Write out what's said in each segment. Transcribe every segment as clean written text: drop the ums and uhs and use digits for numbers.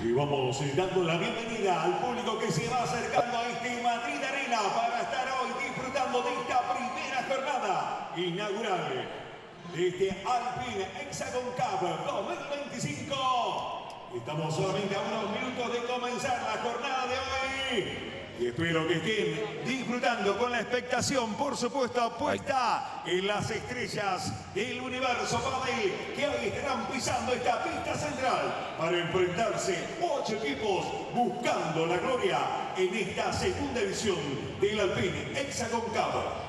Y vamos dando la bienvenida al público que se va acercando a este Madrid Arena para estar hoy disfrutando de esta primera jornada inaugural de este Alpine Hexagon Cup 2025. Estamos solamente a unos minutos de comenzar la jornada de hoy. Y espero que estén disfrutando con la expectación, por supuesto, puesta en las estrellas del universo Padel, que hoy estarán pisando esta pista central para enfrentarse 8 equipos buscando la gloria en esta segunda edición del Alpine Hexagon Cup.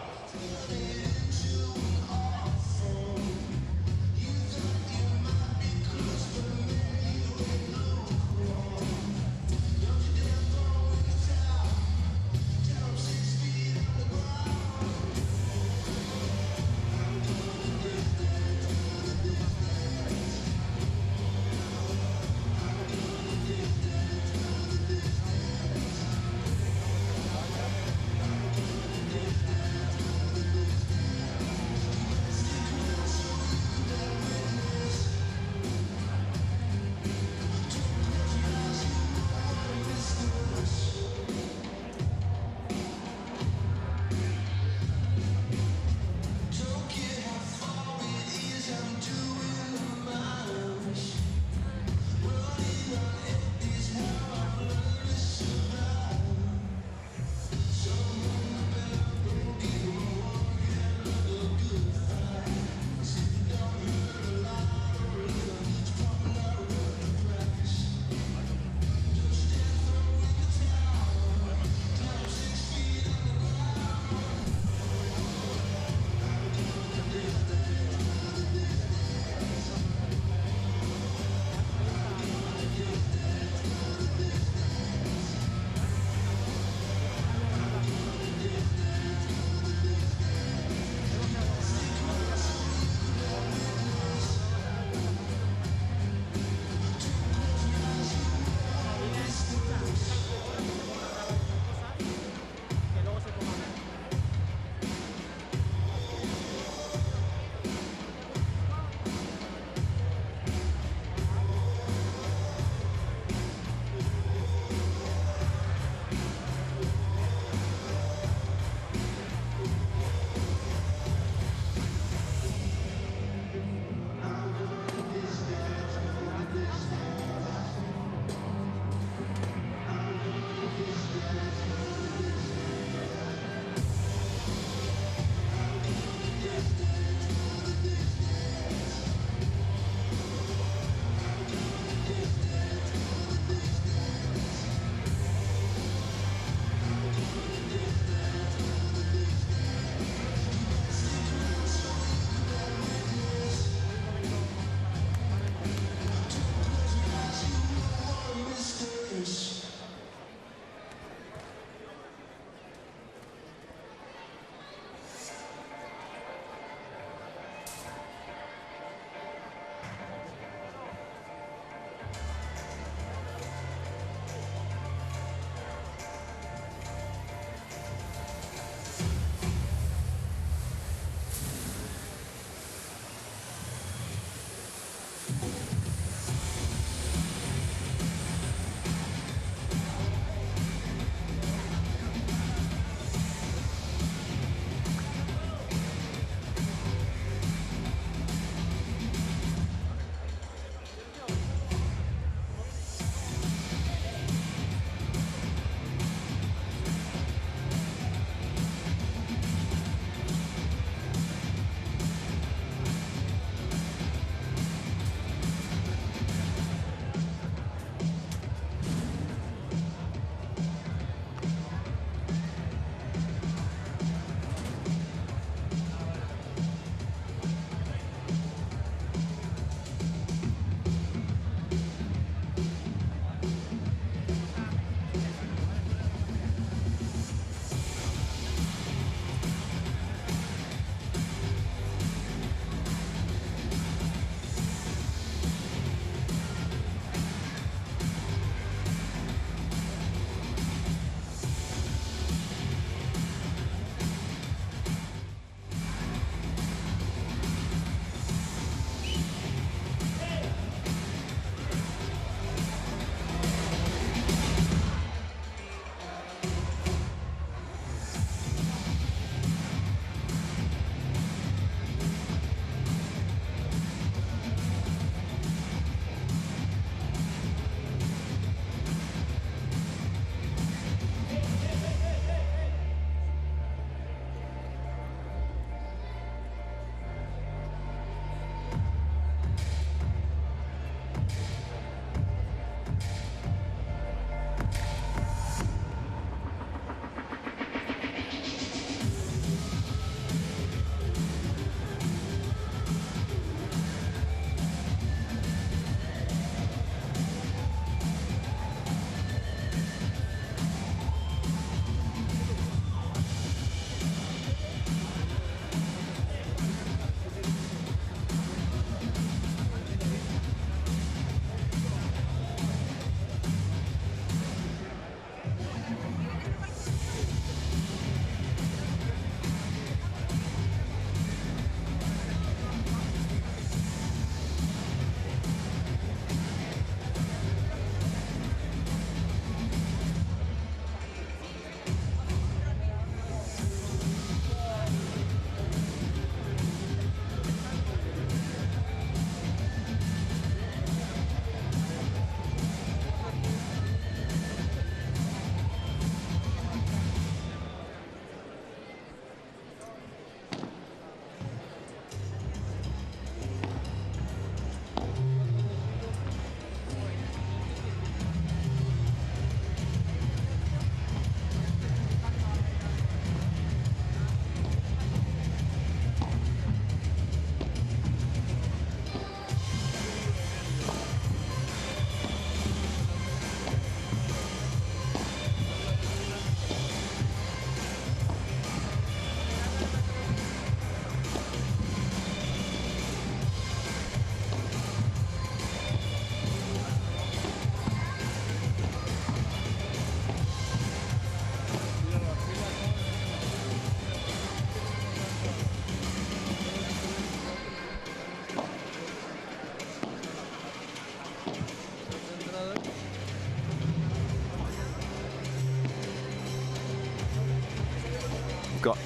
got...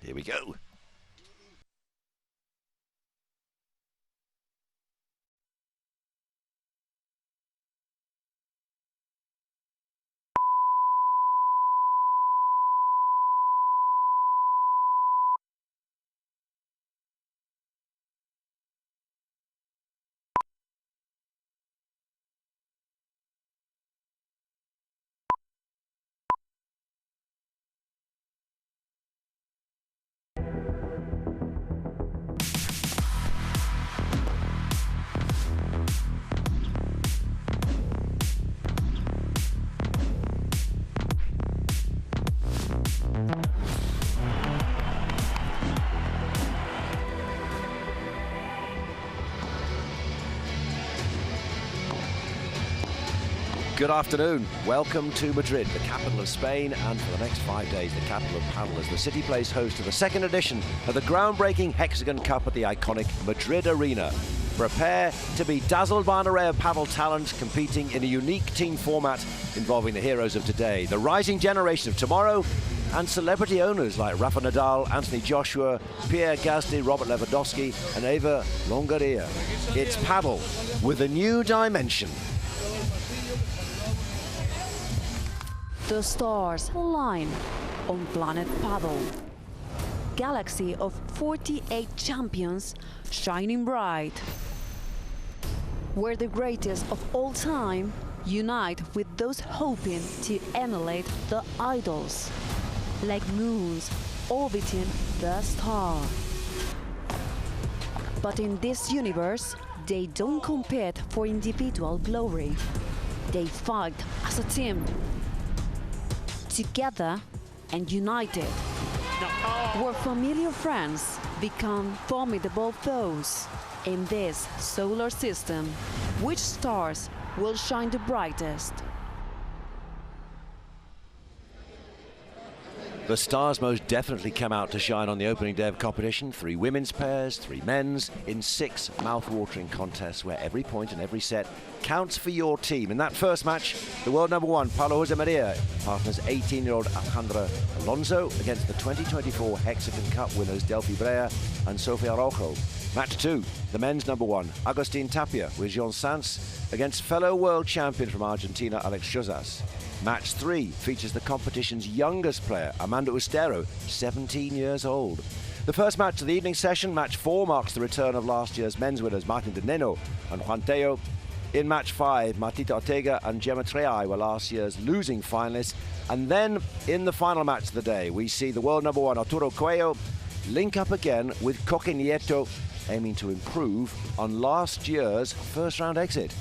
Here we go. Good afternoon. Welcome to Madrid, the capital of Spain, and for the next 5 days, the capital of Padel, as the city plays host to the second edition of the groundbreaking Hexagon Cup at the iconic Madrid Arena. Prepare to be dazzled by an array of Padel talent competing in a unique team format involving the heroes of today, the rising generation of tomorrow, and celebrity owners like Rafa Nadal, Anthony Joshua, Pierre Gasly, Robert Lewandowski, and Eva Longoria. It's Padel with a new dimension. The stars align on Planet Padel. Galaxy of 48 champions shining bright. Where the greatest of all time unite with those hoping to emulate the idols, like moons orbiting the star. But in this universe, they don't compete for individual glory. They fight as a team, together and united, where familiar friends become formidable foes. In this solar system, which stars will shine the brightest? The stars most definitely come out to shine on the opening day of competition. 3 women's pairs, 3 men's, in 6 mouth-watering contests where every point and every set counts for your team. In that first match, the world number 1, Paulo Jose Maria, partners 18-year-old Alejandra Alonso against the 2024 Hexagon Cup winners Delphi Brea and Sofia Rojo. Match 2, the men's number 1, Agustin Tapia with Jean Sanz against fellow world champion from Argentina, Alex Chozas. Match 3 features the competition's youngest player, Amanda Ustero, 17 years old. The first match of the evening session, match 4, marks the return of last year's men's winners Martin de Neno and Juan Teo. In match 5, Martita Ortega and Gemma Treai were last year's losing finalists. And then, in the final match of the day, we see the world number 1, Arturo Coelho, link up again with Coque Nieto, aiming to improve on last year's first-round exit.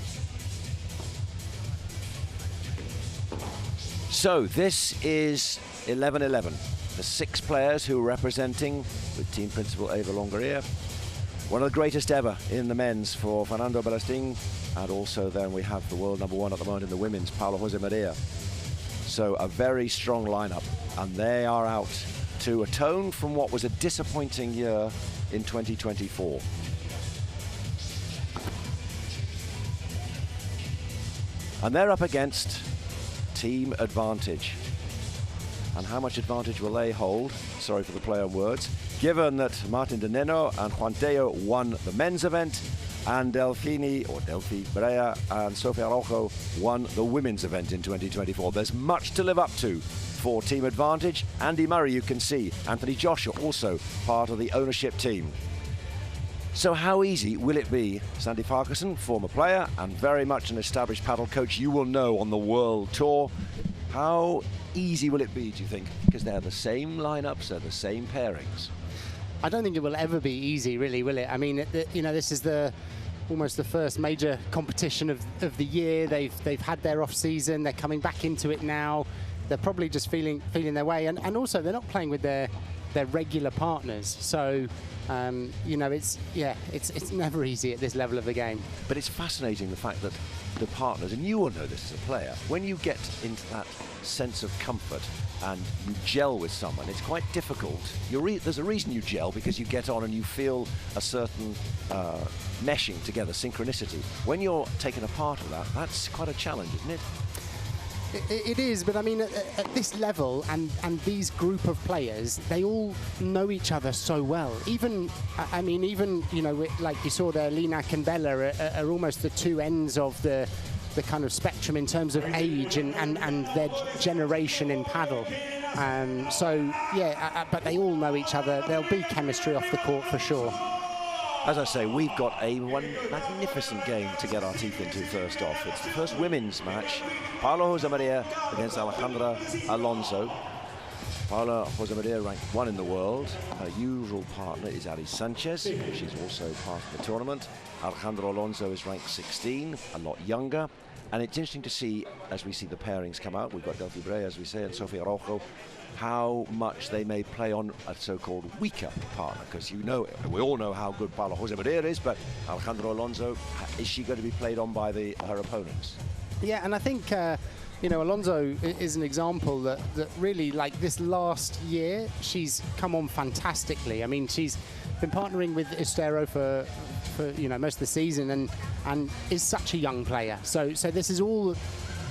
So this is 11-11. The 6 players who are representing, with team principal Eva Longoria, one of the greatest ever in the men's for Fernando Balestin, and also then we have the world #1 at the moment in the women's, Paulo Jose Maria. So a very strong lineup, and they are out to atone from what was a disappointing year in 2024. And they're up against Team Advantage. And how much advantage will they hold? Sorry for the play on words. Given that Martin de Neno and Juan Teo won the men's event, and Delfi Brea and Sofia Araujo won the women's event in 2024. There's much to live up to for Team Advantage. Andy Murray, you can see. Anthony Joshua, also part of the ownership team. So how easy will it be? Sandy Farquharson, former player and very much an established paddle coach, you will know on the world tour. How easy will it be, do you think? Because they're the same lineups, they're the same pairings. I don't think it will ever be easy, really, will it? I mean, this is almost the first major competition of the year. They've had their off season. They're coming back into it now. They're probably just feeling their way, and also they're not playing with their regular partners. So it's never easy at this level of the game. But it's fascinating the fact that the partners, and you will know this as a player, when you get into that sense of comfort and you gel with someone, it's quite difficult. There's a reason you gel, because you get on and you feel a certain meshing together, synchronicity. When you're taken apart of that, that's quite a challenge, isn't it? It is, but I mean, at this level and these group of players, they all know each other so well. Even like you saw there, Linak and Bella are almost the two ends of the kind of spectrum in terms of age and their generation in paddle. But they all know each other. There'll be chemistry off the court for sure. As I say, we've got one magnificent game to get our teeth into first off. It's the first women's match. Paulo Jose Maria against Alejandra Alonso. Paulo Jose Maria ranked 1 in the world. Her usual partner is Ari Sanchez. She's also part of the tournament. Alejandra Alonso is ranked 16, a lot younger. And it's interesting to see, as we see the pairings come out, we've got Delfi Brea, as we say, and Sofia Araujo, how much they may play on a so-called weaker partner, because we all know how good Paulo Jose Maria is, but Alejandra Alonso, is she going to be played on by her opponents? Yeah, and I think Alonso is an example that really, like this last year, she's come on fantastically. I mean, she's been partnering with Estero for most of the season, and is such a young player. So this is all.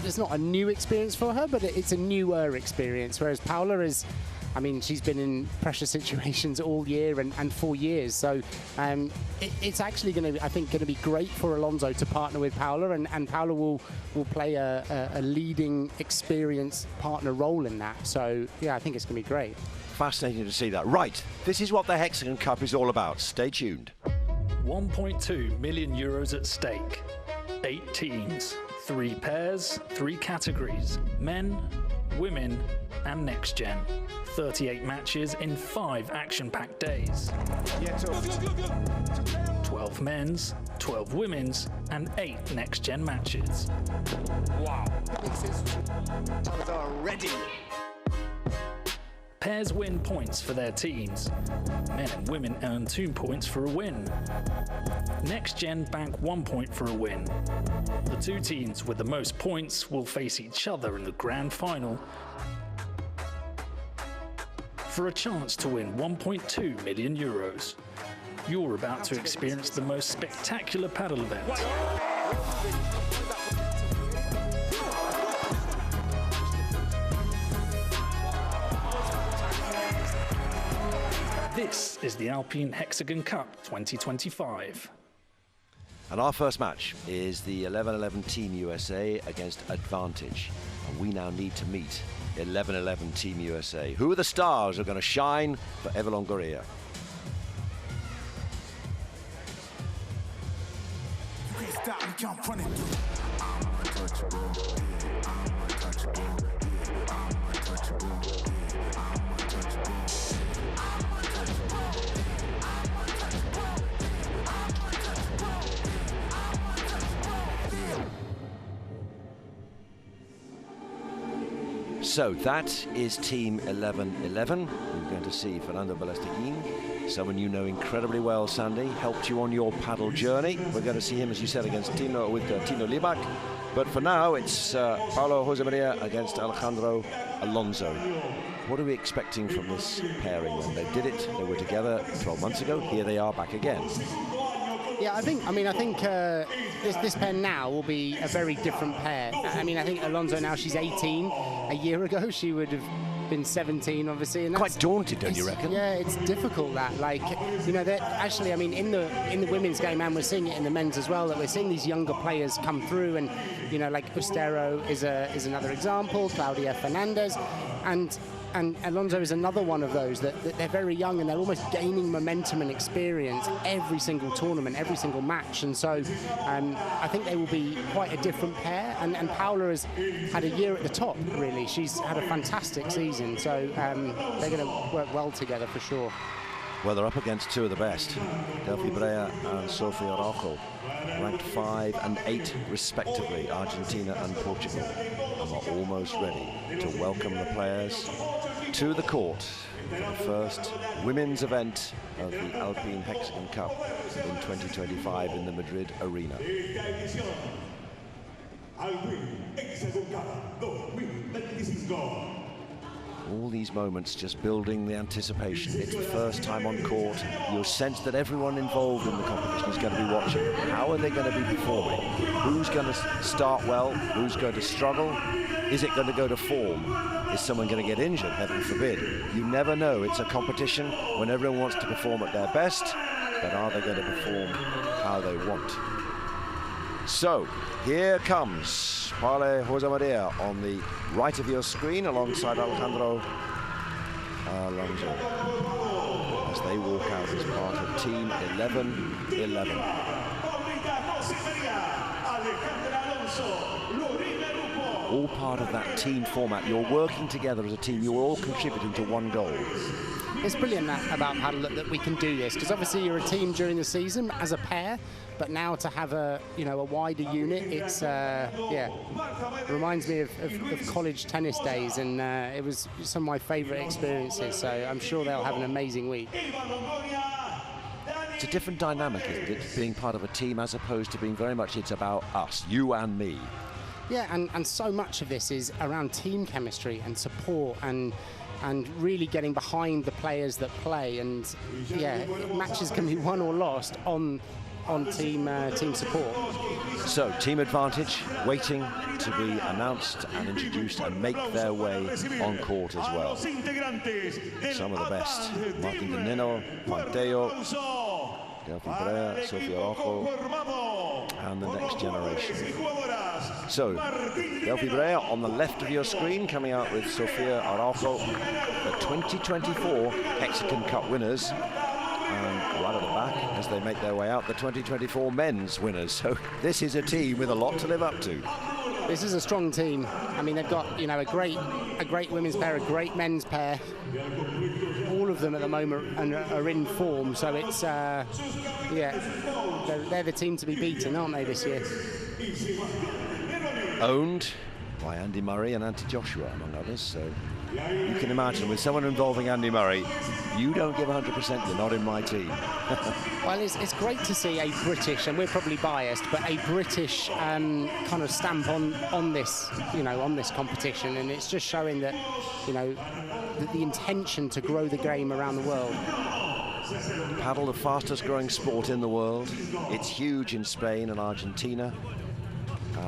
It's not a new experience for her, but it's a newer experience. Whereas Paula is, I mean, she's been in pressure situations all year and for years. So it's actually going to be great for Alonso to partner with Paula, and Paula will play a leading, experienced partner role in that. So yeah, I think it's going to be great. Fascinating to see that. Right, this is what the Hexagon Cup is all about. Stay tuned. 1.2 million euros at stake. 8 teams. 3 pairs, 3 categories, men, women, and next gen. 38 matches in 5 action-packed days. 12 men's, 12 women's, and 8 next gen matches. Wow. Times are ready. Pairs win points for their teams. Men and women earn 2 points for a win. Next Gen bank 1 point for a win. The 2 teams with the most points will face each other in the grand final for a chance to win 1.2 million euros. You're about to experience the most spectacular paddle event. This is the Alpine Hexagon Cup 2025. And our first match is the 11-11 Team USA against Advantage. And we now need to meet 11-11 Team USA. Who are the stars who are going to shine for Eva Longoria? So that is Team 11-11. We're going to see Fernando Ballesteguin, someone you know incredibly well, Sandy, helped you on your paddle journey. We're going to see him, as you said, against Tino Libac. But for now, it's Paulo Jose Maria against Alejandro Alonso. What are we expecting from this pairing then? They did it, they were together 12 months ago. Here they are back again. Yeah, I think this pair now will be a very different pair. I mean, I think Alonso now, she's 18. A year ago, she would have been 17, obviously. And quite daunted, don't you reckon? Yeah, it's difficult that, like, you know, that actually, I mean, in the women's game, and we're seeing it in the men's as well, that we're seeing these younger players come through, and you know, like Ustero is another example, Claudia Fernandez, and Alonso is another one of those that they're very young and they're almost gaining momentum and experience every single tournament, every single match. And so I think they will be quite a different pair. And Paula has had a year at the top, really. She's had a fantastic season. So they're going to work well together for sure. Well, they're up against two of the best, Delphi Brea and Sofia Araujo, ranked 5 and 8 respectively, Argentina and Portugal, and are almost ready to welcome the players to the court for the first women's event of the Alpine Hexagon Cup in 2025 in the Madrid arena. Alpine Hexagon Cup 2025. All these moments just building the anticipation. It's the first time on court. You'll sense that everyone involved in the competition is going to be watching. How are they going to be performing? Who's going to start well? Who's going to struggle? Is it going to go to form? Is someone going to get injured? Heaven forbid. You never know. It's a competition when everyone wants to perform at their best, but are they going to perform how they want? So, here comes Paulo Jose Maria on the right of your screen alongside Alejandro Alonso as they walk out as part of Team 11-11. All part of that team format. You're working together as a team. You're all contributing to one goal. It's brilliant about paddle that we can do this, because obviously you're a team during the season as a pair, but now to have a wider unit, it's it reminds me of college tennis days, and it was some of my favourite experiences. So I'm sure they'll have an amazing week. It's a different dynamic, isn't it? Being part of a team as opposed to being very much it's about us, you and me. Yeah, and so much of this is around team chemistry and support and really getting behind the players that play, and yeah, matches can be won or lost on team support. So team advantage waiting to be announced and introduced and make their way on court as well. Some of the best: Martin Danino, Panteo, Delphi Brea, Sofia Araujo, and the next generation. So, Delphi Brea on the left of your screen, coming out with Sofia Araujo, the 2024 Hexagon Cup winners, and right at the back, as they make their way out, the 2024 men's winners. So this is a team with a lot to live up to. This is a strong team. I mean, they've got a great women's pair, a great men's pair. All of them at the moment are in form, so it's they're the team to be beaten, aren't they, this year? Owned by Andy Murray and Andy Joshua, among others. So you can imagine, with someone involving Andy Murray, you don't give 100%, you're not in my team. Well, it's great to see a British, and we're probably biased, but a British kind of stamp on this, on this competition, and it's just showing that, the intention to grow the game around the world. Paddle, the fastest growing sport in the world. It's huge in Spain and Argentina.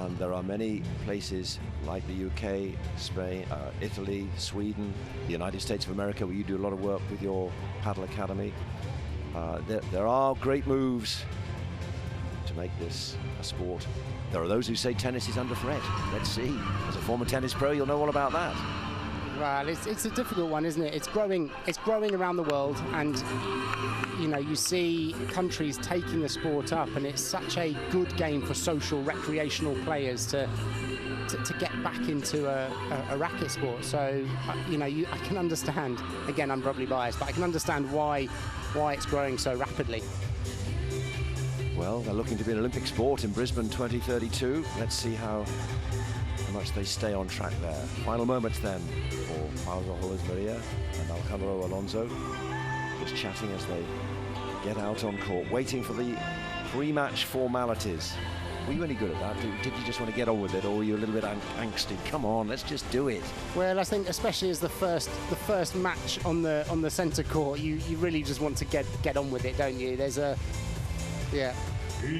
And there are many places like the UK, Spain, Italy, Sweden, the United States of America, where you do a lot of work with your paddle academy. There are great moves to make this a sport. There are those who say tennis is under threat. Let's see. As a former tennis pro, you'll know all about that. Well, it's a difficult one, isn't it? It's growing around the world, and you see countries taking the sport up, and it's such a good game for social, recreational players to get back into a racket sport. So, I can understand. Again, I'm probably biased, but I can understand why it's growing so rapidly. Well, they're looking to be an Olympic sport in Brisbane 2032. Let's see how how much they stay on track there. Final moments then for Paulo Hollis Maria and Alejandro Alonso, just chatting as they get out on court, waiting for the pre-match formalities. Were you any good at that? Did you just want to get on with it, or were you a little bit angsty? Come on, let's just do it. Well, I think especially as the first match on the centre court, you really just want to get on with it, don't you? There's a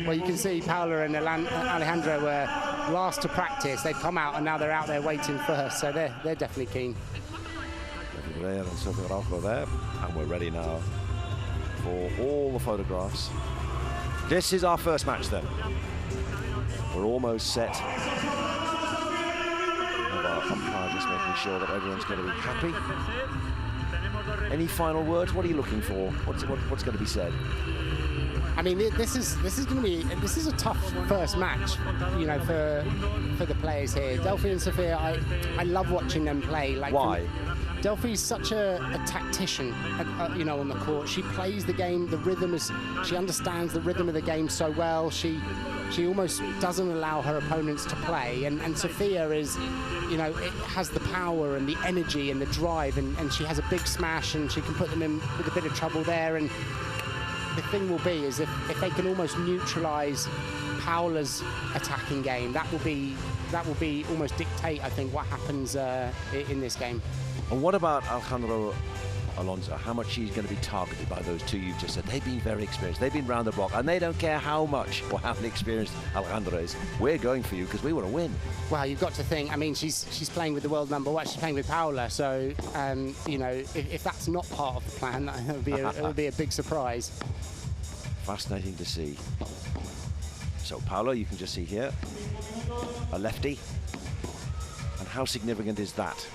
well, you can see Paula and Alejandro were last to practice. They've come out and now they're out there waiting first, so they're definitely keen. And Sofia Araujo there, and we're ready now for all the photographs. This is our first match then. We're almost set. Our umpire just making sure that everyone's going to be happy. Any final words? What are you looking for? What's going to be said? I mean, this is a tough first match, you know, for the players here. Delphi and Sofia, I love watching them play. Like, why? Delphi's such a tactician, you know, on the court. She plays the game, the rhythm is, she understands the rhythm of the game so well. She almost doesn't allow her opponents to play. And Sofia is, you know, it has the power and the energy and the drive, and she has a big smash and she can put them in with a bit of trouble there. And the thing will be is if they can almost neutralise Paula's attacking game, that will be almost dictate, I think, what happens in this game. And what about Alejandro Alonso? How much she's going to be targeted by those two you've just said? They've been very experienced. They've been round the block, and they don't care how much or how experienced Alejandro is. We're going for you because we want to win. Well, you've got to think. I mean, she's playing with the world number one. She's playing with Paula, so you know, if that's not part of the plan, it'll be a big surprise. Fascinating to see. So Paula, you can just see here, a lefty, and how significant is that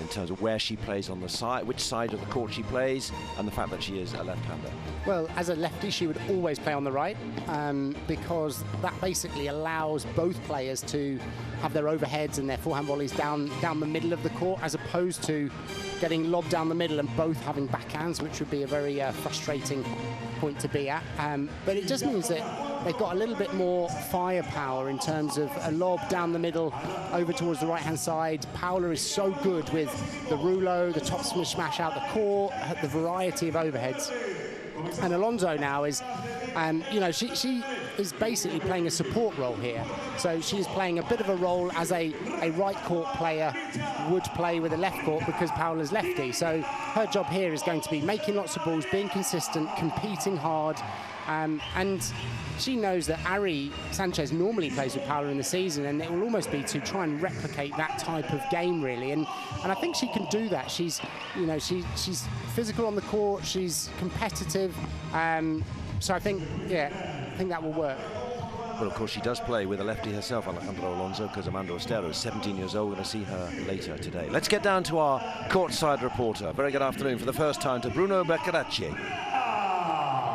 in terms of where she plays on the side, which side of the court she plays, and the fact that she is a left-hander? Well, as a lefty, she would always play on the right, because that basically allows both players to have their overheads and their forehand volleys down the middle of the court, as opposed to getting lobbed down the middle and both having backhands, which would be a very frustrating point to be at. But it just means that they've got a little bit more firepower in terms of a lob down the middle over towards the right-hand side. Paula is so good with the rouleau, the top smash out the court, the variety of overheads. And Alonso now is, you know, she is basically playing a support role here. So she's playing a bit of a role as a right court player would play with a left court, because Paula's lefty. So her job here is going to be making lots of balls, being consistent, competing hard. And she knows that Ari Sanchez normally plays with Paula in the season, and it will almost be to try and replicate that type of game, really. And I think she can do that. She's, you know, she's physical on the court. She's competitive. So I think that will work. Well, of course, she does play with a lefty herself, Alejandro Alonso, because Amanda Ostero is 17 years old. We're going to see her later today. Let's get down to our courtside reporter. Very good afternoon for the first time to Bruno Beccaracci.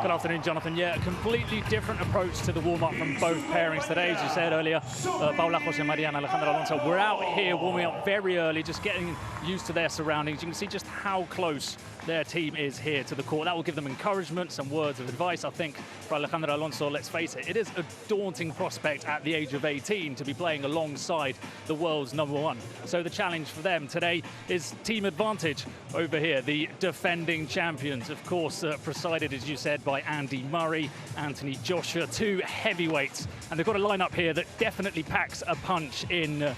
Good afternoon, Jonathan. Yeah, a completely different approach to the warm-up from both pairings today. As you said earlier, Paula Jose Maria and Alejandro Alonso were out here warming up very early, just getting used to their surroundings. You can see just how close their team is here to the court. That will give them encouragement, some words of advice. I think for Alejandro Alonso, let's face it, it is a daunting prospect at the age of 18 to be playing alongside the world's #1. So the challenge for them today is team advantage over here. The defending champions, of course, presided, as you said, by Andy Murray, Anthony Joshua, two heavyweights. And they've got a lineup here that definitely packs a punch in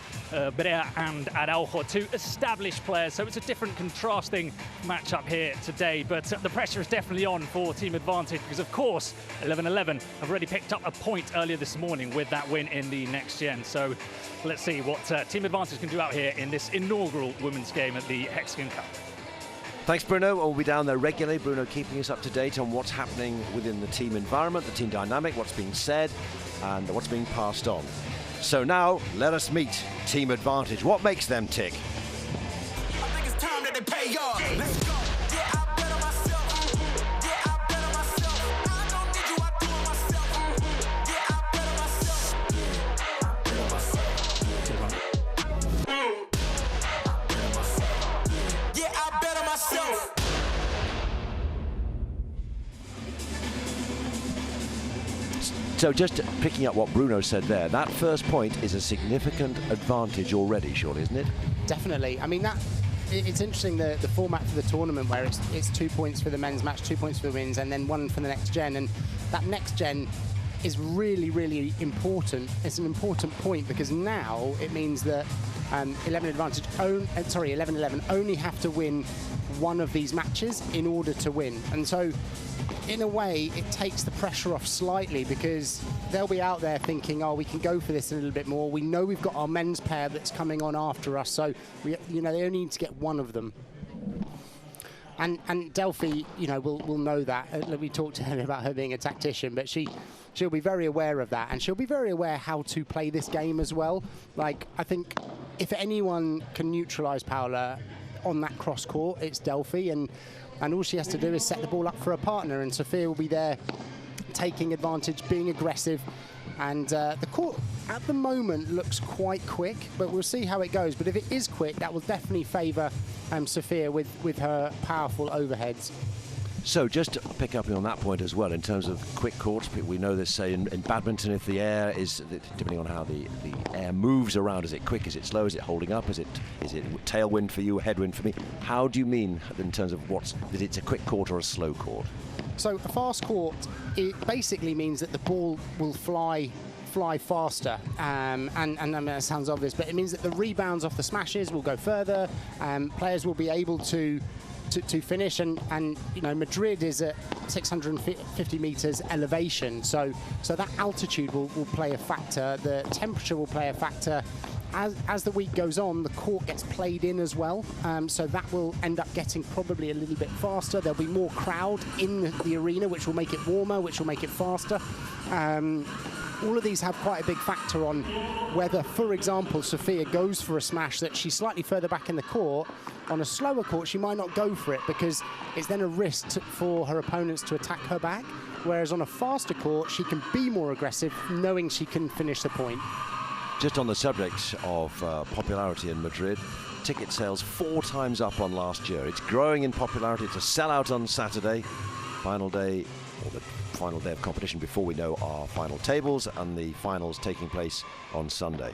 Brea and Araujo, two established players. So it's a different, contrasting matchup here today, but the pressure is definitely on for team advantage, because of course 11-11 have already picked up a point earlier this morning with that win in the next gen. So let's see what team advantage can do out here in this inaugural women's game at the Hexagon Cup. Thanks, Bruno. We'll be down there regularly. Bruno keeping us up to date on what's happening within the team environment, the team dynamic, what's being said and what's being passed on. So now let us meet team advantage. What makes them tick? I think it's time that they pay off. Let's go. So just picking up what Bruno said there, that first point is a significant advantage already, surely, isn't it? Definitely. I mean, it's interesting, the format for the tournament, where it's 2 points for the men's match, 2 points for the women's, and then 1 for the next gen. And that next gen is really, really important. It's an important point because now it means that 11-11 only have to win one of these matches in order to win. And so, in a way, it takes the pressure off slightly because they'll be out there thinking, oh, we can go for this a little bit more. We know we've got our men's pair that's coming on after us, so they only need to get one of them. And Delphi, will know that. We talked to her about her being a tactician, but she'll be very aware of that, and she'll be very aware how to play this game as well. Like, I think if anyone can neutralise Paula on that cross court, it's Delphi, and all she has to do is set the ball up for a partner, and Sophia will be there taking advantage, being aggressive. And the court at the moment looks quite quick, but we'll see how it goes. But if it is quick, that will definitely favour Sophia with her powerful overheads. So just to pick up on that point as well, in terms of quick courts, we know this, say, in badminton, if the air is, depending on how the air moves around, is it quick, is it slow, is it holding up, is it tailwind for you, headwind for me? How do you mean in terms of that it's a quick court or a slow court? So a fast court, it basically means that the ball will fly faster, and I mean, that sounds obvious, but it means that the rebounds off the smashes will go further, players will be able to finish, and Madrid is at 650 meters elevation, so that altitude will play a factor, the temperature will play a factor. As the week goes on, the court gets played in as well, so that will end up getting probably a little bit faster. There'll be more crowd in the arena, which will make it warmer, which will make it faster. All of these have quite a big factor on whether, for example, Sophia goes for a smash that she's slightly further back in the court. On a slower court, she might not go for it because it's then a risk for her opponents to attack her back, whereas on a faster court, she can be more aggressive, knowing she can finish the point. Just on the subject of popularity in Madrid, ticket sales 4 times up on last year. It's growing in popularity. It's a sellout on Saturday, final day, or the final day of competition before we know our final tables, and the finals taking place on Sunday.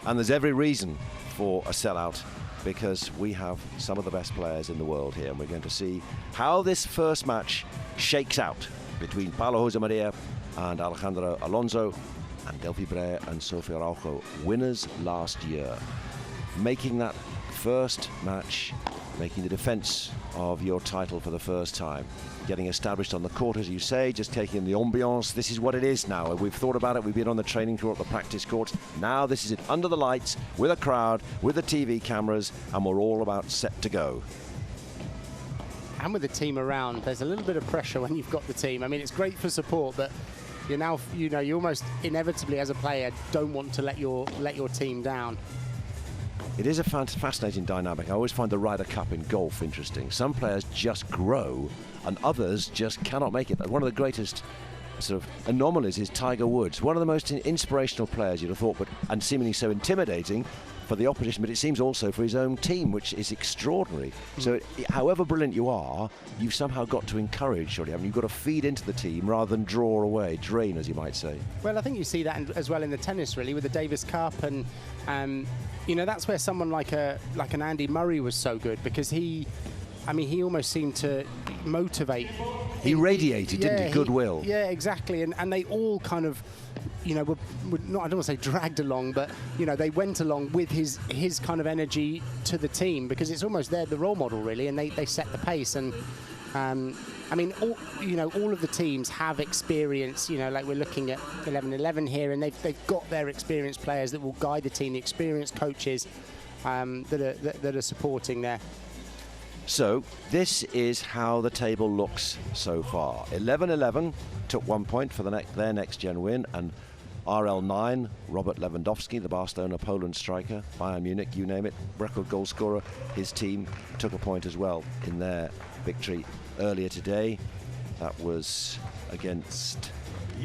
And there's every reason for a sellout because we have some of the best players in the world here, and we're going to see how this first match shakes out between Paula Jose Maria and Alejandra Alonso, and Delphi Breyer and Sofia Araujo, winners last year. Making that first match, making the defense of your title for the first time, getting established on the court, as you say, just taking the ambiance. This is what it is now. We've thought about it. We've been on the training court, the practice court. Now this is it, under the lights, with a crowd, with the TV cameras, and we're all about set to go. And with the team around, there's a little bit of pressure when you've got the team. I mean, it's great for support, but you almost inevitably as a player don't want to let your team down. It is a fascinating dynamic. I always find the Ryder Cup in golf interesting. Some players just grow and others just cannot make it. One of the greatest sort of anomalies is Tiger Woods, one of the most inspirational players you'd have thought, and seemingly so intimidating for the opposition, but it seems also for his own team, which is extraordinary. So however brilliant you are, you've somehow got to encourage, surely, haven't you? You've got to feed into the team rather than draw away, drain, as you might say. Well, I think you see that as well in the tennis, really, with the Davis Cup, and that's where someone like an Andy Murray was so good, because he almost seemed to motivate. He radiated, didn't he? Goodwill. Yeah, exactly. And they all kind of, were not, I don't want to say dragged along, but, they went along with his kind of energy to the team, because it's almost they're the role model, really, and they set the pace. And, all of the teams have experience, like we're looking at 11-11 here, and they've got their experienced players that will guide the team, the experienced coaches that are supporting there. So this is how the table looks so far. 11-11 took 1 point for their next gen win, and RL9, Robert Lewandowski, the Barcelona Poland striker, Bayern Munich, you name it, record goal scorer, his team took a point as well in their victory earlier today. That was against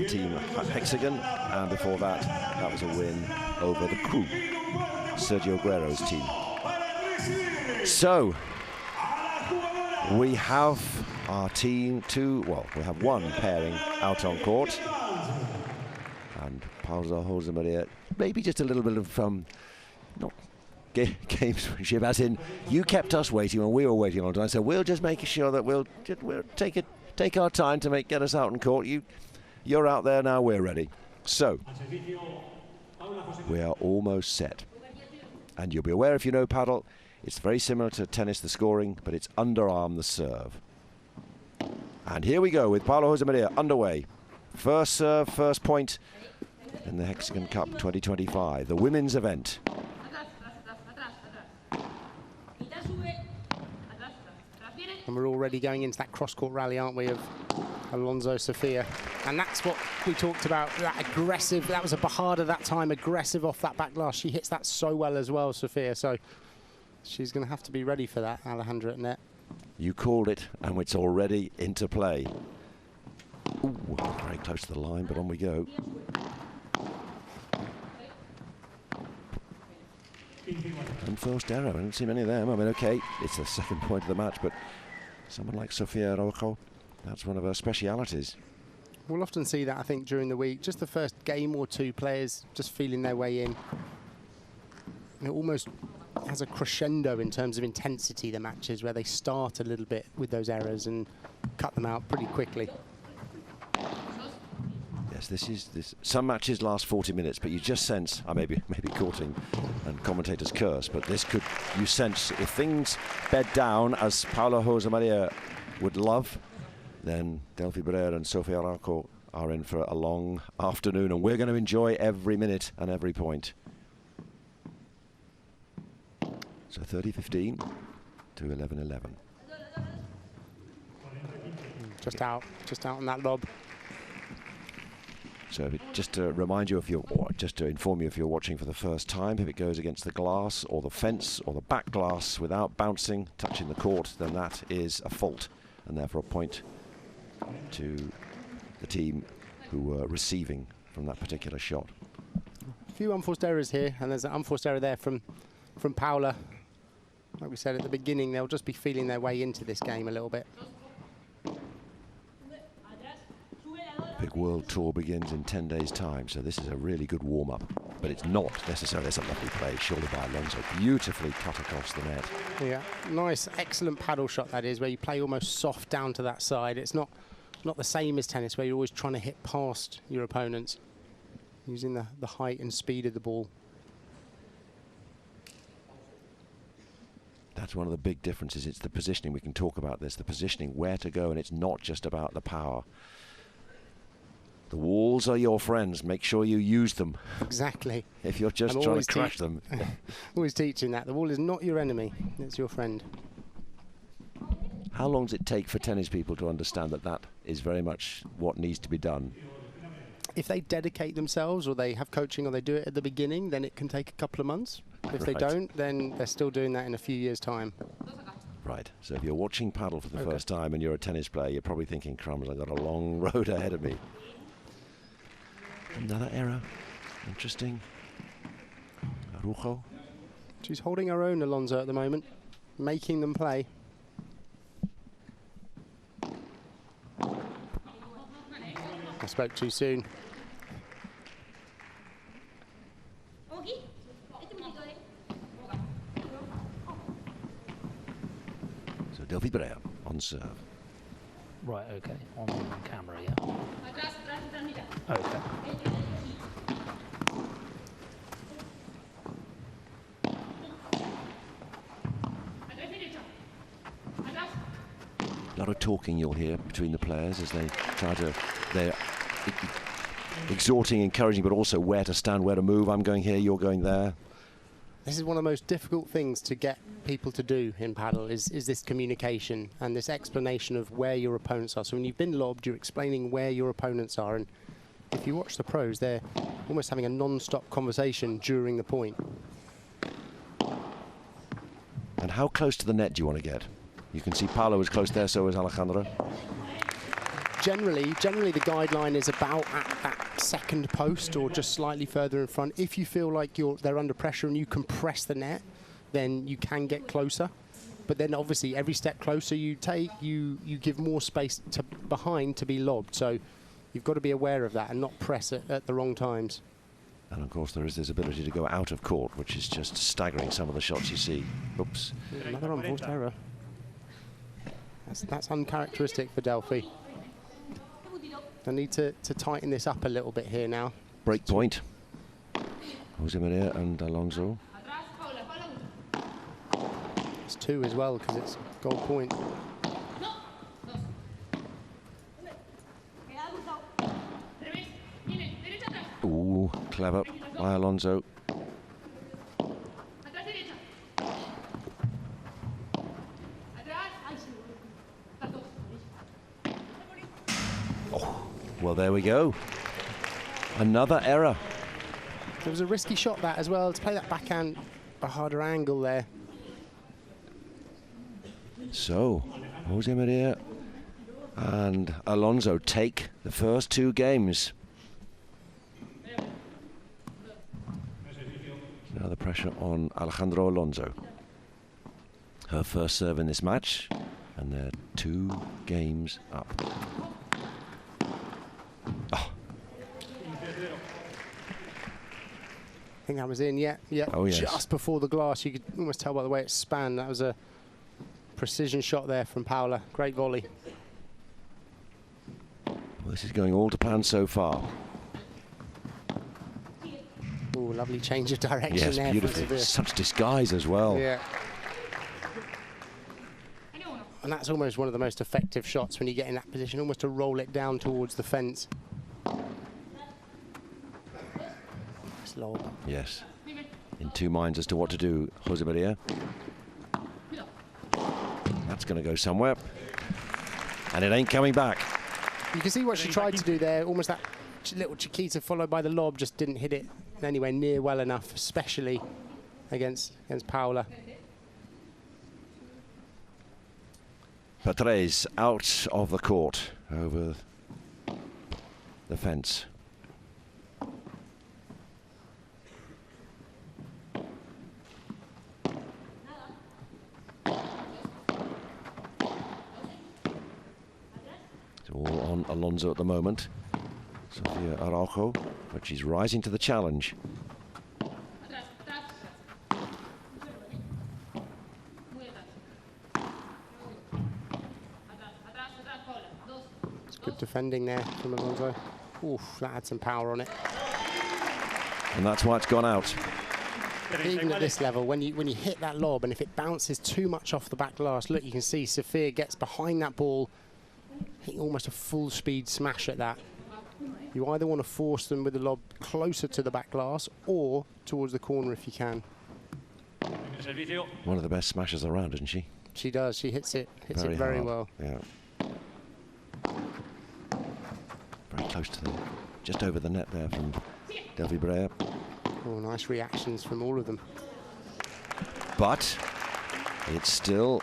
Team Hexagon, and before that was a win over the Crew, Sergio Aguero's team. So we have our team we have one pairing out on court. Paula Jose Maria. Maybe just a little bit of not gamesmanship, as in you kept us waiting when we were waiting a long time. So we'll just make sure that we'll take our time to get us out in court. You're out there now. We're ready. So we are almost set. And you'll be aware, if you know paddle, it's very similar to tennis, the scoring, but it's underarm the serve. And here we go with Paula Jose Maria underway. First serve, first point in the Hexagon Cup 2025, the women's event. And we're already going into that cross-court rally, aren't we, of Alonso Sofia. And that's what we talked about, that aggressive, that was a Bajada that time, aggressive off that back glass. She hits that so well as well, Sofia, so she's going to have to be ready for that, Alejandra at net. You called it, and it's already into play. Ooh, very close to the line, but on we go. Unforced error, I don't see many of them. I mean, okay, it's the second point of the match, but someone like Sofia Rojo, that's one of her specialities. We'll often see that, I think, during the week. Just the first game or two, players just feeling their way in. It almost has a crescendo in terms of intensity, the matches, where they start a little bit with those errors and cut them out pretty quickly. Yes, some matches last 40 minutes, but you just sense, maybe courting and commentators curse, but you sense if things bed down as Paula Jose Maria would love, then Delphi Barrera and Sofia Araujo are in for a long afternoon, and we're going to enjoy every minute and every point. So 30-15 to 11-11. Just out on that lob. So just to remind you, just to inform you, if you're watching for the first time, if it goes against the glass or the fence or the back glass without bouncing, touching the court, then that is a fault, and therefore a point to the team who were receiving from that particular shot. A few unforced errors here, and there's an unforced error there from Paula. Like we said at the beginning, they'll just be feeling their way into this game a little bit. Big World Tour begins in 10 days' time, so this is a really good warm-up. But it's not necessarily a lovely play, surely by Alonso. Beautifully cut across the net. Yeah, nice, excellent paddle shot that is, where you play almost soft down to that side. It's not the same as tennis, where you're always trying to hit past your opponents, using the height and speed of the ball. That's one of the big differences. It's the positioning. We can talk about this, the positioning, where to go, and it's not just about the power. The walls are your friends. Make sure you use them. Exactly. If you're just trying to crash them. Always teaching that. The wall is not your enemy. It's your friend. How long does it take for tennis people to understand that is very much what needs to be done? If they dedicate themselves, or they have coaching, or they do it at the beginning, then it can take a couple of months. If they don't, then they're still doing that in a few years' time. Right. So if you're watching paddle for the first time and you're a tennis player, you're probably thinking, crumbs, I've got a long road ahead of me. Another error. Interesting. Araujo. She's holding her own, Alonso, at the moment, making them play. I spoke too soon. So Delphi Barrera on serve. Right, okay. On camera, yeah. Okay. A lot of talking you'll hear between the players as they they're exhorting, encouraging, but also where to stand, where to move. I'm going here, you're going there. This is one of the most difficult things to get people to do in paddle is this communication and this explanation of where your opponents are. So when you've been lobbed, you're explaining where your opponents are, and if you watch the pros, they're almost having a non-stop conversation during the point. And how close to the net do you want to get? You can see Paolo is close there, so is Alejandra. Generally the guideline is about at that second post or just slightly further in front. If you feel like they're under pressure and you compress the net, then you can get closer. But then obviously every step closer you take, you give more space behind to be lobbed. So you've got to be aware of that and not press it at the wrong times. And of course there is this ability to go out of court, which is just staggering, some of the shots you see. Oops. Another unforced error. That's uncharacteristic for Delphi. They need to tighten this up a little bit here now. Break point. Jose Maria and Alonso. It's 2 as well because it's gold point. Ooh, clever by Alonso. Oh, well, there we go. Another error. There was a risky shot that as well, to play that backhand a harder angle there. So, Jose Maria and Alonso take the first 2 games. Now the pressure on Alejandro Alonso. Her first serve in this match, and they're 2 games up. Oh. I think that was in, yeah. Oh, yes. Just before the glass, you could almost tell by the way it spanned. That was a precision shot there from Paula. Great volley. Well, this is going all to plan so far. Ooh, lovely change of direction Yes, there. beautiful. Such disguise as well. Yeah. And that's almost one of the most effective shots when you get in that position, almost to roll it down towards the fence. Nice lob. Yes. In 2 minds as to what to do, Jose Maria. That's going to go somewhere. And it ain't coming back. You can see what she tried to do there, almost that little Chiquita followed by the lob, just didn't hit it anywhere near well enough, especially against Paula. Patrese out of the court over the fence. It's all on Alonso at the moment. Sofia Araujo, but she's rising to the challenge. It's good defending there from Alonso. Oof, that had some power on it. And that's why it's gone out. Even at this level, when you hit that lob and if it bounces too much off the back glass, look, you can see Sofia gets behind that ball, hitting almost a full speed smash at that. You either want to force them with the lob closer to the back glass or towards the corner if you can. One of the best smashers around, isn't she? She does. She hits it very hard. well. Yeah. Very close to the, just over the net there from Delphi Brea. Oh, nice reactions from all of them. But it's still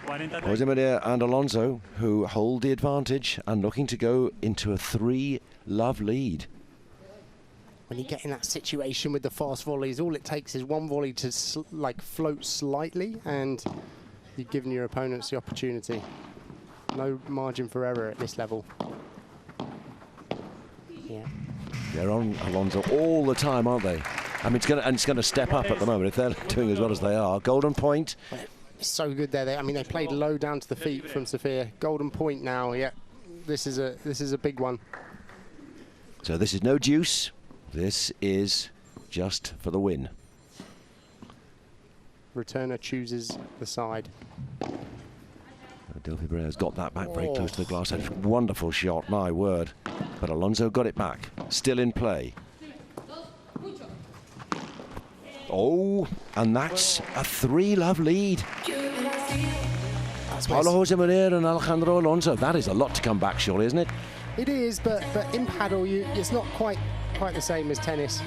Jose Maria and Alonso who hold the advantage and looking to go into a 3-love lead. When you get in that situation with the fast volleys, all it takes is one volley to float slightly and you've given your opponents the opportunity. No margin for error at this level. Yeah. They're on Alonso all the time, aren't they? I mean, it's going to step up at the moment if they're doing as well as they are. Golden point. It's so good there. They played low down to the feet from Sofia. Golden point now. Yeah, this is a big one. So this is no deuce. This is just for the win. Returner chooses the side. Delphi Brea's got that back very close to the glass. A wonderful shot, my word. But Alonso got it back. Still in play. Oh, and that's a 3-love lead. Paulo Jose Maria and Alejandro Alonso. That is a lot to come back, surely, isn't it? It is, but in paddle, it's not quite the same as tennis.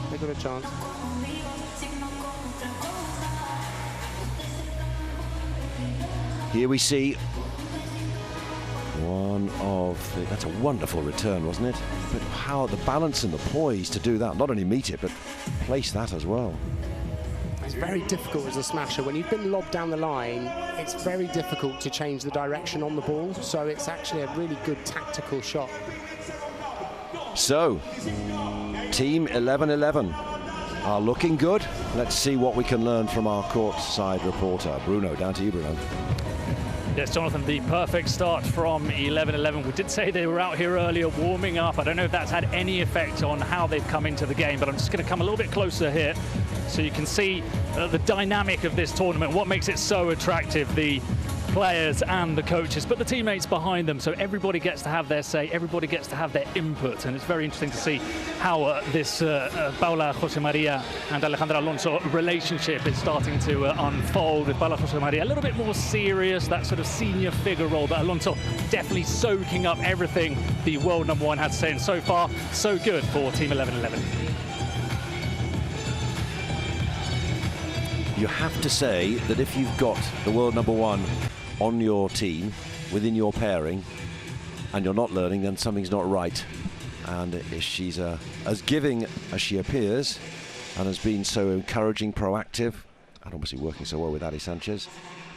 They've got a chance. Here we see one of the, that's a wonderful return, wasn't it? But how the balance and the poise to do that, not only meet it, but place that as well. It's very difficult as a smasher. When you've been lobbed down the line, it's very difficult to change the direction on the ball. So it's actually a really good tactical shot. So, Team 11-11 are looking good. Let's see what we can learn from our courtside reporter. Bruno, down to you, Bruno. Yes, Jonathan, the perfect start from 11-11. We did say they were out here earlier warming up. I don't know if that's had any effect on how they've come into the game, but I'm just going to come a little bit closer here so you can see the dynamic of this tournament, what makes it so attractive, the players and the coaches, but the teammates behind them. So everybody gets to have their say, everybody gets to have their input, and it's very interesting to see how this Paula Jose Maria and Alejandra Alonso relationship is starting to unfold, with Paula Jose Maria a little bit more serious, that sort of senior figure role, but Alonso definitely soaking up everything the world number one had to say, and so far, so good for Team 11-11. You have to say that if you've got the world number one on your team, within your pairing, and you're not learning, then something's not right. And if she's as giving as she appears, and has been so encouraging, proactive, and obviously working so well with Adi Sanchez,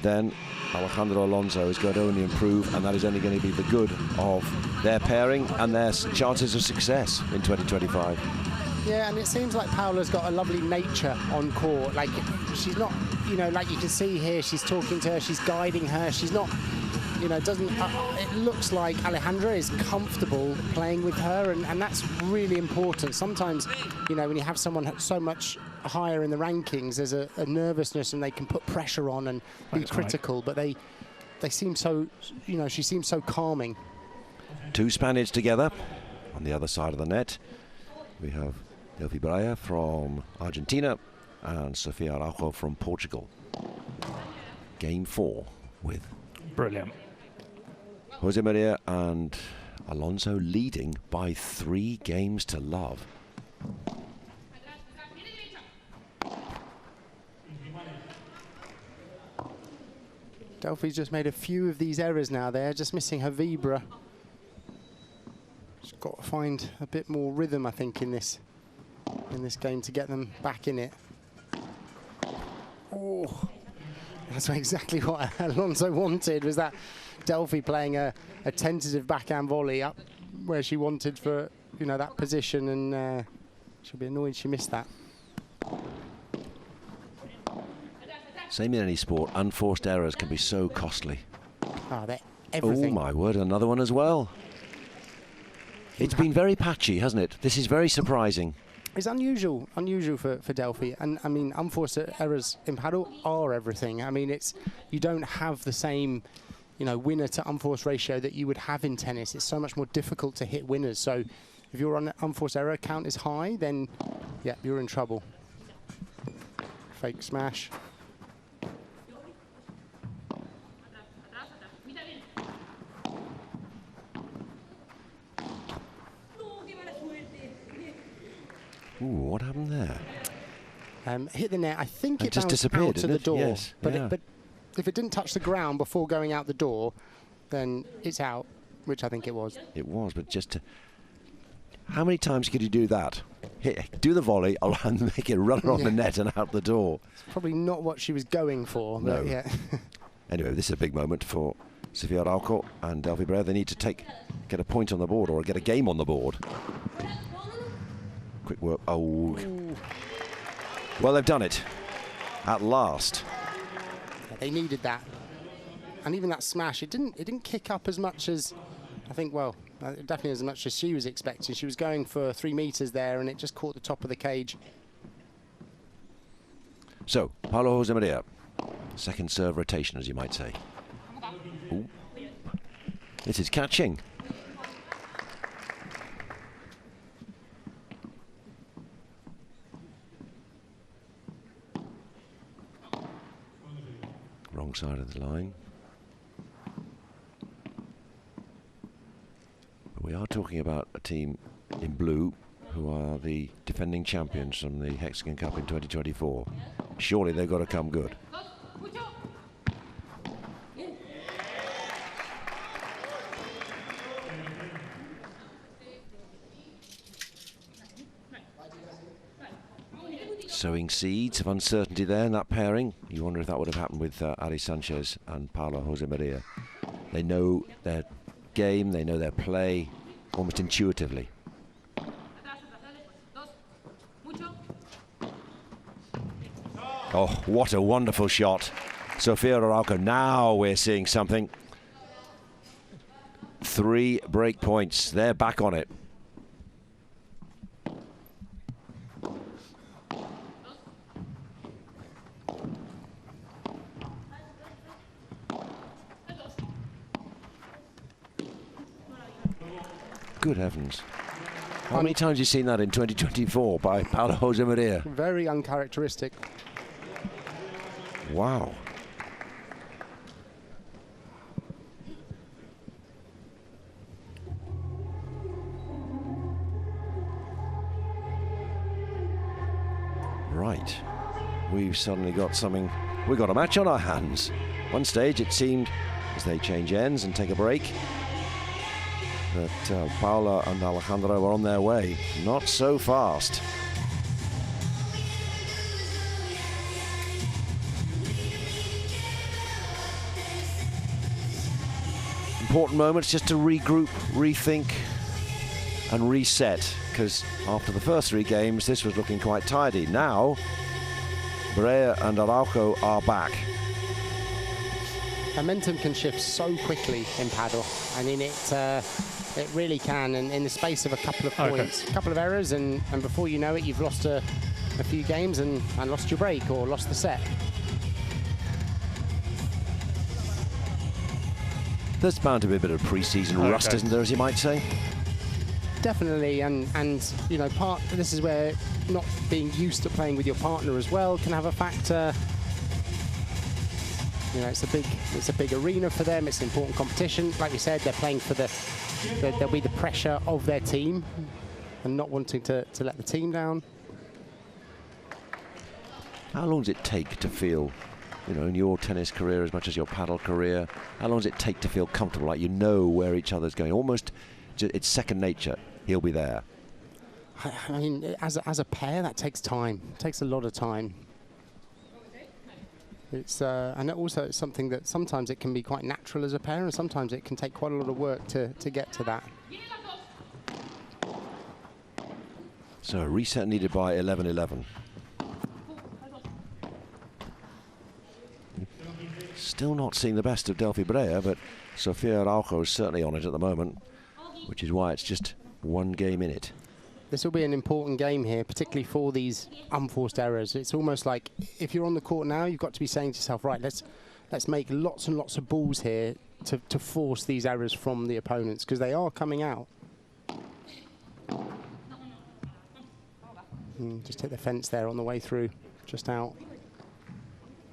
then Alejandra Alonso is going to only improve, and that is only going to be the good of their pairing and their chances of success in 2025. Yeah, and it seems like Paula's got a lovely nature on court. Like, she's not, you know, like you can see here, she's talking to her, she's guiding her. She's not, you know, it looks like Alejandra is comfortable playing with her, and that's really important. Sometimes, you know, when you have someone so much higher in the rankings, there's a nervousness, and they can put pressure on and be critical, but they seem so, you know, she seems so calming. Two Spaniards together on the other side of the net. We have Delphi Breyer from Argentina and Sofia Araujo from Portugal. Game 4 with Brilliant. Jose Maria and Alonso leading by 3 games to love. Delphi's just made a few of these errors now. They're just missing her vibra. She's got to find a bit more rhythm, I think, in this game to get them back in it. Oh, that's exactly what Alonso wanted, was that Delphi playing a tentative backhand volley up where she wanted for, you know, that position, and she'll be annoyed she missed that. Same in any sport, unforced errors can be so costly. Oh, they're everything. Oh my word, another one as well. It's been very patchy, hasn't it? This is very surprising. It's unusual for Delphi, and I mean, unforced errors in paddle are everything. I mean, you don't have the same, you know, winner to unforced ratio that you would have in tennis. It's so much more difficult to hit winners. So if your unforced error count is high, then yeah, you're in trouble. Fake smash. Ooh, what happened there? Hit the net. I think it just bounced disappeared, out to the door. Yes, but, yeah. but if it didn't touch the ground before going out the door, then it's out, which I think it was. It was, but just to... How many times could you do that? Do the volley and make it run on the net and out the door. It's probably not what she was going for. But No. yeah. Anyway, this is a big moment for Sofia Araujo and Delphi Breyer. They need to get a point on the board or get a game on the board. Quick work. Oh. Ooh. Well, they've done it. At last. Yeah, they needed that. And even that smash, it didn't kick up as much as, I think, well, definitely as much as she was expecting. She was going for 3 meters there, and it just caught the top of the cage. So, Paulo Jose Maria. Second serve rotation, as you might say. Ooh. This is catching. Wrong side of the line. But we are talking about a team in blue who are the defending champions from the Hexagon Cup in 2024. Surely they've got to come good. Sowing seeds of uncertainty there in that pairing. You wonder if that would have happened with Adi Sanchez and Paulo Jose Maria. They know their game, they know their play almost intuitively. Oh, what a wonderful shot. Sofia Araujo, now we're seeing something. 3 break points. They're back on it. Good heavens. How many times have you seen that in 2024 by Paulo Jose Maria? Very uncharacteristic. Wow. Right. We've suddenly got something. We've got a match on our hands. One stage it seemed, as they change ends and take a break, that Paula and Alejandro were on their way. Not so fast. Important moments just to regroup, rethink and reset, because after the first 3 games this was looking quite tidy. Now Brea and Araujo are back. Momentum can shift so quickly in paddle. I mean, it really can, and in the space of a couple of points, a couple of errors, and before you know it, you've lost a few games and lost your break or lost the set. There's bound to be a bit of pre-season rust, isn't there, as you might say? Definitely, and you know, this is where not being used to playing with your partner as well can have a factor. You know, it's a big arena for them. It's an important competition. Like we said, they're playing for there'll be the pressure of their team and not wanting to let the team down. How long does it take to feel, you know, in your tennis career as much as your paddle career, how long does it take to feel comfortable, like you know where each other's going? Almost, it's second nature. He'll be there. I mean, as a pair, that takes time. It takes a lot of time. It's and also it's something that sometimes it can be quite natural as a pair, and sometimes it can take quite a lot of work to get to that. So a reset needed by 11-11. Still not seeing the best of Delphi Brea, but Sofia Araujo is certainly on it at the moment, which is why it's just 1 game in it. This will be an important game here, particularly for these unforced errors. It's almost like if you're on the court now, you've got to be saying to yourself, right, let's make lots and lots of balls here to force these errors from the opponents, because they are coming out. Just hit the fence there on the way through, just out.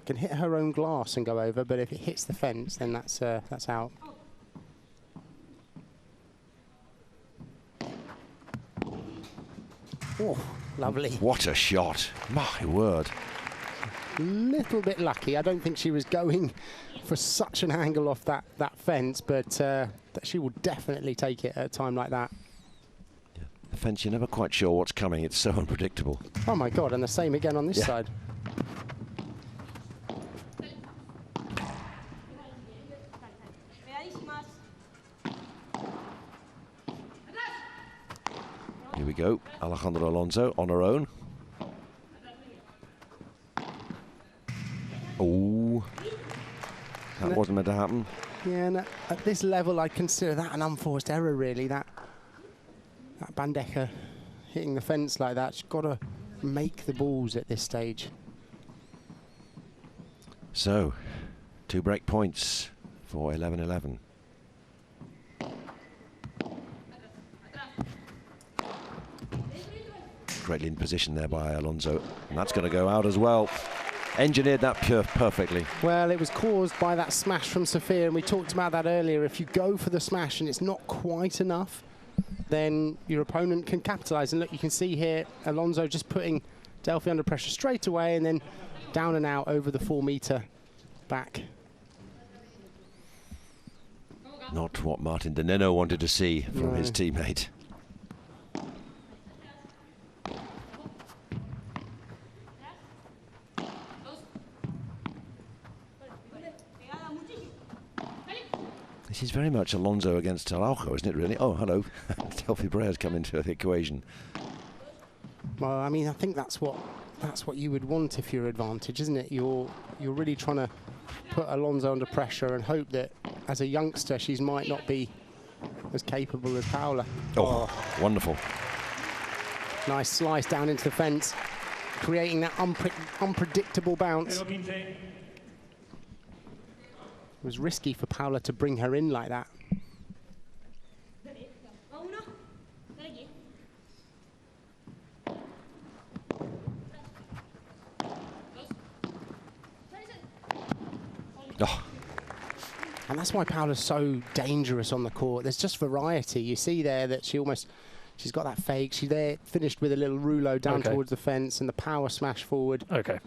Can hit her own glass and go over, but if it hits the fence, then that's out. Oh, lovely. What a shot. My word. Little bit lucky. I don't think she was going for such an angle off that fence, but she will definitely take it at a time like that. Yeah. The fence, you're never quite sure what's coming. It's so unpredictable. Oh, my God. And the same again on this side. Here we go, Alejandro Alonso on her own. Oh, that wasn't meant to happen. Yeah, and at this level, I'd consider that an unforced error, really. That Bandeja hitting the fence like that, she's got to make the balls at this stage. So, 2 break points for 11-11. Greatly in position there by Alonso, and that's going to go out as well. Engineered that perfectly. Well, it was caused by that smash from Sofia, and we talked about that earlier. If you go for the smash and it's not quite enough, then your opponent can capitalise. And look, you can see here Alonso just putting Delphi under pressure straight away, and then down and out over the 4-metre back. Not what Martin Daneno wanted to see from his teammate. This is very much Alonso against Araujo, isn't it, really? Oh, hello. Delphi Brea's come into the equation. Well, I mean, I think that's what that's what you would want if you're advantage, isn't it? You're really trying to put Alonso under pressure and hope that as a youngster she might not be as capable as Paula. Oh, wonderful. Nice slice down into the fence, creating that unpredictable bounce. It was risky for Paula to bring her in like that. Oh. And that's why Paula's so dangerous on the court. There's just variety. You see there that she's got that fake. She there finished with a little rouleau down towards the fence and the power smash forward. Okay.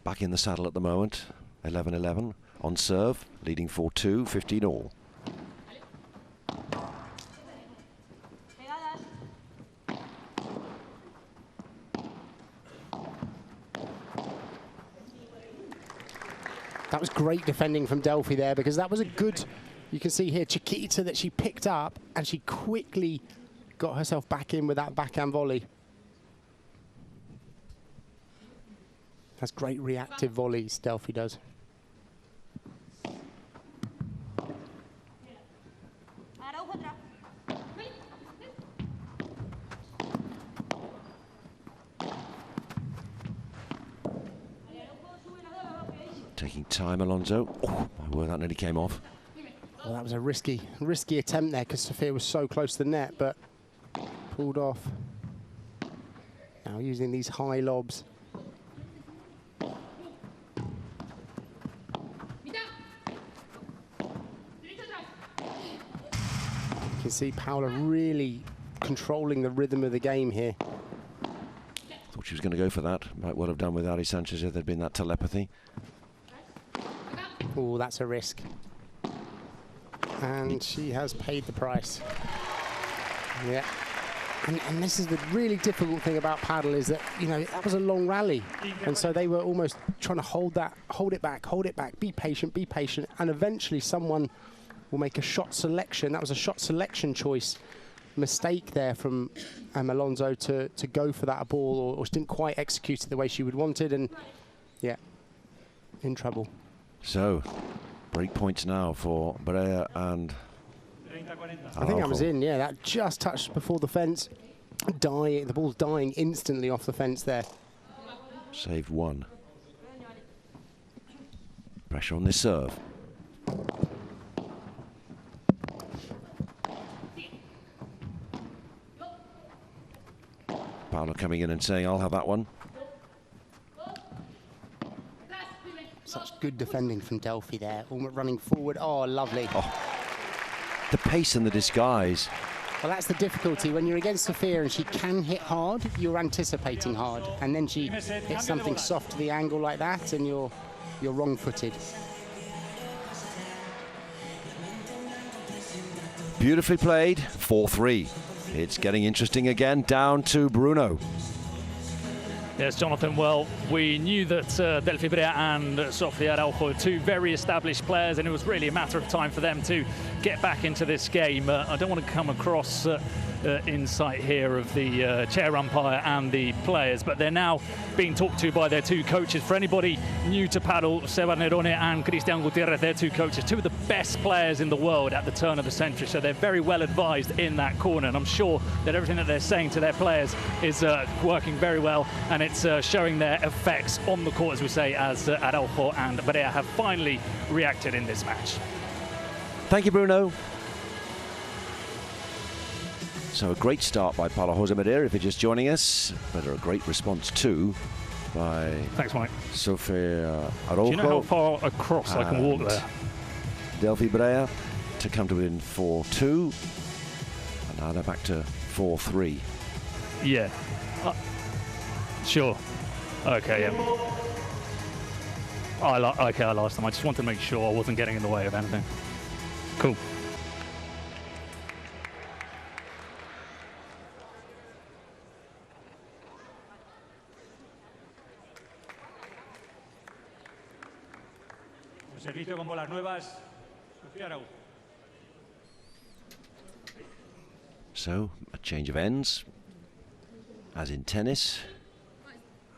Back in the saddle at the moment. 11-11 on serve, leading 4-2, 15 all. That was great defending from Delphi there, because that was a good, you can see here, Chiquita that she picked up and she quickly got herself back in with that backhand volley. That's great reactive volleys, Delphi does. Taking time, Alonso. Oh, my word, that nearly came off. Well, that was a risky attempt there, because Sophia was so close to the net, but pulled off. Now using these high lobs. You can see Paula really controlling the rhythm of the game here. Thought she was going to go for that. Might well have done with Ari Sanchez if there'd been that telepathy. Oh, that's a risk. And she has paid the price. Yeah. And this is the really difficult thing about Padel, is that, you know, that was a long rally. And so they were almost trying to hold it back, be patient, and eventually someone will make a shot selection. That was a shot selection choice mistake there from Alonso to go for that ball, or she didn't quite execute it the way she would wanted, and yeah, in trouble. So, break points now for Brea and I think that was in, yeah, that just touched before the fence. The ball's dying instantly off the fence there. Saved one. Pressure on this serve. Paolo coming in and saying, I'll have that one. Such good defending from Delphi there. Almost running forward. Oh, lovely. Oh, the pace and the disguise. Well, that's the difficulty. When you're against Sophia and she can hit hard, you're anticipating hard. And then she hits something soft to the angle like that, and you're wrong-footed. Beautifully played, 4-3. It's getting interesting again, down to Bruno. Yes, Jonathan, well, we knew that Delphi Brea and Sofia Araujo were two very established players, and it was really a matter of time for them to get back into this game. I don't want to come across insight here of the chair umpire and the players, but they're now being talked to by their two coaches. For anybody new to paddle, Seba Nerone and Cristian Gutierrez, their two coaches, two of the best players in the world at the turn of the century, so they're very well advised in that corner, and I'm sure that everything that they're saying to their players is working very well, and it's showing their effects on the court, as we say, as Araujo and Brea have finally reacted in this match. Thank you, Bruno. So a great start by Paula Jose Medina, if you're just joining us, but a great response too by Thanks, Mike. Sofia Araujo. Do you know how far across I can walk there? Delphi Brea to come to within 4-2, and now they're back to 4-3. Yeah. Sure. Okay, yeah. I lost them. I just wanted to make sure I wasn't getting in the way of anything. Cool. Servicio con bolas nuevas. Sofía Araujo. So, a change of ends, as in tennis.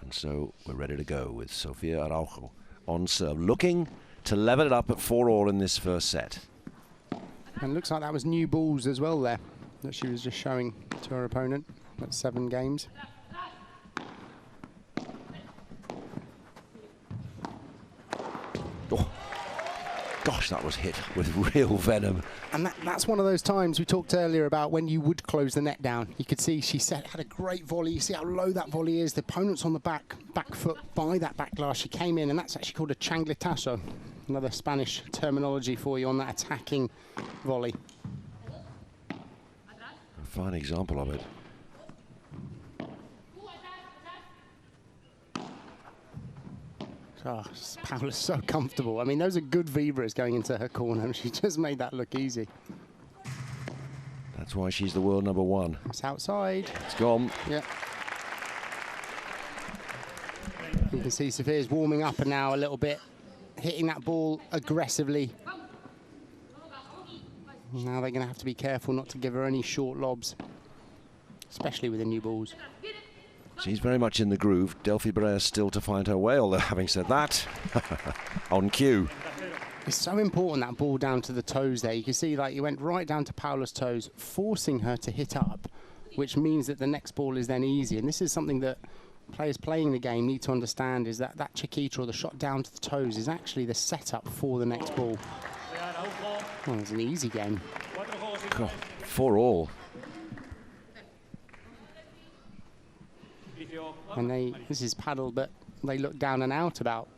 And so we're ready to go with Sofia Araujo on serve, looking to level it up at 4-all in this first set. And looks like that was new balls as well there, that she was just showing to her opponent at 7 games. Oh, gosh, that was hit with real venom. And that's one of those times we talked earlier about when you would close the net down. You could see she had a great volley. You see how low that volley is. The opponent's on the back foot by that back glass. She came in, and that's actually called a changletazo. Another Spanish terminology for you on that attacking volley. A fine example of it. Oh, Paula's so comfortable. I mean, those are good vibras going into her corner. She just made that look easy. That's why she's the world number 1. It's outside. It's gone. Yeah. You can see Sofia's warming up and now a little bit, hitting that ball aggressively. Now they're going to have to be careful not to give her any short lobs, especially with the new balls. She's very much in the groove. Delphi Brea still to find her way, although having said that, on cue. It's so important, that ball down to the toes there. You can see like you went right down to Paula's toes, forcing her to hit up, which means that the next ball is then easy. And this is something that players playing the game need to understand, is that that chiquita, or the shot down to the toes, is actually the setup for the next ball. Well, it's an easy game. 4-all. And this is Padel, but they looked down and out about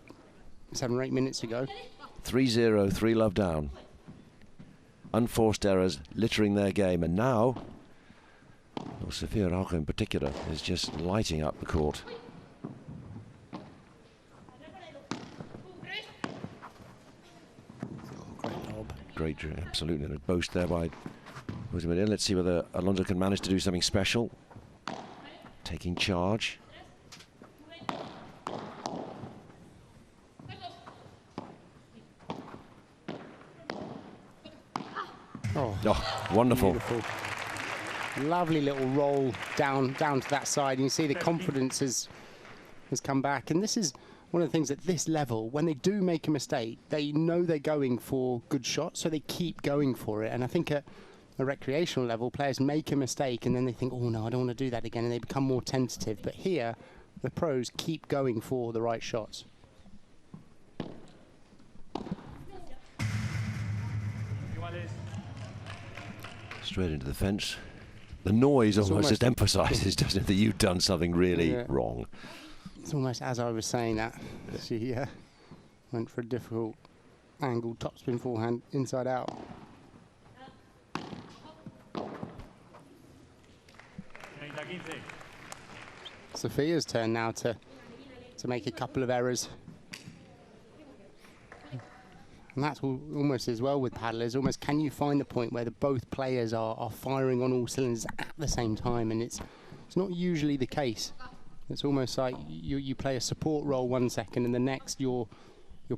7 or 8 minutes ago. 3-0, 3-love down. Unforced errors littering their game, and now, well, Sofia Araujo in particular is just lighting up the court. Great lob. Great, absolutely. And a boast there by Rosemary. Let's see whether Alonso can manage to do something special. Taking charge. Oh, wonderful. Beautiful. Lovely little roll down to that side. And you see the confidence has come back. And this is one of the things at this level, when they do make a mistake, they know they're going for good shots, so they keep going for it. And I think at a recreational level, players make a mistake and then they think, oh no, I don't want to do that again, and they become more tentative. But here, the pros keep going for the right shots. Straight into the fence. The noise almost just emphasises, doesn't it, that you've done something really wrong. It's almost as I was saying that. She went for a difficult angled topspin forehand inside out. Sofia's turn now to make a couple of errors. And that's almost as well with paddlers. Almost, can you find the point where both players are firing on all cylinders at the same time? And it's not usually the case. It's almost like you play a support role 1 second, and the next you're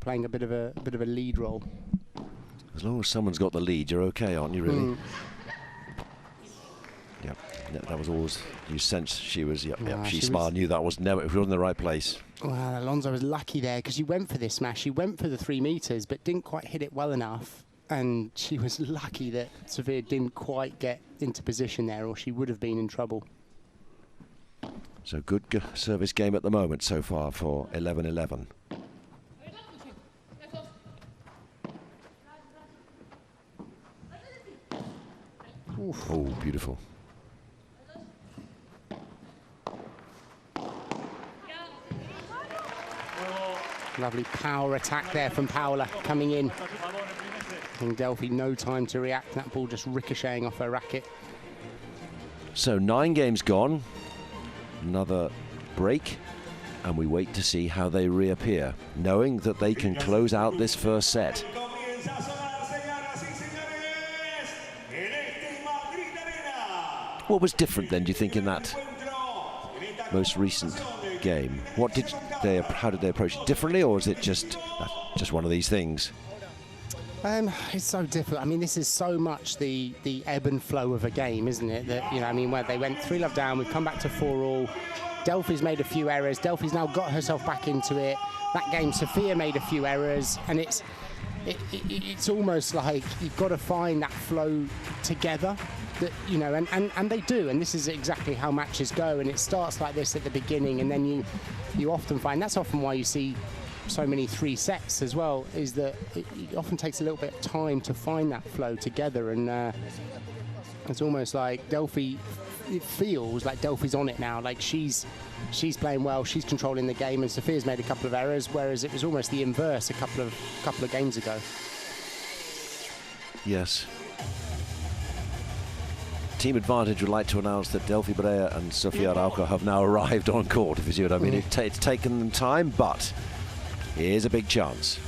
playing a bit of a lead role. As long as someone's got the lead, you're okay, aren't you? Really? Yep. That was always, you sensed she was. Yep. She smiled, knew that was never. If you're in the right place. Well, Alonso was lucky there because she went for this smash. She went for the 3 meters, but didn't quite hit it well enough. And she was lucky that Sofia didn't quite get into position there, or she would have been in trouble. So good service game at the moment so far for 11-11. Oh, beautiful. Lovely power attack there from Paula coming in. And Delphi no time to react. That ball just ricocheting off her racket. So 9 games gone. Another break. And we wait to see how they reappear, knowing that they can close out this first set. What was different then, do you think, in that most recent game? How did they approach it differently, or is it just one of these things? It's so difficult. I mean, this is so much the ebb and flow of a game, isn't it? That, you know, I mean, where they went 3-love down, we've come back to 4-all. Delphi's made a few errors. Delphi's now got herself back into it. That game, Sophia made a few errors, and it's almost like you've got to find that flow together. That, you know, and they do, and this is exactly how matches go. And it starts like this at the beginning, and then you often find that's often why you see so many 3 sets as well, is that it often takes a little bit of time to find that flow together. And it's almost like Delphi, it feels like Delphi's on it now, like she's playing well, she's controlling the game, and Sophia's made a couple of errors, whereas it was almost the inverse a couple of games ago. Yes. Team Advantage would like to announce that Delphi Brea and Sofia Araujo have now arrived on court, if you see what I mean. It's taken them time, but here's a big chance.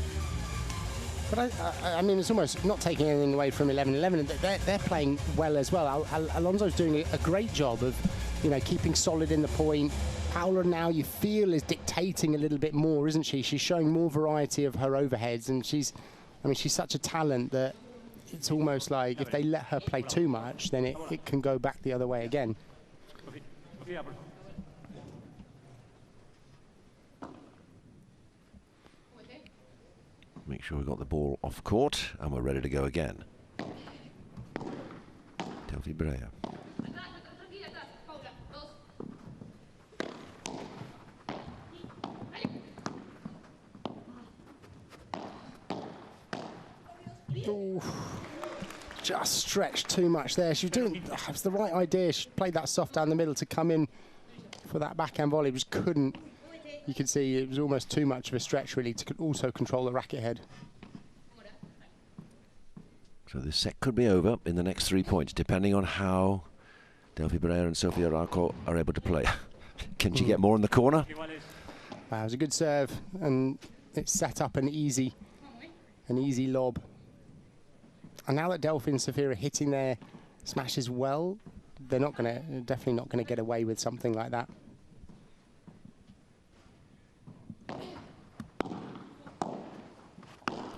But I mean, it's almost not taking anything away from 11-11. They're playing well as well. Alonso's doing a great job of, you know, keeping solid in the point. Paula now, you feel, is dictating a little bit more, isn't she? She's showing more variety of her overheads, and she's such a talent that it's almost like if they let her play too much, then it can go back the other way again. Make sure we've got the ball off court and we're ready to go again. Delphi Brea. Ooh, just stretched too much there. She was doing, it was the right idea. She played that soft down the middle to come in for that backhand volley, just couldn't. You could see it was almost too much of a stretch, really, to also control the racket head. So this set could be over in the next 3 points, depending on how Delphi Brea and Sofia Araujo are able to play. Can she get more in the corner? It was a good serve, and it set up an easy lob. And now that Delphi and Sophia are hitting their smashes well, they're definitely not gonna get away with something like that.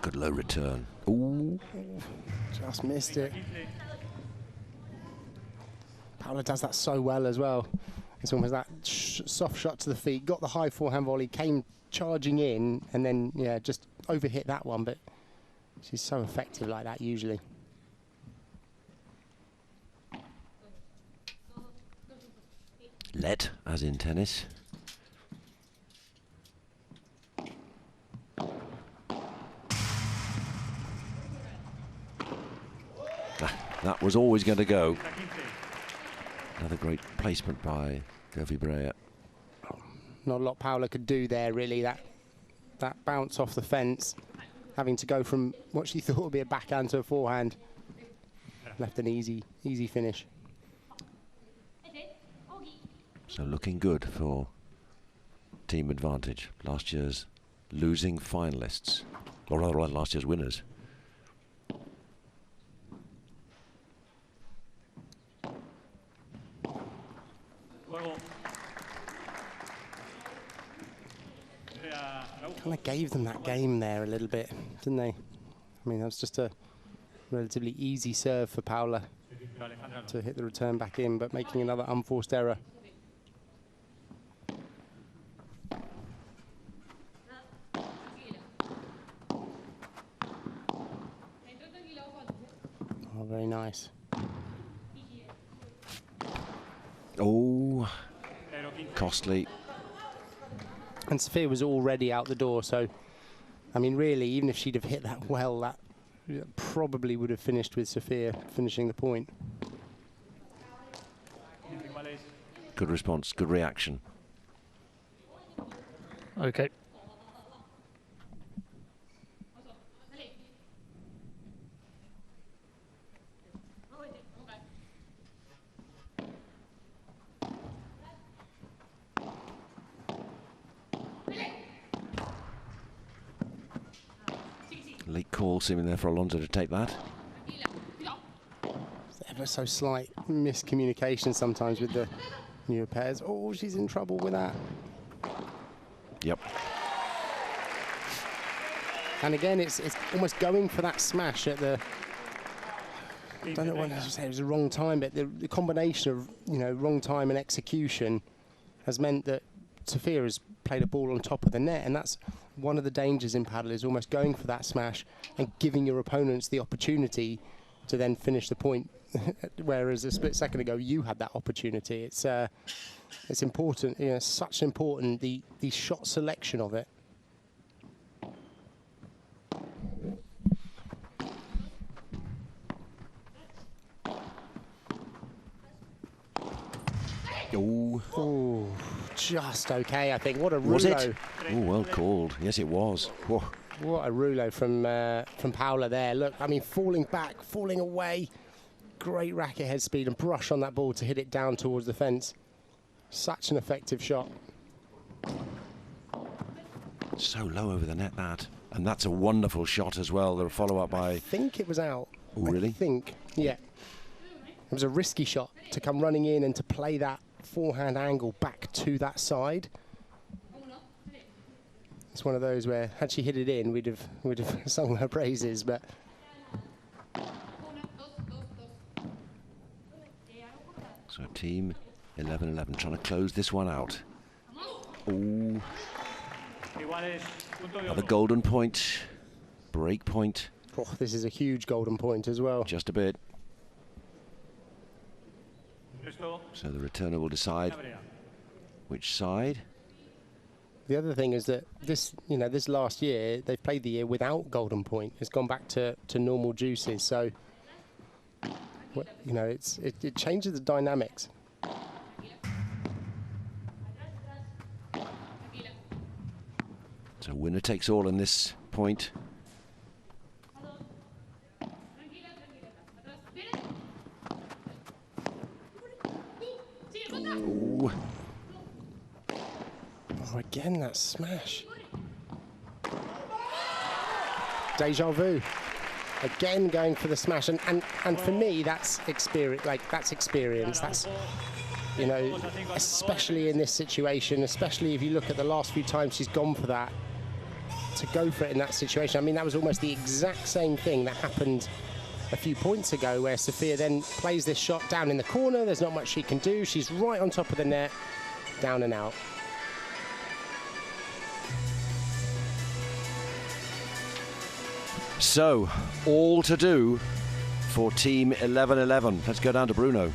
Good low return. Ooh. Just missed it. Paula does that so well as well. It's almost that soft shot to the feet, got the high forehand volley, came charging in, and then, yeah, just overhit that one, but she's so effective like that usually. Let, as in tennis. That was always going to go. Another great placement by Delphi Brea. Not a lot Paula could do there, really. That bounce off the fence, having to go from what she thought would be a backhand to a forehand, left an easy finish. So looking good for Team Advantage, last year's losing finalists, or rather last year's winners. Kind of gave them that game there a little bit, didn't they? I mean, that was just a relatively easy serve for Paula to hit the return back in, but making another unforced error. Oh, very nice. Oh, costly. And Sophia was already out the door, so, I mean, really, even if she'd have hit that well, that probably would have finished with Sophia finishing the point. Good response, good reaction. Okay. Late call seeming there for Alonso to take that. Ever so slight miscommunication sometimes with the newer pairs. Oh, she's in trouble with that. Yep. And again, it's almost going for that smash at the... I don't know what to say, it was the wrong time, but the combination of, you know, wrong time and execution has meant that Sofia has played a ball on top of the net, and that's one of the dangers in paddle, is almost going for that smash and giving your opponents the opportunity to then finish the point, whereas a split second ago you had that opportunity. It's important, you know, such important, the shot selection of it. Oh, just okay, I think. What a rouleau. Was it? Oh, well called. Yes, it was. Whoa. What a rouleau from Paula there. Look, I mean, falling back, falling away. Great racket head speed and brush on that ball to hit it down towards the fence. Such an effective shot. So low over the net, that. And that's a wonderful shot as well. The follow-up by... I think it was out. Oh, really? I think, yeah. It was a risky shot to come running in and to play that forehand angle back to that side. It's one of those where, had she hit it in, we'd have sung her praises, but... So team 11-11 trying to close this one out. Ooh. Another golden point, break point. Oh, this is a huge golden point as well. Just a bit. So the returner will decide which side. The other thing is that this last year, they've played the year without golden point. It's gone back to normal juices. So, you know, it changes the dynamics. So winner takes all in this point. Ooh. Oh, again, that smash. Deja vu. Again, going for the smash. And for me, that's experience. That's experience. That's, you know, especially in this situation, especially if you look at the last few times she's gone for that, to go for it in that situation. I mean, that was almost the exact same thing that happened a few points ago, where Sofia then plays this shot down in the corner. There's not much she can do. She's right on top of the net, down and out. So, all to do for Team 11-11. Let's go down to Bruno.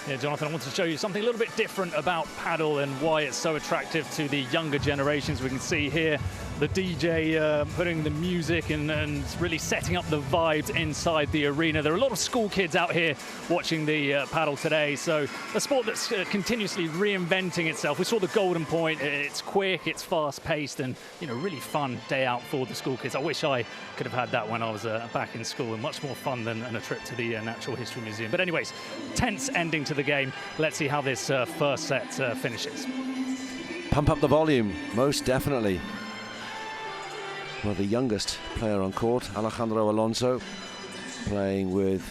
Yeah, Jonathan, I want to show you something a little bit different about paddle and why it's so attractive to the younger generations. We can see here the DJ putting the music and really setting up the vibes inside the arena. There are a lot of school kids out here watching the paddle today. So a sport that's continuously reinventing itself. We saw the golden point. It's quick, it's fast-paced, and, you know, really fun day out for the school kids. I wish I could have had that when I was back in school, and much more fun than a trip to the Natural History Museum. But anyways, tense ending to the game. Let's see how this first set finishes. Pump up the volume, most definitely. Well, the youngest player on court, Alejandro Alonso, playing with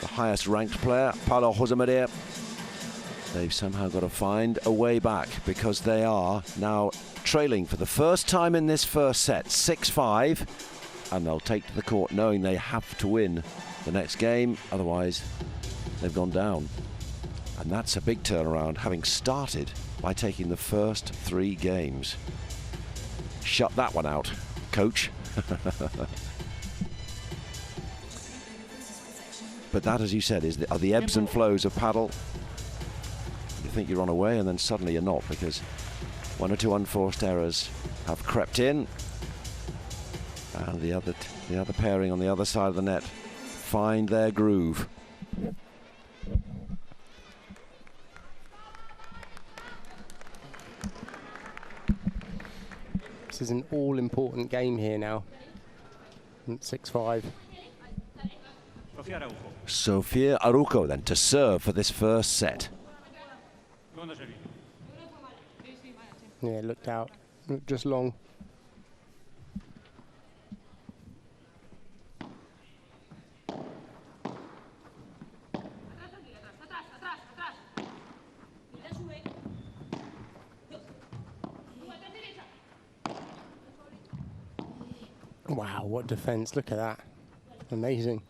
the highest ranked player, Paulo Josemaria. They've somehow got to find a way back, because they are now trailing for the first time in this first set, 6-5, and they'll take to the court knowing they have to win the next game, otherwise they've gone down. And that's a big turnaround, having started by taking the first 3 games. Shut that one out, coach. But that, as you said, are the ebbs and flows of paddle. You think you're on a way, and then suddenly you're not, because 1 or 2 unforced errors have crept in, and the other pairing on the other side of the net find their groove. This is an all-important game here now. 6-5. Sofia Araujo then to serve for this first set. Yeah, looked out. Looked just long. Wow, what defence. Look at that. Amazing.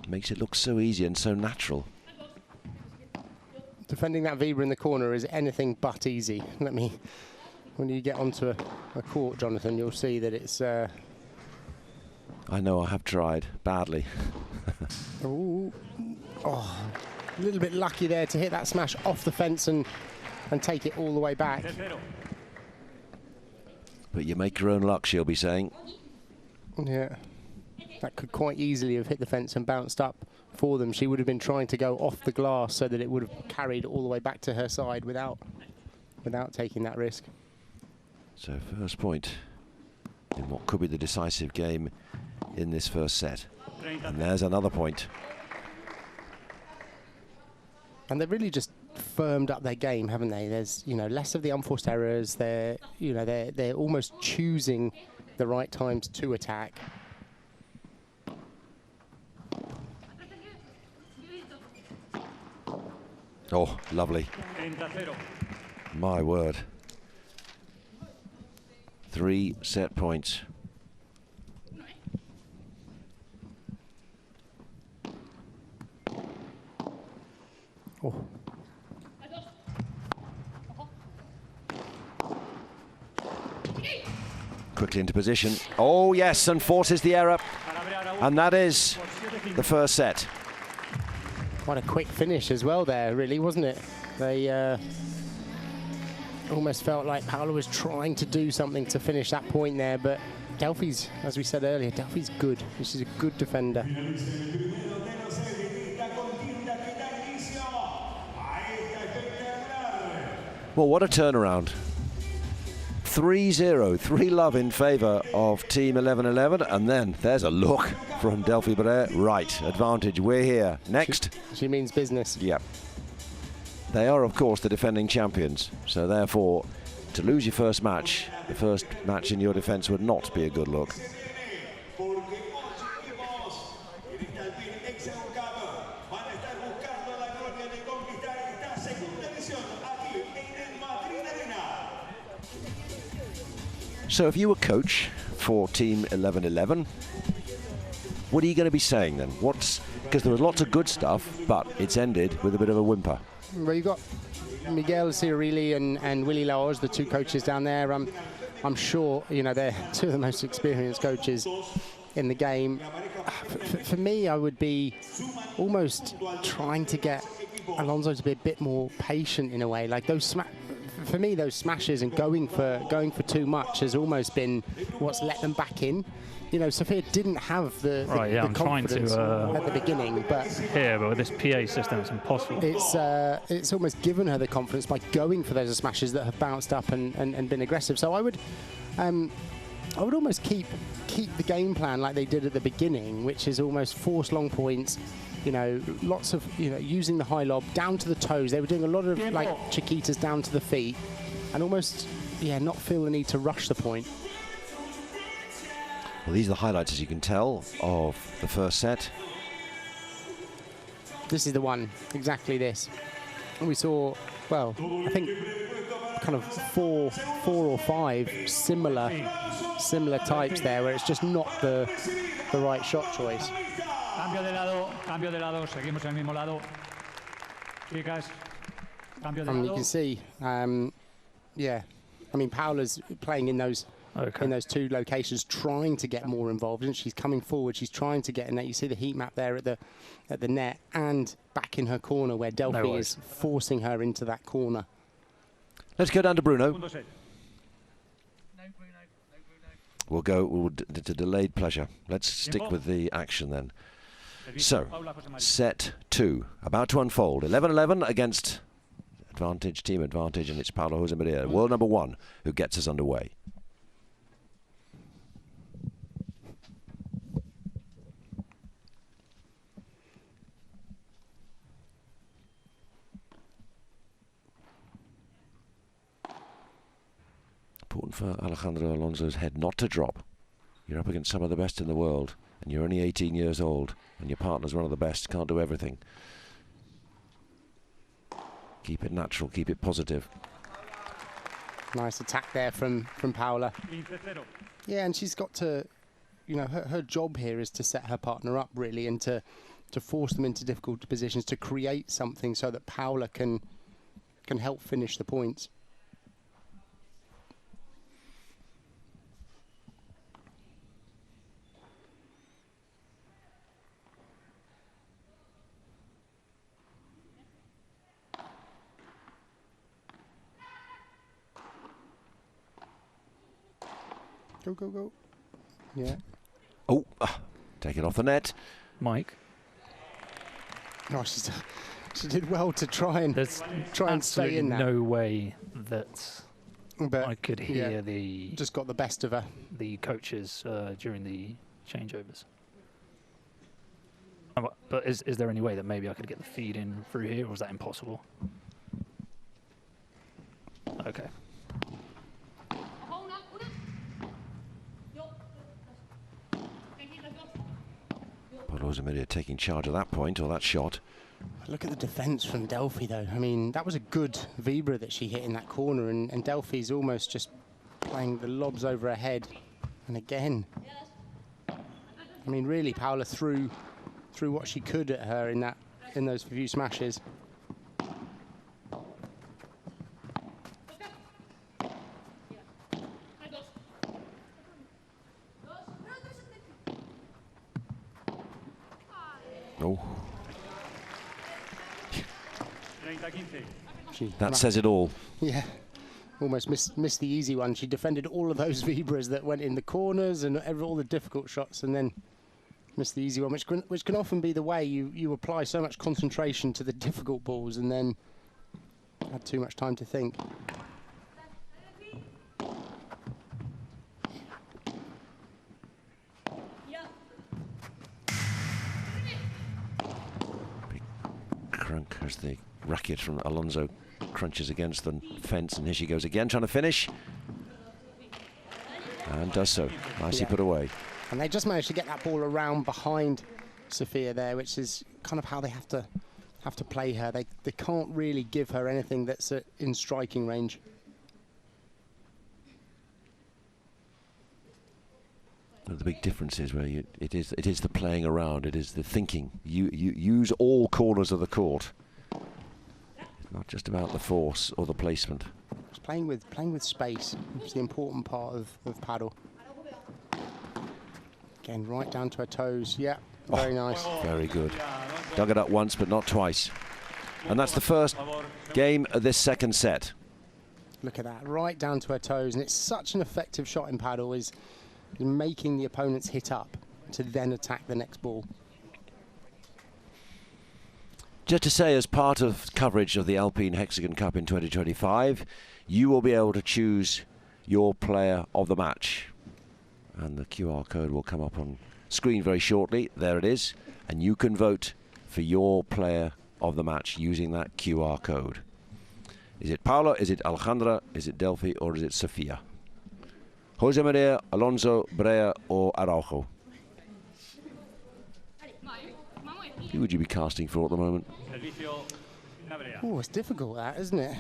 Makes it look so easy and so natural. Defending that Weber in the corner is anything but easy. When you get onto a court, Jonathan, you'll see that it's... I know, I have tried badly. Ooh. Oh, a little bit lucky there to hit that smash off the fence and take it all the way back. But you make your own luck, she'll be saying. Yeah. That could quite easily have hit the fence and bounced up for them. She would have been trying to go off the glass so that it would have carried all the way back to her side without taking that risk. So first point in what could be the decisive game in this first set. And there's another point. And they've really just firmed up their game, haven't they? There's, less of the unforced errors. They're almost choosing the right times to attack. Oh, lovely. My word. 3 set points. Oh. Quickly into position. Oh, yes, and forces the error. And that is the first set. What a quick finish as well there, really, wasn't it? They almost felt like Paula was trying to do something to finish that point there, but Delphi's, as we said earlier, Delphi's good. She's a good defender. Well, what a turnaround. 3-0, 3-love in favour of Team 11-11, and then there's a look from Delphi Beret. Right, advantage, we're here. Next. She means business. Yep. They are, of course, the defending champions, so therefore, to lose your first match, the first match in your defence would not be a good look. So if you were coach for Team 11-11, what are you going to be saying then? Because there was lots of good stuff, but it's ended with a bit of a whimper. Well, you've got Miguel Cirilli and Willy Laoz, the two coaches down there. I'm sure, they're two of the most experienced coaches in the game. For me, I would be almost trying to get Alonso to be a bit more patient in a way. Like for me, those smashes and going for too much has almost been what's let them back in. Sophia didn't have the confidence at the beginning, but with this PA system, it's impossible. It's almost given her the confidence by going for those smashes that have bounced up and been aggressive. So I would almost keep the game plan like they did at the beginning, which is almost force long points. Lots of using the high lob down to the toes. They were doing a lot of like Chiquitas down to the feet, and almost not feel the need to rush the point. Well, these are the highlights, as you can tell, of the first set. This is the one, exactly this. And we saw, well, I think kind of four or five similar types there, where it's just not the right shot choice. Cambio de lado, seguimos en el mismo lado. Chicas, cambio de lado. You can see, Paula's playing in those two locations, trying to get more involved, and she's coming forward. She's trying to get in there. You see the heat map there at the net, and back in her corner where Delphi is forcing her into that corner. Let's go down to Bruno. We'll go to delayed pleasure. Let's stick with the action then. So, set 2, about to unfold. 11-11 against team advantage, and it's Paula Jose Maria, world number 1, who gets us underway. Important for Alejandro Alonso's head not to drop. You're up against some of the best in the world, and you're only 18 years old, and your partner's one of the best, can't do everything. Keep it natural, keep it positive. Nice attack there from Paula. Yeah, and she's got to, you know, her job here is to set her partner up really, and to force them into difficult positions, to create something so that Paula can help finish the points. Go, go, go. Yeah. Oh, take it off the net. Mike. Oh, she did well to try and stay in that. No way that I could hear just got the best of her. The coaches during the changeovers. But is there any way that maybe I could get the feed in through here, or is that impossible? Okay. Rosa Maria taking charge of that point, or that shot. Look at the defence from Delphi, though. I mean, that was a good vibra that she hit in that corner, and Delphi's almost just playing the lobs over her head. And again, I mean, really, Paula threw what she could at her in those few smashes. Oh. That says it all. Yeah, almost missed the easy one. She defended all of those vibras that went in the corners and all the difficult shots, and then missed the easy one, which can often be the way you apply so much concentration to the difficult balls and then had too much time to think. Crunk as the racket from Alonso crunches against the fence, and here she goes again, trying to finish, and does so. Nicely put away. And they just managed to get that ball around behind Sofia there, which is kind of how they have to play her. They can't really give her anything that's in striking range. The big difference is where it is the playing around, it is the thinking. You use all corners of the court. It's not just about the force or the placement. It's playing with space. It's the important part of Padel. Again, right down to her toes. Yeah, very nice. Very good. Dug it up once, but not twice. And that's the first game of this second set. Look at that, right down to her toes. And it's such an effective shot in Padel, is making the opponents hit up to then attack the next ball. Just to say, as part of coverage of the Alpine Hexagon Cup in 2025, you will be able to choose your player of the match. And the QR code will come up on screen very shortly. There it is. And you can vote for your player of the match using that QR code. Is it Paula, is it Alejandra, is it Delphi, or is it Sofia? Jose Maria, Alonso, Brea, or Araujo? Who would you be casting for at the moment? Oh, it's difficult, that, isn't it?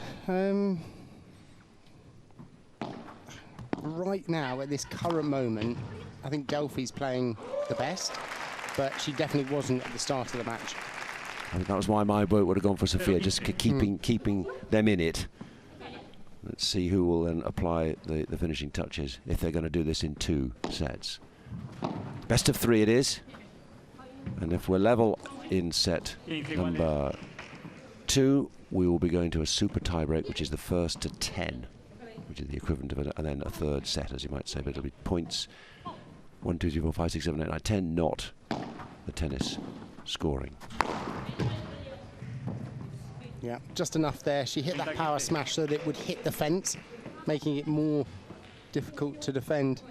Right now, at this current moment, I think Delphi's playing the best, but she definitely wasn't at the start of the match. I think that was why my vote would have gone for Sofia, just keeping them in it. Let's see who will then apply the finishing touches if they're going to do this in 2 sets. Best of 3 it is. And if we're level in set number 2, we will be going to a super tiebreak, which is the first to 10, which is the equivalent of and then a third set, as you might say, but it'll be points 1, 2, 3, 4, 5, 6, 7, 8, 9, 10, not the tennis scoring. Yeah, just enough there. She hit that power smash so that it would hit the fence, making it more difficult to defend.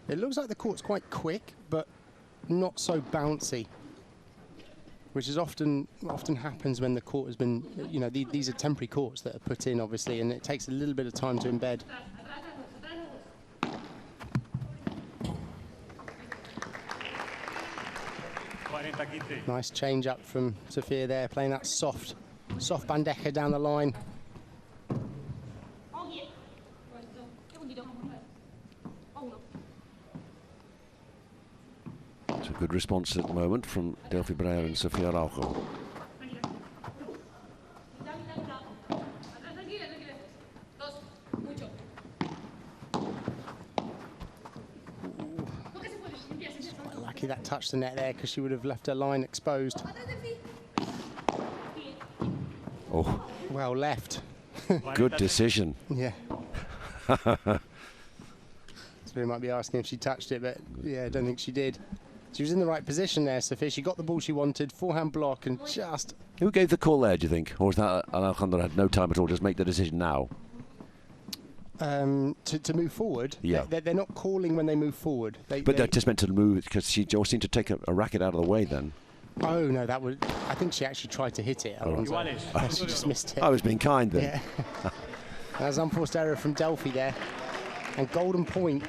It looks like the court's quite quick, but not so bouncy, which is often happens when the court has been, you know, these are temporary courts that are put in, obviously, and it takes a little bit of time to embed. Nice change up from Sofia there, playing that soft bandeja down the line. It's a good response at the moment from Delphi Brea and Sofia Araujo. Quite lucky that touched the net there, because she would have left her line exposed. Oh, Well left. good decision. Yeah. So we might be asking if she touched it, but yeah, I don't think she did. She was in the right position there, Sophia. She got the ball she wanted, forehand block, and just... Who gave the call there, do you think? Or was that Alejandro had no time at all, just make the decision now? To move forward. Yeah. They're not calling when they move forward. But they're just meant to move, because she just seemed to take a racket out of the way then. Oh, no, that would... I think she actually tried to hit it. She just missed it. I was being kind then. Yeah. That's unforced error from Delphi there. And golden point.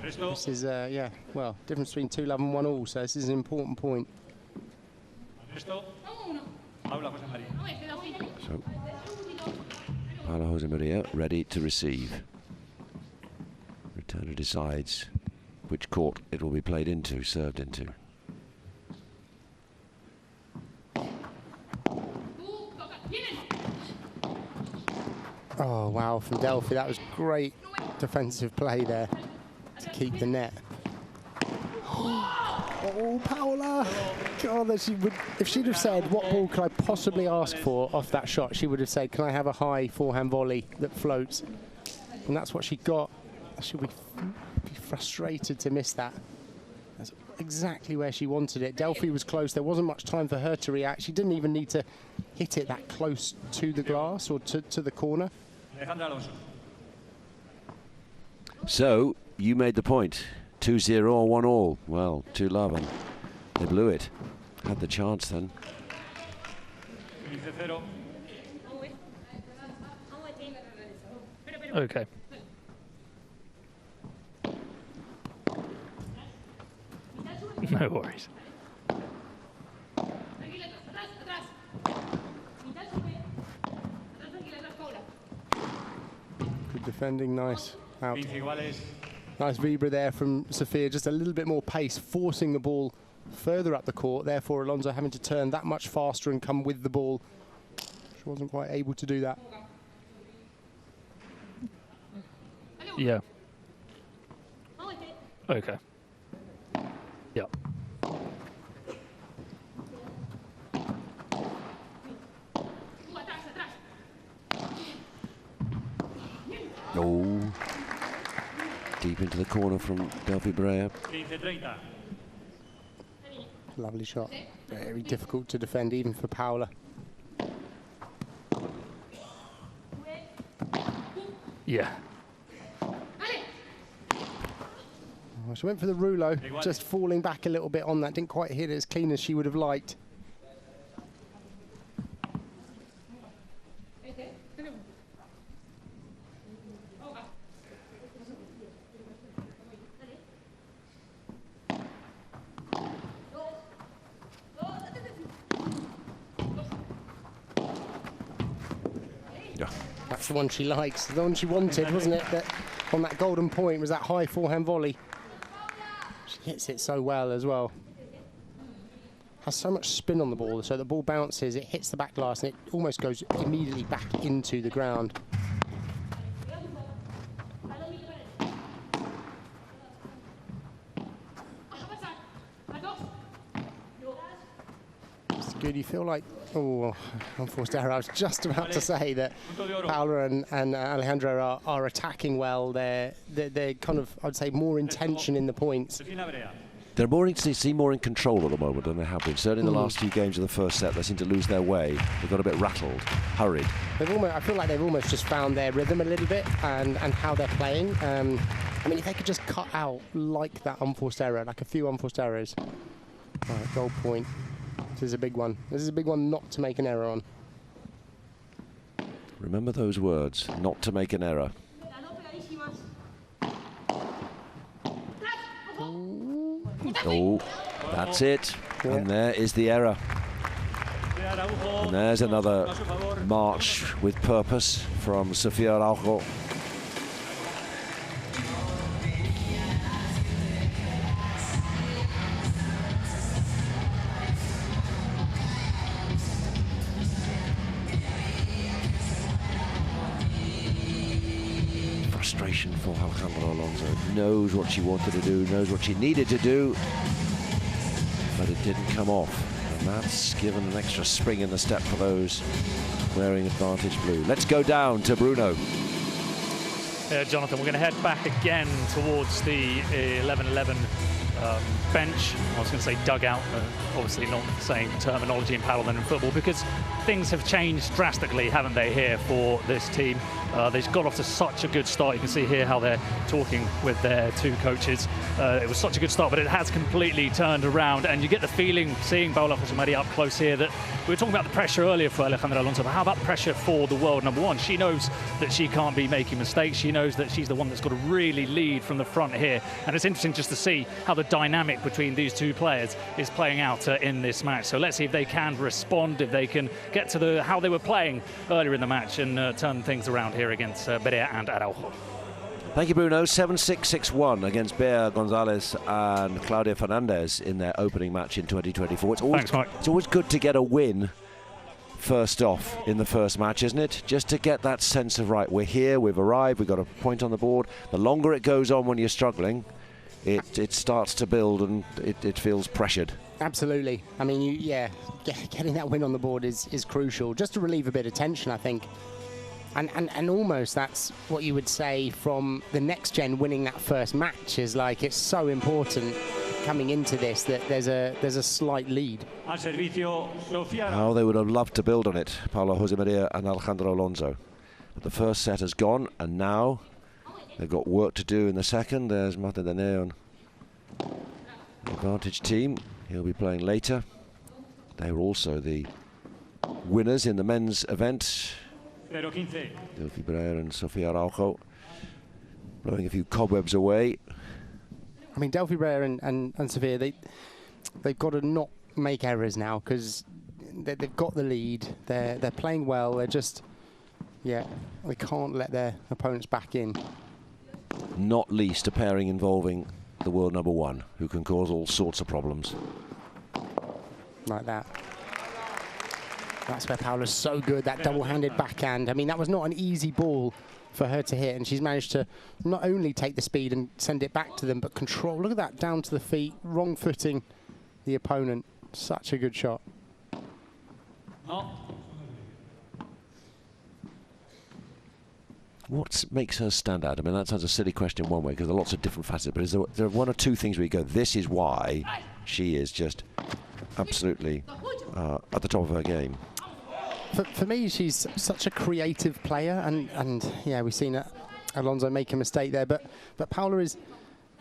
This is, yeah, well, difference between 2-love and 1-all, so this is an important point. So, Paula Jose Maria ready to receive. Returner decides which court it will be played into, served into. Oh, wow, from Delphi. That was great defensive play there to keep the net. Oh, Paula! God, that she would, if she'd have said, what ball could I possibly ask for off that shot, she would have said, can I have a high forehand volley that floats? And that's what she got. She would be frustrated to miss that. That's exactly where she wanted it. Delphi was close. There wasn't much time for her to react. She didn't even need to hit it that close to the glass or to the corner. So, you made the point. 2-0 or 1-all. Well, 2-love, and they blew it. Had the chance then. Okay. No worries. Good defending, nice out. Nice vibra there from Sofia, just a little bit more pace, forcing the ball further up the court, therefore Alonso having to turn that much faster and come with the ball. She wasn't quite able to do that. Yeah. Okay. Yep. Oh, deep into the corner from Delphi Brea. Lovely shot. Very difficult to defend even for Paula. Yeah. Well, she went for the rouleau, just falling back a little bit on that. Didn't quite hit it as clean as she would have liked. That's the one she likes, the one she wanted, wasn't it? That on that golden point was that high forehand volley. She hits it so well as well. Has so much spin on the ball, so the ball bounces, it hits the back glass, and it almost goes immediately back into the ground. It's good. You feel like, oh, unforced error. I was just about to say that Paula and Alejandro are attacking well. They're kind of, I'd say, more intention in the points. They seem more in control at the moment than they have been. Certainly in the last few games of the first set, they seem to lose their way. They got a bit rattled, hurried. I feel like they've almost just found their rhythm a little bit and how they're playing. I mean, if they could just cut out like that unforced error, like a few unforced errors. All right, goal point. This is a big one. This is a big one not to make an error on. Remember those words, not to make an error. Oh, that's it. Yeah. And there is the error. And there's another march with purpose from Sofia Araujo. frustration for Alejandra Alonso. Knows what she wanted to do, knows what she needed to do, but it didn't come off. And that's given an extra spring in the step for those wearing advantage blue. Let's go down to Bruno. Yeah, Jonathan, we're going to head back again towards the 11-11 bench. I was going to say dugout, obviously not the same terminology in paddle than in football, because things have changed drastically, haven't they, here for this team. They've got off to such a good start. You can see here how they're talking with their two coaches. It was such a good start, but it has completely turned around, and you get the feeling, seeing Paula José María up close here, that we were talking about the pressure earlier for Alejandra Alonso, but how about pressure for the world number one? She knows that she can't be making mistakes. She knows that she's the one that's got to really lead from the front here, and it's interesting just to see how the dynamic between these two players is playing out in this match. So let's see if they can respond, if they can get to how they were playing earlier in the match and turn things around here against Berea and Araujo. Thank you, Bruno. 7-6, 6-1 against Bea Gonzalez and Claudia Fernandez in their opening match in 2024. It's always good to get a win first off in the first match, isn't it? Just to get that sense of, right, we're here, we've arrived, we've got a point on the board. The longer it goes on when you're struggling, it starts to build and it feels pressured. Absolutely. I mean, getting that win on the board is crucial, just to relieve a bit of tension, I think. And almost that's what you would say from the next gen winning that first match, is like, it's so important coming into this that there's a slight lead. Oh, they would have loved to build on it, Paula José María and Alejandra Alonso. But the first set has gone, and now they've got work to do in the second. There's Marta de Neon, the advantage team. He'll be playing later. They were also the winners in the men's event. Delphi Breyer and Sofia Araujo blowing a few cobwebs away. I mean, Delphi Breyer and Sofia, they've got to not make errors now, because they've got the lead. They're playing well. They're just, they can't let their opponents back in. Not least a pairing involving the world number one, who can cause all sorts of problems. Like that. That's where Paula's so good, that double-handed backhand. I mean, that was not an easy ball for her to hit, and she's managed to not only take the speed and send it back to them, but control. Look at that, down to the feet, wrong footing the opponent. Such a good shot. What makes her stand out? I mean, that sounds a silly question one way, because there are lots of different facets, but is there one or two things where you go, this is why she is just absolutely at the top of her game? For me, she's such a creative player, and we've seen Alonso make a mistake there, but Paula is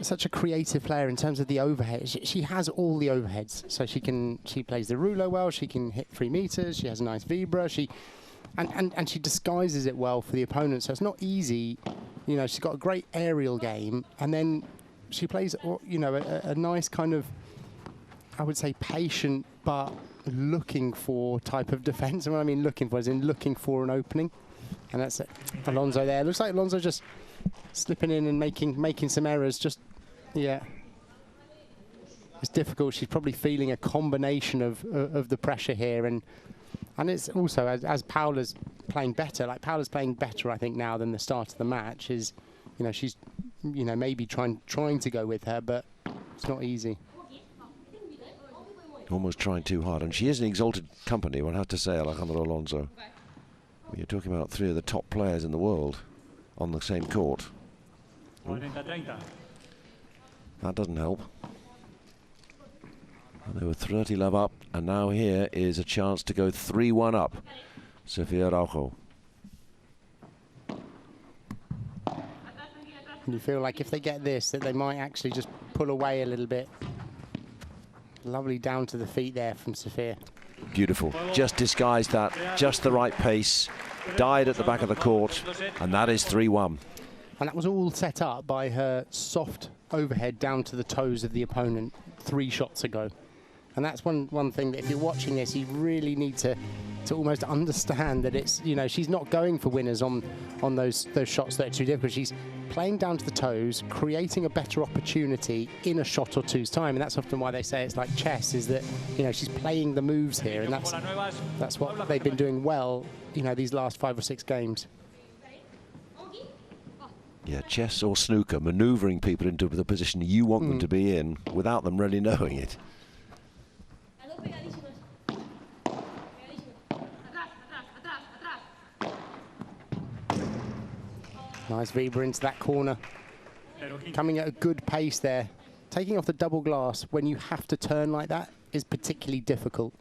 such a creative player in terms of the overhead. She has all the overheads, so she plays the rouleau well, she can hit 3 meters, she has a nice vibra, and she disguises it well for the opponent, so it's not easy. You know, she's got a great aerial game, and then she plays, a nice kind of, I would say, patient but looking for type of defence. And what I mean looking for is in looking for an opening, and that's it. Alonso there. Looks like Alonso just slipping in and making some errors. Just it's difficult. She's probably feeling a combination of the pressure here, and it's also as Paula's playing better. Like Paula's playing better, I think, now than the start of the match. Is she's maybe trying to go with her, but it's not easy. Almost trying too hard, and she is in exalted company, one has to say, Alejandra Alonso. You're talking about 3 of the top players in the world on the same court. Ooh. That doesn't help. And they were 30 love up, and now here is a chance to go 3-1 up. Sofia Araujo. You feel like if they get this, that they might actually just pull away a little bit. Lovely down to the feet there from Sofia. Beautiful. Just disguised that, just the right pace. Died at the back of the court, and that is 3-1. And that was all set up by her soft overhead down to the toes of the opponent 3 shots ago. And that's one thing that if you're watching this, you really need to almost understand that it's, she's not going for winners on those shots that are too difficult. She's playing down to the toes, creating a better opportunity in a shot or two's time. And that's often why they say it's like chess, is that, she's playing the moves here. And that's what they've been doing well, these last 5 or 6 games. Yeah, chess or snooker, manoeuvring people into the position you want them to be in without them really knowing it. Nice Vibra into that corner. Coming at a good pace there. Taking off the double glass when you have to turn like that is particularly difficult.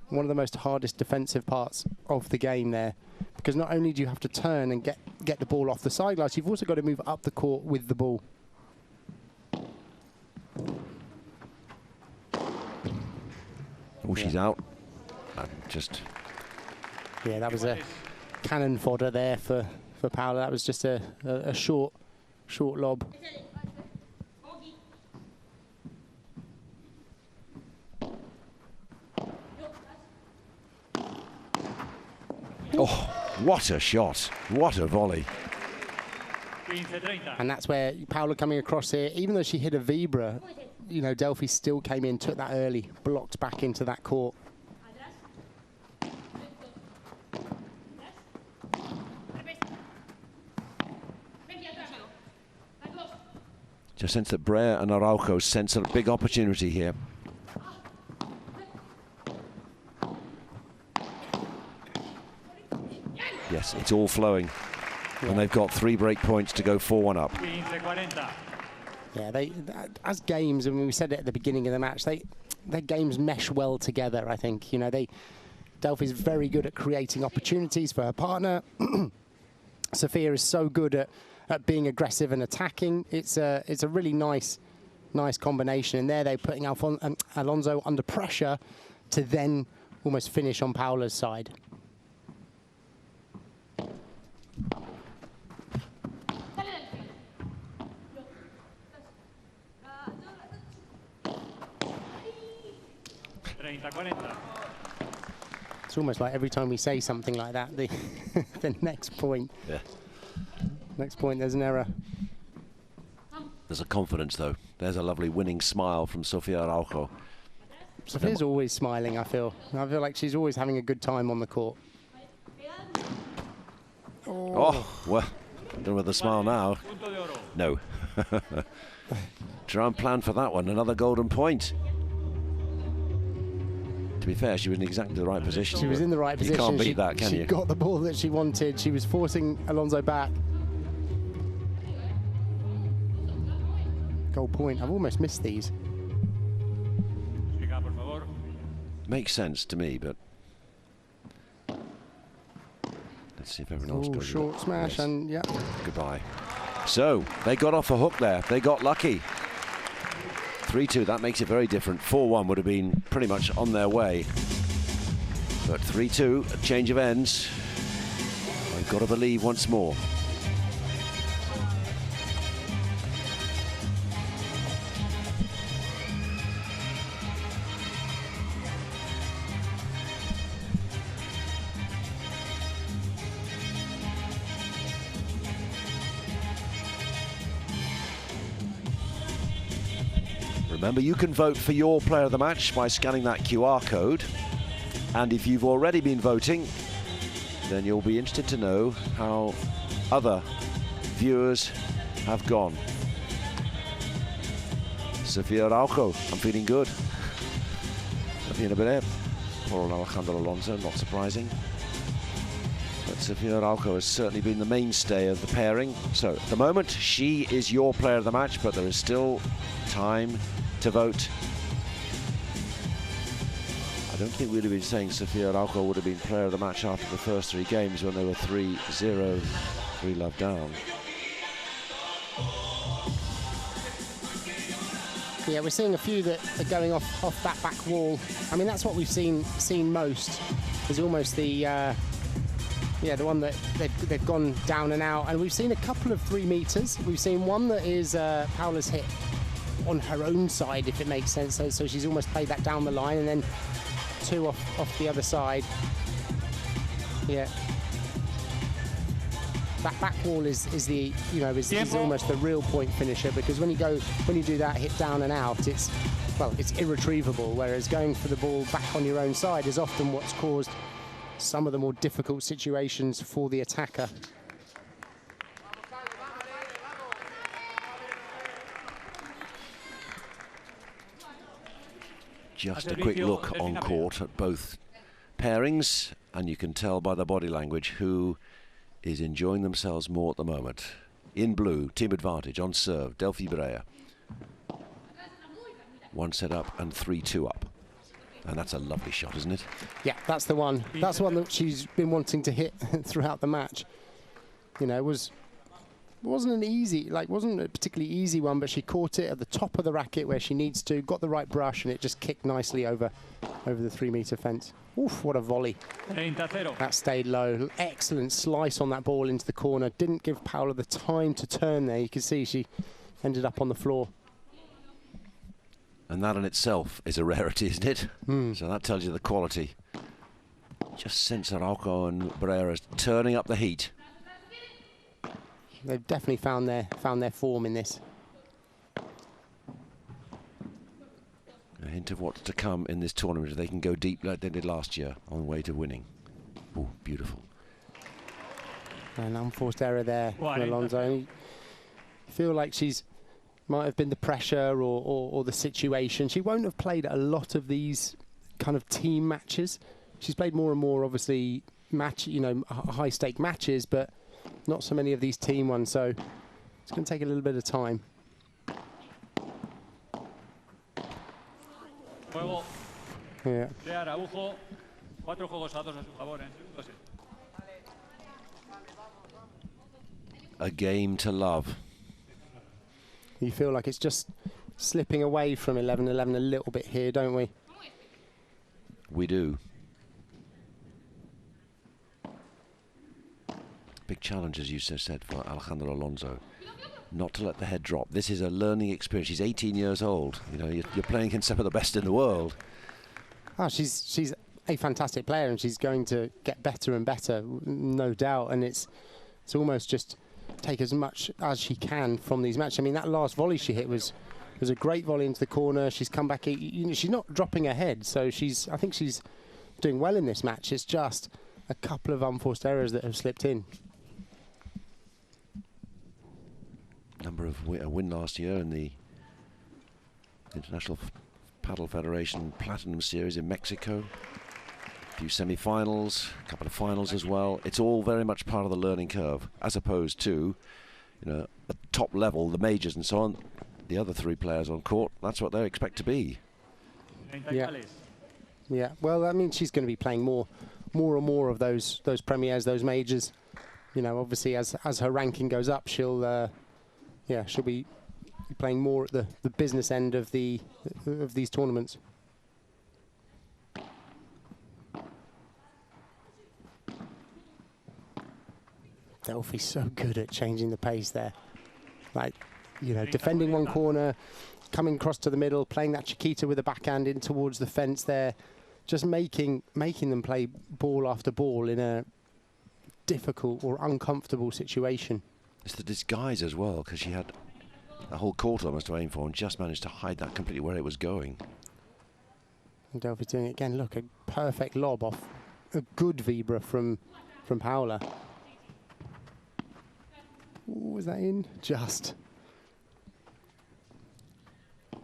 One of the most hardest defensive parts of the game there. Because not only do you have to turn and get the ball off the side glass, you've also got to move up the court with the ball. Oh, she's out. Yeah, that was a cannon fodder there for Paula. That was just a short lob. Oh, what a shot. What a volley. And that's where Paula coming across here, even though she hit a Vibra, you know, Delphi still came in, took that early, blocked back into that court. Just sense that Brea and Araujo sense a big opportunity here. Yes, it's all flowing. Yeah. And they've got 3 break points to go 4-1 up. Yeah, as games, I mean, we said it at the beginning of the match, their games mesh well together, I think. You know, Delphi's very good at creating opportunities for her partner. Sophia is so good at being aggressive and attacking. It's a really nice combination. And there they're putting Alonso under pressure to then almost finish on Paula's side. It's almost like every time we say something like that, the next point. Yeah. Next point, there's an error. There's a confidence, though. There's a lovely winning smile from Sofia Araujo. Sofia's always smiling, I feel. I feel like she's always having a good time on the court. Oh, well, done with the smile now. No. Try and plan for that one. Another golden point. To be fair, she was in exactly the right position. She was in the right position. You can't beat that, can you? She got the ball that she wanted. She was forcing Alonso back. Goal point. I've almost missed these. Makes sense to me, but let's see if everyone else goes. Short smash, yes. And yeah. Goodbye. So they got off a hook there. They got lucky. 3-2, that makes it very different. 4-1 would have been pretty much on their way. But 3-2, a change of ends. I've got to believe once more. Remember, you can vote for your player of the match by scanning that QR code. And if you've already been voting, then you'll be interested to know how other viewers have gone. Sofia Araujo, I'm feeling good. Sofia Brea or Alejandro Alonso, not surprising. But Sofia Araujo has certainly been the mainstay of the pairing. So at the moment, she is your player of the match, but there is still time to vote. I don't think we'd have been saying Sofia Araujo would have been player of the match after the first 3 games when they were 3-0, 3-love down. Yeah, we're seeing a few that are going off that back wall. I mean, that's what we've seen most. Is almost the the one that they've gone down and out. And we've seen a couple of 3 meters. We've seen one that is Paula's hit on her own side, if it makes sense. So she's almost played that down the line, and then 2 off the other side. Yeah. That back wall is almost the real point finisher, because when you do that hit down and out, it's irretrievable. Whereas going for the ball back on your own side is often what's caused some of the more difficult situations for the attacker. Just a quick look on court at both pairings, and you can tell by the body language who is enjoying themselves more at the moment. In blue, team advantage on serve, Delphi Brea. 1 set up and 3-2 up. And that's a lovely shot, isn't it? Yeah, that's the one. That's the one that she's been wanting to hit throughout the match. You know, wasn't a particularly easy one, but she caught it at the top of the racket where she needs to, got the right brush, and it just kicked nicely over the 3-meter fence. Oof, what a volley. That stayed low. Excellent slice on that ball into the corner. Didn't give Paula the time to turn there. You can see she ended up on the floor. And that in itself is a rarity, isn't it? So that tells you the quality. Just sense Araujo and Barrera's turning up the heat. They've definitely found their form in this. A hint of what's to come in this tournament if they can go deep like they did last year on the way to winning. Oh, beautiful. An unforced error there from Alonso. You feel like might have been the pressure or the situation. She won't have played a lot of these kind of team matches. She's played more and more, obviously, high-stake matches, but not so many of these team ones. So it's going to take a little bit of time. Yeah. A game to love. You feel like it's just slipping away from 11-11 a little bit here, don't we? We do. Big challenge, as you said, for Alejandro Alonso. Not to let the head drop. This is a learning experience. She's 18 years old. You know, you're playing against some of the best in the world. Oh, she's a fantastic player, and she's going to get better and better, no doubt. And it's almost just take as much as she can from these matches. I mean, that last volley she hit was a great volley into the corner. She's come back. She's not dropping her head, so I think she's doing well in this match. It's just a couple of unforced errors that have slipped in. A win last year in the International Padel Federation Platinum Series in Mexico. A few semi-finals, a couple of finals as well. It's all very much part of the learning curve, as opposed to, at top level, the majors and so on. The other 3 players on court, that's what they expect to be. Yeah. Well, I mean, she's going to be playing more and more of those premiers, those majors. You know, obviously, as her ranking goes up, she'll be playing more at the business end of these tournaments. Delphi's so good at changing the pace there. Like, defending one corner, coming across to the middle, playing that Chiquita with the backhand in towards the fence there, just making them play ball after ball in a difficult or uncomfortable situation. It's the disguise as well, because she had the whole court almost to aim for and just managed to hide that completely where it was going. And Delphi's doing it again. Look, a perfect lob off a good vibra from Paula. Ooh, was that in? Just. A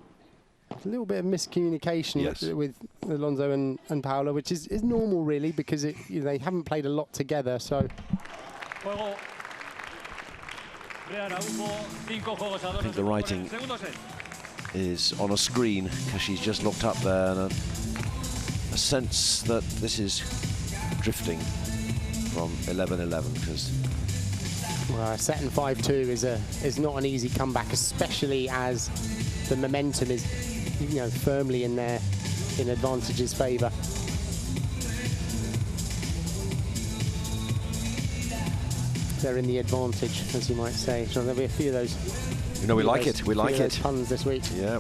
little bit of miscommunication with Alonso and Paula, which is normal really, because they haven't played a lot together. So. I think the writing is on a screen because she's just looked up there, and a sense that this is drifting from 11-11 because. Well, setting 5-2 is not an easy comeback, especially as the momentum is, firmly in Advantage's favour. They're in the advantage, as you might say. So there'll be a few of those. We like it. We like it. Puns this week. Yeah.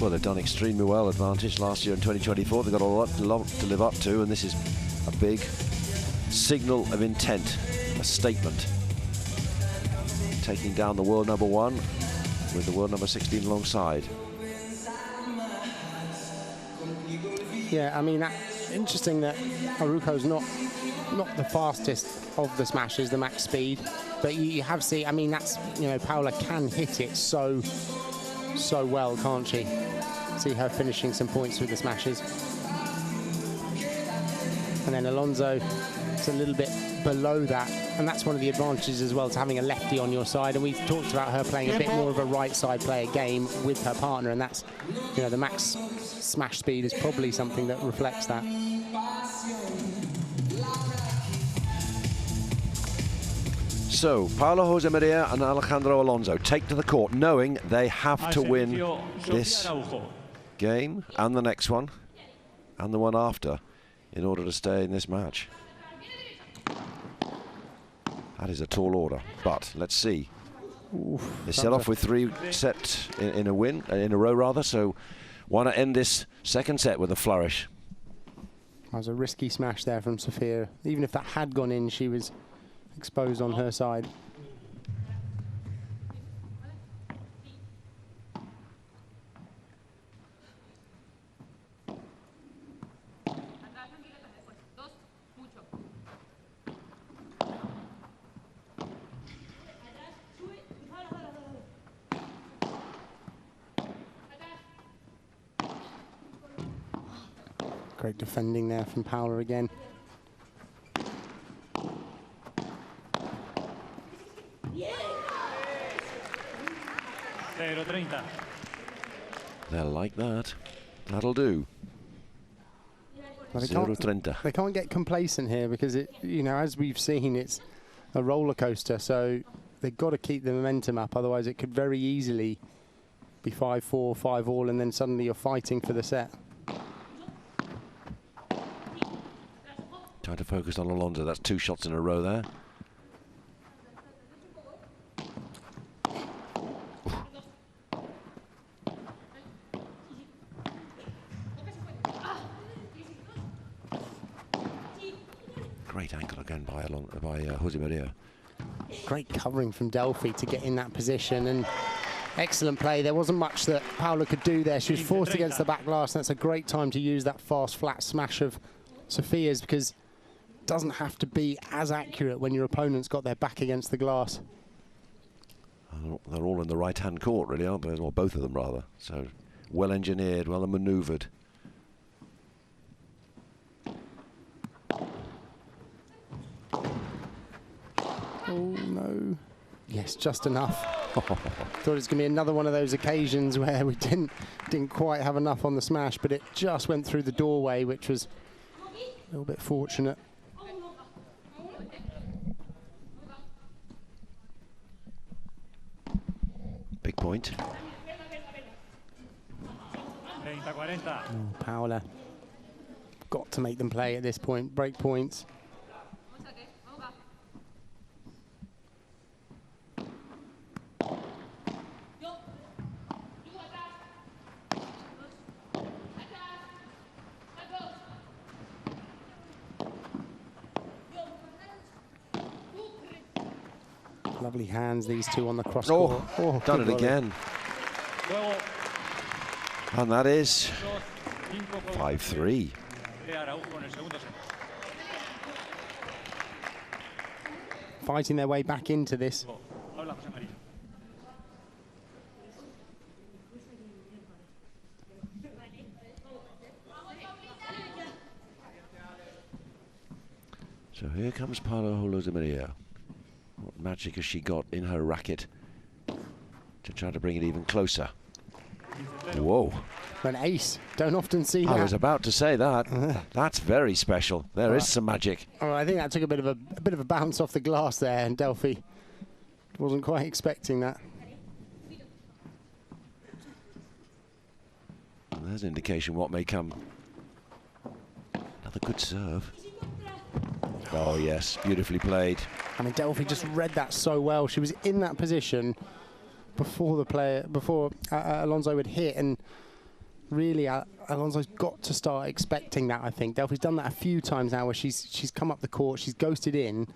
Well, they've done extremely well. Advantage last year in 2024. They've got a lot to live up to, and this is a big signal of intent, a statement. Taking down the world number 1 with the world number 16 alongside. Yeah, I mean, interesting that Araujo's not the fastest of the smashes, the max speed. But you have seen, I mean, that's, you know, Paula can hit it so well, can't she? See her finishing some points with the smashes. And then Alonso is a little bit below that, and that's one of the advantages as well to having a lefty on your side. And we've talked about her playing a bit more of a right side player game with her partner, and that's, you know, the max smash speed is probably something that reflects that. So Paula Jose Maria and Alejandro Alonso take to the court knowing they have to win this game and the next one and the one after in order to stay in this match. That is a tall order, but let's see. Oof, they set off with 3 sets in a row rather, so want to end this second set with a flourish. That was a risky smash there from Sofia. Even if that had gone in, she was exposed on her side. Great defending there from Paula again. They're like that. That'll do. Well, 0-30. They can't get complacent here because, it, you know, as we've seen, it's a roller coaster. So they've got to keep the momentum up. Otherwise, it could very easily be 5-4, 5-all, and then suddenly you're fighting for the set. Trying to focus on Alonso. That's 2 shots in a row there. Great ankle again by Jose Maria. Great covering from Delphi to get in that position, and excellent play. There wasn't much that Paula could do there. She was forced against the back glass, and that's a great time to use that fast, flat smash of Sofia's, because it doesn't have to be as accurate when your opponent's got their back against the glass. They're all in the right-hand court, really, aren't they? Well, both of them, rather. So, well-engineered, well-manoeuvred. Oh, no. Yes, just enough. Thought it was going to be another one of those occasions where we didn't quite have enough on the smash, but it just went through the doorway, which was a little bit fortunate. Big point. Oh, Paula. Got to make them play at this point. Break points. Lovely hands, these two on the cross court. Oh, done it again. And that is 5-3. Fighting their way back into this. So here comes Paula Jose Maria. What magic has she got in her racket to try to bring it even closer? Whoa. An ace. Don't often see that. I was about to say that. That's very special. There is some magic. Oh, I think that took a bit of a bounce off the glass there, and Delphi wasn't quite expecting that. And there's an indication what may come. Another good serve. Oh yes, beautifully played. I mean, Delphi just read that so well. She was in that position before Alonso would hit, and really Alonso's got to start expecting that. I think Delphi's done that a few times now, where she's come up the court, she's ghosted in.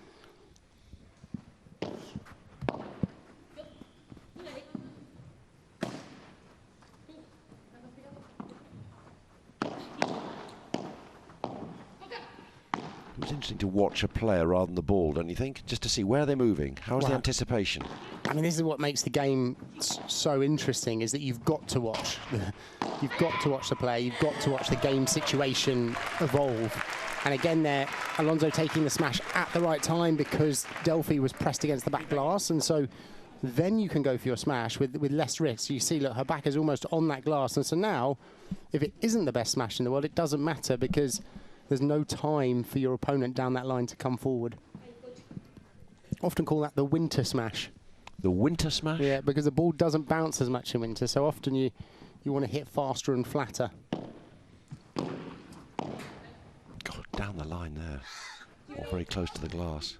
It was interesting to watch a player rather than the ball, don't you think? Just to see where they're moving. How's the anticipation? I mean, this is what makes the game so interesting, is that you've got to watch. You've got to watch the play. You've got to watch the game situation evolve. And again there, Alonso taking the smash at the right time because Delphi was pressed against the back glass. And so then you can go for your smash with less risk. You see, look, her back is almost on that glass. And so now, if it isn't the best smash in the world, it doesn't matter because there's no time for your opponent down that line to come forward. Often call that the winter smash. The winter smash? Yeah, because the ball doesn't bounce as much in winter, so often you want to hit faster and flatter. God, down the line there. Or very close to the glass.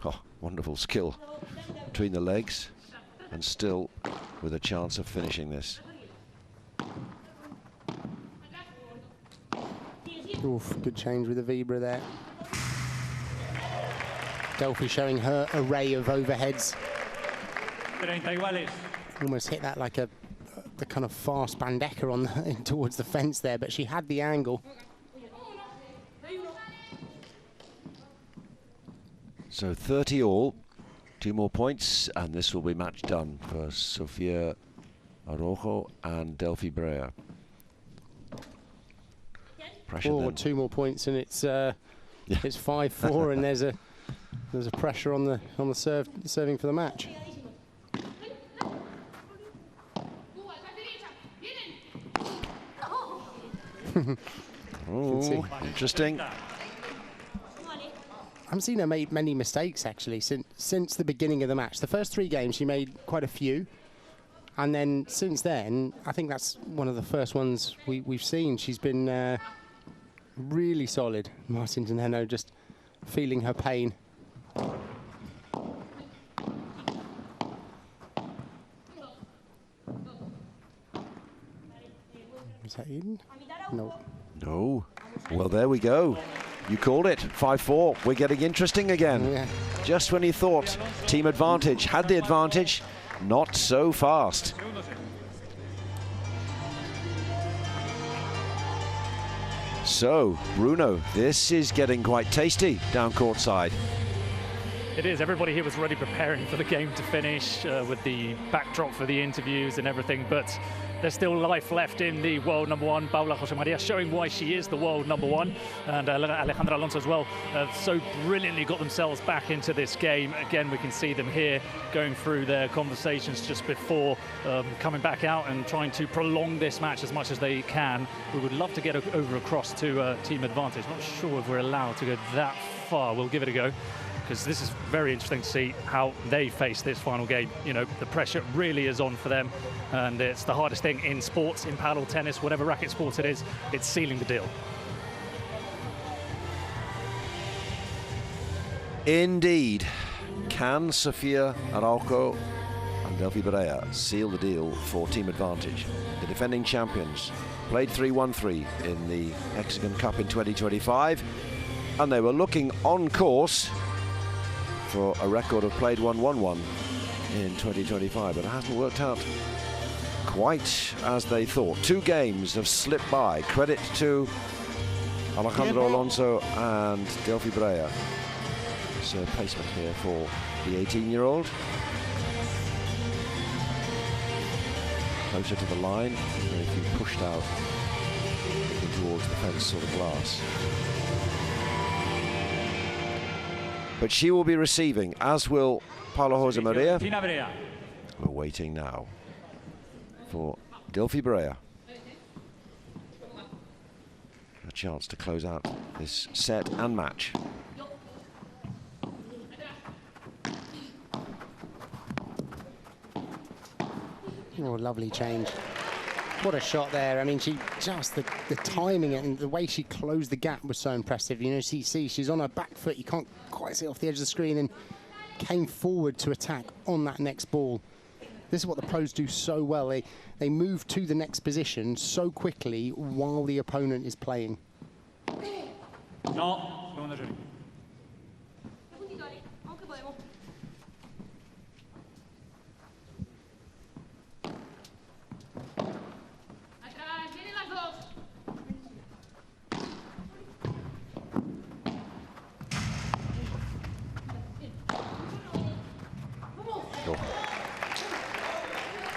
Oh, wonderful skill between the legs, and still with a chance of finishing this. Oof, good change with the Vibra there. Delphi showing her array of overheads. Almost hit that like the kind of fast bandecker on towards the fence there, but she had the angle. So 30 all, 2 more points, and this will be match done for Sofia Araujo and Delphi Brea. Pressure 2 more points, and it's 5-4, and there's a pressure on the serving for the match. Oh, interesting. I haven't seen her make many mistakes actually since the beginning of the match. The first 3 games she made quite a few, and then since then I think that's one of the first ones we've seen. She's been really solid. Martin Deneno just feeling her pain. Is that Eden? No. No. Well, there we go. You called it. 5-4. We're getting interesting again. Yeah. Just when you thought team advantage had the advantage, not so fast. So, Bruno, this is getting quite tasty down court side. It is. Everybody here was already preparing for the game to finish with the backdrop for the interviews and everything, but there's still life left in the world number 1, Paula José María, showing why she is the world number 1, and Alejandra Alonso as well so brilliantly got themselves back into this game. Again, we can see them here going through their conversations just before coming back out and trying to prolong this match as much as they can. We would love to get over across to team advantage. Not sure if we're allowed to go that far. We'll give it a go, because this is very interesting to see how they face this final game. You know, the pressure really is on for them, and it's the hardest thing in sports, in paddle, tennis, whatever racket sport it is, it's sealing the deal. Indeed. Can Sofia Araujo and Delphi Brea seal the deal for team advantage? The defending champions played 3-1-3 in the Hexagon Cup in 2025, and they were looking on course for a record of played 1-1-1 in 2025, but it hasn't worked out quite as they thought. 2 games have slipped by. Credit to Alejandro Alonso and Delphi Brea. So placement here for the 18-year-old. Closer to the line, very few pushed out towards the fence or the glass. But she will be receiving, as will Paula José María. We're waiting now for Delphi Brea. A chance to close out this set and match. Oh, lovely change. What a shot there. I mean, she just, the timing and the way she closed the gap was so impressive. You know, she's on her back foot. You can't quite see off the edge of the screen, and came forward to attack on that next ball. This is what the pros do so well. They move to the next position so quickly while the opponent is playing. No.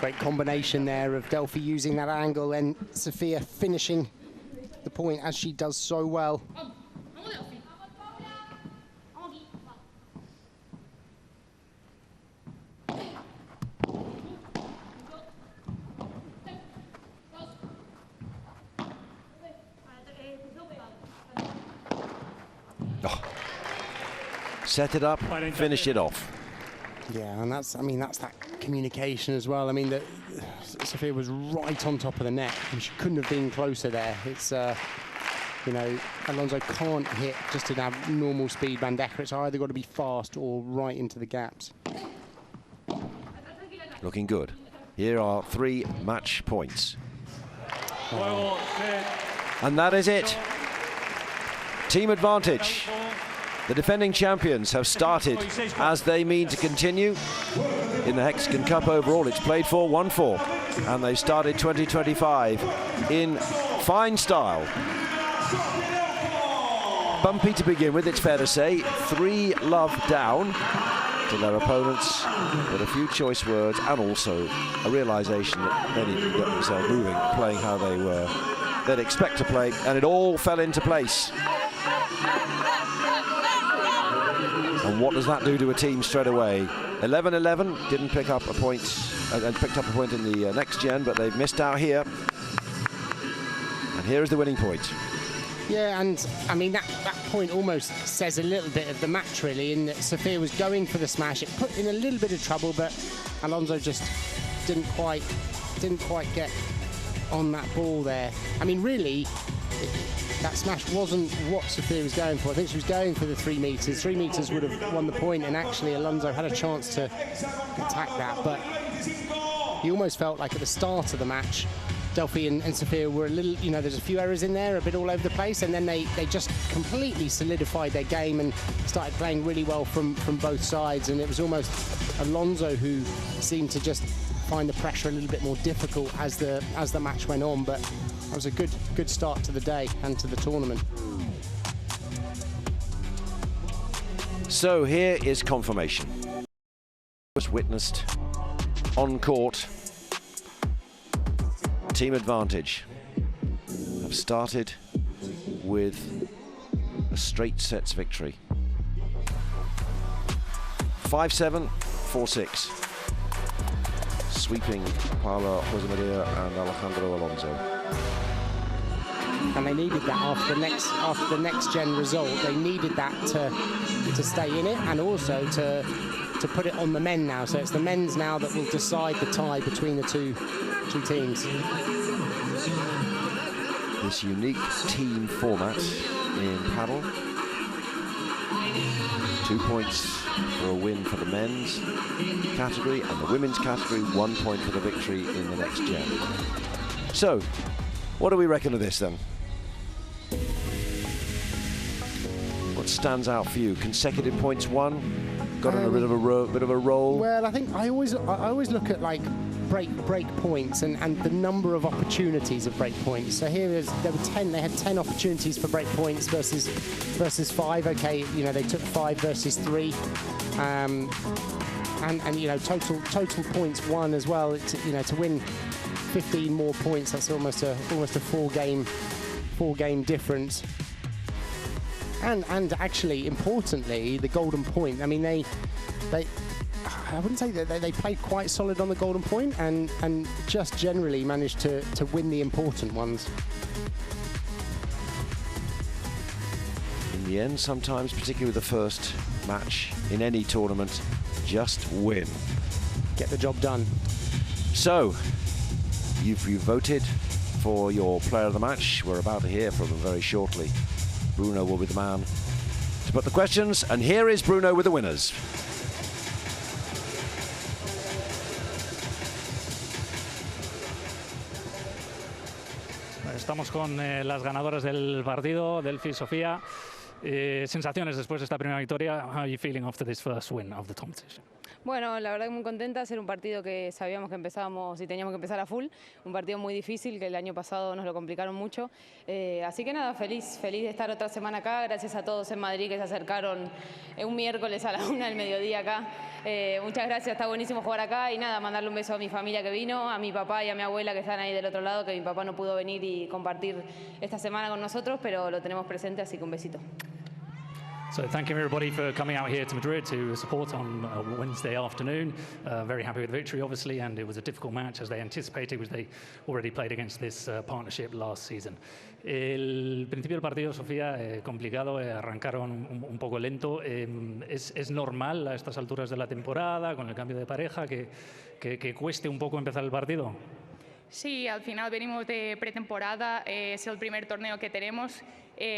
Great combination there of Delphi using that angle and Sophia finishing the point as she does so well. Oh. Set it up, finish it off. Yeah, and that's, I mean, that's that communication as well. I mean, Sophia was right on top of the net, and she couldn't have been closer there. It's, you know, Alonso can't hit just an normal speed bandeja. It's either got to be fast or right into the gaps. Looking good. Here are 3 match points. And that is it. Team advantage. The defending champions have started as they mean to continue. In the Hexagon Cup overall, it's played for 1-4. And they started 2025 in fine style. Bumpy to begin with, it's fair to say. 3-love down to their opponents with a few choice words and also a realization that they need to get themselves moving, playing how they'd expect to play, and it all fell into place. And what does that do to a team straight away? 11-11, didn't pick up a point, and picked up a point in the next gen, but they've missed out here. And here is the winning point. Yeah, and I mean, that point almost says a little bit of the match, really, in that Sophia was going for the smash. It put in a little bit of trouble, but Alonso just didn't quite get on that ball there. I mean, really, that smash wasn't what Sophia was going for. I think she was going for the 3 meters. 3 meters would have won the point, and actually Alonso had a chance to attack that, but he almost felt like at the start of the match, Delphi and Sophia were a little, you know, there's a few errors in there, a bit all over the place, and then they just completely solidified their game and started playing really well from both sides, and it was almost Alonso who seemed to just find the pressure a little bit more difficult as the match went on, but that was a good start to the day and to the tournament. So here is confirmation. Was witnessed on court. Team advantage have started with a straight sets victory. 5-7, 4-6. Sweeping Paula Josemaria and Alejandro Alonso. And they needed that after the next gen result. They needed that to stay in it, and also to put it on the men now. So it's the men's now that will decide the tie between the two teams. This unique team format in Padel. 2 points for a win for the men's category, and the women's category 1 point for the victory in the next gen. So, what do we reckon of this then? What stands out for you? Consecutive points won? Got on a bit of a roll? Well, I think I always look at like break points and the number of opportunities of break points. So here there were 10. They had 10 opportunities for break points versus 5. Okay, you know, they took 5 versus 3, and you know, total points won as well. You know, to win 15 more points, that's almost a 4-game difference. And actually, importantly, the golden point. I mean, they I wouldn't say that they played quite solid on the golden point, and just generally managed to win the important ones. In the end, sometimes, particularly with the first match in any tournament, just win. Get the job done. So, you've voted for your player of the match. We're about to hear from them very shortly. Bruno will be the man to put the questions, and here is Bruno with the winners. Estamos con las ganadoras del partido, Delphi y Sofía. Sensaciones después de esta primera victoria. How are you feeling after this first win of the competition? Bueno, la verdad que muy contenta, hacer un partido que sabíamos que empezábamos y teníamos que empezar a full, un partido muy difícil que el año pasado nos lo complicaron mucho, así que nada, feliz de estar otra semana acá, gracias a todos en Madrid que se acercaron un miércoles a la 1 del mediodía acá, muchas gracias, está buenísimo jugar acá y nada, mandarle un beso a mi familia que vino, a mi papá y a mi abuela que están ahí del otro lado, que mi papá no pudo venir y compartir esta semana con nosotros, pero lo tenemos presente, así que un besito. So thank you everybody for coming out here to Madrid to support on Wednesday afternoon. Very happy with the victory, obviously, and it was a difficult match as they anticipated, because they already played against this partnership last season. El principio del partido, Sofía, complicado, arrancaron un poco lento. ¿Es normal a estas alturas de la temporada, con el cambio de pareja, que cueste un poco empezar el partido? Sí, al final venimos de pretemporada, es el primer torneo que tenemos.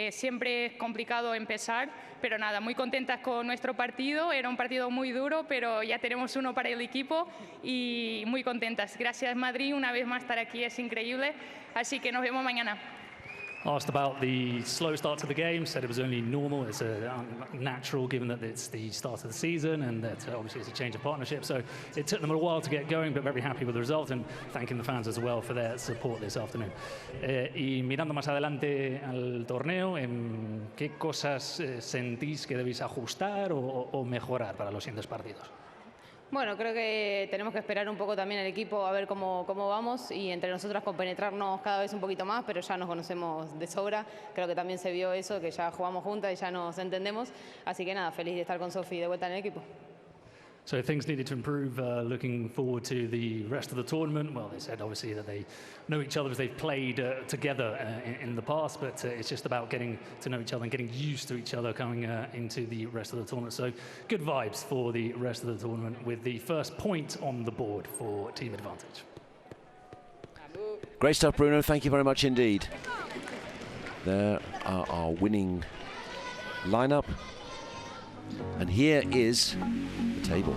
Siempre es complicado empezar, pero nada, muy contentas con nuestro partido. Era un partido muy duro, pero ya tenemos uno para el equipo y muy contentas. Gracias Madrid, una vez más estar aquí es increíble, así que nos vemos mañana. Asked about the slow start to the game, said it was only normal, it's natural given that it's the start of the season and that obviously it's a change of partnership, so it took them a while to get going, but very happy with the result and thanking the fans as well for their support this afternoon. Y mirando más adelante al torneo, ¿qué cosas sentís que debéis ajustar o mejorar para los siguientes partidos? Bueno, creo que tenemos que esperar un poco también el equipo a ver cómo vamos y entre nosotras compenetrarnos cada vez un poquito más, pero ya nos conocemos de sobra. Creo que también se vio eso, que ya jugamos juntas y ya nos entendemos. Así que nada, feliz de estar con Sofi de vuelta en el equipo. So things needed to improve, looking forward to the rest of the tournament. Well, they said obviously that they know each other as they've played together in the past, but it's just about getting to know each other and getting used to each other coming into the rest of the tournament. So good vibes for the rest of the tournament with the first point on the board for Team Advantage. Great stuff, Bruno. Thank you very much indeed. There are our winning lineup. And here is the table.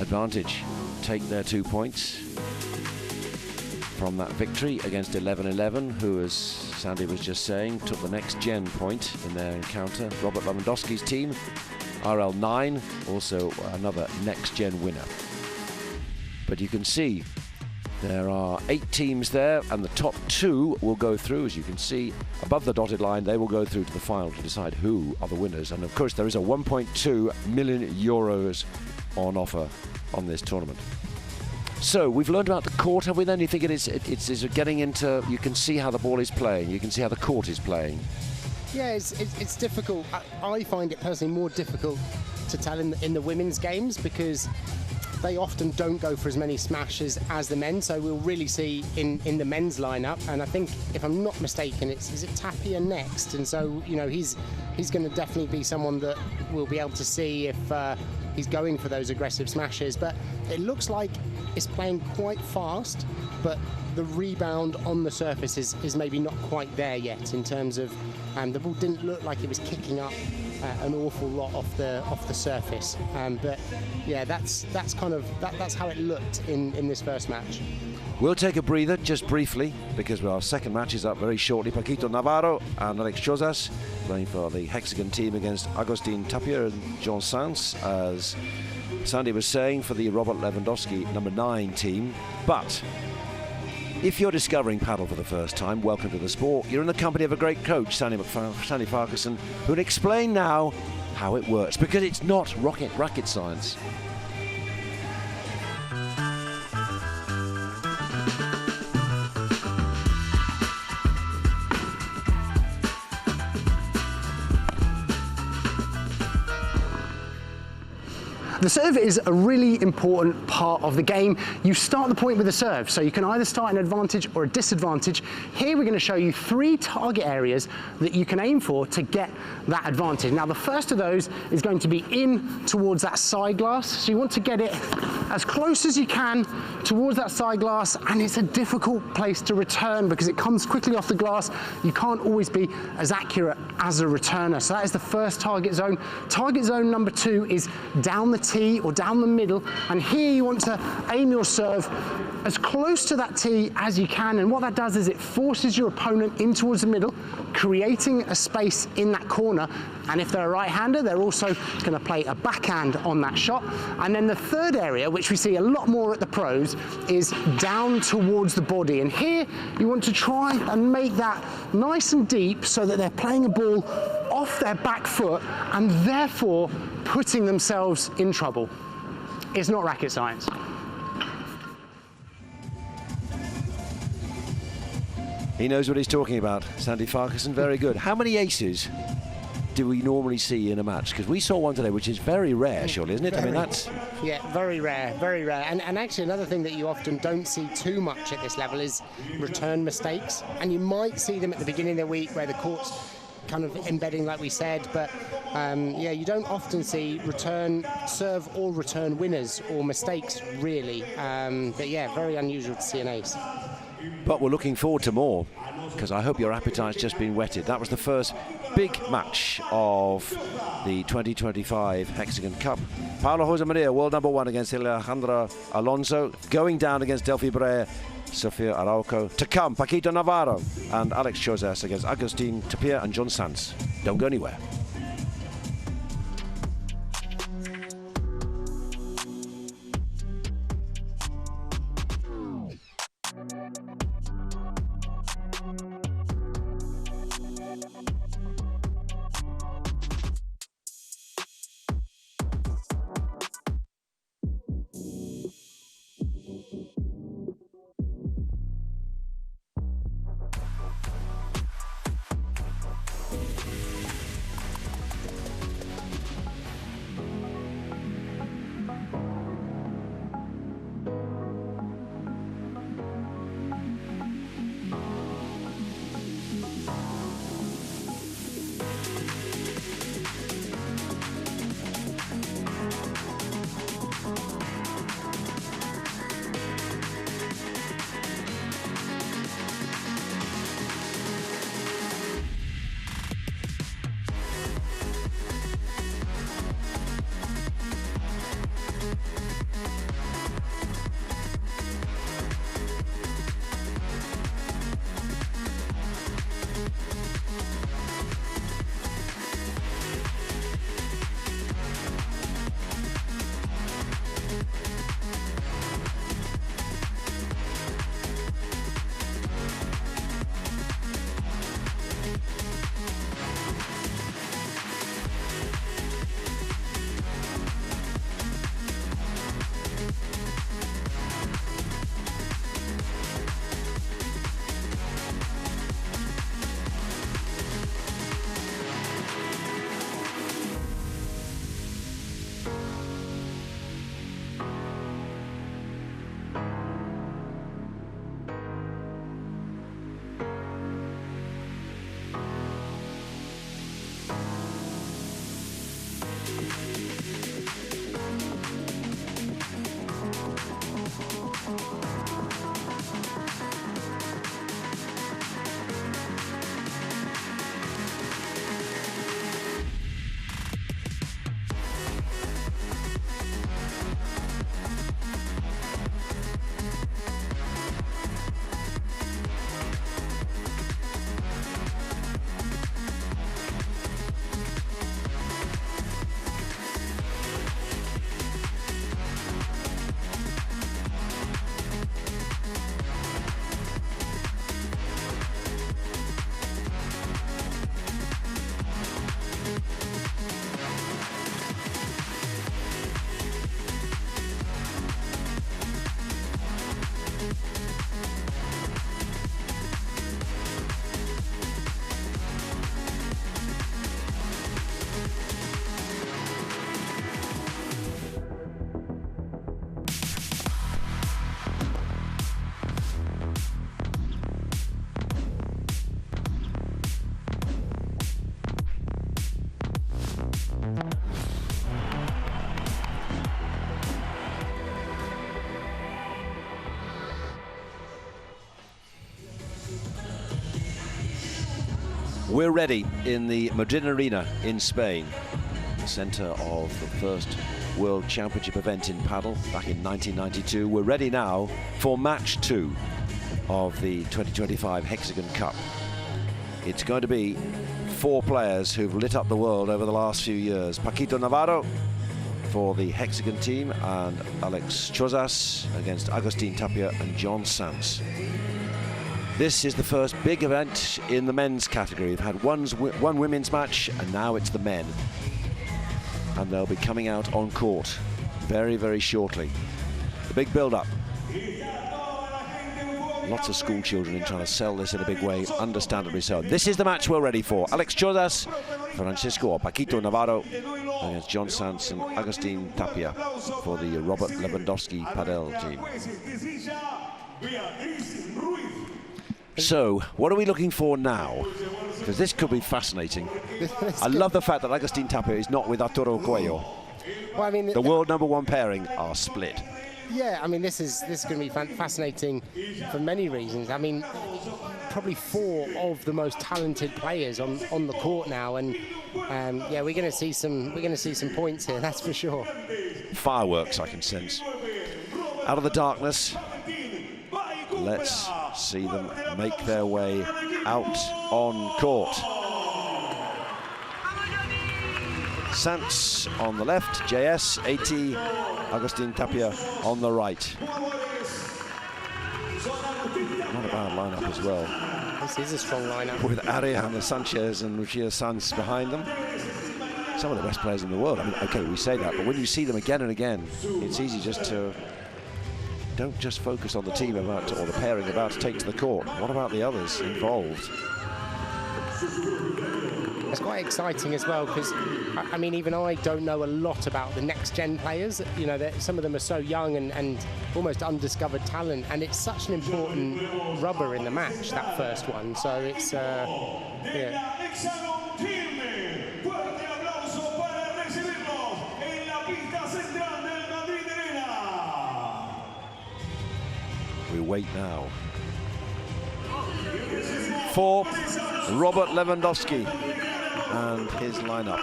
Advantage take their 2 points from that victory against 11-11, who, as Sandy was just saying, took the next gen point in their encounter. Robert Lewandowski's team, RL9, also another next gen winner. But you can see there are 8 teams there, and the top 2 will go through. As you can see above the dotted line, they will go through to the final to decide who are the winners. And of course, there is a 1.2 million euros on offer on this tournament. So we've learned about the court, have we then? You think it's getting into, you can see how the ball is playing, you can see how the court is playing. Yeah, it's difficult. I find it personally more difficult to tell in the women's games, because they often don't go for as many smashes as the men, so we'll really see in the men's lineup. And I think, if I'm not mistaken, is it Tapia next? And so, you know, he's going to definitely be someone that we'll be able to see if he's going for those aggressive smashes. But it looks like it's playing quite fast, but the rebound on the surface is maybe not quite there yet in terms of, the ball didn't look like it was kicking up an awful lot off the surface. But yeah, that's how it looked in this first match. We'll take a breather just briefly, because our second match is up very shortly. Paquito Navarro and Alex Chozas playing for the Hexagon team against Agustin Tapia and Jean Sans, as Sandy was saying, for the Robert Lewandowski number 9 team. But if you're discovering paddle for the first time, welcome to the sport. You're in the company of a great coach, Sandy Farquharson, who'll explain now how it works, because it's not rocket science. The serve is a really important part of the game. You start the point with a serve, so you can either start an advantage or a disadvantage. Here we're going to show you 3 target areas that you can aim for to get that advantage. Now, the first of those is going to be in towards that side glass, so you want to get it as close as you can towards that side glass, and it's a difficult place to return because it comes quickly off the glass. You can't always be as accurate as a returner. So that is the first target zone. Target zone number 2 is down the tee or down the middle, and here you want to aim your serve as close to that tee as you can, and what that does is it forces your opponent in towards the middle, creating a space in that corner. And if they're a right-hander, they're also going to play a backhand on that shot. And then the third area, which we see a lot more at the pros, is down towards the body. And here you want to try and make that nice and deep so that they're playing a ball off their back foot and therefore putting themselves in trouble. It's not racket science. He knows what he's talking about. Sandy Farquharson, very good. How many aces do we normally see in a match? Because we saw one today, which is very rare, surely, isn't it? I mean, that's... Yeah, very rare, very rare. And actually, another thing that you often don't see too much at this level is return mistakes. And you might see them at the beginning of the week where the court's kind of embedding, like we said, but yeah, you don't often see return serve or return winners or mistakes, really. But yeah, very unusual to see an ace. But we're looking forward to more, because I hope your appetite's just been whetted. That was the first big match of the 2025 Hexagon Cup. Paula Jose Maria, world number 1 against Alejandra Alonso, going down against Delphi Brea, Sofia Arauco. To come, Paquito Navarro and Alex Chozas against Agustin Tapia and John Sanz. Don't go anywhere. We're ready in the Madrid arena in Spain, the centre of the first World Championship event in Padel back in 1992. We're ready now for match 2 of the 2025 Hexagon Cup. It's going to be 4 players who've lit up the world over the last few years. Paquito Navarro for the Hexagon team, and Alex Chozas against Agustin Tapia and John Sanz. This is the first big event in the men's category. We've had one women's match, and now it's the men. And they'll be coming out on court very, very shortly. The big build-up. Lots of school children in trying to sell this in a big way, understandably so. This is the match we're ready for. Alex Chozas, Francisco or Paquito Navarro against John Sanz and Agustin Tapia for the Robert Lewandowski Padel team. So, what are we looking for now? Because this could be fascinating. I love the fact that Agustin Tapia is not with Arturo Cuello. Well, I mean, the world #1 pairing are split. Yeah, I mean, this is going to be fascinating for many reasons. I mean, probably 4 of the most talented players on the court now, and yeah, we're going to see some points here. That's for sure. Fireworks, I can sense. Out of the darkness, let's see them make their way out on court. Sanz on the left, JS, AT, Agustin Tapia on the right. Not a bad lineup as well. This is a strong lineup. With Ariana Sanchez and Lucia Sanz behind them. Some of the best players in the world. I mean, okay, we say that, but when you see them again and again, it's easy just to don't just focus on the team about or the pairing about to take to the court. What about the others involved? It's quite exciting as well, because I mean, even I don't know a lot about the next gen players. You know, some of them are so young and almost undiscovered talent, and it's such an important rubber in the match, that first one. So it's yeah. We wait now for Robert Lewandowski and his lineup.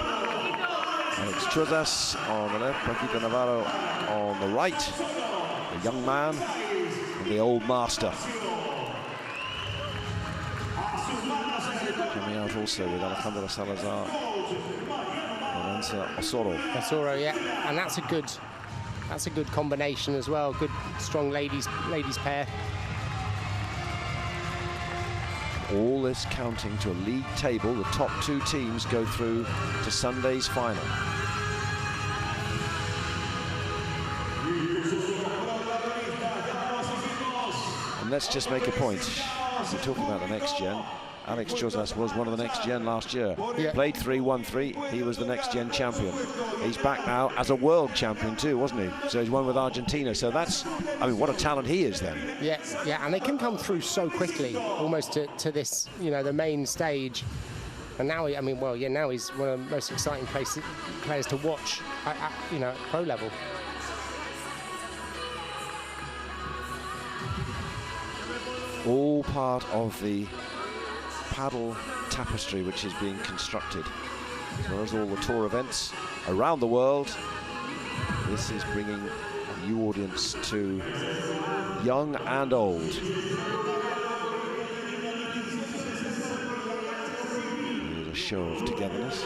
Alex Chozas on the left, Paquito Navarro on the right, the young man and the old master. Coming out also with Alejandro Salazar and Osoro. Osoro, yeah, and that's a good combination as well. Good, strong ladies pair. All this counting to a league table. The top 2 teams go through to Sunday's final. And let's just make a point. We're talking about the next gen. Alex Chozas was one of the next gen last year. Yeah. Played 3, won 3. He was the next gen champion. He's back now as a world champion too, wasn't he? So he's won with Argentina. So that's, I mean, what a talent he is then. Yeah, yeah, and they can come through so quickly, almost to this, you know, the main stage. And now, I mean, well, yeah, now he's one of the most exciting players to watch, you know, at pro level. All part of the Padel tapestry which is being constructed, as well as all the tour events around the world. This is bringing a new audience to young and old. Here's a show of togetherness.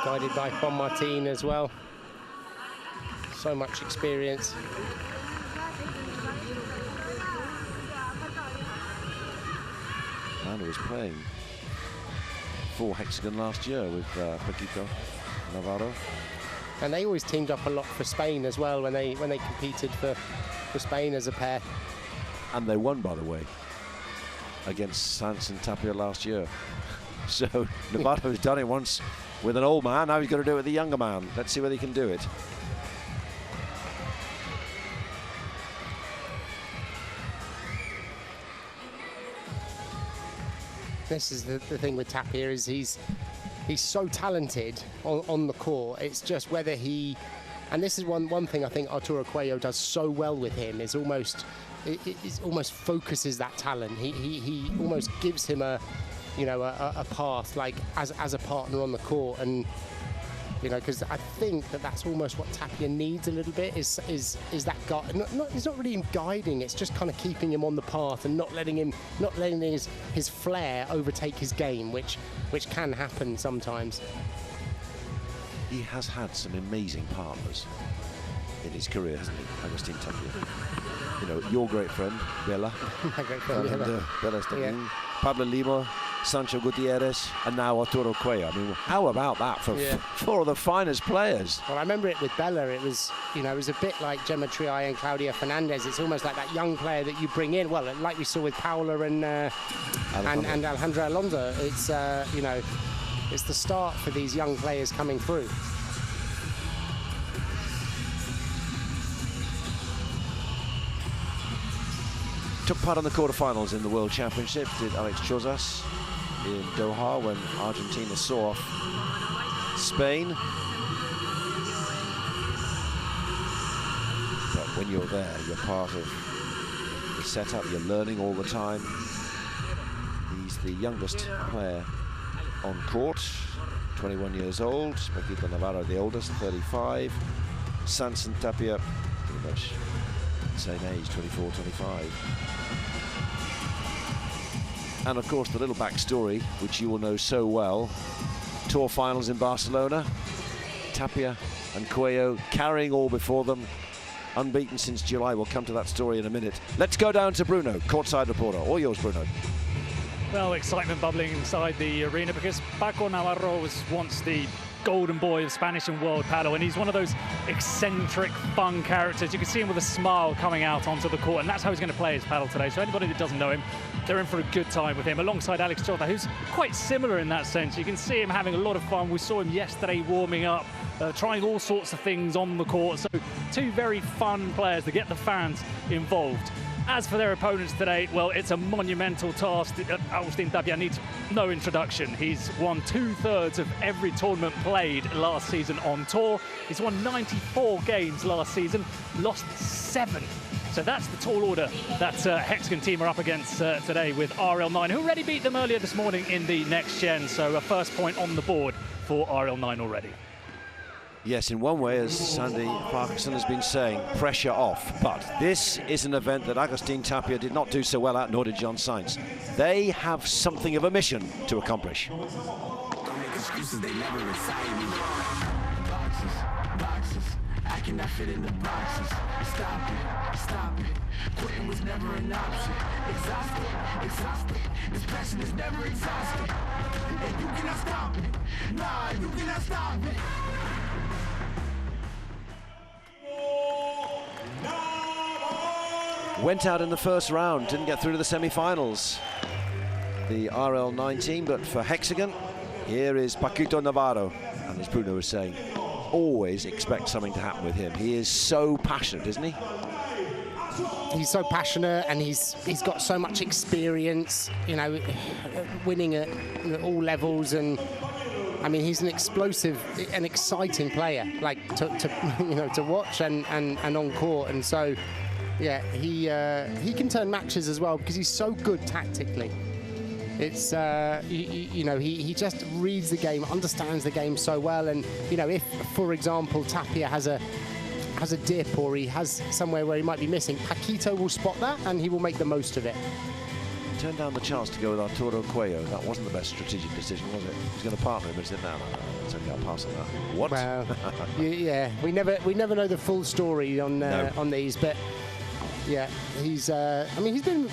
Guided by Juan Martin as well. So much experience. And was playing for Hexagon last year with Paquito Navarro. And they always teamed up a lot for Spain as well when they competed for Spain as a pair. And they won, by the way, against Sanz and Tapia last year. So Navarro's done it once with an old man, now he's got to do it with a younger man. Let's see whether he can do it. This is the thing with Tapia, is he's so talented on the court. It's just whether he, and this is one thing I think Arturo Cuello does so well with him, is almost focuses that talent. He almost gives him a you know, a path like as a partner on the court. And you know, because I think that's almost what Tapia needs a little bit is that guy. It's not really him guiding. It's just kind of keeping him on the path and not letting his flair overtake his game, which can happen sometimes. He has had some amazing partners in his career, hasn't he, Agustin Tapia? You know, your great friend, Bella. My great friend, Bella's Pablo Limo, Sancho Gutierrez, and now Arturo Cuello. I mean, how about that for four of the finest players? Well, I remember it with Bella. It was, you know, it was a bit like Gemma Triay and Claudia Fernandez. It's almost like that young player that you bring in. Well, like we saw with Paula and Alejandra Alonso. It's, you know, it's the start for these young players coming through. Took part in the quarterfinals in the World Championships, did Alex Chozas in Doha when Argentina saw off Spain. But when you're there, you're part of the setup, you're learning all the time. He's the youngest player on court, 21 years old. Paquito Navarro, the oldest, 35. Sanson Tapia, pretty much same age, 24, 25. And of course the little backstory, which you will know so well, tour finals in Barcelona, Tapia and Cuello carrying all before them, unbeaten since July. We'll come to that story in a minute. Let's go down to Bruno, courtside reporter. All yours, Bruno. Well, excitement bubbling inside the arena because Paco Navarro was once the golden boy of Spanish and world paddle, and he's one of those eccentric, fun characters. You can see him with a smile coming out onto the court, and that's how he's going to play his paddle today. So anybody that doesn't know him, they're in for a good time with him, alongside Alex Chota, who's quite similar in that sense. You can see him having a lot of fun. We saw him yesterday warming up, trying all sorts of things on the court. So two very fun players that get the fans involved. As for their opponents today, well, it's a monumental task. Agustin Tapia needs no introduction. He's won 2/3 of every tournament played last season on tour. He's won 94 games last season, lost 7. So that's the tall order that Hexagon team are up against today with RL9, who already beat them earlier this morning in the next gen. So a first point on the board for RL9 already. Yes, in one way, as Sandy Parkinson has been saying, pressure off. But this is an event that Agustin Tapia did not do so well at, nor did John Sainz. They have something of a mission to accomplish. Don't make excuses, they never excite me. Boxes, I cannot fit in the boxes. Stop it. Quitting was never an option. Exhausted. This passion is never exhausted. And you cannot stop it. Nah, you cannot stop it. Went out in the first round, didn't get through to the semi-finals, the RL9 team, but for Hexagon, here is Paquito Navarro. And as Bruno was saying, always expect something to happen with him. He is so passionate, isn't he? He's so passionate, and he's got so much experience, you know, winning at all levels. And I mean, he's an explosive and exciting player, like to watch and on court. And so, yeah, he can turn matches as well because he's so good tactically. It's you know, he just reads the game, understands the game so well. And you know, if for example Tapia has a dip or he has somewhere where he might be missing, Paquito will spot that and he will make the most of it. Turned down the chance to go with Arturo Cuello. That wasn't the best strategic decision, was it? He was going to partner him, but he said, no, it's okay, I'll pass on that. What? Well, yeah, we never know the full story on these, but yeah, he's I mean, he's been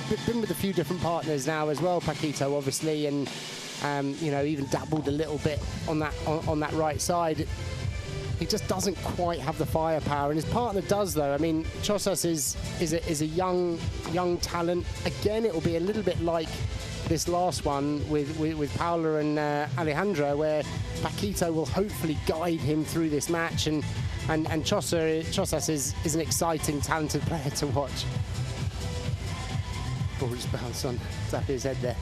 with a few different partners now as well, Paquito, obviously, and you know, even dabbled a little bit on that right side. He just doesn't quite have the firepower, and his partner does, though. I mean, Chozas is a young talent. Again, it will be a little bit like this last one with Paula and Alejandra, where Paquito will hopefully guide him through this match, and Chozas is an exciting, talented player to watch. Ball just bounced on Tapia's head there.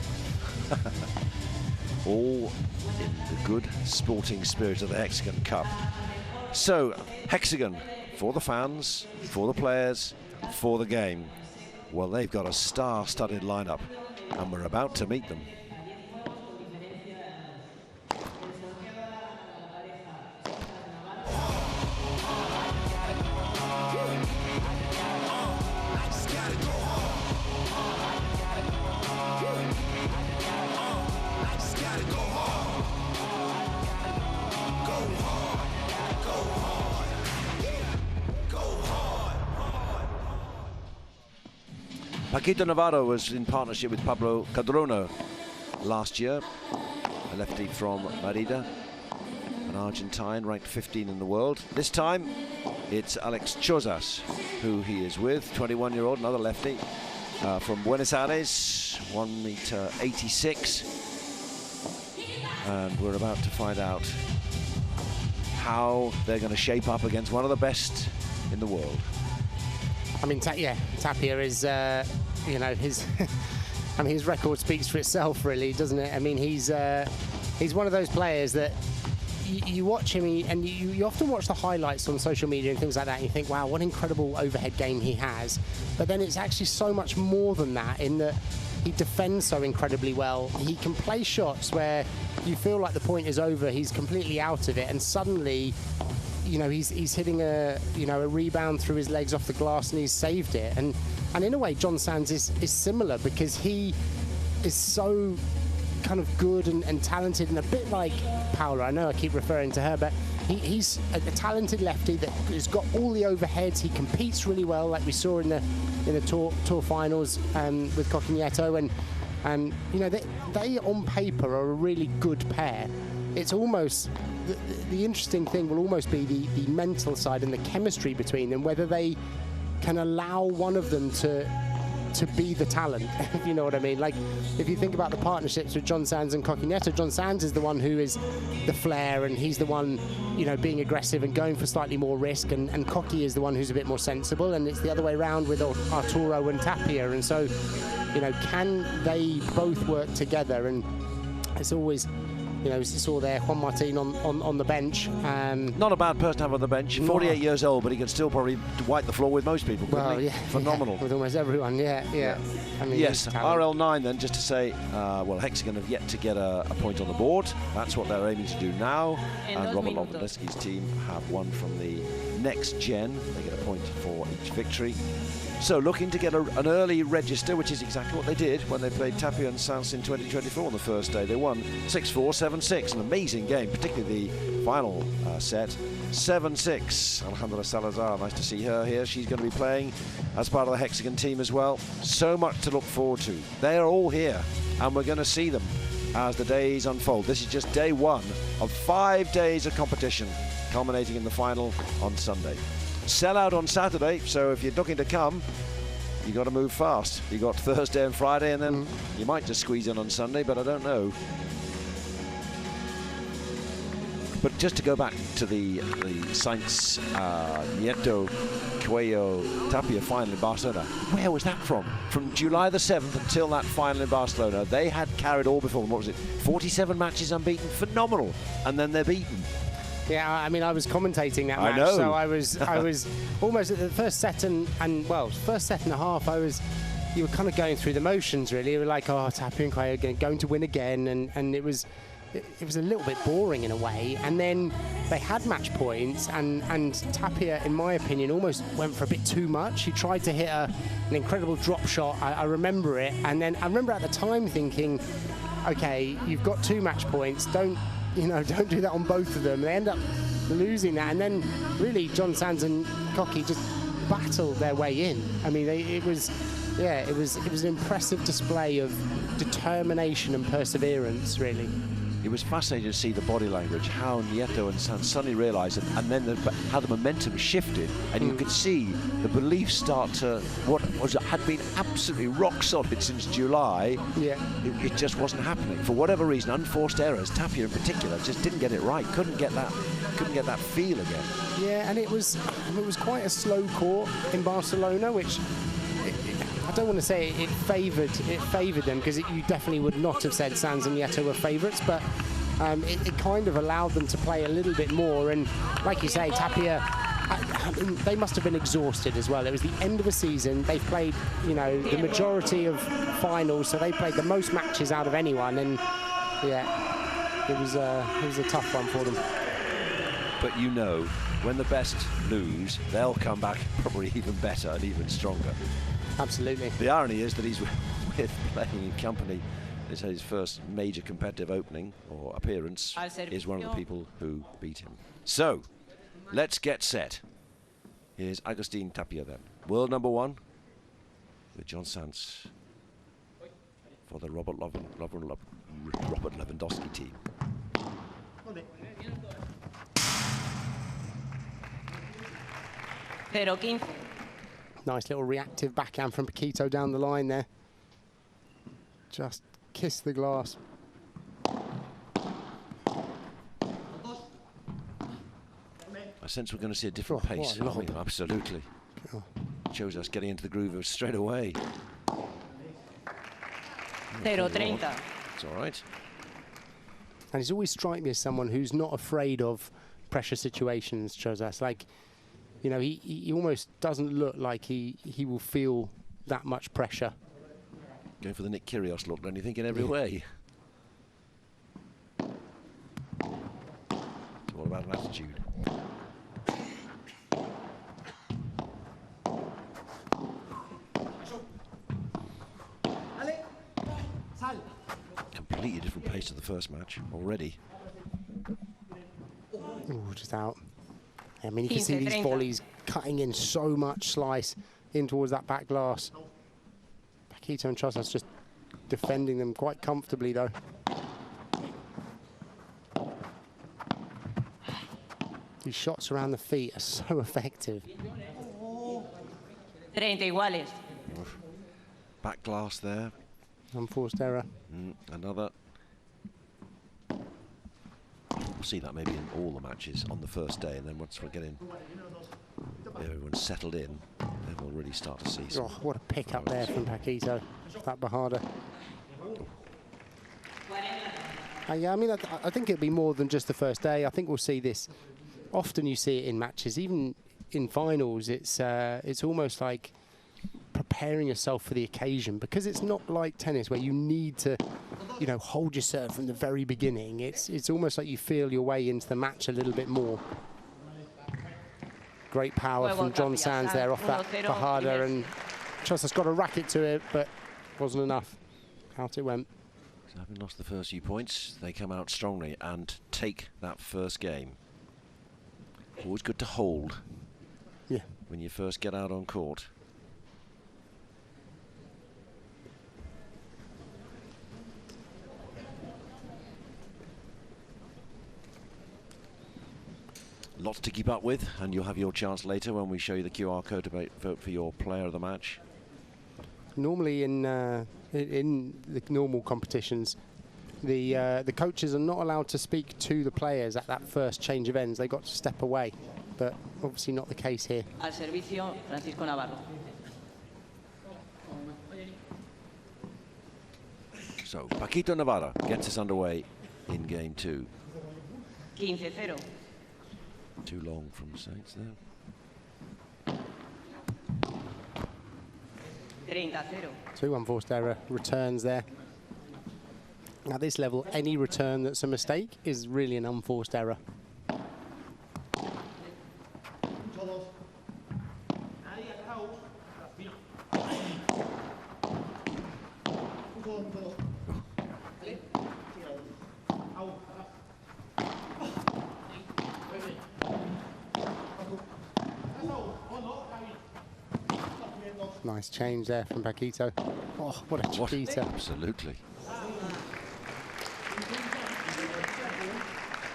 All in the good sporting spirit of the Hexagon Cup. So, Hexagon, for the fans, for the players, for the game. Well, they've got a star-studded lineup, and we're about to meet them. Paquito Navarro was in partnership with Pablo Cadrono last year, a lefty from Madrid, an Argentine ranked 15 in the world. This time it's Alex Chozas who he is with, 21-year-old, another lefty from Buenos Aires, 1.86 m. And we're about to find out how they're going to shape up against one of the best in the world. I mean, Tapia is, you know, his, I mean, his record speaks for itself, really, doesn't it? I mean, he's one of those players that you watch him, and you often watch the highlights on social media and things like that, and you think, wow, what an incredible overhead game he has. But then it's actually so much more than that, in that he defends so incredibly well. He can play shots where you feel like the point is over, he's completely out of it, and suddenly, you know, he's hitting a rebound through his legs off the glass, and he's saved it. And in a way, John Sands is similar, because he is so kind of good and talented, and a bit like Paula. I know I keep referring to her, but he's a talented lefty that has got all the overheads. He competes really well, like we saw in the tour finals with Coqui Nieto, and you know, they on paper are a really good pair. It's almost the interesting thing will almost be the mental side and the chemistry between them, whether they can allow one of them to be the talent, if you know what I mean. Like, if you think about the partnerships with John Sands and Coqui Nieto, John Sands is the one who is the flair, and he's the one, you know, being aggressive and going for slightly more risk, and Coqui is the one who's a bit more sensible, and it's the other way around with Arturo and Tapia. And so, you know, can they both work together? And it's always, you know, it's all there. Juan Martin on the bench. Not a bad person to have on the bench. 48 years old, but he can still probably wipe the floor with most people. Well, yeah, phenomenal. Yeah, with almost everyone. Yeah. I mean, yes, RL9 then, just to say, well, Hexagon have yet to get a point on the board. That's what they're aiming to do now. And Robert Lovandowski's team have one from the next gen. They get a point for each victory. So looking to get an early register, which is exactly what they did when they played Tapia and Sanz in 2024 on the first day. They won 6-4, 7-6, an amazing game, particularly the final set. 7-6. Alejandra Salazar, nice to see her here. She's going to be playing as part of the Hexagon team as well. So much to look forward to. They are all here, and we're going to see them as the days unfold. This is just day one of 5 days of competition, culminating in the final on Sunday. Sellout on Saturday, so if you're looking to come, you got to move fast. You got Thursday and Friday, and then you might just squeeze in on Sunday, but I don't know. But just to go back to the Sainz Nieto Cuello Tapia final in Barcelona, where was that from? From July the 7th until that final in Barcelona, they had carried all before them. What was it? 47 matches unbeaten, phenomenal, and then they're beaten. Yeah, I mean, I was commentating that match, I know. So I was almost at the first set and well, first set and a half. You were kind of going through the motions, really. You were like, oh, Tapia and Cuello going to win again, and it was a little bit boring in a way. And then they had match points, and Tapia, in my opinion, almost went for a bit too much. He tried to hit an incredible drop shot. I remember it, and then I remember at the time thinking, okay, you've got 2 match points. Don't do that on both of them. They end up losing that, and then really John Sands and Coqui just battled their way in. I mean, it was an impressive display of determination and perseverance, really. It was fascinating to see the body language, how Nieto and Sanz suddenly realised, and then how the momentum shifted, and you could see the belief start to had been absolutely rock solid since July. Yeah, it just wasn't happening for whatever reason. Unforced errors. Tapia in particular just didn't get it right. Couldn't get that feel again. Yeah, and it was quite a slow court in Barcelona, which. I don't want to say it favoured them, because you definitely would not have said Sanz and Nieto were favourites, but it kind of allowed them to play a little bit more. And like you say, Tapia, they must have been exhausted as well. It was the end of a season. They've played, the majority of finals, so they played the most matches out of anyone. And yeah, it was a tough one for them. But when the best lose, they'll come back probably even better and even stronger. Absolutely. The irony is that he's with playing in company. It's his first major competitive opening or appearance. Is one of the people who beat him. So, let's get set. Here's Agustín Tapia then. World number 1. with John Sands for the Robert Lewandowski team. Nice little reactive backhand from Paquito down the line there. Just kiss the glass. I sense we're going to see a different pace. Aren't we? Absolutely. Oh. Shows us getting into the groove straight away. 0-30. It's all right. And he's always struck me as someone who's not afraid of pressure situations, Chozas. Like, you know, he almost doesn't look like he will feel that much pressure. Going for the Nick Kyrgios look, don't you think, in every way? It's all about an attitude. Completely different pace to the first match already. Ooh, just out. I mean, you can see these volleys cutting in so much slice in towards that back glass. Paquito and Chozas just defending them quite comfortably, though. These shots around the feet are so effective. 30 iguales. Back glass there. Unforced error. Another. We'll see that maybe in all the matches on the first day, and then once we're getting everyone's settled in, then we'll really start to see some. Oh, what a pick up there from Paquito. That Bajada. Yeah, I mean, I think it'll be more than just the first day. I think we'll see this. Often you see it in matches, even in finals. It's almost like preparing yourself for the occasion, because it's not like tennis where you need to, you know, hold your serve from the very beginning. It's almost like you feel your way into the match a little bit more. Great power from John Sands there off that Bajada, and Chozas got a racket to it, but wasn't enough. Out it went. So having lost the first few points, they come out strongly and take that first game. Always good to hold. Yeah. When you first get out on court. Lots to keep up with, and you'll have your chance later when we show you the QR code to vote for your player of the match. Normally in the normal competitions, the coaches are not allowed to speak to the players at that first change of ends. They got to step away, but obviously not the case here. Al servicio, Francisco Navarro. So Paquito Navarro gets us underway in game 2. 15-0. Too long from Saints there. 30-0. 2 unforced error returns there. At this level, any return that's a mistake is really an unforced error. Nice change there from Paquito. Oh, what a Chiquita. Absolutely.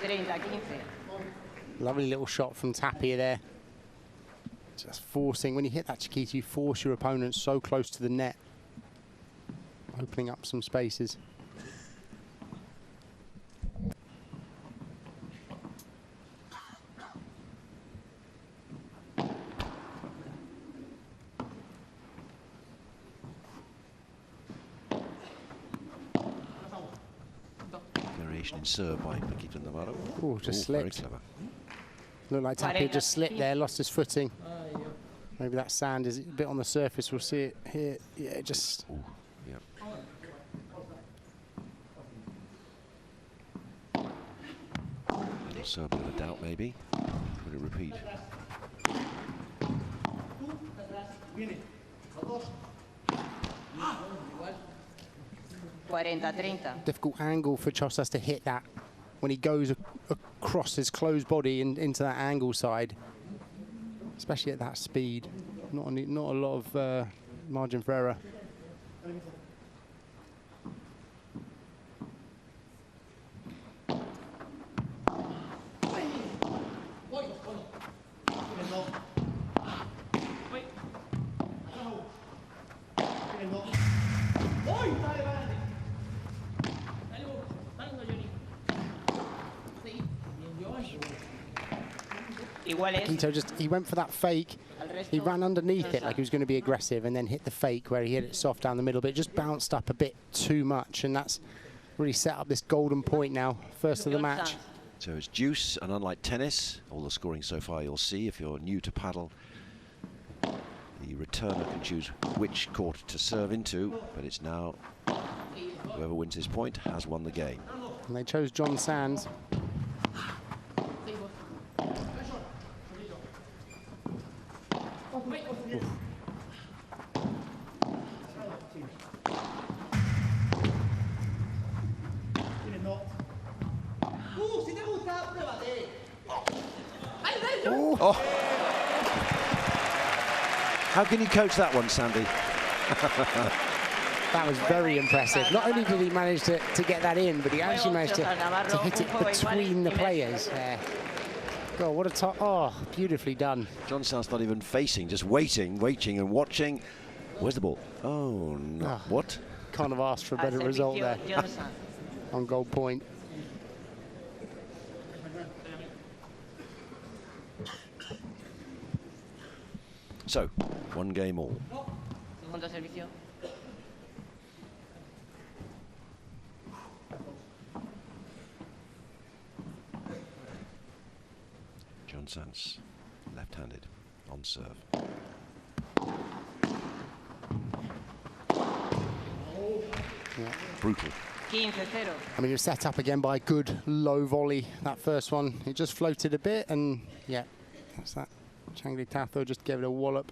30-15. Lovely little shot from Tapia there. Just forcing, when you hit that Chiquita, you force your opponent so close to the net, opening up some spaces. In serve by Paquito Navarro. Oh, just slipped. Very clever. Looked like Tapia just slipped there, lost his footing. Maybe that sand is a bit on the surface. We'll see it here. Yeah, just. Ooh, yeah. So a bit of a doubt, maybe. Would it repeat? Difficult angle for Chozas to hit that when he goes across his closed body into that angle side, especially at that speed. Not a lot of margin for error. He went for that fake. He ran underneath it like he was going to be aggressive and then hit the fake where he hit it soft down the middle, but it just bounced up a bit too much, and that's really set up this golden point now, first of the match. So it's deuce, and unlike tennis, all the scoring so far you'll see if you're new to paddle, the returner can choose which court to serve into, but it's now whoever wins this point has won the game. And they chose John Sands. Oh. How can you coach that one, Sandy? That was very impressive. Not only did he manage to get that in, but he actually managed to hit it between the players. God, what a top. Oh, beautifully done. John Sands not even facing, just waiting and watching. Where's the ball? Oh, no. Oh, what? Can't have asked for a better result there. On gold point. So, one game all. Segundo servicio. John Sands, left-handed, on serve. Yeah. Brutal. 15-0. I mean, he was set up again by a good low volley. That first one, it just floated a bit, and yeah, that's that. Changli Tatho just gave it a wallop.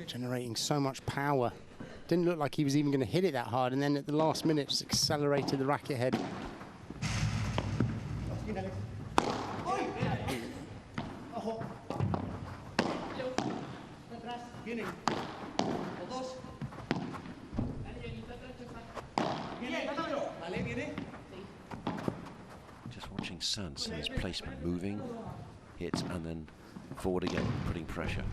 Generating so much power. Didn't look like he was even going to hit it that hard, and then at the last minute just accelerated the racket head. Just watching Sands, his placement moving, hits, and then forward again, putting pressure.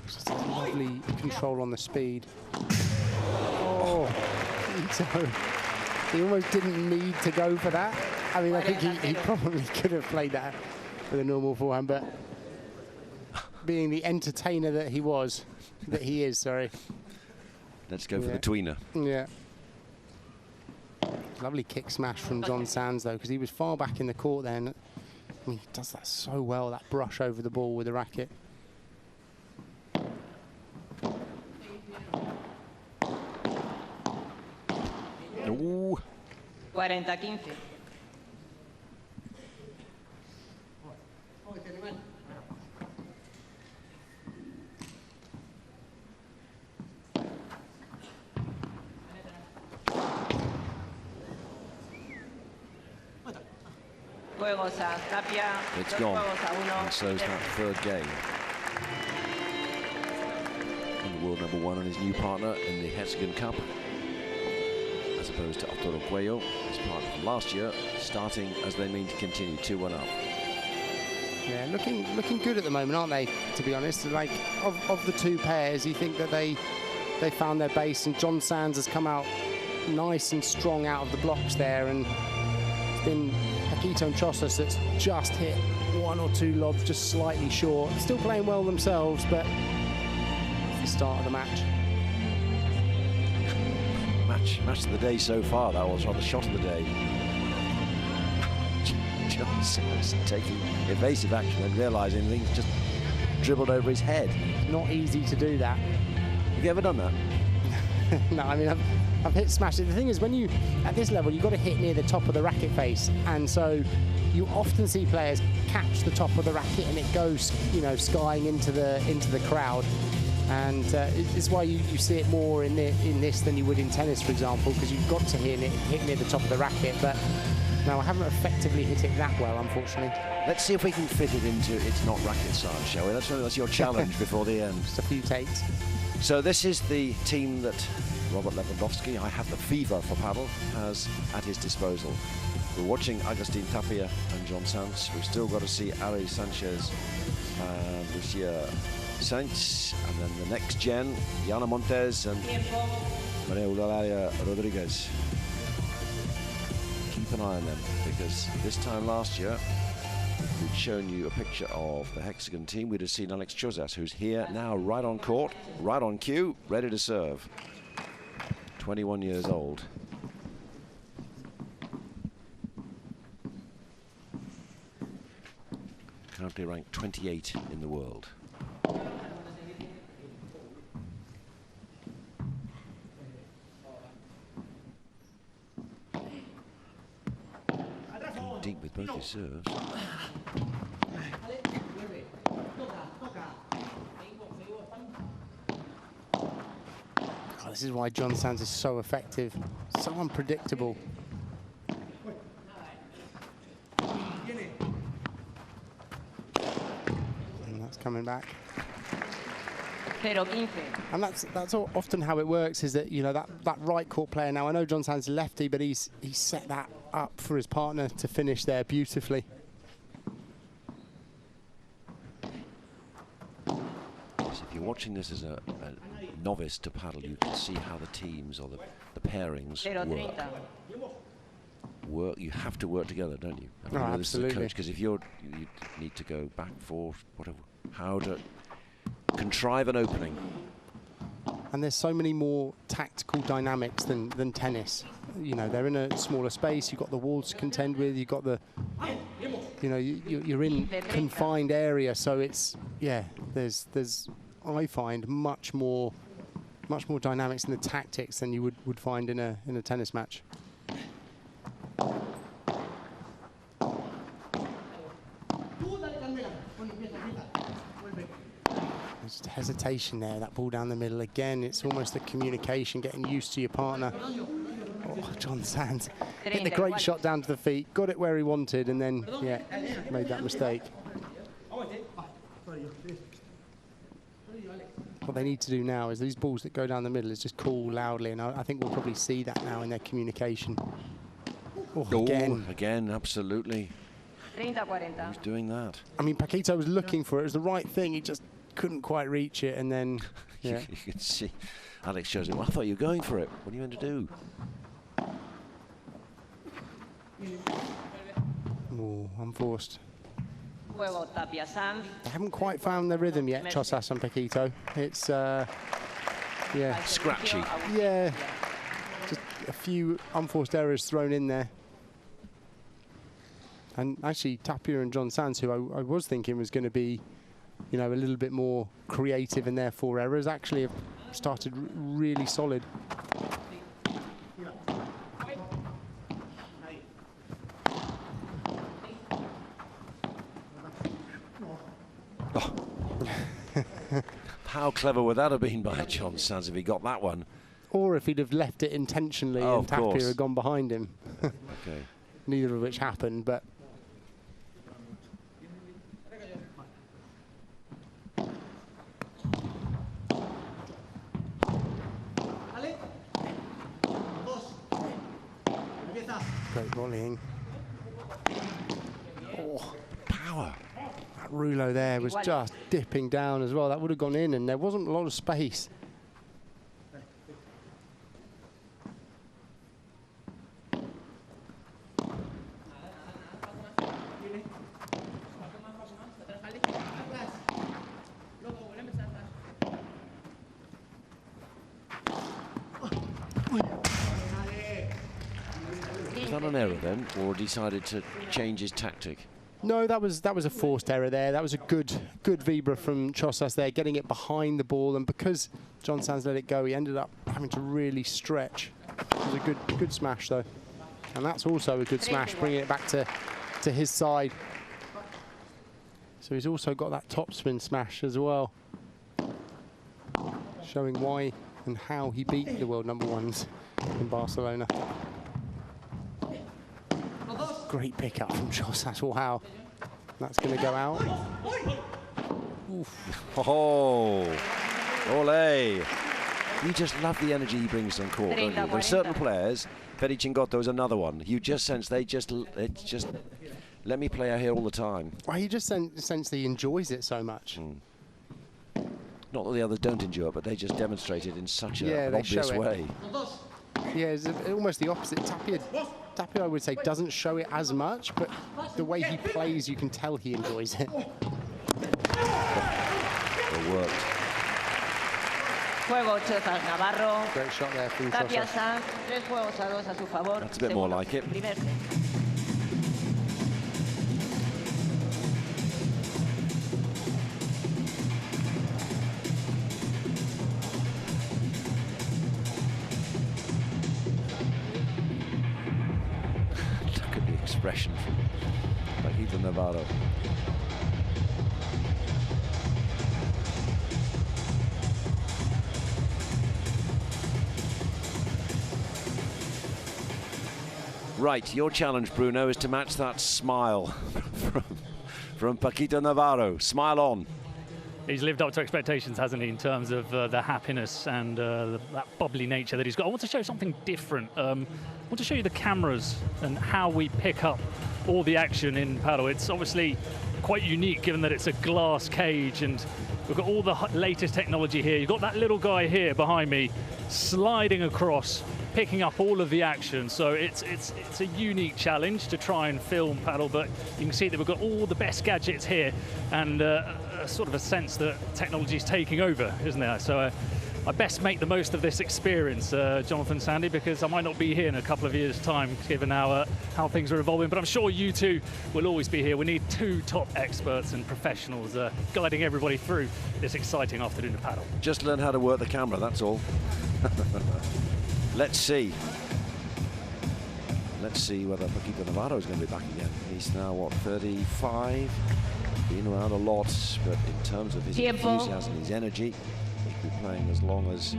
Just a lovely control on the speed. Oh, he almost didn't need to go for that. I mean, I think he probably could have played that with a normal forehand, but being the entertainer that he was, that he is, sorry. Let's go for the tweener. Yeah. Lovely kick smash from John Sands, though, because he was far back in the court then. I mean, he does that so well, that brush over the ball with the racket. Ooh. 40-15. It's gone, and so's that third game. And the world #1 and his new partner in the Hexagon Cup, as opposed to Arturo Cuello, his partner from last year, starting as they mean to continue 2-1 up. Yeah, looking good at the moment, aren't they? To be honest, like of the two pairs, you think that they found their base, and John Sands has come out nice and strong out of the blocks there, and it's been Paquito and Chosas that's just hit one or two lobs just slightly short. Still playing well themselves, but it's the start of the match. Match of the day so far, that was, or the shot of the day. John Sands taking evasive action and realising things just dribbled over his head. Not easy to do that. Have you ever done that? No, I mean, I've hit smashes. The thing is, when you, at this level, you've got to hit near the top of the racket face, and so you often see players catch the top of the racket and it goes, you know, skying into the crowd. And it's why you see it more in this than you would in tennis, for example, because you've got to hit near the top of the racket. But Now, I haven't effectively hit it that well, unfortunately. Let's see if we can fit it into It's Not Racket Science, shall we? That's your challenge before the end. Just a few takes. So this is the team that Robert Lewandowski, I have the fever for paddle, has at his disposal. We're watching Agustin Tapia and John Sanz. We've still got to see Ali Sanchez and Lucia Sainz, and then the next gen, Yana Montes and Maria Eulalia Rodriguez. Keep an eye on them, because this time last year we'd shown you a picture of the Hexagon team. We'd have seen Alex Chozas, who's here now, right on court, right on cue, ready to serve. 21 years old. Currently ranked 28 in the world. Deep with both his serves. This is why John Sanz is so effective, so unpredictable. And that's coming back. 0-15. And that's often how it works, is that, you know, that right court player. Now, I know John Sanz is lefty, but he's set that up for his partner to finish there beautifully. So if you're watching this as a novice to paddle, you can see how the teams or the pairings work. You have to work together, don't you? I mean, absolutely. Because if you need to go back, forth, whatever, how to contrive an opening. And there's so many more tactical dynamics than tennis. You know, they're in a smaller space. You've got the walls to contend with. You've got the, you know, you're in confined area. So it's, yeah, there's I find much more dynamics in the tactics than you would find in a tennis match. Just hesitation there, that ball down the middle again. It's almost the communication, getting used to your partner. Oh, John Sanz hit the great shot down to the feet, got it where he wanted, and then, yeah, made that mistake. What they need to do now is these balls that go down the middle is just call loudly, and I think we'll probably see that now in their communication. Oh, again, absolutely. 30-40. Who's doing that? I mean, Paquito was looking for it. It was the right thing. He just couldn't quite reach it, and then, yeah. You can see Alex shows him, well, I thought you were going for it. What are you going to do? Oh, unforced. Juego Tapia Sanz. They haven't quite found their rhythm yet, Chozas and Paquito. It's, yeah. Scratchy. Yeah. Just a few unforced errors thrown in there. And actually, Tapia and John Sanz, who I was thinking was going to be, you know, a little bit more creative in their 4 errors, actually have started really solid. Oh. How clever would that have been by John Sanz if he got that one? Or if he'd have left it intentionally and Tapia had gone behind him. Okay. Neither of which happened, but... Great volleying. Oh, power. That rouleau there was just dipping down as well. That would have gone in, and there wasn't a lot of space. Was that an error then, or decided to change his tactic? No, that was a forced error there. That was a good vibra from Chozas there, getting it behind the ball, and because John Sanz let it go, he ended up having to really stretch. It was a good smash though, and that's also a good smash, bringing it back to his side. So he's also got that topspin smash as well, showing why and how he beat the world #1s in Barcelona. Great pickup from Chosas. Wow. That's going to go out. Oof. Oh, ole. You just love the energy he brings on court, don't you? When certain players, Fede Chingotto is another one, you just sense it's just, let me play out here all the time. Well, you just sense that he enjoys it so much. Not that the others don't enjoy it, but they just demonstrate it in such an they obvious show it. way. Yeah, it's almost the opposite. Tapia, I would say, doesn't show it as much, but the way he plays, you can tell he enjoys it. It worked. Juego Chozas Navarro. Great shot there from Tapia Chosas. Sanz, 3-2 a su favor. That's a bit more like it. Primer set. Look at the expression from Paquito Navarro. Right, your challenge, Bruno, is to match that smile from Paquito Navarro. Smile on. He's lived up to expectations, hasn't he, in terms of the happiness and that bubbly nature that he's got. I want to show something different. I want to show you the cameras and how we pick up all the action in paddle. It's obviously quite unique given that it's a glass cage and we've got all the latest technology here. You've got that little guy here behind me sliding across, picking up all of the action. So it's a unique challenge to try and film paddle, but you can see that we've got all the best gadgets here and sort of a sense that technology is taking over, isn't there? So I best make the most of this experience, Jonathan, Sandy, because I might not be here in a couple of years' time, given how things are evolving. But I'm sure you two will always be here. We need two top experts and professionals guiding everybody through this exciting afternoon of paddle. Just learn how to work the camera, that's all. Let's see. Let's see whether Paquito Navarro is going to be back again. He's now, what, 35? Been around a lot, but in terms of his enthusiasm, his energy, he could be playing as long as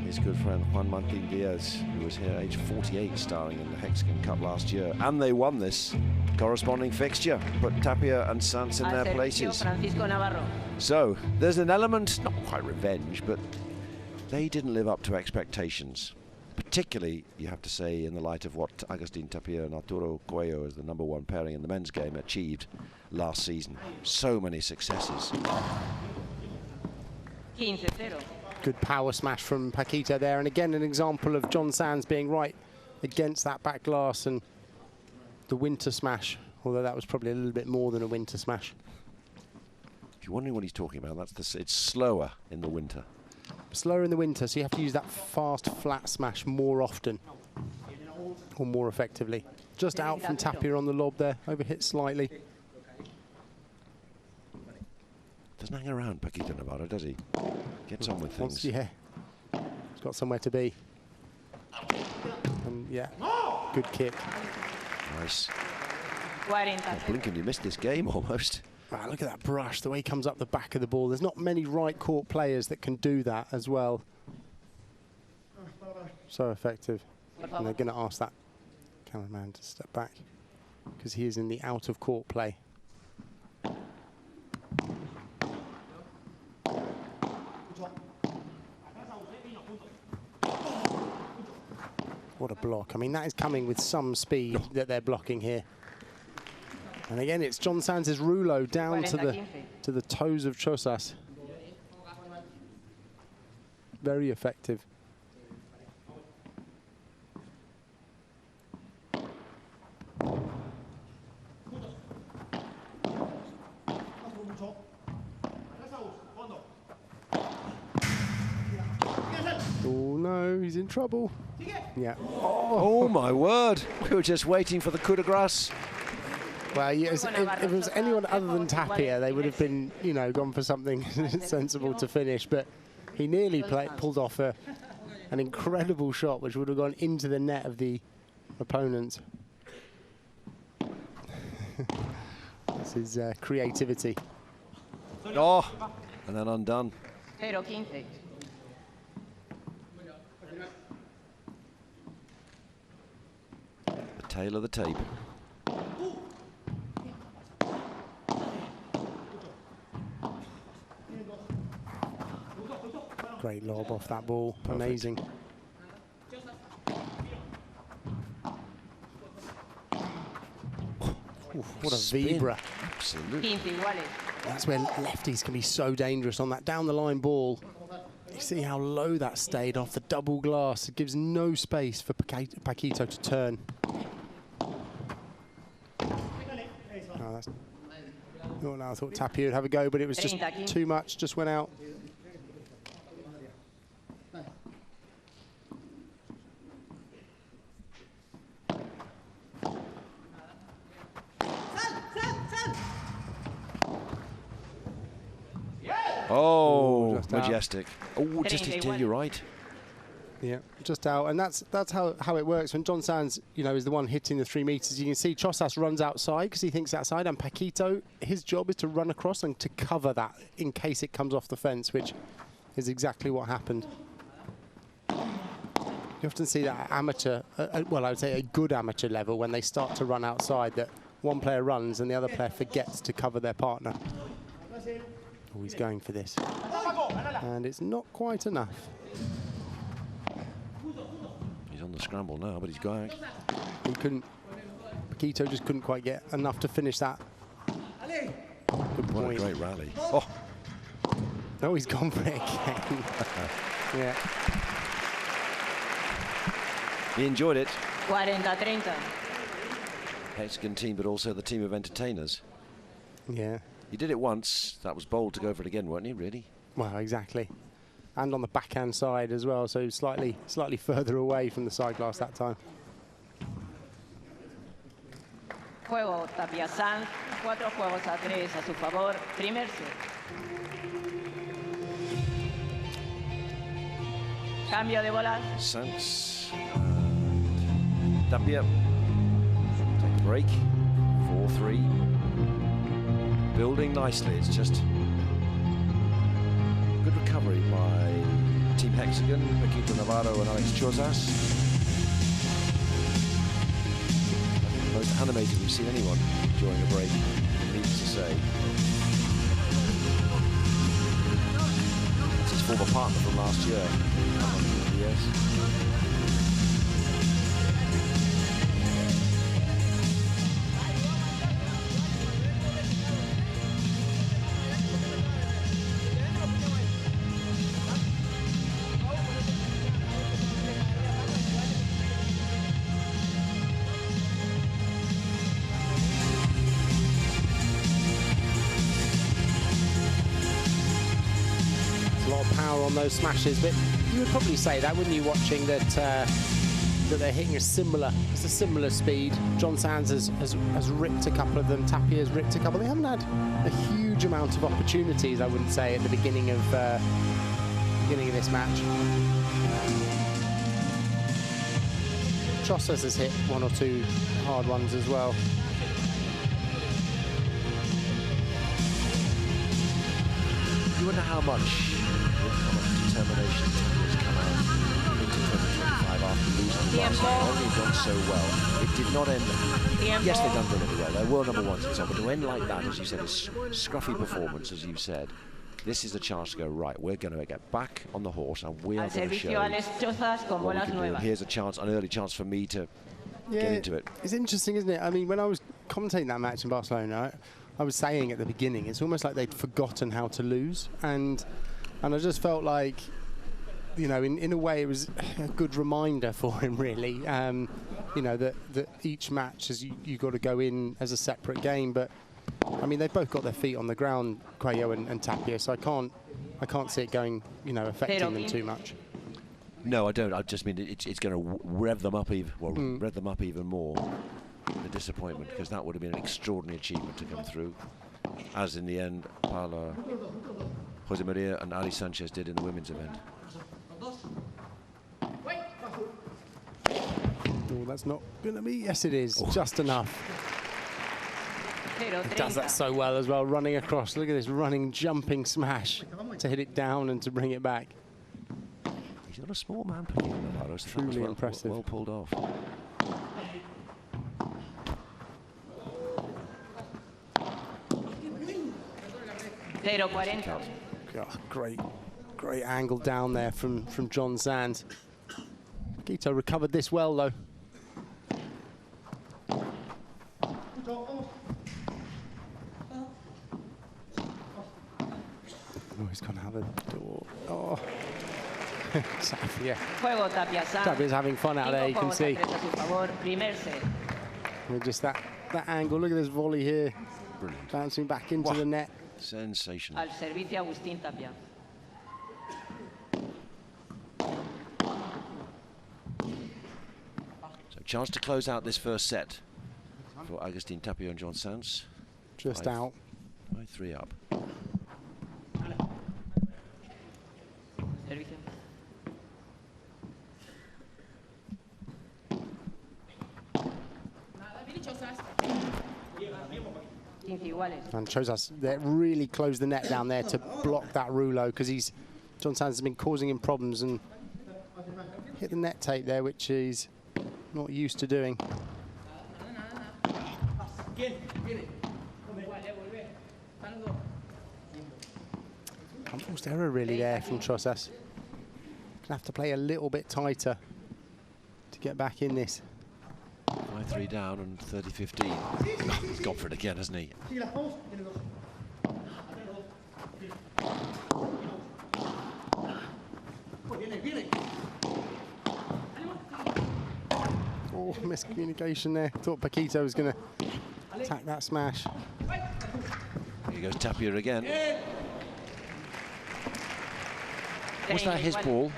his good friend Juan Martín Diaz, who was here age 48, starring in the Hexagon Cup last year. And they won this corresponding fixture, put Tapia and Sanz in their places. So there's an element, not quite revenge, but they didn't live up to expectations. Particularly, you have to say, in the light of what Agustín Tapia and Arturo Coello, as the #1 pairing in the men's game, achieved last season. So many successes. 15-0. Good power smash from Paquito there, and again an example of John Sands being right against that back glass and the winter smash, although that was probably a little bit more than a winter smash. If you're wondering what he's talking about, it's slower in the winter. Slower in the winter, so you have to use that fast, flat smash more often, or more effectively. Just out from Tapia on the lob there, overhit slightly. Doesn't hang around, Paquito Navarro, does he? Gets on with things. Yeah, he's got somewhere to be. And yeah, good kick. Nice. Oh, blinking, you missed this game almost. Wow, look at that brush, the way he comes up the back of the ball. There's not many right court players that can do that as well. So effective. And they're going to ask that cameraman to step back because he is in the out of court play. What a block. I mean, that is coming with some speed that they're blocking here. And again, it's John Sands' rouleau down to the toes of Chosas. Very effective. Oh no, he's in trouble. Yeah. Oh my word! We were just waiting for the coup de grace. Well, yes, if it was anyone other than Tapia, they would have been, you know, gone for something sensible to finish. But he nearly pulled off an incredible shot, which would have gone into the net of the opponent. This is creativity. Oh, and then undone. 0-15. The tail of the tape. Great lob off that ball. Perfect. Amazing. Oof, what a vibra. Absolutely. That's where lefties can be so dangerous on that down the line ball. You see how low that stayed off the double glass. It gives no space for Paquito to turn. Oh, that's not now. I thought Tapia would have a go, but it was just too much, just went out. Oh, just majestic. Oh, just you're right. Yeah, just out, and that's how it works. When John Sands, you know, is the one hitting the 3 meters, you can see Chosas runs outside because he thinks outside, and Paquito, his job is to run across and to cover that in case it comes off the fence, which is exactly what happened. You often see that at amateur, well, I would say a good amateur level, when they start to run outside, that one player runs and the other player forgets to cover their partner. Oh, he's going for this, and it's not quite enough. He's on the scramble now, but he's going. He couldn't. Paquito just couldn't quite get enough to finish that. Good point. What a great rally. Oh, no, he's gone for it again. Yeah. He enjoyed it. 40-30. Hexagon team, but also the team of entertainers. Yeah. He did it once. That was bold to go for it again, weren't he, really? Well, exactly. And on the backhand side as well, so slightly further away from the side glass that time. Juego Tapia Sanz, 4-3 a su favor. Primer set. Cambio de bolas. Sanz. Tapia. Take a break. 4-3. Building nicely. It's just good recovery by Team Hexagon, Paquito Navarro and Alex Chosas. I think the most animated we've seen anyone during a break, needs to say. That's his former partner from last year. Yes. Those smashes, but you would probably say that, wouldn't you, watching that that they're hitting a similar speed. John Sands has ripped a couple of them. Tapia's ripped a couple. They haven't had a huge amount of opportunities, I wouldn't say, at the beginning of this match. Chosas has hit one or two hard ones as well. You wonder how much determination has come out into 2025 after losing last year. Only done so well. It did not end. Yes, they've done really well. They were number ones and so on, but to end like that, as you said, a scruffy performance, as you said. This is a chance to go, right, we're going to get back on the horse and we are going to show what we can do. And here's a chance, an early chance for me to get into it. It's interesting, isn't it? I mean, when I was commentating that match in Barcelona, I was saying at the beginning, it's almost like they'd forgotten how to lose. And I just felt like, you know, in a way, it was a good reminder for him, really. You know, that each match is you got to go in as a separate game. But I mean, they've both got their feet on the ground, Cuello and Tapia. So I can't see it going, you know, affecting them too much. No, I don't. I just mean it's going to rev them up even more. The disappointment, because that would have been an extraordinary achievement to come through, as in the end Paula, Jose Maria and Ali Sanchez did in the women's event. Oh, that's not going to be. Yes, it is. Oh. Just enough. He does that so well as well, running across. Look at this running, jumping smash to hit it down and to bring it back. He's not a small man, Paquito Navarro. Truly impressive. Well pulled off. Zero 40. Oh, great Great angle down there from John Sands. Paquito recovered this well, though. Oh, he's going to have a door. Oh. Tapia. Tapia's having fun out there, you can see. With just that angle, look at this volley here. Brilliant. Bouncing back into the net. Sensational. Al servicio Agustín Tapia. So chance to close out this first set for Agustín Tapia and John Sands. Just out. 5-3 up. Servicio. And shows us that really closed the net down there to block that rouleau, because John Sands has been causing him problems and hit the net tape there, which he's not used to doing. Unforced error really there from Trosas. Gonna have to play a little bit tighter to get back in this. 5-3 down and 30-15. He's gone for it again, hasn't he? Oh, miscommunication there. Thought Paquito was going to attack that smash. Here goes Tapia again. Was that his ball?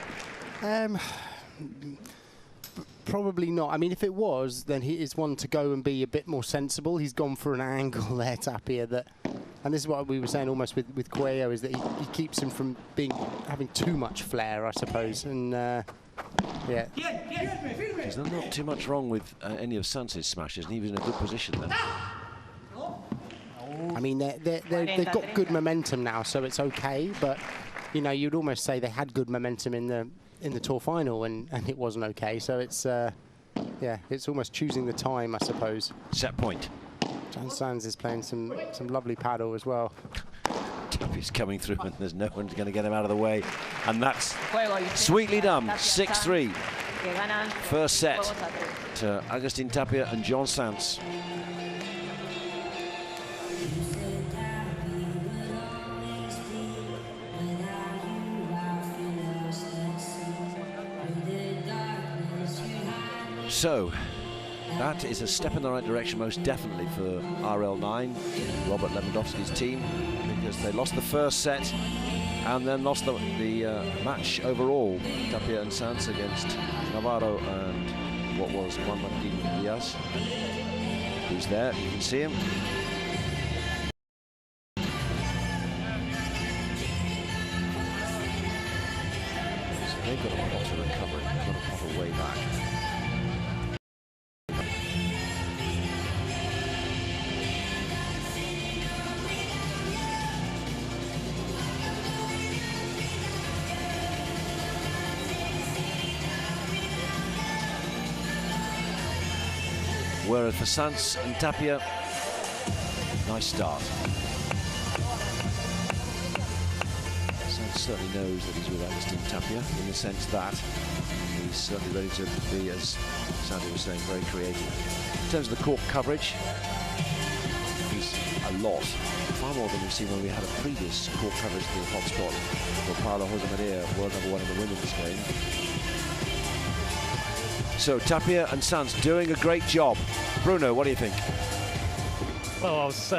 Probably not. I mean, if it was, then he is one to go and be a bit more sensible. He's gone for an angle there, Tapia, and this is what we were saying almost with Cuello, is that he keeps him from having too much flair, I suppose. And yeah. There's not too much wrong with any of Sands' smashes, and he was in a good position then. I mean, they've got good momentum now, so it's okay. But you know, you'd almost say they had good momentum in the tour final, and it wasn't okay. So it's yeah, it's almost choosing the time, I suppose. Set point. John Sands is playing some lovely paddle as well. Tapia's coming through, and there's no one going to get him out of the way, and that's sweetly done. 6-3. First set to Agustín Tapia and John Sands. So, that is a step in the right direction, most definitely, for RL9, Robert Lewandowski's team, because they lost the first set and then lost the match overall. Tapia and Sands against Navarro and what was Juan Martín Diaz, who's there, you can see him. So they've got a pot to recover, they've got a pot way back. Whereas for Sands and Tapia, nice start. Sands certainly knows that he's with Agustín Tapia, in the sense that he's certainly ready to be, as Sandy was saying, very creative. In terms of the court coverage, he's a lot, far more than we've seen when we had a previous court coverage to the hotspot for Paolo Jose Maria, world #1 in the women's game. So Tapia and Sands doing a great job. Bruno, what do you think? Well, I was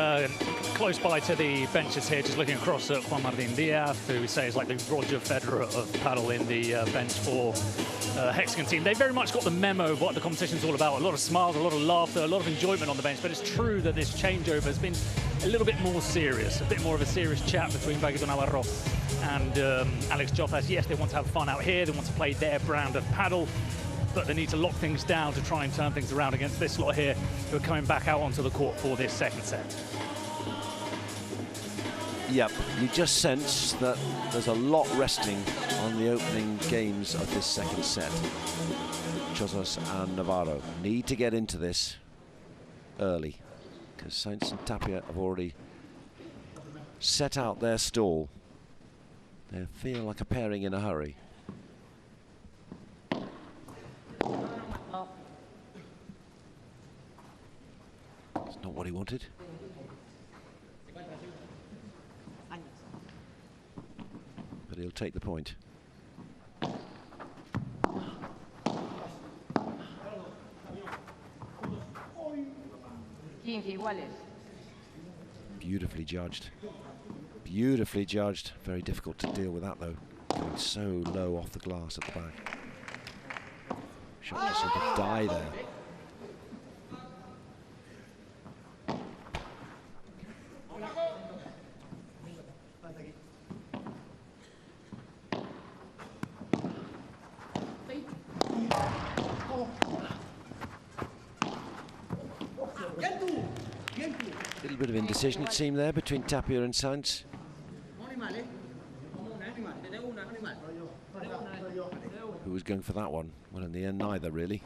close by to the benches here, just looking across at Juan Martín Diaz, who we say is like the Roger Federer of paddle in the bench for Hexagon team. They very much got the memo of what the competition's all about. A lot of smiles, a lot of laughter, a lot of enjoyment on the bench. But it's true that this changeover has been a little bit more serious, a bit more of a serious chat between Paquito Navarro and Alex Jotas. Yes, they want to have fun out here. They want to play their brand of paddle, but they need to lock things down to try and turn things around against this lot here, who are coming back out onto the court for this second set. Yep, you just sense that there's a lot resting on the opening games of this second set. Chozos and Navarro need to get into this early, because Sands and Tapia have already set out their stall. They feel like a pairing in a hurry. It's not what he wanted. But he'll take the point. Beautifully judged. Beautifully judged. Very difficult to deal with that though. Going so low off the glass at the back. Shot just seemed to die there. Little bit of indecision it seemed there between Tapia and Sanz. Who was going for that one? Well, in the end, neither really.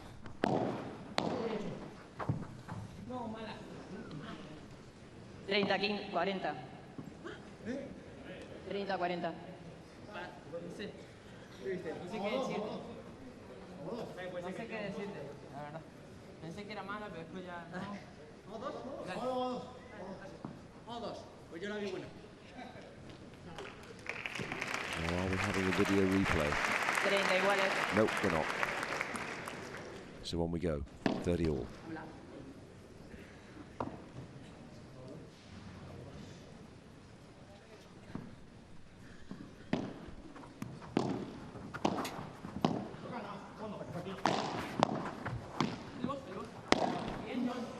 Or are we having a video replay? Nope, we're not. So on we go. 30 all.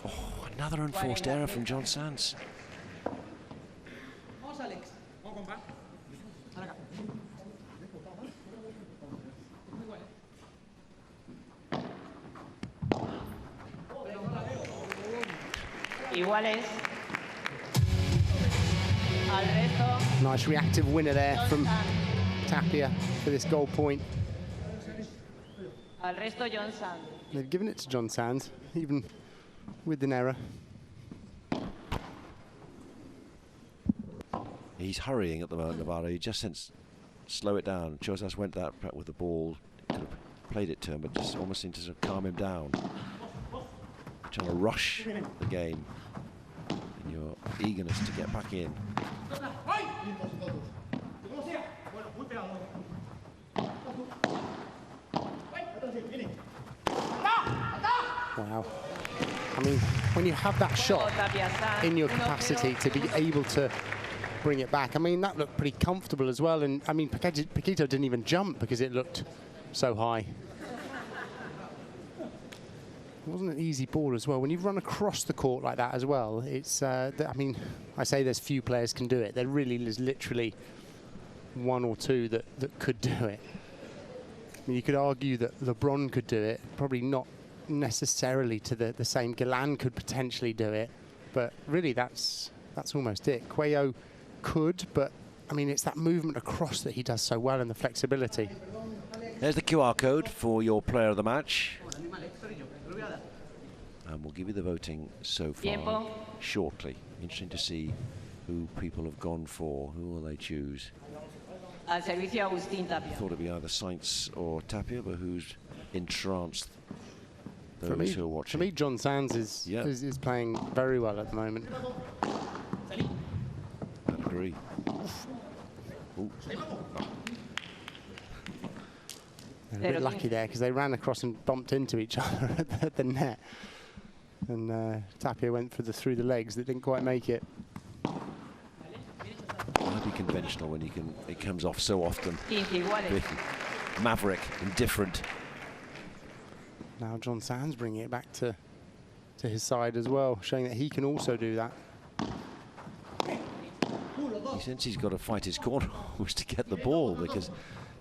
Oh, another unforced error from John Sanz. Nice reactive winner there from Tapia for this goal point. They've given it to John Sanz, even with an error. He's hurrying at the moment, Navarro. He just sensed slow it down. Chozas went that with the ball, could have played it to him, but just almost seemed to sort of calm him down. Trying to rush the game in your eagerness to get back in. Wow. I mean, when you have that shot in your capacity to be able to bring it back, I mean, that looked pretty comfortable as well. And I mean, Paquito didn't even jump because it looked so high. It wasn't an easy ball as well. When you run across the court like that as well, it's, I mean, I say there's few players can do it. There really is literally one or two that could do it. I mean, you could argue that LeBron could do it, probably not necessarily to the same. Galan could potentially do it, but really that's almost it. Cuello could, but I mean, it's that movement across that he does so well and the flexibility. There's the QR code for your player of the match. And we'll give you the voting so far shortly. Interesting to see who people have gone for. Who will they choose? I thought it'd be either Sainz or Tapia, but who's entranced those who are watching? For me, John Sanz is playing very well at the moment. I agree. Ooh. They're a bit lucky there because they ran across and bumped into each other at the net. And Tapia went through the legs that didn't quite make it. Might be conventional when it comes off so often. Maverick, indifferent. Now John Sanz bringing it back to his side as well, showing that he can also do that. He says he's got to fight his corner was to get the ball because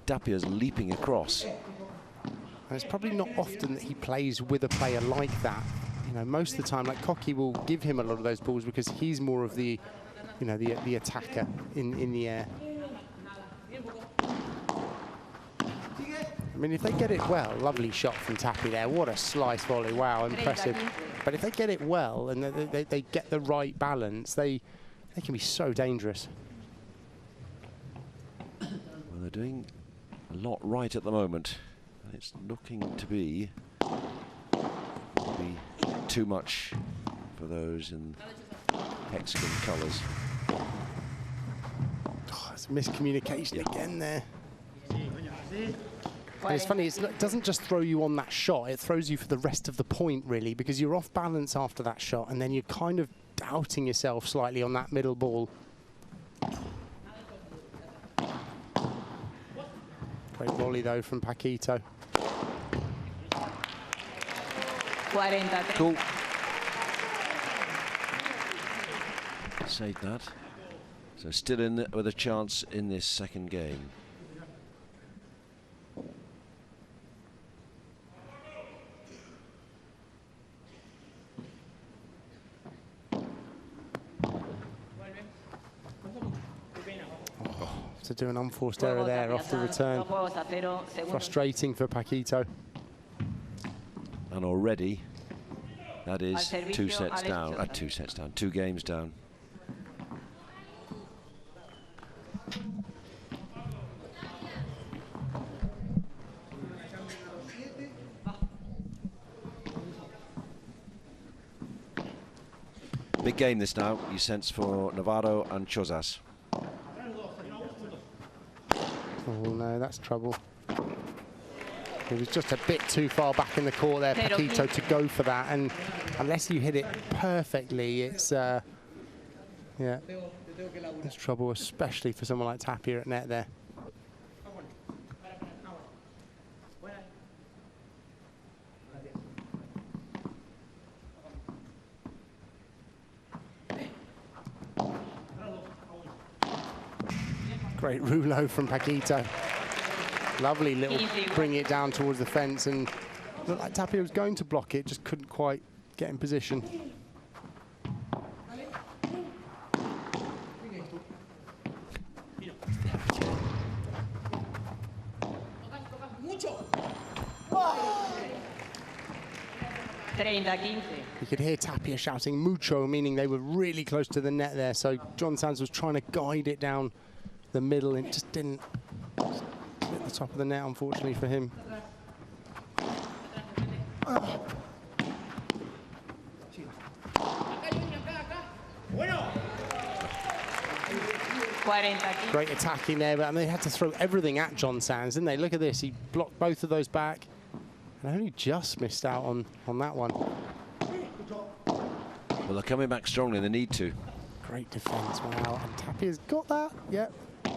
Tapia's leaping across. And it's probably not often that he plays with a player like that. You know, most of the time, like Cocky will give him a lot of those balls because he's more of the, you know, the attacker in the air. I mean, if they get it well, lovely shot from Tapia there. What a slice volley! Wow, impressive. But if they get it well and they get the right balance, they can be so dangerous. they're doing a lot right at the moment. And it's looking to be maybe too much for those in hexagon colours. Oh, it's miscommunication again there. And it's funny, it doesn't just throw you on that shot, it throws you for the rest of the point, really, because you're off balance after that shot, and then you're kind of doubting yourself slightly on that middle ball. Great volley, though, from Paquito. Cool. Saved that. So still in with a chance in this second game. To do an unforced error there off the return. Frustrating for Paquito. And already that is 2 sets down, 2 games down. Big game this now, you sense, for Navarro and Chozas. Oh no, that's trouble. He was just a bit too far back in the court there, Paquito, to go for that. And unless you hit it perfectly, it's yeah, it's trouble, especially for someone like Tapia at net there. Great rouleau from Paquito. Lovely little bring it down towards the fence, and looked like Tapia was going to block it, just couldn't quite get in position. You could hear Tapia shouting mucho, meaning they were really close to the net there, so John Sands was trying to guide it down the middle, and it just didn't hit the top of the net, unfortunately for him. Great attacking there, but I mean, they had to throw everything at John Sands, didn't they? Look at this, he blocked both of those back and only just missed out on that one. Well, they're coming back strongly, they need to. Great defence, wow, and Tapia's got that, yep. So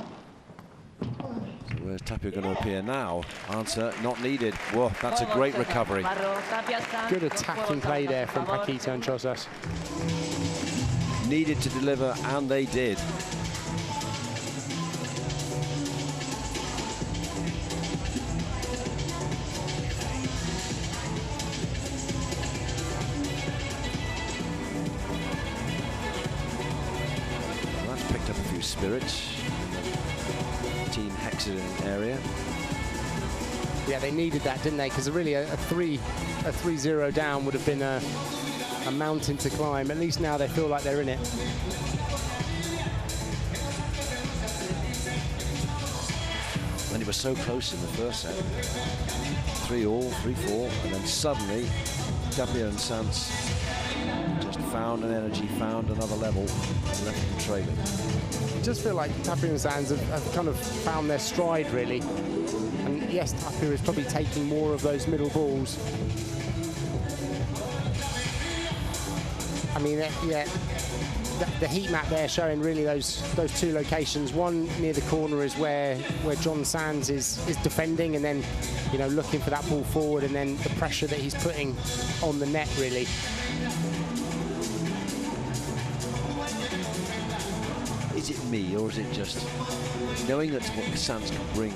where's Tapia going to appear now? Answer, not needed. Whoa, that's a great recovery. Good attacking play there from Paquito and Chozas. Needed to deliver, and they did. Well, that's picked up a few spirits. Team Hexagon area. Yeah, they needed that, didn't they? Because really a 3-0 down would have been a mountain to climb. At least now they feel like they're in it. And it was so close in the first set. 3-all, 3-4, and then suddenly Tapia and Sands just found an energy, found another level, and left them trailing. I just feel like Tapia and Sands have kind of found their stride, really. And yes, Tapia is probably taking more of those middle balls. I mean, yeah, the heat map there showing really those two locations. One near the corner is where John Sands is defending, and then, you know, looking for that ball forward, and then the pressure that he's putting on the net, really. Is it me, or is it just knowing that's what Sands can bring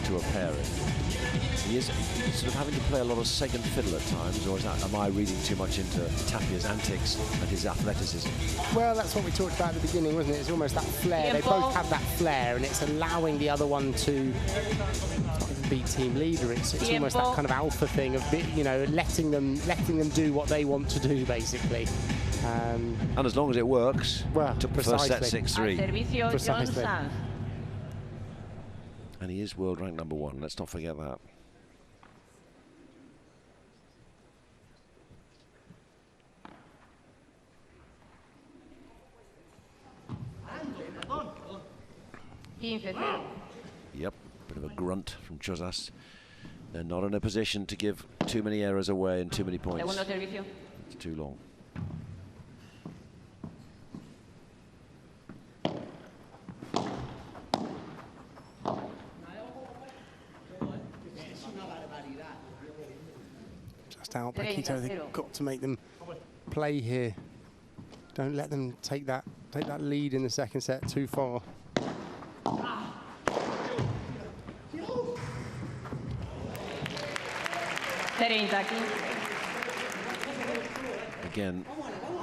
to a pairing? He is sort of having to play a lot of second fiddle at times, or is that, am I reading too much into Tapia's antics and his athleticism? Well, that's what we talked about at the beginning, wasn't it? It's almost that flair. They both have that flair, and it's allowing the other one to be team leader. It's almost that kind of alpha thing of, you know, letting them do what they want to do, basically. And as long as it works, well, took the first set 6-3. Precisely. And he is world rank #1. Let's not forget that. Yep, bit of a grunt from Chozas. They're not in a position to give too many errors away and too many points. It's too long. Just out, Paquito. They've got to make them play here. Don't let them take that lead in the second set too far. Again,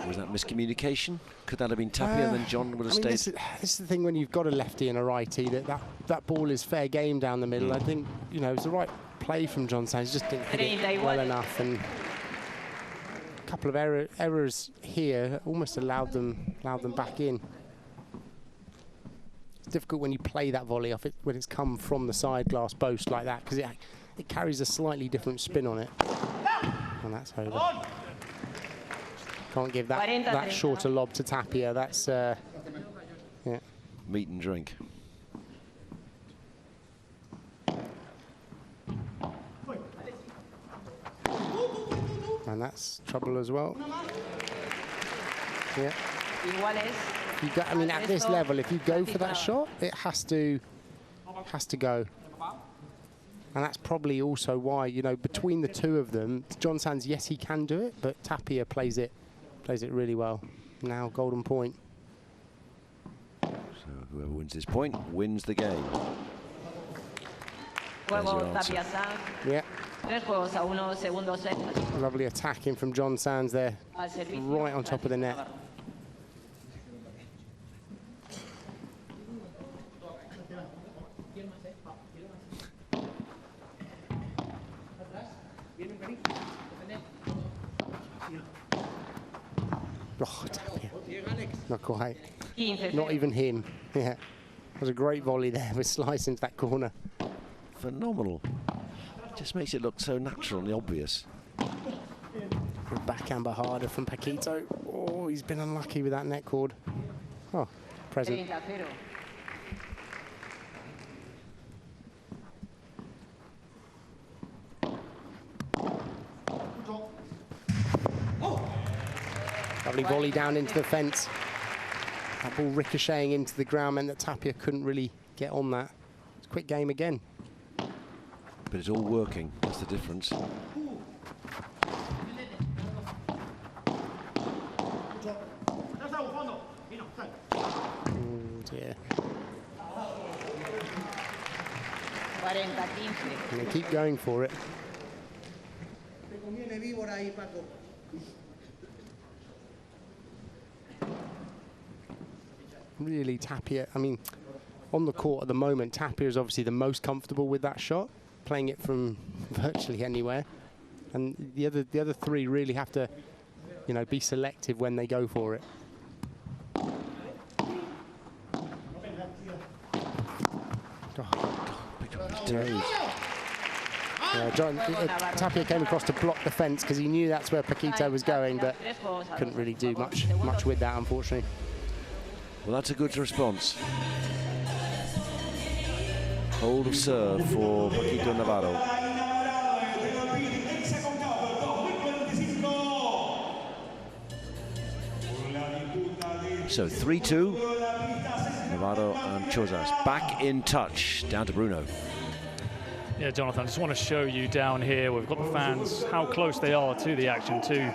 was that miscommunication? Could that have been Tapia and then John would have stayed? This is the thing when you've got a lefty and a righty, that ball is fair game down the middle. I think, you know, it's the right play from John Sands. He just didn't hit it well enough, and a couple of errors here almost allowed them back in. It's difficult when you play that volley off it when it's come from the side glass post like that, because it carries a slightly different spin on it. And that's over. Can't give that shorter lob to Tapia. That's yeah. Meat and drink. And that's trouble as well. Yeah. I mean, at this level, if you go for that shot, it has to go. And that's probably also why, you know, between the two of them, John Sands, yes, he can do it, but Tapia plays it really well. Now, golden point. So whoever wins this point wins the game. There's your answer. Yeah. Lovely attacking from John Sands there, right on top of the net. Oh, Tapia. Not quite. Not even him. Yeah. That was a great volley there with slice into that corner. Phenomenal. Just makes it look so natural and obvious. Backhand harder from Paquito. Oh, he's been unlucky with that net cord. Oh, present. Lovely volley down into the fence. That ball ricocheting into the ground meant that Tapia couldn't really get on that. It's a quick game again. But it's all working. That's the difference. Oh dear. And they keep going for it. Really, Tapia, I mean, on the court at the moment, Tapia is obviously the most comfortable with that shot, playing it from virtually anywhere. And the other three really have to, you know, be selective when they go for it. Tapia came across to block the fence because he knew that's where Paquito was going, but couldn't really do much with that, unfortunately. Well, that's a good response. Hold of serve for Paquito Navarro. So 3-2. Navarro and Chozas back in touch. Down to Bruno. Yeah, Jonathan, I just want to show you down here, we've got the fans, how close they are to the action too.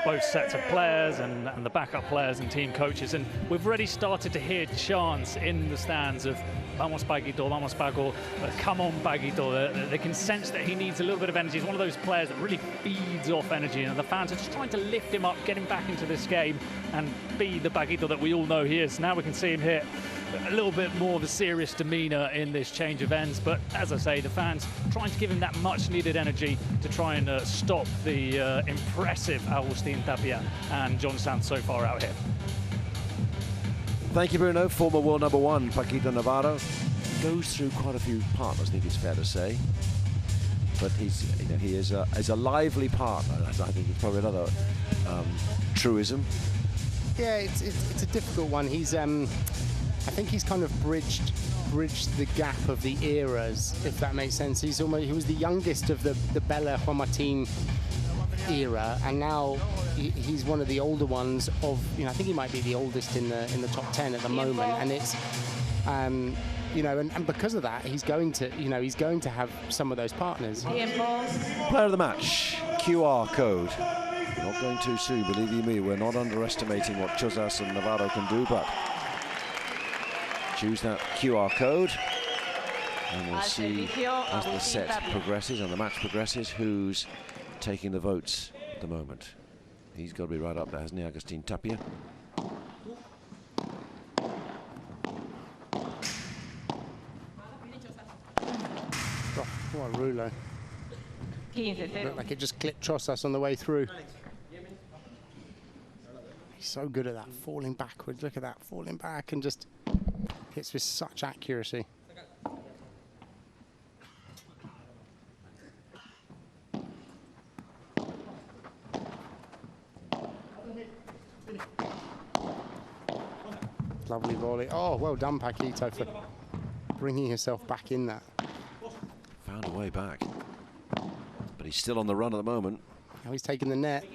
Both sets of players and the backup players and team coaches, and we've already started to hear chants in the stands of "Vamos Paquito, vamos Paco, come on Paquito." They can sense that he needs a little bit of energy. He's one of those players that really feeds off energy, and the fans are just trying to lift him up, get him back into this game, and be the Paquito that we all know he is. Now we can see him here. A little bit more of a serious demeanour in this change of ends, but as I say, the fans trying to give him that much needed energy to try and stop the impressive Agustín Tapia and John Sands so far out here. Thank you, Bruno. Former world #1 Paquito Navarro goes through quite a few partners, I think it's fair to say. But he's, you know, he is a lively partner. I think it's probably another truism. Yeah, it's a difficult one. He's I think he's kind of bridged the gap of the eras, if that makes sense. He was the youngest of the Bella Juan Martin era, and now he's one of the older ones of, you know, I think he might be the oldest in the top 10 at the moment, and it's you know, and because of that, he's going to have some of those partners. Player of the match, QR code. We're not going too soon, believe you me. We're not underestimating what Chozas and Navarro can do, but choose that QR code, and we'll see as the set progresses and the match progresses who's taking the votes at the moment. He's got to be right up there, hasn't he, Agustin Tapia? What a rouleau. Looked like it just clipped Chozas on the way through. He's so good at that, falling backwards. Look at that, falling back and just hits with such accuracy. Lovely volley. Oh, well done, Paquito, for bringing yourself back in that. Found a way back, but he's still on the run at the moment. Now he's taking the net.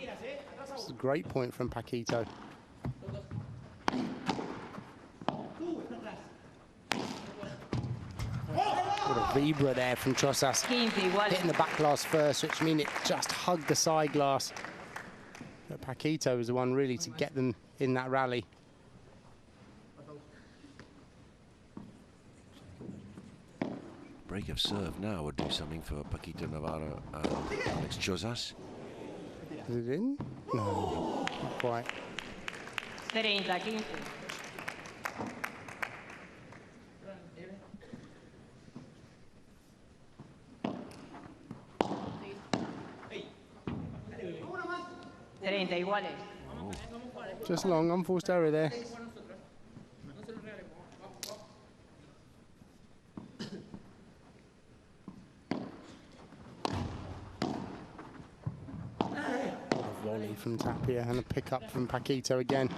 It's a great point from Paquito. What a vibra there from Chozas. Hitting the back glass first, which means it just hugged the side glass. But Paquito was the one really to get them in that rally. Break of serve now would do something for Paquito Navarro and Alex Chozas. Is it in? No, not quite. 30-15. Iguales. Just long, unforced error there. Volley from Tapia and a pick up from Paquito again.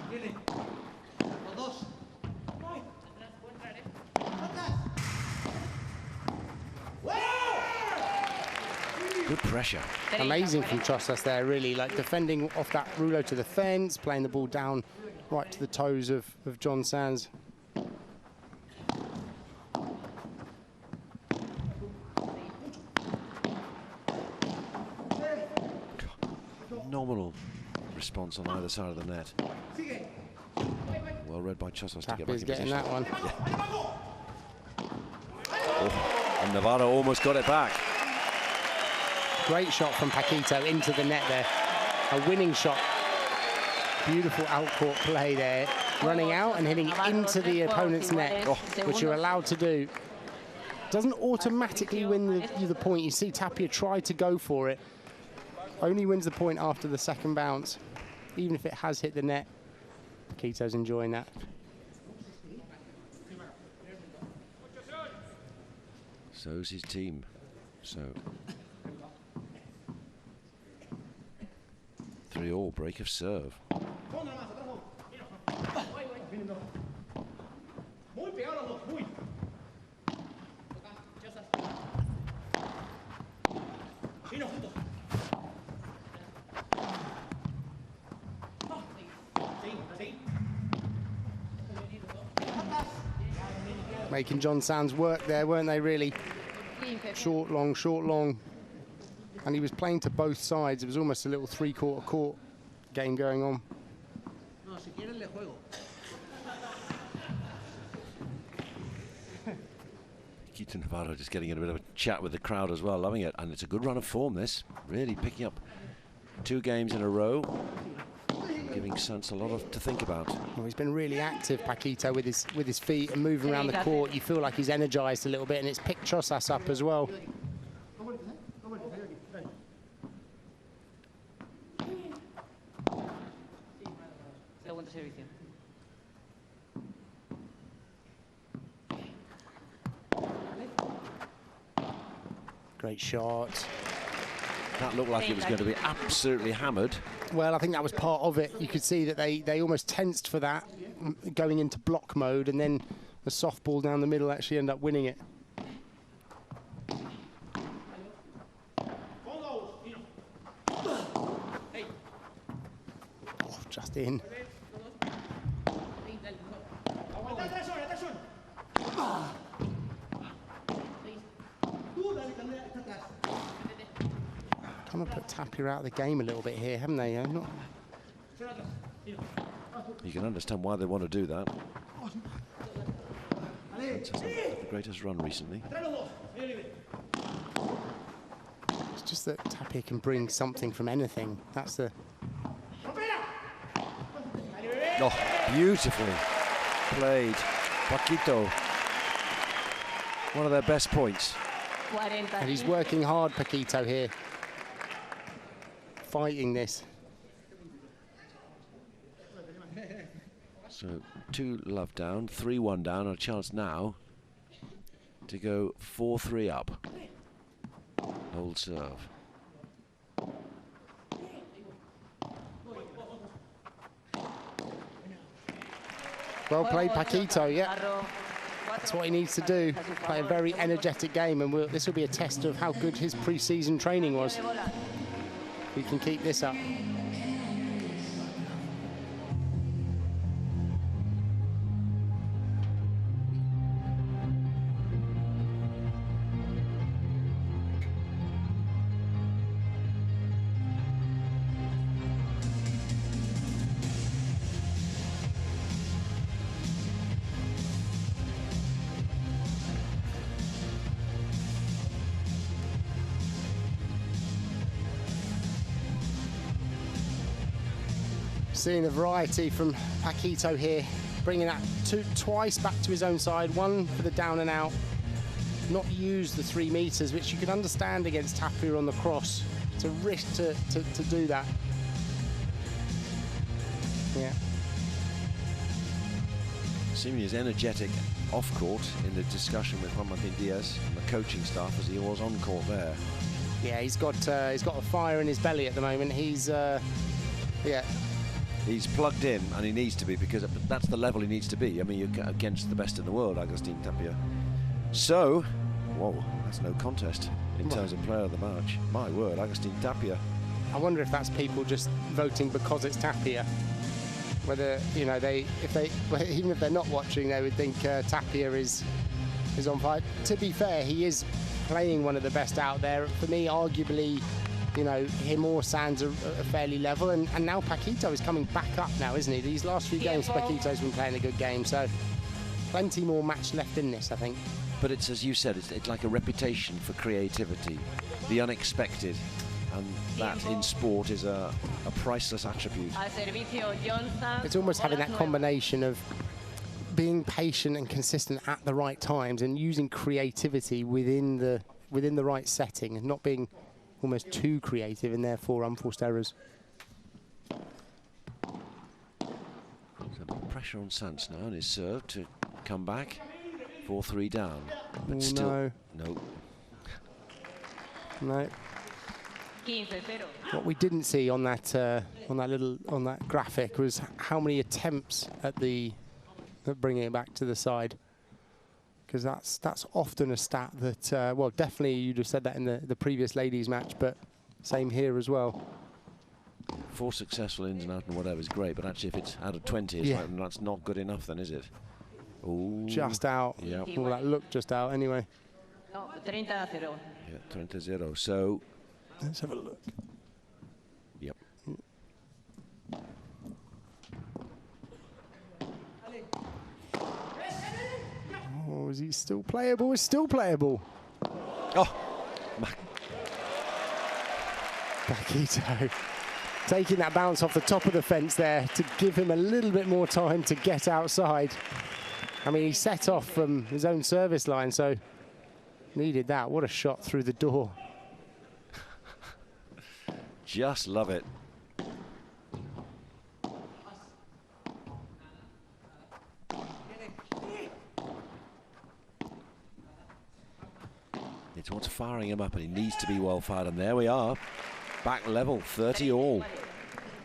Good pressure. Amazing from Chozas there, really, like defending off that rouleau to the fence, playing the ball down right to the toes of John Sands. Phenomenal response on either side of the net. Well read by Chozas to get back in getting position. that one. Yeah. Oh, and Navarro almost got it back. Great shot from Paquito into the net there. A winning shot. Beautiful out-court play there. Running out and hitting into the opponent's net, which you're allowed to do. Doesn't automatically win the point. You see Tapia try to go for it. Only wins the point after the second bounce, even if it has hit the net. Paquito's enjoying that. So's his team. So 3-3, break of serve. Making John Sands work there, weren't they, really? Short, long. And he was playing to both sides. It was almost a little three-quarter court game going on. Paquito Navarro just getting in a bit of a chat with the crowd as well, loving it. And it's a good run of form, this. Really picking up 2 games in a row, giving Sands a lot to think about. Well, he's been really active, Paquito, with his feet and moving around the court. You feel like he's energized a little bit, and it's picked Chozas up as well. Great shot. That looked like it was going to be absolutely hammered. Well, I think that was part of it. You could see that they almost tensed for that, going into block mode, and then the softball down the middle actually ended up winning it. Oh, just in. Kind of put Tapia out of the game a little bit here, haven't they? Not... You can understand why they want to do that. That's the greatest run recently. It's just that Tapia can bring something from anything. That's the... Oh, beautifully played. Paquito. One of their best points. And he's working hard, Paquito, here. Fighting this. So 2 love down, 3-1 down, and a chance now to go 4-3 up. Old serve. Well played, Paquito, yeah. That's what he needs to do. Play a very energetic game, and this will be a test of how good his pre-season training was. We can keep this up. Seeing the variety from Paquito here, bringing that twice back to his own side, one for the down and out, not use the 3 meters, which you can understand against Tapia on the cross. It's a risk to do that. Yeah. Seemingly as energetic off court in the discussion with Juan Martín Díaz and the coaching staff as he was on court there. Yeah, he's got a fire in his belly at the moment. He's yeah. He's plugged in, and he needs to be, because that's the level he needs to be. I mean, you're against the best in the world, Agustín Tapia. So, whoa, that's no contest in terms of player of the match. My word, Agustín Tapia. I wonder if that's people just voting because it's Tapia. Whether, you know, even if they're not watching, they would think Tapia is on fire. To be fair, he is playing one of the best out there. For me, arguably, you know, him or Sands are fairly level, and now Paquito is coming back up now, isn't he? These last few games, Paquito's been playing a good game, so plenty more match left in this, I think. But it's, as you said, it's like a reputation for creativity, the unexpected, and that in sport is a priceless attribute. It's almost having that combination of being patient and consistent at the right times and using creativity within the right setting, and not being almost too creative and therefore unforced errors. So pressure on Sands now on his serve to come back. 4-3 down. But oh, still, no. No. What we didn't see on that graphic was how many attempts at bringing it back to the side. Because that's often a stat that, well, definitely you'd have said that in the previous ladies match, but same here as well. 4 successful ins and out and whatever is great, but actually if it's out of 20, it's like, that's not good enough then, is it? Ooh. Just out. Yeah. Well, that looked just out anyway. No, 30-0. Yeah, 30-0. So let's have a look. Yep. Oh, is he still playable? He's still playable. Oh, Paquito taking that bounce off the top of the fence there to give him a little bit more time to get outside. I mean, he set off from his own service line, so needed that. What a shot through the door. Just love it. It's what's firing him up, and he needs to be well fired. And there we are, back level, 30 all.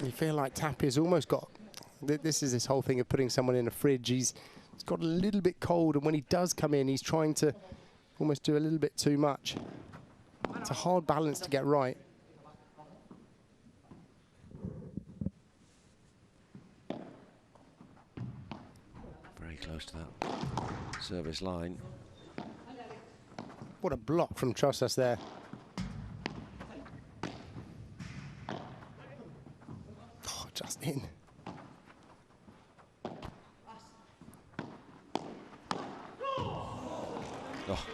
You feel like Tapier's almost got, this is this whole thing of putting someone in a fridge. He's got a little bit cold, and when he does come in, he's trying to almost do a little bit too much. It's a hard balance to get right. Very close to that service line. What a block from Trosas there. Oh, just in. Oh.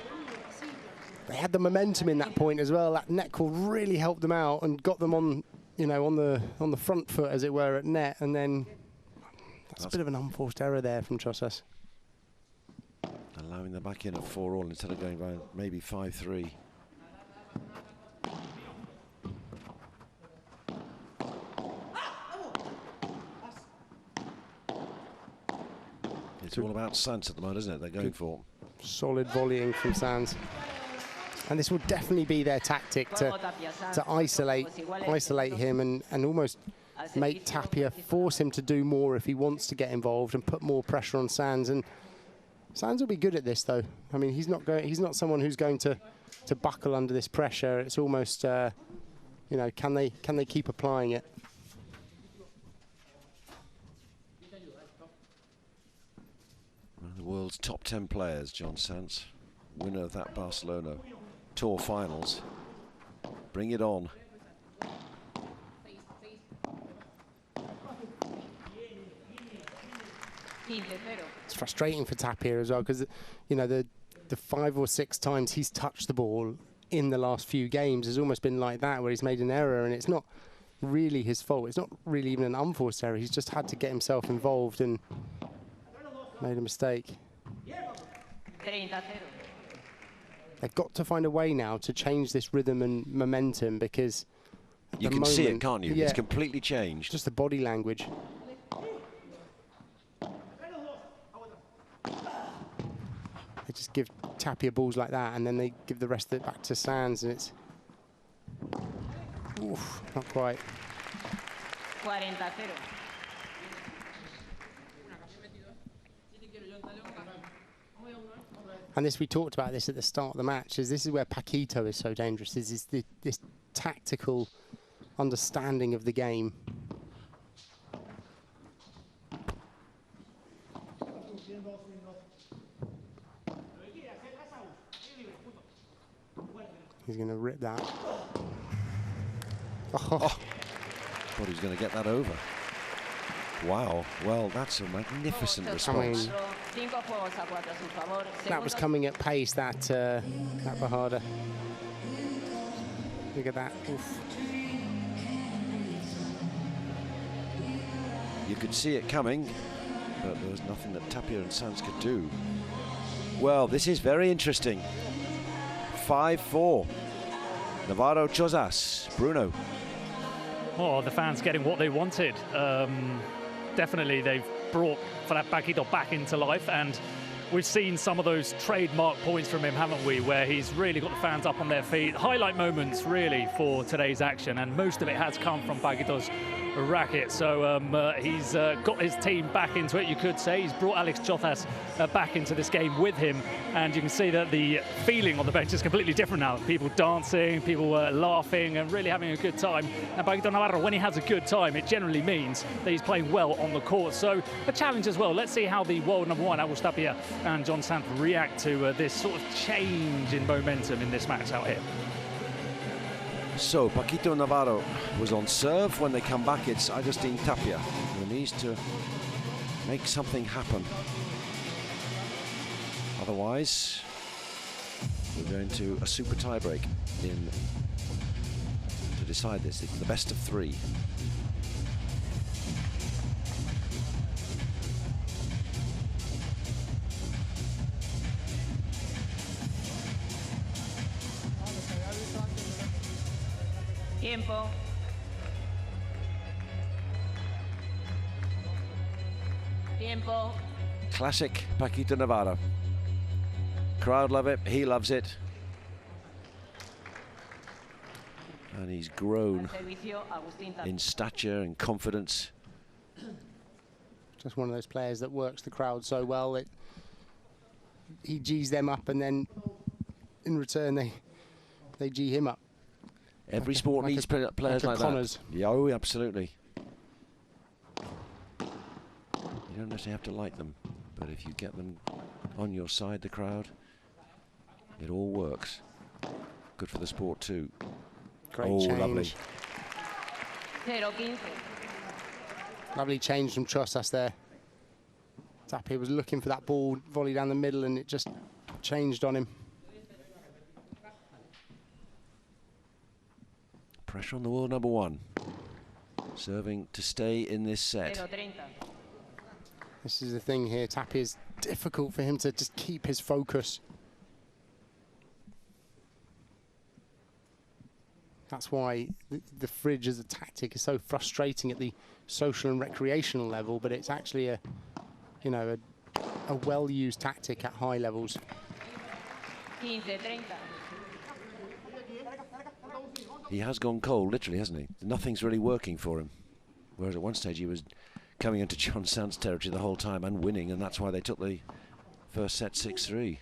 They had the momentum in that point as well. That net call really helped them out and got them on, you know, on the front foot, as it were, at net. And then that's a bit of an unforced error there from Trosas. Allowing them back in at 4 all instead of going by maybe 5-3. It's all about Sands at the moment, isn't it? They're going for solid volleying from Sands. And this will definitely be their tactic to isolate him and almost make Tapia force him to do more if he wants to get involved and put more pressure on Sands. And Sands will be good at this, though. I mean, he's not someone who's going to buckle under this pressure. It's almost, you know, can they keep applying it? One of the world's top 10 players, John Sands, winner of that Barcelona Tour finals. Bring it on. It's frustrating for Tapia as well, because, you know, the 5 or 6 times he's touched the ball in the last few games has almost been like that, where he's made an error, and it's not really his fault. It's not really even an unforced error. He's just had to get himself involved and made a mistake. They've got to find a way now to change this rhythm and momentum, because you can see it, can't you? Yeah, it's completely changed. Just the body language. They just give Tapia balls like that, and then they give the rest of it back to Sands, and it's oof, not quite. 40-0. And this, we talked about this at the start of the match, is this is where Paquito is so dangerous, is this tactical understanding of the game. He's going to rip that. Oh. Thought he was going to get that over. Wow, well, that's a magnificent response. I mean, that was coming at pace, that Bajada. Look at that. Oof. You could see it coming, but there was nothing that Tapia and Sands could do. Well, this is very interesting. 5-4. Navarro Chozas. Bruno. Oh, the fans getting what they wanted. Definitely, they've brought Paquito back into life, and we've seen some of those trademark points from him, haven't we, where he's really got the fans up on their feet. Highlight moments, really, for today's action, and most of it has come from Paquito's racket. So he's got his team back into it, you could say. He's brought Alex Chozas back into this game with him, and you can see that the feeling on the bench is completely different now. People dancing, people laughing and really having a good time. And Paquito Navarro, when he has a good time, it generally means that he's playing well on the court. So a challenge as well. Let's see how the world number 1, Agus Tapia and John Sands, react to this sort of change in momentum in this match out here. So Paquito Navarro was on serve. When they come back, it's Agustin Tapia who needs to make something happen. Otherwise, we're going to a super tiebreak to decide this. It's the best of 3. Tiempo. Tiempo. Classic Paquito Navarro. Crowd love it, he loves it. And he's grown in stature and confidence. Just one of those players that works the crowd so well that he G's them up, and then in return they G him up. Every sport needs players like that. Yeah, oh, absolutely. You don't necessarily have to like them, but if you get them on your side, the crowd, it all works. Good for the sport too. Great oh, change. Lovely. Lovely change from Trosas there. Tapia was looking for that ball, volley down the middle, and it just changed on him. Pressure on the world number one. Serving to stay in this set. This is the thing here. Tapia's difficult for him to just keep his focus. That's why the fridge as a tactic is so frustrating at the social and recreational level, but it's actually a well-used tactic at high levels. He has gone cold, literally, hasn't he? Nothing's really working for him. Whereas at one stage he was coming into John Sand's territory the whole time and winning, and that's why they took the first set 6-3.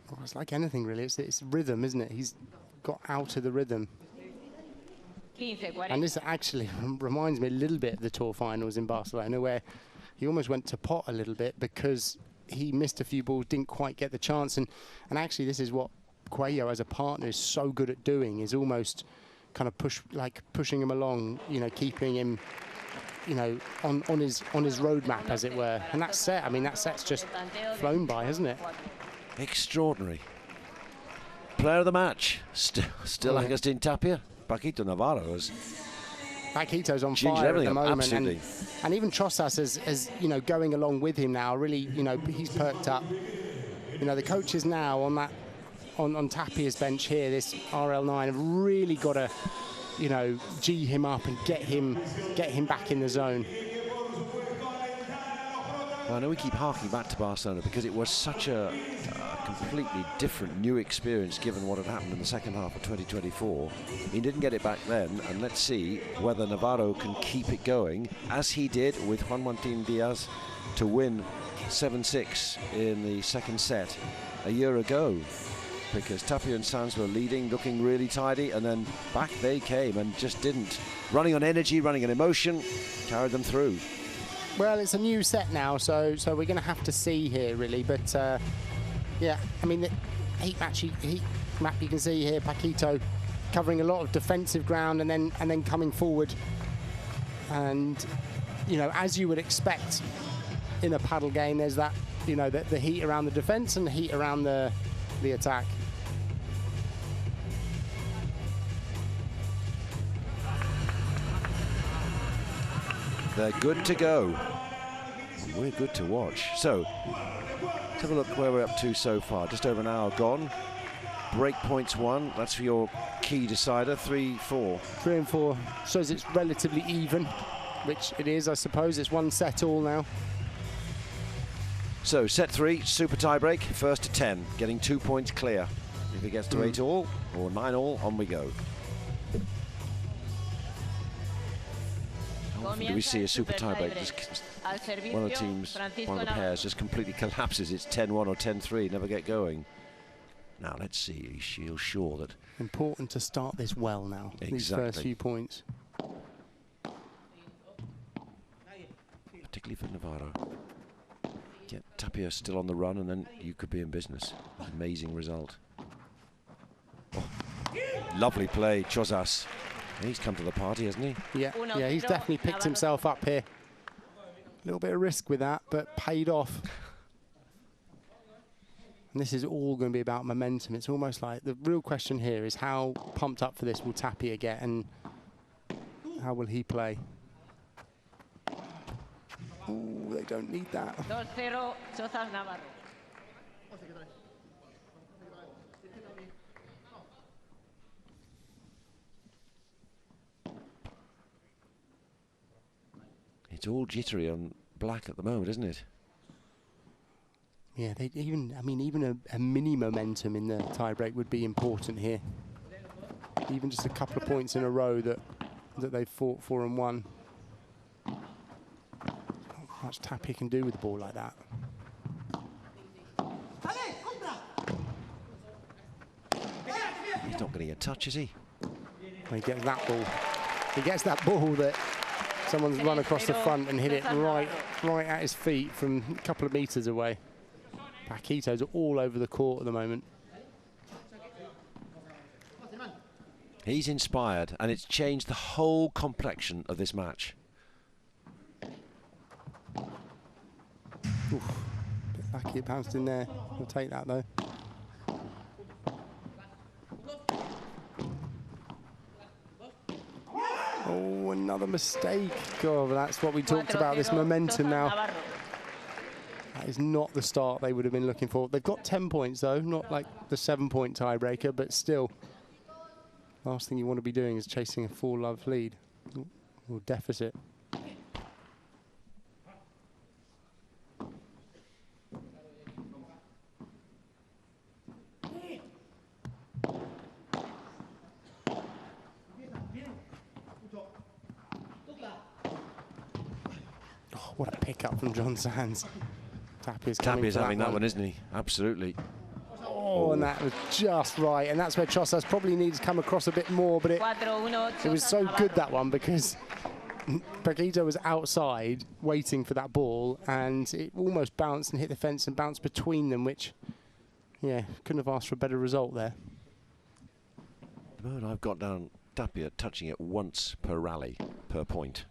Well, it's like anything, really. It's rhythm, isn't it? He's got out of the rhythm. And this actually reminds me a little bit of the tour finals in Barcelona, where he almost went to pot a little bit because he missed a few balls, didn't quite get the chance. And actually, this is what Cuello as a partner is so good at doing, is almost kind of pushing him along, keeping him, on his roadmap, as it were. And that set, I mean, that set's just flown by, hasn't it? Extraordinary. Player of the match, still Agustin Tapia. Paquito Navarro has Paquito's on fire at the moment, absolutely. And even Trosas is going along with him now. Really, he's perked up. The coaches now on Tapia's bench here, this RL9, have really got to G him up and get him back in the zone. Well, I know we keep harking back to Barcelona because it was such a completely different new experience given what had happened in the second half of 2024. He didn't get it back then, and let's see whether Navarro can keep it going as he did with Juan Martín Díaz to win 7-6 in the second set a year ago, because Tapia and Sanz were leading, looking really tidy, and then back they came and just didn't. Running on energy, running on emotion, carried them through. Well, it's a new set now, so we're going to have to see here, really. But yeah, I mean, the heat map you can see here, Paquito covering a lot of defensive ground and then coming forward. And as you would expect in a paddle game, there's that the heat around the defense and the heat around the attack. They're good to go. We're good to watch. So, let's have a look where we're up to so far. Just over an hour gone. Break points 1. That's for your key decider. 3-4. 3 and 4 shows it's relatively even, which it is, I suppose. It's one set all now. So, set 3, super tie break. First to 10, getting 2 points clear. If it gets to 8 all or 9 all, on we go. How often do we see a super tie-break? One of the teams, one of the pairs just completely collapses. It's 10-1 or 10-3, never get going. Now let's see, she'll sure that... Important to start this well now, exactly. These first few points. Particularly for Navarro. Get Tapia still on the run and then you could be in business. Amazing result. Oh, lovely play, Trosas. He's come to the party, hasn't he? Yeah, he's definitely picked himself up here. A little bit of risk with that, but paid off. And this is all going to be about momentum. It's almost like the real question here is how pumped up for this will Tapia get and how will he play? Oh, they don't need that. 2-0, Trosas Navarro. It's all jittery on black at the moment, isn't it? Yeah, even a mini momentum in the tiebreak would be important here. even just a couple of points in a row that they've fought for and won. Not much Tapia can do with the ball like that. He's not going to get a touch, is he? He gets that ball. He gets that ball that someone's run across the front and hit it right at his feet from a couple of meters away. Paquito's all over the court at the moment. He's inspired, and it's changed the whole complexion of this match. Oof. Bit lucky it bounced in there. We'll take that though. Oh, another mistake. God, that's what we talked about, this momentum now. That is not the start they would have been looking for. They've got 10 points though, not like the 7-point tiebreaker, but still. Last thing you want to be doing is chasing a 4-love lead or deficit. Oh, what a pickup from John Sands. Tapia's having that one, isn't he? Absolutely. Oh, and that was just right, and that's where Chosas probably needs to come across a bit more, but it was so good, that one, because Paquito was outside waiting for that ball, and it almost bounced and hit the fence and bounced between them, which, yeah, couldn't have asked for a better result there. The moment I've got down Tapia touching it once per rally, per point.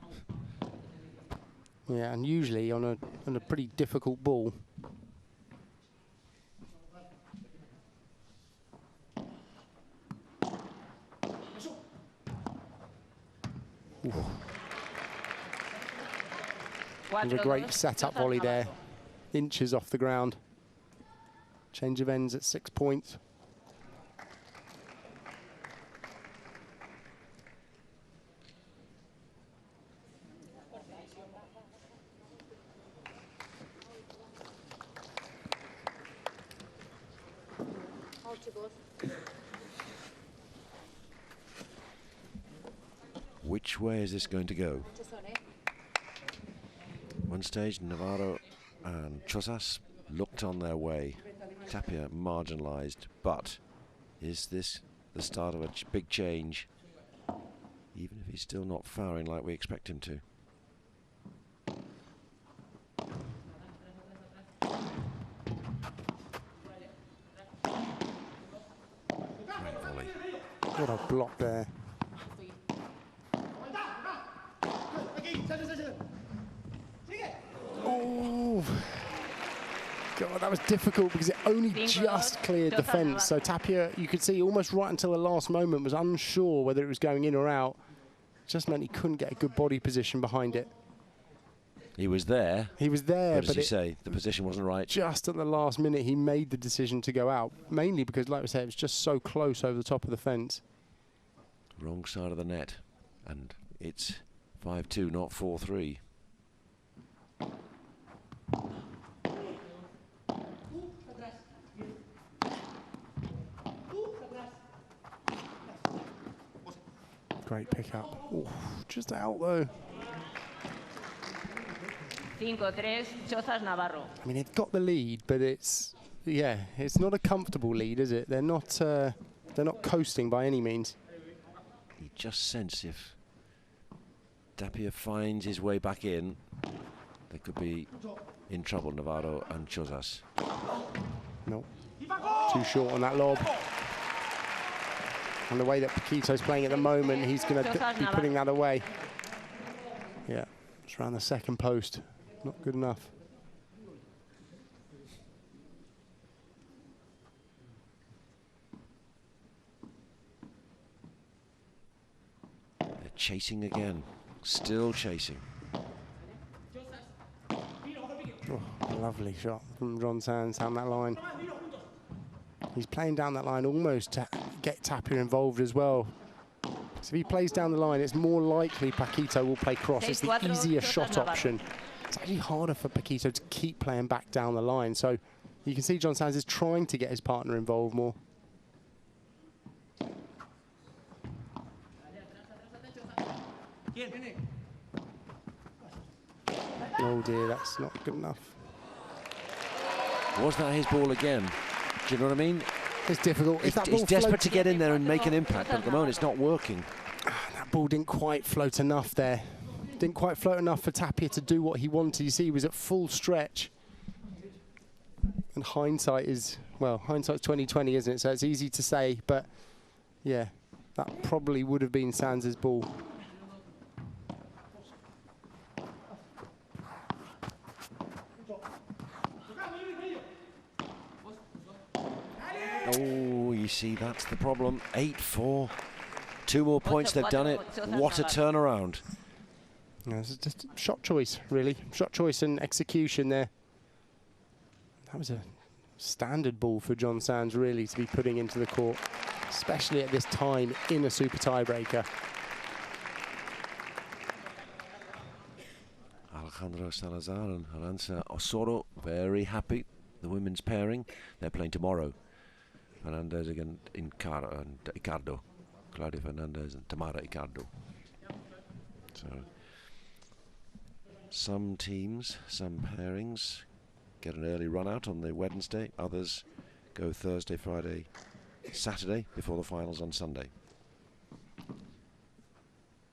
Yeah, and usually on a pretty difficult ball. There's a great setup volley there, inches off the ground. Change of ends at 6 points. Which way is this going to go? One stage, Navarro and Chosas looked on their way. Tapia marginalised, but is this the start of a big change? Even if he's still not firing like we expect him to. Great volley. What a block there. Oh, God, that was difficult because it only just cleared the fence. So Tapia, you could see almost right until the last moment, was unsure whether it was going in or out. Just meant he couldn't get a good body position behind it. He was there. He was there, but as you say, the position wasn't right. Just at the last minute, he made the decision to go out, mainly because, like we said, it was just so close over the top of the fence. Wrong side of the net, and it's 5-2, not 4-3. Great pickup. Ooh, just out though. 5-3, Chozas Navarro. I mean, they've got the lead, but it's not a comfortable lead, is it? They're not coasting by any means. You just sense if Tapia finds his way back in, they could be in trouble, Navarro and Chozas. No, too short on that lob. And the way that Paquito's playing at the moment, he's going to be putting that away. Yeah, it's around the second post. Not good enough. They're chasing again. Still chasing. Oh, lovely shot from John Sands down that line. He's playing down that line almost to get Tapia involved as well. So if he plays down the line, it's more likely Paquito will play cross. It's the easier shot option. It's actually harder for Paquito to keep playing back down the line. So you can see John Sands is trying to get his partner involved more. Oh dear, that's not good enough. Was that his ball again? Do you know what I mean? It's difficult. He's desperate to get in there and make an impact, but at the moment it's not working. That ball didn't quite float enough there. Didn't quite float enough for Tapia to do what he wanted. You see, he was at full stretch. And hindsight is, well, hindsight's 20/20, isn't it? So it's easy to say, but yeah, that probably would have been Sanz's ball. Oh, you see, that's the problem. 8-4. 2 more points, they've done it. What a turnaround. Yeah, it's just shot choice, really. Shot choice and execution there. That was a standard ball for John Sands, really, to be putting into the court, especially at this time in a super tiebreaker. Alejandro Salazar and Aranza Osoro, very happy. The women's pairing, they're playing tomorrow. Fernandez against Icardo. Claudia Fernandez and Tamara Icardo. So, some teams, some pairings get an early run out on the Wednesday. Others go Thursday, Friday, Saturday before the finals on Sunday.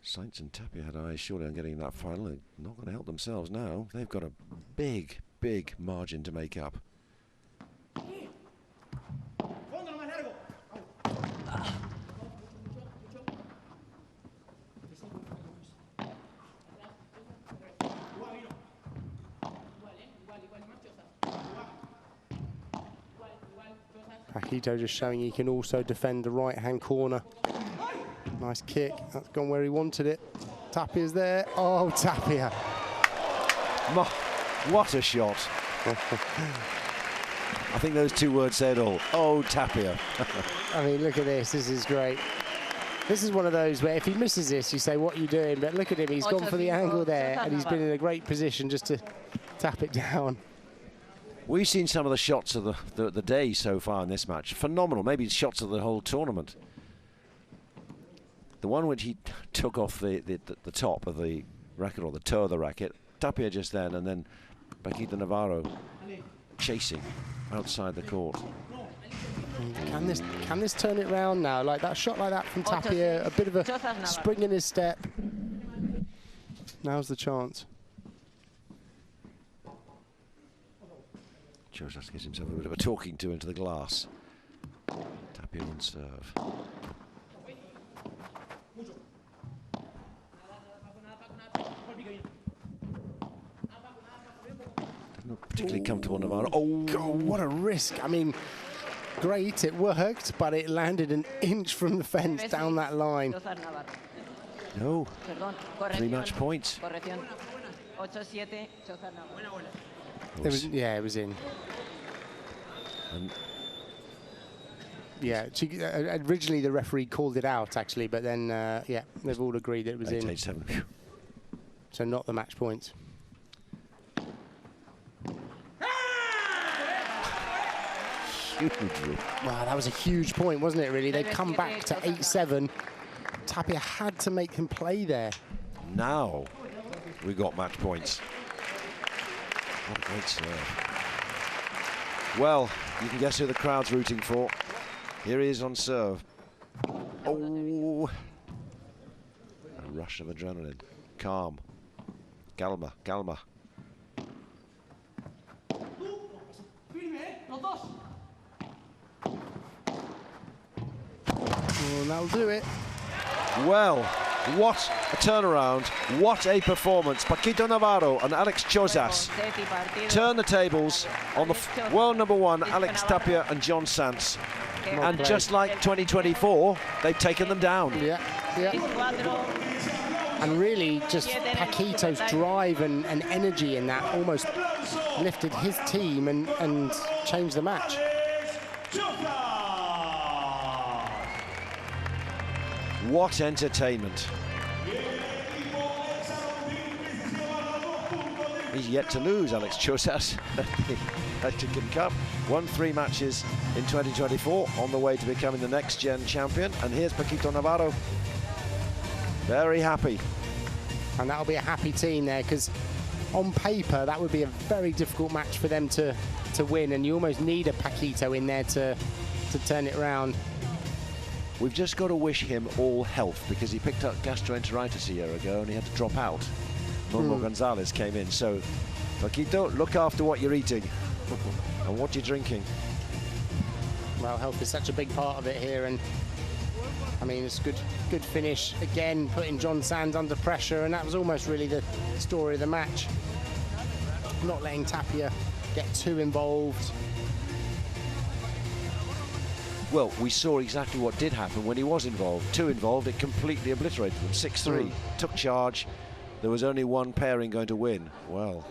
Sainz and Tapia had eyes surely on getting that final. They're not going to help themselves now. They've got a big, big margin to make up. Paquito just showing he can also defend the right-hand corner. Nice kick. That's gone where he wanted it. Tapia's there. Oh, Tapia. What a shot. I think those 2 words say it all. Oh, Tapia. I mean, look at this. This is great. This is one of those where if he misses this, you say, what are you doing? But look at him. He's gone for the angle there, and he's been in a great position just to tap it down. We've seen some of the shots of the day so far in this match. Phenomenal. Maybe shots of the whole tournament. The one which he took off the top of the racket, or the toe of the racket. Tapia just then, and then Paquito Navarro chasing outside the court. Can this turn it round now? Like that shot like that from Tapia, a bit of a spring in his step. Now's the chance. Chosas gives himself a bit of a talking to into the glass. Tapia on serve. Not particularly comfortable, Navarro. Oh, God, what a risk. I mean, great, it worked, but it landed an inch from the fence down that line. No. 3 match points. It was in. Yeah, originally the referee called it out, actually, but then, yeah, they've all agreed that it was in. 8-7. So not the match points. Wow, that was a huge point, wasn't it, really? They'd come back to 8-7. Tapia had to make him play there. Now we got match points. What a great serve. Well, you can guess who the crowd's rooting for. Here he is on serve. Oh! A rush of adrenaline. Calm. Calma, calma. Oh, that'll do it. Well, what a turnaround, what a performance. Paquito Navarro and Alex Chozas turn the tables on the world number 1, Alex Tapia and John Sanz. And just like 2024, they've taken them down. Yeah, yeah. And really just Paquito's drive and energy in that almost lifted his team and changed the match. What entertainment. He's yet to lose, Alex Chozas, at the Hexagon Cup. Won 3 matches in 2024, on the way to becoming the next-gen champion. And here's Paquito Navarro, very happy. And that'll be a happy team there, because on paper that would be a very difficult match for them to win, and you almost need a Paquito in there to turn it around. We've just got to wish him all health, because he picked up gastroenteritis a year ago and he had to drop out. Momo Gonzalez came in, so Paquito, look after what you're eating and what you're drinking. Well, health is such a big part of it here, and I mean, it's a good finish again, putting John Sands under pressure, and that was almost really the story of the match. Not letting Tapia get too involved. Well, we saw exactly what did happen when he was involved. Too involved, it completely obliterated them. 6-3, took charge. There was only one pairing going to win. Well,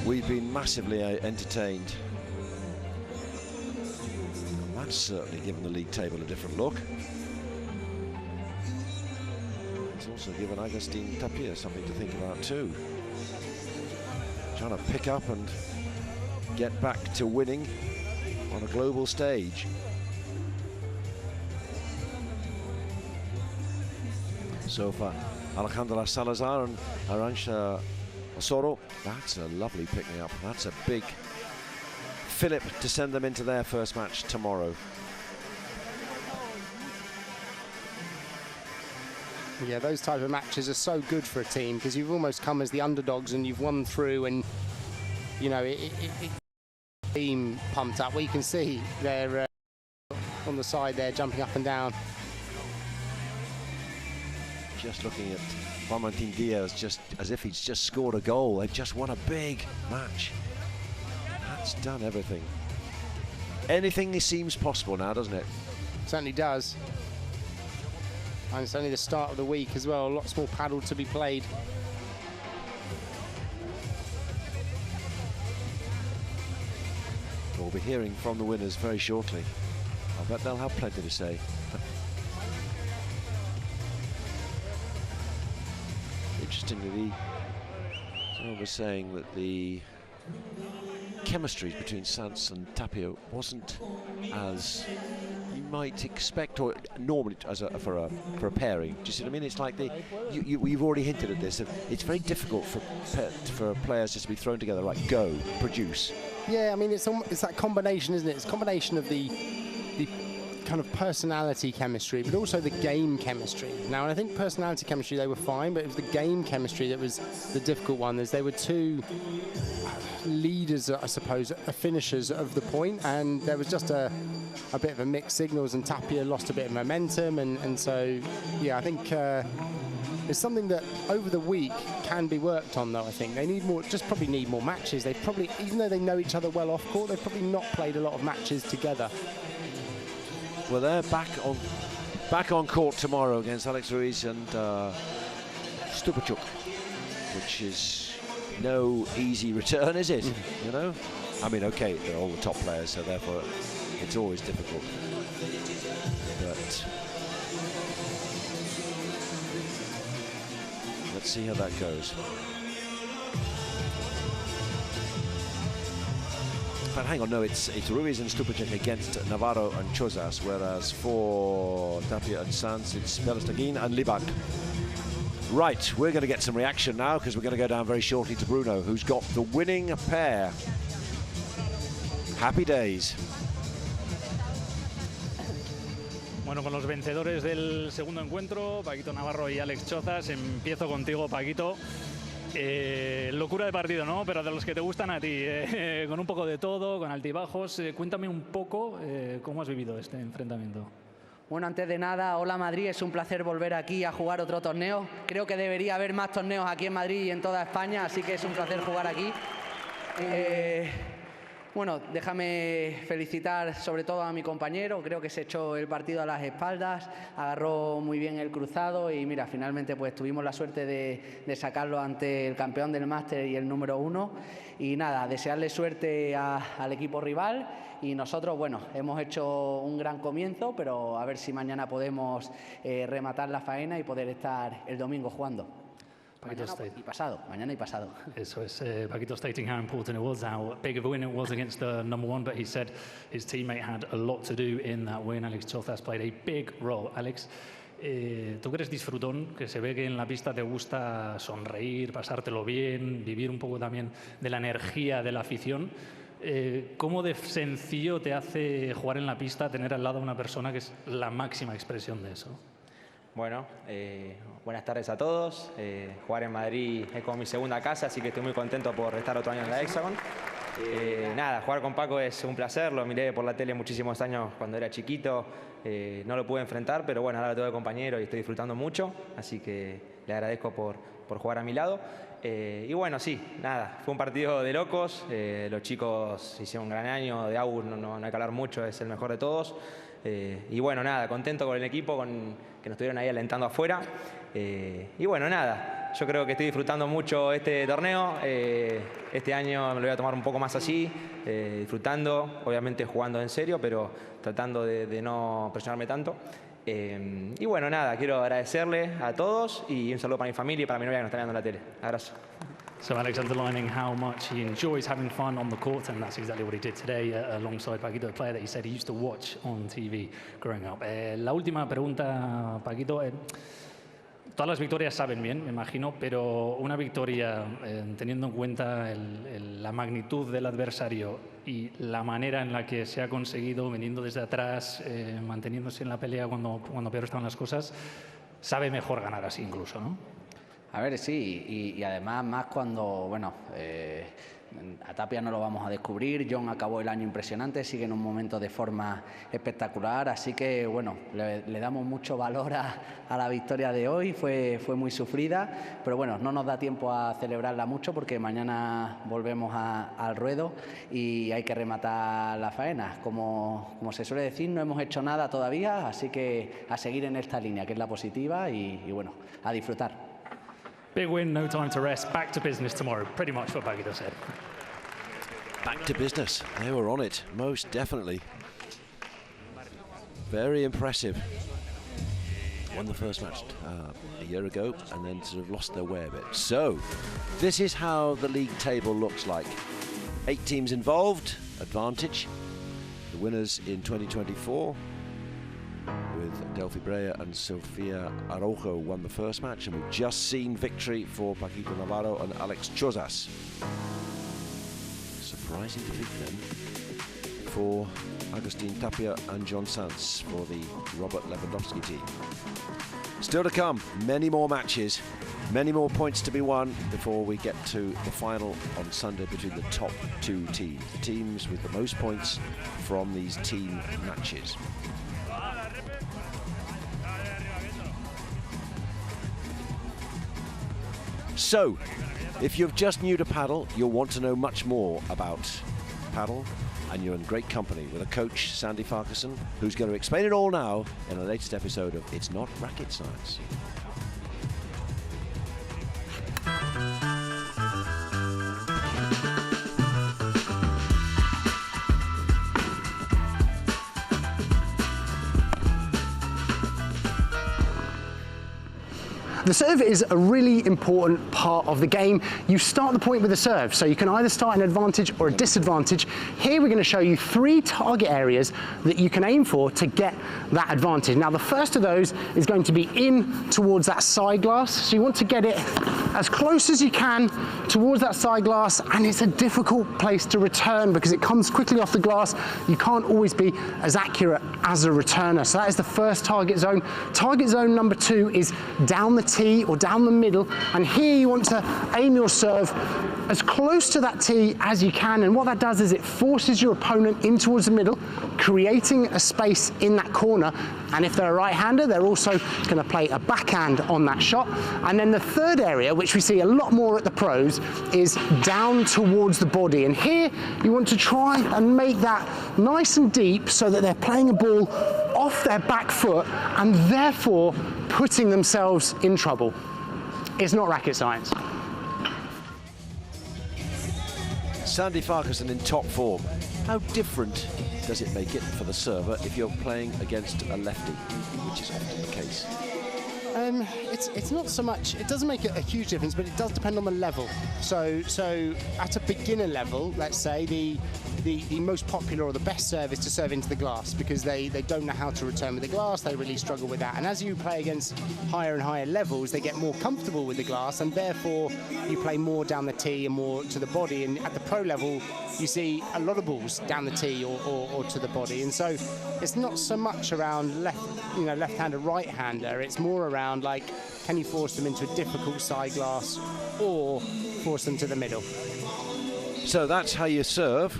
we've been massively entertained. And that's certainly given the league table a different look. It's also given Agustin Tapia something to think about too. Trying to pick up and get back to winning on a global stage. So far, Alejandra Salazar and Arantxa Osoro, that's a lovely pick-me-up. That's a big fillip to send them into their first match tomorrow. Yeah, those type of matches are so good for a team, because you've almost come as the underdogs and you've won through, and you know, it team pumped up. We can see they're on the side there, jumping up and down. Just looking at Juan Martin Diaz, just as if he's just scored a goal. They've just won a big match. That's done everything. Anything seems possible now, doesn't it? Certainly does. And it's only the start of the week as well. Lots more paddle to be played. We'll be hearing from the winners very shortly. I bet they'll have plenty to say. Interestingly, someone was saying that the chemistry between Sands and Tapia wasn't as you might expect, or normally as for a pairing. Do you see what I mean? It's like you've already hinted at this. It's very difficult for players just to be thrown together. Like, go, produce. Yeah, I mean, it's that combination, isn't it? It's a combination of the kind of personality chemistry, but also the game chemistry. Now, I think personality chemistry, they were fine, but it was the game chemistry that was the difficult one, as they were two leaders, I suppose, finishers of the point, and there was just a bit of a mixed signals, and Tapia lost a bit of momentum, and so, yeah, I think it's something that over the week can be worked on, though. I think they need more, just probably need more matches. They probably, even though they know each other well off court, they've probably not played a lot of matches together. Well, they're back on court tomorrow against Alex Ruiz and Stupachuk, which is no easy return, is it? You know, I mean, okay, they're all the top players, so therefore it's always difficult. But let's see how that goes. But hang on, no, it's Ruiz and Stupachuk against Navarro and Chozas, whereas for Tapia and Sands, it's Pelestagin and Libak. Right, we're going to get some reaction now, because we're going to go down very shortly to Bruno, who's got the winning pair. Happy days. Bueno, con los vencedores del segundo encuentro, Paquito Navarro y Alex Chozas. Empiezo contigo, Paquito. Locura de partido, ¿no? Pero de los que te gustan a ti, con un poco de todo, con altibajos. Cuéntame un poco cómo has vivido este enfrentamiento. Bueno, antes de nada, hola Madrid, es un placer volver aquí a jugar otro torneo. Creo que debería haber más torneos aquí en Madrid y en toda España, así que es un placer jugar aquí. Bueno, déjame felicitar sobre todo a mi compañero, creo que se echó el partido a las espaldas, agarró muy bien el cruzado y mira, finalmente pues tuvimos la suerte de sacarlo ante el campeón del máster y el número 1 y nada, desearle suerte al equipo rival y nosotros, bueno, hemos hecho un gran comienzo, pero a ver si mañana podemos rematar la faena y poder estar el domingo jugando. Mañana y pasado. Eso es, Paquito stating how important it was, how big of a win it was against the number 1, but he said his teammate had a lot to do in that win. Alex Chozas played a big role. Alex, Tú que eres disfrutón, que se ve que en la pista te gusta sonreír, pasártelo bien, vivir un poco también de la energía de la afición. ¿Cómo de sencillo te hace jugar en la pista, tener al lado a una persona que es la máxima expresión de eso? Bueno, buenas tardes a todos. Jugar en Madrid es como mi segunda casa, así que estoy muy contento por estar otro año en la Hexagon. Nada, jugar con Paco es un placer, lo miré por la tele muchísimos años cuando era chiquito, no lo pude enfrentar, pero bueno, ahora lo tengo de compañero y estoy disfrutando mucho, así que le agradezco por jugar a mi lado. Y bueno, sí, nada, fue un partido de locos, los chicos hicieron un gran año, de Agus no hay que hablar mucho, es el mejor de todos. Y bueno, nada, contento con el equipo, que nos estuvieron ahí alentando afuera. Y bueno, nada, yo creo que estoy disfrutando mucho este torneo. Este año me lo voy a tomar un poco más así, disfrutando, obviamente jugando en serio, pero tratando de no presionarme tanto. Y bueno, nada, quiero agradecerle a todos y un saludo para mi familia y para mi novia que nos está viendo en la tele. Abrazo. So Alex underlining how much he enjoys having fun on the court, and that's exactly what he did today alongside Paquito, the player that he said he used to watch on TV growing up. La última pregunta, Paquito. Todas las victorias saben bien, me imagino, pero una victoria, teniendo en cuenta la magnitud del adversario y la manera en la que se ha conseguido, viniendo desde atrás, manteniéndose en la pelea cuando peor estaban las cosas, sabe mejor ganar así incluso, ¿no? A ver, sí, y además más cuando, bueno, a Tapia no lo vamos a descubrir, John acabó el año impresionante, sigue en un momento de forma espectacular, así que bueno, le damos mucho valor a la victoria de hoy, fue muy sufrida, pero bueno, no nos da tiempo a celebrarla mucho porque mañana volvemos al ruedo y hay que rematar la faena. Como se suele decir, no hemos hecho nada todavía, así que a seguir en esta línea, que es la positiva, y bueno, a disfrutar. Big win, no time to rest, back to business tomorrow. Pretty much what Paquito said. Back to business. They were on it, most definitely. Very impressive. Won the first match a year ago and then sort of lost their way a bit. So, this is how the league table looks like. 8 teams involved, advantage. The winners in 2024. With Delphi Brea and Sofia Araujo won the first match, and we've just seen victory for Paquito Navarro and Alex Chozas. Surprising defeat then for Agustin Tapia and John Sanz for the Robert Lewandowski team. Still to come, many more matches, many more points to be won before we get to the final on Sunday between the top 2 teams, the teams with the most points from these team matches. So, if you're just new to paddle, you'll want to know much more about paddle, and you're in great company with a coach, Sandy Farquharson, who's going to explain it all now in the latest episode of It's Not Racket Science. The serve is a really important part of the game. You start the point with a serve, so you can either start an advantage or a disadvantage. Here we're going to show you 3 target areas that you can aim for to get that advantage. Now the first of those is going to be in towards that side glass, so you want to get it as close as you can towards that side glass, and it's a difficult place to return because it comes quickly off the glass. You can't always be as accurate as a returner, so that is the first target zone. Target zone number 2 is down the tee or down the middle, and here you want to aim your serve as close to that tee as you can, and what that does is it forces your opponent in towards the middle, creating a space in that corner, and if they're a right-hander, they're also going to play a backhand on that shot. And then the third area, which we see a lot more at the pros, is down towards the body, and here you want to try and make that nice and deep so that they're playing a ball off their back foot and therefore putting themselves in trouble. It's not racket science. Sandy Farquharson in top form. How different does it make it for the server if you're playing against a lefty, which is often the case? It's not so much, it doesn't make a huge difference, but it does depend on the level. So at a beginner level, let's say, the most popular or the best serve is to serve into the glass, because they don't know how to return with the glass. They really struggle with that. And as you play against higher and higher levels, they get more comfortable with the glass, and therefore you play more down the tee and more to the body. And at the pro level, you see a lot of balls down the tee or to the body. And so it's not so much around left-hander, right-hander. It's more around, like, can you force them into a difficult side glass or force them to the middle? So that's how you serve.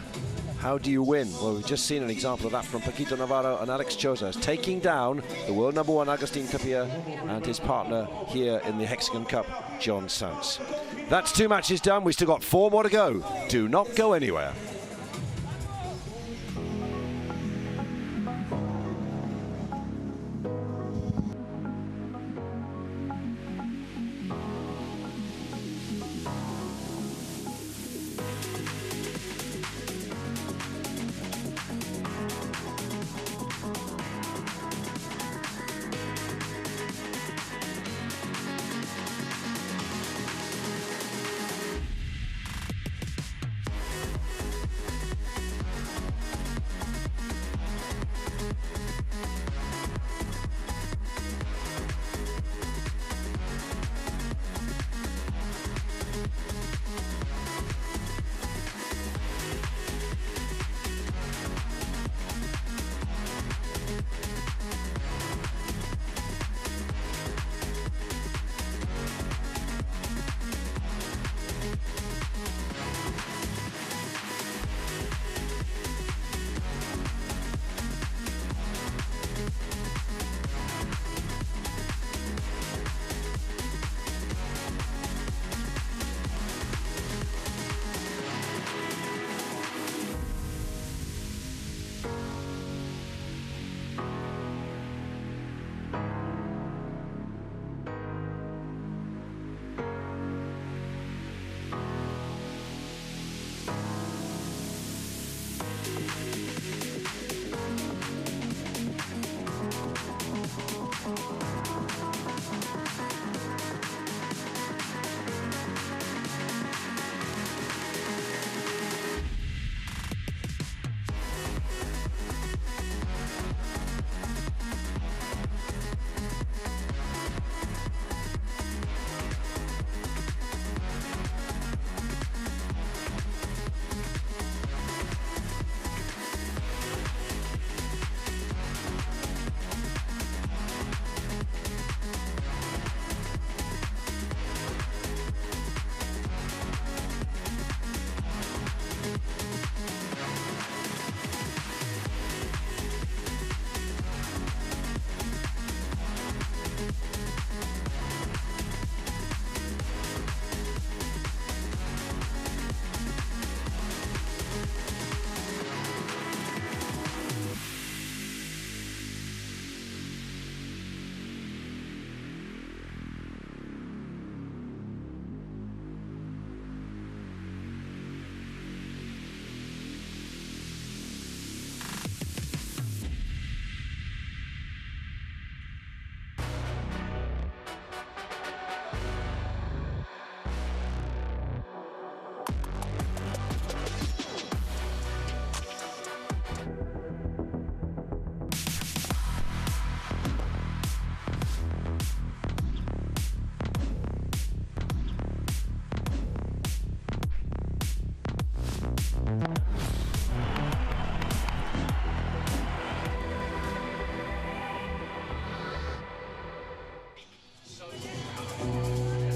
How do you win? Well, we've just seen an example of that from Paquito Navarro and Alex Chozas, taking down the world number 1 Agustin Tapia and his partner here in the Hexagon Cup, John Sanz. That's 2 matches done. We've still got 4 more to go. Do not go anywhere.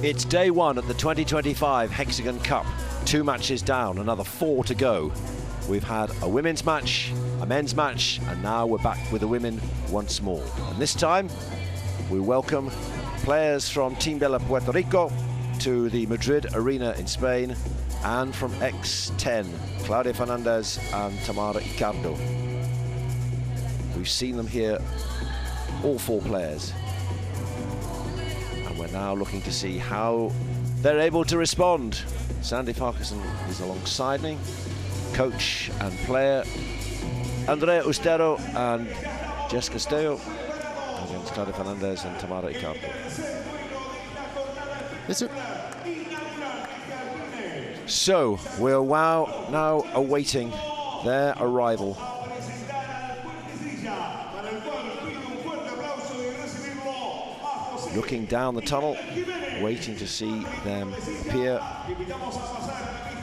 It's day 1 at the 2025 Hexagon Cup. 2 matches down, another 4 to go. We've had a women's match, a men's match, and now we're back with the women once more. And this time, we welcome players from Team Bella Puerto Rico to the Madrid arena in Spain, and from X10, Claudia Fernandez and Tamara Icardo. We've seen them here, all 4 players. And we're now looking to see how they're able to respond. Sandy Farquharson is alongside me, coach and player Andrea Ustero and Jess Castello against Claudia Fernandez and Tamara Icardo. So we're now awaiting their arrival. Looking down the tunnel, waiting to see them appear,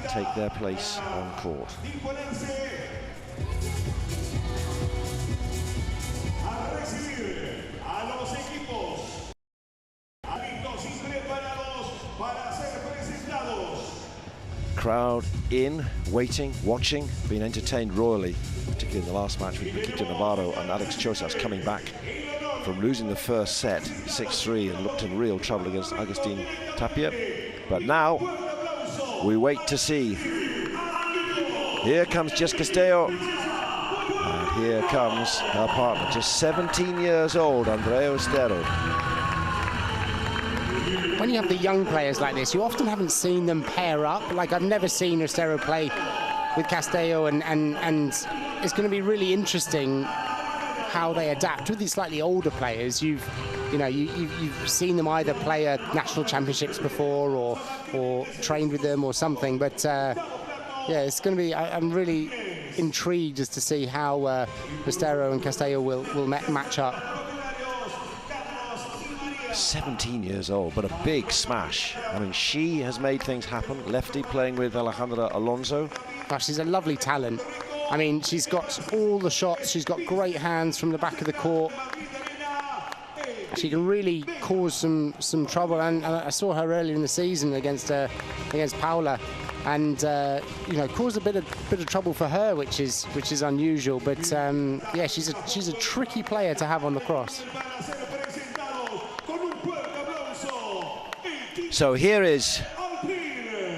take their place on court. Crowd in, waiting, watching, being entertained royally, particularly in the last match with Nikita Navarro and Alex Chosas coming back from losing the first set 6-3 and looked in real trouble against Agustin Tapia. But now we wait to see. Here comes Jess Castello, and here comes her partner, just 17 years old, Andrea Estero. When you have the young players like this, you often haven't seen them pair up. Like, I've never seen Estero play with Castello, and it's going to be really interesting how they adapt. With these slightly older players, you've seen them either play at national championships before or trained with them or something. But yeah, it's going to be. I'm really intrigued as to see how Estero and Castello will match up. 17 years old, but a big smash. I mean, she has made things happen. Lefty playing with Alejandra Alonso. Oh, she's a lovely talent. I mean, she's got all the shots. She's got great hands from the back of the court. She can really cause some trouble. And I saw her earlier in the season against Paula, and caused a bit of trouble for her, which is unusual. But yeah, she's a tricky player to have on the cross. So here is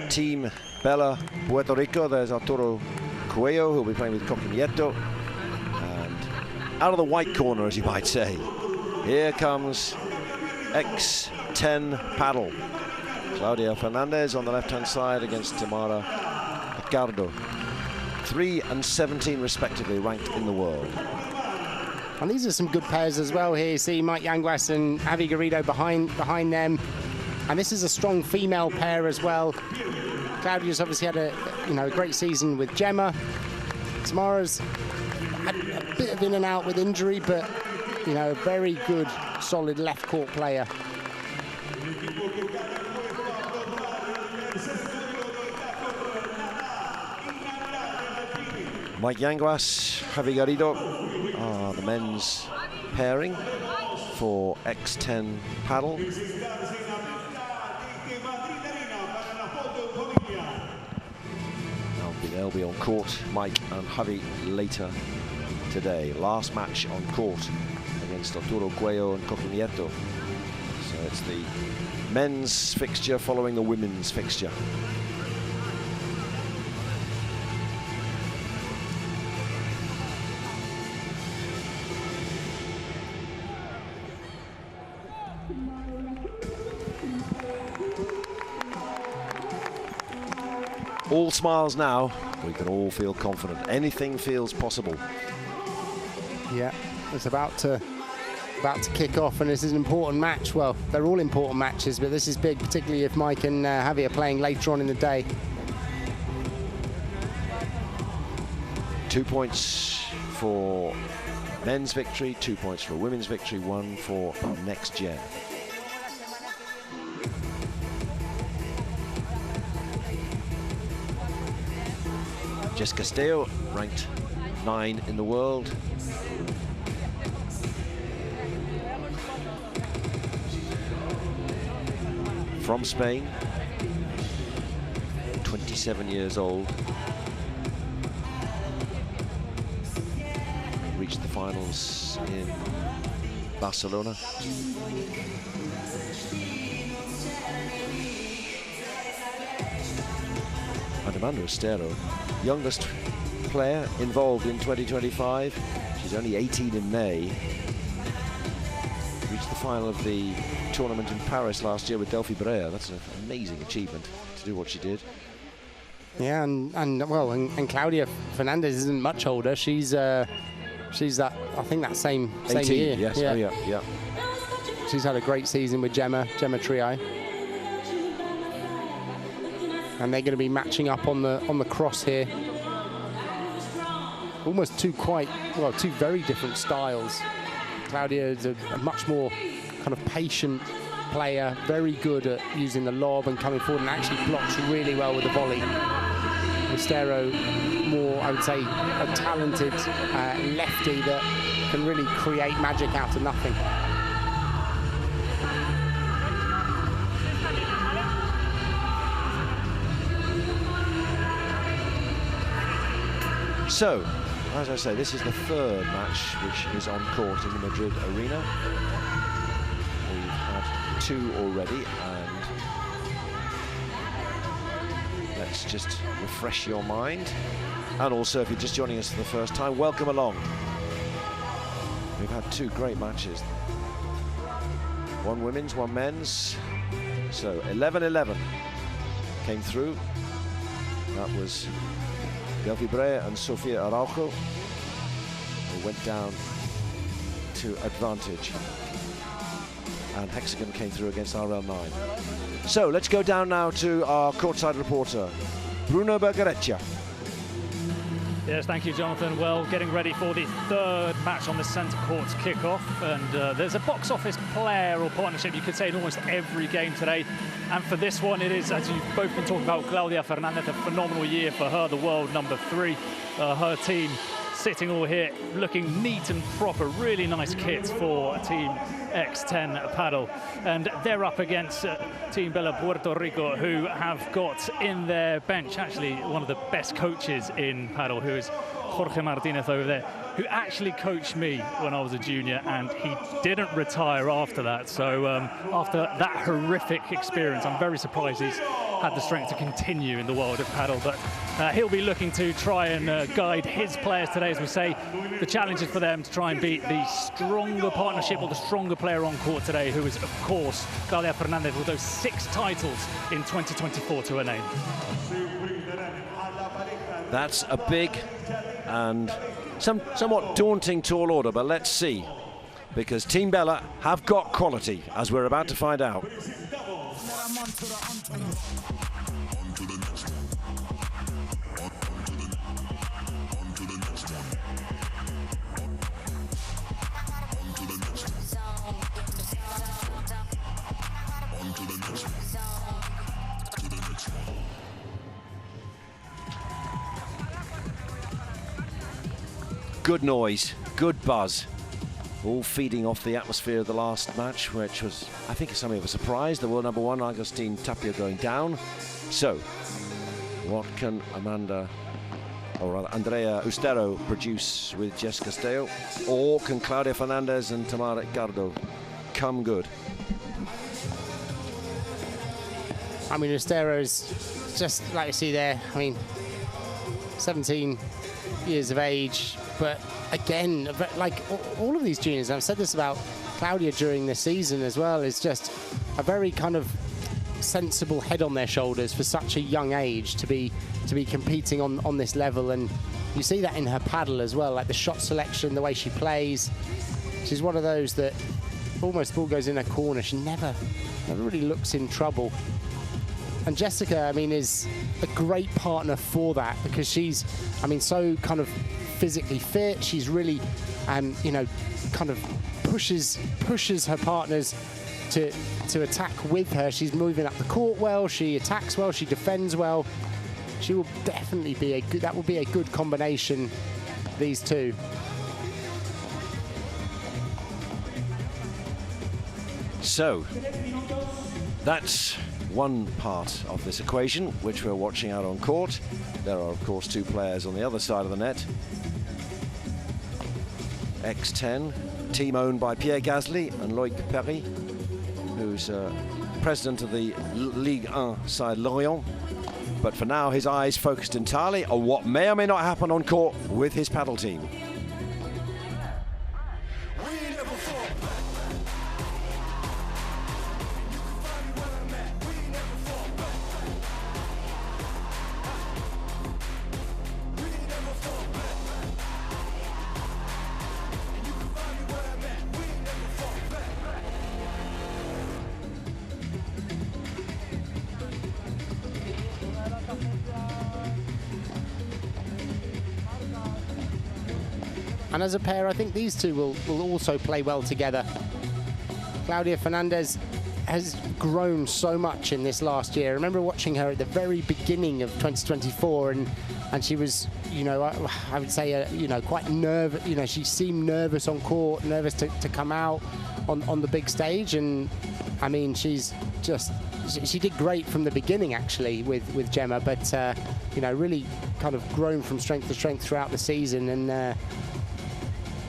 Team Bella Puerto Rico. There's Arturo Cuello, who'll be playing with Coqui Nieto. And out of the white corner, as you might say, here comes X10 Padel. Claudia Fernandez on the left-hand side against Tamara Picardo. 3 and 17 respectively ranked in the world. And these are some good pairs as well here. You see Mike Yanguas and Javi Garrido behind them. And this is a strong female pair as well. Claudia's obviously had a great season with Gemma. Tamara's had a bit of in and out with injury, but a very good, solid left court player. Mike Yanguas, Javi Garrido are the men's pairing for X10 Padel. They'll be on court, Mike and Javi, later today. Last match on court against Arturo Cuello and Coqui Nieto. So it's the men's fixture following the women's fixture. All smiles now. We can all feel confident. Anything feels possible. Yeah, it's about to kick off, and this is an important match. Well, they're all important matches, but this is big, particularly if Mike and Javi are playing later on in the day. 2 points for men's victory, 2 points for women's victory, 1 for next gen. Jess Castello, ranked 9 in the world. From Spain, 27 years old. Reached the finals in Barcelona. And Amanda Estero, youngest player involved in 2025. She's only 18 in May. Reached the final of the tournament in Paris last year with Delphi Brea. That's an amazing achievement to do what she did. Yeah, and Claudia Fernandez isn't much older. She's that, I think, that same 18, year. Yes, yeah. Oh, yeah. She's had a great season with Gemma Triay. And they're going to be matching up on the cross here. almost two very different styles. Claudia is a much more kind of patient player, very good at using the lob and coming forward, and actually blocks really well with the volley. Estero, more, I would say, a talented lefty that can really create magic out of nothing. So, as I say, this is the third match which is on court in the Madrid arena. We've had two already, and let's just refresh your mind. And also, if you're just joining us for the first time, welcome along. We've had two great matches. One women's, one men's. So 11-11 came through. That was Delphi Brea and Sofia Araujo. They went down to advantage. And Hexagon came through against RL9. So let's go down now to our courtside reporter, Bruno Bergareccia. Yes, thank you, Jonathan. Well, getting ready for the third match on the centre court's kickoff, and there's a box office player or partnership, you could say, in almost every game today. And for this one, it is, as you've both been talking about, Claudia Fernandez, a phenomenal year for her, the world number 3. Her team sitting all here, looking neat and proper, really nice kits for Team X10 Padel. And they're up against Team Bella Puerto Rico, who have got in their bench actually one of the best coaches in Padel, who is Jorge Martinez over there, who actually coached me when I was a junior, and he didn't retire after that. So after that horrific experience, I'm very surprised he's had the strength to continue in the world of Padel. But he'll be looking to try and guide his players today, as we say. The challenge is for them to try and beat the stronger partnership or the stronger player on court today, who is, of course, Claudia Fernandez, with those 6 titles in 2024 to her name. That's a big and somewhat daunting tall order, but let's see, because Team Bella have got quality, as we're about to find out. Good noise, good buzz, all feeding off the atmosphere of the last match, which was, I think, something of a surprise. The world number 1, Agustin Tapia, going down. So, what can Andrea Ustero produce with Jess Castello, or can Claudia Fernandez and Tamara Ricardo come good? I mean, Ustero's just like you see there. I mean, 17 years of age, but again, like all of these juniors, and I've said this about Claudia during the season as well, is just a very kind of sensible head on their shoulders for such a young age to be competing on this level. And you see that in her paddle as well, like the shot selection, the way she plays. She's one of those that almost the ball goes in her corner, she never really looks in trouble. And Jessica, I mean, is a great partner for that, because she's, I mean, so kind of physically fit. She's really, you know, kind of pushes her partners to attack with her. She's moving up the court well. She attacks well. She defends well. She will definitely be a good. That will be a good combination. These two. So that's one part of this equation, which we're watching out on court. There are, of course, 2 players on the other side of the net. X10, team owned by Pierre Gasly and Loïc Perry, who's president of the Ligue 1 side Lorient. But for now, his eyes focused entirely on what may or may not happen on court with his paddle team. And as a pair, I think these two will also play well together. Claudia Fernandez has grown so much in this last year. I remember watching her at the very beginning of 2024, and she was, you know, I would say, you know, quite nervous. You know, she seemed nervous on court, nervous to come out on the big stage. And I mean, she did great from the beginning actually with Gemma, but you know, really kind of grown from strength to strength throughout the season,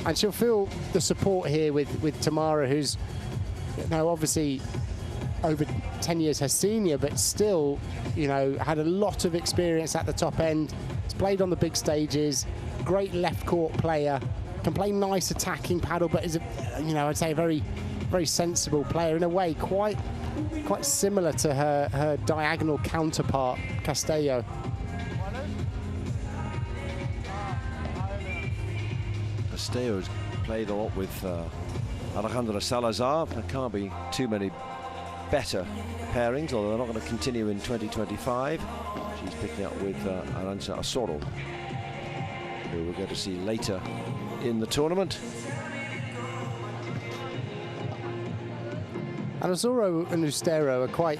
and she'll feel the support here with Tamara, who's, you know, obviously over 10 years her senior, but still, you know, had a lot of experience at the top end. Has played on the big stages, great left court player, can play nice attacking paddle, but is a, you know, I'd say a very, very sensible player in a way, quite similar to her diagonal counterpart, Castello. Castello's played a lot with Alejandra Salazar. There can't be too many better pairings, although they're not going to continue in 2025. She's picking up with Arantxa Osoro, who we're going to see later in the tournament. And Osoro and Ustero are quite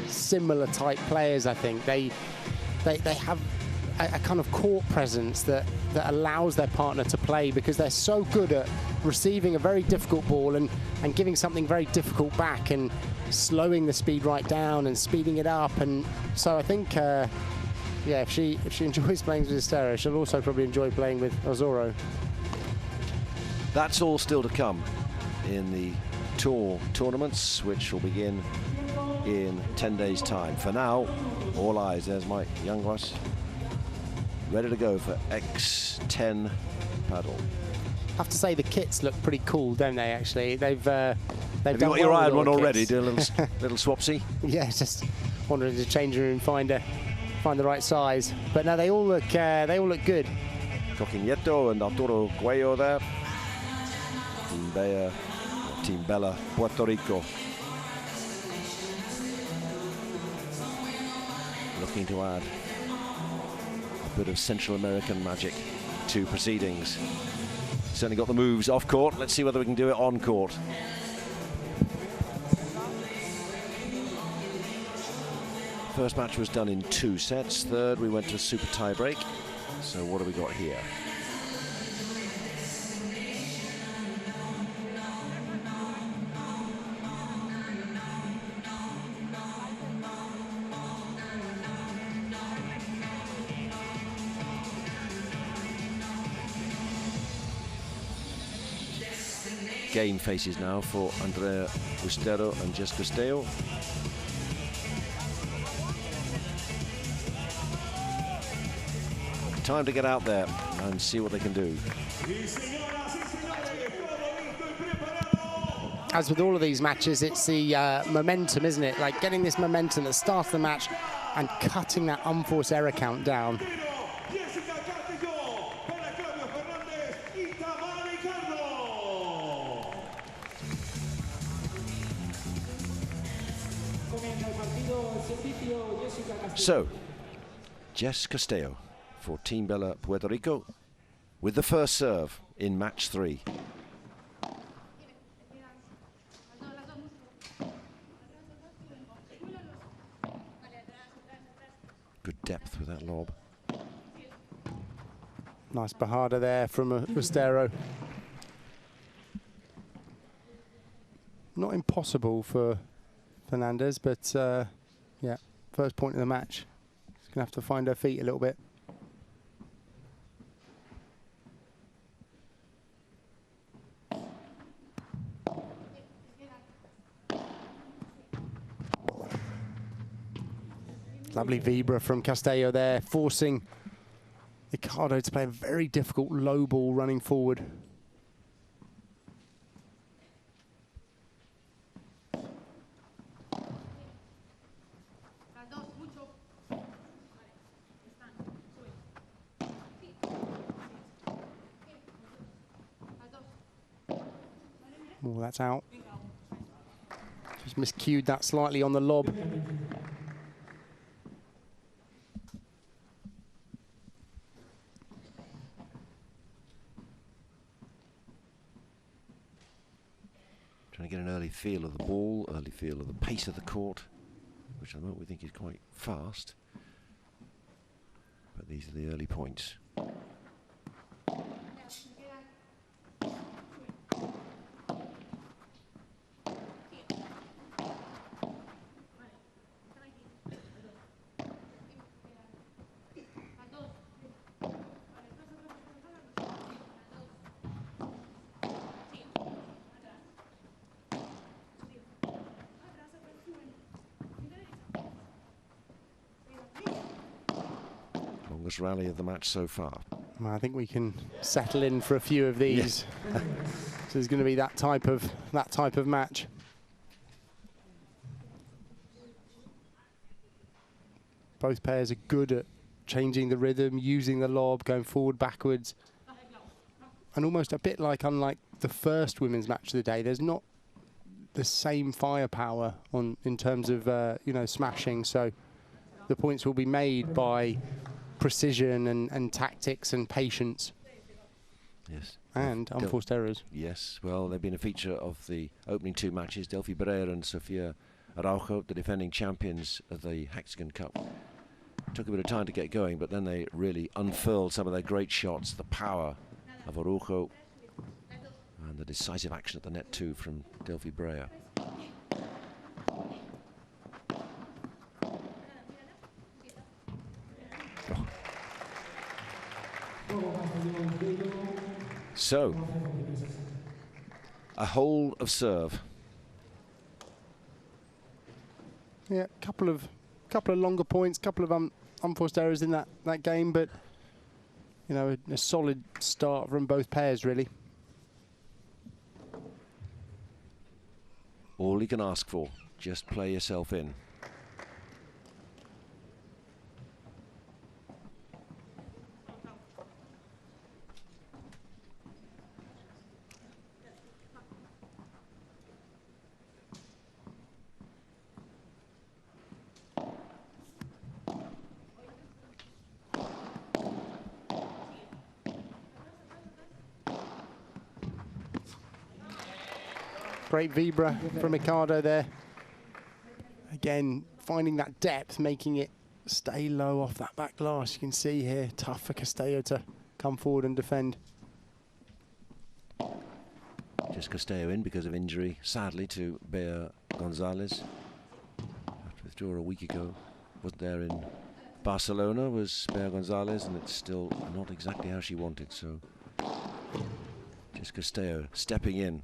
similar type players, I think. They have a kind of court presence that allows their partner to play, because they're so good at receiving a very difficult ball and giving something very difficult back, and slowing the speed right down and speeding it up. And so I think, yeah, if she enjoys playing with Ustero, she'll also probably enjoy playing with Osoro. That's all still to come in the tour tournaments, which will begin in 10 days' time. For now, all eyes. There's Mike Youngwas, ready to go for X10 paddle. I have to say the kits look pretty cool, don't they? Actually, they've Have you done got your well iron with one all the already? kits. Do a little swapsy. Yeah, just wandering to the changing room, find the right size. But no, they all look good. Coquinetto and Arturo Cuello there. Team Bella, Puerto Rico. Looking to add a bit of Central American magic to proceedings. Certainly got the moves off court. Let's see whether we can do it on court. First match was done in 2 sets. Third, we went to a super tie break. So what have we got here? Game faces now for Andrea Ustero and Jess Castello. Time to get out there and see what they can do. As with all of these matches, it's the momentum, isn't it? Like getting this momentum that starts the match and cutting that unforced error count down. So, Jess Castello for Team Bella Puerto Rico with the first serve in match 3. Good depth with that lob. Nice bajada there from Ustero. Not impossible for Fernandez, but yeah, first point of the match. She's going to have to find her feet a little bit. Lovely vibra from Castello there, forcing Ricardo to play a very difficult low ball running forward. Oh, that's out. Just miscued that slightly on the lob. Trying to get an early feel of the ball, early feel of the pace of the court, which at the moment we think is quite fast. But these are the early points. Longest rally of the match so far. Well, I think we can settle in for a few of these. Yeah. So there's going to be that type of match. Both pairs are good at changing the rhythm, using the lob, going forward, backwards, and almost a bit like, unlike the first women's match of the day, there's not the same firepower in terms of smashing. So the points will be made by precision and tactics and patience. Yes. And unforced errors. Yes, well, they've been a feature of the opening two matches. Delphi Breyer and Sofia Araujo, the defending champions of the Hexagon Cup. Took a bit of time to get going, but then they really unfurled some of their great shots. The power of Araujo and the decisive action at the net too from Delphi Breyer. So, a hole of serve. Yeah, couple of longer points, couple of unforced errors in that game, but a solid start from both pairs, really. All you can ask for, just play yourself in. Great vibra from Ricardo there. Again, finding that depth, making it stay low off that back glass. You can see here, tough for Castello to come forward and defend. Just Castello in because of injury, sadly, to Bea Gonzalez. Had to withdraw a week ago. Wasn't there in Barcelona, was Bea Gonzalez, and it's still not exactly how she wanted, so just Castello stepping in.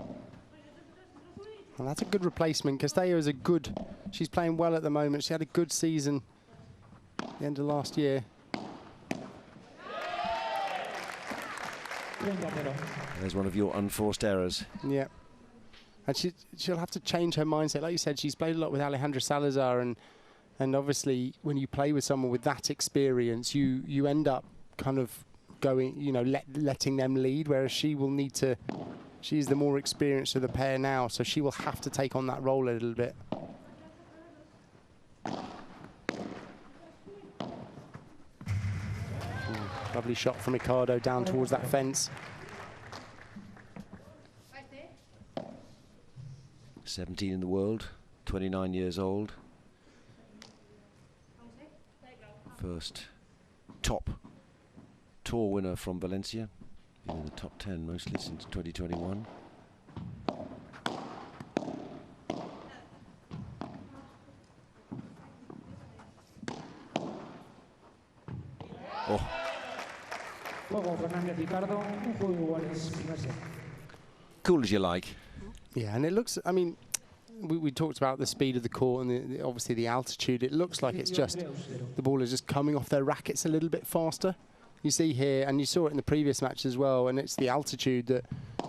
Well, that's a good replacement. Castello is she's playing well at the moment. She had a good season at the end of last year. There's one of your unforced errors. Yeah. And she'll have to change her mindset. Like you said, she's played a lot with Alejandra Salazar, and obviously when you play with someone with that experience, you end up kind of going, letting them lead, whereas she will need to. She's the more experienced of the pair now, so she will have to take on that role a little bit. Lovely shot from Ricardo down towards that fence. 17 in the world, 29 years old. First top tour winner from Valencia. Been in the top 10 mostly since 2021. Oh. Cool as you like. Yeah, and it looks, I mean, we talked about the speed of the court and obviously the altitude. It looks like it's just, the ball is just coming off their rackets a little bit faster. You see here, and you saw it in the previous match as well, and it's the altitude that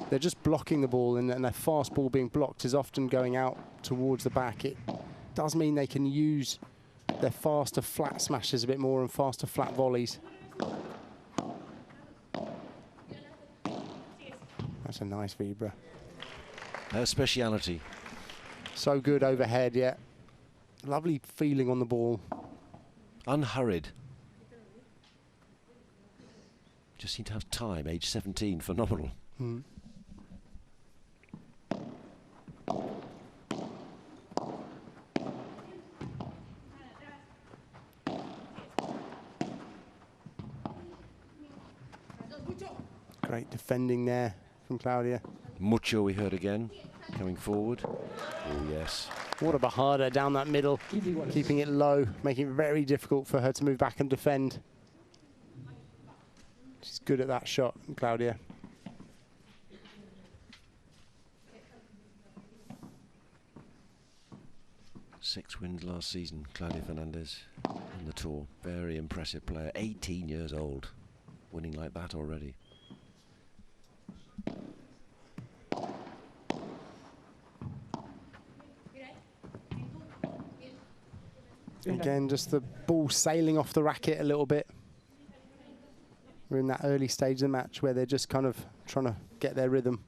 they're just blocking the ball, and their fast ball being blocked is often going out towards the back. It does mean they can use their faster flat smashes a bit more and faster flat volleys. That's a nice vibra. Her speciality. So good overhead, yeah. Lovely feeling on the ball. Unhurried. Just seemed to have time, age 17, phenomenal. Mm. Great defending there from Claudia. Mucho we heard again, coming forward. Oh, yes. What a Bajada down that middle, keeping it low, making it very difficult for her to move back and defend. She's good at that shot, Claudia. Six wins last season, Claudia Fernandez on the tour. Very impressive player, 18 years old, winning like that already. Again, just the ball sailing off the racket a little bit. We're in that early stage of the match where they're just kind of trying to get their rhythm.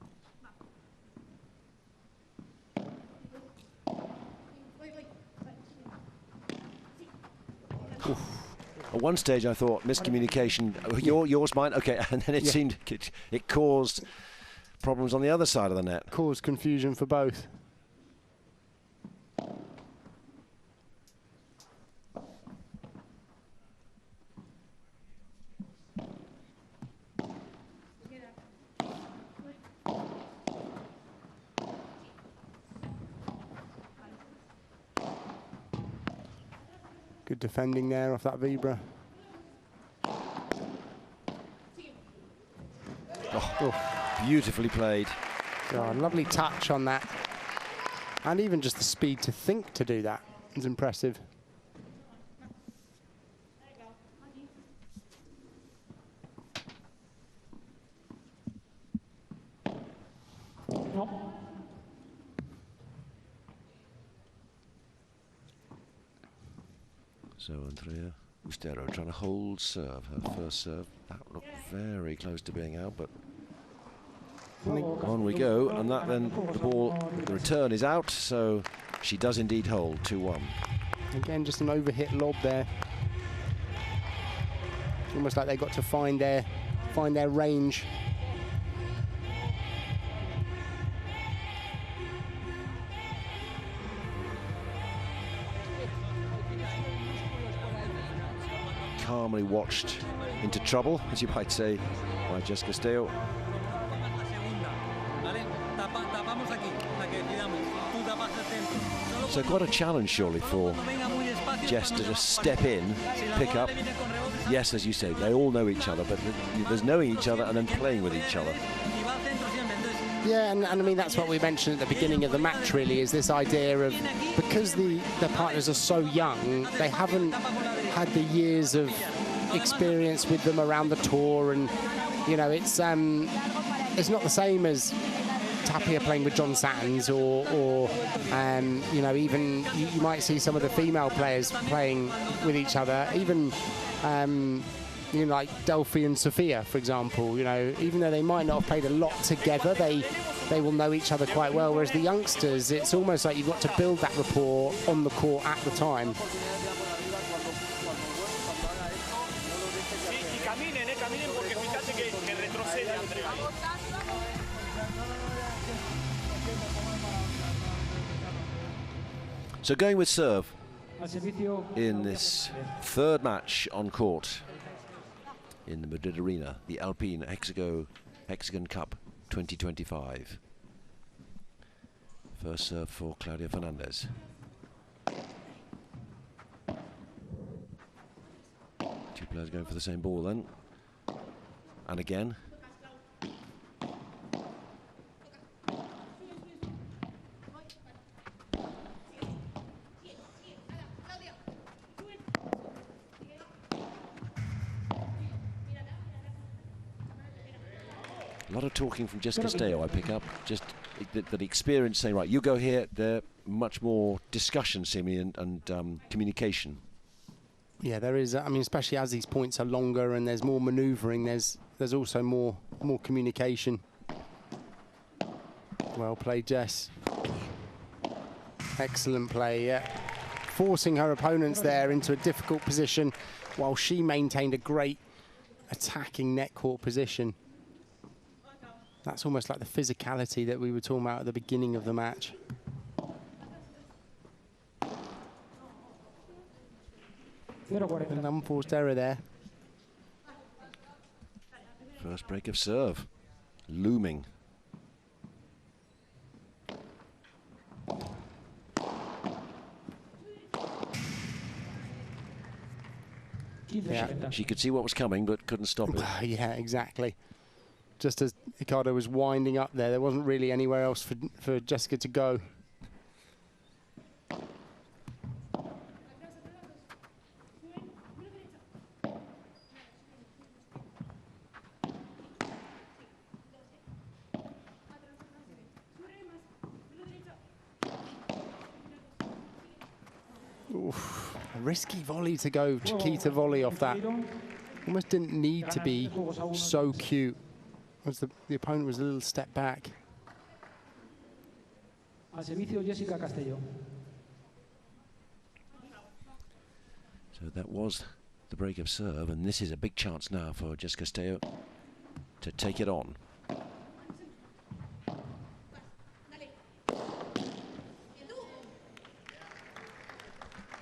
Oof. At one stage I thought miscommunication, yours, mine, okay, and then it seemed it caused problems on the other side of the net. Caused confusion for both. Good defending there off that Vibra. Oh, beautifully played. Oh, lovely touch on that. And even just the speed to think to do that is impressive. So Andrea Ustero trying to hold serve, her first serve. That looked very close to being out, but on we go. And that then the ball, the return is out, so she does indeed hold 2-1. Again, just an overhit lob there. Almost like they got to find their range. Calmly watched into trouble, as you might say, by Jess Castillo. So quite a challenge, surely, for Jess to just step in, pick up. Yes, as you say, they all know each other, but there's knowing each other and then playing with each other. Yeah, and I mean, that's what we mentioned at the beginning of the match, really, is this idea of, because the partners are so young, they haven't had the years of experience with them around the tour, and, you know, it's not the same as Tapia playing with John Sands, or you know, even you might see some of the female players playing with each other, even you know, like Delphi and Sophia, for example. You know, even though they might not have played a lot together, they will know each other quite well. Whereas the youngsters, it's almost like you've got to build that rapport on the court at the time. So going with serve in this third match on court in the Madrid arena, the Alpine Hexagon Cup 2025. First serve for Claudia Fernandez. Two players going for the same ball then. And again. A lot of talking from Jess Castillo, I pick up. Just that experience saying, right, you go here. There much more discussion, seemingly, and communication. Yeah, there is. I mean, especially as these points are longer and there's more manoeuvring, there's also more communication. Well played, Jess. Excellent play, yeah. Forcing her opponents there into a difficult position while she maintained a great attacking net court position. That's almost like the physicality that we were talking about at the beginning of the match. An unforced error there. First break of serve. looming. Yeah. She could see what was coming, but couldn't stop it. Yeah, exactly. Just as Ricardo was winding up there wasn't really anywhere else for Jessica to go. Oof, a risky volley to go, Chiquita volley off that. Almost didn't need to be so cute. As the opponent was a little step back. Al servicio Jessica Castelló. So that was the break of serve, and this is a big chance now for Jessica Castelló to take it on.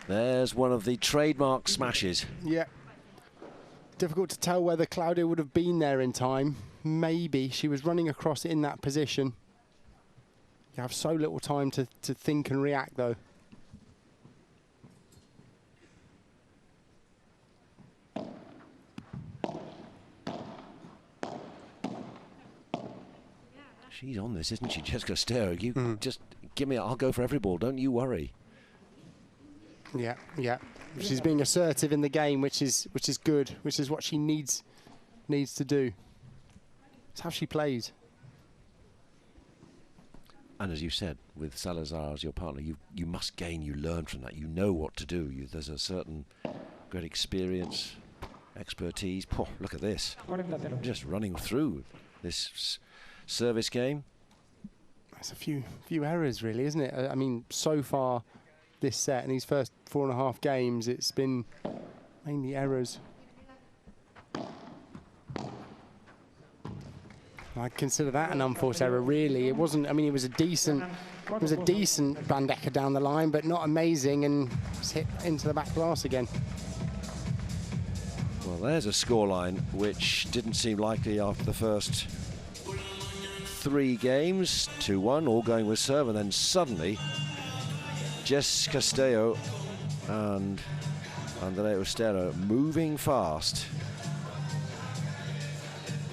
There's one of the trademark smashes. Yeah. Difficult to tell whether Claudia would have been there in time. Maybe. She was running across in that position. You have so little time to think and react, though. She's on this, isn't she, Jessica Castelló? You just give me, I'll go for every ball, don't you worry. Yeah, yeah. She's being assertive in the game, which is good, which is what she needs to do. It's how she plays. And as you said, with Salazar as your partner, you must gain, you learn from that. You know what to do. There's a certain great experience, expertise. Oh, look at this. Just running through this service game. That's a few errors, really, isn't it? I mean, so far this set, in these first 4.5 games, it's been mainly errors. I consider that an unforced error, really. It wasn't. I mean, it was a decent bandeja down the line, but not amazing, and it's hit into the back glass again. Well, there's a scoreline which didn't seem likely after the first 3 games. 2-1, all going with serve, and then suddenly Jessica Castelló and Andrea Ustero moving fast.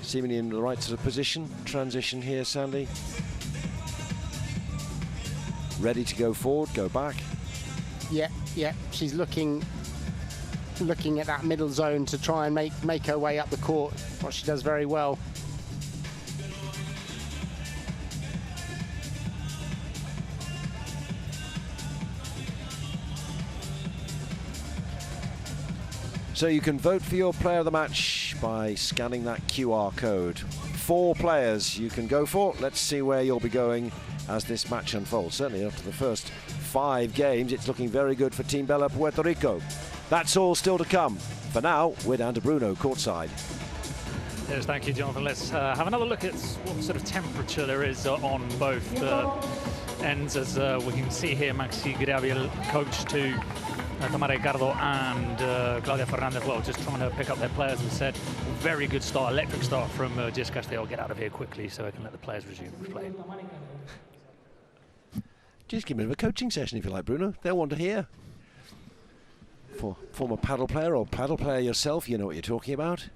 Seemingly in the right sort of position. Transition here, Sandy. Ready to go forward, go back. Yeah, yeah. She's looking at that middle zone to try and make her way up the court, what she does very well. So you can vote for your player of the match by scanning that QR code. 4 players you can go for. Let's see where you'll be going as this match unfolds. Certainly after the first 5 games, it's looking very good for Team Bella Puerto Rico. That's all still to come. For now, we're down to Bruno courtside. Yes, thank you, Jonathan. Let's have another look at what sort of temperature there is on both ends. As we can see here, Maxi Gabriel, coach to Tamara Ricardo and Claudia Fernandez, well, just trying to pick up their players. As I said, very good start, electric start from Jessica Castelló. Get out of here quickly so I can let the players resume play. Just give me a coaching session if you like, Bruno. They'll want to hear. For former paddle player or paddle player yourself, you know what you're talking about.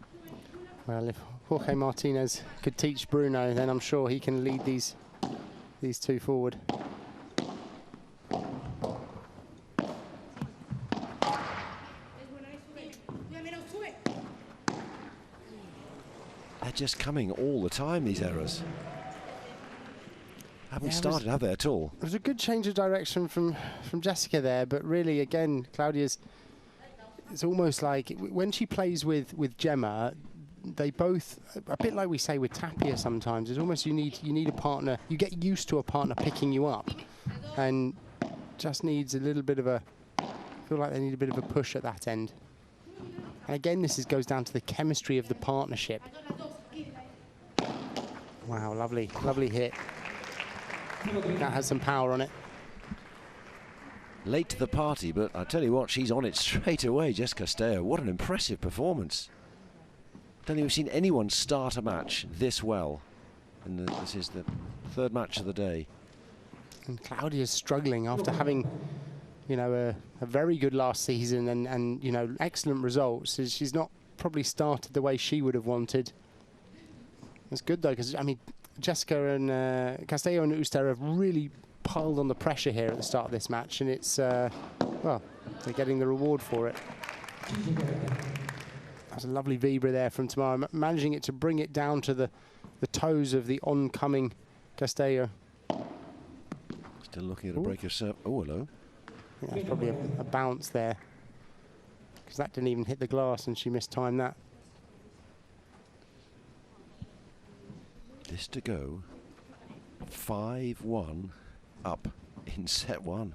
Well, if Jorge Martinez could teach Bruno, then I'm sure he can lead these 2 forward. They're just coming all the time, these errors. Haven't started, have they, at all? It was a good change of direction from Jessica there, but really, again, Claudia's, it's almost like when she plays with Gemma, they both, a bit like we say with Tapia sometimes, it's almost you need a partner, you get used to a partner picking you up, and just needs a little bit of a, I feel like they need a bit of a push at that end. And again, this goes down to the chemistry of the partnership. Wow, lovely hit. That has some power on it. Late to the party, but I tell you what, she's on it straight away, Jessica Castelló. What an impressive performance. Don't think we've seen anyone start a match this well. And this is the third match of the day. And Claudia's struggling after having, you know, a very good last season and you know, excellent results. She's not probably started the way she would have wanted. It's good though, because I mean, Jessica and Castello and Ustera have really piled on the pressure here at the start of this match, and it's well, they're getting the reward for it. That's a lovely Vibra there from Tamara, managing it to bring it down to the toes of the oncoming Castello. Still looking at a break of serve. Oh, hello. I think that's probably a bounce there, because that didn't even hit the glass and she mistimed that. This to go 5-1 up in set one.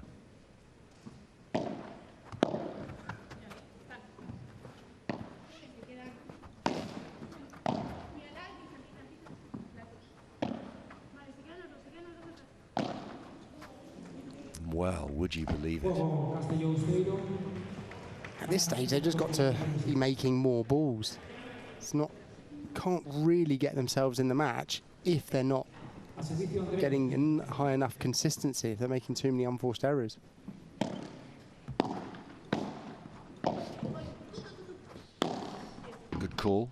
Well, would you believe it? At this stage, they've just got to be making more balls. It's not, can't really get themselves in the match if they're not getting high enough consistency, if they're making too many unforced errors. Good call.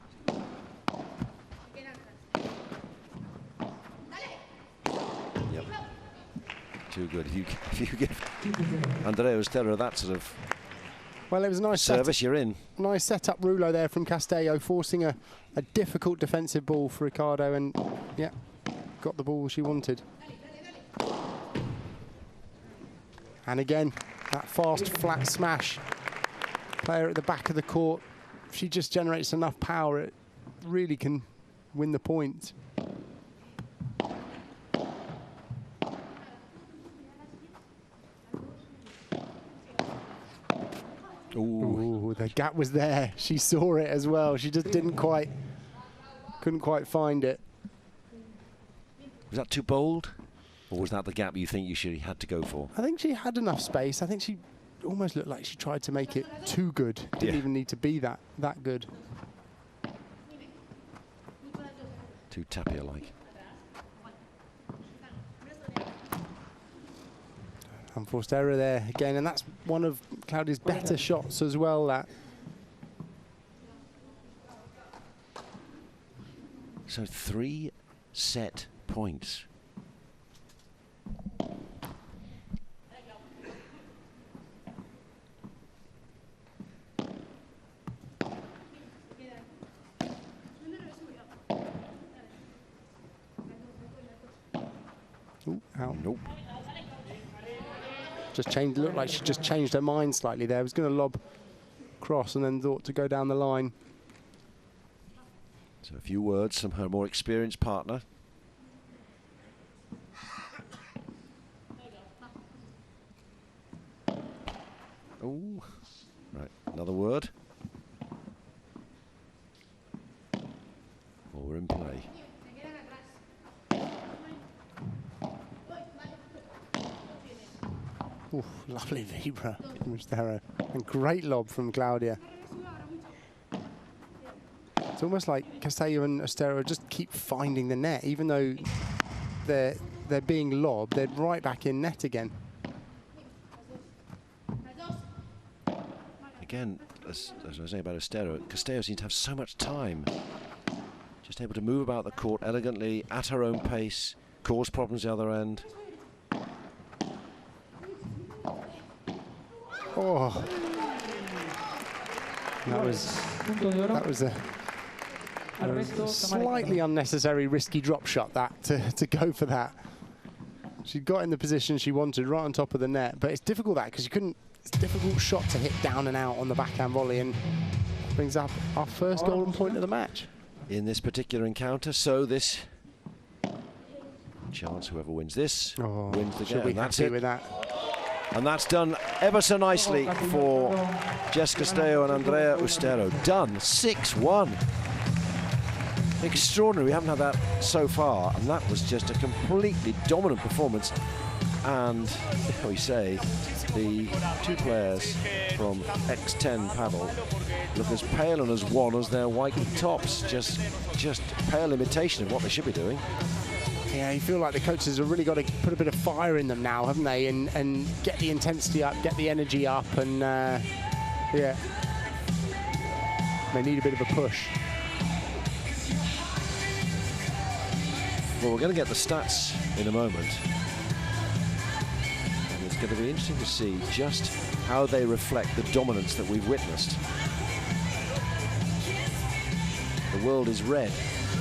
Yep. Too good. If you give Andrea Ustera that sort of well, it was a nice service, you're in. Nice set-up rouleau there from Castello, forcing a difficult defensive ball for Ricardo, and yeah, got the ball she wanted. And again, that fast, flat smash. Player at the back of the court, if she just generates enough power, it really can win the point. Ooh, the gap was there. She saw it as well. She just couldn't quite find it. Was that too bold? Or was that the gap you think you had to go for? I think she had enough space. I think she almost looked like she tried to make it too good. Didn't even need to be that good. Too Tapia-like. Unforced error there again, and that's one of Claudia's better shots as well. That. So 3 set points. Ooh, out. Nope. Just changed. Looked like she just changed her mind slightly there. Was going to lob cross and then thought to go down the line. So a few words from her more experienced partner. Oh, right. Another word. Well, we're in play. Ooh, lovely Vibra from Ustera. And great lob from Claudia. It's almost like Castello and Ustera just keep finding the net, even though they're being lobbed, they're right back in net again. Again, as I was saying about Ustera, Castello seems to have so much time. Just able to move about the court elegantly, at her own pace, cause problems the other end. Oh, that was a slightly unnecessary risky drop shot to go for that. She got in the position she wanted, right on top of the net, but it's difficult that because you couldn't. It's a difficult shot to hit down and out on the backhand volley, and brings up our first golden point of the match in this particular encounter. So this chance, whoever wins this wins the game. Should be happy with that. And that's done ever so nicely for Jess Castello and Andrea Ustera. Done 6-1. Extraordinary. We haven't had that so far, and that was just a completely dominant performance. And, how we say, the two players from X10 Padel look as pale and as wan as their white tops. Just pale imitation of what they should be doing. Yeah, you feel like the coaches have really got to put a bit of fire in them now, haven't they? And get the intensity up, get the energy up, and yeah, they need a bit of a push. Well, we're going to get the stats in a moment. And it's going to be interesting to see just how they reflect the dominance that we've witnessed. The world is red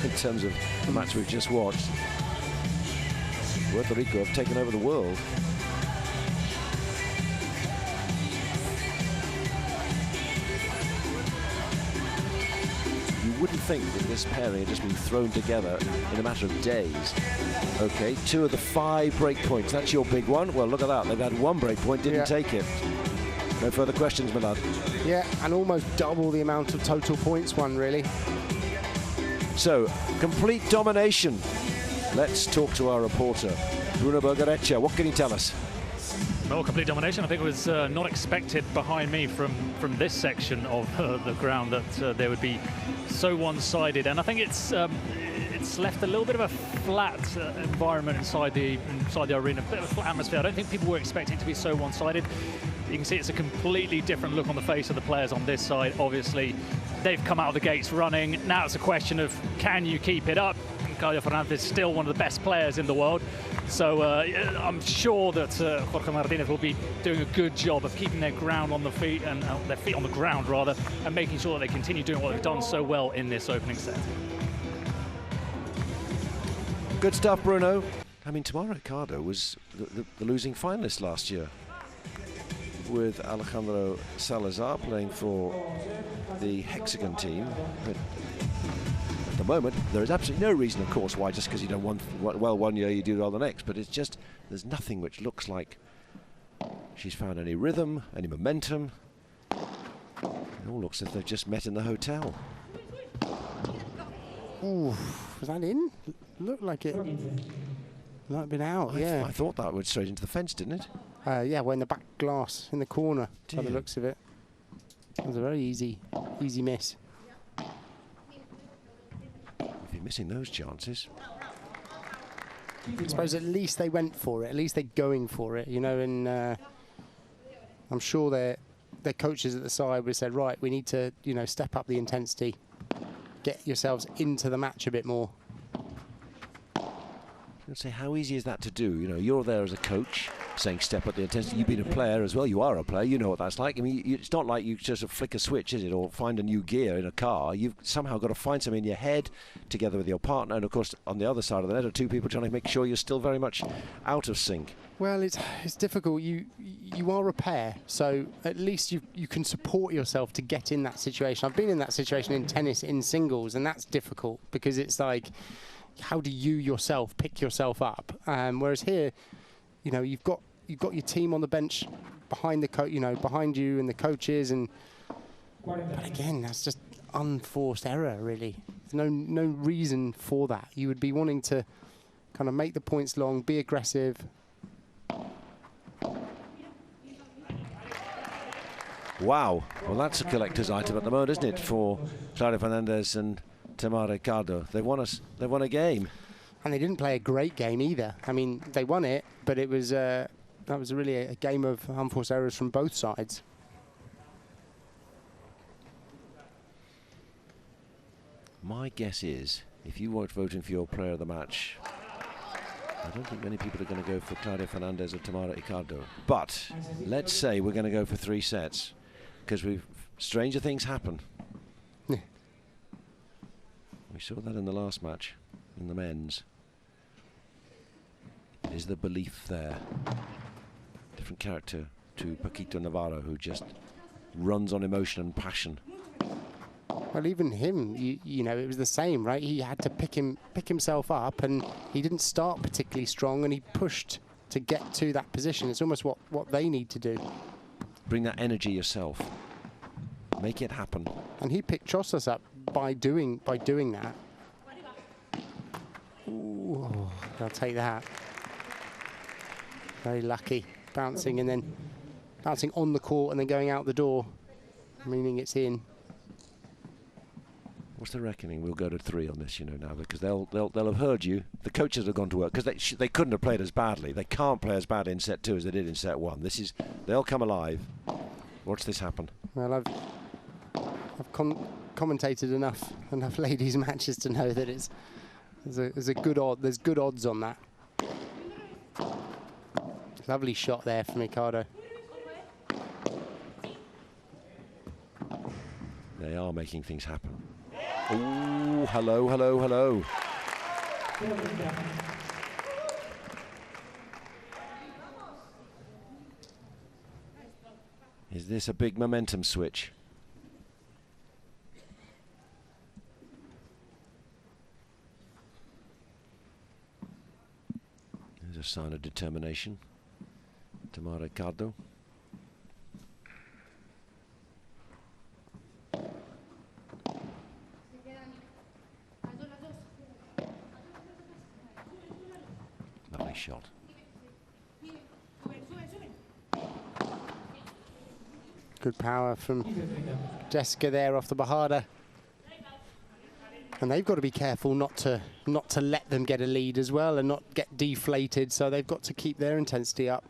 in terms of the match we've just watched. Puerto Rico have taken over the world. You wouldn't think that this pairing had just been thrown together in a matter of days. Okay, 2 of the 5 break points. That's your big one. Well, look at that. They've had 1 break point, didn't take it. No further questions, my lad. Yeah, and almost double the amount of total points won, really. So, complete domination. Let's talk to our reporter, Bruno Bergareccia. What can you tell us? Well, complete domination. I think it was not expected behind me from this section of the ground that they would be so one-sided, and I think it's left a little bit of a flat environment inside the arena, a bit of a flat atmosphere. I don't think people were expecting it to be so one-sided. You can see it's a completely different look on the face of the players on this side. Obviously, they've come out of the gates running. Now it's a question of, can you keep it up? Claudio Fernandez is still one of the best players in the world. So I'm sure that Jorge Martinez will be doing a good job of keeping their ground on the feet, and their feet on the ground rather, and making sure that they continue doing what they've done so well in this opening set. Good stuff, Bruno. I mean, Tamara Ricardo was the losing finalist last year, with Alejandro Salazar playing for the Hexagon team. But at the moment, there is absolutely no reason, of course, why just because you don't well one year you do well the next. But it's just, there's nothing which looks like she's found any rhythm, any momentum. It all looks as if they've just met in the hotel. Ooh, was that in? Looked like it might have been out, yeah. I thought that went straight into the fence, didn't it? Yeah, we're in the back glass, in the corner, by the looks of it. It was a very easy miss. If you're missing those chances. I suppose at least they went for it. At least they're going for it, you know. And I'm sure their coaches at the side would have said, right, we need to, you know, step up the intensity, get yourselves into the match a bit more. I'd say, how easy is that to do? You know, you're there as a coach saying step up the intensity. You've been a player as well. You are a player. You know what that's like. I mean, it's not like you just flick a switch, is it, or find a new gear in a car. You've somehow got to find something in your head together with your partner. And, of course, on the other side of the net are 2 people trying to make sure you're still very much out of sync. Well, it's difficult. You are a pair, so at least you can support yourself to get in that situation. I've been in that situation in tennis in singles, and that's difficult because it's like, how do you yourself pick yourself up? Whereas here, you know, you've got your team on the bench behind the behind you and the coaches, but again, that's just unforced error, really. There's no reason for that. You would be wanting to kind of make the points long, be aggressive. Wow. Well, that's a collector's item at the moment, isn't it, for Claudio Fernandez and Tamara Ricardo. They won a game. And they didn't play a great game either. I mean, they won it, but it was that was really a game of unforced errors from both sides. My guess is, if you weren't voting for your player of the match, I don't think many people are going to go for Claudio Fernandez or Tamara Ricardo. But let's say we're going to go for 3 sets, because stranger things happen. Yeah. We saw that in the last match, in the men's. Is the belief there? Different character to Paquito Navarro, who just runs on emotion and passion. Well, even him, you know, it was the same, right? He had to pick himself up, and he didn't start particularly strong, and he pushed to get to that position. It's almost what they need to do. Bring that energy yourself. Make it happen. And he picked Chosas up by doing that. Ooh, I'll take that. Very lucky. Bouncing and then bouncing on the court and then going out the door, meaning it's in. What's the reckoning? We'll go to 3 on this, you know, now, because they'll have heard you. The coaches have gone to work because they couldn't have played as badly. They can't play as badly in set 2 as they did in set 1. They'll come alive. Watch this happen. Well, I've commentated enough ladies matches to know that there's good odds on that. Lovely shot there from Ricardo. They are making things happen. Oh, hello, hello, hello. Is this a big momentum switch? There's a sign of determination. Tomás Ricardo. Lovely shot. Good power from Jessica there off the Bajada. And they've got to be careful not to let them get a lead as well and not get deflated, so they've got to keep their intensity up.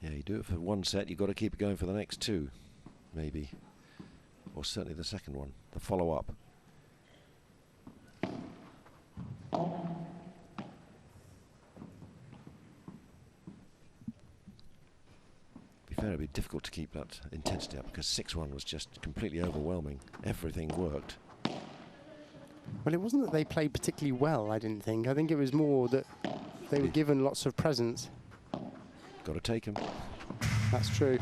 Yeah, you do it for one set, you've got to keep it going for the next 2, maybe. Or certainly the second one, the follow-up. Fair, it'd be difficult to keep that intensity up because 6-1 was just completely overwhelming. Everything worked. Well, it wasn't that they played particularly well, I didn't think. I think it was more that they were given lots of presents. Got to take them. That's true.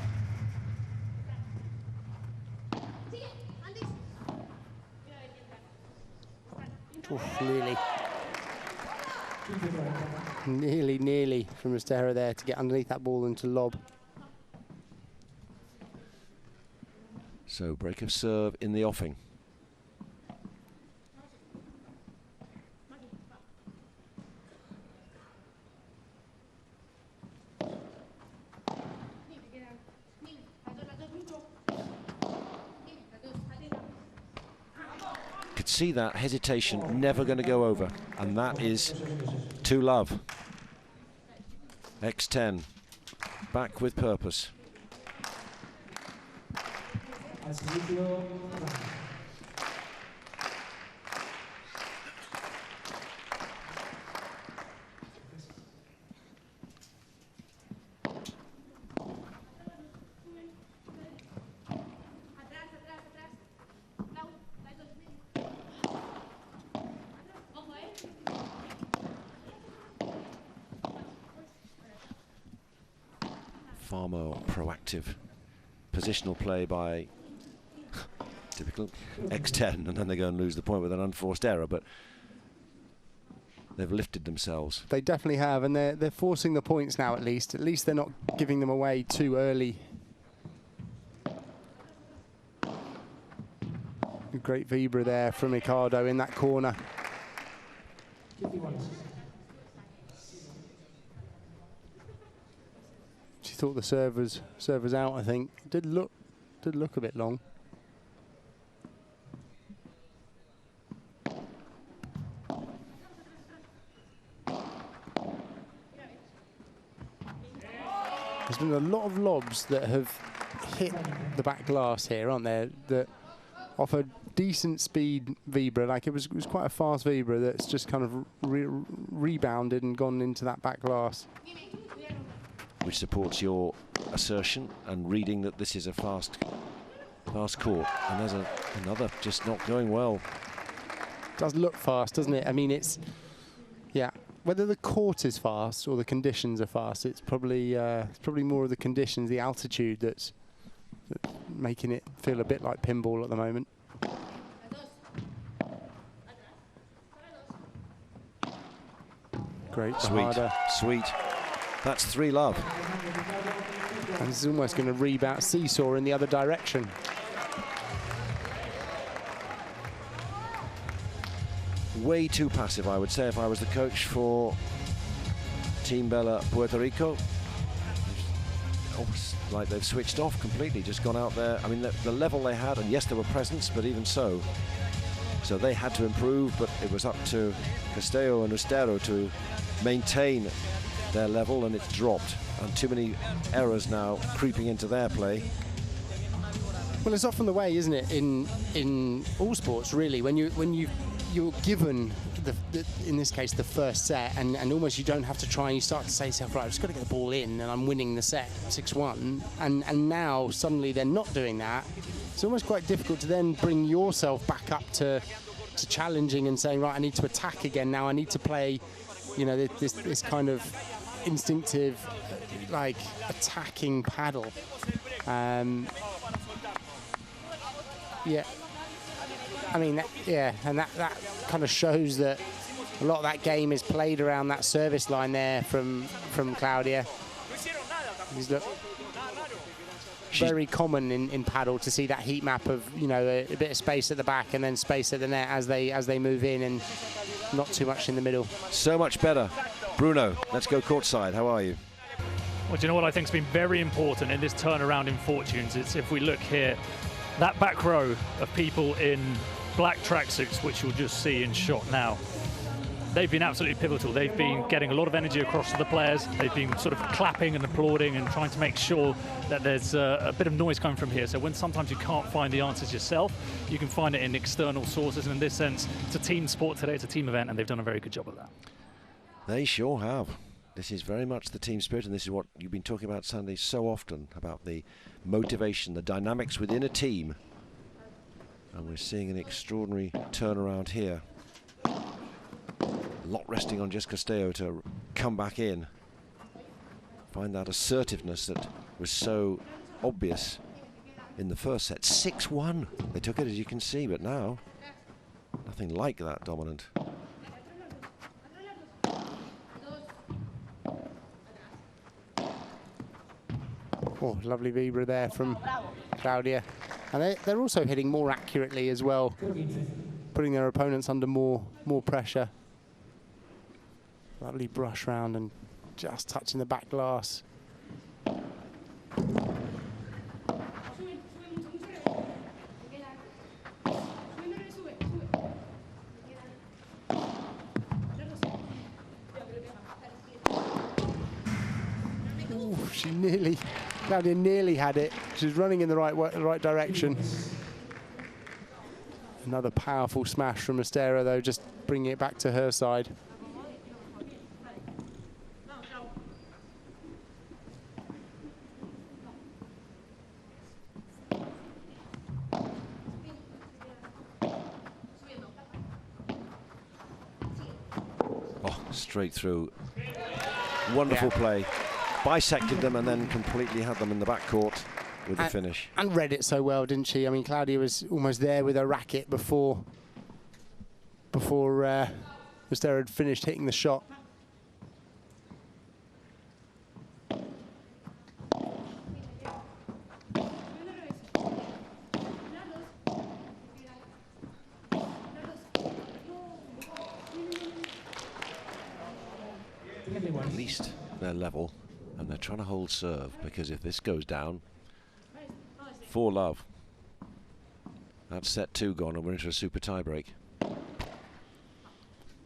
Oof, nearly from Estera there to get underneath that ball and to lob. So break of serve in the offing. Could see that hesitation, never going to go over, and that is 2-love. X10 back with purpose. Far more proactive positional play by typical X10, and then they go and lose the point with an unforced error, but they've lifted themselves. They definitely have, and they're forcing the points now at least. At least they're not giving them away too early. A great vibra there from Ricardo in that corner. She thought the serve was out, I think. Did look a bit long. There's been a lot of lobs that have hit the back glass here, aren't there? That offer decent speed vibra. Like it was quite a fast vibra that's just kind of rebounded and gone into that back glass. Which supports your assertion and reading that this is a fast court. And there's another just not going well. Does look fast, doesn't it? I mean, yeah. Whether the court is fast or the conditions are fast, it's probably more of the conditions, the altitude that's making it feel a bit like pinball at the moment. Great, sweet. That's 3-love. And this is almost going to rebound, seesaw in the other direction. Way too passive, I would say, if I was the coach for Team Bella Puerto Rico. Almost like they've switched off completely, just gone out there. I mean, the level they had, and yes, there were presents, but even so, So they had to improve, but it was up to Castello and Estero to maintain their level, and it's dropped. And too many errors now creeping into their play. Well, it's often the way, isn't it, in all sports, really, when you're given in this case the first set, and almost you don't have to try, and you start to say to yourself, right, I've just got to get the ball in and I'm winning the set 6-1, and now suddenly they're not doing that. It's almost quite difficult to then bring yourself back up to challenging and saying, right, I need to attack again now, I need to play, you know, this kind of instinctive, like, attacking paddle. Yeah, I mean, and that kind of shows that a lot of that game is played around that service line there from Claudia. Very common in paddle to see that heat map of, you know, a bit of space at the back and then space at the net as they move in, and not too much in the middle. So much better. Bruno, let's go courtside. How are you? Well, do you know what I think has been very important in this turnaround in fortunes? It's, if we look here, that back row of people in black tracksuits, which you'll just see in shot now, they've been absolutely pivotal. They've been getting a lot of energy across to the players. They've been sort of clapping and applauding and trying to make sure that there's a bit of noise coming from here. So when sometimes you can't find the answers yourself, you can find it in external sources. And in this sense, it's a team sport today. It's a team event, and they've done a very good job of that. They sure have. This is very much the team spirit, and this is what you've been talking about, Sandy, so often, about the motivation, the dynamics within a team. And we're seeing an extraordinary turnaround here. A lot resting on just Castello to come back in. Find that assertiveness that was so obvious in the first set. 6-1. They took it, as you can see, but now nothing like that dominant. Oh, lovely vibra there from Claudia. And they're also hitting more accurately as well, putting their opponents under more pressure. Lovely brush round and just touching the back glass. Ooh, Claudia nearly had it. She's running in the right direction. Another powerful smash from Estero, though, just bringing it back to her side. Oh, straight through. Wonderful play. Bisected them and then completely had them in the backcourt with the finish. And read it so well, didn't she? I mean, Claudia was almost there with her racket before Estero had finished hitting the shot. At least they're level. And they're trying to hold serve, because if this goes down, 4-love. That's set 2 gone, and we're into a super tiebreak. And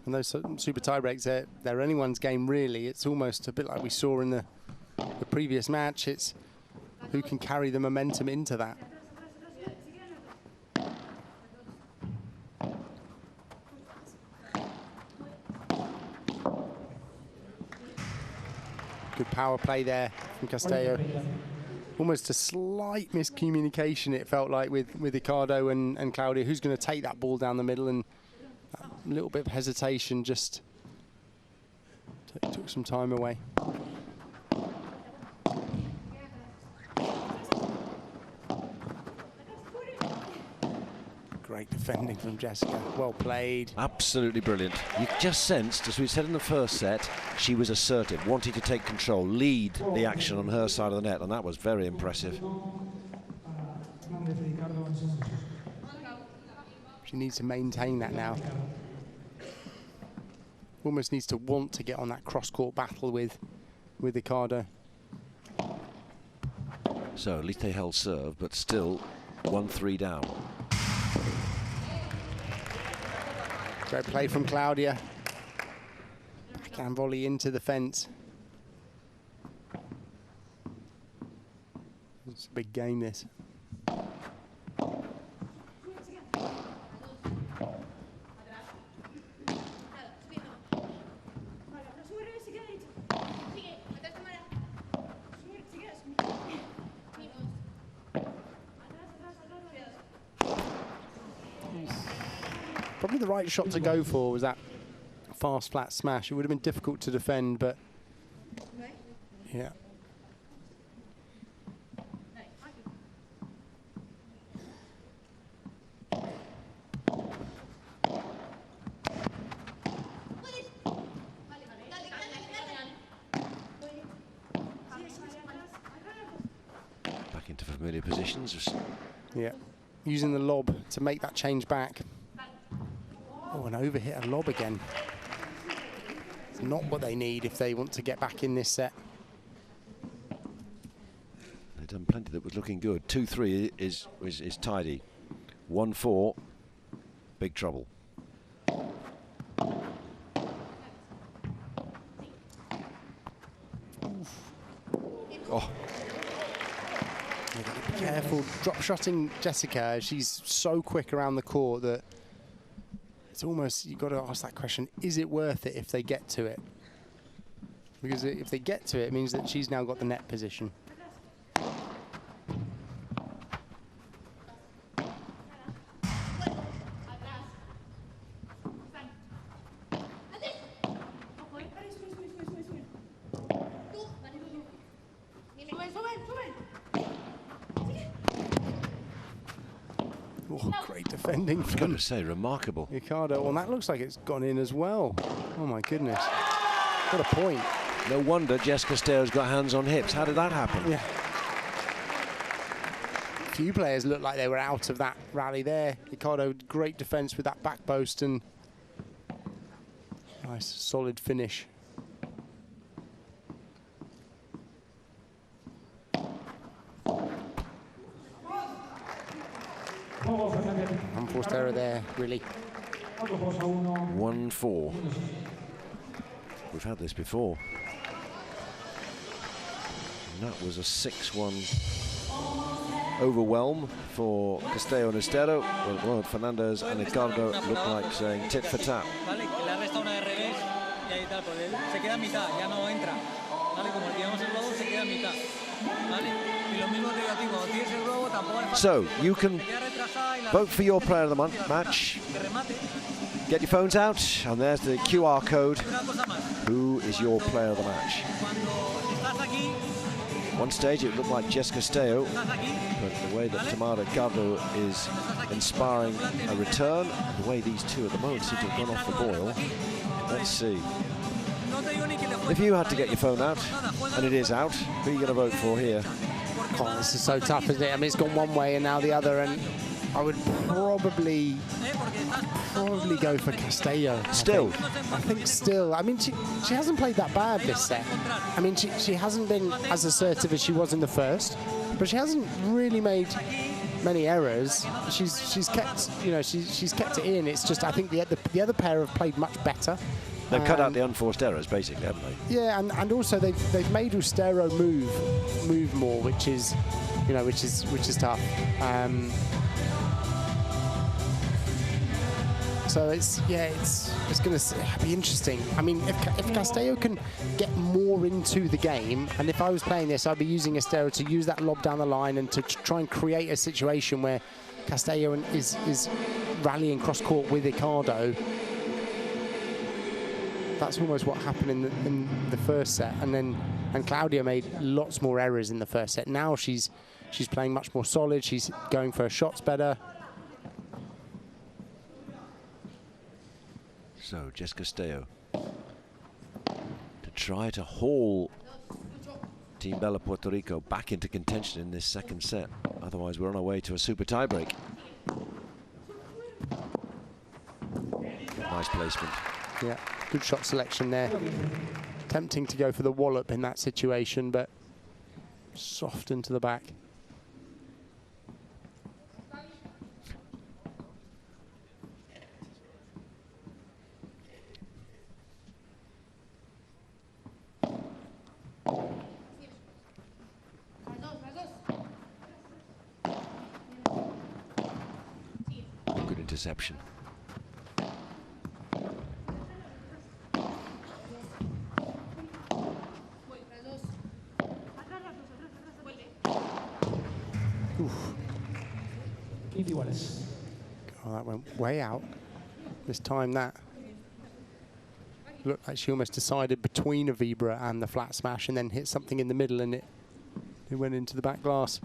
those super tiebreaks, they're anyone's game, really. It's almost a bit like we saw in the previous match. It's who can carry the momentum into that. Good power play there from Castello. Almost a slight miscommunication, it felt like, with Ricardo and Claudia. Who's going to take that ball down the middle? And a little bit of hesitation just took some time away. Great defending from Jessica. Well played. Absolutely brilliant. You just sensed, as we said in the first set, she was assertive, wanting to take control, lead the action on her side of the net, and that was very impressive. She needs to maintain that now. Almost needs to want to get on that cross-court battle with Ricardo. So at least they held serve, but still 1-3 down. Great play from Claudia. Backhand volley into the fence. It's a big game, this. Probably the right shot to go for was that fast flat smash. It would have been difficult to defend, but yeah. Back into familiar positions. Yeah, using the lob to make that change back. Oh, and overhit a lob again. It's not what they need if they want to get back in this set. They've done plenty that was looking good. 2-3 is tidy. 1-4, big trouble. Oh. Be careful drop shotting Jessica. She's so quick around the court that it's almost, you've got to ask that question, is it worth it if they get to it? Because if they get to it, it means that she's now got the net position. Oh, great defending. I was going to say, remarkable. Ricardo, well, that looks like it's gone in as well. Oh my goodness. What a point. No wonder Jess Castello's got hands on hips. How did that happen? Yeah. Few players looked like they were out of that rally there. Ricardo, great defense with that back post and nice solid finish. Unforced error there, really. 1-4. We've had this before. And that was a 6-1 overwhelm for Castello and Estero. Well, Fernandez and Ricardo look like saying tit for tat. So you can vote for your player of the match. Get your phones out, and there's the QR code. Who is your player of the match? One stage it looked like Jess Castello, but the way that Tamara Ricardo is inspiring a return, the way these two at the moment seem to have gone off the boil. Let's see. If you had to get your phone out, and it is out, who are you going to vote for here? Oh, this is so tough, isn't it? I mean, it's gone one way and now the other, and I would probably go for Castello. Still? I think still. I mean, she hasn't played that bad this set. I mean, she hasn't been as assertive as she was in the first, but she hasn't really made many errors. She's kept, you know, she's kept it in. It's just I think the other pair have played much better. They've cut out the unforced errors, basically, haven't they? Yeah, and also they've made Ustero move more, which is, you know, which is tough. So it's going to be interesting. I mean, if Castello can get more into the game, and if I was playing this, I'd be using Estero to use that lob down the line and to try and create a situation where Castello is rallying cross court with Ricardo. That's almost what happened in the first set, and Claudia made lots more errors in the first set. Now she's playing much more solid. She's going for her shots better. So Jess Castello to try to haul Team Bella Puerto Rico back into contention in this second set. Otherwise, we're on our way to a super tiebreak. Nice placement. Yeah, good shot selection there. Tempting to go for the wallop in that situation, but soft into the back. interception. Oh, that went way out. This time that looked like she almost decided between a Vibra and the flat smash and then hit something in the middle and it went into the back glass.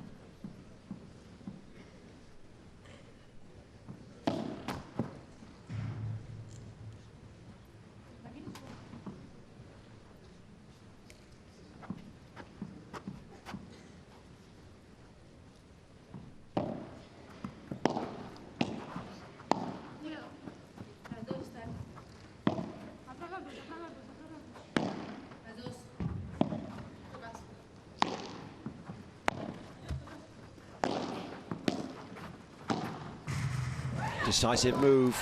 Decisive move.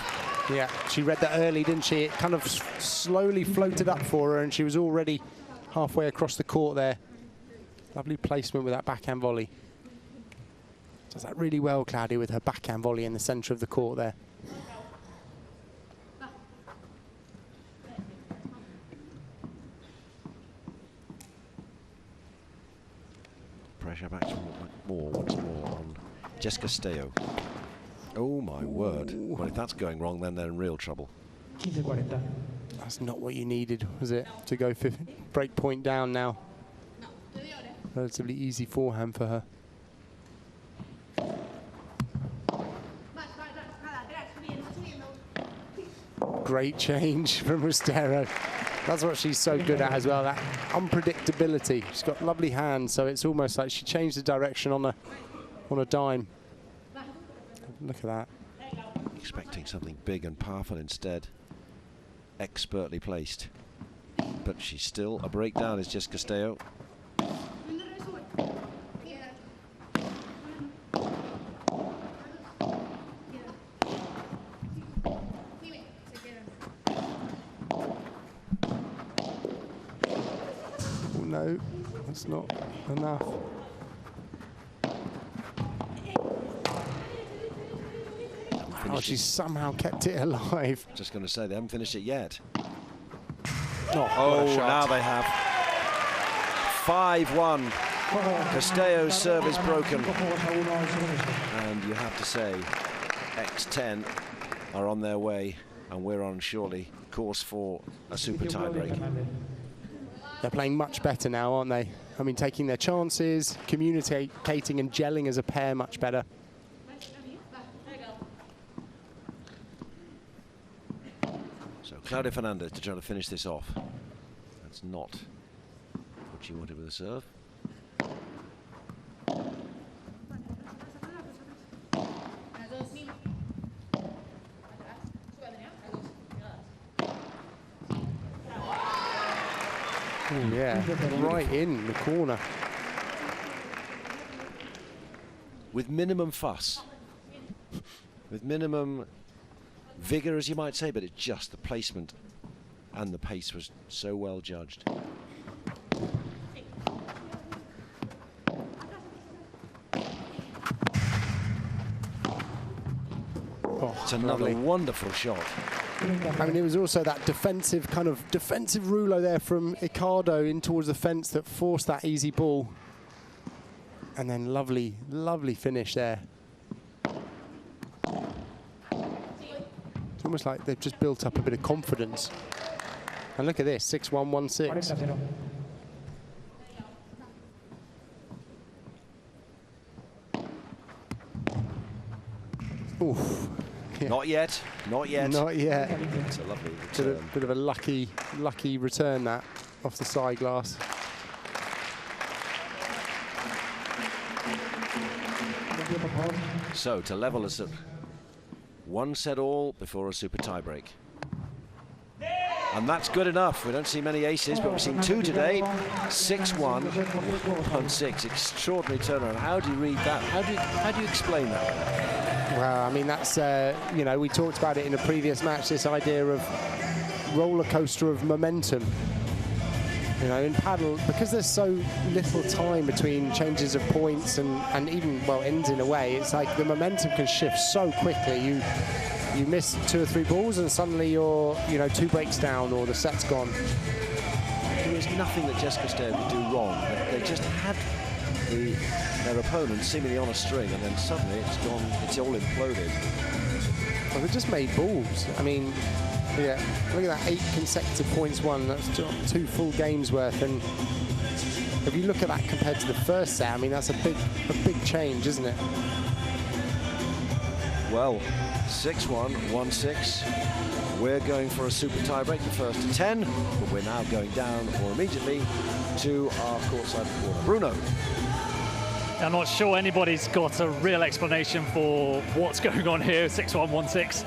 Yeah, she read that early, didn't she? It kind of slowly floated up for her and she was already halfway across the court there. Lovely placement with that backhand volley. Does that really well, Claudia, with her backhand volley in the centre of the court there. Pressure back to once more on Jessica Steo. Oh my word. Well, if that's going wrong, then they're in real trouble. That's not what you needed, was it? To go break point down now. Relatively easy forehand for her. Great change from Restero. That's what she's so good at as well, that unpredictability. She's got lovely hands, so it's almost like she changed the direction on a dime. Look at that. Expecting something big and powerful instead. Expertly placed. But she's still a breakdown, is Jessica Steo. Oh, no, that's not enough. Oh, she's somehow kept it alive. Just going to say, they haven't finished it yet. Oh, now they have. 5-1. Castello's serve is broken. And you have to say, X10 are on their way, and we're on, surely, course for a super tiebreak. They're playing much better now, aren't they? I mean, taking their chances, communicating and gelling as a pair much better. So Claudia Fernandez to try to finish this off. That's not what she wanted with the serve. Ooh, yeah, right in the corner. With minimum fuss. With minimum vigor, as you might say, but it's just the placement and the pace was so well judged. Oh, it's another lovely. Wonderful shot. I mean, it was also that defensive rouleau there from Ricardo in towards the fence that forced that easy ball. And then lovely, lovely finish there. It's almost like they've just built up a bit of confidence. And look at this, 6-1, 1-6. Oof. Yeah. Not yet, not yet. Not yet. It's a lovely return. Bit of a lucky return that off the side glass. So to level us at 1 set all before a super tiebreak. And that's good enough. We don't see many aces, but we've seen 2 today. 6-1, 1-6. Extraordinary turnaround. How do you read that? How do you explain that? Well, I mean, that's, you know, we talked about it in a previous match, this idea of roller coaster of momentum. You know, in paddle, because there's so little time between changes of points and even, well, ends in a way, it's like the momentum can shift so quickly. You miss 2 or 3 balls and suddenly you're, you know, 2 breaks down or the set's gone. There was nothing that Jessica Stair could do wrong. They just had their opponent seemingly on a string, and then suddenly it's gone, it's all imploded. Well, they just made balls. I mean, yeah, look at that, 8 consecutive points won. That's 2 full games worth. And if you look at that compared to the first set, I mean, that's a big change, isn't it? Well, 6-1, 1-6. We're going for a super tiebreak, the first to 10, but we're now going down more immediately to our courtside reporter, Bruno. I'm not sure anybody's got a real explanation for what's going on here, 6-1, 1-6.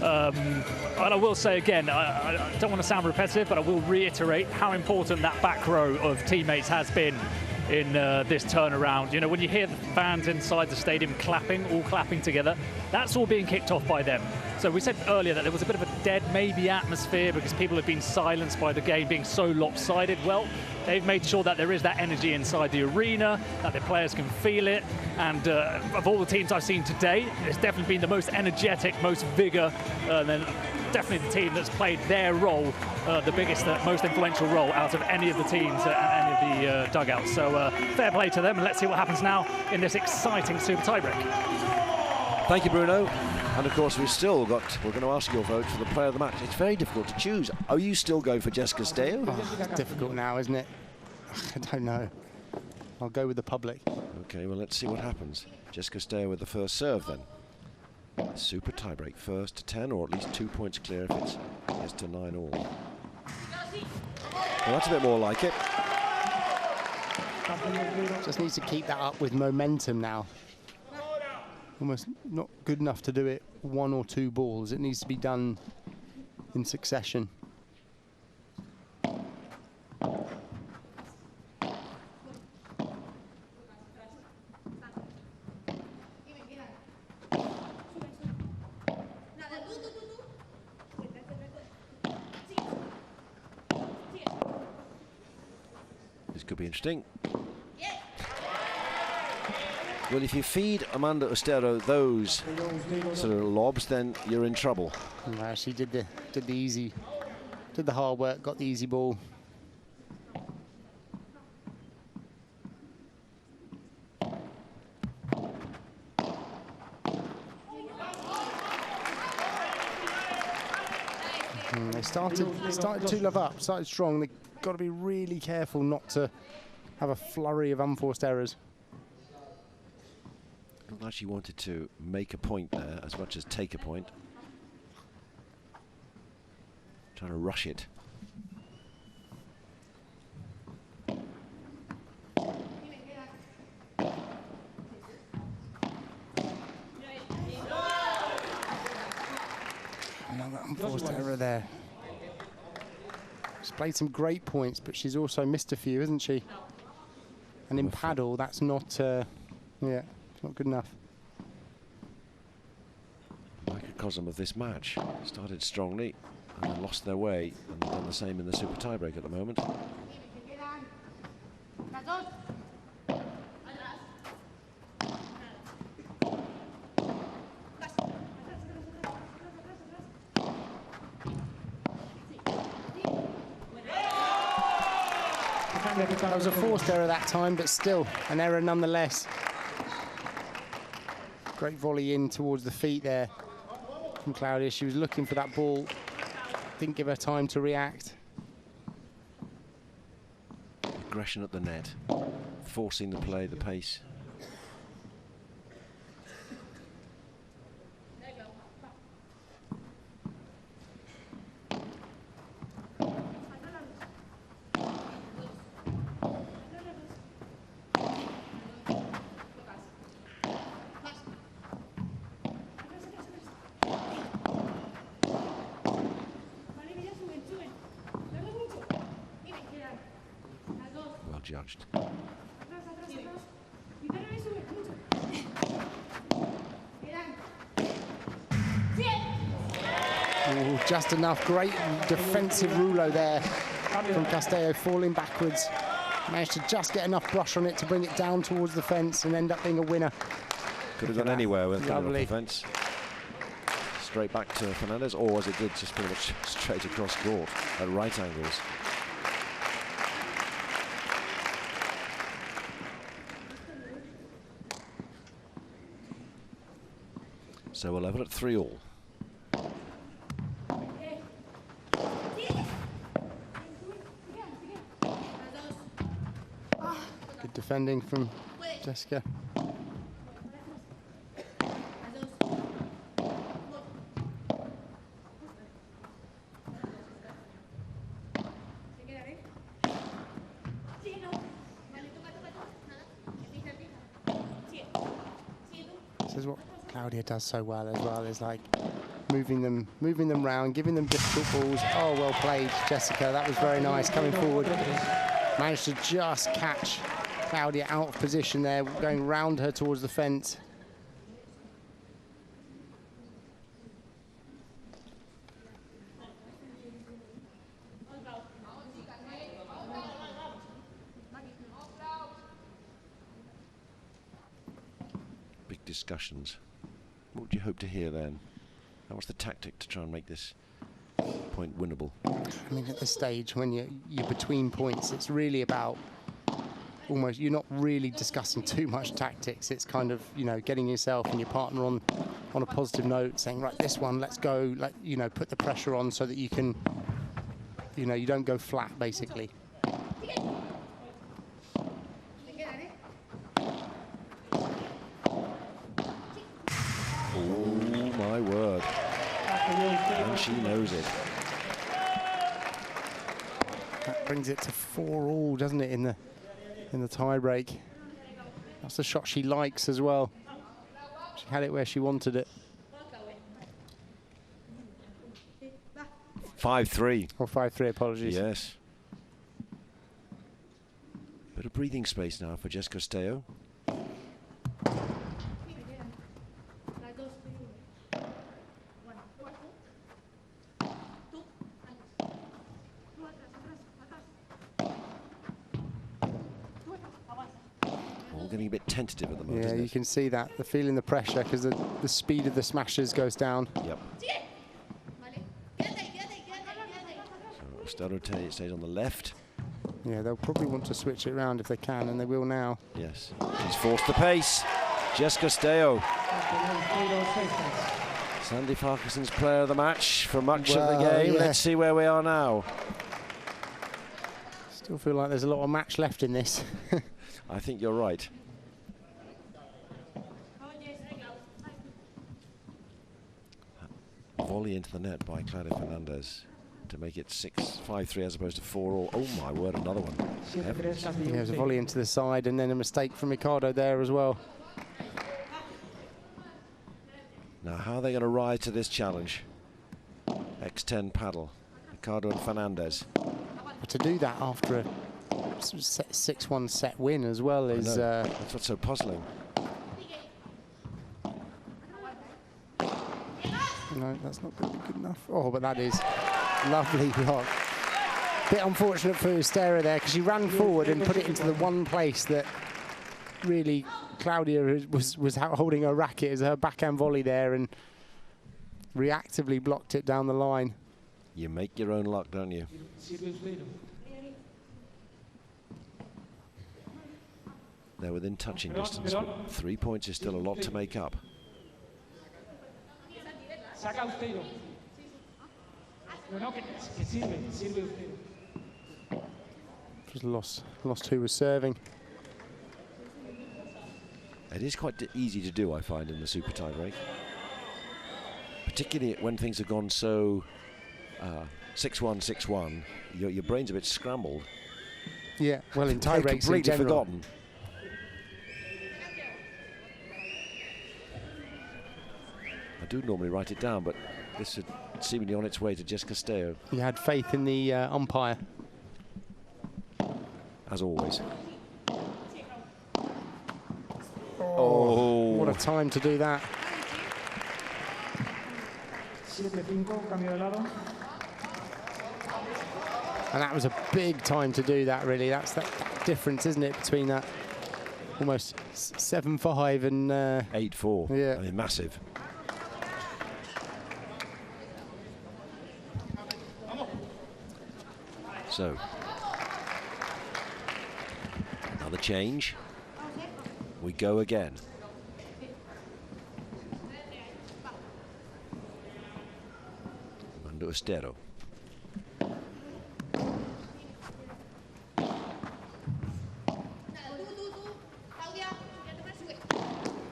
And I will say again, I don't want to sound repetitive, but I will reiterate how important that back row of teammates has been in this turnaround. You know, when you hear the fans inside the stadium clapping, all clapping together, that's all being kicked off by them. So we said earlier that there was a bit of a dead maybe atmosphere because people have been silenced by the game being so lopsided. Well, they've made sure that there is that energy inside the arena, that the players can feel it. And of all the teams I've seen today, it's definitely been the most energetic, most vigor, and then definitely the team that's played their role, the biggest, most influential role out of any of the teams and any of the dugouts. So fair play to them, and let's see what happens now in this exciting super tiebreak. Thank you, Bruno. And of course, we're going to ask your vote for the player of the match. It's very difficult to choose. Are you still going for Jessica Stair? Oh, it's difficult now, isn't it? I don't know. I'll go with the public. Okay, well, let's see what happens. Jessica Stair with the first serve, then. Super tiebreak, first to 10, or at least 2 points clear if it's yes to 9 all. Well, that's a bit more like it. Just needs to keep that up with momentum now. Almost not good enough to do it 1 or 2 balls. It needs to be done in succession. This could be interesting. Well, if you feed Amanda Ostero those sort of lobs, then you're in trouble. No, she did the easy, did the hard work, got the easy ball. They started 2-love up, started strong. They've got to be really careful not to have a flurry of unforced errors. Looked like she wanted to make a point there as much as take a point. Trying to rush it. Another unforced error there. She's played some great points, but she's also missed a few, hasn't she? And in paddle, that's not, yeah, it's not good enough. Microcosm of this match. Started strongly and then lost their way, and done the same in the super tiebreak at the moment. That was a forced error that time, but still an error nonetheless. Great volley in towards the feet there from Claudia. She was looking for that ball, didn't give her time to react. Aggression at the net, forcing the play, the pace. Judged. Ooh, just enough. Great defensive rouleau there from Castello, falling backwards. Managed to just get enough brush on it to bring it down towards the fence and end up being a winner. Could have gone anywhere with coming off the fence. Straight back to Fernandez, or as it did, just pretty much straight across court at right angles. So we're level at 3-all. Good defending from Jessica. This is what Claudia does so well as well, is like moving them round, giving them difficult balls. Oh, well played, Jessica. That was very nice. Coming forward, managed to just catch Claudia out of position there, going round her towards the fence. Big discussions. What would you hope to hear then? What's the tactic to try and make this point winnable? I mean, at this stage, when you're between points, it's really about almost, you're not really discussing too much tactics. It's kind of, you know, getting yourself and your partner on a positive note, saying, right, this one, let's go, like, you know, put the pressure on so that you can, you know, you don't go flat, basically. Oh my word. And she knows it. That brings it to 4-all, doesn't it, in the tie break. That's the shot she likes as well. She had it where she wanted it. 5-3. Or 5-3, apologies. Yes. Bit of breathing space now for Jessica Castello. Getting a bit tentative at the moment. Yeah, you can see that, the feeling the pressure, because the speed of the smashes goes down. Yep. So Castello stays on the left. Yeah, they'll probably want to switch it around if they can, and they will now. Yes, she's forced the pace. Jessica Castello. Sandy Farquharson's player of the match for much of the game. Yeah. Let's see where we are now. Still feel like there's a lot of match left in this. I think you're right. Volley into the net by Claudia Fernandez to make it 5-3 as opposed to 4-all. Oh my word, another one. Yeah, there's a volley into the side and then a mistake from Ricardo there as well. Now, how are they going to rise to this challenge? X10 paddle, Ricardo and Fernandez. But to do that after a 6-1 set win as well is... that's what's so puzzling. No, that's not going to be good enough. Oh, but that is lovely block. Bit unfortunate for Ustera there, because she ran forward and put it into the one place that really Claudia was holding her racket as her backhand volley there and reactively blocked it down the line. You make your own luck, don't you? They're within touching distance, but 3 points is still a lot to make up. Just lost who was serving. It is quite easy to do, I find, in the super tie break. Particularly when things have gone so 6-1, 6-1, your brain's a bit scrambled. Yeah, well, in tie breaks in completely general. forgotten. I do normally write it down, but this is seemingly on its way to Jessica Castello. You had faith in the umpire. As always. Oh, what a time to do that. 7-5, cambio de lado. And that was a big time to do that, really. That's that difference, isn't it, between that almost 7-5 and 8-4. Yeah, I mean, massive. So, another change. We go again. Mando Estero.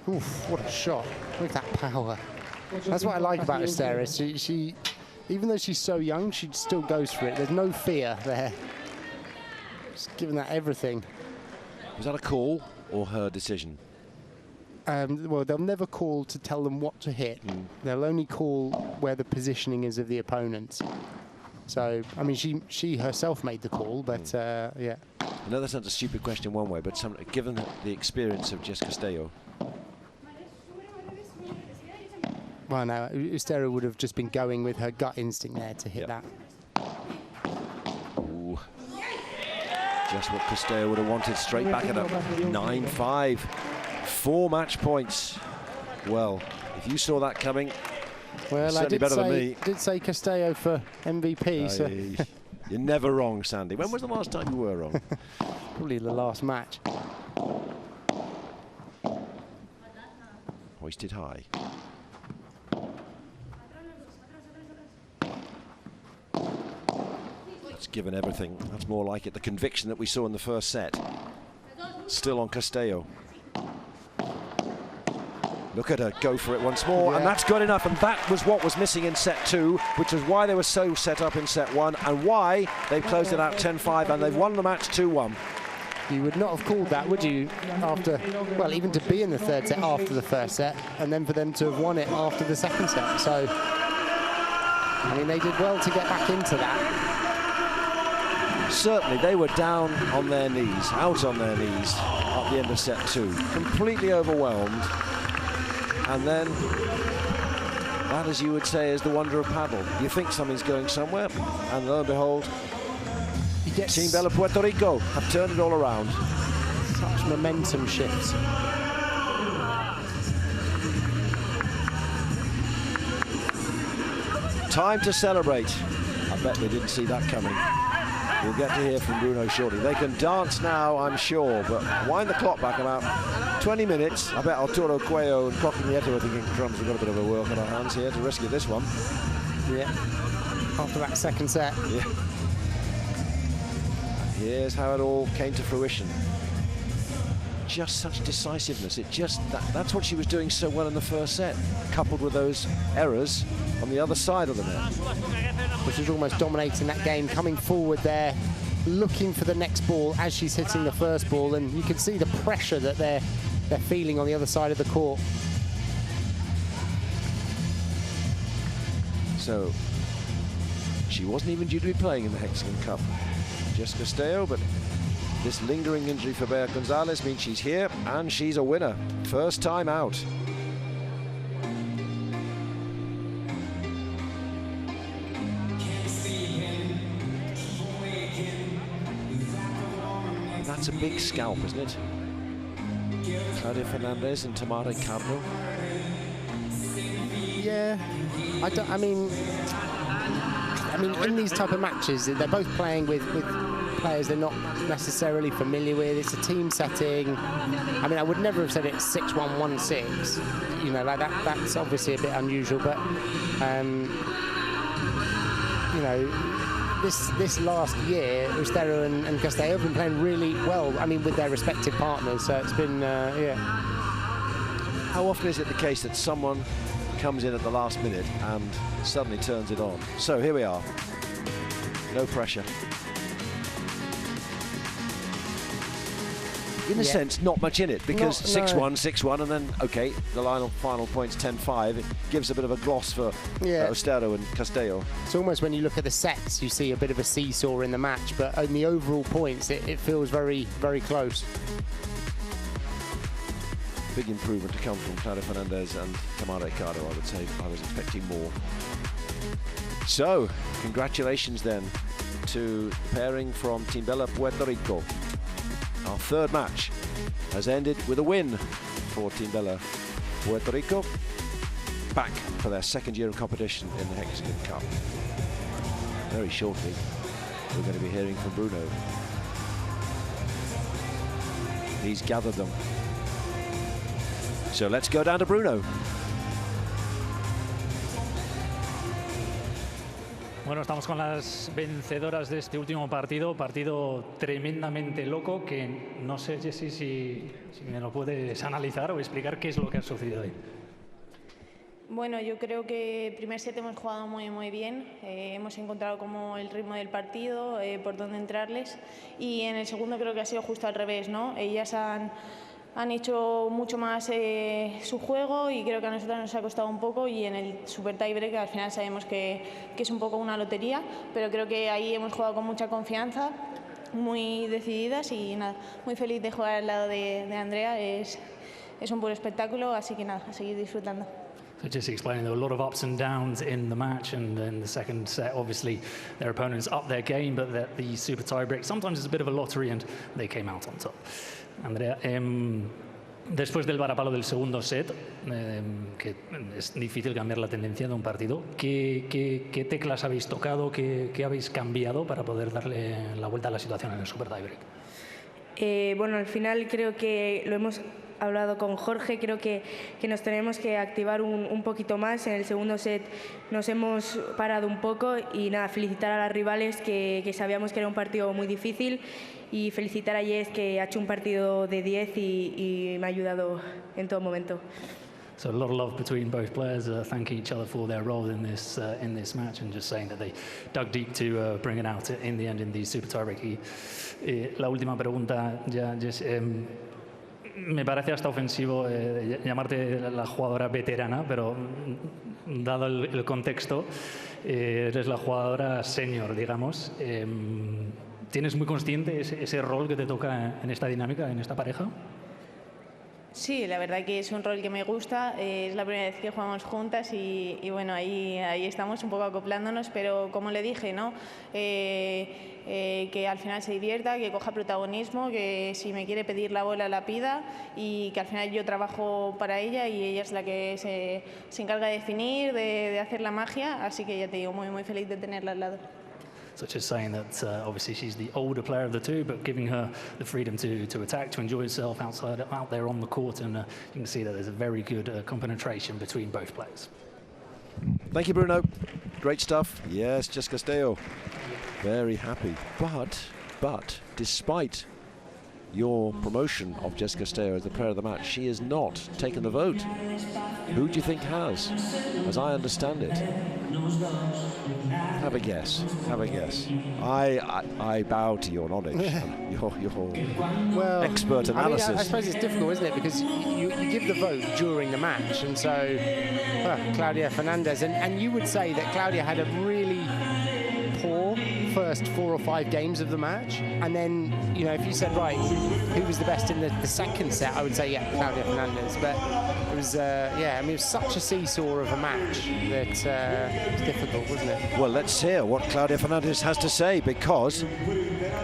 Oof, what a shot. Look at that power. That's what I like about Estero. She, even though she's so young, she still goes for it. There's no fear there. Just giving that everything. Was that a call or her decision? Well, they'll never call to tell them what to hit. They'll only call where the positioning is of the opponents. So, I mean, she herself made the call, but yeah. I know that's not a stupid question one way, but given the experience of Jess Castello. Well, no, Estero would have just been going with her gut instinct there to hit that. Ooh. Just what Castello would have wanted, straight back at a 9-5. 4 match points. Well, if you saw that coming, well, certainly better than me. I did say Castello for MVP. So. You're never wrong, Sandy. When was the last time you were wrong? Probably the last match. Hoisted high. That's given everything. That's more like it. The conviction that we saw in the first set. Still on Castello. Look at her go for it once more, and that's good enough. And that was what was missing in set 2, which is why they were so set up in set 1, and why they've closed it out 10-5, and they've won the match 2-1. You would not have called that, would you, after, well, even to be in the third set after the first set, and then for them to have won it after the second set. So, I mean, they did well to get back into that. Certainly, they were down on their knees, out on their knees at the end of set 2, completely overwhelmed. And then, that, as you would say, is the wonder of paddle. You think something's going somewhere, and lo and behold, Team Bella Puerto Rico have turned it all around. Such momentum shifts. Time to celebrate. I bet they didn't see that coming. We'll get to hear from Bruno shortly. They can dance now, I'm sure, but wind the clock back about 20 minutes. I bet Arturo Cuello and Coque Nieto are thinking, crumbs, we've got a bit of a work on our hands here to rescue this one. Yeah, after that second set. Yeah. Here's how it all came to fruition. Just such decisiveness. That's what she was doing so well in the first set, coupled with those errors on the other side of the net. Which is almost dominating that game, coming forward there, looking for the next ball as she's hitting the first ball, and you can see the pressure that they're feeling on the other side of the court. So, she wasn't even due to be playing in the Hexagon Cup, Jess Castello, but this lingering injury for Bea Gonzalez means she's here, and she's a winner. First time out. That's a big scalp, isn't it? Claudia Fernandez and Tamara Cardo. Yeah, I mean, in these type of matches, they're both playing with players they're not necessarily familiar with. It's a team setting. I mean, I would never have said it's 6-1, 1-6. You know, like that's obviously a bit unusual, but you know, this last year, Estero and Castello have been playing really well. I mean, with their respective partners. So it's been yeah. How often is it the case that someone comes in at the last minute and suddenly turns it on? So here we are. No pressure. In a sense, not much in it, because 6-1, 6-1, and then, OK, the final point's 10-5. It gives a bit of a gloss for Estero and Castello. It's almost when you look at the sets, you see a bit of a seesaw in the match, but in the overall points, it feels very, very close. Big improvement to come from Claudia Fernandez and Tamara Ricardo, I would say. I was expecting more. So, congratulations then to pairing from Team Bella, Puerto Rico. Our third match has ended with a win for Team Bella, Puerto Rico, back for their second year of competition in the Hexagon Cup. Very shortly, we're going to be hearing from Bruno. He's gathered them. So let's go down to Bruno. Bueno, estamos con las vencedoras de este último partido tremendamente loco, que no sé, Jessie, si me lo puedes analizar o explicar qué es lo que ha sucedido ahí. Bueno, yo creo que el primer set hemos jugado muy bien, hemos encontrado como el ritmo del partido, por dónde entrarles, y en el segundo creo que ha sido justo al revés, ¿no? Ellas han hecho mucho más su juego y creo que a nosotros nos ha costado un poco, y en el super tiebreak al final sabemos que es un poco una lotería, pero creo que ahí hemos jugado con mucha confianza, muy decididas, y nada, muy feliz de jugar al lado de Andrea, es un puro espectáculo, así que nada, a seguir disfrutando. So just explaining, there were a lot of ups and downs in the match, and in the second set, obviously, their opponents upped their game, but the super tiebreak sometimes is a bit of a lottery, and they came out on top. Andrea, después del varapalo del segundo set, que es difícil cambiar la tendencia de un partido, ¿qué teclas habéis tocado, qué habéis cambiado para poder darle la vuelta a la situación en el super tiebreak? Bueno, al final creo que lo hemos hablado con Jorge, creo que nos tenemos que activar un poquito más. En el segundo set nos hemos parado un poco, y nada, felicitar a las rivales, que sabíamos que era un partido muy difícil, y felicitar a Jess, que ha hecho un partido de 10 y me ha ayudado en todo momento. So a lot of love between both players, thanking each other for their role in this match, and just saying that they dug deep to bring it out in the end in the super tiebreak. Y la última pregunta, ya, Jess, me parece hasta ofensivo llamarte la jugadora veterana, pero dado el contexto, eres la jugadora senior, digamos. ¿Tienes muy consciente ese rol que te toca en esta dinámica, en esta pareja? Sí, la verdad que es un rol que me gusta, es la primera vez que jugamos juntas, y bueno, ahí estamos un poco acoplándonos, pero como le dije, ¿no? Que al final se divierta, que coja protagonismo, que si me quiere pedir la bola la pida, y que al final yo trabajo para ella y ella es la que se encarga de definir, de hacer la magia, así que ya te digo, muy feliz de tenerla al lado. So just saying that obviously she's the older player of the two, but giving her the freedom to attack, to enjoy herself out there on the court, and you can see that there's a very good compenetration between both players. Thank you, Bruno. Great stuff. Yes, Jess Castillo. Very happy. But despite your promotion of Jess Castillo as the player of the match, she has not taken the vote. Who do you think has, as I understand it? Have a guess. Have a guess. I bow to your knowledge, your expert analysis. I suppose it's difficult, isn't it? Because you give the vote during the match, and so Claudia Fernandez, and you would say that Claudia had a really poor first 4 or 5 games of the match, and then, you know, if you said, right, who was the best in the second set, I would say, yeah, Claudia Fernandez. But it was, yeah, I mean, it was such a seesaw of a match that it was difficult, wasn't it? Well, let's hear what Claudia Fernandez has to say, because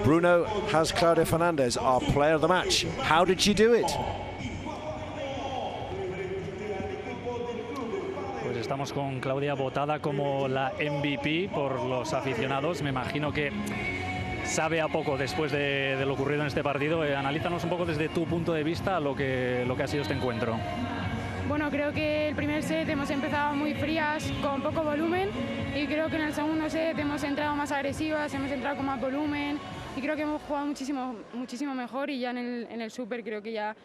Bruno has Claudia Fernandez, our player of the match. How did she do it? Estamos con Claudia, votada como la MVP por los aficionados. Me imagino que sabe a poco después de lo ocurrido en este partido. Analízanos un poco desde tu punto de vista lo que ha sido este encuentro. Bueno, creo que el primer set hemos empezado muy frías, con poco volumen, y creo que en el segundo set hemos entrado más agresivas, hemos entrado con más volumen, y creo que hemos jugado muchísimo mejor, y ya en el Super creo que ya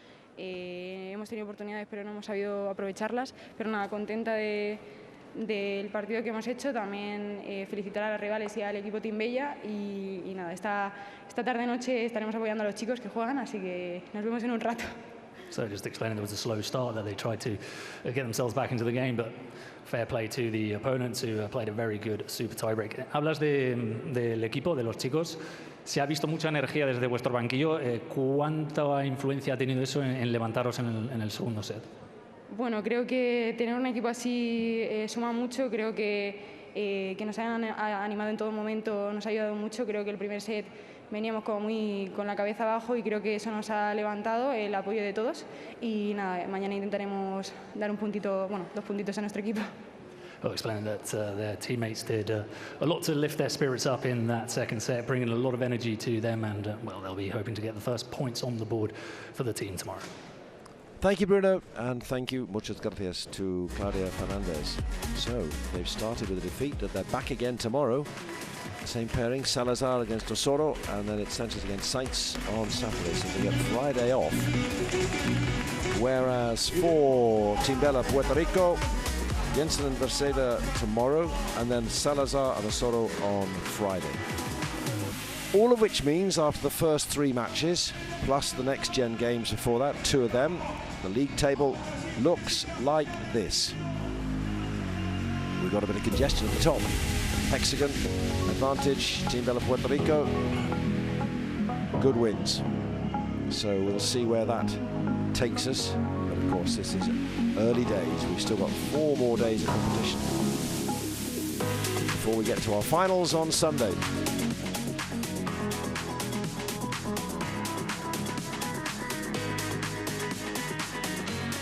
hemos tenido oportunidades, pero no hemos sabido aprovecharlas. Pero nada, contenta del partido que hemos hecho. También felicitar a las rivales y al equipo Team Bella, y nada, esta tarde-noche estaremos apoyando a los chicos que juegan, así que nos vemos en un rato. So just explaining, there was a slow start, that they tried to get themselves back into the game, but fair play to the opponents, who played a very good super tiebreak. Hablas del equipo, de los chicos. Se ha visto mucha energía desde vuestro banquillo. ¿Cuánta influencia ha tenido eso en levantaros en el segundo set? Bueno, creo que tener un equipo así suma mucho. Creo que que nos hayan animado en todo momento nos ha ayudado mucho. Creo que el primer set veníamos como muy con la cabeza abajo y creo que eso nos ha levantado, el apoyo de todos. Y nada, mañana intentaremos dar un puntito, bueno, 2 puntitos a nuestro equipo. Well, explaining that their teammates did a lot to lift their spirits up in that second set, bringing a lot of energy to them, and well, they'll be hoping to get the first points on the board for the team tomorrow. Thank you, Bruno, and thank you, muchas gracias, to Claudia Fernandez. So, they've started with a defeat, that they're back again tomorrow. Same pairing, Salazar against Osoro, and then it's Sanchez against Sainz on Saturday, so they get Friday off. Whereas for Team Bella, Puerto Rico, Jensen and Berseda tomorrow, and then Salazar and Osoro on Friday. All of which means after the first 3 matches, plus the next gen games before that, 2 of them, the league table looks like this. We've got a bit of congestion at the top. Hexagon, advantage, Team Bella Puerto Rico, good wins. So we'll see where that takes us. But of course, this is early days. We've still got 4 more days of competition before we get to our finals on Sunday.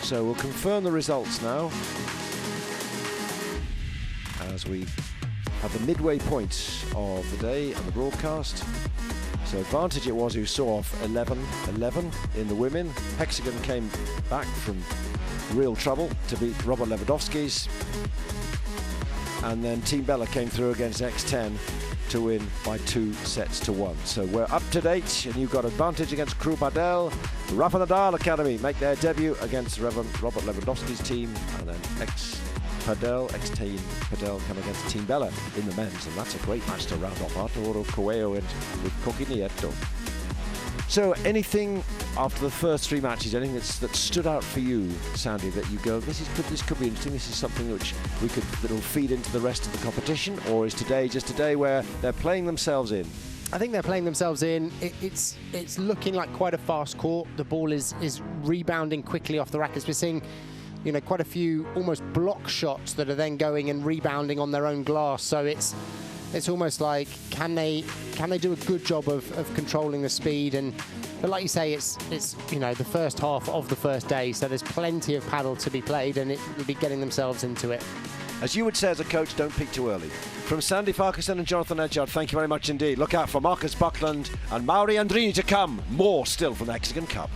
So we'll confirm the results now as we have the midway points of the day and the broadcast. So advantage it was who saw off 11-11 in the women. Hexagon came back from real trouble to beat Robert Lewandowski's. And then Team Bella came through against X10 to win by 2-1. So we're up to date, and you've got advantage against Crew Padel. Rafa Nadal Academy make their debut against Robert Lewandowski's team, and then X-Team Padel come against Team Bella in the men's, and that's a great match to round off Arturo Coelho and with Coqui Nieto. So anything after the first 3 matches, anything that stood out for you, Sandy, that you go, this could be interesting, this is something which that'll feed into the rest of the competition, or is today just a day where they're playing themselves in? I think they're playing themselves in. It's looking like quite a fast court. The ball is rebounding quickly off the rackets. We're seeing, you know, quite a few almost block shots that are then going and rebounding on their own glass. So it's almost like, can they do a good job of controlling the speed? But like you say, it's you know, the first half of the first day, so there's plenty of paddle to be played, and it will be getting themselves into it. As you would say as a coach, don't peak too early. From Sandy Farquharson and Jonathan Edgard, thank you very much indeed. Look out for Marcus Buckland and Mauri Andrini to come. More still from the Hexagon Cup.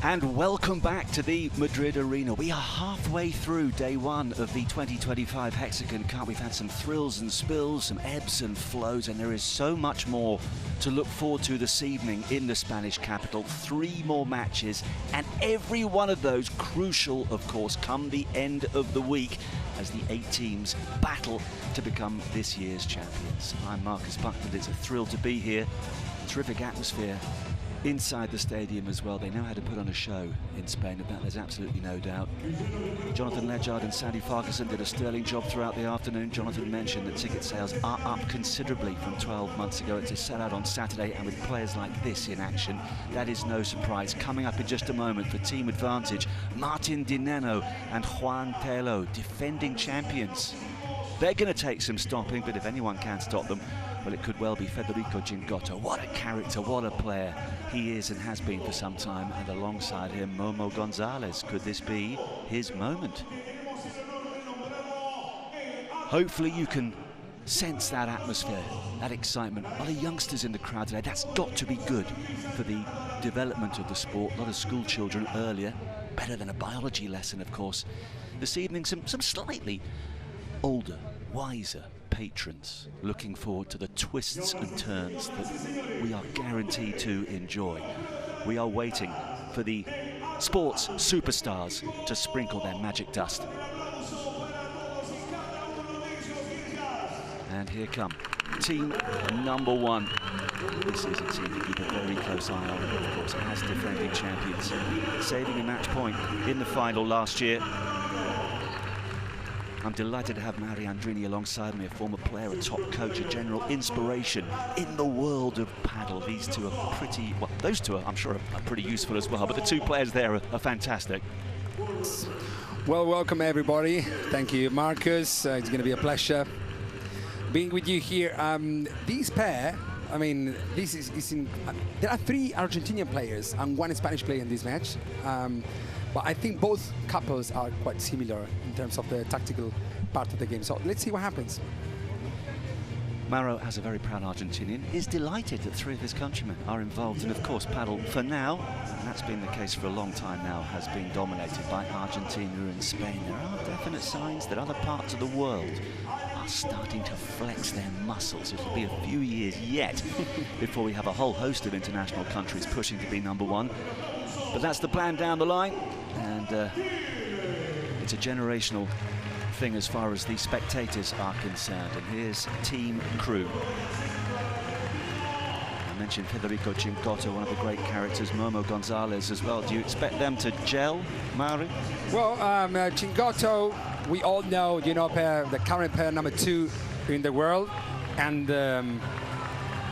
And welcome back to the Madrid Arena. We are halfway through day one of the 2025 Hexagon Cup. We've had some thrills and spills, some ebbs and flows, and there is so much more to look forward to this evening in the Spanish capital. 3 more matches, and every one of those crucial, of course, come the end of the week as the 8 teams battle to become this year's champions. I'm Marcus Buckland. It's a thrill to be here. Terrific atmosphere inside the stadium as well. They know how to put on a show in Spain, about there's absolutely no doubt. Jonathan Ledgard and Sandy Farquharson did a sterling job throughout the afternoon. Jonathan mentioned that ticket sales are up considerably from 12 months ago. It's a sellout on Saturday, and with players like this in action, that is no surprise. Coming up in just a moment for Team Advantage, Martin Dineno and Juan Telo, defending champions. They're going to take some stopping, but if anyone can stop them, well, it could well be Federico Gingotto. What a character, what a player he is and has been for some time. And alongside him, Momo Gonzalez. Could this be his moment? Hopefully you can sense that atmosphere, that excitement. A lot of youngsters in the crowd today. That's got to be good for the development of the sport. A lot of school children earlier. Better than a biology lesson, of course. This evening, some slightly older, wiser patrons looking forward to the twists and turns that we are guaranteed to enjoy. We are waiting for the sports superstars to sprinkle their magic dust. And here come team number 1. This is a team to keep a very close eye on, of course, as defending champions, saving a match point in the final last year. I'm delighted to have Mario Andrini alongside me, a former player, a top coach, a general inspiration in the world of paddle. These two are pretty, well, those two are, I'm sure, are pretty useful as well, but the 2 players there are fantastic. Well, welcome everybody. Thank you, Marcus. It's going to be a pleasure being with you here. This pair, I mean, this is in, there are 3 Argentinian players and 1 Spanish player in this match. But I think both couples are quite similar in terms of the tactical part of the game. So let's see what happens. Mauro, as a very proud Argentinian, is delighted that 3 of his countrymen are involved. And of course, paddle, for now, and that's been the case for a long time now, has been dominated by Argentina and Spain. There are definite signs that other parts of the world are starting to flex their muscles. It'll be a few years yet before we have a whole host of international countries pushing to be number 1. But that's the plan down the line, and it's a generational thing as far as the spectators are concerned. And here's team crew. I mentioned Federico Gingotto, one of the great characters, Momo Gonzalez as well. Do you expect them to gel, Mauri? Well, Gingotto, we all know, you know, the current pair number 2 in the world, and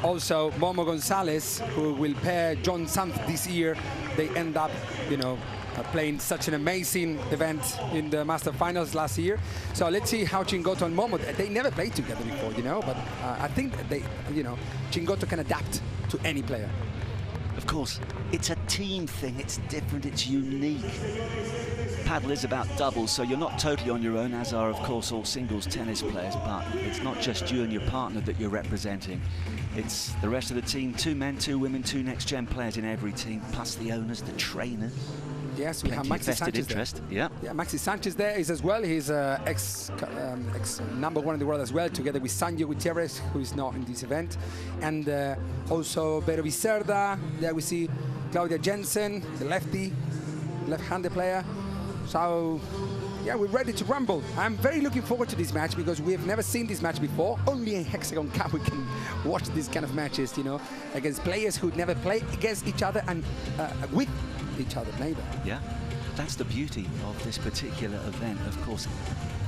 also Momo Gonzalez, who will pair John Sanz this year. They end up, you know, playing such an amazing event in the Master Finals last year. So let's see how Gingotto and Momo, they never played together before, you know, but I think they, you know, Gingotto can adapt to any player. Of course, it's a team thing, it's different, it's unique. Paddle is about doubles, so you're not totally on your own, as are, of course, all singles tennis players, but it's not just you and your partner that you're representing. It's the rest of the team, 2 men, 2 women, 2 next-gen players in every team, plus the owners, the trainers. Yes, we have Maxi Sanchez interest. There. Yeah, Maxi Sanchez there is as well. He's ex number 1 in the world as well, together with Sanjo Gutierrez, who is not in this event. And also Vero Vicerda. There we see Claudia Jensen, the left-handed player. So, yeah, we're ready to rumble. I'm very looking forward to this match because we have never seen this match before. Only in Hexagon Cup we can watch these kind of matches, you know, against players who never play against each other and with each other, maybe. Yeah, that's the beauty of this particular event. Of course,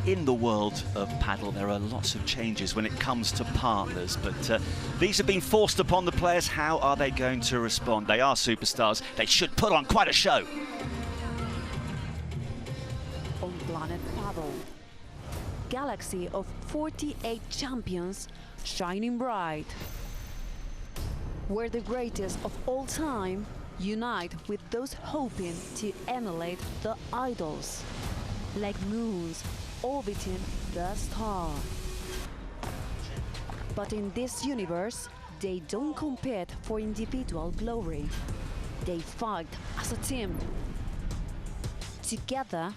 in the world of paddle, there are lots of changes when it comes to partners, but these have been forced upon the players. How are they going to respond? They are superstars. They should put on quite a show. On Planet Paddle, galaxy of 48 champions shining bright, where the greatest of all time unite with those hoping to emulate the idols, like moons orbiting the star. But in this universe, they don't compete for individual glory. They fight as a team, together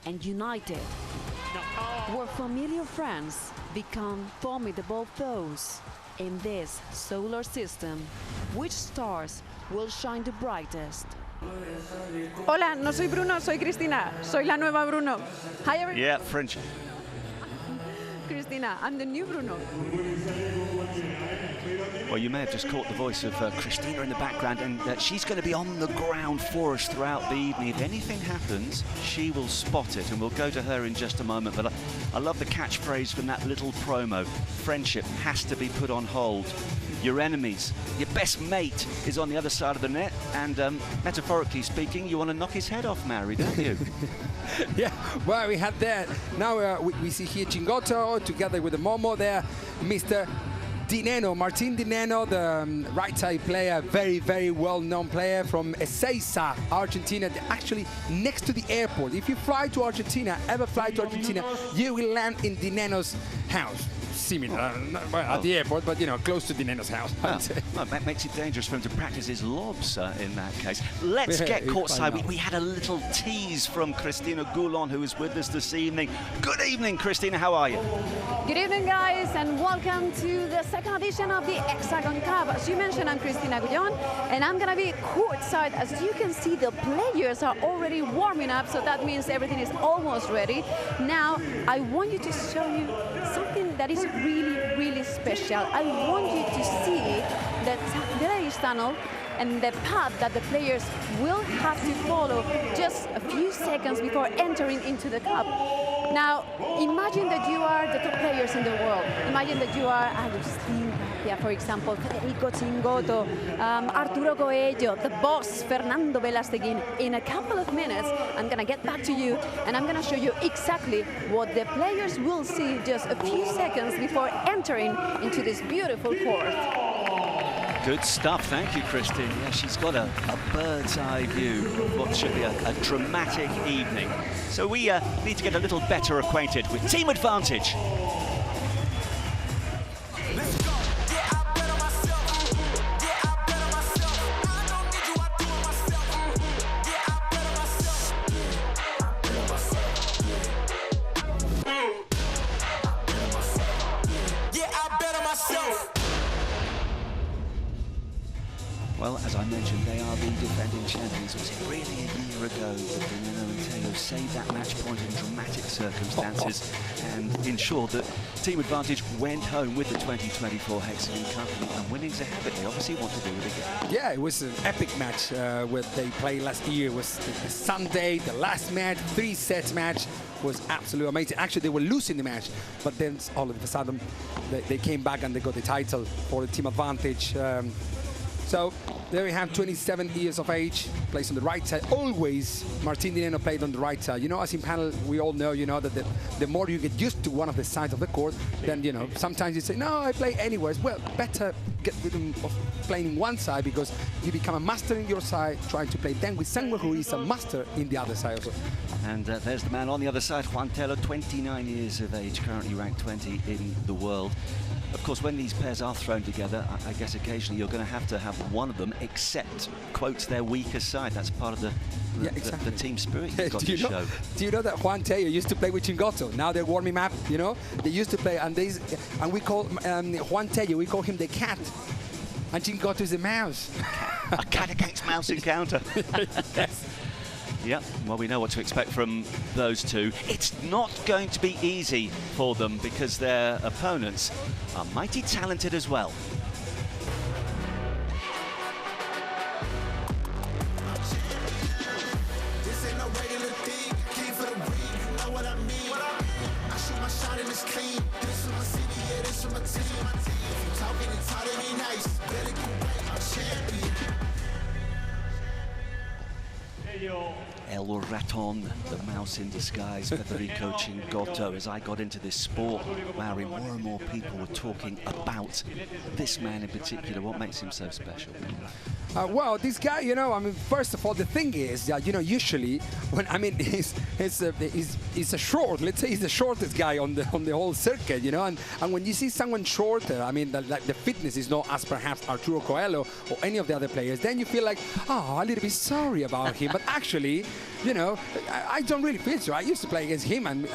and united, where familiar friends become formidable foes. In this solar system, which stars will shine the brightest? Hola, no soy Bruno, soy Cristina. Soy la nueva Bruno. Hi, everyone. Yeah, French. Cristina, I'm the new Bruno. Well, you may have just caught the voice of Christina in the background, and she's going to be on the ground for us throughout the evening. If anything happens, she will spot it, and we'll go to her in just a moment. But I love the catchphrase from that little promo. Friendship has to be put on hold. Your enemies, your best mate is on the other side of the net, and metaphorically speaking, you want to knock his head off, Mary, don't you? Yeah, well, we had that. Now we see here Cingotto together with the Momo there, Mr. Dineno, Martin Dineno, the right-side player, very, very well-known player from Ezeiza, Argentina, actually next to the airport. If you fly to Argentina, ever fly to Argentina, you will land in Dineno's house. Similar, at the airport, but, you know, close to Dineno's house. Well, that makes it dangerous for him to practice his lobs in that case. Let's get courtside. We had a little tease from Cristina Goulon, who is with us this evening. Good evening, Cristina. How are you? Good evening, guys, and welcome to the second edition of the Hexagon Cup. As you mentioned, I'm Cristina Goulon, and I'm going to be courtside. As you can see, the players are already warming up, so that means everything is almost ready. Now, I want you to show you something that is really, really special. I want you to see the ladies tunnel and the path that the players will have to follow just a few seconds before entering into the cup. Now, imagine that you are the top players in the world. Imagine that you are Agustin, for example, Federico Cingotto, Arturo Coello, the boss, Fernando Velasteguin. In a couple of minutes, I'm going to get back to you, and I'm going to show you exactly what the players will see just a few seconds before entering into this beautiful court. Good stuff, thank you, Christine. Yeah, she's got a bird's eye view of what should be a dramatic evening. So we need to get a little better acquainted with Team Advantage. Well, as I mentioned, they are the defending champions. It was really a year ago that Dineno and Teo saved that match point in dramatic circumstances and ensured that Team Advantage went home with the 2024 Hexagon Cup, and winning's a habit they obviously want to do it again. Yeah, it was an epic match what they played last year. It was the Sunday, the last match, 3 sets match was absolutely amazing. Actually, they were losing the match, but then all of a sudden they came back and they got the title for the Team Advantage. So there we have 27 years of age, plays on the right side. Always Martin Dineno played on the right side. You know, as in panel, we all know, you know, that the more you get used to one of the sides of the court, then, you know, sometimes you say, no, I play anywhere. Well, better get rid of playing in one side, because you become a master in your side, trying to play then with Sangwa, who is a master in the other side also. And there's the man on the other side, Juan Taylor, 29 years of age, currently ranked 20 in the world. Of course, when these pairs are thrown together, I guess occasionally you're going to have one of them accept, quotes, their weaker side. That's part of the team spirit you've got to show. Do you know that Juan Taylor used to play with Cingotto? Now they're warming up, you know? They used to play, and we call Juan Taylor, we call him the cat, and Cingotto is the mouse. A cat against mouse encounter. Yes. Yep, well, we know what to expect from those two. It's not going to be easy for them, because their opponents are mighty talented as well. El Raton, the mouse in disguise, Federico Cingotto. As I got into this sport, Larry, more and more people were talking about this man in particular. What makes him so special? Well, this guy, you know, I mean, first of all, the thing is that, you know, usually when, I mean, he's a short, let's say he's the shortest guy on the whole circuit, you know, and when you see someone shorter, I mean, like the fitness is not as perhaps Arturo Coelho or any of the other players, then you feel like, oh, a little bit sorry about him. But actually, you know, I don't really feel so. I used to play against him, and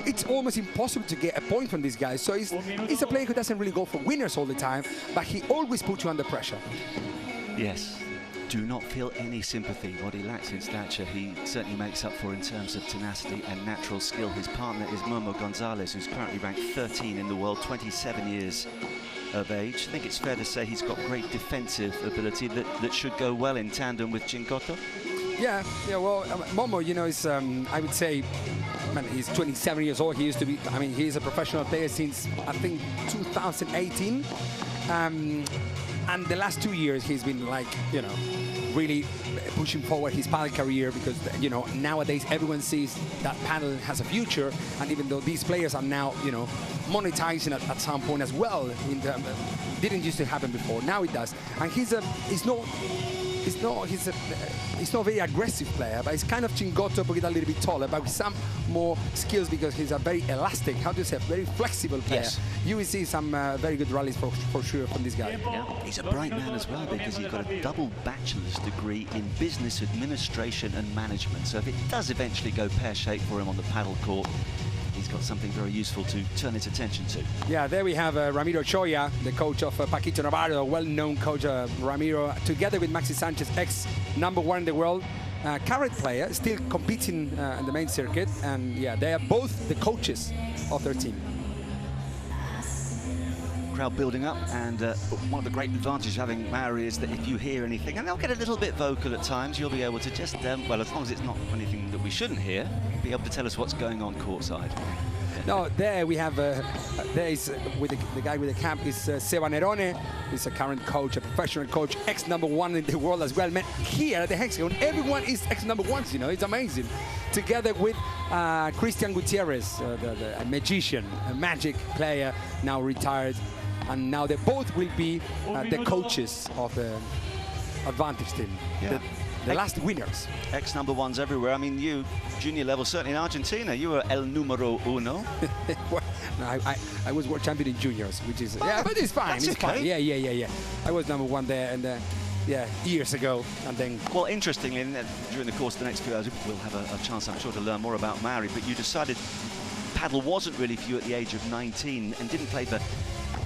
it's almost impossible to get a point from this guy. So he's a player who doesn't really go for winners all the time, but he always puts you under pressure. Yes, do not feel any sympathy. What he lacks in stature, he certainly makes up for in terms of tenacity and natural skill. His partner is Momo Gonzalez, who's currently ranked 13 in the world, 27 years of age. I think it's fair to say he's got great defensive ability that should go well in tandem with Chingoto. Yeah, well, Momo, you know, is, I would say, man, he's 27 years old. He used to be, I mean, he's a professional player since, I think, 2018. And the last 2 years, he's been, like, you know, really pushing forward his paddle career because, you know, nowadays everyone sees that paddle has a future. And even though these players are now, you know, monetizing at some point as well, didn't used to happen before. Now it does. And he's not a very aggressive player, but he's kind of Chingoto, but a little bit taller, but with some more skills because he's a very elastic, how do you say, very flexible player. Yes. You will see some very good rallies for sure from this guy. Yeah. He's a bright man as well because he's got a double bachelor's degree in business administration and management. So if it does eventually go pear-shaped for him on the paddle court, he's got something very useful to turn his attention to. Yeah, there we have Ramiro Choya, the coach of Paquito Navarro, a well-known coach, Ramiro, together with Maxi Sanchez, ex-#1 in the world, current player, still competing in the main circuit, and yeah, they are both the coaches of their team. Crowd building up, and one of the great advantages of having Maori is that if you hear anything, and they'll get a little bit vocal at times, you'll be able to just, well, as long as it's not anything that we shouldn't hear, be able to tell us what's going on courtside. No, there we have, there is, with the guy with the cap is Seba Nerone. He's a current coach, a professional coach, ex-#1 in the world as well. Man, here at the Hexagon, everyone is ex-#1s, you know, it's amazing. Together with Christian Gutierrez, a magician, a magic player, now retired. And now they both will be the coaches of the Advantage team. Yeah. The last winners. Ex-#1s everywhere. I mean, you, junior level, certainly in Argentina, you were el número uno. Well, no, I was world champion in juniors, which is, yeah, but it's fine. It's okay. fine. Yeah. I was #1 there, and yeah, years ago, and then... Well, interestingly, during the course of the next few hours, we'll have a chance, I'm sure, to learn more about Maori, but you decided paddle wasn't really for you at the age of 19 and didn't play for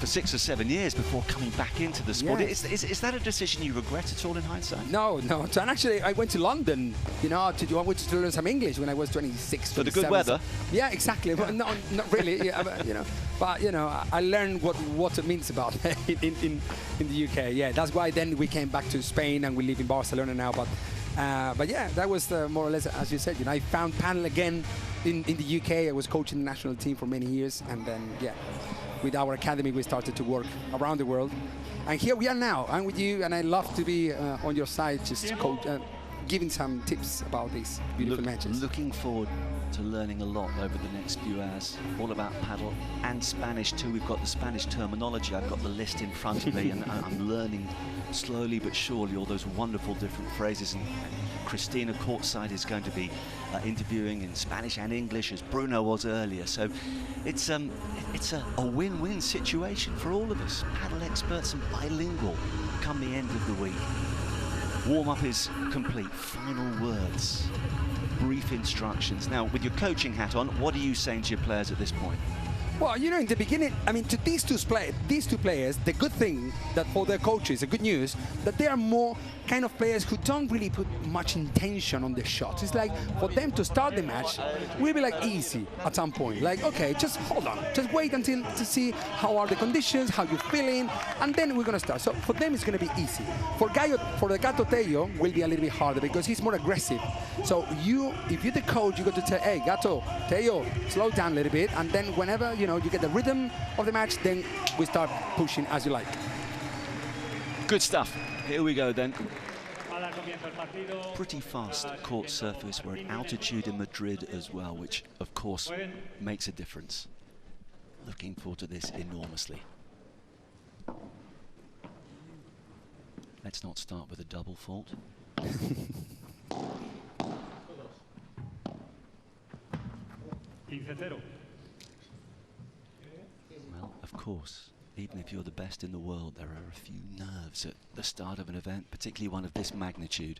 6 or 7 years before coming back into the sport. Yes. Is that a decision you regret at all in hindsight? No. So, and actually, I went to London, you know, to learn some English when I was 26, For the good weather? Yeah, exactly. Well, no, not really, yeah, but, you know. But, you know, I learned what it means about in the UK. Yeah, that's why then we came back to Spain and we live in Barcelona now. But yeah, that was more or less, as you said, you know, I found paddle again in the UK. I was coaching the national team for many years, and then, yeah, with our academy, we started to work around the world. And here we are now. I'm with you, and I love to be on your side, just giving some tips about these beautiful matches. Looking forward to learning a lot over the next few hours, all about paddle and Spanish too. We've got the Spanish terminology. I've got the list in front of me, and I'm learning slowly but surely all those wonderful different phrases. And Christina courtside is going to be interviewing in Spanish and English, as Bruno was earlier. So it's a win-win situation for all of us, paddle experts and bilingual, come the end of the week. Warm-up is complete. Final words, brief instructions. Now, with your coaching hat on, what are you saying to your players at this point? Well, you know, in the beginning, I mean, to these two players, the good thing that for their coaches, the good news, that they are more kind of players who don't really put much intention on the shots. It's like for them to start the match will be like easy at some point. Like, okay, just hold on, just wait until to see how are the conditions, how you're feeling, and then we're gonna start. So for them, it's gonna be easy. For the Gato Tello, will be a little bit harder because he's more aggressive. So if you're the coach, you got to tell, hey, Gato Tello, slow down a little bit, and then whenever you get the rhythm of the match, then we start pushing as you like. Good stuff. Here we go then. Pretty fast court surface. We're at altitude in Madrid as well, which of course makes a difference. Looking forward to this enormously. Let's not start with a double fault. Well, of course, even if you're the best in the world, there are a few nerves at the start of an event, particularly one of this magnitude.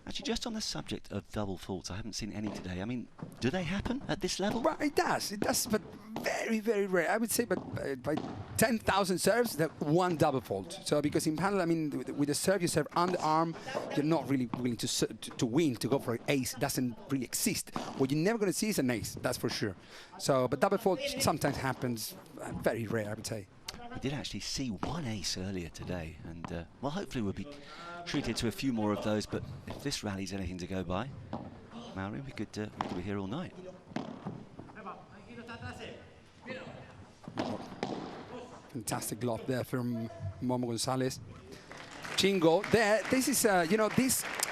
Actually, just on the subject of double faults, I haven't seen any today. I mean, do they happen at this level? Well, it does, but very, very rare. I would say, but by 10,000 serves, that one double fault. So because in Padel, I mean, with the serve, you serve underarm, you're not really willing to win, to go for an ace. It doesn't really exist. What you're never going to see is an ace, that's for sure. So, but double fault sometimes happens, very rare, I would say. We did actually see one ace earlier today, and well, hopefully we'll be treated to a few more of those, but if this rally's anything to go by, Mauri, we could be here all night. Fantastic glove there from Momo Gonzalez. Chingo, this is, you know,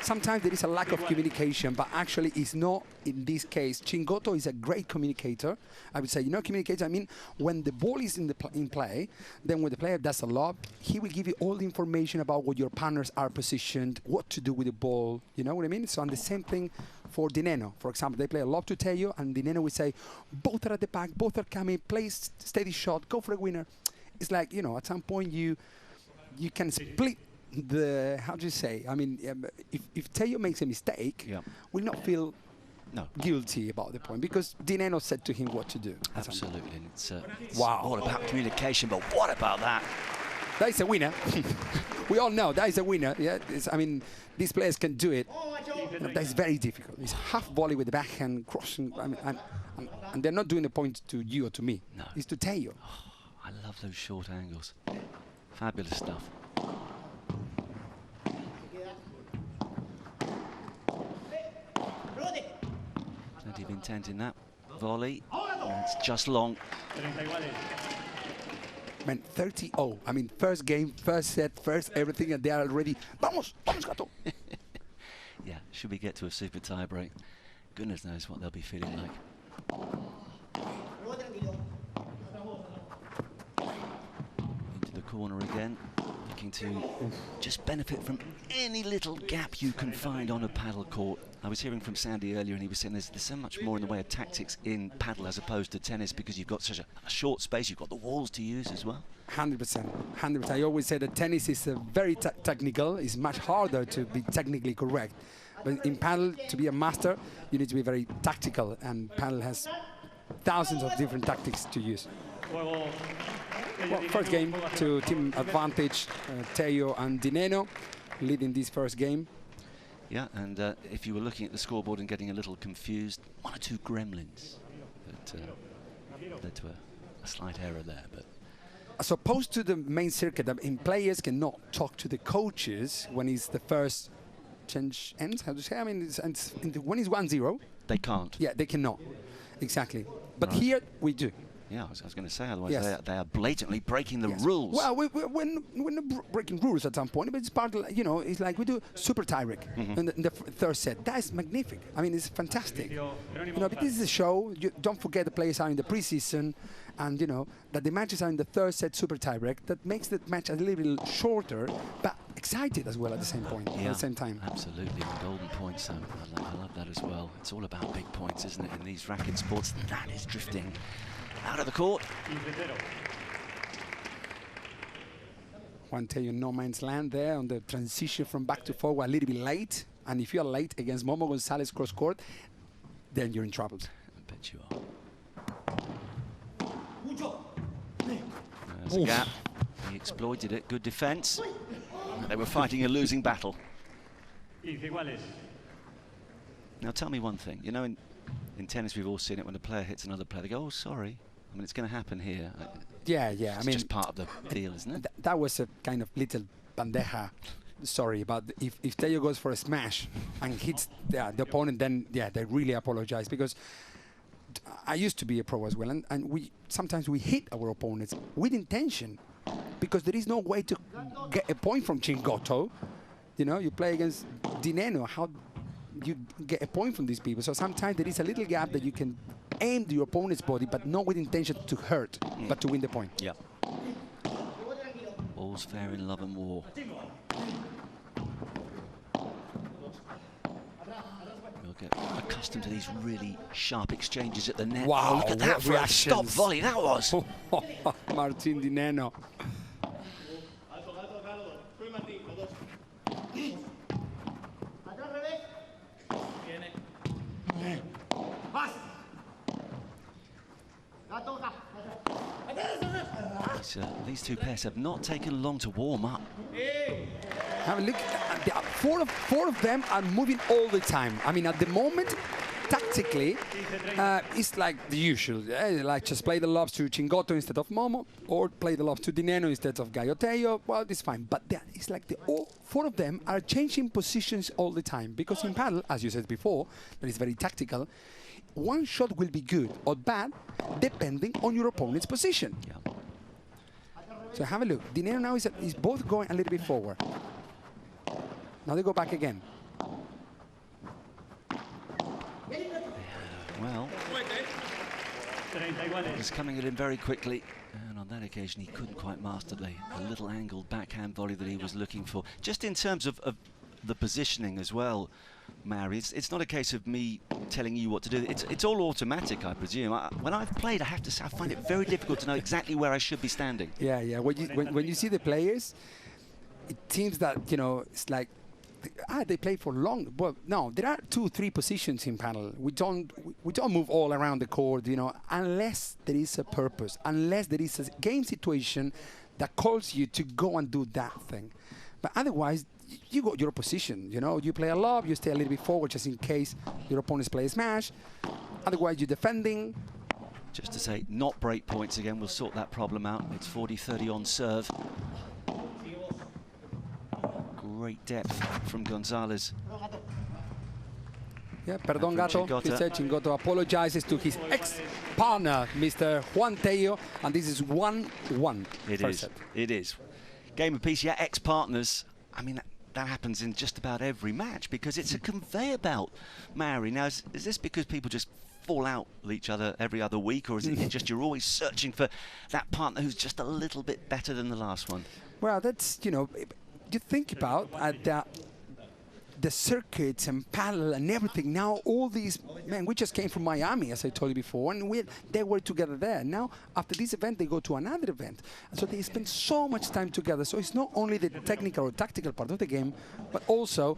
sometimes there is a lack of communication, but actually it's not in this case. Chingoto is a great communicator. I would say, you know, communicator, I mean, when the ball is in play, then when the player does a lob, he will give you all the information about what your partners are positioned, what to do with the ball, you know what I mean? So, and the same thing for Dineno. For example, they play a lob to Teo, and Dineno will say, both are at the back, both are coming, play steady shot, go for a winner. It's like, you know, at some point you can split the, how do you say? I mean, if Teo makes a mistake, will not feel guilty about the point because Dineno said to him what to do. Absolutely. And it's wow. All about communication, but what about that? That is a winner. We all know that is a winner. Yeah, I mean, these players can do it. That is very difficult. It's half volley with the backhand crossing. I mean, and they're not doing the point to you or to me. No. It's to Teo. Oh, I love those short angles. Fabulous stuff. Plenty of intent in that volley. It's just long. Man, 30-0. I mean, first game, first set, first everything, and they are already. Vamos, vamos, gato. Yeah, should we get to a super tie break? Goodness knows what they'll be feeling like. Into the corner again, looking to just benefit from any little gap you can find on a paddle court. I was hearing from Sandy earlier, and he was saying there's so much more in the way of tactics in paddle as opposed to tennis because you've got such a short space, you've got the walls to use as well. 100%, 100%. I always say that tennis is very technical. It's much harder to be technically correct. But in paddle, to be a master, you need to be very tactical, and paddle has thousands of different tactics to use. Well, first game to team advantage, Teo and Dineno leading this first game. Yeah, and if you were looking at the scoreboard and getting a little confused, one or two gremlins that led to a slight error there. But as opposed to the main circuit, players cannot talk to the coaches when it's the first change ends. How to say? I mean, when it's 1-0, they can't. Yeah, they cannot. Exactly. But right. Here we do. Yeah, I was going to say, otherwise yes. they are blatantly breaking the rules. Well, we're breaking rules at some point, but it's part of, you know, it's like we do super tie-break in the third set. That is magnific. I mean, it's fantastic. You know, but this is a show. You don't forget the players are in the preseason, and, you know, that the matches are in the third set super tie-break. That makes the match a little bit shorter, but excited as well at the same point, at the same time. Absolutely, the golden points. I love that as well. It's all about big points, isn't it, in these racket sports? That is drifting out of the court. Juan Teo no man's land there on the transition from back to forward, a little bit late. And if you're late against Momo Gonzalez cross court, then you're in trouble. I bet you are. There's a gap. He exploited it. Good defense. They were fighting a losing battle. Now tell me one thing. You know, in tennis we've all seen it when a player hits another player. They go, oh, sorry. I mean, it's going to happen here. Yeah. It's I mean, just part of the deal, isn't it? That was a kind of little bandeja. Sorry, but if Teo goes for a smash and hits the opponent, then they really apologize, because I used to be a pro as well, and we sometimes we hit our opponents with intention, because there is no way to get a point from Chingoto. You know, you play against Dineno, how you get a point from these people? So sometimes there is a little gap that you can aim your opponent's body, but not with intention to hurt, but to win the point. Yeah. All's fair in love and war. We'll get accustomed to these really sharp exchanges at the net. Wow, oh, look at that for a stop volley, that was. Martín Di Neno. These two pairs have not taken long to warm up. Have a look. Four of them are moving all the time. I mean, at the moment, tactically, it's like the usual. Like just play the lobs to Chingoto instead of Momo, or play the lobs to Di Neno instead of Gayoteo. Well, it's fine. But it's like all four of them are changing positions all the time. Because in paddle, as you said before, that is very tactical. One shot will be good or bad depending on your opponent's position. Yeah. So have a look. Di Neno now is both going a little bit forward. Now they go back again. Well, he's coming at him very quickly, and on that occasion he couldn't quite master the little angled backhand volley that he was looking for. Just in terms of the positioning as well, Mary, it's not a case of me telling you what to do. It's all automatic, I presume. When I've played, I have to say, I find it very difficult to know exactly where I should be standing. Yeah, yeah. When you see the players, it seems that, you know, it's like, they play for long. Well, no, there are 2-3 positions in paddle. We don't move all around the court, you know, unless there is a purpose, unless there is a game situation that calls you to go and do that thing. But otherwise, you got your position, you know. You play a lob, you stay a little bit forward just in case your opponents play a smash. Otherwise, you're defending. Just to say, not break points again. We'll sort that problem out. It's 40-30 on serve. Great depth from Gonzalez. Yeah, perdón, Gato. He said Chingoto apologizes to his ex-partner, Mr. Juan Tello, and this is 1-1. It is. Game of peace, yeah, ex-partners. I mean, that happens in just about every match because it's a conveyor belt, Mary. Now, is this because people just fall out with each other every other week, or is it just you're always searching for that partner who's just a little bit better than the last one? Well, that's, you know, you think about the circuits and paddle and everything. Now all these, man, we just came from Miami, as I told you before, and they were together there. Now, after this event, they go to another event. And so they spend so much time together. So it's not only the technical or tactical part of the game, but also,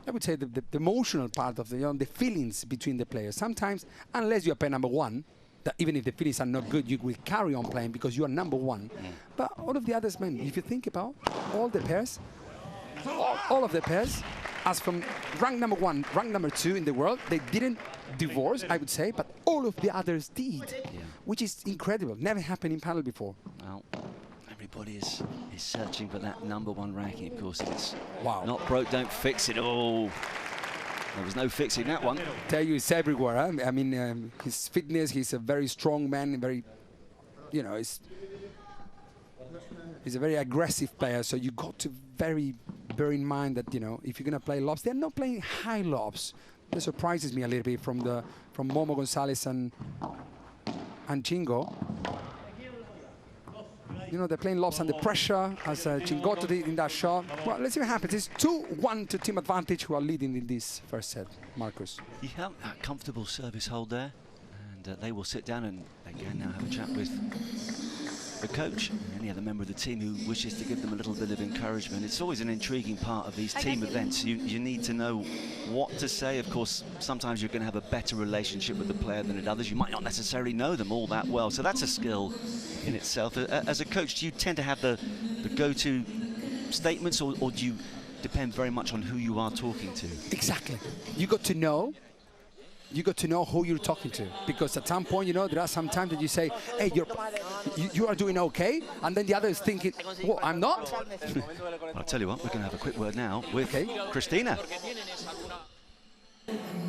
I would say, the emotional part of the feelings between the players. Sometimes, unless you're pair number one, that even if the feelings are not good, you will carry on playing because you are number one. But all of the others, man, if you think about all the pairs, all of the pairs, as from rank number 1, rank number 2 in the world, they didn't divorce, I would say, but all of the others did, which is incredible. Never happened in paddle before. Well, everybody is searching for that number 1 ranking. Of course, it's not broke, don't fix it. Oh, there was no fixing that one. Tell you, it's everywhere. Huh? I mean, his fitness, he's a very strong man, very, you know, he's a very aggressive player, so you got to bear in mind that, you know, if you're going to play lobs, they're not playing high lobs. That surprises me a little bit from Momo Gonzalez and Chingo. You know, they're playing lobs under pressure, as Chingoto did in that shot. Well, let's see what happens. It's 2-1 to Team Advantage, who are leading in this first set. Marcus. Yeah, a comfortable service hold there. And they will sit down and again now have a chat with the coach and any other member of the team who wishes to give them a little bit of encouragement. It's always an intriguing part of these team events. You need to know what to say. Of course, sometimes you're going to have a better relationship with the player than at others. You might not necessarily know them all that well, so that's a skill in itself. As a coach, do you tend to have the go-to statements, or do you depend very much on who you are talking to? Exactly. You got to know who you're talking to, because at some point, you know, there are some times that you say, hey, you are doing okay, and then the other is thinking, well, I'm not. I'll tell you what, we're going to have a quick word now with Christina.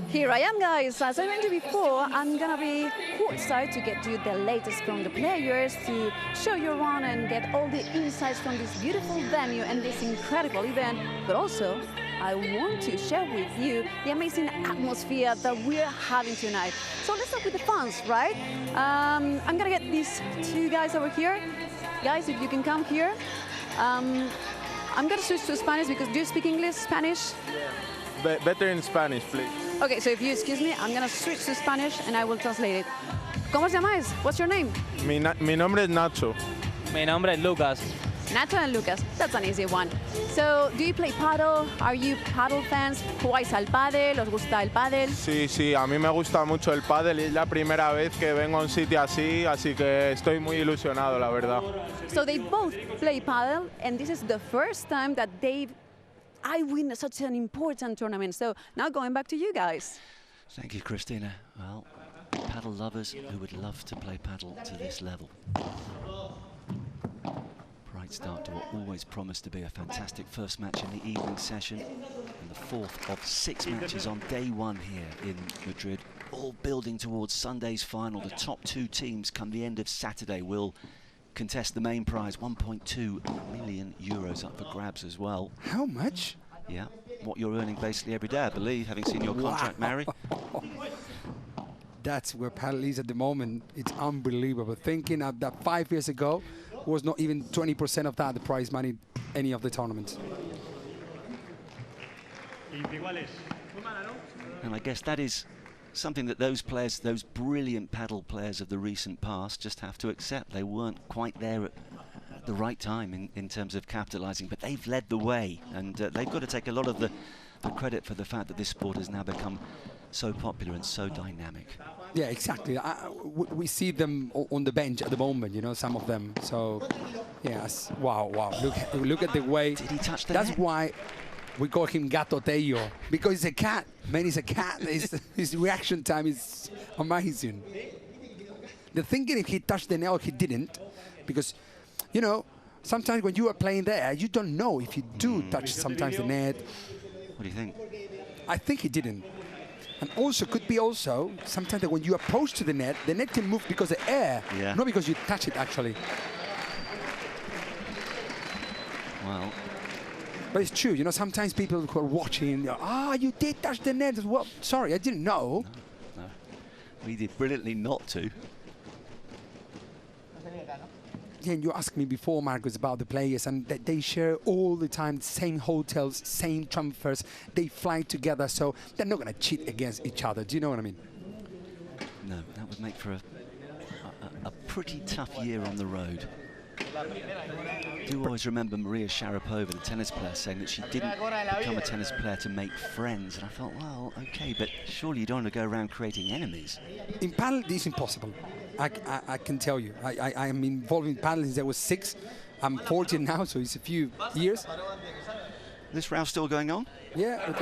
Here I am, guys. As I mentioned before, I'm going to be courtside to get you the latest from the players, to show you around and get all the insights from this beautiful venue and this incredible event. But also, I want to share with you the amazing atmosphere that we're having tonight. So let's start with the fans, right? I'm going to get these two guys over here. Guys, if you can come here. I'm going to switch to Spanish because do you speak English, Spanish? Better in Spanish, please. Okay, so if you excuse me, I'm going to switch to Spanish and I will translate it. ¿Cómo os llamáis? What's your name? Mi nombre es Nacho. Mi nombre es Lucas. Nacho and Lucas. That's an easy one. So, do you play paddle? Are you paddle fans? ¿Jugáis al pádel? ¿Os gusta el pádel? Sí, a mí me gusta mucho el pádel y es la primera vez que vengo a un sitio así que estoy muy ilusionado, la verdad. So they both play paddle, and this is the first time that I win such an important tournament. So now going back to you guys. Thank you, Christina. Well, paddle lovers who would love to play paddle to this level. Bright start to what always promised to be a fantastic first match in the evening session, and the fourth of 6 matches on day one here in Madrid, all building towards Sunday's final. The top 2 teams come the end of Saturday will contest the main prize, 1.2 million euros up for grabs as well. How much? Yeah, what you're earning basically every day, I believe, having seen your contract, Mary. That's where paddle is at the moment. It's unbelievable. Thinking of that 5 years ago was not even 20% of that, the prize money, any of the tournaments. And I guess that is something that those players, those brilliant paddle players of the recent past, just have to accept. They weren't quite there at the right time in terms of capitalising, but they've led the way, and they've got to take a lot of the credit for the fact that this sport has now become so popular and so dynamic. Yeah, exactly. We see them on the bench at the moment, you know, some of them. So, yes, wow. Look at the way. Did he touch the That's net? why we call him Gato Tello, because he's a cat. Man, he's a cat. His reaction time is amazing. The thinking if he touched the net or he didn't, because, you know, sometimes when you are playing there, you don't know if you do touch sometimes the net. What do you think? I think he didn't. And also, could be also, sometimes that when you approach to the net can move because of air, not because you touch it, actually. Well. But it's true, you know, sometimes people who are watching, you did touch the net. Well, sorry, I didn't know. No. We did brilliantly not to. Yeah, and you asked me before, Marcus, about the players, and that they share all the time, same hotels, same transfers. They fly together, so they're not going to cheat against each other. Do you know what I mean? No, that would make for a pretty tough year on the road. I do always remember Maria Sharapova, the tennis player, saying that she didn't become a tennis player to make friends. And I thought, well, okay, but surely you don't want to go around creating enemies. In paddle, this is impossible. I can tell you. I am involved in paddle since I was 6. I'm 14 now, so it's a few years. This round still going on? Yeah,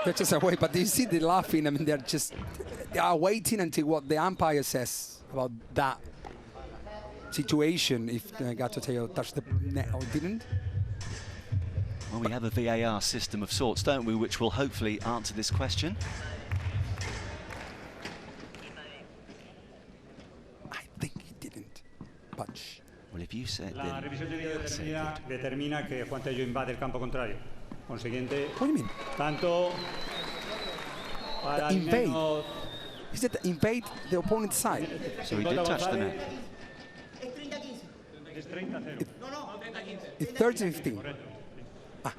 they're just away. But you see, they're laughing. I mean, they are waiting until what the umpire says about that situation, if Gato Tello touched the net or didn't. Well, we have a VAR system of sorts, don't we, which will hopefully answer this question. I think he didn't, but... Well, if you said La revisión de video determina que Juan Tello invade el campo contrario. Consiguiente, what do you mean? Tanto para invade. menos... Is it invade the opponent's side? So he did touch the net. It's 30-15.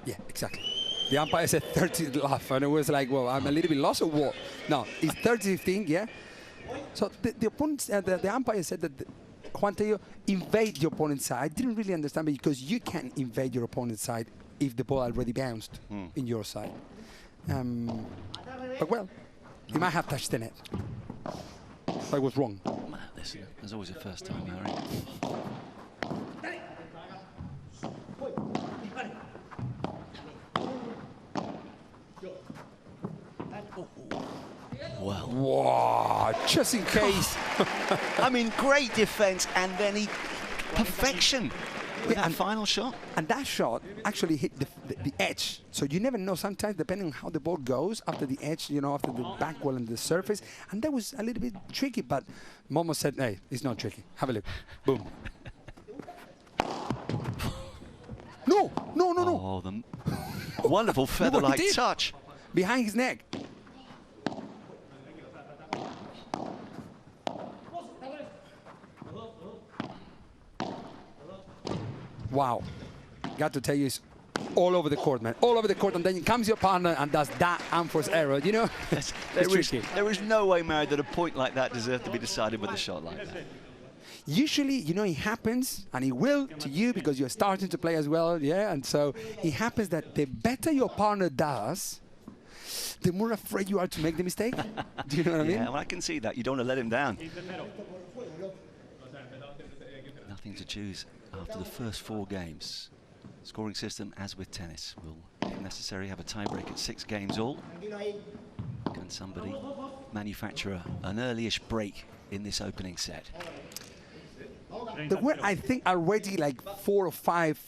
Yeah, exactly. The umpire said 30 laugh, and it was like, well, I'm a little bit lost or what? No, it's 30-15, yeah. So the opponent, the umpire said that Juan Tello invade the opponent's side. I didn't really understand, because you can invade your opponent's side if the ball already bounced in your side. But well, he might have touched the net. I was wrong. Listen, there's always a first time, Harry. Well, wow, just in case. I mean, great defense, and then perfection with that final shot. And that shot actually hit the edge. So you never know, sometimes, depending on how the ball goes, after the edge, you know, after the back wall and the surface. And that was a little bit tricky, but Momo said, hey, it's not tricky. Have a look. Boom. No. Oh, the wonderful feather-like touch. Behind his neck. Wow. got to tell you, is all over the court, man. All over the court, and then comes your partner and does that unforced error, you know? There is no way, Mary, that a point like that deserves to be decided with a shot like that. Usually, you know, it happens, and it will to you because you're starting to play as well, yeah? And so it happens that the better your partner does, the more afraid you are to make the mistake. Do you know what I mean? Yeah, well, I can see that. You don't want to let him down. Nothing to choose after the first 4 games. Scoring system, as with tennis, will, if necessary, have a tiebreak at 6 games all. Can somebody manufacture an early-ish break in this opening set? There were, I think, already like 4 or 5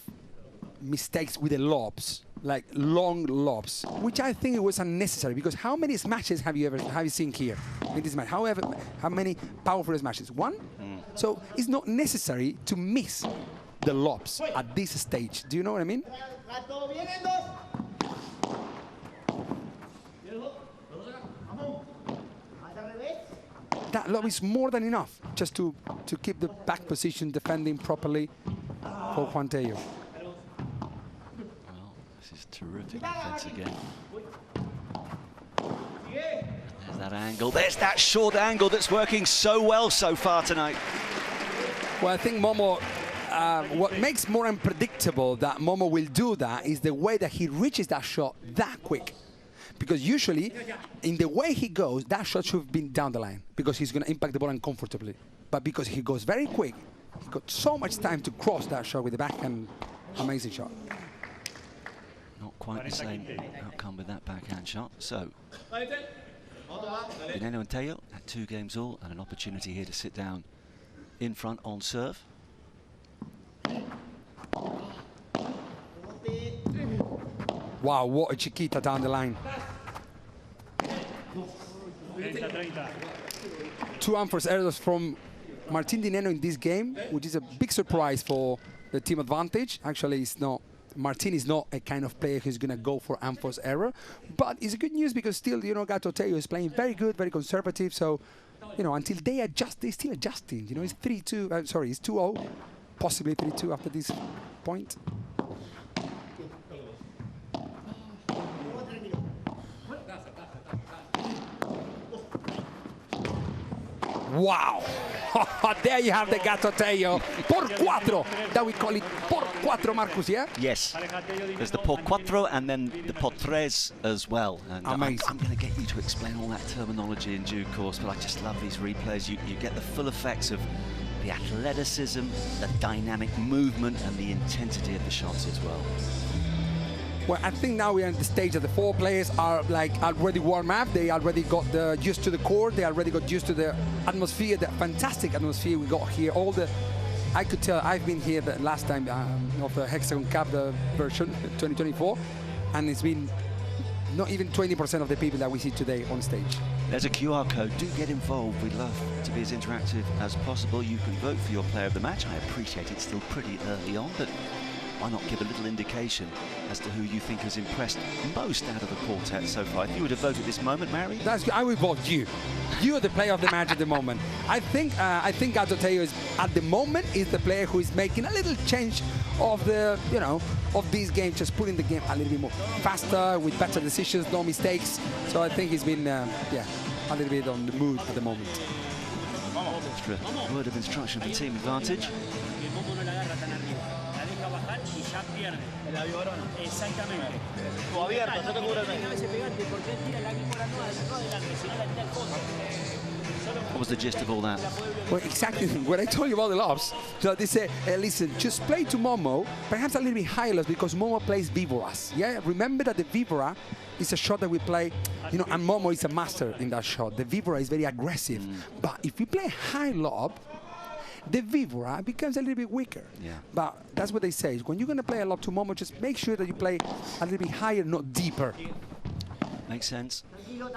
mistakes with the lobs, like long lobs, which I think it was unnecessary because how many smashes have you seen here in this match? How many powerful smashes? 1? So it's not necessary to miss the lobs at this stage. Do you know what I mean? That lob is more than enough just to keep the back position defending properly for Juan Tello. Well, this is terrific defense again. There's that angle. There's that short angle that's working so well so far tonight. Well, I think Momo, what makes more unpredictable that Momo will do that is the way that he reaches that shot that quick. Because usually, in the way he goes, that shot should have been down the line because he's going to impact the ball uncomfortably. But because he goes very quick, he got so much time to cross that shot with the backhand. Amazing shot. Not quite the same outcome with that backhand shot. So, Dineno and Tello at 2 games all and an opportunity here to sit down in front on serve. Wow, what a chiquita down the line. 2 unforced errors from Martin Dineno in this game, which is a big surprise for the team advantage. Actually, it's not. Martin is not a kind of player who's going to go for unforced error, but it's good news because still, you know, Gato Tello is playing very good, very conservative. So, you know, until they adjust, they're still adjusting. You know, it's 3-2. Sorry, it's 2-0, possibly 3-2 after this point. Wow! There you have the Gato Tello. Por 4. That we call it por 4, Marcus, yeah? Yes. There's the por 4 and then the por 3 as well. And amazing. I'm going to get you to explain all that terminology in due course, but I just love these replays. You get the full effects of the athleticism, the dynamic movement, and the intensity of the shots as well. Well, I think now we're at the stage that the 4 players are like already warm up. They already got used to the court. They already got used to the atmosphere, the fantastic atmosphere we got here. I could tell I've been here the last time of the Hexagon Cup, the version 2024, and it's been not even 20% of the people that we see today on stage. There's a QR code. Do get involved. We'd love to be as interactive as possible. You can vote for your player of the match. I appreciate it's still pretty early on, but why not give a little indication as to who you think has impressed most out of the quartet so far? If you were to vote at this moment, Mary? I would vote you. You are the player of the match at the moment. I think Gato Tello is, at the moment, is the player who is making a little change of the, you know, of this game, just putting the game a little bit more faster, with better decisions, no mistakes. So I think he's been, yeah, a little bit on the mood at the moment. Extra word of instruction for team advantage. What was the gist of all that? Well, exactly what I told you about the lobs. So they say, listen, just play to Momo, perhaps a little bit higher because Momo plays Vivoras. Yeah, remember that the Vivora is a shot that we play, you know, and Momo is a master in that shot. The Vivora is very aggressive. But if you play high lob, the Vivora becomes a little bit weaker. Yeah. But that's what they say. When you're going to play a lob to Momo, just make sure that you play a little bit higher, not deeper. Makes sense.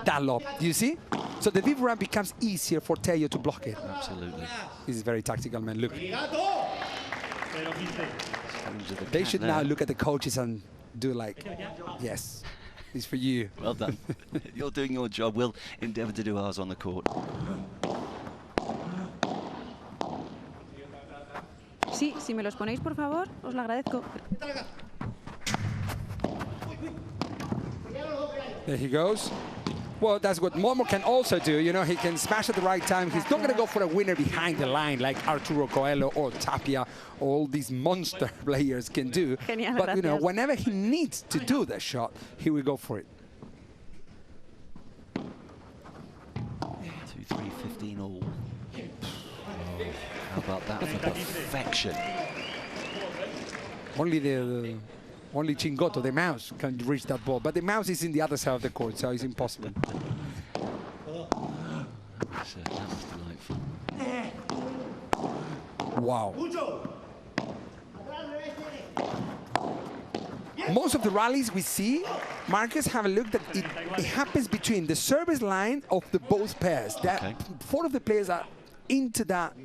That lob, do you see? So the Vivora becomes easier for Tello to block it. Absolutely. This is very tactical, man. Look. They should now look at the coaches and do like, yes, it's for you. Well done. You're doing your job. We'll endeavour to do ours on the court. Sí, si me los ponéis, por favor, os lo agradezco. There he goes. Well, that's what Momo can also do. You know, he can smash at the right time. He's not going to go for a winner behind the line like Arturo Coelho or Tapia, all these monster players can do. Genial, but, you know, gracias. whenever he needs to do the shot, he will go for it. 2-3-15 all. How about that for perfection? Only Chingoto, the mouse, can reach that ball. But the mouse is in the other side of the court, so it's impossible. That was delightful. Wow. Most of the rallies we see, Marcus, have a look that it happens between the service line of the both pairs. That 4 of the players are into that,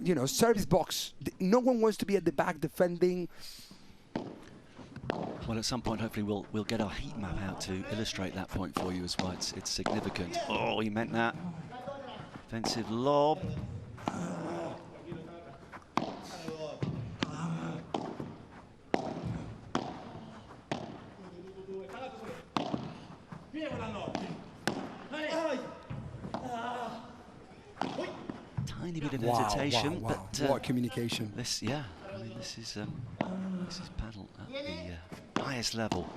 you know, service box. No one wants to be at the back defending. Well, at some point, hopefully, we'll get our heat map out to illustrate that point for you as well. It's significant. Oh, he meant that. Offensive lob. Tiny bit of hesitation, wow. but What communication. This, yeah. I mean, this is Padel at the highest level.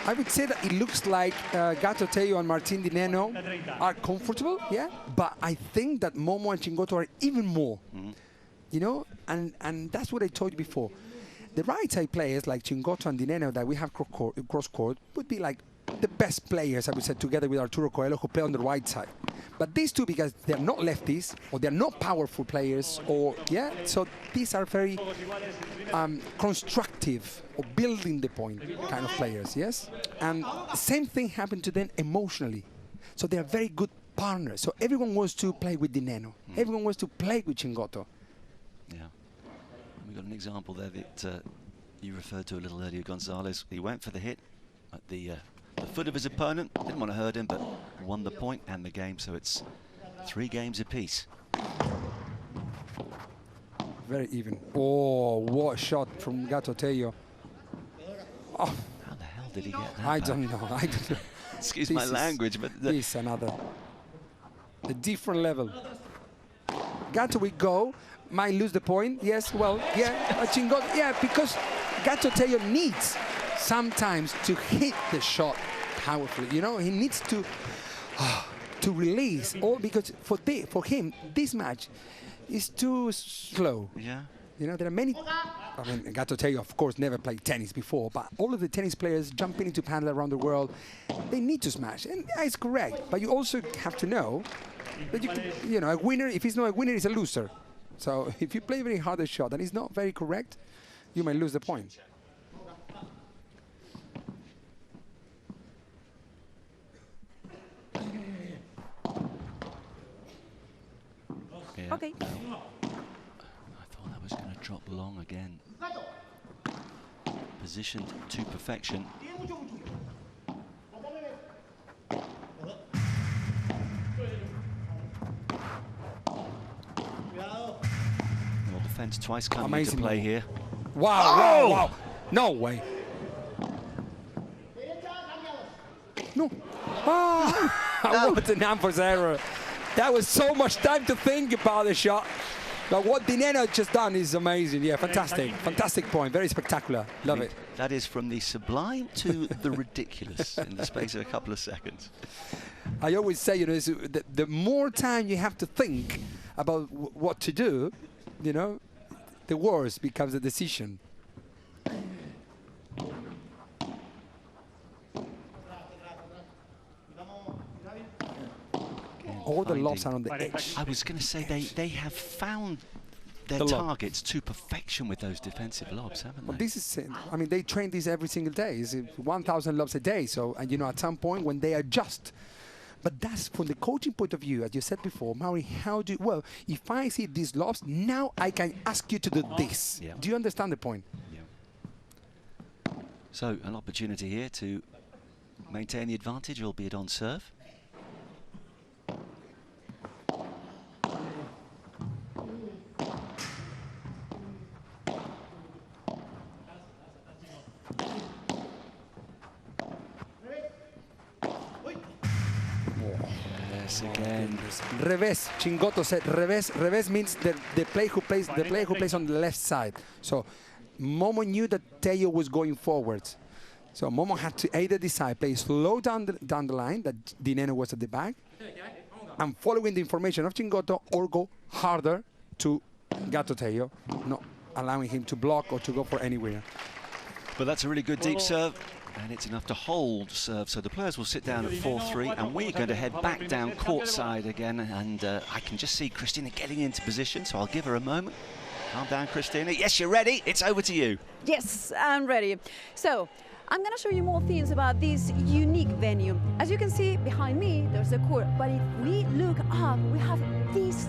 I would say that it looks like Gato Teo and Martin Di Neno are comfortable, yeah, but I think that Momo and Chingoto are even more, you know, and that's what I told you before. The right side players like Chingoto and Di Neno that we have cross court would be like the best players, I would say, together with Arturo Coelho, who play on the right side. But these two, because they're not lefties, or they're not powerful players, or, yeah, so these are very constructive, or building the point kind of players, yes? And the same thing happened to them emotionally. So they are very good partners. So everyone wants to play with Di Neno. Everyone wants to play with Chingoto. Yeah. We've got an example there that you referred to a little earlier, Gonzalez. He went for the hit at the foot of his opponent, didn't want to hurt him, but won the point and the game, so it's 3 games apiece. Very even. Oh, what a shot from Gato Teo. Oh. How the hell did he get that I back? don't know. Excuse my language, but... This another. A different level. Gato will go, might lose the point. Yes, well, yeah, Chingoto, yeah, because Gato Teo needs sometimes to hit the shot powerfully. You know, he needs to release, or because for him this match is too slow. Yeah. You know, there are many. I mean, Gato Teo, of course, never played tennis before, but all of the tennis players jumping into Padel around the world, they need to smash, and it's correct. But you also have to know that you know, a winner. If he's not a winner, he's a loser. So if you play very hard a shot and it's not very correct, you might lose the point. Yeah. Okay. I thought that was going to drop long again. Positioned to perfection. Well, defense twice coming Amazing into play ball. here. Wow, Oh! wow, wow. No way. No. Oh, what an Ampers error. That was so much time to think about the shot. But what Di Neno just done is amazing. Yeah, fantastic. Fantastic point. Very spectacular. Love it. That is from the sublime to the ridiculous in the space of a couple of seconds. I always say, you know, the more time you have to think about what to do, you know, the worse becomes the decision. All the lobs are on the edge. I was going to say they have found their The lob. targets to perfection with those defensive lobs, haven't Well, they? this is, I mean, they train this every single day. It's 1,000 lobs a day. So, and you know, at some point when they adjust. But that's from the coaching point of view, as you said before, Mauri, how do you, well, if I see these lobs, now I can ask you to do this. Yeah. Do you understand the point? Yeah. So, an opportunity here to maintain the advantage, albeit on serve. again. Revés. Chingoto said revés. Revés means the player who plays on the left side. So Momo knew that Teo was going forwards. So Momo had to either decide play slow down the line, that Dineno was at the back, and following the information of Chingoto, or go harder to Gato Teo, not allowing him to block or to go for anywhere. But that's a really good deep serve, and it's enough to hold serve. So the players will sit down at 4-3, and we're going to head back down courtside again. And I can just see Christina getting into position, so I'll give her a moment. Calm down, Christina. Yes, you're ready. It's over to you. Yes, I'm ready. So I'm going to show you more things about this unique venue. As you can see behind me, there's a court. But if we look up, we have this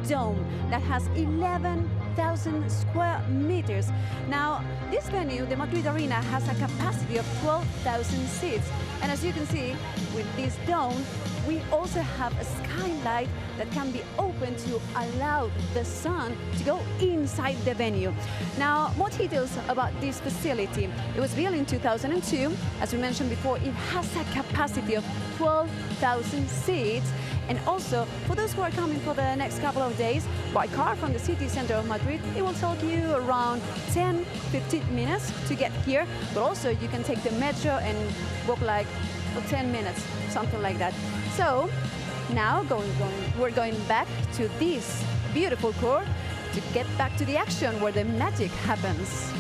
dome that has 11,000 square meters. Now, this venue, the Madrid Arena, has a capacity of 12,000 seats. And as you can see, with this dome, we also have a skylight that can be open to allow the sun to go inside the venue. Now, more details about this facility. It was built in 2002. As we mentioned before, it has a capacity of 12,000 seats. And also, for those who are coming for the next couple of days, by car from the city center of Madrid, it will take you around 10-15 minutes to get here. But also, you can take the metro and walk like 10 minutes, something like that. So now we're going back to this beautiful court to get back to the action where the magic happens.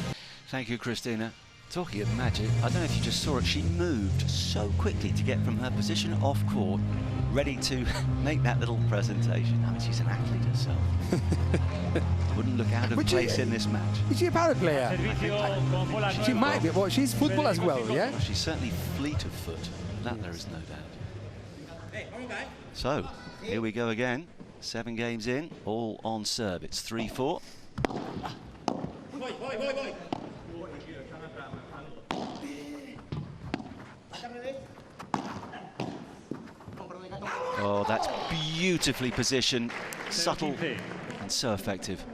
Thank you, Christina. Talking of magic, I don't know if you just saw it, she moved so quickly to get from her position off court, ready to make that little presentation. Oh, she's an athlete herself. Wouldn't look out of place in this match. Is she a Padel player? She might be. Well, she's football as well, yeah? Well, she's certainly fleet of foot. That there is no doubt. So, here we go again. 7 games in, all on serve. It's 3-4. Oh, that's beautifully positioned, subtle, and so effective.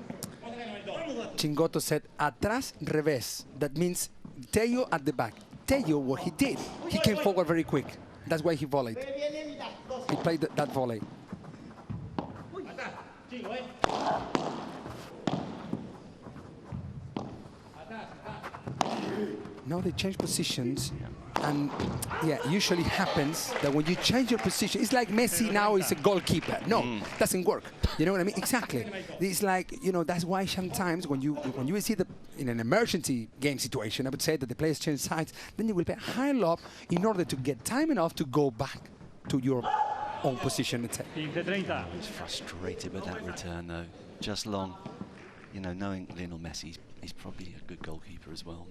Chingoto said, atrás, revés. That means Teo at the back. Teo, what he did, he came forward very quick. That's why he volleyed. He played that volley. Now they change positions. And yeah, usually happens that when you change your position, it's like Messi now is a goalkeeper. No, doesn't work. You know what I mean? Exactly. It's like, you know, that's why sometimes when you see in an emergency game situation, I would say that the players change sides, then you will play high lob in order to get time enough to go back to your own position. He's frustrated with that return though. Just long. You know, knowing Lionel Messi, he's probably a good goalkeeper as well.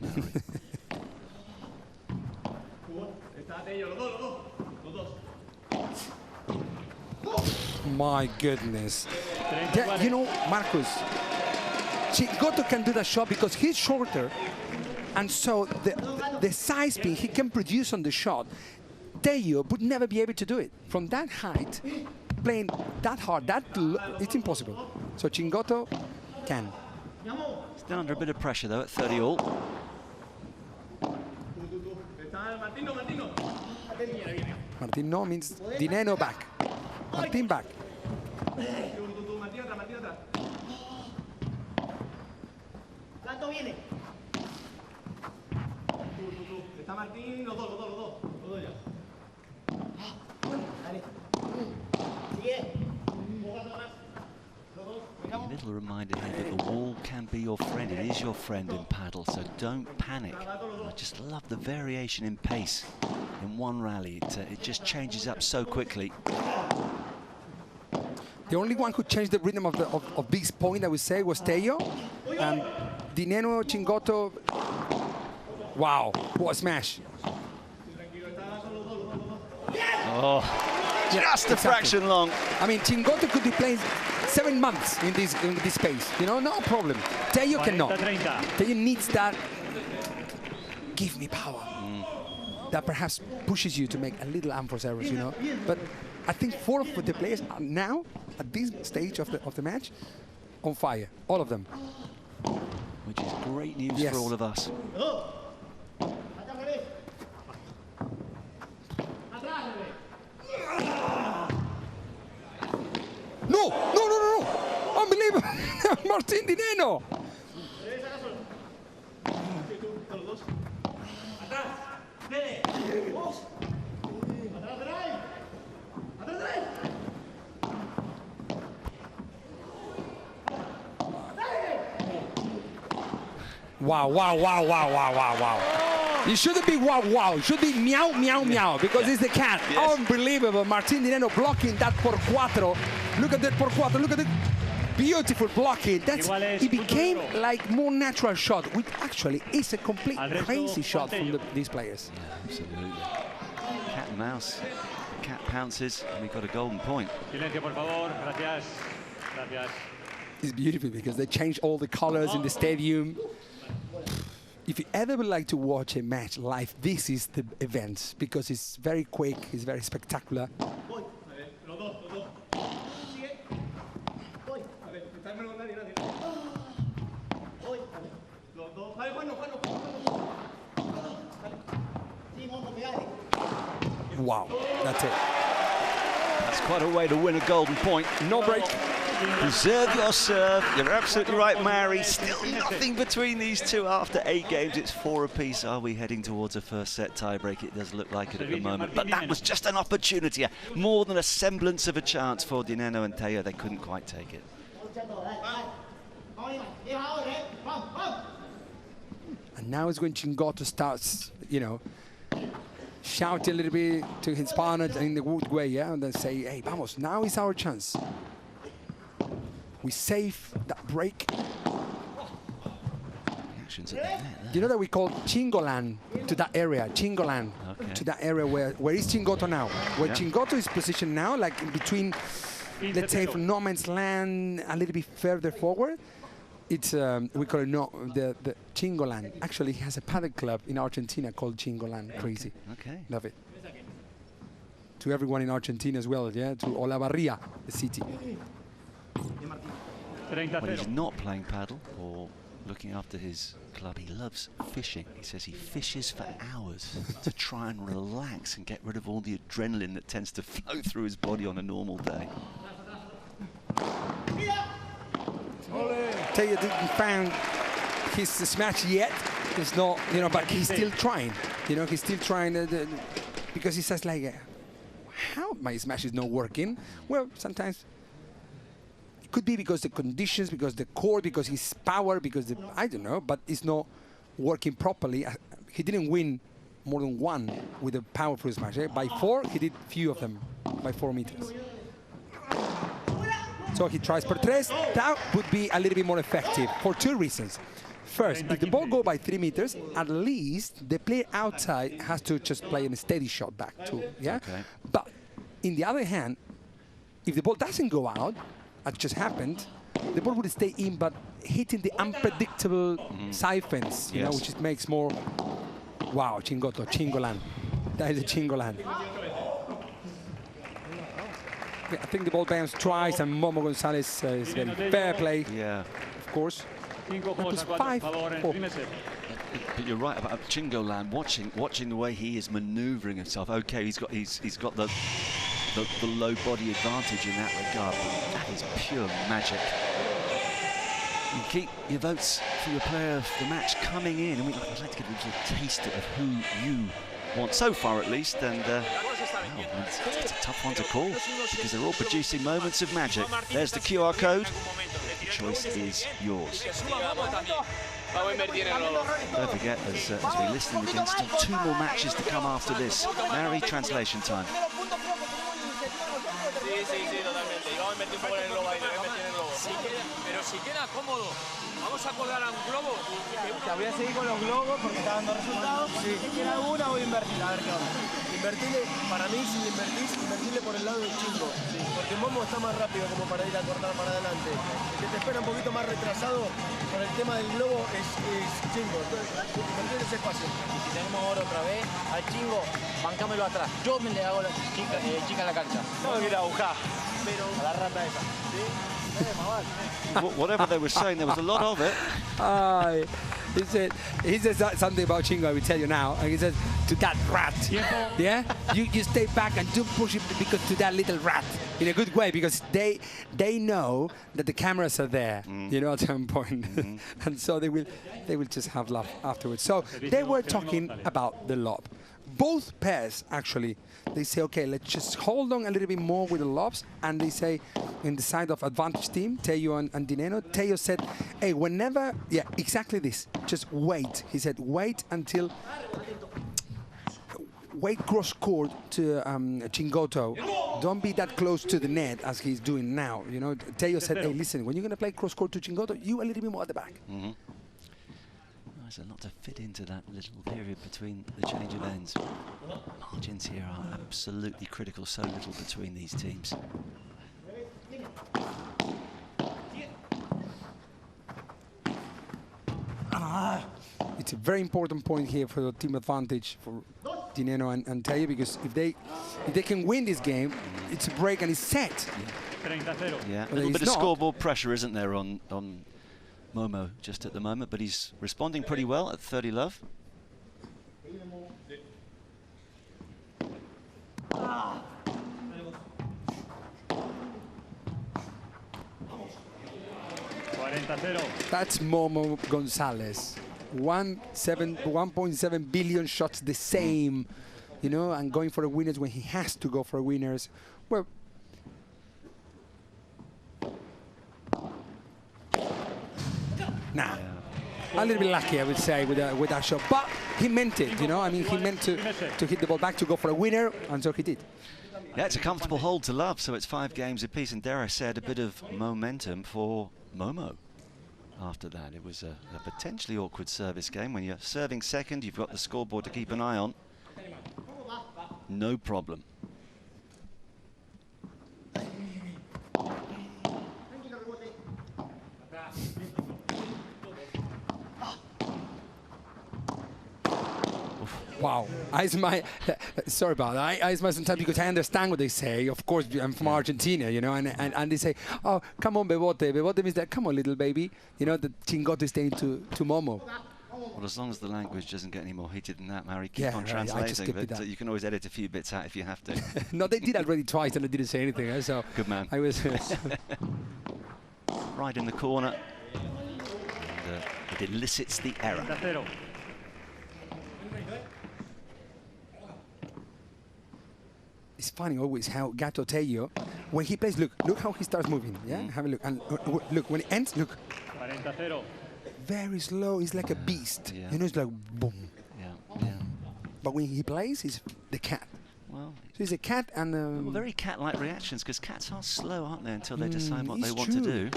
My goodness. Yeah, you know, Marcus, Chingoto can do that shot because he's shorter, and so the size speed he can produce on the shot, Teo would never be able to do it. From that height, playing that hard, it's impossible. So Chingoto can. Still under a bit of pressure though at 30 all. Martin no means Dineno back. Martin back. A little reminder here that the wall can be your friend. It is your friend in paddle, so don't panic. I just love the variation in pace in one rally. It just changes up so quickly. The only one who changed the rhythm of this point, I would say, was Teo. And Dineno, Chingoto, wow, what a smash. Oh, just a fraction long. I mean, Chingoto could be playing 7 months in this space, you know, no problem. Teo cannot. Teo needs that, give me power. That perhaps pushes you to make a little unforced errors, you know. But I think 4 of the players are now, at this stage of the match, on fire, all of them. Which is great news for all of us. No, no, no, no, no. Unbelievable. Martín Dineno. Wow, wow, wow, wow, wow, wow, wow. It shouldn't be wow, wow. It should be meow, meow, meow, because it's the cat. Yes. Unbelievable. Martín Dineno blocking that por cuatro. Look at that por cuatro. Look at the beautiful blocking. It became like more natural shot, which actually is a complete crazy shot from these players. Yeah, absolutely. Cat and mouse. Cat pounces, and we've got a golden point. Silencio, por favor. Gracias. Gracias. It's beautiful because they change all the colors in the stadium. If you ever would like to watch a match live, this is the event because it's very quick, it's very spectacular. Wow, that's it. That's quite a way to win a golden point. No break. Preserve your serve. You're absolutely right, Mary. Still nothing between these two after 8 games. It's 4 apiece. Are we heading towards a first set tiebreak? It does look like it at the moment. But that was just an opportunity. More than a semblance of a chance for Dineno and Teo. They couldn't quite take it. And now it's when Chingoto starts, you know, shouting a little bit to his partner in the good way, yeah? And then say, hey, vamos, now is our chance. We save that break. You know that we call Chingolan to that area, Chingolan, to that area where is Chingoto now? Where Chingoto is positioned now, like in between, let's say, from no man's land, a little bit further forward. It's we call it the Chingolan. Actually, he has a padel club in Argentina called Chingolan. Crazy. Okay. Love it. To everyone in Argentina as well, yeah. To Olavarria, the city. When he's not playing paddle or looking after his club, he loves fishing. He says he fishes for hours to try and relax and get rid of all the adrenaline that tends to flow through his body on a normal day. Teo didn't find his smash yet. It's not, you know, but he's still trying. You know, he's still trying because he says like, how my smash is not working? Well, sometimes it could be because the conditions, because the court, because his power, because I don't know, but it's not working properly. He didn't win more than one with a powerful smash. By 4, he did few of them by 4 meters. So he tries per 3. That would be a little bit more effective for 2 reasons. First, if the ball goes by 3 meters, at least the player outside has to just play a steady shot back too. Yeah. Okay. But in the other hand, if the ball doesn't go out, as just happened, the ball would stay in, but hitting the unpredictable side fence, you know, which it makes more. Wow, Chingoto, Chingolan. That is a Chingolan. I think the ball bounced twice, and Momo Gonzalez is very fair play. Yeah, of course. It was 5-4. But you're right about Chingolan. Watching the way he is manoeuvring himself. Okay, he's got the low body advantage in that regard, but that is pure magic. You keep your votes for your player of the match coming in, and we'd like to get a little taste of who you want so far, at least. And it's a tough one to call because they're all producing moments of magic. There's the QR code. The choice is yours. Don't forget, as we listen again, still 2 more matches to come after this. Mary, translation time. Vamos a colgar a un globo. Voy a seguir con los globos porque está dando resultados. Si quiere alguna voy a invertir. A ver qué onda. Invertirle, para mí, si invertís, invertirle por el lado del chingo. Porque Momo está más rápido como para ir a cortar para adelante. El que te espera un poquito más retrasado con el tema del globo es chingo. Entonces, invertir ese espacio. Y si tenemos ahora otra vez, al chingo, bancámelo atrás. Yo me le hago la chica en la cancha. No me quiero agujar. Pero a la rata esa. ¿Sí? Whatever they were saying, there was a lot of it. he says something about Chingo, I will tell you now. And he says, to that rat. Yeah? You stay back and don't push it because to that little rat. In a good way, because they know that the cameras are there, you know, at some point. And so they will just have laugh afterwards. So they were talking about the lob. Both pairs, actually, they say, okay, let's just hold on a little bit more with the lobs. And they say, in the side of advantage team, Tello and Dineno, Tello said, hey, whenever, yeah, exactly this, just wait. He said, wait until, wait cross court to Chingoto. Don't be that close to the net as he's doing now. You know, Tello said, hey, listen, when you're going to play cross court to Chingoto, you a little bit more at the back. There's a lot to fit into that little period between the change of ends. Margins here are absolutely critical, so little between these teams. It's a very important point here for the team advantage for Dineno and Tello, because if they can win this game, it's a break and it's set. Yeah, a little bit of scoreboard pressure, isn't there, on Momo just at the moment, but he's responding pretty well at 30 love. That's Momo Gonzalez. 1.7 billion shots the same, you know, and going for the winners when he has to go for winners. Well, nah, a little bit lucky, I would say, with that shot. But he meant it, you know. I mean, he meant to hit the ball back to go for a winner, and so he did. Yeah, it's a comfortable hold to love, so it's 5 games apiece. And dare I said, a bit of momentum for Momo. After that, it was a potentially awkward service game. When you're serving second, you've got the scoreboard to keep an eye on. No problem. Wow, I smile. Sorry about that. I smile sometimes because I understand what they say. Of course, I'm from Argentina, you know, and they say, "Oh, come on, bebote." Bebote means that, come on, little baby. You know, the Chingoto is saying to Momo. Well, as long as the language doesn't get any more heated than that, Mary, keep on translating. I just skipped but you can always edit a few bits out if you have to. No, they did already twice, and I didn't say anything. So good man. I was right in the corner. And, it elicits the error. It's funny always how Gato Tello, when he plays, look how he starts moving. Yeah, have a look. And look, when it ends, look. Very slow. He's like a beast. Yeah. You know, it's like boom. Yeah. But when he plays, he's the cat. Well, so he's a cat and. Well, very cat-like reactions, because cats are slow, aren't they, until they decide what they want to do.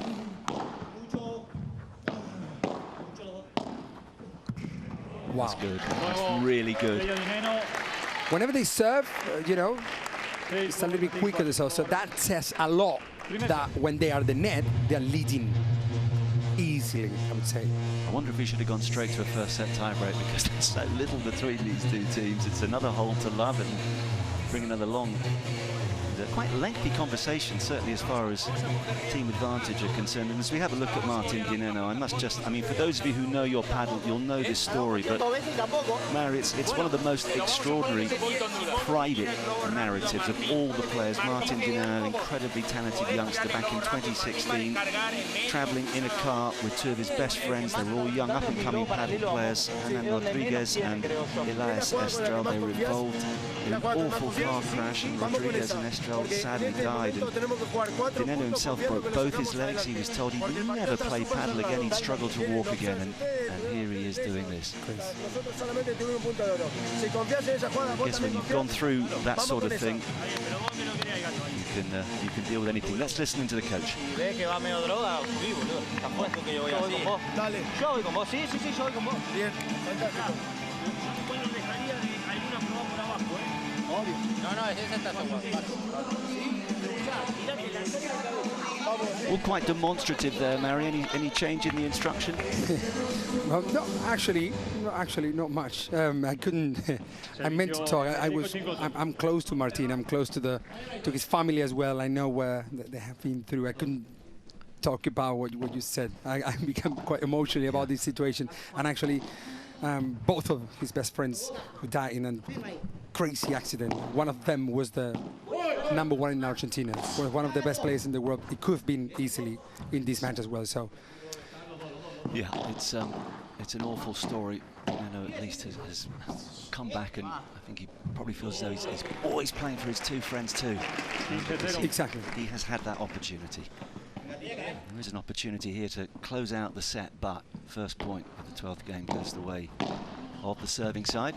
Wow. That's good. That's really good. Whenever they serve, you know, it's a little bit quicker. So that says a lot that when they are the net, they are leading easily, I would say. I wonder if we should have gone straight to a first set tiebreak, because there's so little between these two teams. It's another hole to love and bring another long. Quite lengthy conversation, certainly as far as team advantage are concerned. And as we have a look at Martin Dineno, I mean, for those of you who know your paddle, you'll know this story, but Mary, it's one of the most extraordinary private narratives of all the players. Martin Dineno, incredibly talented youngster, back in 2016, travelling in a car with 2 of his best friends. They were all young, up-and-coming paddle players, Ana Rodriguez and Elias Estrel. They were involved in an awful car crash, and Rodriguez and Estrel sadly died. And Dineno himself broke both his legs. He was told he'd never play paddle again, he'd struggle to walk again, and here he is doing this. I guess when you've gone through that sort of thing, you can deal with anything. Let's listen into the coach. All quite demonstrative there, Mary. Any change in the instruction? Well, no, actually, not much. I couldn't. I meant to talk. I'm close to Martin. I'm close to his family as well. I know where they have been through. I couldn't talk about what you said. I become quite emotional about this situation. And actually, both of his best friends who died in a crazy accident. One of them was the #1 in Argentina. Was one of the best players in the world. It could have been easily in this match as well. So yeah, it's an awful story. At least has come back, and I think he probably feels as though he's always playing for his two friends too. Exactly. He has had that opportunity. There is an opportunity here to close out the set, but first point of the 12th game goes the way of the serving side.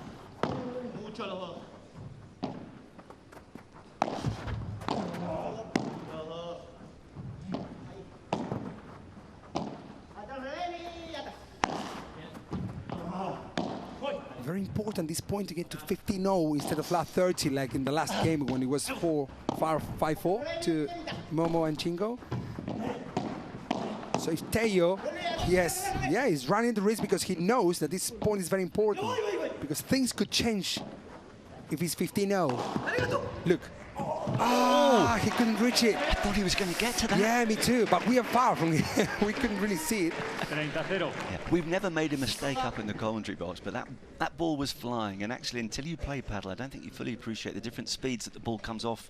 very important this point to get to 15-0 instead of flat 30 like in the last game when it was 5-4 to Momo and Chingo. So if Teo, he's running the risk because he knows that this point is very important because things could change if he's 15-0. Look. Oh, he couldn't reach it. I thought he was going to get to that. Yeah, me too, but we are far from here. We couldn't really see it. Yeah, we've never made a mistake up in the commentary box, but that ball was flying, and actually until you play paddle, I don't think you fully appreciate the different speeds that the ball comes off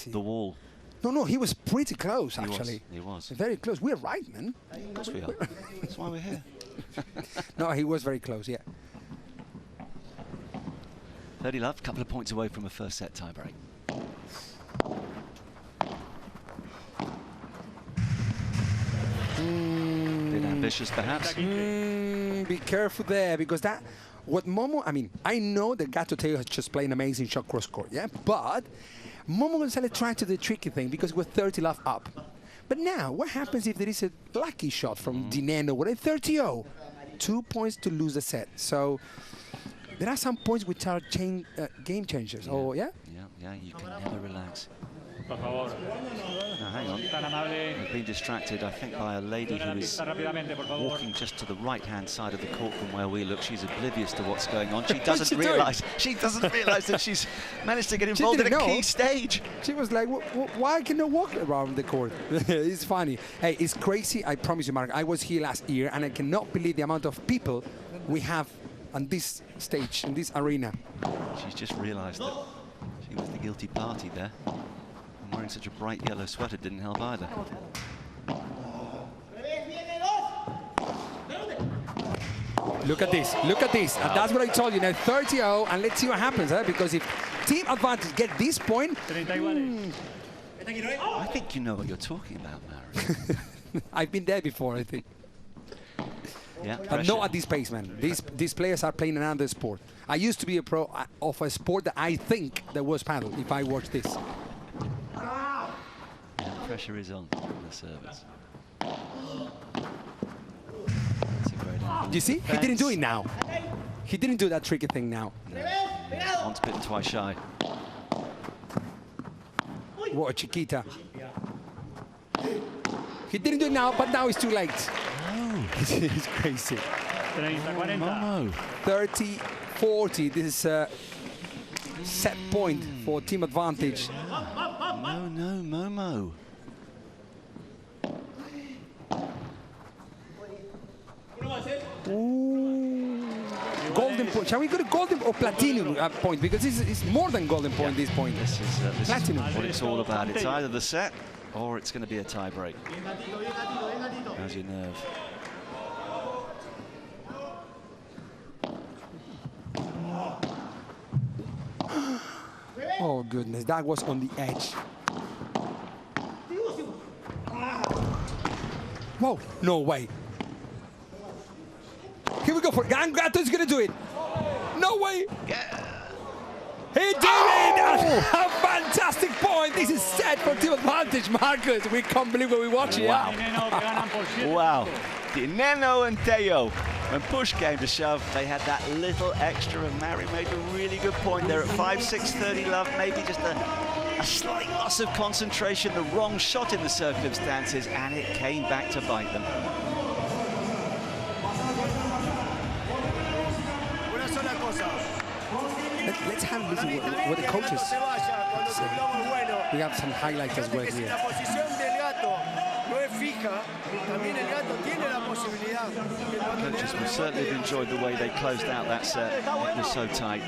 the wall. No, he was pretty close, actually. He was. Very close. We're right, man. Of course we are. That's why we're here. No, he was very close, yeah. 30 love, a couple of points away from a first set tiebreak. Bit ambitious, perhaps. Be careful there, because what Momo, I know that Gato Teo has just played an amazing shot cross court, yeah? But Momo Gonzalez tried to do the tricky thing because we're 30 love up. But now, what happens if there is a lucky shot from Dineno with a 30-0? 2 points to lose the set. So there are some points which are game changers. Yeah. Oh, yeah? Yeah, you can never relax. Now, hang on. I've been distracted, I think, by a lady who is walking just to the right-hand side of the court from where we look. She's oblivious to what's going on. She doesn't realise. She doesn't realise that she's managed to get involved in a key stage. She was like, "Why can I walk around the court?" It's funny. Hey, it's crazy. I promise you, Mark. I was here last year, and I cannot believe the amount of people we have on this stage, in this arena. She's just realised that she was the guilty party there. And wearing such a bright yellow sweater didn't help either. Look at this, look at this. And that's what I told you, now 30-0, and let's see what happens, because if team advantage get this point... I think you know what you're talking about, Mary. I've been there before, I think. Yeah, but not at this pace, man. These players are playing another sport. I used to be a pro of a sport that I think that was paddle, if I watched this. Yeah, the pressure is on the service. Do you see? He didn't do it now. He didn't do that tricky thing now. No. Once bitten, twice shy. What a chiquita. He didn't do it now, but now it's too late. Oh. It's crazy. 30-40. This is a set point for team advantage. No, Momo. Ooh. Golden point. Shall we go to golden or platinum point? Because it's more than golden point, this point. This is platinum. What it's all about. It's either the set or it's going to be a tie break. How's your nerve? Oh, goodness. That was on the edge. Whoa. No way. Here we go for Gato is going to do it. No way. Yeah. He did it! A fantastic point. This is set for team advantage, Marcus. We can't believe what we watch here. Wow. Wow. Dineno and Teo. When push came to shove, they had that little extra, and Mary made a really good point there at 5-6, 30 love. Maybe just a slight loss of concentration, the wrong shot in the circumstances, and it came back to bite them. Let's have a listen to what the coaches say. We have some highlights as well here. hija, también el gato tiene la posibilidad. Coaches will certainly have enjoyed the way they closed out that set. It was so tight.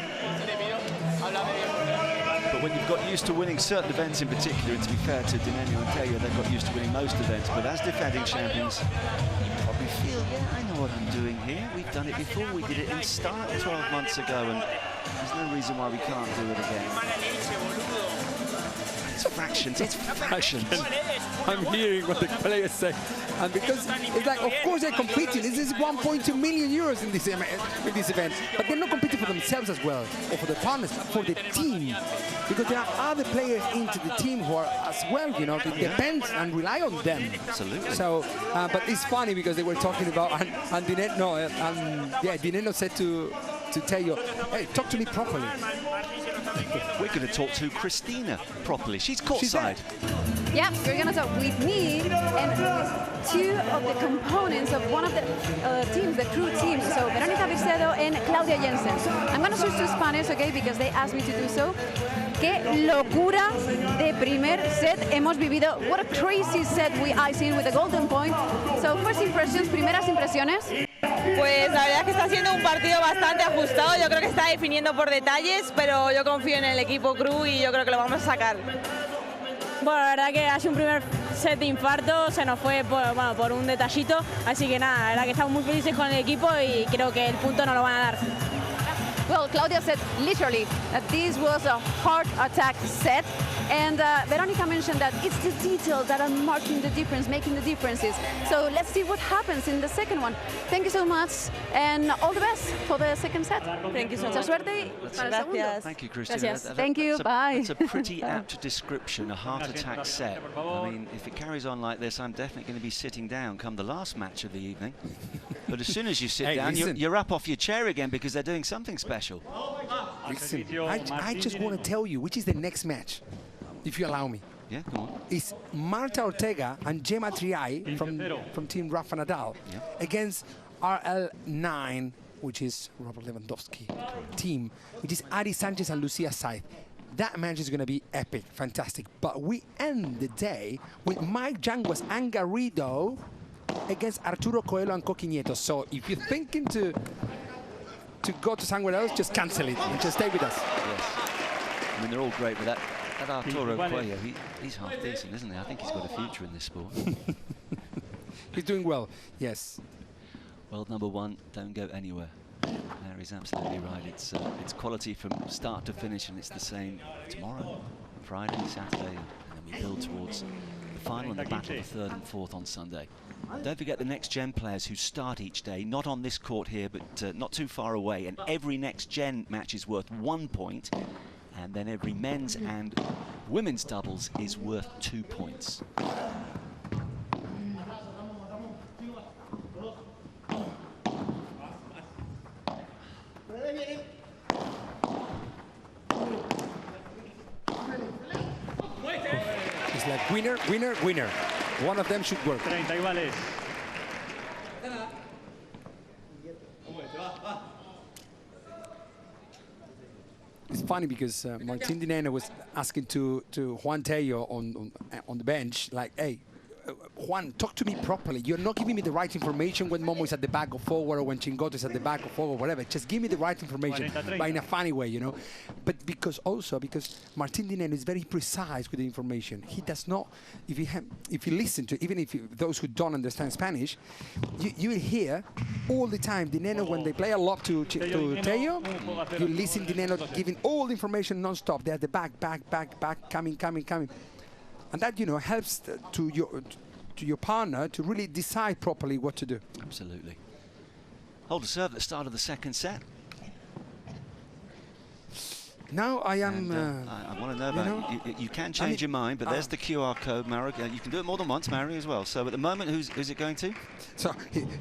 But when you've got used to winning certain events in particular, and to be fair to Dinenyo and Tello, they've got used to winning most events, but as defending champions, you probably feel, yeah, I know what I'm doing here. We've done it before. We did it in style 12 months ago, and there's no reason why we can't do it again. It's fractions, it's fractions. I'm hearing what the players say, and because it's like, of course they're competing. This is 1.2 million euros in this event, but they're not competing for themselves as well, or for the partners, for the team, because there are other players into the team who are as well, you know, it depends and rely on them. Absolutely. So, but it's funny because they were talking about, and Dinenyo said to Tello, hey, talk to me properly. We're going to talk to Christina properly. She's courtside. Yeah, we're going to talk with me and two of the components of one of the teams, the crew team. So Verónica Vicedo and Claudia Jensen. I'm going to switch to Spanish, okay, because they asked me to do so. Qué locura de primer set hemos vivido. What a crazy set I seen with the golden point. So first impressions, primeras impresiones. Pues la verdad es que está siendo un partido bastante ajustado. Yo creo que está definiendo por detalles, pero yo confío en el equipo crew y yo creo que lo vamos a sacar. Bueno, la verdad que ha sido un primer set de infarto, se nos fue por un detallito, así que nada, la verdad que estamos muy felices con el equipo y creo que el punto nos lo van a dar. Well, Claudia said literally that this was a heart attack set, and Veronica mentioned that it's the details that are marking the difference, making the differences. So let's see what happens in the second one. Thank you so much, and all the best for the second set. Thank you so much. Mucha suerte para el segundo. Thank you, Christina. Gracias. Thank you. Bye. It's a pretty apt description, a heart attack set. I mean, if it carries on like this, I'm definitely going to be sitting down come the last match of the evening. But as soon as you sit down, you're up off your chair again because they're doing something special. Listen, I just want to tell you which is the next match, if you allow me. Yeah, go on. It's Marta Ortega and Gemma Triay from Team Rafa Nadal against RL9, which is Robert Lewandowski team, which is Ari Sanchez and Lucia Said. That match is going to be epic, fantastic. But we end the day with Mike Janguas and Garrido against Arturo Coelho and Coqui Nieto. So if you're thinking to go to somewhere else, just cancel it and just stay with us. Yes. I mean, they're all great, but that Arturo Coelho, he's half decent, isn't he? I think he's got a future in this sport. He's doing well, yes. World number one, don't go anywhere. Mary's absolutely right. It's quality from start to finish, and it's the same tomorrow, Friday, Saturday, and then we build towards the final and the battle for third and fourth on Sunday. Don't forget the next gen players who start each day, not on this court here, but not too far away, and every next gen match is worth 1 point, and then every men's and women's doubles is worth 2 points. It's like winner, winner, winner. One of them should work. 30 iguales. It's funny because Martín Dinenyo was asking to Juan Tello on the bench, like, hey, Juan, talk to me properly. You're not giving me the right information when Momo is at the back or forward or when Chingoto is at the back or forward, whatever. Just give me the right information, but in a funny way, you know. But because Martín Dinenyo is very precise with the information. He does not, if you listen to, even if those who don't understand Spanish, you will hear all the time Dinenyo, when they play a lot to Tello, you listen Dinenyo giving all the information non-stop. They're at the back, coming. And that, you know, helps to your partner to really decide properly what to do. Absolutely. Hold a serve at the start of the second set. Now I am... I want to know about you can change your mind, but there's the QR code, Mary. You can do it more than once, Mary, as well. So at the moment, who's it going to? So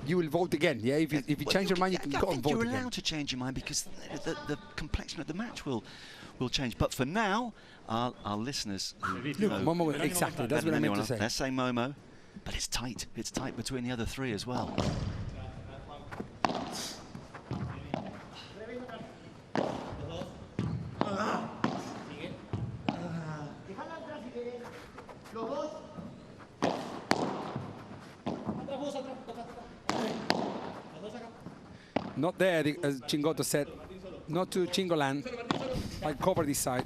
you will vote again, yeah? If you change your mind, you can go and vote again. You're allowed to change your mind because the complexion of the match will change. But for now, our listeners who know Momo, exactly, that's what I meant to say. They're saying Momo, but it's tight. It's tight between the other three as well. Not there, as Chingotto said. Not to Chingoland. I cover this side.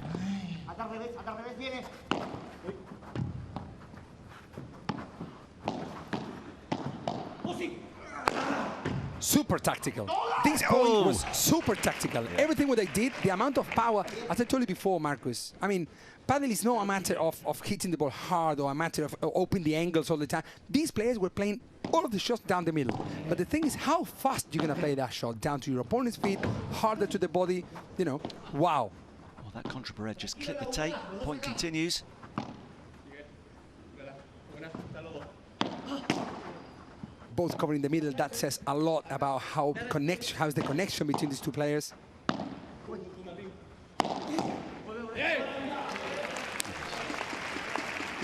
Super tactical. This point was super tactical. Everything what they did, the amount of power, as I told you before, Marcus, I mean, Padel is not a matter of hitting the ball hard or a matter of opening the angles all the time. These players were playing all of the shots down the middle. But the thing is how fast you're going to play that shot. Down to your opponent's feet, harder to the body, you know, wow. Well, that contra just clipped the tape. Point continues. Both covering the middle, that says a lot about how's the connection between these two players.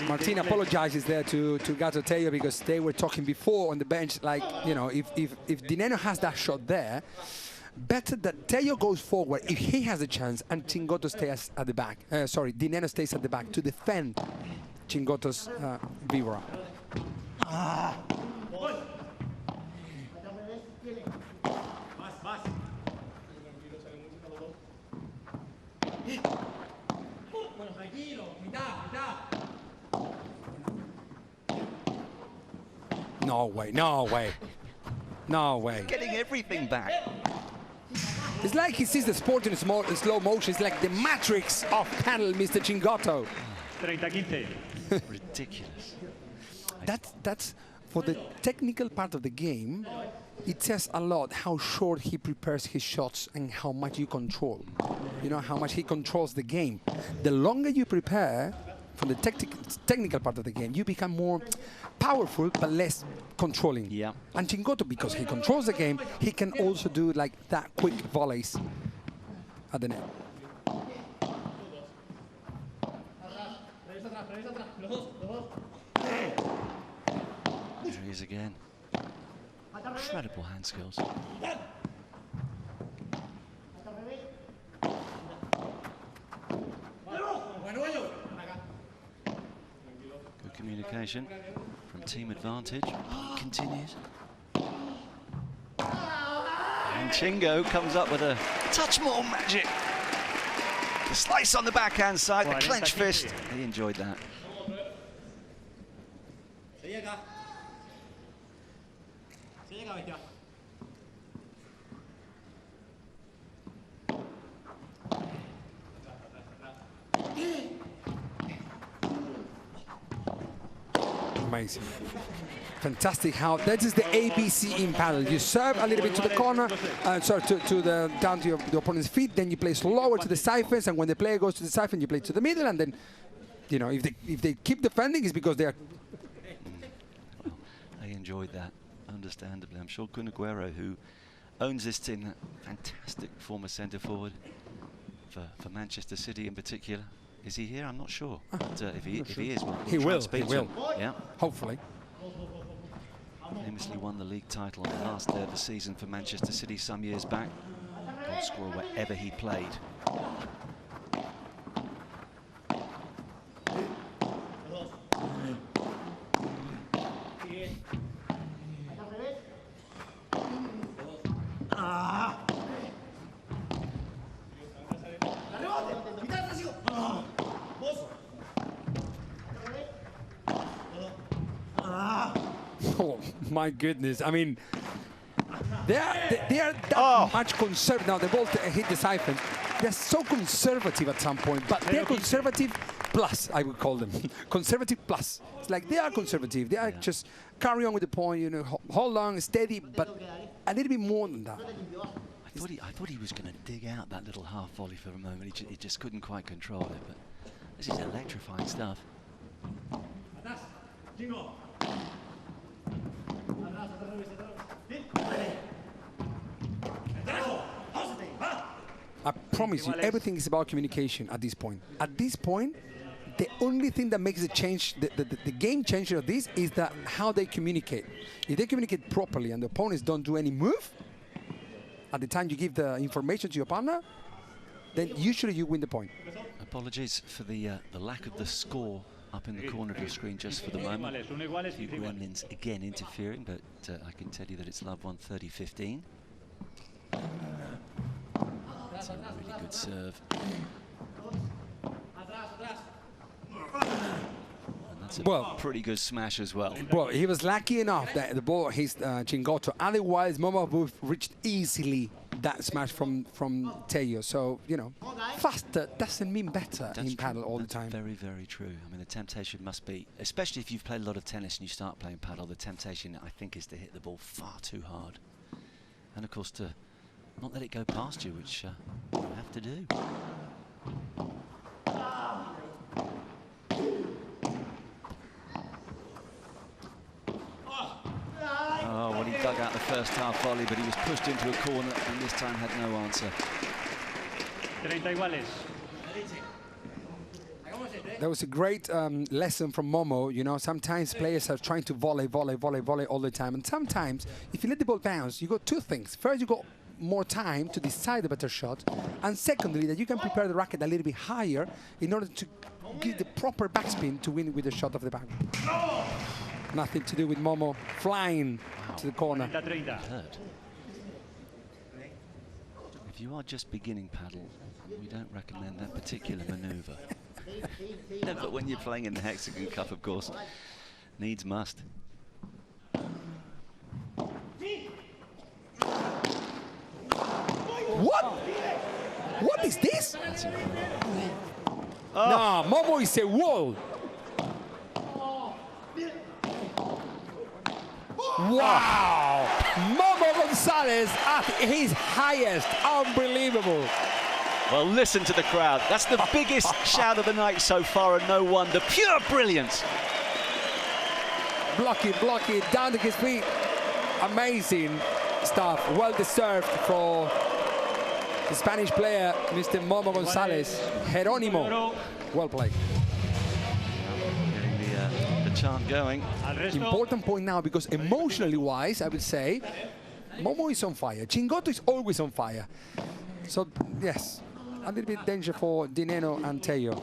Martin apologizes there to Gato Tello because they were talking before on the bench, like, you know, if Dineno has that shot there, better that Tello goes forward if he has a chance and Chingotto stays at the back. Sorry, Dineno stays at the back to defend Chingotto's Vibora. No way, no way, no way. Getting everything back. It's like he sees the sport in slow motion. It's like the matrix of Padel, Mr. Chingotto. Ridiculous. That's for the technical part of the game. It says a lot how short he prepares his shots and how much you control. You know, how much he controls the game. The longer you prepare for the technical part of the game, you become more powerful but less controlling. Yeah. And Chingotto, because he controls the game, he can also do like that quick volleys at the net. There he is again. Incredible hand skills. Good communication from Team Advantage. Continues. And Chingo comes up with a touch more magic. The slice on the backhand side, the clenched fist. He enjoyed that. Amazing. Fantastic how that is the ABC in Padel. You serve a little bit to the corner, sorry, to the down to the opponent's feet, then you play slower to the siphons, and when the player goes to the siphon, you play to the middle, and then, you know, if they keep defending, it's because they are. Well, they enjoyed that, understandably. I'm sure Kun Aguero, who owns this team, fantastic former centre forward for Manchester City in particular. Is he here? I'm not sure. But if he is, we'll he will. He will. Yeah. Hopefully. Famously won the league title on the last day of the season for Manchester City some years back. Goal scorer wherever he played. Oh my goodness! I mean, they are that much conservative. Now the ball hit the siphon. They're so conservative at some point, but they're conservative plus, I would call them. Conservative plus. It's like they are conservative. They are just carry on with the point. You know, hold on, steady, but a little bit more than that. I thought he was going to dig out that little half volley for a moment. He just couldn't quite control it. But this is electrifying stuff. I promise you, everything is about communication at this point. At this point, the only thing that makes the change, the game changer of this is that how they communicate. If they communicate properly and the opponents don't do any move, at the time you give the information to your partner, then usually you win the point. Apologies for the lack of the score up in the corner of the screen just for the moment. A few gremlins again interfering, but I can tell you that it's Love 130-15. That's a really good serve. Well, pretty good smash as well. Well, he was lucky enough that the ball hit Chingoto. Otherwise, Momo would have reached easily that smash from Teo. So, you know, faster doesn't mean better in paddle all the time. Very, very true. I mean, the temptation must be, especially if you've played a lot of tennis and you start playing paddle, the temptation, I think, is to hit the ball far too hard. And, of course, to not let it go past you, which you have to do. Oh, well, he dug out the first half volley, but he was pushed into a corner and this time had no answer. 30 iguales. That was a great lesson from Momo. You know, sometimes players are trying to volley all the time. And sometimes, if you let the ball bounce, you got two things. First, you got more time to decide a better shot. And secondly, that you can prepare the racket a little bit higher in order to give the proper backspin to win with the shot of the back. Nothing to do with Momo flying to the corner. Hurt. If you are just beginning paddle, we don't recommend that particular maneuver. No, but when you're playing in the Hexagon Cup, of course, needs must. What? What is this? That's incredible. No, Momo is a wall. Wow! Momo Gonzalez at his highest. Unbelievable. Well, listen to the crowd. That's the biggest shout of the night so far, and no wonder. Pure brilliance. Block it, down to his feet. Amazing stuff. Well deserved for the Spanish player, Mr. Momo Gonzalez. Jerónimo. Well played. The chant going. Important point now, because emotionally wise, I would say, Momo is on fire. Chingoto is always on fire. So, yes, a little bit danger for Dineno and Teo.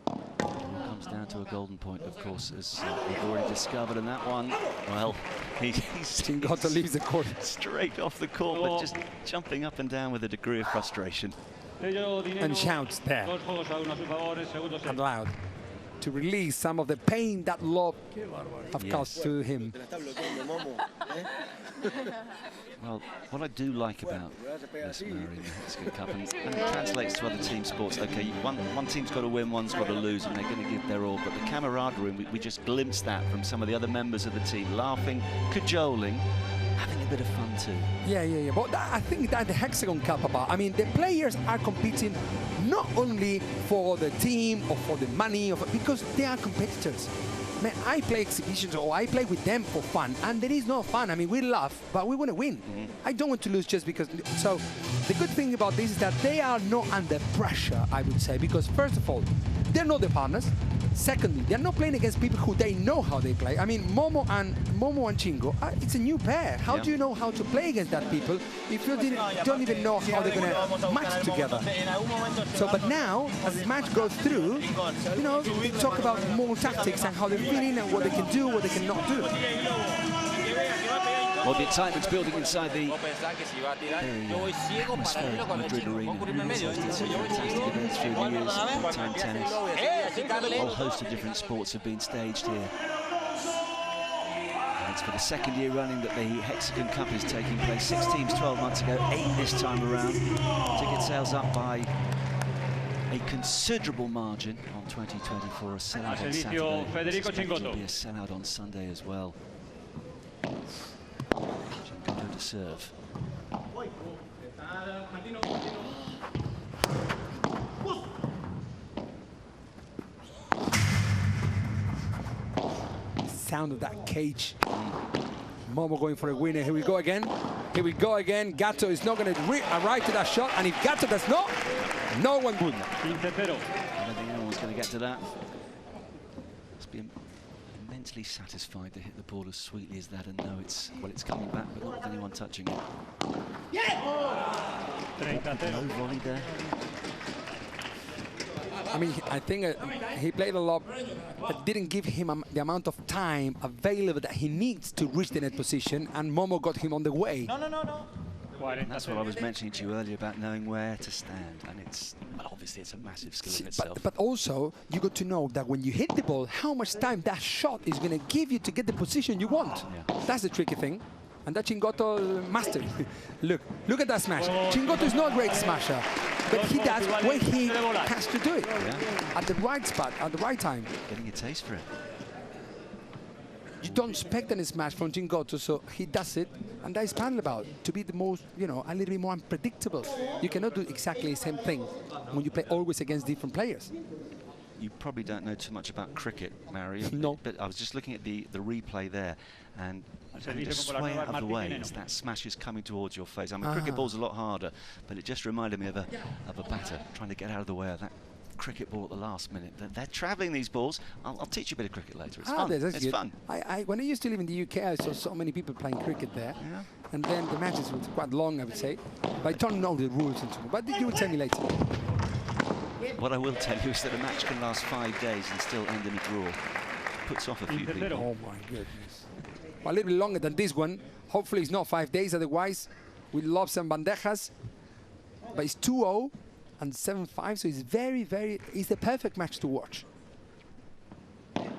Comes down to a golden point, of course, as we've already discovered, and that one, well, he's Chingoto leaves the court. Straight off the court, but just jumping up and down with a degree of frustration. And shouts there. And loud. To release some of the pain that love have caused to him. Well, what I do like about this Murray in the Hexagon Cup, and it translates to other team sports, okay, one team's got to win, one's got to lose, and they're going to give their all, but the camaraderie, we just glimpsed that from some of the other members of the team, laughing, cajoling, having a bit of fun too. Yeah. But I think that the Hexagon Cup about, I mean, the players are competing not only for the team or for the money, because they are competitors. Man, I play exhibitions or I play with them for fun, and there is no fun. I mean, we laugh, but we want to win. I don't want to lose just because. So the good thing about this is that they are not under pressure, I would say, because first of all, they're not the partners. Secondly, they're not playing against people who they know how they play. I mean, Momo and Chingo, it's a new pair. How do you know how to play against that people if you don't even know how they're going to match together? So, but now, as the match goes through, you know, we talk about more tactics and how they're feeling and what they can do, what they cannot do. Well, the excitement's building inside the atmospheric Madrid arena. It's hosted some fantastic events through the years, big-time tennis. A whole host of different sports have been staged here. And it's for the second year running that the Hexagon Cup is taking place. 6 teams 12 months ago, 8 this time around. Ticket sales up by a considerable margin on 2024. A sellout on Saturday. Expected to be a sellout on Sunday as well. Chingoto to serve. Sound of that cage. Momo going for a winner. Here we go again. Here we go again. Gatto is not going to arrive to that shot, and if Gatto does not, no one would. I don't think anyone's going to get to that. Must be immensely satisfied to hit the ball as sweetly as that and know it's coming back, but not with anyone touching it. Low volley there. I mean, I think he played a lot that didn't give him the amount of time available that he needs to reach the net position, and Momo got him on the way. No. That's what I was mentioning to you earlier about knowing where to stand, and it's obviously it's a massive skill in itself. But also, you got to know that when you hit the ball, how much time that shot is going to give you to get the position you want. That's the tricky thing, and that Chingoto mastered. Look at that smash. Chingoto is not a great smasher, but he does when he has to do it at the right spot, at the right time. Getting a taste for it. You don't expect any smash from Chingoto, so he does it, and that is Padel about, to be the most, a little bit more unpredictable. You cannot do exactly the same thing when you play always against different players. You probably don't know too much about cricket, Mario. No. But I was just looking at the replay there, and having to sway out of the way as that smash is coming towards your face. I mean, cricket ball's a lot harder, but it just reminded me of a batter trying to get out of the way of that cricket ball at the last minute. They're travelling these balls. I'll teach you a bit of cricket later. It's fun. It's fun. When I used to live in the UK, I saw so many people playing cricket there, and then the matches were quite long, I would say. But I don't know the rules, but you will tell me later. What I will tell you is that a match can last 5 days and still end in a draw. Puts off a few people. Oh my goodness. Well, a little bit longer than this one. Hopefully it's not 5 days, otherwise we'll lob some bandejas. But it's 2-0 and 7-5, so it's it's the perfect match to watch. Right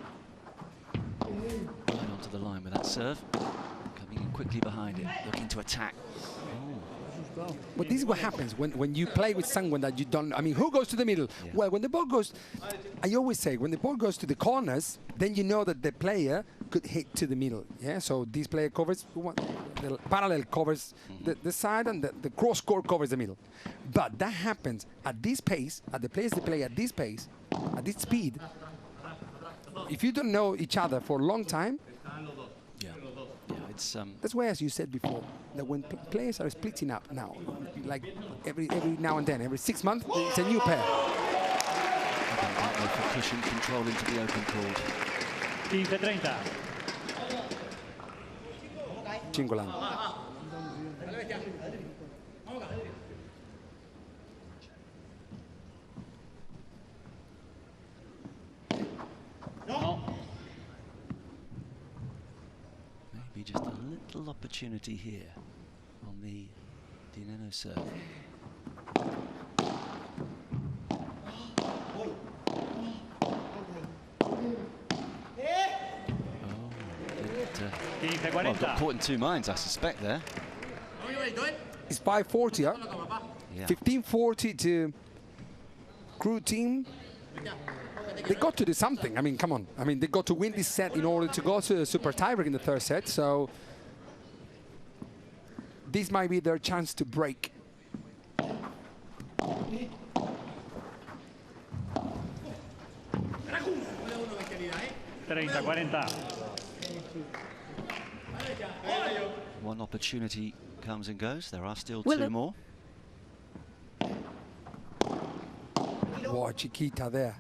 onto the line with that serve. Coming in quickly behind it, looking to attack. But this is what happens when you play with someone that you don't... I mean, who goes to the middle? Well, when the ball goes... I always say, when the ball goes to the corners, then you know that the player could hit to the middle. Yeah, so this player covers... The parallel covers the side, and the cross-court covers the middle. But that happens at this pace, at the players that play at this pace, at this speed. If you don't know each other for a long time... That's why, as you said before, that when players are splitting up now, like every now and then, every 6 months, it's a new pair. For cushion control into the open court. 15-30. Chingolan. Maybe just a little opportunity here on the Dineno serve. Well, I've got caught in two minds, I suspect, there. It's 5-40, huh? Yeah. 15-40 to Crew team. They got to do something. I mean, come on. I mean, they got to win this set in order to go to a super tiebreak in the third set. So this might be their chance to break. One opportunity comes and goes. There are still two more. Wow, Chiquita there.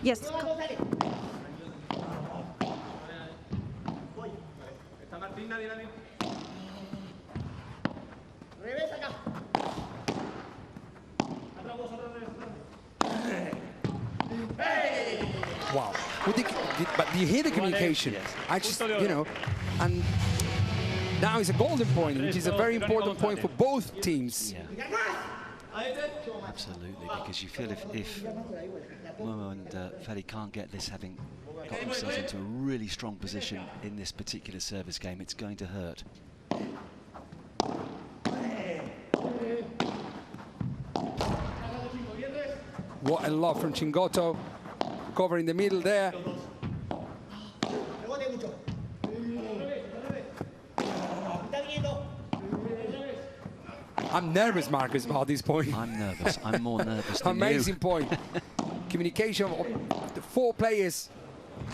Yes. Wow. But do you hear the communication? Yes. I just, and now it's a golden point, which is a very important point for both teams. Yeah. Absolutely, because you feel if Momo and Feli can't get this, having got themselves into a really strong position in this particular service game, it's going to hurt. What a love from Chingoto, covering the middle there. I'm nervous, Marcus, about this point. I'm nervous. I'm more nervous than Amazing point. Communication of the four players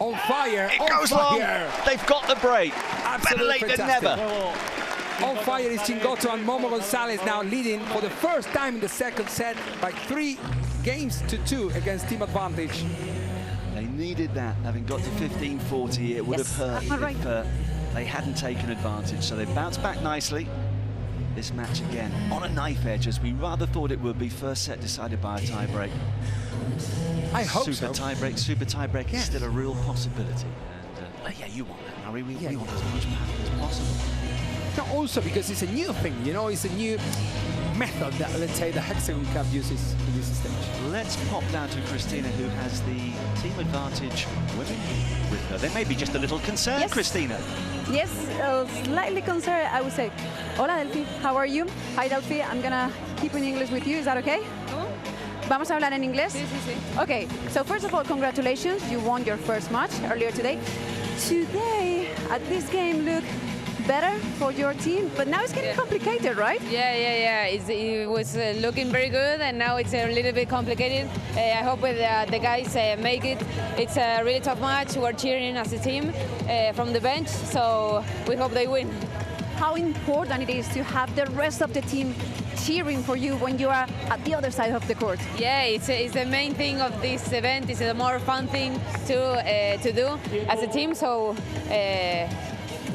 on fire. It goes long. They've got the break. Better late than never. On fire is Chingoto, and Momo Gonzalez now leading for the first time in the second set by 3-2 against Team Advantage. They needed that, having got to 15-40. It would have hurt if they hadn't taken advantage. So they bounced back nicely. This match again on a knife edge, as we rather thought it would be. First set decided by a tie-break. I hope Super tie-break is still a real possibility. And Yeah, you want that, Murray. We want as much paddle as possible. No, also because it's a new thing, you know, it's a new method that, let's say, the Hexagon Cup uses in this stage. Let's pop down to Christina, who has the team advantage women with her. There may be just a little concern, Yes. Christina. Yes, slightly concerned, I would say. Hola, Delphi. How are you? Hi, Delphi. I'm gonna keep in English with you. Is that okay? Vamos a hablar en inglés? Sí, sí, sí. Okay, so first of all, congratulations. You won your first match earlier today. Today, at this game, look better for your team, but now it's getting complicated, right? Yeah. It was looking very good, and now it's a little bit complicated. I hope the guys make it. It's a really tough match. We're cheering as a team from the bench, so we hope they win. How important it is to have the rest of the team cheering for you when you are at the other side of the court. Yeah, it's the main thing of this event. It's a more fun thing to do as a team, so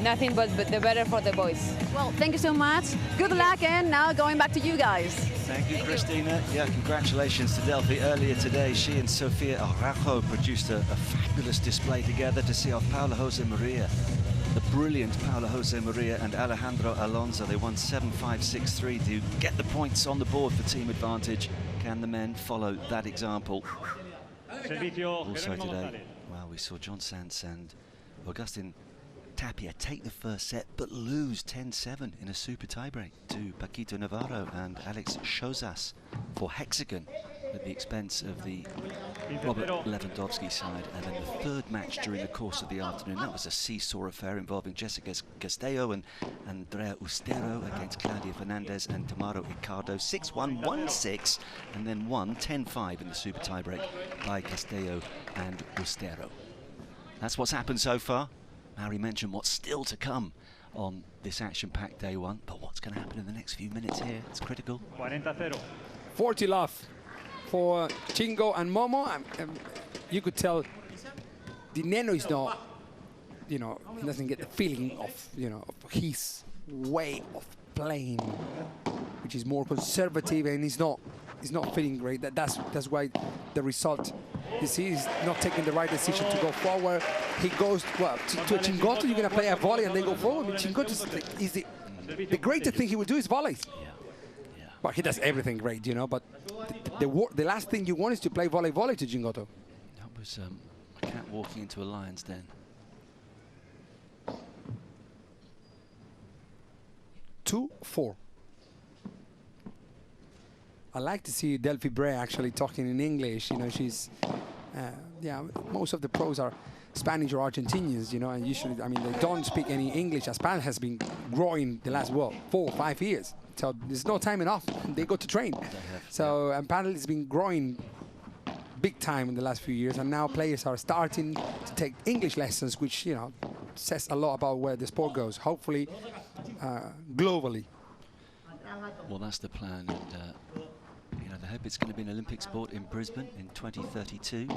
nothing but the better for the boys. Well, thank you so much. Good luck, and now going back to you guys. Thank you, Christina. Yeah, congratulations to Delphi. Earlier today, she and Sofia Araujo produced a fabulous display together to see off Paula Jose Maria. The brilliant Paula Jose Maria and Alejandro Alonso. They won 7-5, 6-3 to get the points on the board for team advantage. Can the men follow that example? Also today, well, we saw John Sands and Augustin Tapia take the first set but lose 10-7 in a super tiebreak to Paquito Navarro and Alex Chozas for Hexagon at the expense of the Robert Lewandowski side. And then the third match during the course of the afternoon, that was a seesaw affair involving Jessica Castello and Andrea Ustero against Claudia Fernandez and Tamaro Ricardo. 6-1, 1-6, and then won 10-5 in the super tiebreak by Castello and Ustero. That's what's happened so far. Mary mentioned what's still to come on this action-packed day one, but what's going to happen in the next few minutes here? It's critical. 40 love for Chingo and Momo. You could tell the Neno is not, you know, he doesn't get the feeling of, you know, of his way of playing, which is more conservative, and he's not feeling great. That's why the result. You see, he's not taking the right decision to go forward. He goes, well, to a Chingoto, you're going to play a volley and then go forward. Chingoto is the greatest thing he will do is volleys. Well, he does everything great, you know, but the last thing you want is to play volley to Chingoto. That was a cat walking into a lion's den. Two, 4. I like to see Delphi Bray actually talking in English. You know, she's, yeah, most of the pros are Spanish or Argentinians, you know, and usually, I mean, they don't speak any English, as Padel has been growing the last, 4 or 5 years. So there's no time enough. They go to train. So, and Padel has been growing big time in the last few years, and now players are starting to take English lessons, which, you know, says a lot about where the sport goes, hopefully globally. Well, that's the plan, and you know, they hope it's going to be an Olympic sport in Brisbane in 2032.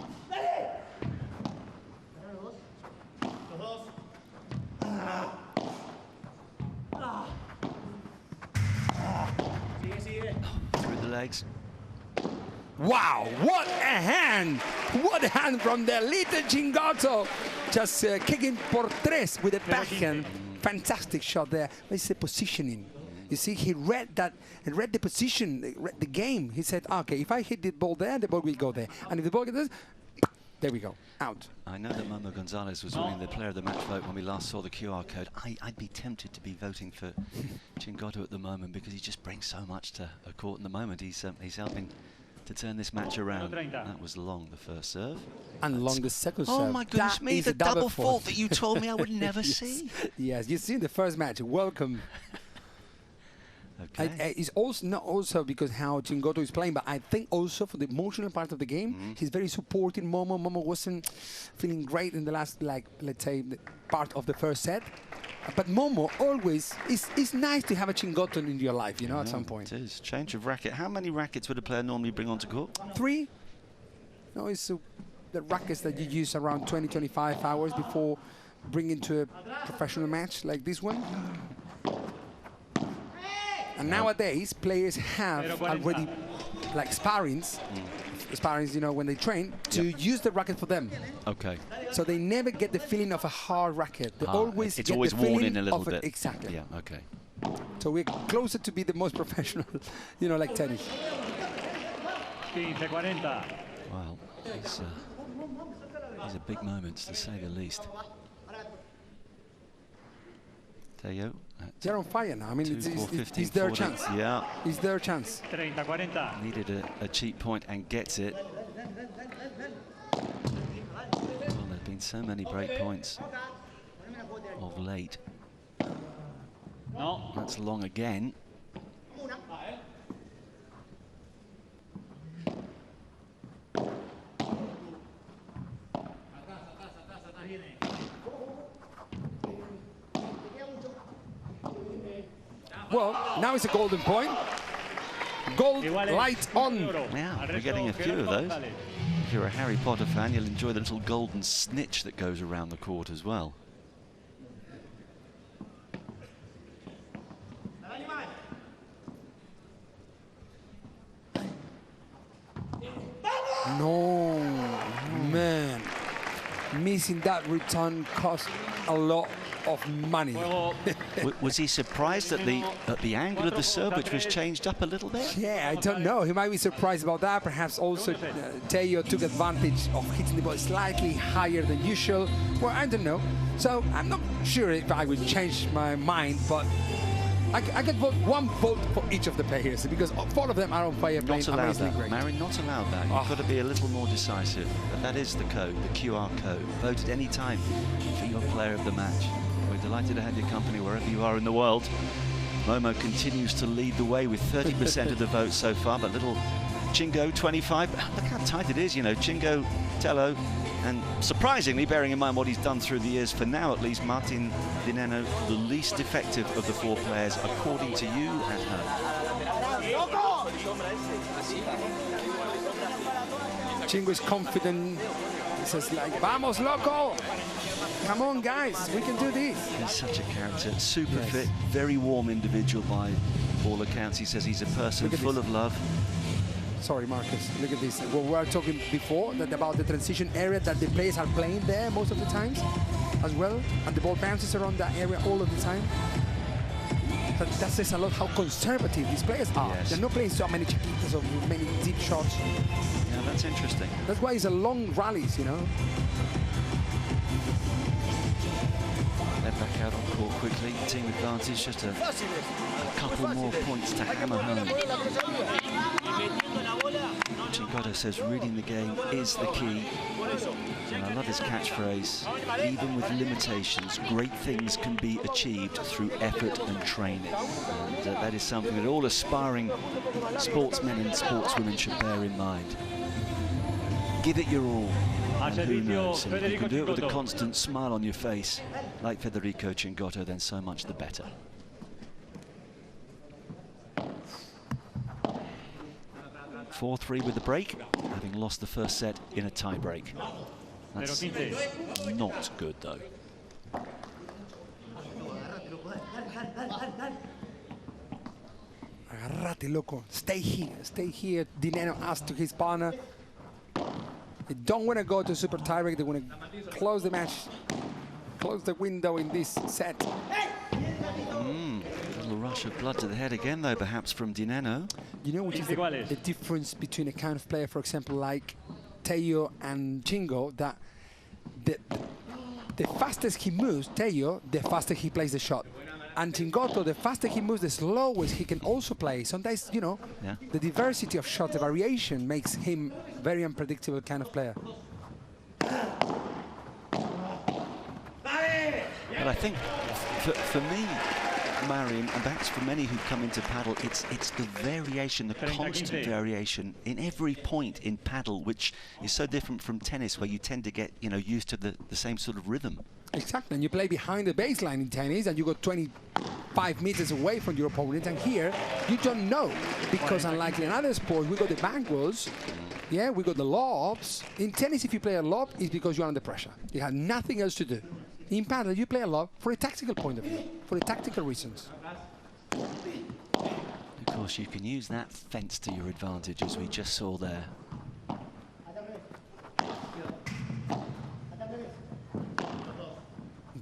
Through the legs. Wow, what a hand! What a hand from the little Chingoto. Just kicking por tres with a backhand. Fantastic shot there. It's the positioning. You see, he read that, and read the position, read the game. He said, okay, if I hit the ball there, the ball will go there. And if the ball goes there, there we go, out. I know that Momo Gonzalez was winning the player of the match vote when we last saw the QR code. I'd be tempted to be voting for Chingoto at the moment because he just brings so much to a court in the moment. He's helping to turn this match around. That was long, the first serve. And long, the second serve. Oh my goodness me, the double fault that you told me I would never yes. see. Yes, you see the first match. Welcome. Okay. It's also not also because how Chingoto is playing, but I think also for the emotional part of the game, he's very supporting Momo. Momo wasn't feeling great in the last, like, let's say, the part of the first set. But Momo always, it's nice to have a Chingoto in your life, you know, at some point. It is. Change of racket. How many rackets would a player normally bring onto court? 3. No, it's the rackets that you use around 20-25 hours before bringing to a professional match like this one. And nowadays, players have already, like, sparrings sparrings, you know, when they train, to use the racket for them. Okay. So they never get the feeling of a hard racket. They always it's get always the worn feeling in a little of bit. Exactly. Yeah. Okay. So we're closer to be the most professional, you know, like tennis. 15-40. Wow. These are big moments, to say the least. Teo. They're on fire now. I mean, it's their chance. Yeah. It's their chance. 30-40. Needed a cheap point and gets it. Well, there have been so many break points of late. No. That's long again. Well, now it's a golden point. Gold light on. Yeah, we're getting a few of those. If you're a Harry Potter fan, you'll enjoy the little golden snitch that goes around the court as well. No, man. Missing that return cost a lot of money. Was he surprised at the angle of the serve, which was changed up a little bit? Yeah, I don't know. He might be surprised about that. Perhaps also Teo took advantage of hitting the ball slightly higher than usual. Well, I don't know. So I'm not sure if I would change my mind, but I could vote one vote for each of the players because 4 of them are on fire playing amazingly great. Marin, not allowed that. You've got to be a little more decisive. But that is the code, the QR code. Vote at any time for your player of the match. We're delighted to have your company wherever you are in the world. Momo continues to lead the way with 30% of the vote so far, but little Chingo, 25. Look how tight it is, you know. Chingo, Tello, and surprisingly, bearing in mind what he's done through the years, for now at least, Martin Dineno, the least effective of the 4 players, according to you at home. Chingo is confident. He says like, "Vamos, loco! Come on, guys, we can do this." He's such a character, super fit, very warm individual by all accounts. He says he's a person full of love. Sorry, Marcus, look at this. Well, we were talking before about the transition area that the players are playing there most of the times as well, and the ball bounces around that area all of the time. That says a lot how conservative these players are. Yes. They're not playing so many chiquitas or many deep shots. Yeah, that's interesting. That's why it's a long rallies, you know. They're back out on court quickly. Team advantage, just a couple more points to hammer home. Chingoto says reading the game is the key. And I love his catchphrase. Even with limitations, great things can be achieved through effort and training. And that is something that all aspiring sportsmen and sportswomen should bear in mind. Give it your all. And who knows, if you can do it with a constant smile on your face, like Federico Chingoto, then so much the better. (4-3) with the break, having lost the first set in a tie break. That's not good, though. Agarrate, loco. Stay here. Stay here. Dineno asked to his partner. They don't want to go to super tiebreak. They want to close the match, close the window in this set. A little rush of blood to the head again, though, perhaps from Dineno. You know, which is the difference between a kind of player, for example, like Teo and Chingo, that the fastest he moves, Teo, the faster he plays the shot. And Chingoto, the faster he moves, the slowest he can also play. Sometimes, you know, the diversity of shots, the variation makes him very unpredictable kind of player. But I think, for me, Marion, and perhaps for many who come into paddle, it's the variation, the constant variation in every point in paddle, which is so different from tennis, where you tend to get, you know, used to the same sort of rhythm. Exactly, and you play behind the baseline in tennis, and you go 25 meters away from your opponent, and here you don't know, because unlike in other sports, we got the bangles, yeah, we got the lobs. In tennis, if you play a lob, it's because you're under pressure. You have nothing else to do. In paddle, you play a lob for a tactical point of view, for the tactical reasons. Of course, you can use that fence to your advantage, as we just saw there.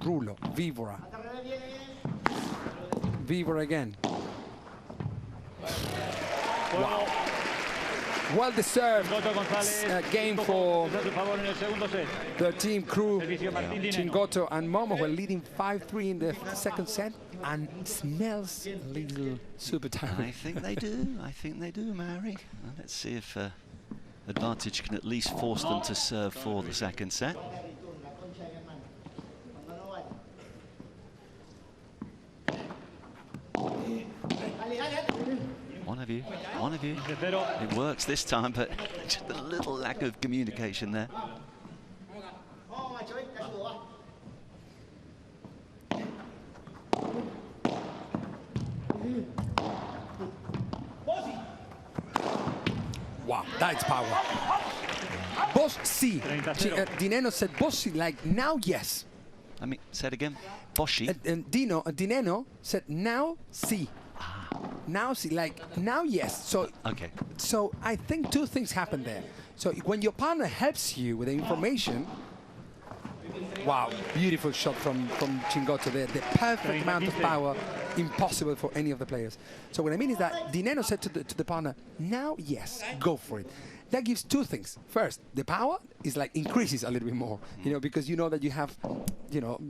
Rulo, Vivora. Vivora again. Wow. Well-deserved game for the team crew. Chingotto and Momo were leading 5-3 in the second set, and smells a little super tired. I think they do. I think they do, Mary. Well, let's see if Advantage can at least force them to serve for the second set. One of you. It works this time, but just a little lack of communication there. Wow, that's power. Boss C. Dineno said boss C, like now yes. I mean, say it again. Boschi. And Dineno said now see. Now see, like now yes. So okay. So I think two things happen there. So when your partner helps you with the information, wow, beautiful shot from Chingotto there. The perfect amount of power, impossible for any of the players. So what I mean is that Dineno said to the partner, now yes, go for it. That gives two things. First, the power is like increases a little bit more, you know, because you know that you have, you know,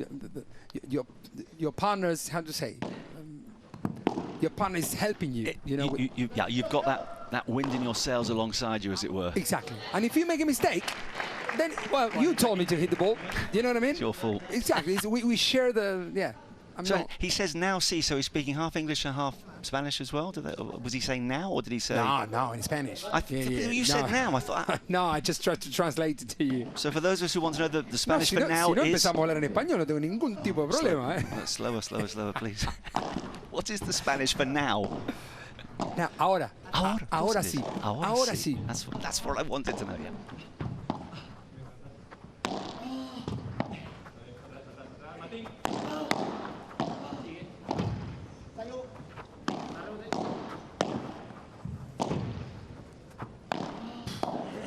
your partners, how to say, your partner is helping you. You know, yeah, you've got that wind in your sails alongside you, as it were. Exactly. And if you make a mistake, then, well, you told me to hit the ball. You know what I mean? It's your fault. Exactly. We share the, yeah. So he says now see, so he's speaking half English and half Spanish as well? Was he saying now, or did he say... No, in Spanish. You said now, I thought... No, I just tried to translate it to you. So for those of us who want to know the Spanish for now si no is... empezamos a hablar en español, no tengo ningún tipo de problema. Slower, please. What is the Spanish for now? Now, ahora sí. Ahora sí. That's what I wanted to know, yeah.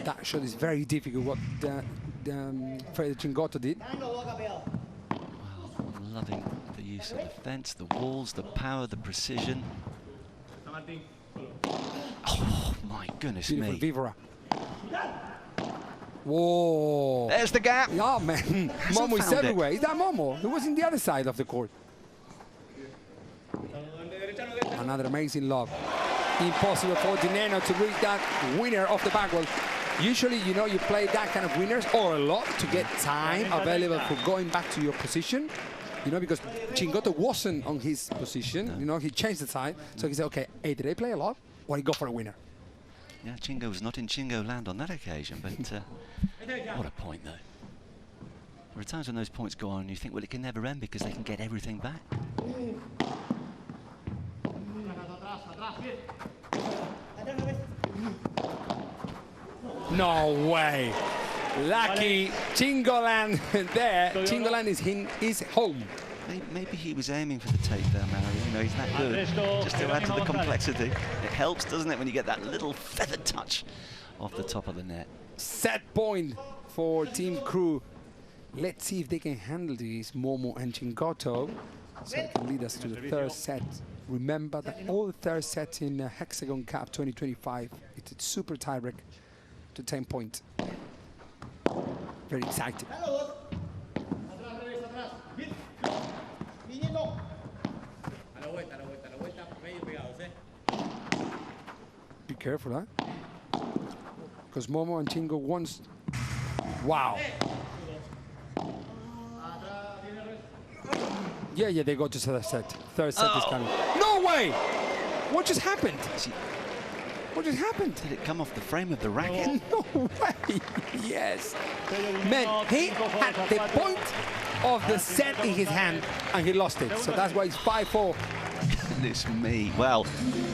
That shot is very difficult, what Frederic Chingotto did. Well, I'm loving the use of the fence, the walls, the power, the precision. Oh, my goodness beautiful me. Vivora. Whoa. There's the gap. Yeah, man. Momo is everywhere. Is that Momo? He was in the other side of the court. Another amazing lob. Impossible for Dineno to reach that winner of the backward. Usually, you know, you play that kind of winners or a lot to get time available for going back to your position. You know, because Chingotto wasn't on his position. You know, he changed the side. So he said, okay, hey, did I play a lot or I go for a winner? Yeah, Chingo was not in Chingo land on that occasion, but what a point, though. There are times when those points go on and you think, well, it can never end because they can get everything back. No way. Lucky Chingoland there. Chingoland is home. Maybe he was aiming for the tape there, Mary. You know, he's that good. Just to add to the complexity. It helps, doesn't it, when you get that little feathered touch off the top of the net. Set point for Team Crew. Let's see if they can handle this, Momo and Chingotto. So it can lead us to the third set. Remember that all the third sets in Hexagon Cup 2025, it's a super tiebreak to 10 points. Very exciting. Be careful, huh? Because Momo and Chingo once... Wow. Yeah, they go to third set. Third set is coming. No way! What just happened? What just happened? Did it come off the frame of the racket? No way! Yes. Man, he had the point of the set in his hand and he lost it. So that's why it's 5-4. Goodness me. Well,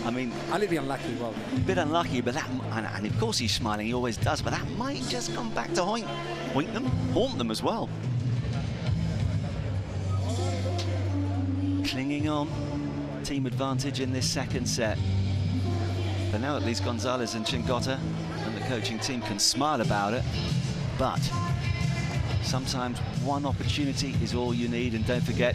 I mean... A little bit unlucky, well. A bit unlucky, but that... And of course he's smiling, he always does, but that might just come back to haunt them as well. Clinging on. Team advantage in this second set. But now at least Gonzalez and Chingotto and the coaching team can smile about it. But Sometimes one opportunity is all you need, and don't forget,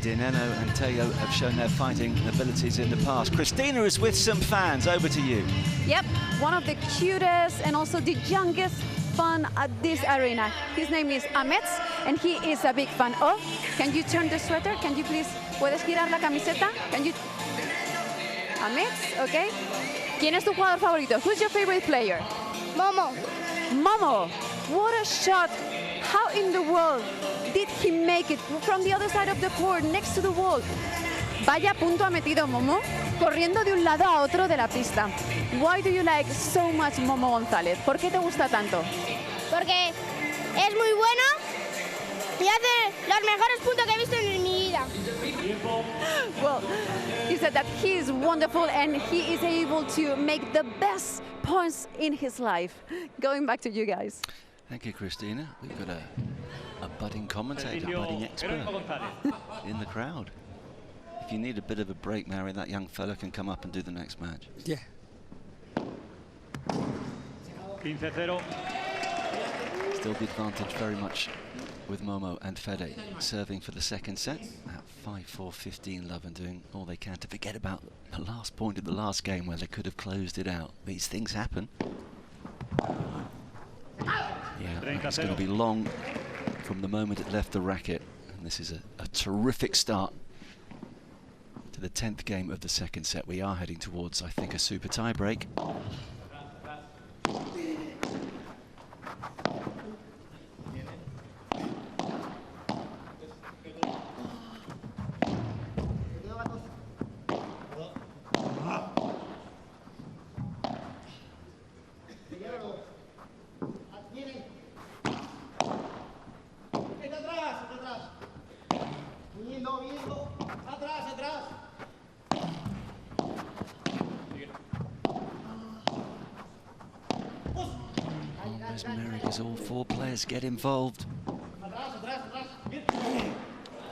Dineno and Teo have shown their fighting abilities in the past. Christina is with some fans. Over to you. Yep, one of the cutest and also the youngest fan at this arena. His name is Ahmed, and he is a big fan of. Can you turn the sweater? Can you please, puedes girar la camiseta? Can you? Ahmed, okay. ¿Quién es tu jugador favorito? Who's your favorite player? Momo. Momo, what a shot. How in the world did he make it from the other side of the court, next to the wall? Vaya punto ha metido Momo, corriendo de un lado a otro de la pista. Why do you like so much Momo González? ¿Por qué te gusta tanto? Porque es muy bueno y hace los mejores puntos que he visto en mi vida. Well, he said that he is wonderful and he is able to make the best points in his life. Going back to you guys. Thank you, Christina. We've got a budding commentator, a budding expert in the crowd. If you need a bit of a break, Mary, that young fella can come up and do the next match. Yeah. 15-0. Still the advantage very much with Momo and Fede serving for the second set at 5-4, 15 love, and doing all they can to forget about the last point of the last game where they could have closed it out. These things happen. Yeah, it's going to be long from the moment it left the racket, and this is a terrific start to the 10th game of the second set. We are heading towards, I think, a super tie break. As all four players get involved.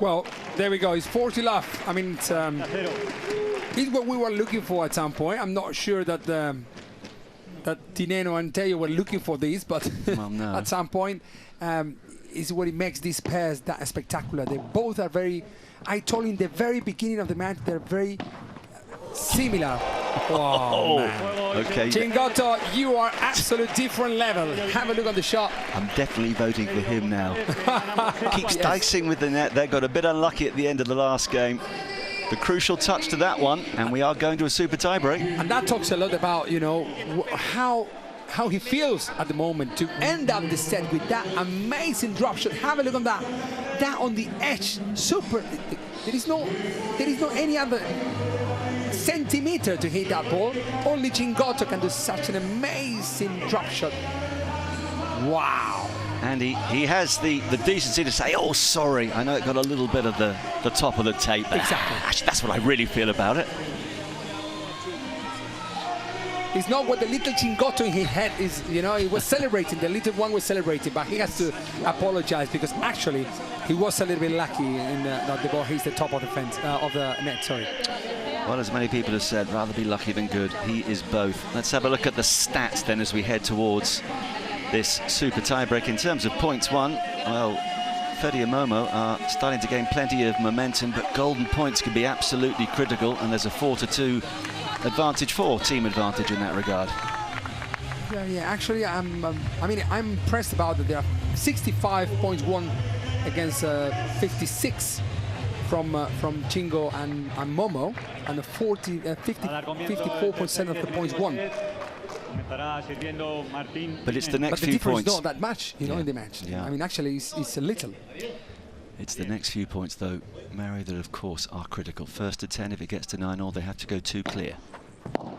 Well, there we go. It's 40 love. I mean, it's what we were looking for at some point. I'm not sure that that Dineno and Teo were looking for this, but well, no. At some point, is what it makes these pairs that spectacular. They both are very. I told you in the very beginning of the match, they're very similar. Oh, man. Okay. Chingotto, you are absolute different level. Have a look on the shot. I'm definitely voting for him now. Keeps dicing with the net. They got a bit unlucky at the end of the last game. The crucial touch to that one, and we are going to a super tie break. And that talks a lot about, you know, how he feels at the moment to end up the set with that amazing drop shot. Have a look on that. That on the edge, super. There is no any other centimeter to hit that ball. Only Chingotto can do such an amazing drop shot. Wow. And he has the decency to say, oh, sorry, I know it got a little bit of the top of the tape. Exactly. Actually, that's what I really feel about it. It's not what the little Chingotto in his head is, you know, he was celebrating, the little one was celebrating, but he has to apologize because actually he was a little bit lucky in that the ball hits the top of the fence, of the net, sorry. Well, as many people have said, rather be lucky than good. He is both. Let's have a look at the stats then as we head towards this super tiebreak. In terms of points won, well, Fede and Momo are starting to gain plenty of momentum, but golden points can be absolutely critical, and there's a 4-2 advantage for team advantage in that regard. Yeah, actually, I'm impressed about that. There are 65 points won against 56 from Chingo and Momo, and 54% of the points won. But it's the next but the few difference points. is not that much, you know, in the match. Yeah. I mean, actually, it's a little. It's the next few points, though, Mary, that of course are critical. First to 10, if it gets to 9-all, they have to go 2 clear. And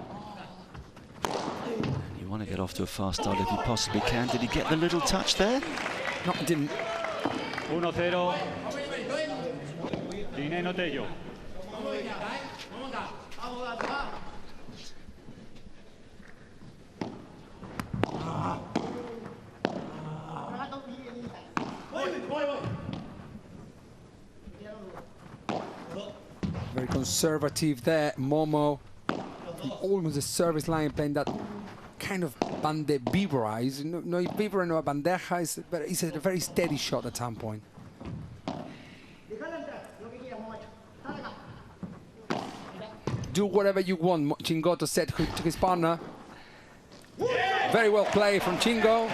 you want to get off to a fast start if you possibly can. Did he get the little touch there? No, he didn't. 1-0. Dineno Tello. Very conservative there, Momo. Almost a service line, playing that kind of vibra. It's no vibra, no bandeja, but it's a very steady shot at some point. Do whatever you want, Chingoto said to his partner. Very well played from Chingo.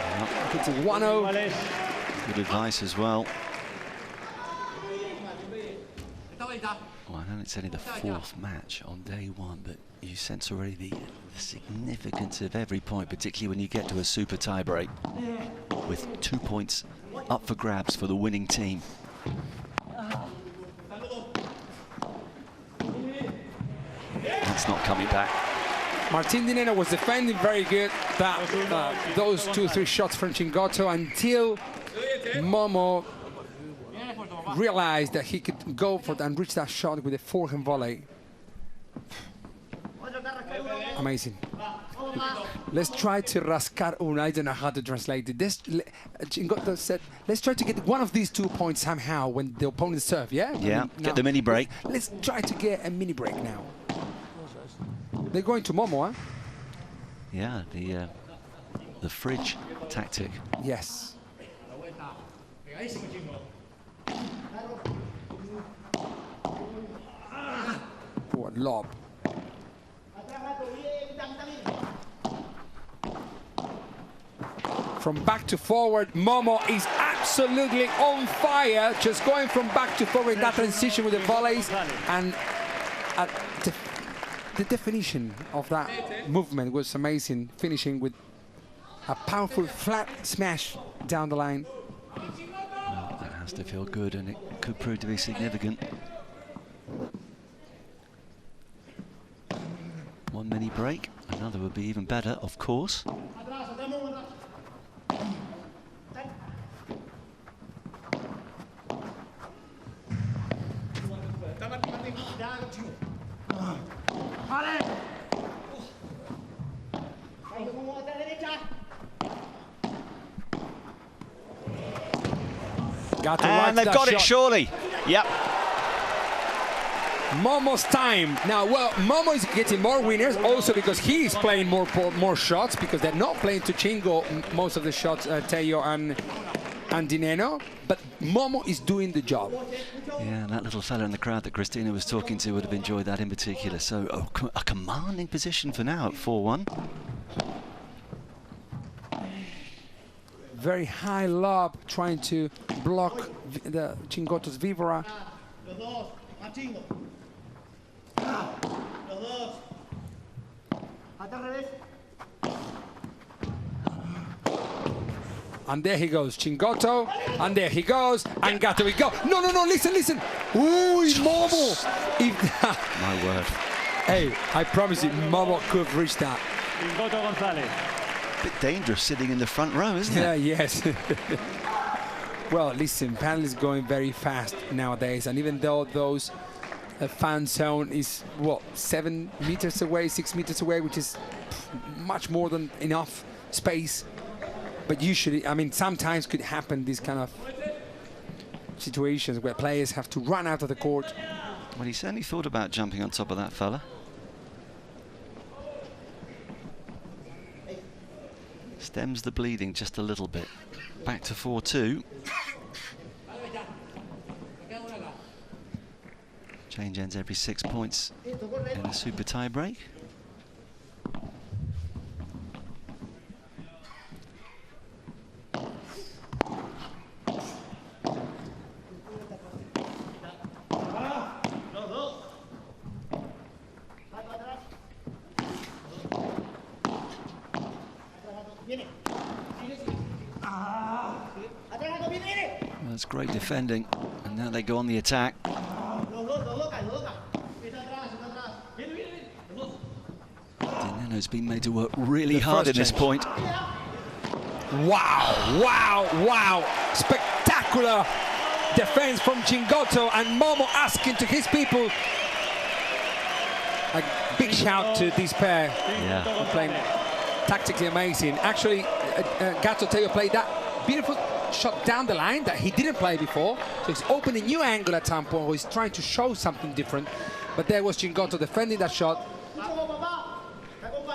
It's a 1-0. Good advice as well. Well, I know it's only the 4th match on day 1, but you sense already the significance of every point, particularly when you get to a super tie-break with 2 points up for grabs for the winning team. That's not coming back. Martin Dineno was defending very good. Those 2-3 shots from Chingoto until Momo realized that he could go for and reach that shot with a forehand volley. Amazing. Let's try to rascar una. I don't know how to translate it. Chingoto said, let's try to get one of these 2 points somehow when the opponent serve, yeah? Yeah, I mean, get the mini break. Let's try to get a mini break now. They're going to Momo, huh? Yeah, the fridge tactic. Yes. What lob. From back to forward, Momo is absolutely on fire, just going from back to forward, that transition with the volleys, and the definition of that movement was amazing, finishing with a powerful flat smash down the line. Well, that has to feel good, and it could prove to be significant. One mini break, another would be even better, of course. And they've got it, surely. Yep. Momo's time. Now, well, Momo is getting more winners also because he is playing more shots, because they're not playing to Chingo most of the shots, Teo and Dineno, but Momo is doing the job. Yeah, and that little fella in the crowd that Christina was talking to would have enjoyed that in particular. So a commanding position for now at 4-1. Very high lob, trying to block the Chingoto's vibra. And there he goes, Chingoto, and there he goes, and Gato we go. No, listen. Ooh, Momo. My word. Hey, I promise you, Momo could reach that. Chingoto González. Bit dangerous sitting in the front row, isn't it? Yeah, yes. Well, listen, Padel is going very fast nowadays, and even though those fan zone is, what, 7 meters away, 6 meters away, which is much more than enough space. But usually, I mean, sometimes could happen these kind of situations where players have to run out of the court. Well, he certainly thought about jumping on top of that fella. Stems the bleeding just a little bit. Back to 4-2. Change ends every 6 points in a super tie break. That's great defending, and now they go on the attack. Dineno's been made to work really hard in this point. Wow. Spectacular defense from Chingoto, and Momo asking to his people. A big shout to this pair. Yeah. Playing tactically amazing. Actually, Gato Teo played that beautiful shot down the line that he didn't play before. So he's opening a new angle at some point, he's trying to show something different. But there was Chingoto defending that shot.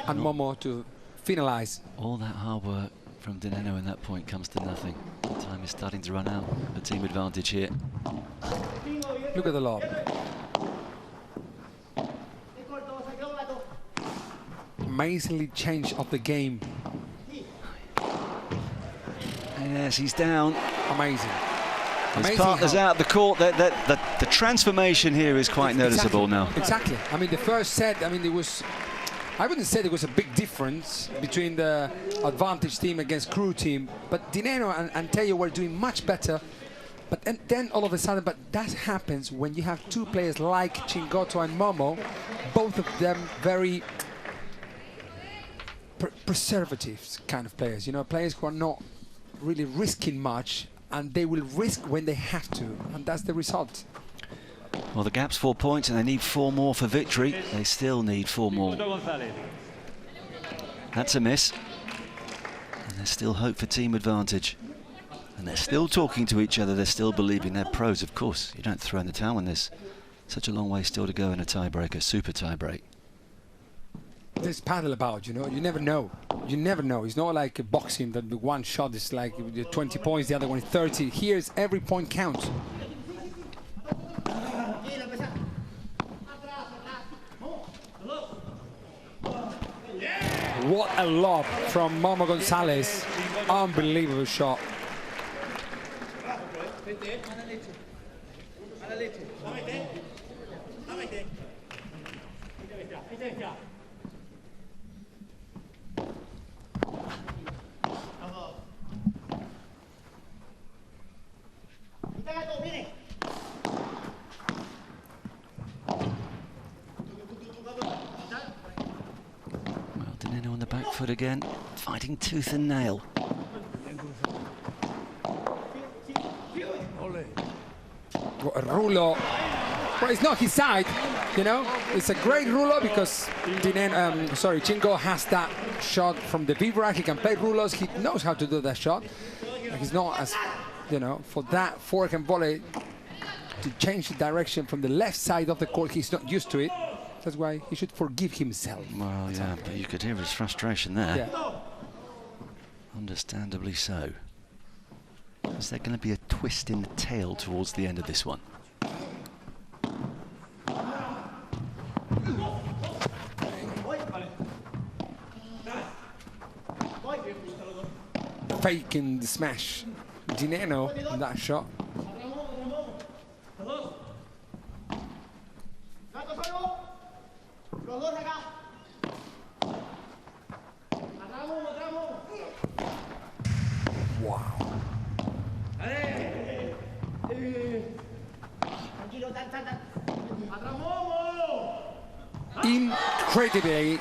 And Momo to finalize. All that hard work from Dineno in that point comes to nothing. The time is starting to run out. The team advantage here. Look at the lob. Amazingly change of the game. Yes, he's down. Amazing. His partner's out the court. The transformation here is quite noticeable now. Exactly. I mean, the first set, I mean, it was... I wouldn't say there was a big difference between the advantage team against crew team, but Dineno and Tello were doing much better. But then all of a sudden, but that happens when you have two players like Chingoto and Momo, both of them very preservative kind of players, you know, players who are not really risking much, and they will risk when they have to, and that's the result. Well, the gap's 4 points, and they need 4 more for victory. They still need 4 more. That's a miss. And there's still hope for team advantage. And they're still talking to each other. They're still believing they're pros, of course. You don't throw in the towel when there's such a long way still to go in a tiebreak, a super tiebreak. There's paddle about, you know, you never know. You never know. It's not like boxing that the one shot is like 20 points, the other one is 30. Here's every point counts. What a lob from Momo Gonzalez. Unbelievable shot. Dineno on the back foot again, fighting tooth and nail. What a rulo. Well, it's not his side, you know. It's a great rulo because Chingo has that shot from the Vibra. He can play rulos. He knows how to do that shot. He's not as, you know, for that fork and volley to change the direction from the left side of the court. He's not used to it. That's why he should forgive himself. Well, yeah, but you could hear his frustration there. Yeah. Understandably so. Is there going to be a twist in the tail towards the end of this one? Faking the smash. Dineno on that shot. Wow. Incredibly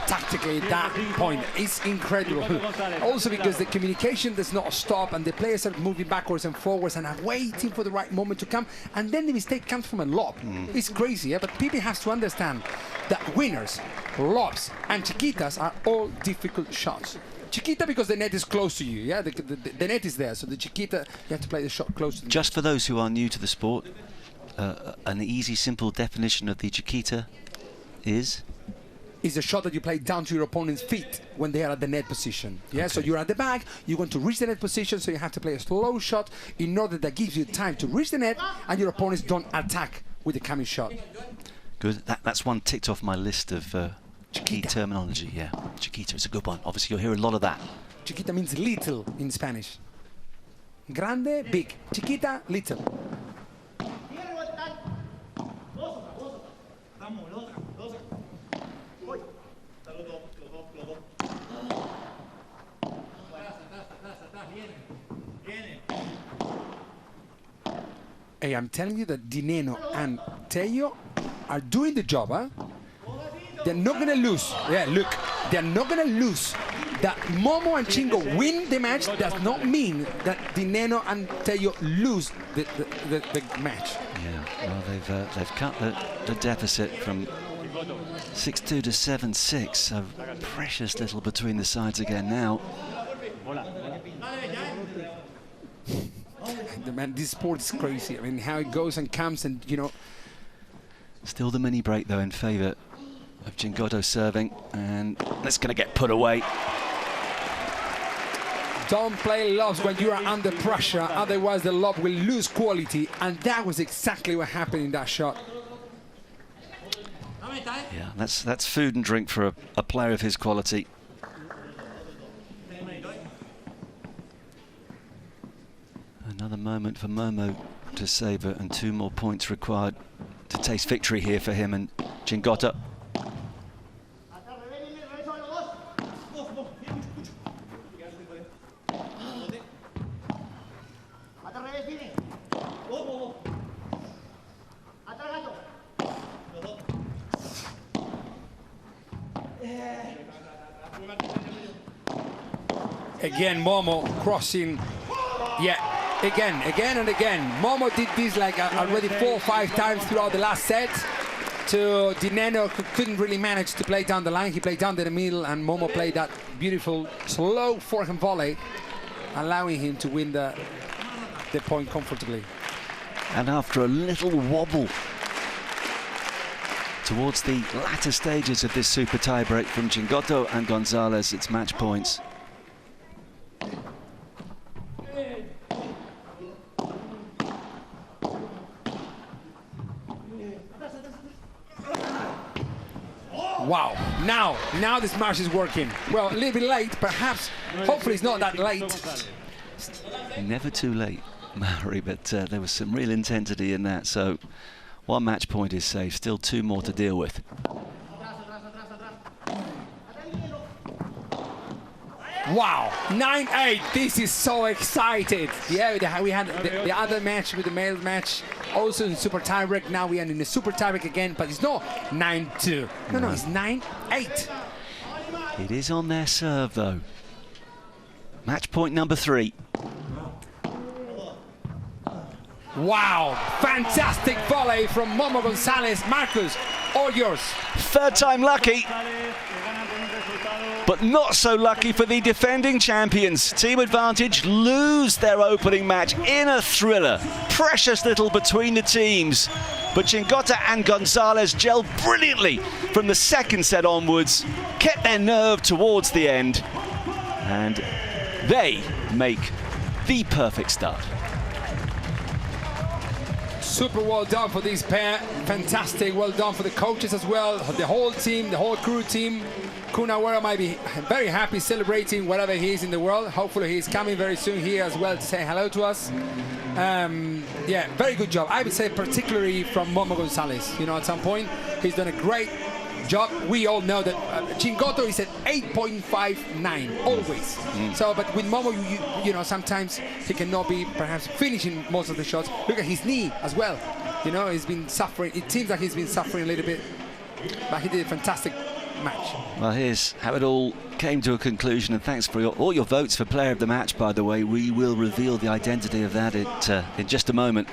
tactically, that point is incredible. Also because the communication does not stop and the players are moving backwards and forwards and are waiting for the right moment to come, and then the mistake comes from a lob. It's crazy, yeah? But people have to understand that winners, lobs and chiquitas are all difficult shots. Chiquita because the net is close to you, yeah? The net is there, so the chiquita, you have to play the shot close to the Just for those who are new to the sport, an easy, simple definition of the chiquita is a shot that you play down to your opponent's feet when they are at the net position. Yeah, okay. So you're at the back, you want to reach the net position, so you have to play a slow shot in order that gives you time to reach the net and your opponents don't attack with the coming shot. Good. That's one ticked off my list of key terminology. Yeah, chiquita is a good one. Obviously, you'll hear a lot of that. Chiquita means little in Spanish. Grande, big. Chiquita, little. Hey, I'm telling you that Dineno and Tello are doing the job, huh? They're not going to lose. Yeah, look, they're not going to lose. That Momo and Chingo win the match does not mean that Dineno and Tello lose the match. Yeah, well, they've cut the deficit from 6-2 to 7-6. So precious little between the sides again now. Man, this sport is crazy. I mean, how it goes and comes, and you know. Still the mini break though in favour of Gingotto serving, and that's going to get put away. Don't play lobs when you are under pressure, otherwise the lob will lose quality, and that was exactly what happened in that shot. Yeah, that's food and drink for a player of his quality. Another moment for Momo to savour, and 2 more points required to taste victory here for him and Gingotto. Again, Momo crossing. Yeah, again and again. Momo did this like already 4 or 5 times throughout the last set. To Dineno, who couldn't really manage to play down the line. He played down the middle, and Momo played that beautiful slow forehand volley, allowing him to win the point comfortably. And after a little wobble towards the latter stages of this super tiebreak from Gingotto and Gonzalez, it's match points. Wow, now this match is working. Well, a little bit late, perhaps. Hopefully it's not that late. Never too late, Maori, but there was some real intensity in that. So 1 match point is safe, still 2 more to deal with. Wow, 9-8, this is so excited. Yeah, we had the other match with the male match, also in super tiebreak. Now we are in the super tiebreak again, but it's not 9-2. No, it's 9-8. It is on their serve, though. Match point number 3. Wow, fantastic volley from Momo Gonzalez. Marcus, all yours. 3rd time lucky. But not so lucky for the defending champions. Team Advantage lose their opening match in a thriller. Precious little between the teams. But Gingotto and Gonzalez gelled brilliantly from the 2nd set onwards, kept their nerve towards the end, and they make the perfect start. Super well done for this pair. Fantastic, well done for the coaches as well, the whole team, the whole crew team. Kun Agüero might be very happy celebrating wherever he is in the world. Hopefully he's coming very soon here as well to say hello to us. Yeah, very good job. I would say particularly from Momo Gonzalez. You know, at some point he's done a great job. We all know that Gingotto is at 8.59 always. So, but with Momo, you know, sometimes he cannot be perhaps finishing most of the shots. Look at his knee as well. You know, he's been suffering. It seems like he's been suffering a little bit, but he did a fantastic match. Well, here's how it all came to a conclusion, and thanks for all your votes for player of the match, by the way. We will reveal the identity of that in just a moment.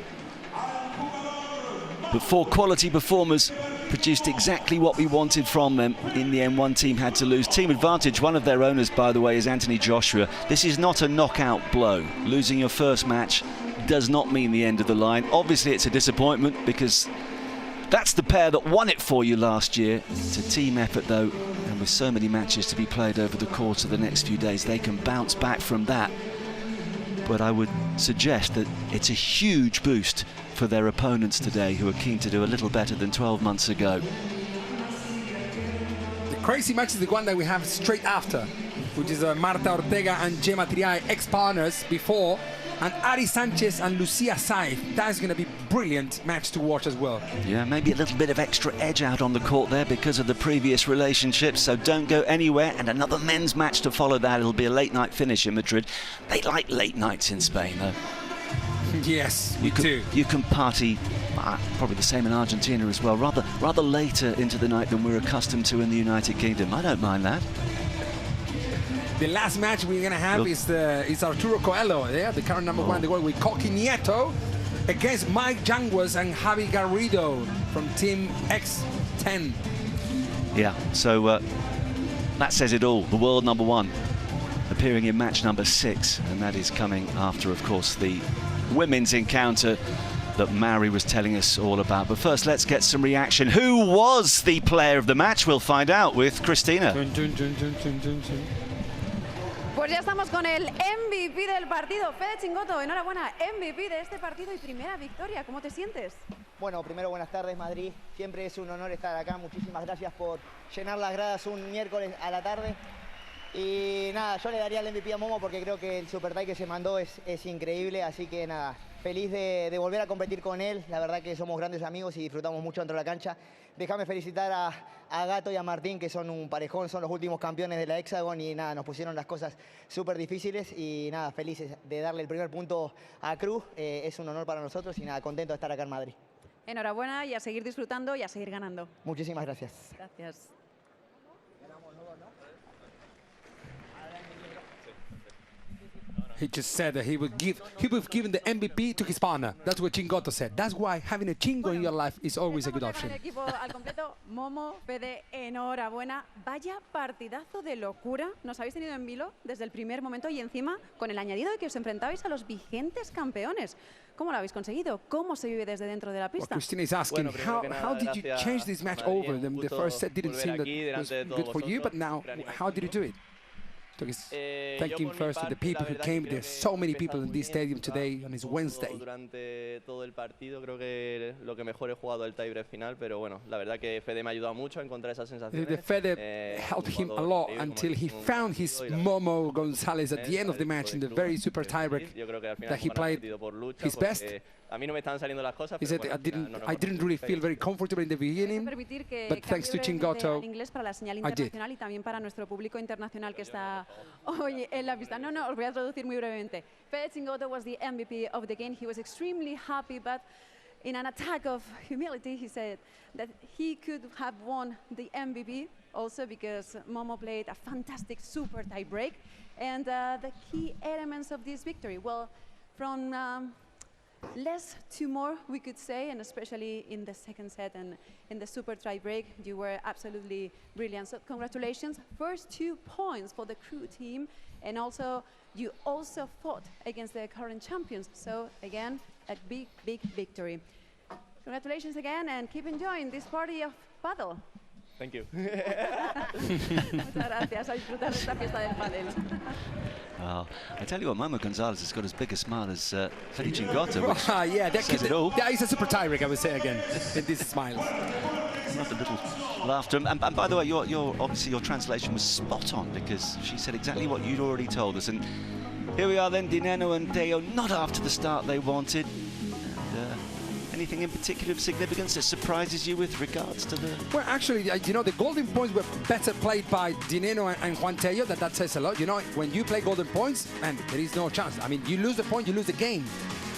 But 4 quality performers produced exactly what we wanted from them. In the end, one team had to lose. Team Advantage, one of their owners, by the way, is Anthony Joshua. This is not a knockout blow. Losing your first match does not mean the end of the line. Obviously, it's a disappointment because that's the pair that won it for you last year. It's a team effort, though, and with so many matches to be played over the course of the next few days, they can bounce back from that. But I would suggest that it's a huge boost for their opponents today, who are keen to do a little better than 12 months ago. The crazy match is the one that we have straight after, which is Marta Ortega and Gemma Triay, ex-partners before, and Ari Sanchez and Lucia Saif. That's going to be a brilliant match to watch as well. Yeah, maybe a little bit of extra edge out on the court there because of the previous relationship, so don't go anywhere. And another men's match to follow that. It'll be a late night finish in Madrid. They like late nights in Spain, though. Yes, we do. You can party, probably the same in Argentina as well, rather later into the night than we're accustomed to in the United Kingdom. I don't mind that. The last match we're going to have is Arturo Coelho, yeah, the current number 1 in the world, with Coqui Nieto against Mike Janguas and Javi Garrido from Team X10. Yeah, so that says it all. The world number 1 appearing in match number 6, and that is coming after, of course, the women's encounter that Mauri was telling us all about. But first, let's get some reaction. Who was the player of the match? We'll find out with Cristina. Pues ya estamos con el MVP del partido. Fede Chingoto, enhorabuena, MVP de este partido y primera victoria. ¿Cómo te sientes? Bueno, primero buenas tardes Madrid. Siempre es un honor estar acá. Muchísimas gracias por llenar las gradas un miércoles a la tarde. Y nada, yo le daría el MVP a Momo porque creo que el super tie que se mandó es increíble. Así que nada, feliz de volver a competir con él. La verdad que somos grandes amigos y disfrutamos mucho dentro de la cancha. Déjame felicitar a Gato y a Martín, que son un parejón, son los últimos campeones de la Hexagon y nada, nos pusieron las cosas súper difíciles y nada, felices de darle el primer punto a Cruz. Es un honor para nosotros y nada, contento de estar acá en Madrid. Enhorabuena y a seguir disfrutando y a seguir ganando. Muchísimas gracias. Gracias. He just said that he would give the MVP to his partner. That's what Chingoto said. That's why having a chingo in your life is always a good option. El equipo al completo, Momo, Fede, enhorabuena. Vaya partidazo de locura. Nos habéis tenido en vilo desde el primer momento y encima con el añadido de que os enfrentabais a los vigentes campeones. ¿Cómo lo habéis conseguido? ¿Cómo se vive desde dentro de la pista? Well, Cristina is asking, how did you change this match over? The first set didn't seem that it was good for you, but now, how did you do it? Thank him first to the people who came. There's so many people in this stadium today on his Wednesday. Durante todo el partido creo que lo que mejor he jugado el tiebreak final, pero bueno, la verdad que Fede me ha ayudado mucho a encontrar esas sensaciones. The Fede helped him a lot until he found his Momo Gonzalez at the end of the match in the very super tiebreak that he played his best. A mí no me estaban saliendo las cosas. He said, I didn't really feel very comfortable in the beginning, but thanks to Chingoto, inglés para la señal I did. internacional y también para nuestro público internacional que está hoy en la pista. No, os voy a traducir muy brevemente. Fede Chingoto was the MVP of the game. He was extremely happy, but in an attack of humility, he said that he could have won the MVP also because Momo played a fantastic super tie break. And the key elements of this victory, well, from less to more, we could say, and especially in the second set and in the super tie break, you were absolutely brilliant. So congratulations, first 2 points for the Crew team, and also you also fought against the current champions. So again, a big, big victory. Congratulations again, and keep enjoying this party of Padel. Thank you. Muchas gracias, a disfrutar de esta fiesta del pádel. I tell you what, Momo Gonzalez has got as big a smile as Fede Chingoto, which yeah, says it all. That is a super tiebreak, I would say again, in this smile. Not a little laughter. And by the way, obviously your translation was spot on because she said exactly what you'd already told us. And here we are then, Dineno and Teo, not after the start they wanted. And, anything in particular of significance that surprises you with regards to the... Well, actually, you know, the golden points were better played by Dineno and Juan Tello. That says a lot. You know, when you play golden points, and there is no chance. I mean, you lose the point, you lose the game.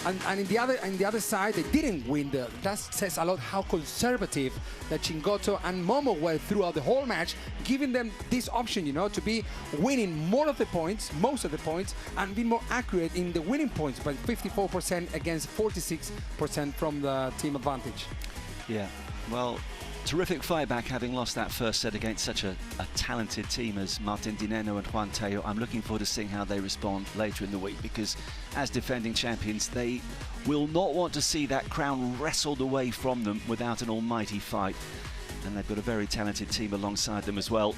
And in the other side, they didn't win. That says a lot how conservative that Chingoto and Momo were throughout the whole match, giving them this option, you know, to be winning more of the points, most of the points, and be more accurate in the winning points, but 54% against 46% from the team advantage. Yeah, well, terrific fight back, having lost that first set against such a talented team as Martin Dineno and Juan Tello. I'm looking forward to seeing how they respond later in the week because as defending champions, they will not want to see that crown wrestled away from them without an almighty fight. And they've got a very talented team alongside them as well.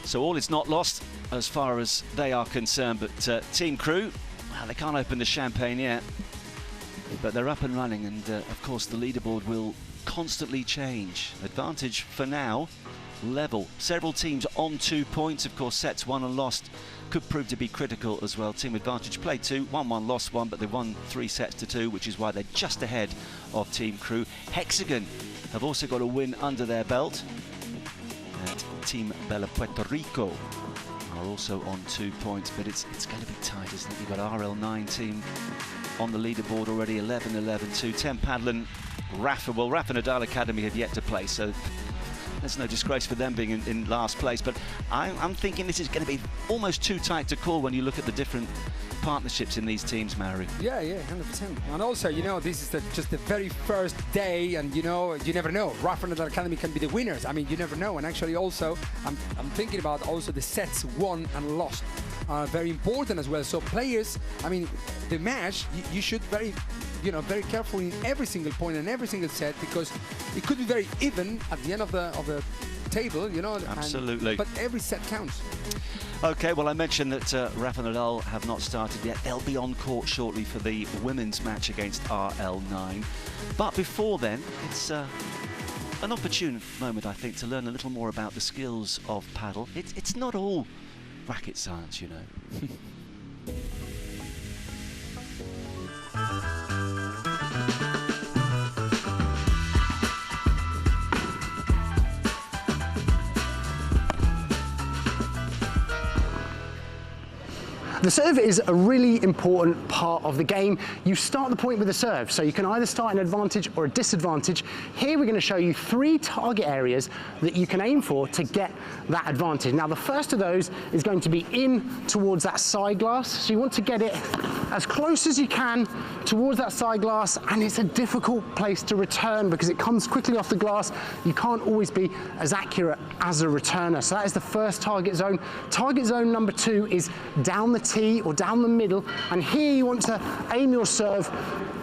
So all is not lost as far as they are concerned, but Team Crew, well, they can't open the champagne yet. But they're up and running, and of course the leaderboard will constantly change. Advantage for now, level. Several teams on 2 points. Of course, sets won and lost could prove to be critical as well. Team Advantage played 2, won 1, lost 1, but they won 3 sets to 2, which is why they're just ahead of Team Crew. Hexagon have also got a win under their belt. And Team Bella Puerto Rico are also on 2 points, but it's going to be tight, isn't it? You've got RL9 team on the leaderboard already, 11-11-2. 10 Padel, Rafa. Well, Rafa Nadal Academy have yet to play, so there's no disgrace for them being in last place. But I'm thinking this is going to be almost too tight to call when you look at the different partnerships in these teams, Mauri. Yeah, 100%. And also, you know, this is just the very first day, and you know, you never know. Rafa Nadal Academy can be the winners. I mean, you never know. And actually, also, I'm thinking about also the sets won and lost are very important as well. So players, I mean, the match, you should very careful in every single point and every single set, because it could be very even at the end of the table, you know. Absolutely. But every set counts. Okay, well, I mentioned that Rafa and Nadal have not started yet. They'll be on court shortly for the women's match against RL9. But before then, it's an opportune moment, I think, to learn a little more about the skills of paddle. It's not all racket science, you know. The serve is a really important part of the game. You start the point with a serve, so you can either start an advantage or a disadvantage. Here we're going to show you 3 target areas that you can aim for to get that advantage. Now the first of those is going to be in towards that side glass, so you want to get it as close as you can towards that side glass, and it's a difficult place to return because it comes quickly off the glass. You can't always be as accurate as a returner, so that is the first target zone. Target zone number 2 is down the tee or down the middle, and here you want to aim your serve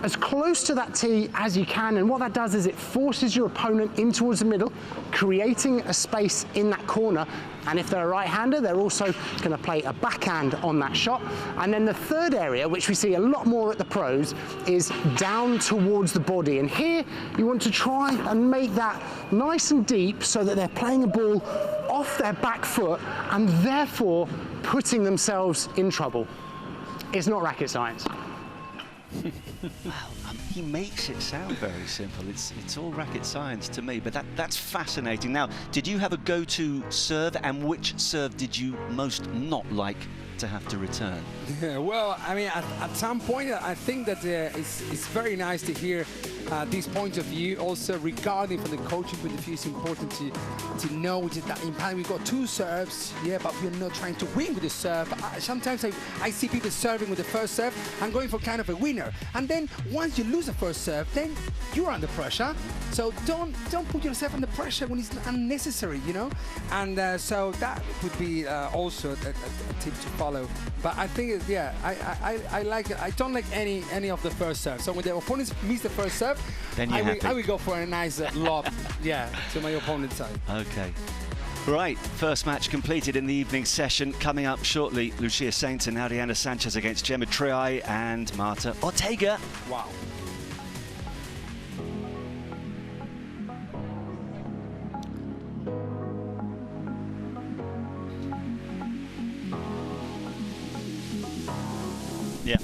as close to that tee as you can, and what that does is it forces your opponent in towards the middle, creating a space in that corner. And if they're a right-hander, they're also going to play a backhand on that shot. And then the third area, which we see a lot more at the pros, is down towards the body. And here you want to try and make that nice and deep so that they're playing a ball off their back foot and therefore putting themselves in trouble. It's not racket science. Wow, he makes it sound very simple. It's all racket science to me, but that's fascinating. Now, did you have a go-to serve, and which serve did you most not like to have to return? Yeah, well, I mean, at some point, I think that it's very nice to hear this point of view. Also, regarding from the coaching point of view, it's important to know which is that in paddle we've got 2 serves, yeah, but we're not trying to win with the serve. Sometimes I see people serving with the first serve and going for kind of a winner, and then once you lose the first serve, then you're under pressure. So don't put yourself under pressure when it's unnecessary, you know. And so that would be also a tip to follow. But I think, yeah, I like it. I don't like any of the first serve. So when the opponents miss the first serve, then I will go for a nice lob, yeah, to my opponent's side. Okay. Right, first match completed in the evening session. Coming up shortly, Lucia Saints and Ariana Sanchez against Gemma Triay and Marta Ortega. Wow. Yeah.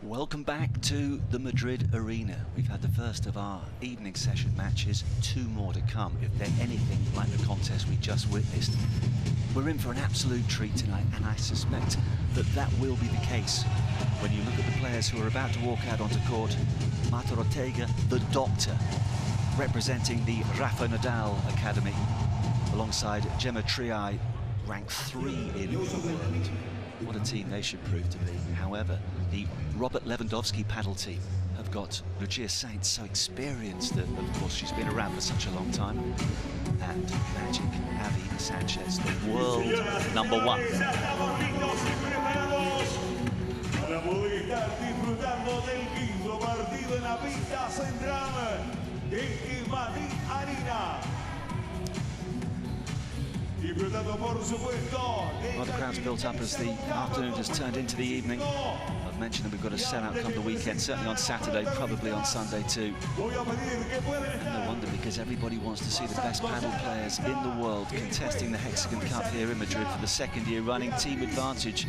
Welcome back to the Madrid arena. We've had the first of our evening session matches, 2 more to come. If they're anything like the contest we just witnessed, we're in for an absolute treat tonight, and I suspect that that will be the case when you look at the players who are about to walk out onto court. Marta Ortega, the doctor, representing the Rafa Nadal Academy, alongside Gemma Triay, ranked 3 in the world. What a team they should prove to be. However, the Robert Lewandowski paddle team have got Lucia Sainz, so experienced that, of course, she's been around for such a long time. And Magic Avi Sanchez, the world number 1. Para poder estar disfrutando del quinto partido en la pista central de Madrid Arena. Well, the crowd's built up as the afternoon has turned into the evening. I've mentioned that we've got a sellout come the weekend, certainly on Saturday, probably on Sunday too. And no wonder, because everybody wants to see the best paddle players in the world contesting the Hexagon Cup here in Madrid for the 2nd year running. Team Advantage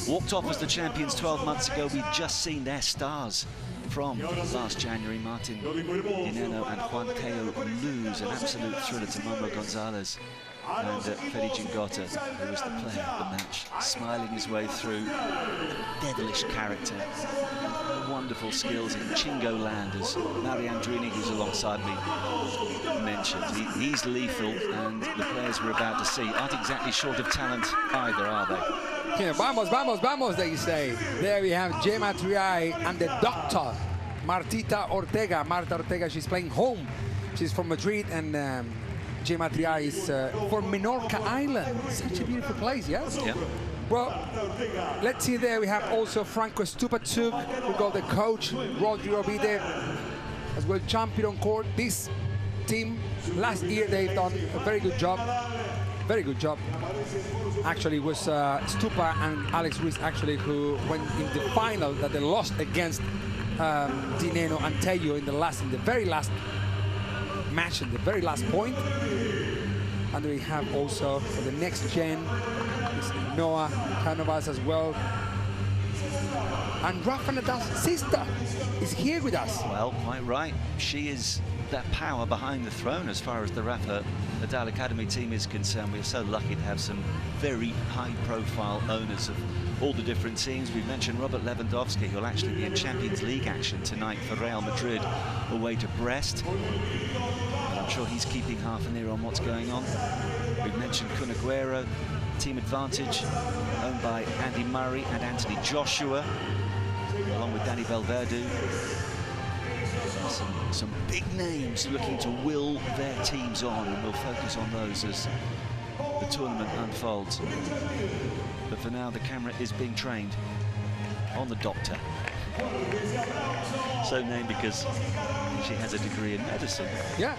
walked off as the champions 12 months ago. We've just seen their stars from last January. Martin Dineno and Juan Teo lose an absolute thriller to Manuel Gonzalez. And Freddy Gingota, who was the player of the match, smiling his way through, devilish character, wonderful skills in Chingo land, as Mariandrini, who's alongside me, mentioned. He's lethal, and the players we're about to see aren't exactly short of talent either, are they? Yeah, vamos, vamos, vamos, they say. There we have Gemma Triay and the doctor, Marta Ortega, she's playing home. She's from Madrid, and Gemma Triay is from Menorca Island. Such a beautiful place, yes? Yeah. Well, let's see, there we have also Franco Stupatsuk. We got the coach, Rodrigo Vide, as well, champion on court. This team, last year they've done a very good job. Very good job. Actually, it was Stupa and Alex Ruiz, actually, who went in the final that they lost against Dineno and Tello in the very last match, in the very last point. And we have also for the next gen Noah Canovas as well, and Rafa Nadal's sister is here with us. Well, quite right. She is that power behind the throne as far as the Rafa Nadal Academy team is concerned. We're so lucky to have some very high-profile owners of all the different teams. We've mentioned Robert Lewandowski, who'll actually be in Champions League action tonight for Real Madrid away to Brest. But I'm sure he's keeping half an ear on what's going on. We've mentioned Kun Aguero, Team Advantage, owned by Andy Murray and Anthony Joshua, along with Danny Belverdu. Some big names looking to will their teams on, and we'll focus on those as the tournament unfolds. But for now, the camera is being trained on the doctor. So named because she has a degree in medicine. Yeah.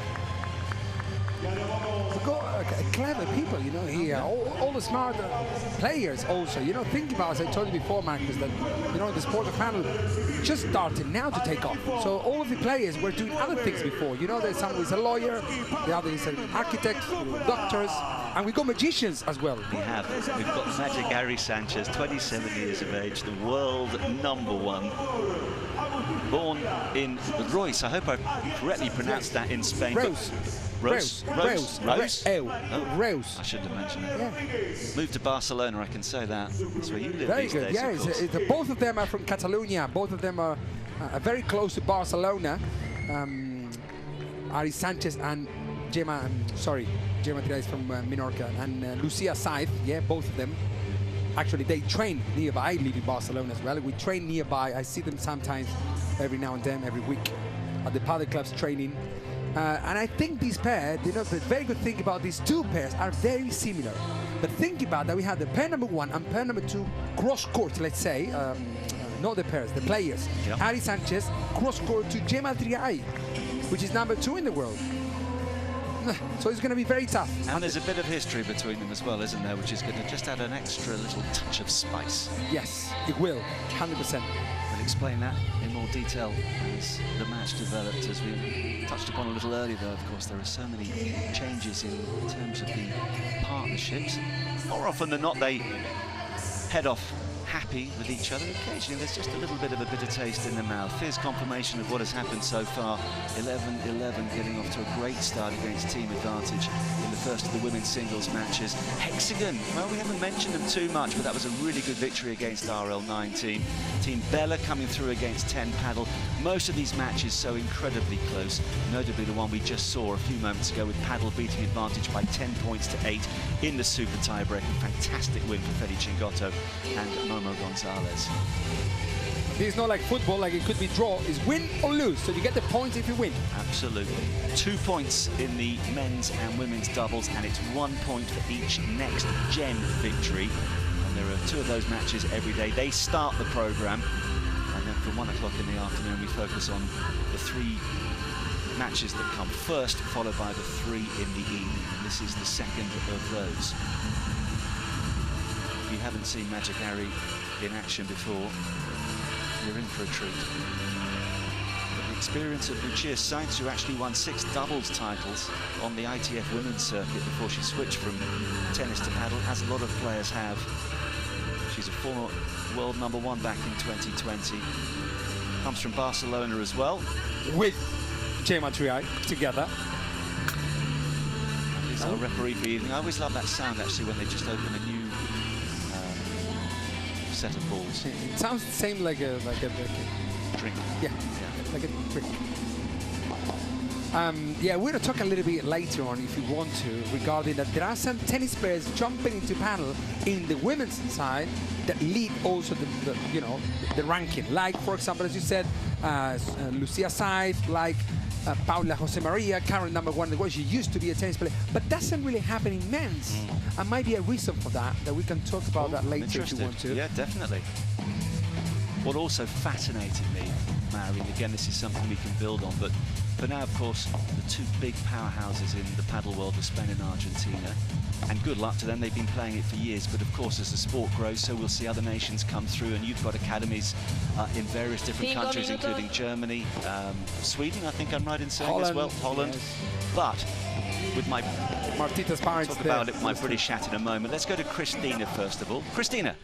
We've got clever people, you know, here. All the smart players also. You know, think about, as I told you before, Marcus, that, you know, the sport of paddle just started now to take off. So all of the players were doing other things before. You know, there's someone who's a lawyer, the other is an architect, doctors, and we've got magicians as well. We have. We've got Magic Avi Sanchez, 27 years of age, the world #1. Born in Royce. I hope I correctly pronounced that in Spain. Reus. Reus. Reus. I shouldn't have mentioned it. Yeah. Moved to Barcelona, I can say that. That's where you live very these good. days, Yeah, both of them are from Catalonia. Both of them are very close to Barcelona. Ari Sanchez and Gemma, Gemma Triay is from Menorca, and Lucia Sainz, yeah, both of them. Actually, they train nearby. I live in Barcelona as well. We train nearby. I see them sometimes, every now and then, every week, at the padel clubs training. And I think these pairs, you know, the very good thing about these two pairs are very similar. But think about that, we have the pair #1 and pair #2 cross court, let's say, not the pairs, the players. Yep. Ari Sanchez cross court to Gemma Triay, which is #2 in the world. So it's going to be very tough. And there's a bit of history between them as well, isn't there, which is going to just add an extra little touch of spice. Yes, it will, 100%. We'll explain that in more detail as the match develops. As we touched upon a little earlier, though, of course, there are so many changes in terms of the partnerships. More often than not, they head off happy with each other. Occasionally there's just a little bit of a bitter taste in the mouth. Here's confirmation of what has happened so far. 11-11, getting off to a great start against Team Advantage in the first of the women's singles matches. Hexagon, well, we haven't mentioned them too much, but that was a really good victory against RL19. Team Bella coming through against 10 Padel. Most of these matches so incredibly close, notably the one we just saw a few moments ago with Padel beating Advantage by 10 points to 8 in the super tiebreak. Fantastic win for Fede Chingotto and Momo Gonzalez. This is not like football, like it could be draw. It's win or lose, so you get the points if you win. Absolutely. 2 points in the men's and women's doubles, and it's 1 point for each next gen victory. And there are 2 of those matches every day. They start the programme, and then from 1 o'clock in the afternoon we focus on the 3 matches that come first, followed by the 3 in the evening. And this is the second of those. If you haven't seen Magic Harry in action before, you're in for a treat. But the experience of Lucia Sainz, who actually won 6 doubles titles on the ITF women's circuit before she switched from tennis to paddle, as a lot of players have. She's a former world #1 back in 2020. Comes from Barcelona as well. With Gemma Triay together. He's our referee for the evening. I always love that sound actually when they just open a new set of balls. It sounds the same like a drink. Yeah, like a drink. Yeah, we're going to talk a little bit later on, if you want to, regarding that there are some tennis players jumping into paddle in the women's side that lead also the ranking. Like, for example, as you said, Lucia Sainz, like Paula Jose Maria, current #1 in the world. She used to be a tennis player, but doesn't really happen in men's. And might be a reason for that we can talk about that later if you want to. Yeah, definitely. What also fascinated me, Mary, and again, this is something we can build on, but for now, of course, the 2 big powerhouses in the paddle world are Spain and Argentina. And good luck to them, they've been playing it for years. But of course, as the sport grows, so we'll see other nations come through. And you've got academies in various different countries, including Germany, Sweden, I think I'm right in saying Holland, as well, Holland. Yes. But with my Martita's parents, talk about it with my British hat in a moment. Let's go to Christina first of all. Christina.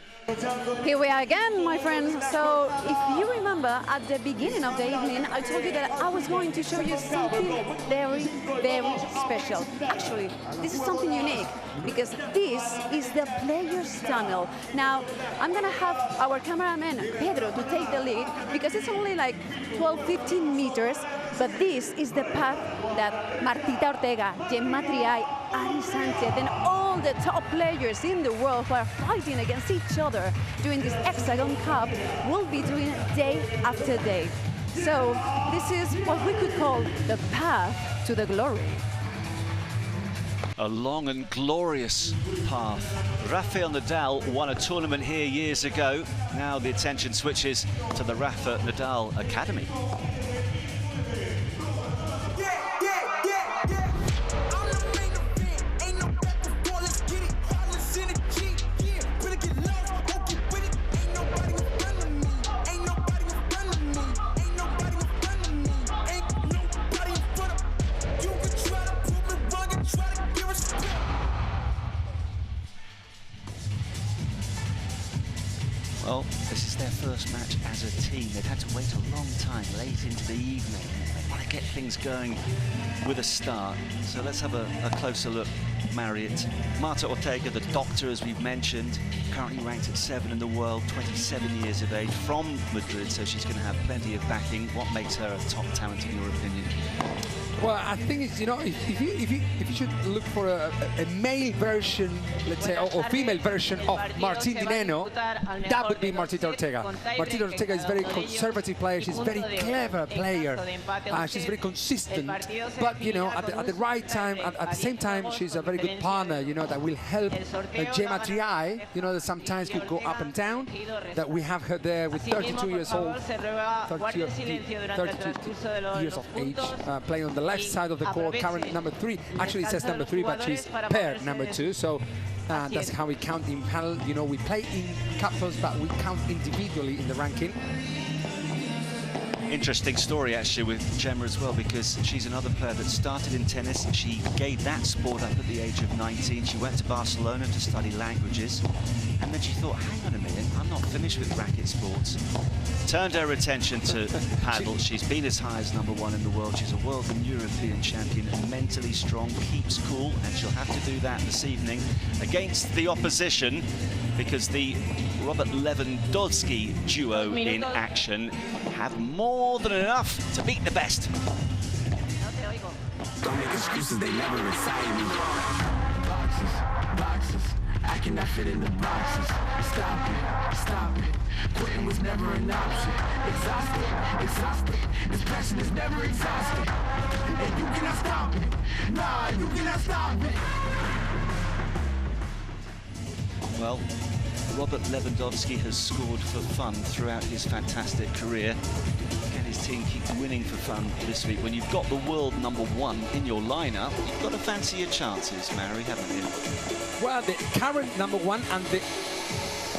Here we are again, my friends. So if you remember at the beginning of the evening, I told you that I was going to show you something very, very special. Actually, this is something unique because this is the Players Tunnel. Now, I'm going to have our cameraman, Pedro, to take the lead because it's only like 12-15 meters, but this is the path that Martita Ortega, Gemma Triay, Ari Sanchez, and all the top players in the world who are fighting against each other during this Hexagon Cup will be doing day after day. So this is what we could call the path to the glory. A long and glorious path. Rafael Nadal won a tournament here years ago. Now the attention switches to the Rafa Nadal Academy. Well, this is their first match as a team. They've had to wait a long time, late into the evening. They want to get things going with a start. So let's have a closer look, Marriott. Marta Ortega, the doctor, as we've mentioned, currently ranked at 7 in the world, 27 years of age, from Madrid, so she's going to have plenty of backing. What makes her a top talent, in your opinion? Well, I think it's, if you should look for a male version, let's say, or female version of Martín Dineno, that would be Martita Ortega. Martita Ortega is a very conservative player. She's a very clever player. She's very consistent. But, at the right time, at the same time, she's a very good partner, that will help Gemma Triay, that sometimes could go up and down. That we have her there with 32 years old, 32 years of age, playing on the left side of the court, current #3. Actually, it says #3, but she's pair #2. So that's how we count in panel. We play in couples, but we count individually in the ranking. Interesting story, actually, with Gemma as well, because she's another player that started in tennis. She gave that sport up at the age of 19. She went to Barcelona to study languages. And then she thought, hang on a minute, I'm not finished with racket sports. Turned her attention to paddle. She's been as high as #1 in the world. She's a world and European champion, mentally strong, keeps cool, and she'll have to do that this evening against the opposition, because the Robert Lewandowski duo in action have more than enough to beat the best. Don't make excuses, they never excite me. Boxes, I cannot fit in the boxes. Stop it. Quitting was never an option. Exhausted. This passion is never exhausted. And you cannot stop it. Nah, you cannot stop it. Well, Robert Lewandowski has scored for fun throughout his fantastic career. Can his team keep winning for fun this week? When you've got the world #1 in your lineup, you've got to fancy your chances, Mary, haven't you? Well, the current #1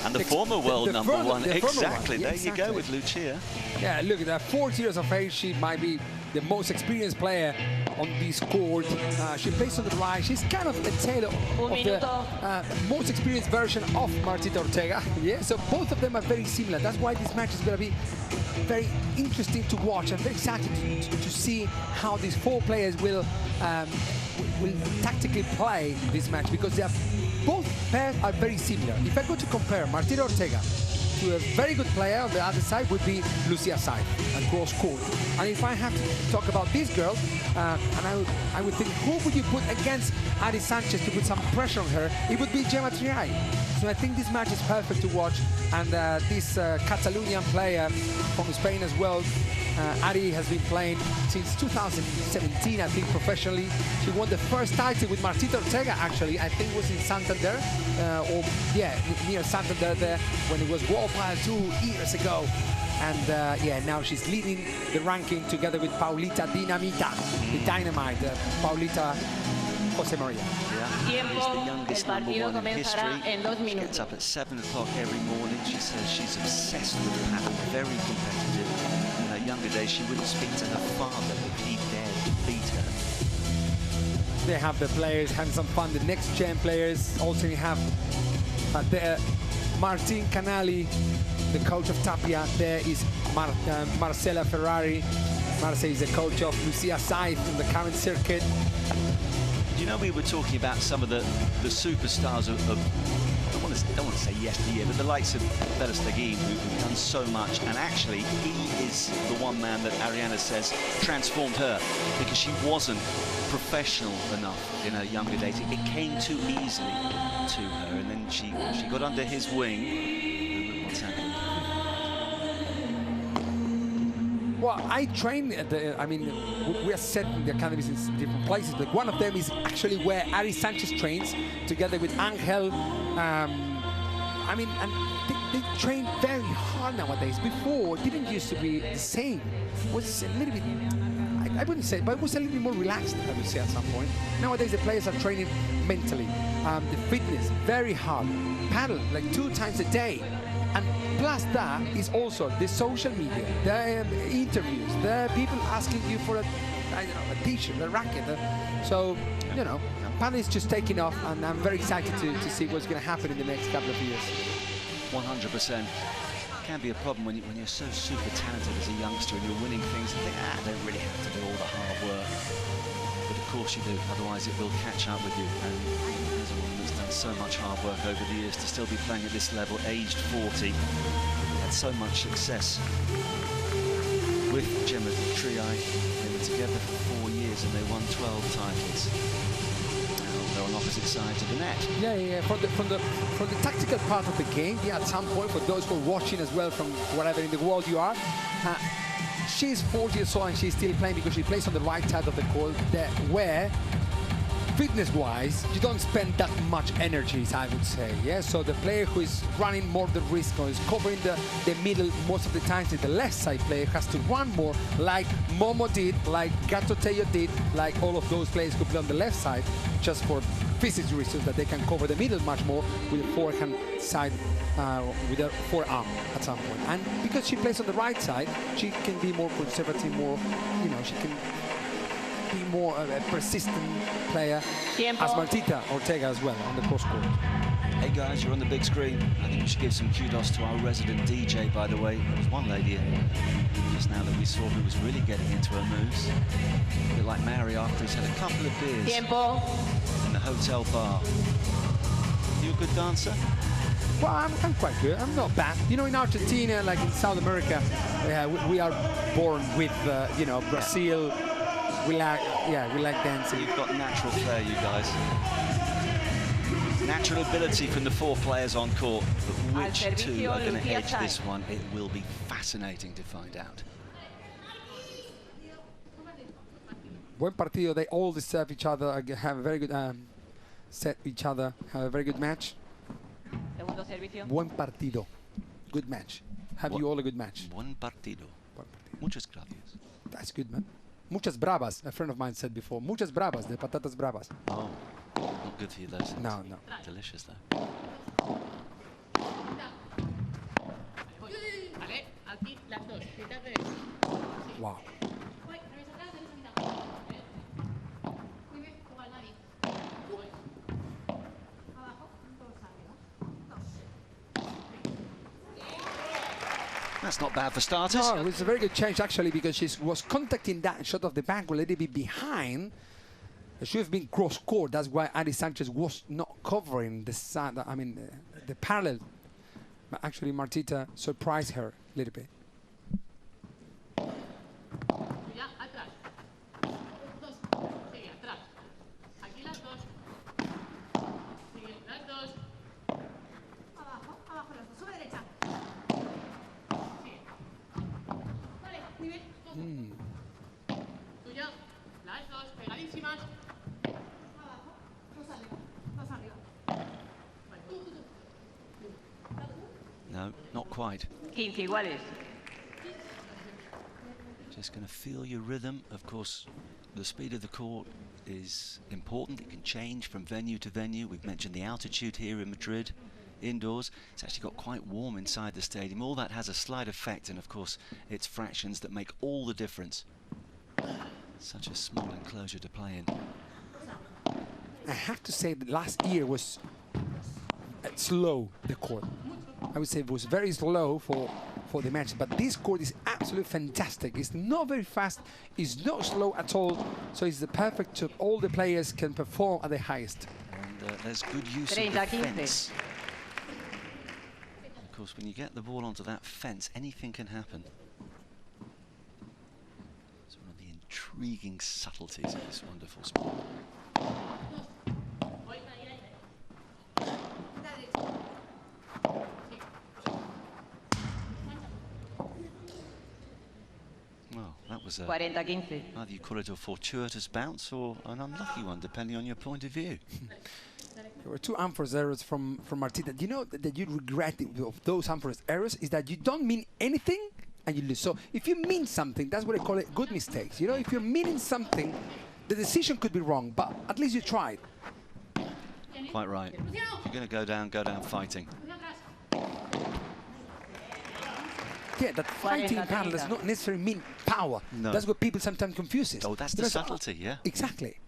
and the former world #1. Exactly. Yeah, there you go with Lucia. Yeah, look at that. 40 years of age. She might be the most experienced player on this court. She plays on the right. She's kind of a tail of the most experienced version of Martita Ortega. Yeah, so both of them are very similar. That's why this match is going to be very interesting to watch. I'm very excited to see how these 4 players will tactically play this match, because they are both pairs are very similar. If I go to compare Martita Ortega to a very good player on the other side, would be Lucia Said and cross court. And if I have to talk about this girl, and I would think, who would you put against Ari Sanchez to put some pressure on her? It would be Gemma Triay. So I think this match is perfect to watch. And this Catalonian player from Spain as well, Ari has been playing since 2017, I think, professionally. She won the first title with Martita Ortega, actually. I think it was in Santander, near Santander there, when it was World Padel 2 years ago. And now she's leading the ranking together with Paulita Dinamita, the Dynamite, Paulita Jose Maria. Yeah, she's the youngest #1 in history. She gets up at 7 o'clock every morning. She says she's obsessed with paddle, very competitive. In her younger days, she wouldn't speak to her father, but he dared to beat her. They have the players having some fun. The next gen players also have Martin Canali, the coach of Tapia. There is Marcela Ferrari. Marce is the coach of Lucia Said in the current circuit. You know, we were talking about some of the superstars of I don't want to say yesteryear, but the likes of Verstappen, who've done so much, and actually he is the one man that Ariana says transformed her, because she wasn't professional enough in her younger days. It came too easily to her, and then she got under his wing, and look what's happened. Well, I train at the, we are set in the academies in different places, but one of them is actually where Ari Sanchez trains, together with Angel. And they train very hard nowadays. Before, it didn't used to be the same. It was a little bit, I wouldn't say, but it was a little bit more relaxed, I would say, at some point. Nowadays, the players are training mentally. The fitness, very hard. Paddle, like 2 times a day. And plus that is also the social media, the interviews, the people asking you for a t-shirt, a racket. So, paddle is just taking off, and I'm very excited to see what's going to happen in the next couple of years. 100%. Can be a problem when you're so super talented as a youngster and you're winning things and think, I don't really have to do all the hard work. But of course you do, otherwise it will catch up with you. And as a woman that's done so much hard work over the years, to still be playing at this level, aged 40, had so much success with Gemma Triay. They were together for 4 years and they won 12 titles. They're on opposite sides of the net. Yeah. From the tactical part of the game, at some point, for those who are watching as well from wherever in the world you are, she's 40 years old and she's still playing because she plays on the right side of the court, where fitness-wise, you don't spend that much energy, I would say. Yeah, so the player who is running more the risk or is covering the middle most of the times, the left side player has to run more, like Momo did, like Gato Tello did, like all of those players who play on the left side, just for physics reasons, that they can cover the middle much more with the forehand side, with a forearm at some point. And because she plays on the right side, she can be more conservative, more, she can be more a persistent player, as Martita Ortega as well on the cross court. Hey guys, you're on the big screen. I think we should give some kudos to our resident DJ, by the way. There was one lady just now that we saw who was really getting into her moves. A bit like Mary after he's had a couple of beers Tiempo. in the hotel bar. You a good dancer? Well, I'm quite good. I'm not bad. You know, in Argentina, like in South America, we are born with, you know, Brazil. We like dancing. You've got natural flair, you guys. Natural ability from the 4 players on court, but which 2 are going to edge this one? It will be fascinating to find out. Buen partido. They all deserve each other. Have a very good set each other. Have a very good match. Buen partido. Good match. Have you all a good match? Buen partido. Muchas gracias. That's good, man. Muchas bravas. A friend of mine said before. Muchas bravas. De patatas bravas. Oh. Not good for you, those. No. Delicious, though. Wow. That's not bad for starters. No, it's a very good change, actually, because she was contacting that shot of the back a little bit behind. It should have been cross court. That's why Ari Sanchez was not covering the side. I mean, the parallel. But actually, Martita surprised her a little bit. No, not quite. 15 iguales. Just going to feel your rhythm. Of course, the speed of the court is important. It can change from venue to venue. We've mentioned the altitude here in Madrid. Indoors, it's actually got quite warm inside the stadium. All that has a slight effect, and of course, it's fractions that make all the difference. Such a small enclosure to play in. I have to say that last year was slow, the court. I would say it was very slow for the match, but this court is absolutely fantastic. It's not very fast, it's not slow at all, so it's the perfect so all the players can perform at the highest. And there's good use of the fence. Of course, when you get the ball onto that fence, anything can happen. It's one of the intriguing subtleties of this wonderful sport. Well, that was either you call it a fortuitous bounce or an unlucky one, depending on your point of view. There were 2 unforced errors from Martita. You know that you regret of those unforced errors is that you don't mean anything and you lose. So if you mean something, that's what I call it good mistakes. You know, if you're meaning something, the decision could be wrong, but at least you tried. Quite right. If you're going to go down fighting. Yeah, that fighting paddle does not necessarily mean power. No. That's what people sometimes confuse it. Oh, that's the subtlety, yeah. Exactly.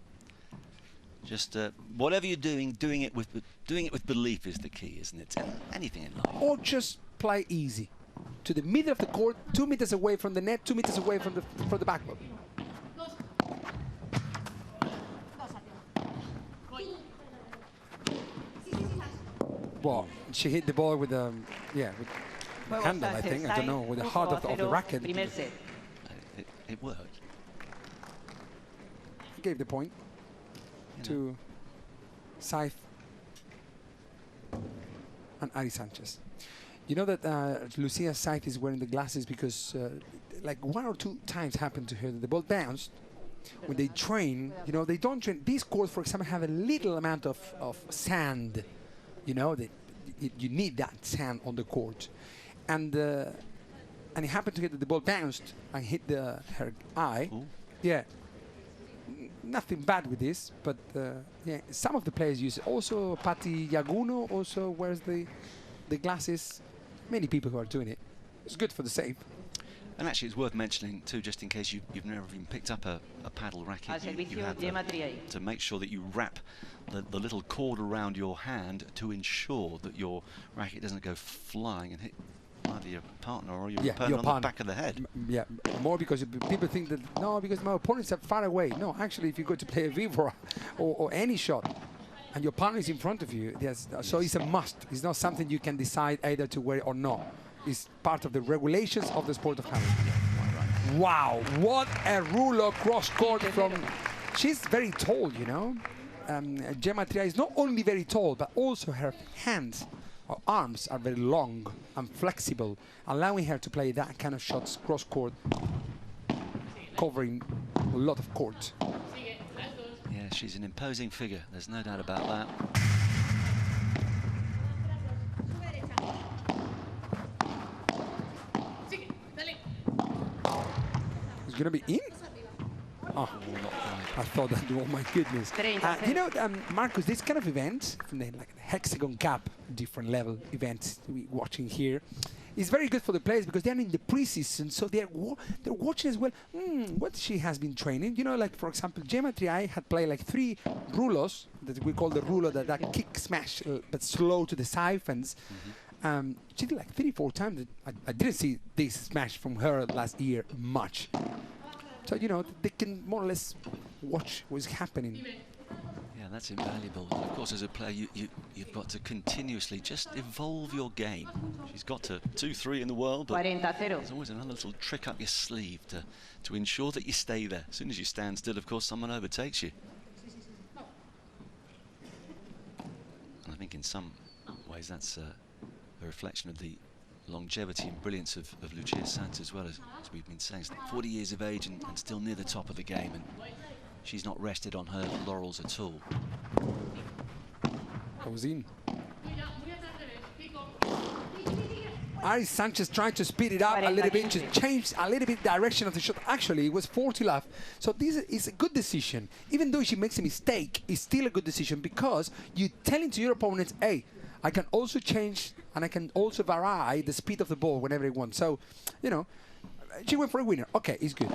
Just whatever you're doing it with belief is the key, isn't it? Anything in life. Or just play easy. To the middle of the court, 2 meters away from the net, 2 meters away from the backboard. Well, she hit the ball with with handle, I think. I don't know, with the heart of the racket. It worked. Gave the point to Saif and Ari Sanchez. You know that Lucia Saif is wearing the glasses because like 1 or 2 times happened to her that the ball bounced. When they train, you know, they don't train. These courts, for example, have a little amount of sand. You know, you need that sand on the court. And it happened to get that the ball bounced and hit her eye. Ooh. Yeah. Nothing bad with this, but yeah, some of the players use it. Also, Patti Yaguno also wears the glasses. Many people who are doing it. It's good for the save. And actually, it's worth mentioning too, just in case you've never even picked up a paddle racket, you have to make sure that you wrap the little cord around your hand to ensure that your racket doesn't go flying and hit either your partner or your opponent on the back of the head. Yeah, more because people think that, no, because my opponents are far away. No, actually, if you go to play a vibra or any shot, and your partner is in front of you, so it's a must. It's not something you can decide either to wear or not. It's part of the regulations of the sport of handball. Wow, what a ruler cross court from... She's very tall, you know. Gemma Triay is not only very tall, but also her hands or arms are very long and flexible, allowing her to play that kind of shots cross court, covering a lot of court. Yeah, she's an imposing figure, there's no doubt about that. It's going to be in? Oh, I thought that, oh my goodness. You know, Marcus, this kind of event, from the Hexagon Cup, different level events we're watching here, is very good for the players because they're in the preseason, so they're watching as well what she has been training. You know, like for example, Gemma Triay had played like 3 rulos that we call the rulo, that kick smash, but slow to the siphons. She did like 3-4 times. I didn't see this smash from her last year much. So, you know, they can more or less watch what's happening. Yeah, that's invaluable. And of course, as a player, you've got to continuously just evolve your game. She's got to 2-3 in the world, but there's always another little trick up your sleeve to ensure that you stay there. As soon as you stand still, of course, someone overtakes you. And I think in some ways that's a reflection of the longevity and brilliance of Lucia Sanz as well, as we've been saying. She's like 40 years of age and still near the top of the game, and she's not rested on her laurels at all. Goes in. Ari Sanchez trying to speed it up a little bit, to change a little bit direction of the shot. Actually, it was 40 love. So this is a good decision. Even though she makes a mistake, it's still a good decision because you're telling to your opponents, hey, I can also change and I can also vary the speed of the ball whenever I want. So, you know, she went for a winner. Okay, it's good.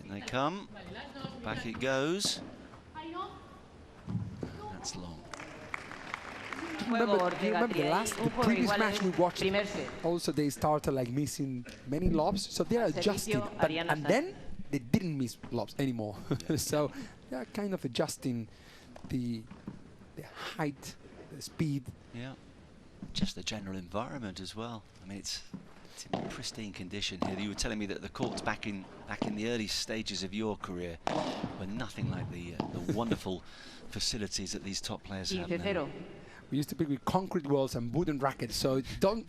In they come. Back it goes. That's long. Do you remember the previous match we watched? Also, they started like missing many lobs, so they're adjusting. And then they didn't miss lobs anymore. So they're kind of adjusting the height, the speed. Yeah. Just the general environment as well. I mean, it's in pristine condition here. You were telling me that the courts back in the early stages of your career were nothing like the wonderful facilities that these top players have now. We used to play with concrete walls and wooden rackets, so don't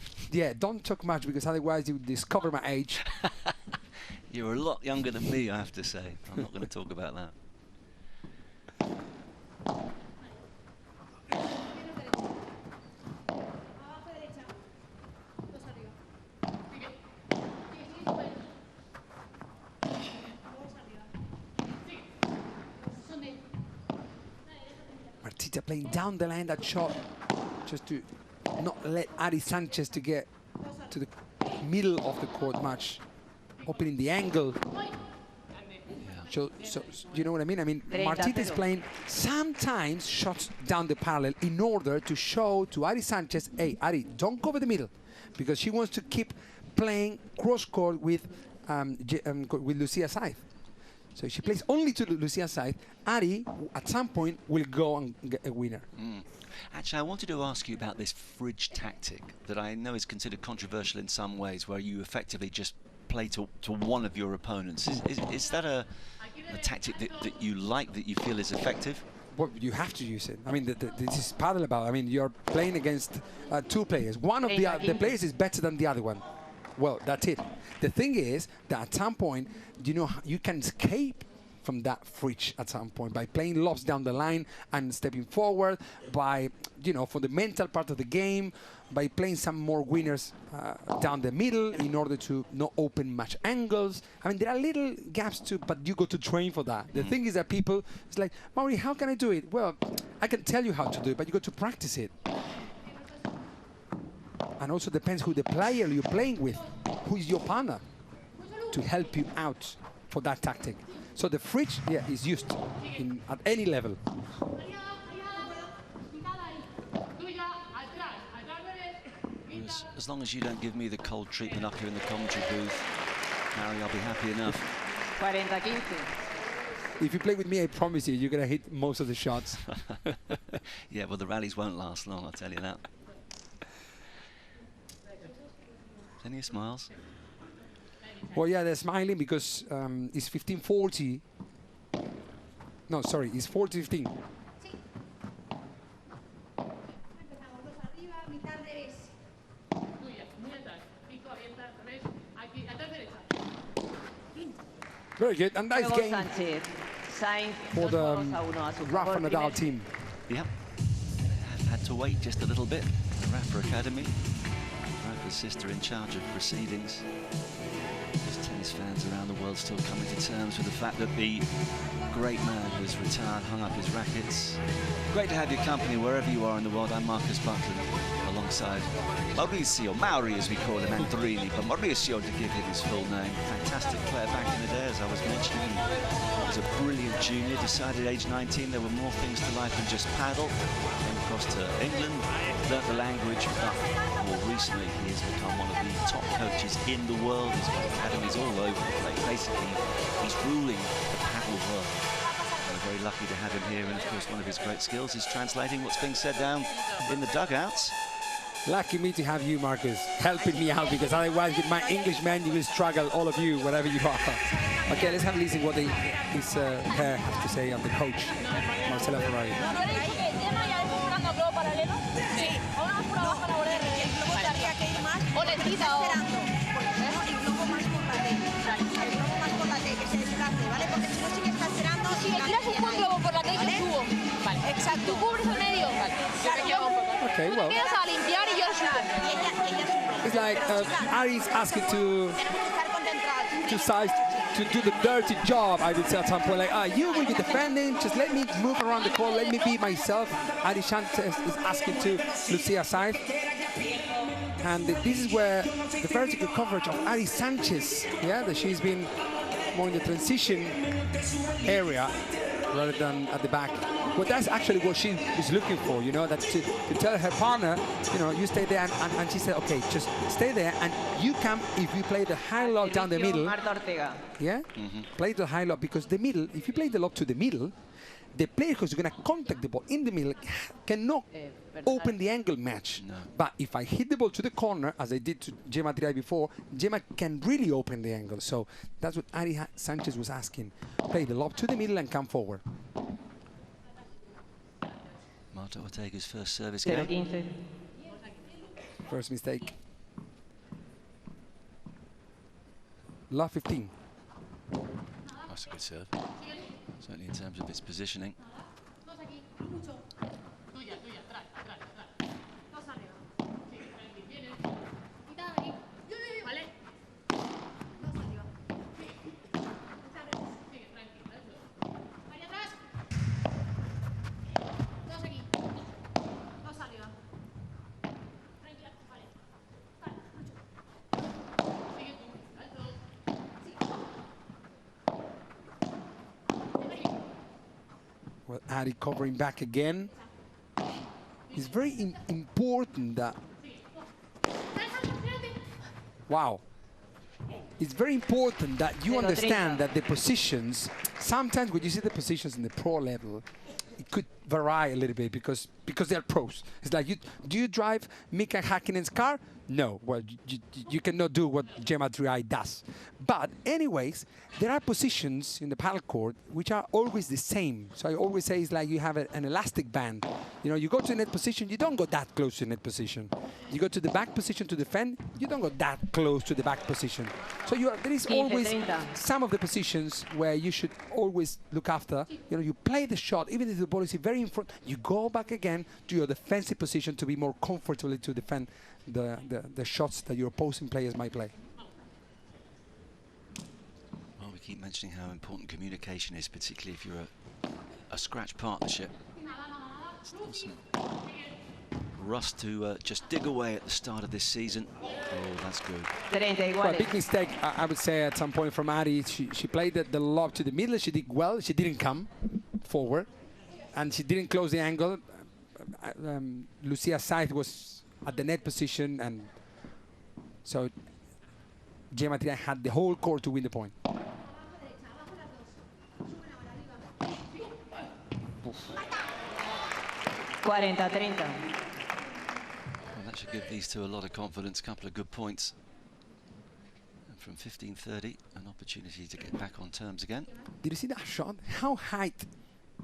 talk much because otherwise you will discover my age. You're a lot younger than me, I have to say. I'm not going to talk about that. Martita playing down the line that shot, just to not let Ari Sanchez to get to the middle of the court much, opening the angle. So you know what I mean? I mean, Martita is playing sometimes shots down the parallel in order to show to Ari Sanchez, hey, Ari, don't cover the middle, because she wants to keep playing cross court with Lucia Saiz. So if she plays only to Lucia Saiz, Ari, at some point, will go and get a winner. Actually, I wanted to ask you about this fridge tactic that I know is considered controversial in some ways, where you effectively just play to one of your opponents. Is that a tactic that you like, that you feel is effective? Well, you have to use it. I mean, this is Padel about. I mean, you're playing against 2 players. One of the players is better than the other one. Well, that's it. The thing is that at some point, you know, you can escape from that fridge at some point by playing lobs down the line and stepping forward, by you know, for the mental part of the game, by playing some more winners down the middle in order to not open much angles. I mean, there are little gaps too, but you go to train for that. The thing is that people, it's like, Mauri, how can I do it? Well, I can tell you how to do it, but you got to practice it. And also depends who the player you're playing with, who is your partner, to help you out for that tactic. So the fridge, yeah, is used at any level. As long as you don't give me the cold treatment up here in the commentary booth, Harry, I'll be happy enough. 40-15. If you play with me, I promise you, you're going to hit most of the shots. Yeah, well, the rallies won't last long, I'll tell you that. Any smiles? Well, yeah, they're smiling because it's 15-40. No, sorry, it's 40-15. Very good, and nice game for the Rafa Nadal team. Yep, I've had to wait just a little bit. The Rafa Academy, Rafa's sister in charge of proceedings. As tennis fans around the world still coming to terms with the fact that the great man has retired, hung up his rackets. Great to have your company wherever you are in the world. I'm Marcus Buckland, alongside Mauricio, Mauri as we call him, Andrini, but Mauricio to give him his full name. Fantastic player back in the day, as I was mentioning. He was a brilliant junior, decided at age 19 there were more things to life than just paddle. Came across to England, learnt the language, but more recently he has become one of the top coaches in the world. He's got academies all over the place. Basically, he's ruling the paddle world. We're very lucky to have him here, and of course one of his great skills is translating what's being said down in the dugouts. Lucky me to have you, Marcus, helping me out, because otherwise with my English man you will struggle, all of you, wherever you are. Okay, let's have a listen what his pair have to say on the coach, Marcela Ferrari. Exacto. Tú cubres el medio. Okay, well. It's like Ari's asking to do the dirty job, I would say at some point. Like, you will be defending, just let me move around the court, let me be myself. Ari Sanchez is asking to Lucia Saif. And this is where the vertical coverage of Ari Sanchez, yeah, that she's been more in the transition area rather than at the back. Well, that's actually what she is looking for, you know, that to tell her partner, you know, you stay there, and she said, okay, just stay there, and you can, if you play the high lob down the middle, yeah, play the high lob, because the middle, if you play the lob to the middle, the player who's going to contact the ball in the middle cannot open the angle match. No. But if I hit the ball to the corner, as I did to Gemma Triay before, Gemma can really open the angle. So that's what Ari Sanchez was asking. Play the lob to the middle and come forward. Marta Ortega's first service game. First mistake. Love 15. That's a good serve. Certainly in terms of its positioning. Well, Ari covering back again. It's very important that... Wow. It's very important that you understand that the positions, sometimes when you see the positions in the pro level, it could vary a little bit because they're pros. It's like, do you drive Mika Häkkinen's car? No, well, you cannot do what Gemma Triay does. But anyways, there are positions in the paddle court which are always the same. So I always say it's like you have an elastic band. You know, you go to the net position, you don't go that close to the net position. You go to the back position to defend, you don't go that close to the back position. So there is always some of the positions where you should always look after. You know, you play the shot, even if the ball is very in front, you go back again to your defensive position to be more comfortable to defend the shots that your opposing players might play. Well, we keep mentioning how important communication is, particularly if you're a scratch partnership. It's awesome. Rust to just dig away at the start of this season. Oh, that's good. Well, big mistake, I would say, at some point from Ari. She played the lob to the middle. She did well. She didn't come forward, and she didn't close the angle. Lucia's side was at the net position, and so Gemma Triay had the whole court to win the point. 40-30. Well, that should give these two a lot of confidence. A couple of good points. And from 15-30, an opportunity to get back on terms again. Did you see that shot? How high,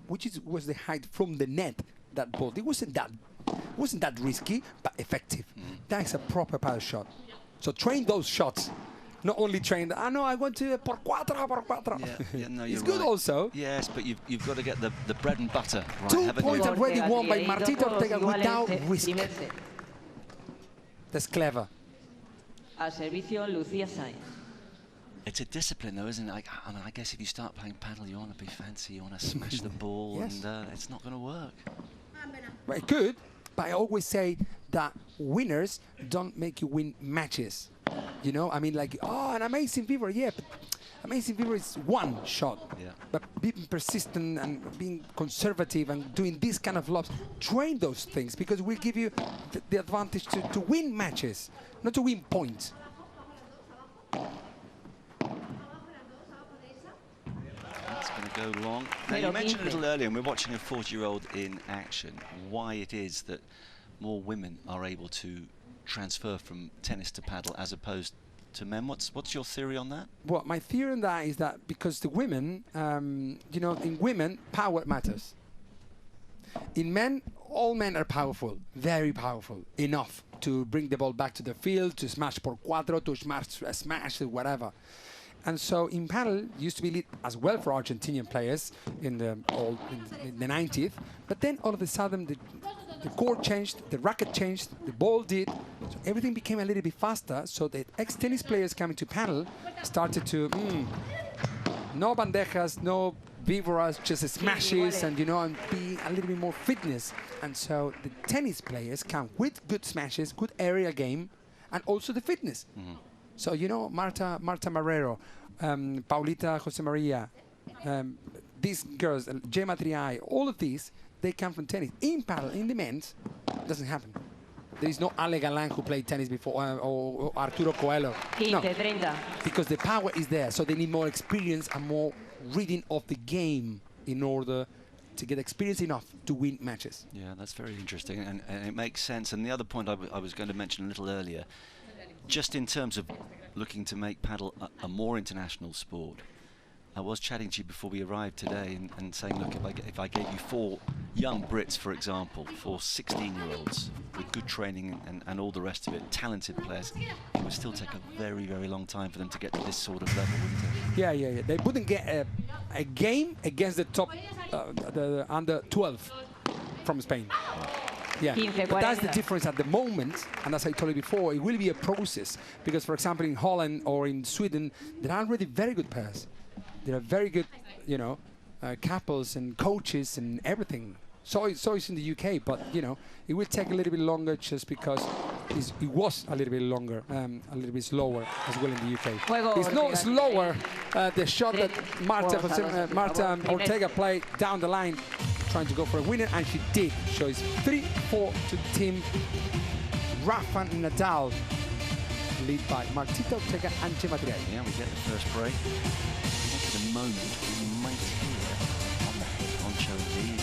was the height from the net, that ball? It wasn't that risky, but effective. That is a proper paddle shot. So train those shots. Not only train, no, I want to por cuatro. Yeah, no, it's you're good right. Also. Yes, but you've got to get the bread and butter right. 2 points already won by Martita Ortega without risk. That's clever. A servicio Lucía Sainz. It's a discipline, though, isn't it? Like, I mean, I guess if you start playing paddle, you want to be fancy, you want to smash the ball, yes. And it's not going to work. Well, it could, but I always say that winners don't make you win matches. You know, I mean, like, oh, an amazing fever, yeah, but amazing fever is one shot. Yeah. But being persistent and being conservative and doing this kind of lobs, train those things, because we'll give you the advantage to win matches, not to win points. That's going to go long. Now, you mentioned a little earlier, and we're watching a 40-year-old in action, why it is that more women are able to transfer from tennis to paddle as opposed to men. What's your theory on that? Well, my theory on that is that because the women, you know, in women, power matters. In men, all men are powerful, very powerful, enough to bring the ball back to the field, to smash por cuatro, to smash whatever. And so in paddle, used to be lit as well for Argentinian players in the 90s, but then all of a sudden the court changed, the racket changed, the ball did, so everything became a little bit faster, so the ex-tennis players coming to paddle started to, no bandejas, no víboras, just smashes, and, you know, and be a little bit more fitness. And so the tennis players come with good smashes, good area game, and also the fitness. So, you know, Marta Marrero, Paulita Jose Maria, these girls, Gemma Triay, all of these, they come from tennis. In paddle, in the men's, doesn't happen. There is no Ale Galán who played tennis before, or Arturo Coelho. No, because the power is there, so they need more experience and more reading of the game in order to get experience enough to win matches. Yeah, that's very interesting, and it makes sense. And the other point I was going to mention a little earlier, just in terms of looking to make paddle a more international sport, I was chatting to you before we arrived today and saying, look, if I gave you 4 young Brits, for example, 4 16-year-olds with good training and all the rest of it, talented players, it would still take a very, very long time for them to get to this sort of level, wouldn't it? Yeah. They wouldn't get a game against the top, the under 12 from Spain. Yeah, but that's the difference at the moment, and as I told you before, it will be a process, because, for example, in Holland or in Sweden, there are already very good pairs. There are very good, you know, couples and coaches and everything. So it's in the UK, but, you know, it will take a little bit longer just because it was a little bit longer, a little bit slower as well in the UK. It's not slower, the shot that Marta Ortega played down the line, trying to go for a winner, and she did. So it's 3-4 to Team Rafa Nadal, lead by Martita Ortega and Gemma Triay. Yeah, we get the first break. At the moment, we might hear on the head honcho lead.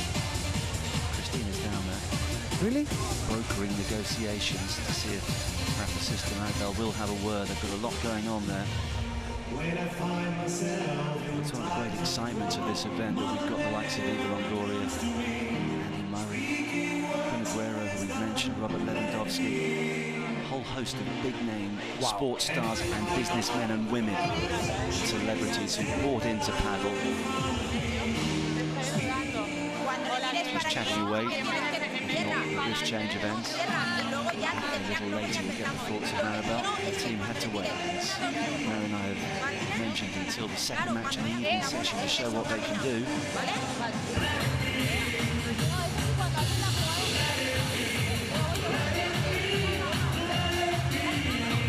Christina's down there. Really? Brokering negotiations to see if Rafa Sister Annabelle will have a word. They've got a lot going on there. It's one of the great excitements of this event that we've got the likes of Eva Longoria, Andy Murray, Guerrero, who we've mentioned, Robert Lewandowski, a whole host of big-name sports stars and businessmen and women, celebrities who bought into paddle. Just chatting away, not this change of ends. A little later we get the thoughts of Maribel. The team had to wait, as Mary and I have mentioned, until the second match in the evening session to show what they can do.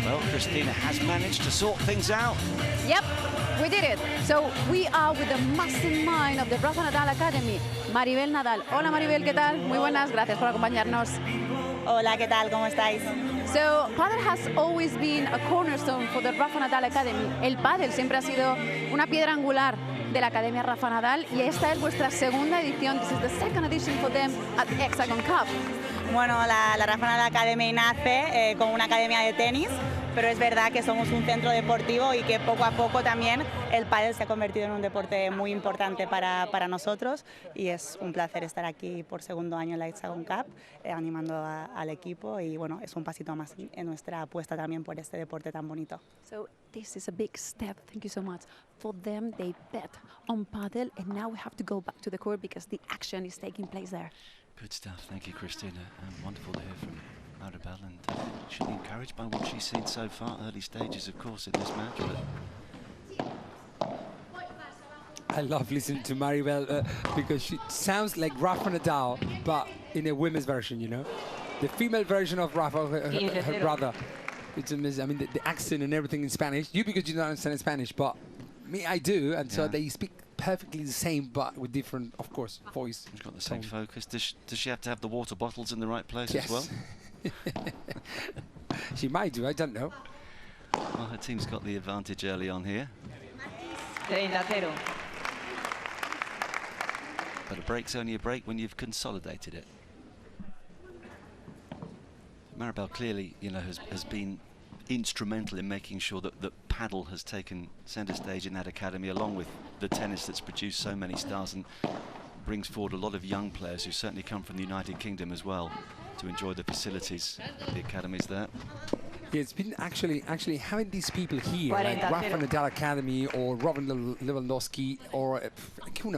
Well, Christina has managed to sort things out. Yep, we did it. So we are with the mastermind of the Rafa Nadal Academy, Maribel Nadal. Hola Maribel, ¿qué tal? Muy buenas, gracias por acompañarnos. Hola, ¿qué tal? ¿Cómo estáis? So, Padel has always been a cornerstone for the Rafa Nadal Academy. El Padel siempre ha sido una piedra angular de la Academia Rafa Nadal y esta es vuestra segunda edición. This is the second edition for them at the Hexagon Cup. Bueno, la Rafa Nadal Academy nace como una academia de tenis, pero es verdad que somos un centro deportivo y que poco a poco también el pádel se ha convertido en un deporte muy importante para nosotros y es un placer estar aquí por segundo año en la Hexagon Cup animando al equipo y bueno, es un pasito más en nuestra apuesta también por este deporte tan bonito. So this is a big step, thank you so much. For them, they bet on Padel and now we have to go back to the court because the action is taking place there. Good stuff, thank you Christina, and wonderful to hear from Maribel, and she'll be encouraged by what she's seen so far. Early stages, of course, in this match. But I love listening to Maribel because she sounds like Rafa Nadal, but in a women's version, you know? The female version of Rafa, her brother. It's amazing. I mean, the accent and everything in Spanish. You because you don't understand Spanish, but me, I do, and so they speak perfectly the same, but with different, of course, voice. She's got the same focus. Does she have to have the water bottles in the right place as well? She might do, I don't know. Well, her team's got the advantage early on here. 30-0. But a break's only a break when you've consolidated it. Maribel clearly, you know, has been instrumental in making sure that paddle has taken centre stage in that academy, along with the tennis that's produced so many stars and brings forward a lot of young players who certainly come from the United Kingdom as well to enjoy the facilities at the academies there. Yeah, it's been actually having these people here, like Rafa Nadal Academy or Robert Lewandowski or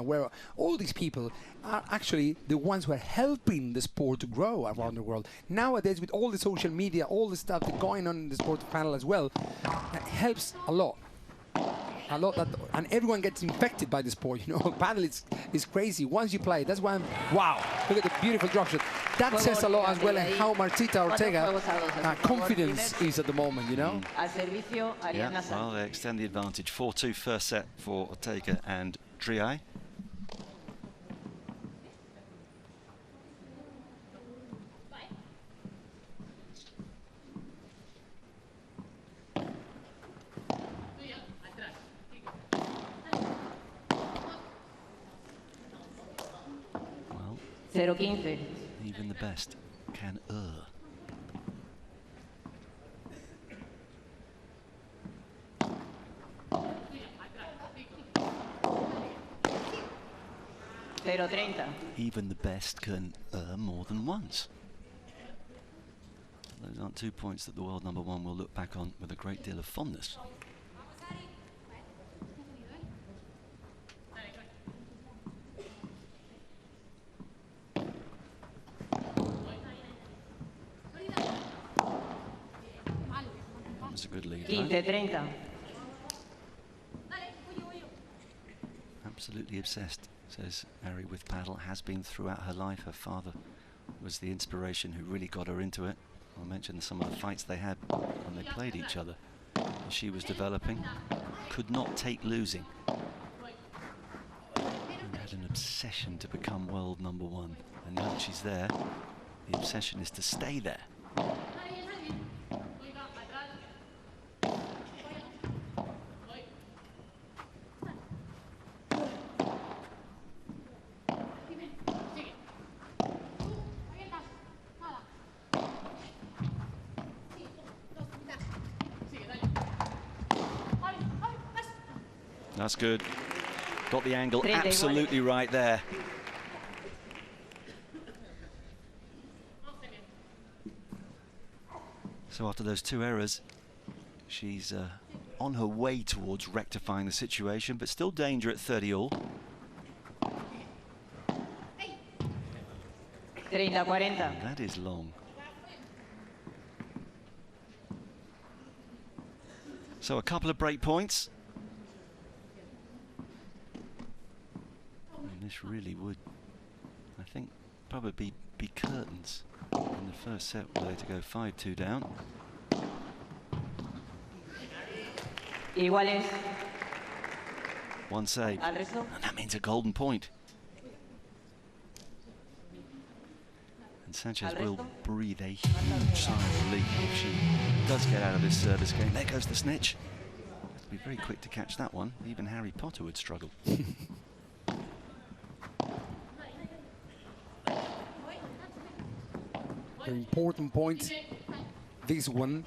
where all these people are actually the ones who are helping the sport to grow around the world. Nowadays, with all the social media, all the stuff that's going on in the sport panel as well, it helps a lot. And everyone gets infected by the sport, you know. Padel is crazy. Once you play, that's why wow, look at the beautiful drop shot. That says a lot as well, and how Martita Ortega confidence is at the moment, you know. Yeah, well, they extend the advantage. 4-2 first set for Ortega and Triay. Well, 0-15. Even the best can err. Even the best can err more than once. Those aren't 2 points that the world number one will look back on with a great deal of fondness. That's a good lead. 15-30. Absolutely obsessed, says Ari, with paddle. Has been throughout her life. Her father was the inspiration who really got her into it. I mentioned some of the fights they had when they played each other. As she was developing, could not take losing. And had an obsession to become world number one. And now that she's there, the obsession is to stay there. That's good. Got the angle absolutely right there. So after those 2 errors, she's on her way towards rectifying the situation, but still danger at 30-all. 30-40. That is long. So a couple of break points. And this really would, I think, probably be curtains in the first set, were they to go 5-2 down. Iguales. One save. And that means a golden point. And Sanchez will breathe a huge sigh of relief if she does get out of this service game. There goes the snitch. Has to be very quick to catch that one. Even Harry Potter would struggle. An important point, this one.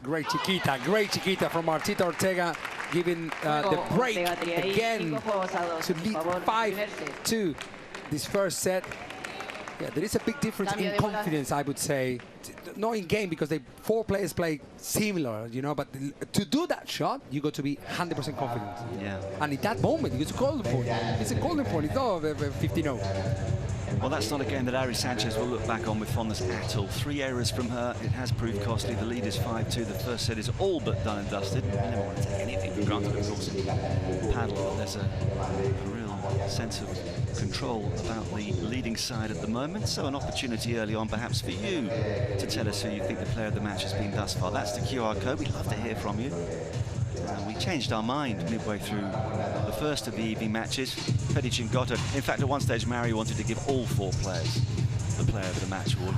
Great chiquita from Martita Ortega, giving the break again to lead 5-2 this first set. Yeah, there is a big difference in confidence, I would say. Not in game, because 4 players play similar, you know, but to do that shot, you got to be 100% confident. Yeah. And in that moment, it's a golden point. It's a golden point. It's not 15-0. Well, that's not a game that Ari Sanchez will look back on with fondness at all. 3 errors from her. It has proved costly. The lead is 5-2. The first set is all but done and dusted. You never want to take anything for granted, of course. Padel, there's a real sense of control about the leading side at the moment. So an opportunity early on, perhaps, for you to tell us who you think the player of the match has been thus far. That's the QR code. We'd love to hear from you. We changed our mind midway through the first of the evening matches. Pedic and Gotta. In fact, at one stage, Mario wanted to give all 4 players the player of the match award.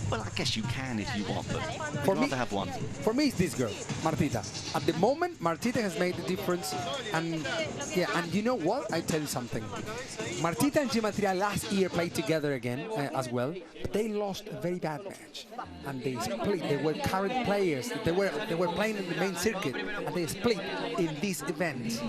Well, I guess you can if you want, but For I'd rather have one. For me, it's this girl, Martita. At the moment, Martita has made the difference, and yeah, and you know what? I tell you something. Martita and Gematria last year played together again as well, but they lost a very bad match, and they split. They were current players. They were playing in the main circuit, and they split in this event.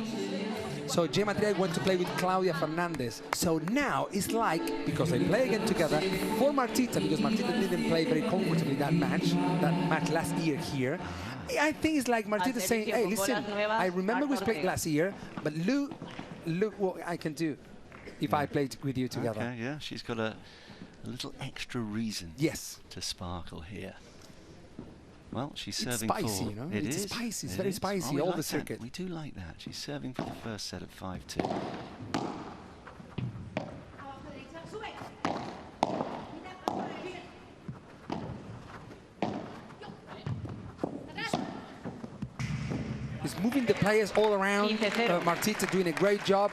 So Gematria went to play with Claudia Fernandez. So now it's like, because they play again together, for Martita, because Martita didn't play very comfortably that match last year here, I think it's like Martita saying, hey, listen, I remember we played last year, but look what I can do if I played with you together. Okay, yeah, she's got a little extra reason to sparkle here. Well, she's serving spicy, for... you know? It's spicy. It's very spicy, all the circuit. We do like that. She's serving for the first set at 5-2. He's moving the players all around. Martita doing a great job.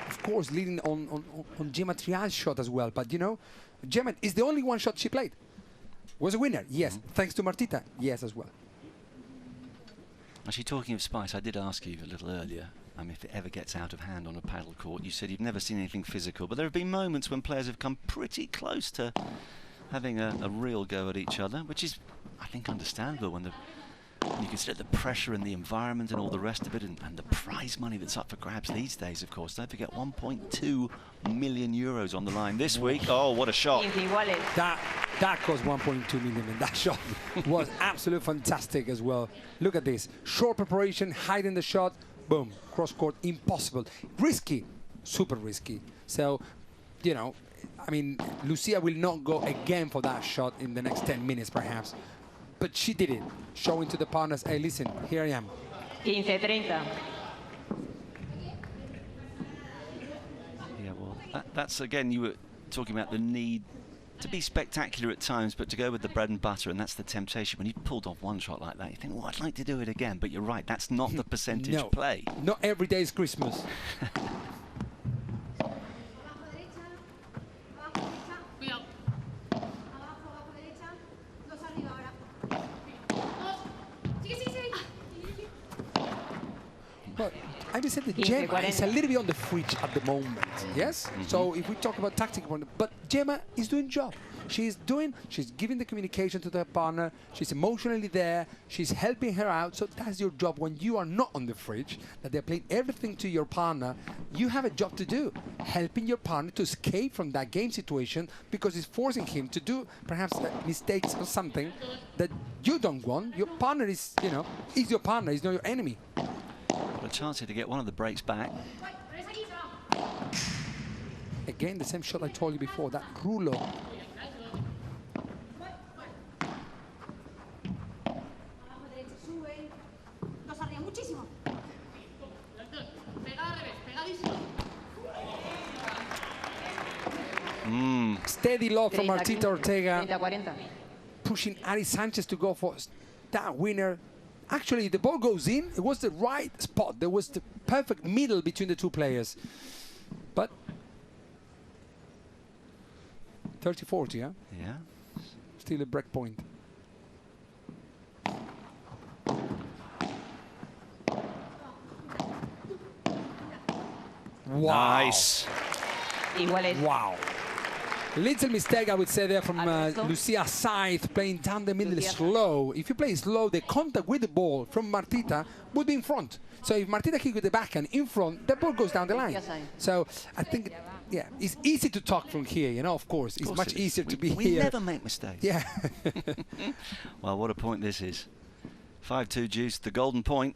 Of course, leading on Gematria's shot as well. But, you know, Gemat is the only one shot she played. Was a winner, yes. Thanks to Martita, yes, as well. Actually, talking of spice, I did ask you a little earlier, if it ever gets out of hand on a paddle court. You said you've never seen anything physical, but there have been moments when players have come pretty close to having a real go at each other, which is, I think, understandable when you consider the pressure and the environment and all the rest of it, and the prize money that's up for grabs these days, of course. Don't forget, 1.2 million euros on the line this week. Oh, what a shot. That cost 1.2 million, and that shot was absolutely fantastic as well. Look at this. Short preparation, hiding the shot, boom, cross-court, impossible. Risky, super risky. So, you know, Lucia will not go again for that shot in the next 10 minutes, perhaps. But she did it, showing to the partners, hey, listen, here I am. 15-30. Yeah, well, that's, again, you were talking about the need to be spectacular at times, but to go with the bread and butter, and that's the temptation. When you pulled off one shot like that, you think, well, I'd like to do it again, but you're right, that's not the percentage play. Not every day is Christmas. But I just said that Gemma is a little bit on the fridge at the moment, yes? So if we talk about tactical, but Gemma is doing job. she's giving the communication to the partner, she's emotionally there, she's helping her out. So that's your job when you are not on the fridge, that they're playing everything to your partner. You have a job to do, helping your partner to escape from that game situation, because it's forcing him to do perhaps mistakes or something that you don't want. Your partner is, you know, is your partner, he's not your enemy. Got a chance here to get one of the breaks back. Again, the same shot I told you before, that rulo. Steady lob from Martita Ortega, pushing Ari Sanchez to go for that winner. Actually, the ball goes in. It was the right spot. There was the perfect middle between the two players. But 30-40, huh? Yeah. Still a break point. Wow. Nice. Wow. Little mistake, I would say, there from Lucia Saiz, playing down the middle slow. If you play slow, the contact with the ball from Martita would be in front. So if Martita kicks with the backhand in front, the ball goes down the line. So I think, yeah, it's easy to talk from here, you know, of course. It's much easier to be here. We never make mistakes. Yeah. Well, what a point this is. 5-2 juice, the golden point.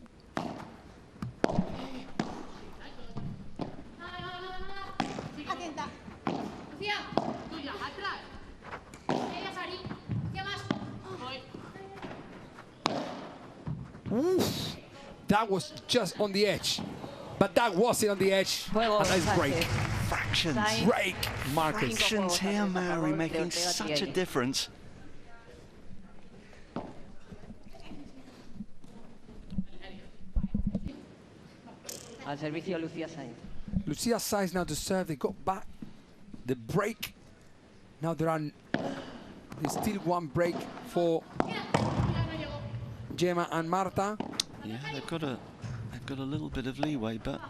Oof. That was just on the edge, but that wasn't on the edge. A nice break. Fractions. Break, Marcus. Fractions here, Mary, making such a difference. Al servicio Lucia Saiz. Lucia Saiz now to serve. They got back the break. Now there's still one break for Gemma and Marta. Yeah, they've got a little bit of leeway, but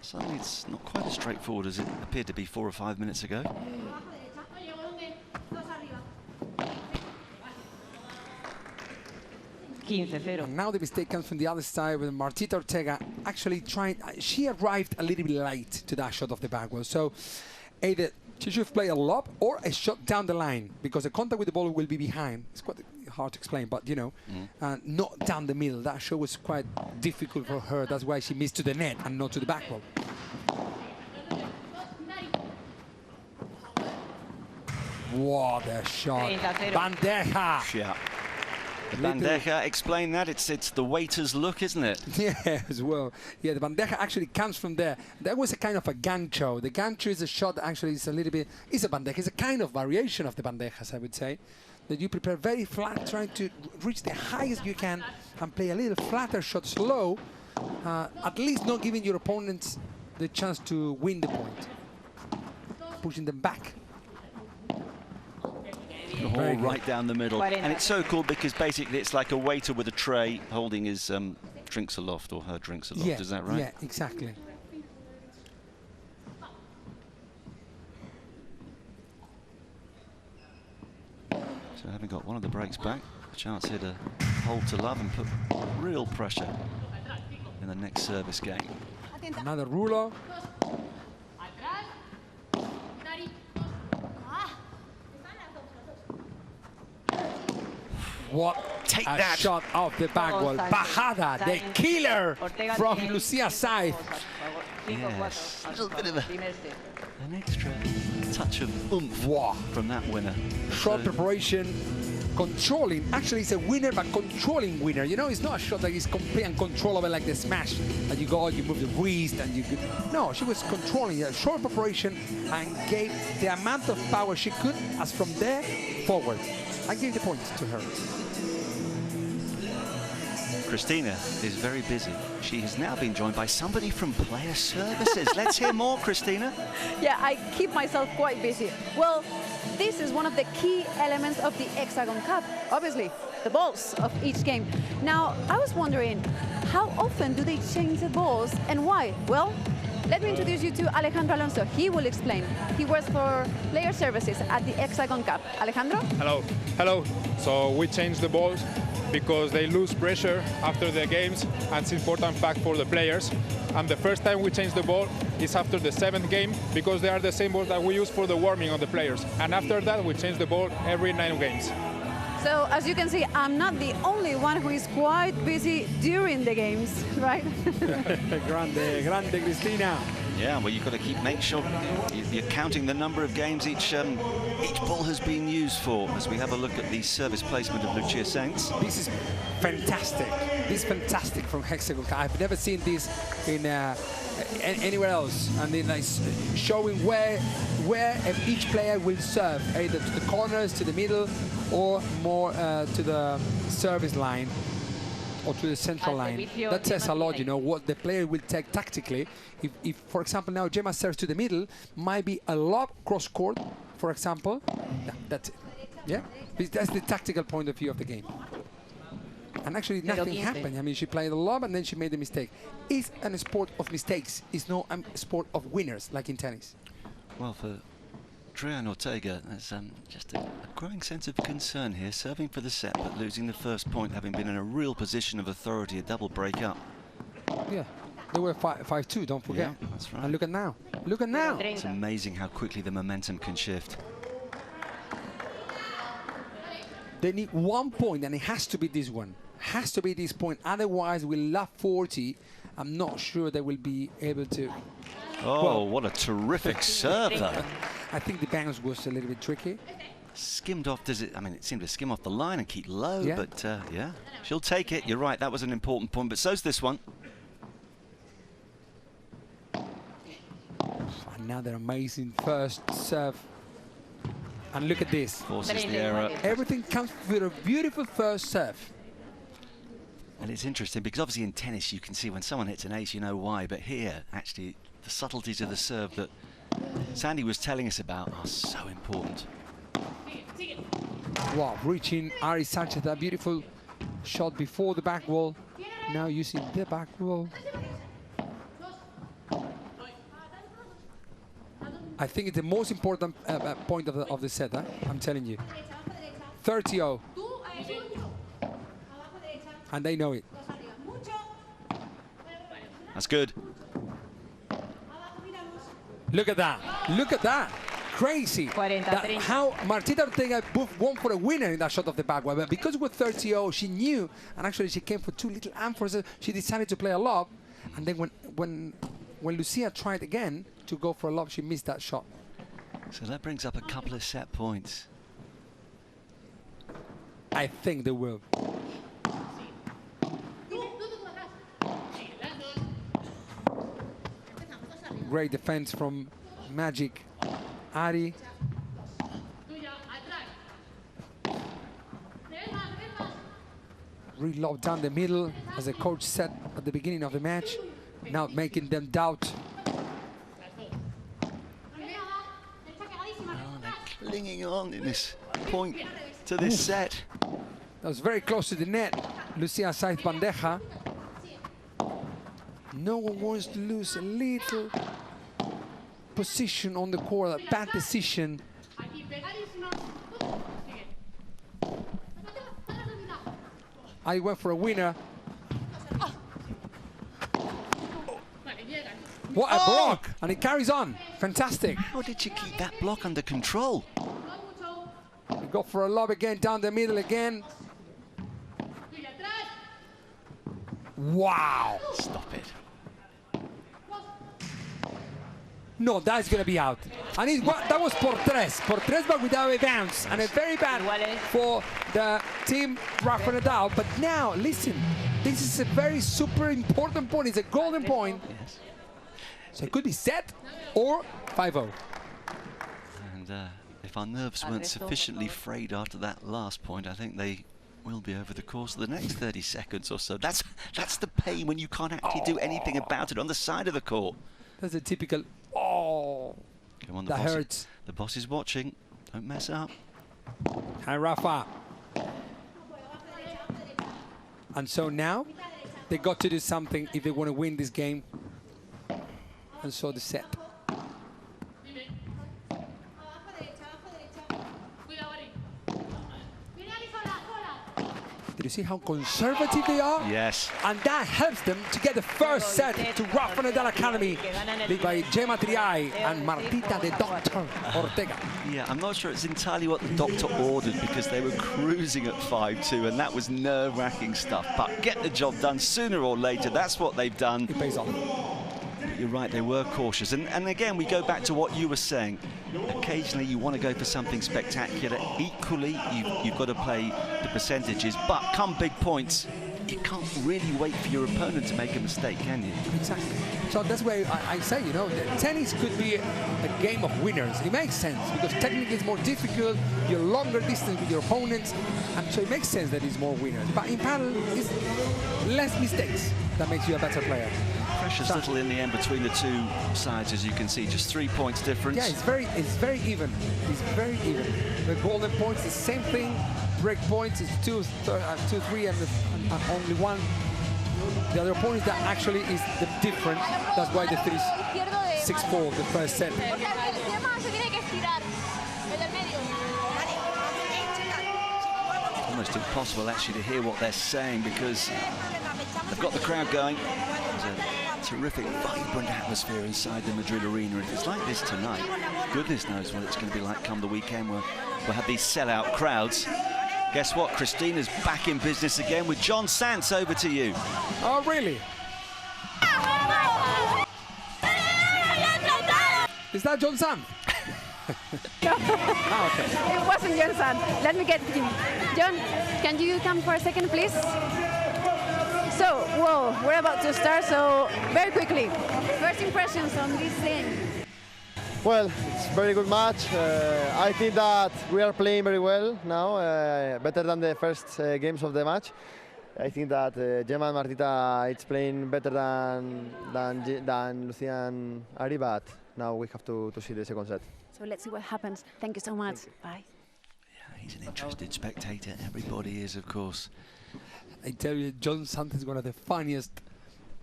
suddenly it's not quite as straightforward as it appeared to be 4 or 5 minutes ago. And now the mistake comes from the other side with Martita Ortega actually trying. She arrived a little bit late to that shot of the backwell. So either she should play a lob or a shot down the line, because the contact with the ball will be behind. It's quite hard to explain, but you know, not down the middle. That shot was quite difficult for her. That's why she missed to the net and not to the backwell. What a shot. Bandeja. Yeah. The bandeja, explain that. It's the waiter's look, isn't it? Yeah, as well. Yeah, the bandeja actually comes from there. That was a kind of a gancho. The gancho is a shot that actually is a little bit, it's a bandeja. It's a kind of variation of the bandejas, I would say. That you prepare very flat, trying to reach the highest you can and play a little flatter shot slow, at least not giving your opponents the chance to win the point. Pushing them back. All right down the middle. And it's so cool because basically it's like a waiter with a tray holding his drinks aloft, or her drinks aloft. Yeah, is that right? Yeah, exactly. So having got one of the breaks back, a chance here to hold to love and put real pressure in the next service game. Another ruler. What Take a that. shot off the back wall. Bajada, the killer from Lucia Saiz. Yes, a little bit of an extra touch of oomph from that winner. Shot preparation, controlling. Actually, it's a winner, but controlling winner. You know, it's not a shot that is complete and controllable like the smash. That you go, you move the wrist, and you. No, she was controlling a short preparation and gave the amount of power she could, as from there forward. I gave the point to her. Christina is very busy. She has now been joined by somebody from Player Services. Let's hear more, Christina. Yeah, I keep myself quite busy. Well, this is one of the key elements of the Hexagon Cup, obviously, the balls of each game. Now, I was wondering, how often do they change the balls and why? Well, Let me introduce you to Alejandro Alonso. He will explain. He works for player services at the Hexagon Cup. Alejandro? Hello. Hello. So we changed the balls because they lose pressure after the games, and it's an important fact for the players. And the first time we change the ball is after the 7th game, because they are the same balls that we use for the warming of the players. And after that, we change the ball every 9 games. So, as you can see, I'm not the only one who is quite busy during the games, right? grande, Cristina. Yeah, well, you've got to make sure you're counting the number of games each ball has been used for, as we have a look at the service placement of Lucia Sainz. This is fantastic. This is fantastic from Hexagon. I've never seen this in anywhere else. And then showing where each player will serve, either to the corners, to the middle, or more to the service line, or to the central line. That says a lot, you know, what the player will take tactically. If for example, now Gemma serves to the middle, might be a lob cross-court, for example. Yeah, that's it. Yeah, that's the tactical point of view of the game. And actually, nothing happened. I mean, she played a lob and then she made a mistake. It's a sport of mistakes. It's not a sport of winners, like in tennis. Well, for Trian Ortega, there's just a growing sense of concern here, serving for the set but losing the first point, having been in a real position of authority, a double break-up. Yeah, they were 5-2, don't forget. Yeah, that's right. And look at now. Look at now. It's amazing how quickly the momentum can shift. They need 1 point, and it has to be this one. Has to be this point. Otherwise, we'll love 40. I'm not sure they will be able to. Oh, well, what a terrific serve, though. I think the bounce was a little bit tricky. Skimmed off, I mean, it seemed to skim off the line and keep low, yeah. But yeah, she'll take it. You're right, that was an important point, but so's this one. Another amazing first serve. And look at this. Forces the error. Everything comes with a beautiful first serve. And it's interesting because obviously in tennis you can see when someone hits an ace, you know why. But here, actually, the subtleties of the serve that Sandy was telling us about are so important. Wow, reaching Ari Sanchez, that beautiful shot before the back wall. Now using the back wall. I think it's the most important point of the set, huh? I'm telling you. 30-0. And they know it. That's good. Look at that. Look at that. Crazy. How Martita Ortega won for a winner in that shot of the back wall. But because it was 30-0, she knew, and actually she came for 2 little amphors. She decided to play a lob. And then when Lucia tried again to go for a lob, she missed that shot. So that brings up a couple of set points. I think they will. Great defense from Magic Ari. Reload down the middle, as the coach said at the beginning of the match. Now making them doubt. Clinging on in this point to this set. That was very close to the net. Lucia Sainz bandeja. No one wants to lose a little position on the court, a bad decision. I went for a winner. What a block! And it carries on. Fantastic. How did she keep that block under control? We go for a lob again, down the middle again. Wow! Stop it. No, that's going to be out. And that was por tres. Por tres, but without a bounce. And a very bad for the team roughing it out. But now, listen, this is a very super important point. It's a golden point. Yes. So it could be set or 5-0. And if our nerves weren't sufficiently frayed after that last point, I think they will be over the course of the next 30 seconds or so. That's the pain when you can't actually do anything about it on the side of the court. That's a typical, oh, come on, that hurts. The boss is watching. Don't mess up. Hi, Rafa. And so now, they got to do something if they want to win this game. and so the set. Did you see how conservative they are? Yes. And that helps them to get the first set to Rafa Nadal Academy, led by Gemma Triay and Martita the Doctor Ortega. Yeah, I'm not sure it's entirely what the doctor ordered because they were cruising at 5-2 and that was nerve-wracking stuff. But get the job done sooner or later. That's what they've done. It pays off. You're right, they were cautious. And again, we go back to what you were saying. Occasionally, you want to go for something spectacular. Equally, you've got to play the percentages. But come big points, you can't really wait for your opponent to make a mistake, can you? Exactly. So that's why I say, you know, that tennis could be a game of winners. It makes sense because technically it's more difficult, you're longer distance with your opponents, and so it makes sense that it's more winners. But in padel, it's less mistakes that makes you a better player. Pressure's little in the end between the two sides, as you can see, just 3 points difference. Yeah, it's very even. It's very even. The golden points, the same thing. Break points is 2, 3, and only 1. The other point is that actually is the difference. That's why the 6-4, the first set. Almost impossible actually to hear what they're saying because they've got the crowd going. There's a terrific, vibrant atmosphere inside the Madrid arena. If it's like this tonight, goodness knows what it's going to be like come the weekend. We'll have these sellout crowds. Guess what? Christina's back in business again with John Sants. Over to you. Oh, really? Is that John Sants? No. Oh, okay. It wasn't John Sants. Let me get him. John, can you come for a second, please? So, whoa, we're about to start, so very quickly. First impressions on this game. Well, it's a very good match. I think that we are playing very well now, better than the first games of the match. I think that Gemma and Martita is playing better than Lucia and Ari, but now we have to see the second set. So let's see what happens. Thank you so much. Bye. Yeah, he's an interested spectator. Everybody is, of course. I tell you, John Sants is one of the funniest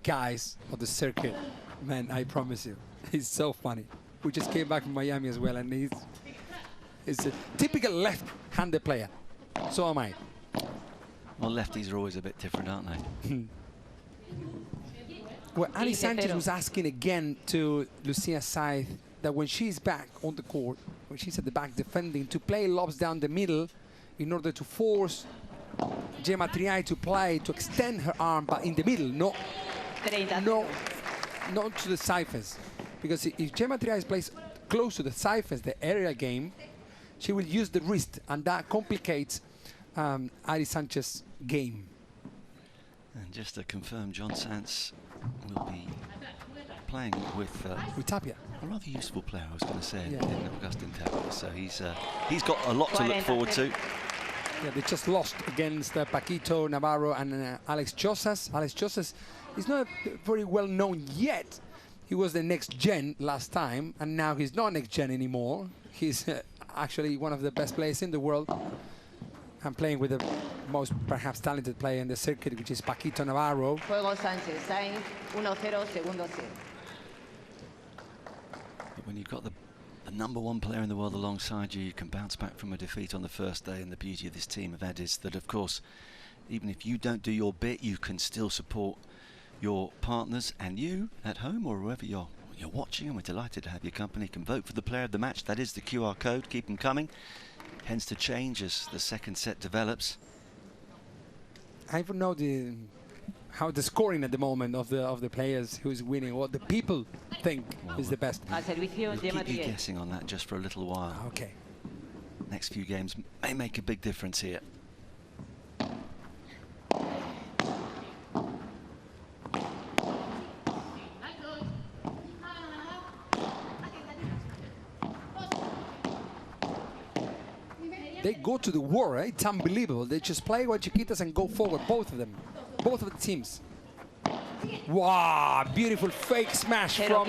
guys of the circuit. Man, I promise you. He's so funny. We just came back from Miami as well, and he's a typical left-handed player. So am I. Well, lefties are always a bit different, aren't they? Well, Ali Sanchez was asking again to Lucia Saiz that when she's back on the court, when she's at the back defending, to play lobs down the middle in order to force Gemma Triay to play, to extend her arm, but in the middle, not to the ciphers. Because if Gemma Triay plays close to the ciphers, the aerial game, she will use the wrist, and that complicates Ari Sanchez's game. And just to confirm, John Sants will be playing with Tapia. A rather useful player, I was going to say, in Agustin Tapia. So he's got a lot to look forward to. Yeah, they just lost against Paquito Navarro and Alex Chozas. Alex Chozas is not very well known yet. He was the next gen last time, and now he's not next gen anymore. He's actually one of the best players in the world. I'm playing with the most perhaps talented player in the circuit, which is Paquito Navarro. Juego Sánchez, Sainz, 1-0, segundo set. But when you've got the #1 player in the world alongside you, you can bounce back from a defeat on the first day. And the beauty of this team of Ed is that, of course, even if you don't do your bit, you can still support your partners, and you at home or wherever you're watching, and we're delighted to have your company, can vote for the player of the match. That is the QR code. Keep them coming. Tends to change as the second set develops. I don't know how the scoring at the moment of the players who's winning, what the people think is the best. We'll keep you guessing on that just for a little while. Okay. Next few games may make a big difference here. They go to the war, right? It's unbelievable. They just play with Chiquitas and go forward, both of them. Both of the teams. Wow, beautiful fake smash from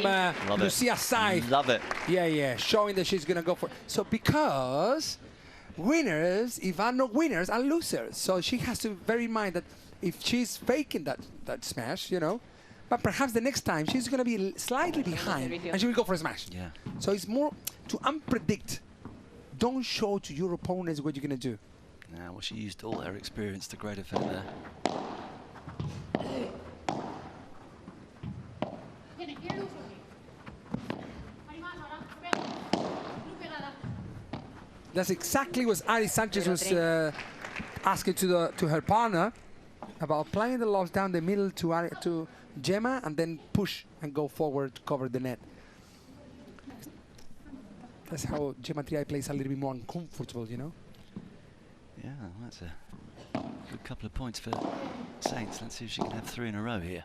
Lucia Saiz. Love it. Yeah, showing that she's going to go for it. So because winners, if are not winners, are losers. So she has to bear in mind that if she's faking that smash, you know, but perhaps the next time she's going to be slightly behind and she will go for a smash. Yeah. So it's more to unpredict. Don't show to your opponents what you're going to do. Now, well, she used all her experience to great effect there. That's exactly what Ari Sanchez was asking to her partner about playing the lobs down the middle to Gemma and then push and go forward to cover the net. That's how Gemma Triay plays a little bit more uncomfortable, you know? Yeah, that's a good couple of points for Saints. Let's see if she can have 3 in a row here.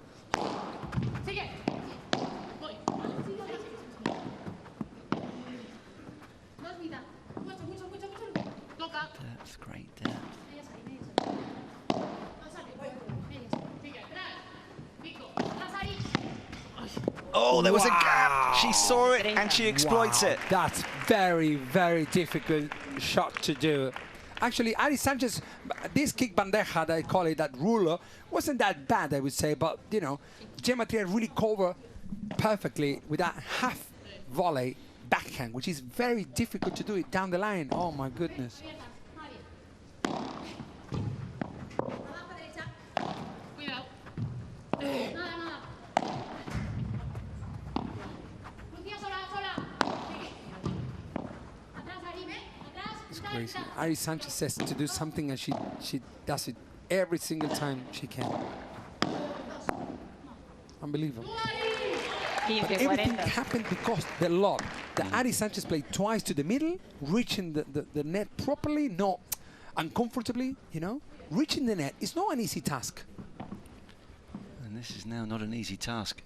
Depth, great depth. Oh, there was a gap. She saw it and she exploits it. That's very, very difficult shot to do. Actually, Ari Sanchez, this kick bandeja, they call it, that ruler, wasn't that bad, I would say. But, you know, Gemma Triay really covered perfectly with that half volley backhand, which is very difficult to do it down the line. Oh, my goodness. It's crazy. Ari Sanchez says to do something and she does it every single time she can. Unbelievable. But everything happened because the lob. The Ari Sanchez played twice to the middle, reaching the net properly, not uncomfortably, you know. Reaching the net is not an easy task. And this is now not an easy task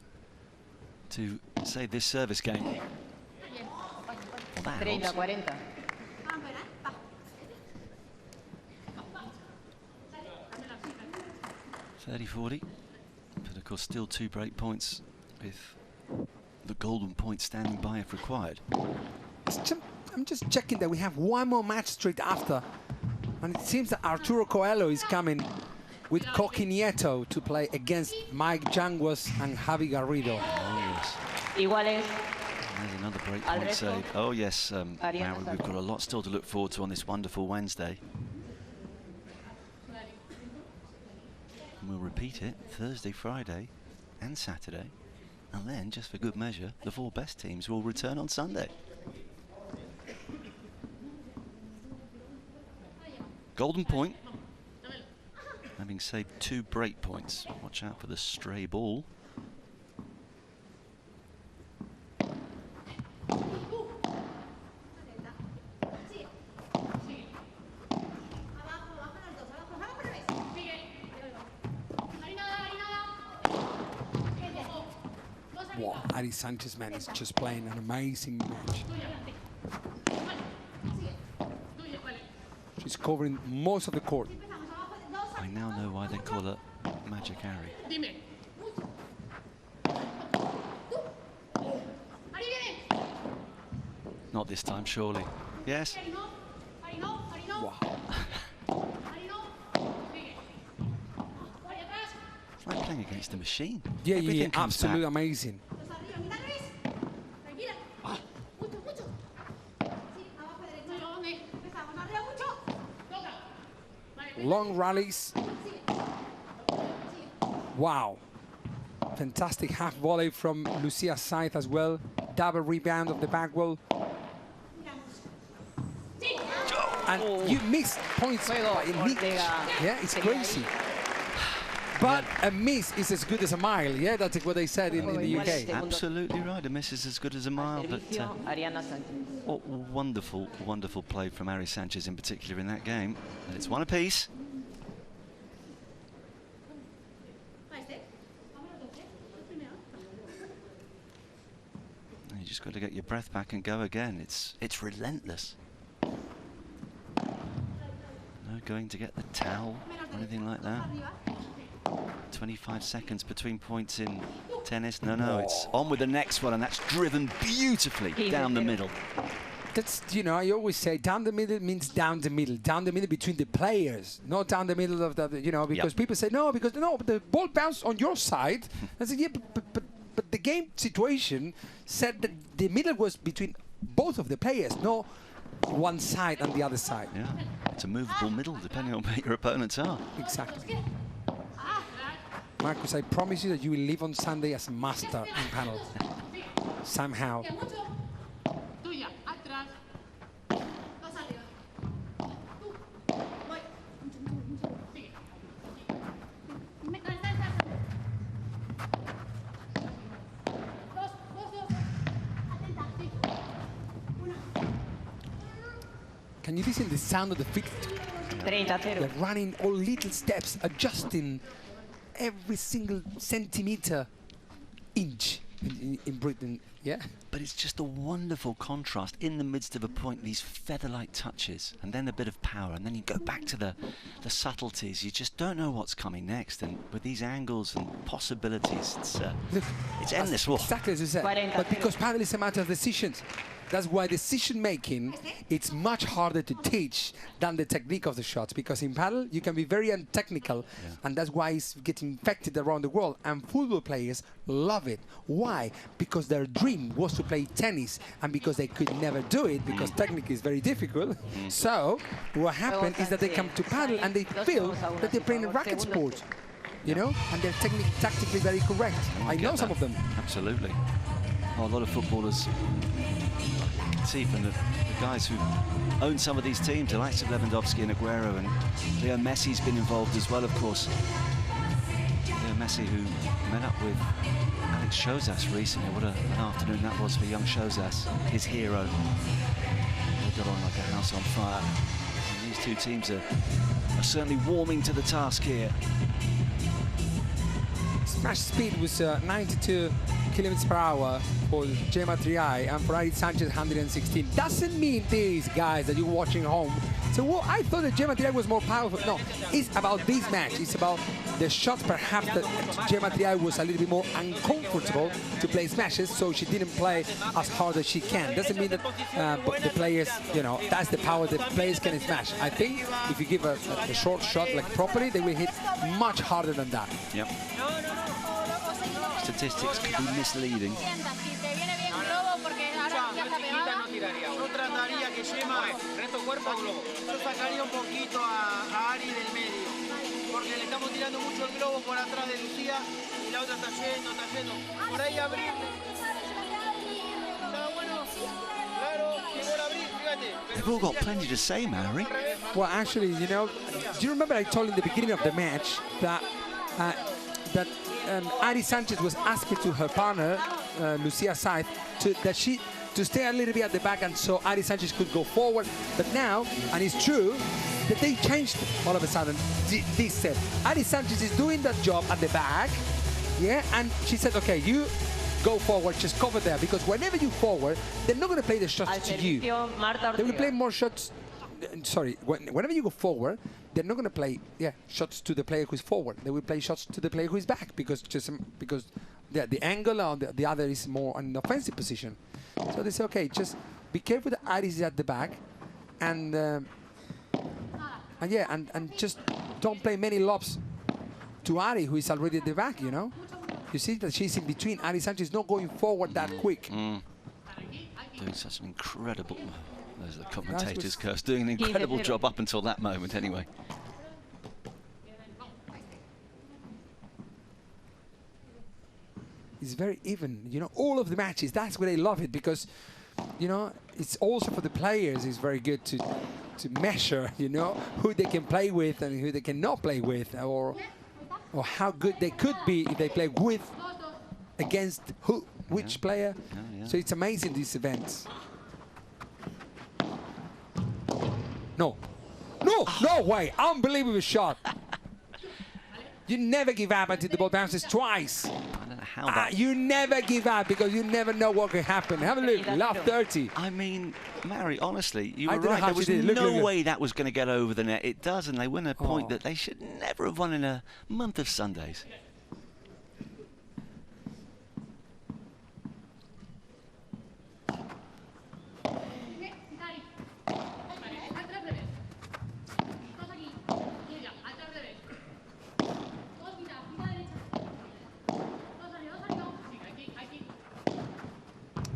to save this service game. Well, that 30-40. 30-40, but of course still 2 break points with the golden point standing by if required. I'm just checking that we have one more match straight after, and it seems that Arturo Coelho is coming with Coqui Nieto to play against Mike Janguas and Javi Garrido. Oh yes. Iguales. There's another break point save. Oh yes, Mary, we've got a lot still to look forward to on this wonderful Wednesday. We'll repeat it Thursday, Friday and Saturday, and then just for good measure the 4 best teams will return on Sunday. Golden point, having saved 2 break points. Watch out for the stray ball. Wow, Ari Sanchez, man, is just playing an amazing match. She's covering most of the court. I now know why they call her Magic Ari. Not this time, surely. Yes? Wow. It's like playing against a machine. Yeah, Everything comes absolutely back. amazing. Long rallies. Wow. Fantastic half volley from Lucia Sainz as well. Double rebound of the back wall. And you missed points by a miss. Yeah, it's crazy. But a miss is as good as a mile. Yeah, that's what they said in the UK. Absolutely right. A miss is as good as a mile. But what wonderful, wonderful play from Ari Sanchez in particular in that game. And it's 1 apiece. You just got to get your breath back and go again. It's relentless. No going to get the towel or anything like that. 25 seconds between points in tennis. No, it's on with the next one, and that's driven beautifully down the middle. That's, you know, I always say down the middle means down the middle between the players, not down the middle of the, you know, because people say, no, but the ball bounced on your side. I said, yeah, but the game situation said that the middle was between both of the players, not one side and the other side. Yeah, it's a movable middle depending on where your opponents are. Exactly. Marcus, I promise you that you will live on Sunday as master in panel. Somehow. Can you listen to the sound of the feet? They're running all little steps, adjusting every single centimeter, inch in Britain. Yeah. But it's just a wonderful contrast in the midst of a point, these feather-like touches, and then a bit of power, and then you go back to the subtleties. You just don't know what's coming next, and with these angles and possibilities, it's endless. Exactly as you said. But because Padel is a matter of decisions, that's why decision-making, it's much harder to teach than the technique of the shots, because in Padel, you can be very untechnical, and that's why it's getting infected around the world, and football players love it. Why? Because their dream was to play tennis, and because they could never do it, because technique is very difficult. So, what happened is that they come to Padel, and they feel that they're playing a racket sport, you know, and they're tactically very correct. I know some of them. Absolutely. Oh, a lot of footballers, see from the guys who own some of these teams, the likes of Lewandowski and Aguero, and Leo Messi's been involved as well, of course. Leo Messi, who met up with Alex Shozas recently. What an afternoon that was for young Shozas, his hero. They got on like a house on fire. And these two teams are certainly warming to the task here. Smash speed was 92 kilometers per hour for Gemma Triay, and for Ari Sanchez 116. Doesn't mean these guys that you're watching home. So well, I thought that Gemma Triay was more powerful. No, it's about this match. It's about the shots perhaps that Gemma Triay was a little bit more uncomfortable to play smashes, so she didn't play as hard as she can. Doesn't mean that but the players, you know, that's the power that players can smash. I think if you give a short shot like properly, they will hit much harder than that. Yep. Statistics can be misleading. Yo trataría que Gemma, resto cuerpo o globo. Yo sacaría un poquito a Ari del medio, porque le estamos tirando mucho el globo por atrás de Lucía y la otra está yendo. Por ahí abrirle. Está bueno, claro, llegó a abrir, fíjate. They've all got plenty to say, Mary. Well, actually, you know, do you remember I told in the beginning of the match that Ari Sanchez was asking to her partner, Lucia side, to stay a little bit at the back, and so Ari Sanchez could go forward. But now, and it's true, that they changed all of a sudden this set. Ari Sanchez is doing that job at the back, yeah, and she said, okay, you go forward, just cover there, because whenever you forward, they're not going to play the shots to you. They will play more shots. Sorry, whenever you go forward, they're not going to play shots to the player who's forward. They will play shots to the player who is back, because the angle on the other is more an offensive position. So they say, okay, just be careful that Ari is at the back, and just don't play many lobs to Ari, who is already at the back. You know, you see that she's in between. Ari Sanchez is not going forward that quick. Doing such an incredible. Those are the commentators' curse, doing an incredible job up until that moment, anyway. It's very even, you know, all of the matches. That's why they love it, because, you know, it's also for the players. It's very good to measure, you know, who they can play with and who they cannot play with, or how good they could be if they play with against which player. So it's amazing, these events. No way! Unbelievable shot. You never give up until the ball bounces twice. I don't know how that... You never give up, because you never know what can happen. Have a look, love 30. I mean, Mary, honestly, you were right. There was no way that was going to get over the net. It does, and they win a point that they should never have won in a month of Sundays.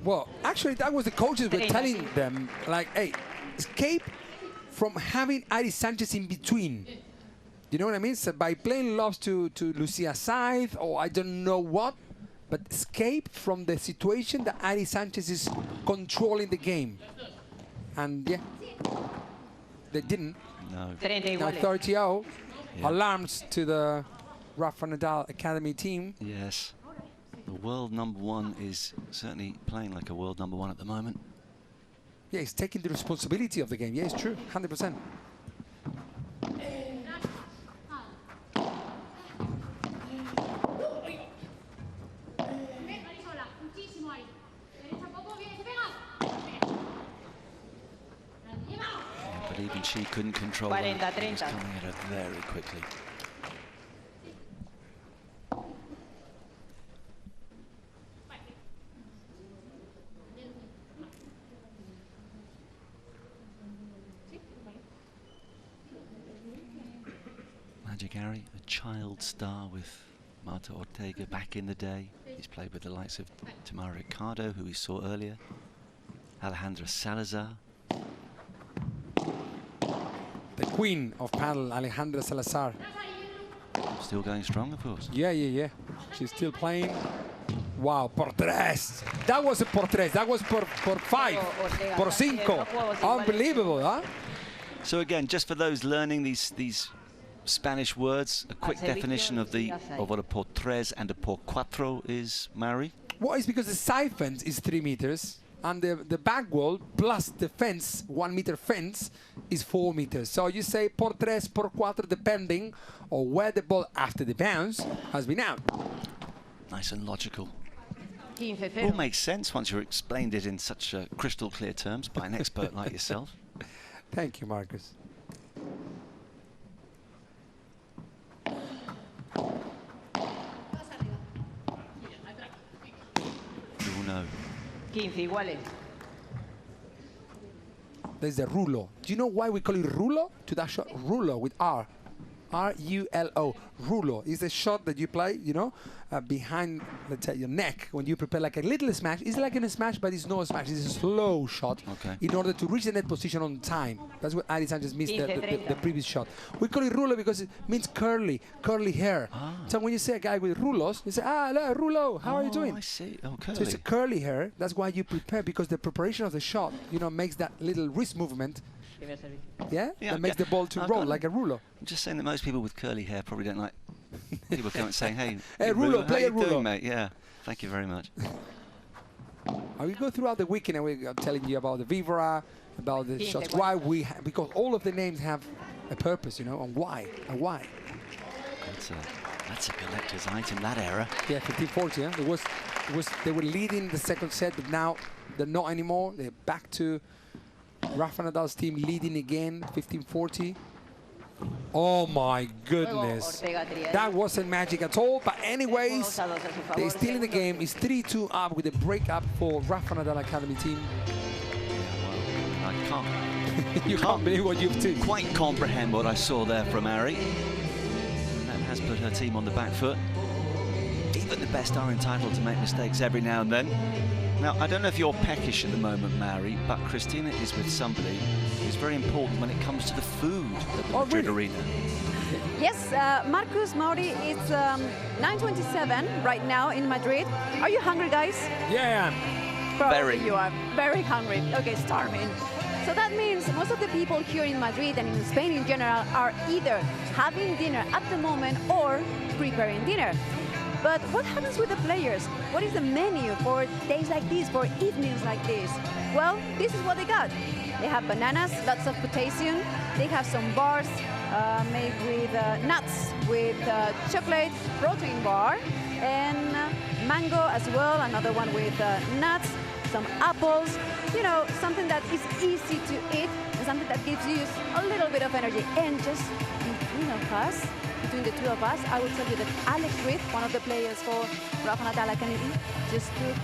Well, actually, that was the coaches were telling them, like, hey, escape from having Ari Sanchez in between. You know what I mean? So by playing loves to Lucia Sainz, or I don't know what, but escape from the situation that Ari Sanchez is controlling the game. And yeah, they didn't. No. Now 30-0, alarms to the Rafa Nadal Academy team. Yes. The world #1 is certainly playing like a world #1 at the moment. Yeah, he's taking the responsibility of the game. Yeah, it's true, 100%. But even she couldn't control that. It was coming at her very quickly. Magic Harry, a child star with Marta Ortega back in the day. He's played with the likes of Tamara Ricardo, who we saw earlier, Alejandra Salazar. The queen of paddle, Alejandra Salazar. Still going strong, of course. Yeah. She's still playing. Wow, por tres. That was a por tres. That was por five. Por cinco. Unbelievable, huh? So again, just for those learning these Spanish words, a quick definition of what a por tres and a por cuatro is, Mary? Well, it's because the side fence is 3 meters, and the back wall plus the fence, 1 meter fence, is 4 meters. So you say por tres, por cuatro, depending on where the ball after the bounce has been out. Nice and logical. All makes sense once you're explained it in such crystal clear terms by an expert like yourself. Thank you, Marcus. No. 15 iguales. There's the rulo. Do you know why we call it rulo to that shot? Rulo with R. R-U-L-O. Rulo is a shot that you play, you know, behind, let's say, your neck when you prepare like a little smash. It's like a smash, but it's not a smash. It's a slow shot in order to reach the net position on time. That's what Ari Sanchez missed the previous shot. We call it rulo because it means curly hair. So when you say a guy with rulos, you say, hello, rulo, how are you doing? I see. Oh, curly. So it's a curly hair. That's why you prepare, because the preparation of the shot, you know, makes that little wrist movement. Yeah? That makes the ball to roll like a rulo. I'm just saying that most people with curly hair probably don't like people coming saying, hey, rulo, play a rulo. Doing, mate? Yeah, thank you very much. I will go throughout the weekend and we're telling you about the Vivora, about the shots, why because all of the names have a purpose, you know, on why and why. That's a collector's item, that era. Yeah, 1540, yeah. They were leading the second set, but now they're not anymore. They're back to Rafa Nadal's team leading again, 1540. Oh my goodness. That wasn't magic at all, but anyways, they're still in the game. It's 3-2 up with a break up for Rafa Nadal Academy team. Yeah, well, I can't. You can't believe what you've seen. Quite comprehend what I saw there from Ari. And that has put her team on the back foot. Even the best are entitled to make mistakes every now and then. Now, I don't know if you're peckish at the moment, Mary, but Christina is with somebody who's very important when it comes to the food at the Madrid Arena. Yes, Marcus, Mauri, it's 9:27 right now in Madrid. Are you hungry, guys? Yeah. Probably you are very hungry. Okay, starving. So that means most of the people here in Madrid and in Spain in general are either having dinner at the moment or preparing dinner. But what happens with the players? What is the menu for days like this, for evenings like this? Well, this is what they got. They have bananas, lots of potassium. They have some bars made with nuts, with chocolate, protein bar, and mango as well, another one with nuts, some apples. You know, something that is easy to eat and something that gives you a little bit of energy. And just between us, between the two of us, I will tell you that Alex Reed, one of the players for Rafa Nadal Academy, just took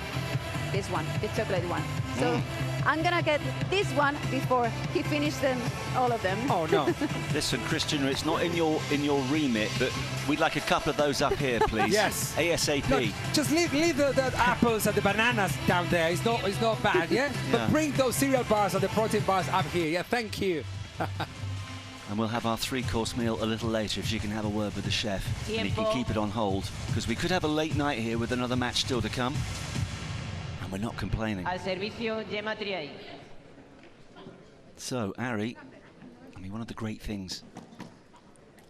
this one, the chocolate one. So I'm gonna get this one before he finished them, all of them. Oh no! Listen, Christian, it's not in your remit, but we'd like a couple of those up here, please. Yes. ASAP. Look, just leave the apples and the bananas down there. It's not bad, yeah? But bring those cereal bars and the protein bars up here. Yeah, thank you. And we'll have our 3-course meal a little later if you can have a word with the chef. And he can keep it on hold, because we could have a late night here with another match still to come. And we're not complaining. Al servicio, Gemma Triay. So, Ari, I mean, one of the great things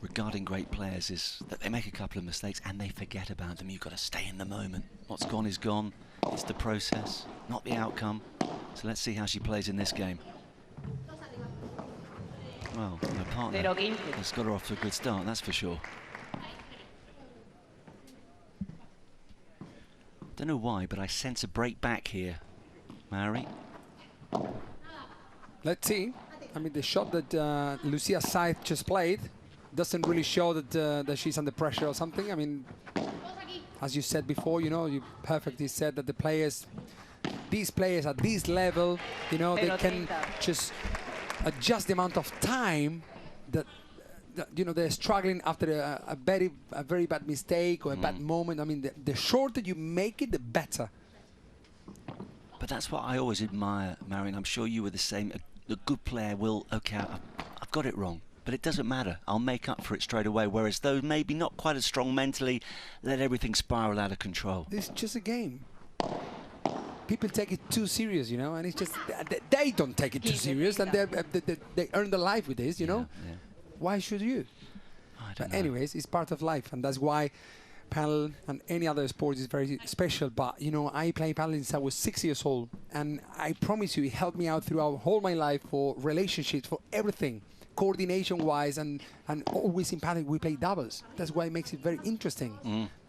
regarding great players is that they make a couple of mistakes and they forget about them. You've got to stay in the moment. What's gone is gone. It's the process, not the outcome. So let's see how she plays in this game. Well, her partner has got her off to a good start, that's for sure. Don't know why, but I sense a break back here, Mary. Let's see. I mean, the shot that Lucia Saez just played doesn't really show that she's under pressure or something. I mean, as you said before, you know, you perfectly said that the players, these players at this level, you know, they can just adjust the amount of time that you know, they're struggling after a very bad mistake or a bad moment. I mean, the shorter you make it, the better. But that's what I always admire, Marion. I'm sure you were the same. A good player will, okay, I've got it wrong, but it doesn't matter. I'll make up for it straight away. Whereas those maybe not quite as strong mentally, let everything spiral out of control. It's just a game. People take it too serious, you know, and it's just they don't take it too serious, and they earn their life with this, you know. Yeah. Why should you? But anyways, it's part of life, and that's why paddle and any other sport is very special. But you know, I play paddle since I was 6 years old, and I promise you, it helped me out throughout whole my life for relationships, for everything, coordination-wise, and always in paddle we play doubles. That's why it makes it very interesting.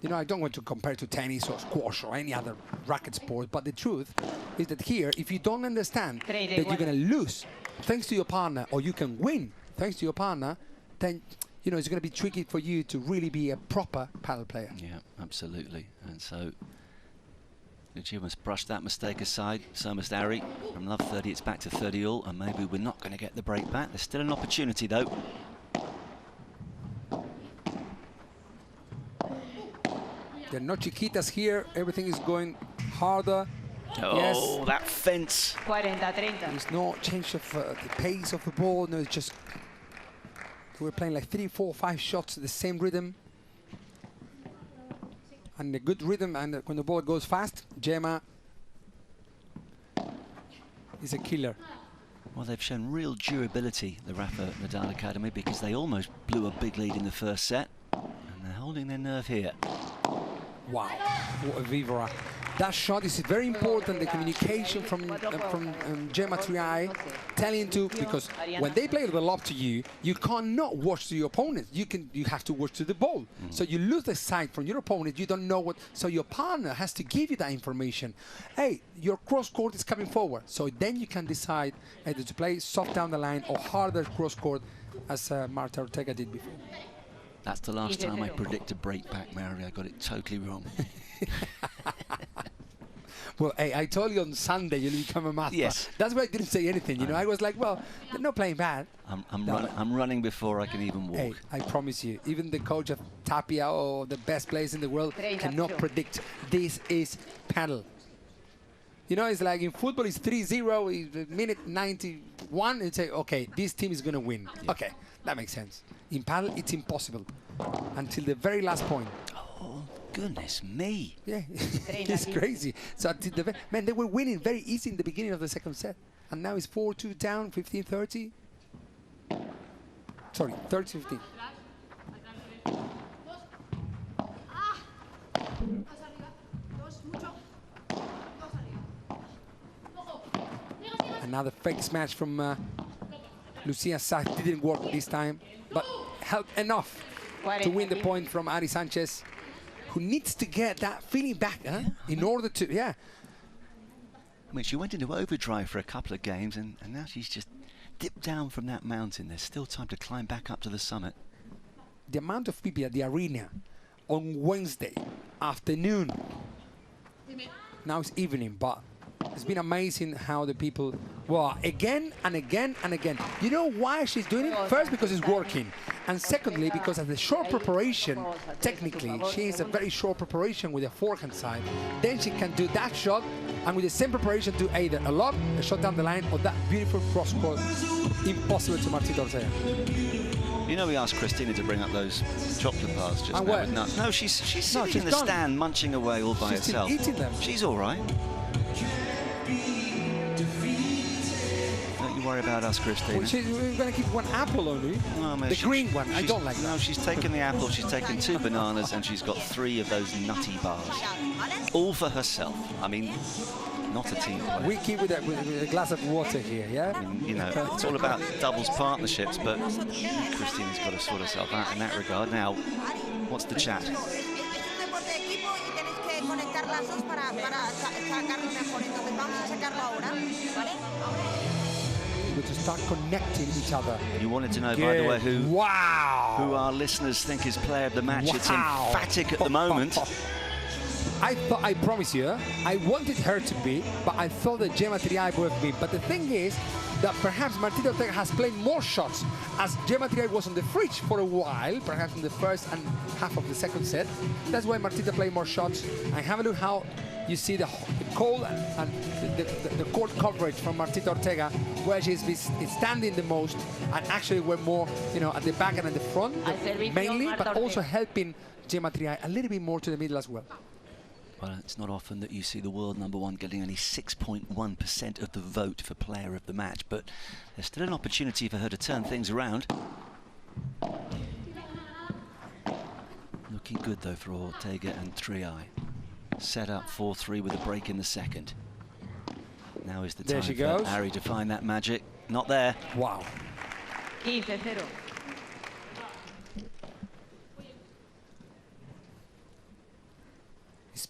You know, I don't want to compare to tennis or squash or any other racket sport, but the truth is that here, if you don't understand that you're going to lose thanks to your partner, or you can win thanks to your partner, then you know it's going to be tricky for you to really be a proper paddle player. Yeah, absolutely. And so Lucia must brush that mistake aside. So must Ari. From love 30, it's back to 30 all, and maybe we're not going to get the break back. There's still an opportunity, though. There are no chiquitas here. Everything is going harder. Oh, yes. That fence. 40-30. There's no change of the pace of the ball. No, it's just we're playing like 3, 4, 5 shots at the same rhythm. And a good rhythm, and when the ball goes fast, Gemma is a killer. Well, they've shown real durability, the Rafa Nadal Academy, because they almost blew a big lead in the first set. And they're holding their nerve here. Wow, what a vivara. That shot is very important, the communication from Gemma Triay, telling to, because when they play the lob to you, you cannot watch to your opponent. You have to watch to the ball. So you lose the sight from your opponent, you don't know what, so your partner has to give you that information. Hey, your cross court is coming forward. So then you can decide either to play soft down the line or harder cross court, as Marta Ortega did before. That's the last time I predict a break back, Mary. I got it totally wrong. Well, hey, I told you on Sunday you'll become a master. Yes. That's why I didn't say anything, you know. I was like, well, they're not playing bad. I'm running before I can even walk. Hey, I promise you, even the coach of Tapia or the best players in the world cannot predict. This is paddle. You know, it's like in football, it's 3-0, minute 91, and say, okay, this team is going to win. Yeah. Okay, that makes sense. In paddle, it's impossible until the very last point. Oh, goodness me. Yeah, it's crazy. So until the man, they were winning very easy in the beginning of the second set. And now it's 4-2 down, 15-30. Sorry, 30-15. Another fake smash from Lucia Saez. Didn't work this time, but helped enough to win the point from Ari Sanchez, who needs to get that feeling back in order to, I mean, she went into overdrive for a couple of games, and now she's just dipped down from that mountain. There's still time to climb back up to the summit. The amount of people at the arena on Wednesday afternoon, now it's evening, but It's been amazing how the people, well, again and again and again. You know why she's doing it? First, because it's working. And secondly, because of the short preparation, technically, she has a very short preparation with a forehand side. Then she can do that shot, and with the same preparation, do either a lob, a shot down the line, or that beautiful cross-court. Impossible to Martita Ortega. You know, we asked Christina to bring up those chocolate bars just now with nuts. No, she's sitting in the stand, munching away all by herself. She's eating them. She's all right. Don't you worry about us, Christina. Well, we're going to keep one apple only. No, the green one. I don't like that. No, she's taken the apple, she's taken 2 bananas, and she's got 3 of those nutty bars. All for herself. I mean, not a team player. We keep with a glass of water here, yeah? I mean, you know, it's all about doubles partnerships, but Christina's got to sort herself out in that regard. Now, what's the chat? To start connecting each other. You wanted to know, by the way, who our listeners think is player of the match. It's emphatic at the moment. I promise you, I wanted her to be, but I thought that Gemma Triay would have been. But the thing is that perhaps Martita Ortega has played more shots, as Gemma Triay was on the fridge for a while, perhaps in the first and half of the second set. That's why Martita played more shots. And have a look how you see the cold and the court coverage from Martita Ortega, where she's standing the most, and actually we're more, you know, at the back and at the front, mainly, but also helping Gemma Triay a little bit more to the middle as well. Well, it's not often that you see the world #1 getting only 6.1% of the vote for player of the match, but there's still an opportunity for her to turn things around. Looking good, though, for Ortega and Triay. Set up 4-3 with a break in the second. Now is the time for Ari to find that magic. Not there. Wow. 15-0.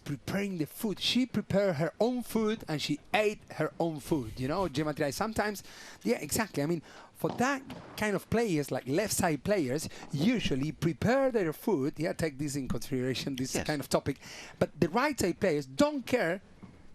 Preparing the food. She prepared her own food and she ate her own food. You know, Gemma Triay sometimes, yeah, exactly. I mean, for that kind of players, like left side players, usually prepare their food. Yeah, take this in consideration, this kind of topic. But the right side players don't care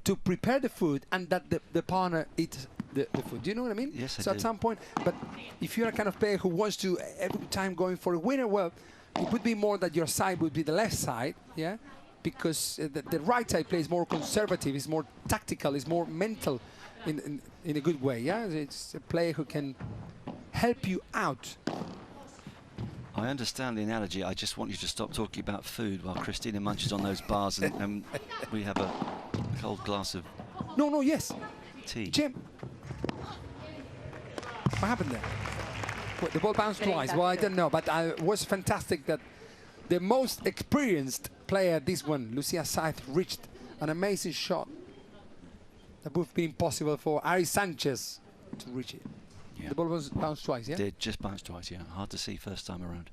to prepare the food and that the partner eats the food. Do you know what I mean? Yes, I do. So at some point, but if you're a kind of player who wants to every time going for a winner, well, it would be more that your side would be the left side, yeah? Because the right side play is more conservative, is more tactical, is more mental in a good way, yeah? It's a player who can help you out. I understand the analogy. I just want you to stop talking about food while Christina munches on those bars and we have a cold glass of tea. Jim, what happened there? What, the ball bounced twice? Well, I don't know, but it was fantastic that the most experienced player, this one, Lucia Saiz, reached an amazing shot that would have been possible for Ari Sanchez to reach it. Yeah. The ball was bounced twice, yeah? Did just bounce twice, yeah. Hard to see first time around.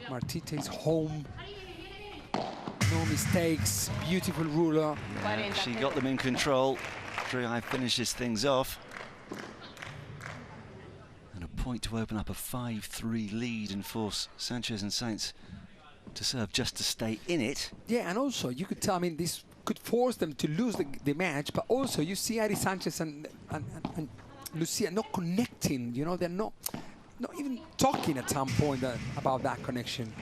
Martita is home. No mistakes, beautiful ruler. Yeah, she got them in control. Triay finishes things off. And a point to open up a 5-3 lead and force Sanchez and Sainz to serve just to stay in it. Yeah, and also you could tell, I mean, this could force them to lose the match, but also you see Ari Sanchez and Lucia not connecting, you know, they're not even talking at some point about that connection.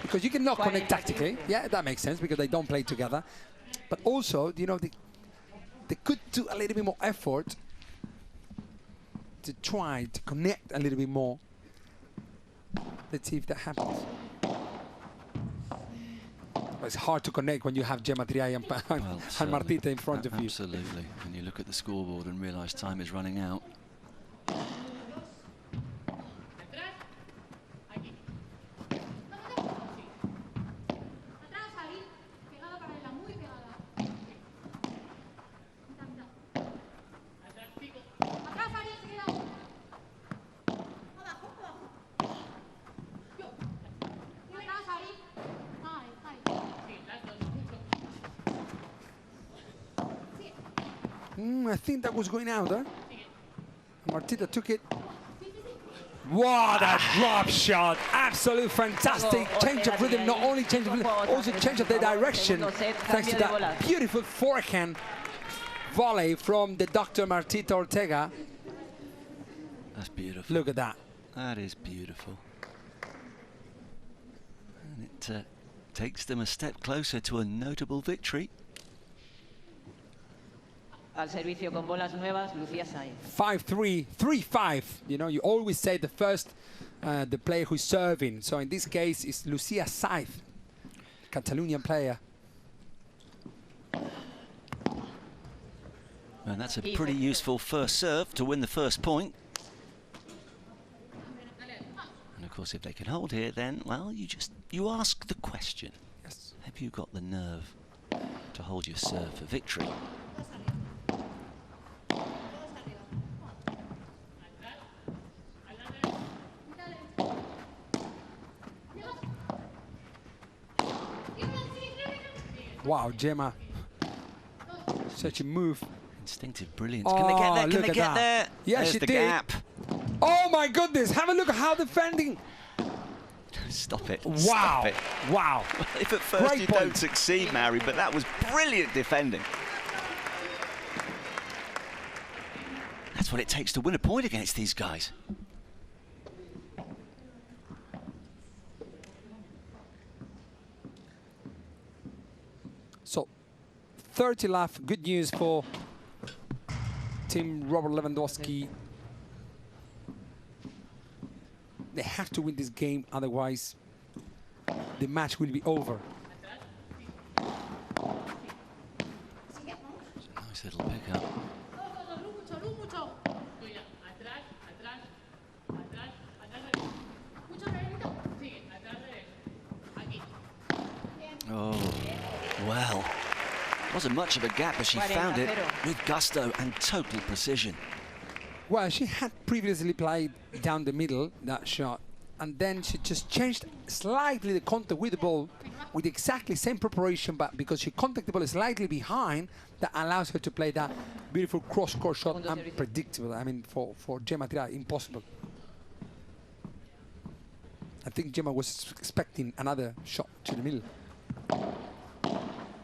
Because you cannot connect tactically. Yeah, that makes sense because they don't play together. But also, you know, they could do a little bit more effort to try to connect a little bit more. Let's see if that happens. It's hard to connect when you have Gemma Triay and Martita in front of you. Absolutely. And you look at the scoreboard and realise time is running out. I think that was going out, huh? Martita took it. What a drop shot. Absolute fantastic change of rhythm. Not only change of rhythm, also change of the direction. Thanks to that beautiful forehand volley from the Dr. Martita Ortega. That's beautiful. Look at that. That is beautiful. And it takes them a step closer to a notable victory. Al servicio con bolas nuevas, Lucía Sainz. 5-3, 3-5. You know, you always say the first, the player who's serving. So in this case, it's Lucía Sainz, Catalonian player. And that's a pretty useful first serve to win the first point. And of course, if they can hold here, then, well, you ask the question. Yes. Have you got the nerve to hold your serve for victory? Wow, Gemma. Such a move. Instinctive brilliance. Can they get there? Can they get there? Yeah, There's she the did. Gap. Oh my goodness. Have a look at how defending. Stop it. Wow. Stop it. Wow. If at first Great you point. don't succeed, Mary, but that was brilliant defending. That's what it takes to win a point against these guys. So, 30 left. Good news for Team Robert Lewandowski. They have to win this game, otherwise the match will be over. Nice little pickup. Oh, well. Wasn't much of a gap, but she found it with gusto and total precision. Well, she had previously played down the middle, that shot, and then she just changed slightly the contact with the ball with exactly same preparation, but because she contacted the ball slightly behind, that allows her to play that beautiful cross-court shot, unpredictable. I mean, for Gemma Tirai, impossible. I think Gemma was expecting another shot to the middle.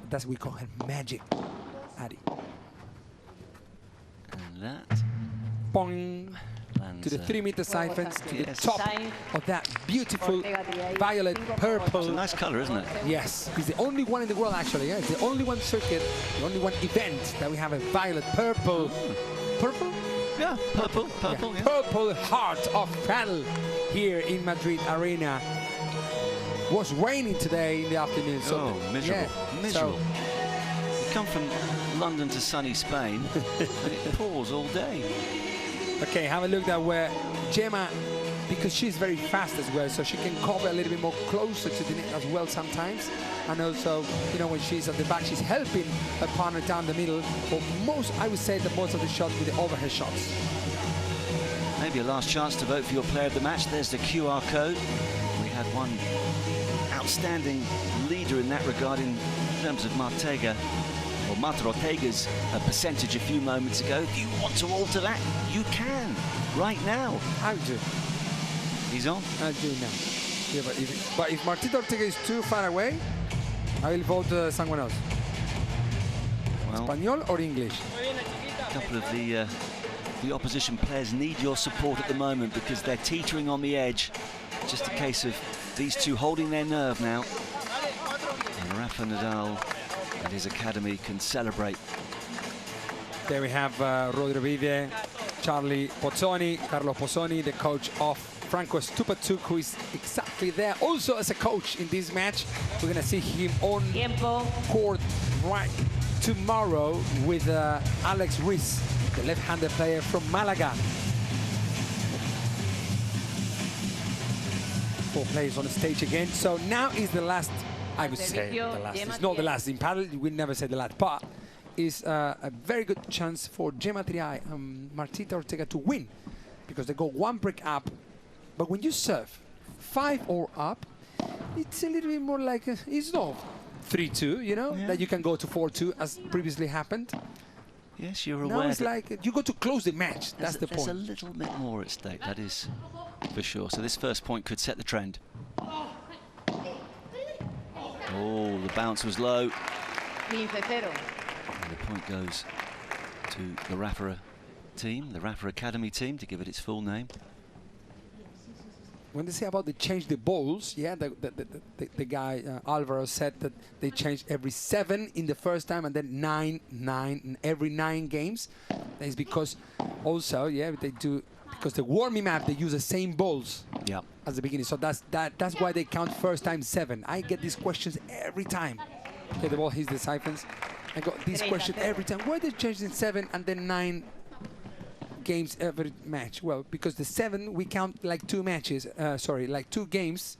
That's what we call her magic, Addy. And that... Boing. To the 3-meter siphons, to the top of that beautiful violet purple. It's a nice colour, isn't it? Yes, it's the only one in the world actually. Yeah, it's the only one circuit, the only one event that we have a violet purple. Purple? Yeah, purple, purple. Yeah. Yeah. Purple heart of Padel here in Madrid Arena. Was raining today in the afternoon. So miserable, yeah, miserable. We come from London to sunny Spain, and it pours all day. Okay, have a look at where Gemma, because she's very fast as well, so she can cover a little bit more closer to the net as well sometimes. And also, you know, when she's at the back, she's helping her partner down the middle. But most, I would say that most of the shots with the overhead shots. Maybe a last chance to vote for your player of the match. There's the QR code. We had one outstanding leader in that regard in terms of Marta Ortega's percentage a few moments ago. If you want to alter that, you can, right now. I do. He's on? I do now. Yeah, but if Martita Ortega is too far away, I will vote someone else. Well, Espanol or English? A couple of the opposition players need your support at the moment because they're teetering on the edge. Just a case of these two holding their nerve now. And Rafa Nadal and his academy can celebrate. There we have Rodrigo Vide, Charlie Pozzoni, Carlo Pozzoni, the coach of Franco Stupatuk, who is exactly there also as a coach in this match. We're going to see him on court right tomorrow with Alex Ruiz, the left-handed player from Malaga. 4 players on the stage again. So now is the last, I would say the last. It's not the last. In paddle, we never say the last. But it's a very good chance for Gemma Tirai and Martita Ortega to win because they go 1 break up. But when you serve 5 or up, it's a little bit more like, it's not 3-2, you know, that you can go to 4-2 as previously happened. Yes, you're aware. Now it's like you got to close the match. That's the point. There's a little bit more at stake, that is for sure. So this first point could set the trend. Oh, the bounce was low. 15-0. And the point goes to the Rafa team, the Rafa Academy team, to give it its full name. When they say about they change the balls, yeah, the guy Alvaro said that they changed every 7 in the first time and then 9 in every 9 games. That is because also, yeah, they do, because the warming up they use the same balls as the beginning. So that's why they count first time 7. I get these questions every time. Okay, the ball hits the siphons. I got these questions every time. Why they change in 7 and then 9 games every match? Well, because the 7 we count like 2 matches. Like 2 games.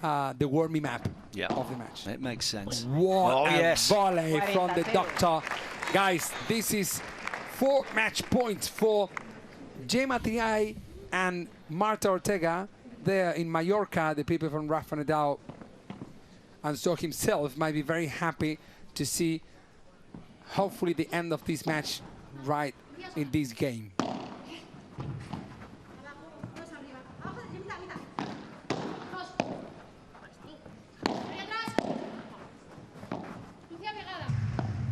The warming up of the match. It makes sense. What a volley from the doctor, guys! This is 4 match points for Gemma Triay and Marta Ortega there in Mallorca. The people from Rafa Nadal and so himself might be very happy to see hopefully the end of this match right in this game.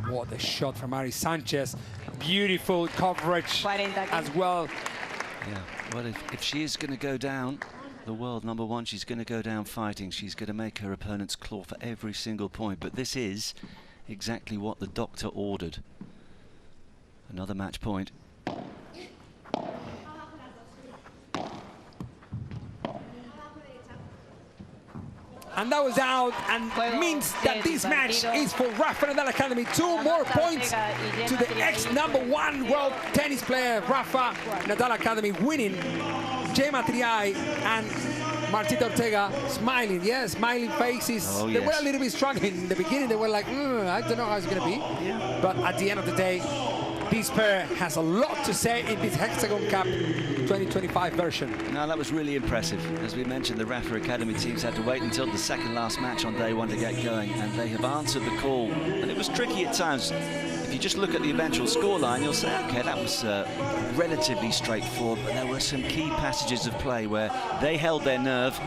What a shot from Ari Sanchez. Beautiful coverage as well. Yeah, well, if she is going to go down, the world #1, she's going to go down fighting. She's going to make her opponents claw for every single point. But this is exactly what the doctor ordered. Another match point. And that was out, and means that this match is for Rafa Nadal Academy. 2 more points to the ex-#1 world tennis player, Rafa Nadal Academy, winning. Gemma Triay and Martita Ortega smiling, smiling faces. Oh, they were a little bit struggling in the beginning. They were like, I don't know how it's going to be. But at the end of the day, this pair has a lot to say in this Hexagon Cup 2025 version. Now, that was really impressive. As we mentioned, the Rafa Academy teams had to wait until the second last match on day 1 to get going, and they have answered the call. And it was tricky at times. If you just look at the eventual scoreline, you'll say, okay, that was relatively straightforward, but there were some key passages of play where they held their nerve,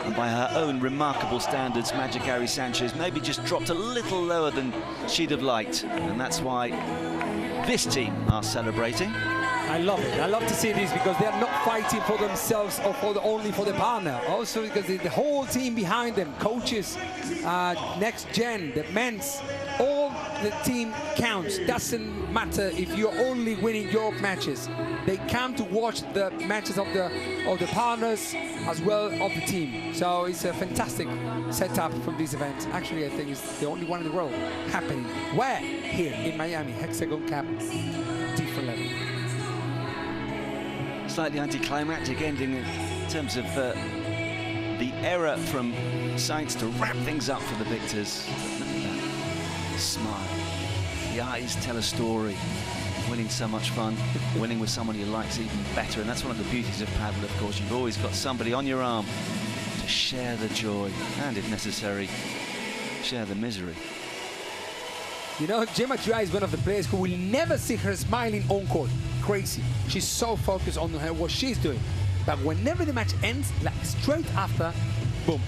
and by her own remarkable standards, Magic Ari Sanchez maybe just dropped a little lower than she'd have liked, and that's why this team are celebrating. I love it. I love to see this because they are not fighting for themselves or only for the partner. Also because the whole team behind them, coaches, next gen, the men's, all the team counts. Doesn't matter if you're only winning your matches. They come to watch the matches of the partners as well of the team. So it's a fantastic setup from this event. Actually, I think it's the only one in the world happening. Where? Here in Miami, Hexagon Cup, different level. Slightly anticlimactic ending in terms of the error from Sainz to wrap things up for the victors. Look at that smile. The eyes tell a story. Winning so much fun, winning with someone you like's even better, and that's one of the beauties of Padel, of course. You've always got somebody on your arm to share the joy and, if necessary, share the misery. You know, Gemma Triay is one of the players who will never see her smiling on court. Crazy. She's so focused on what she's doing. But whenever the match ends, like straight after, boom.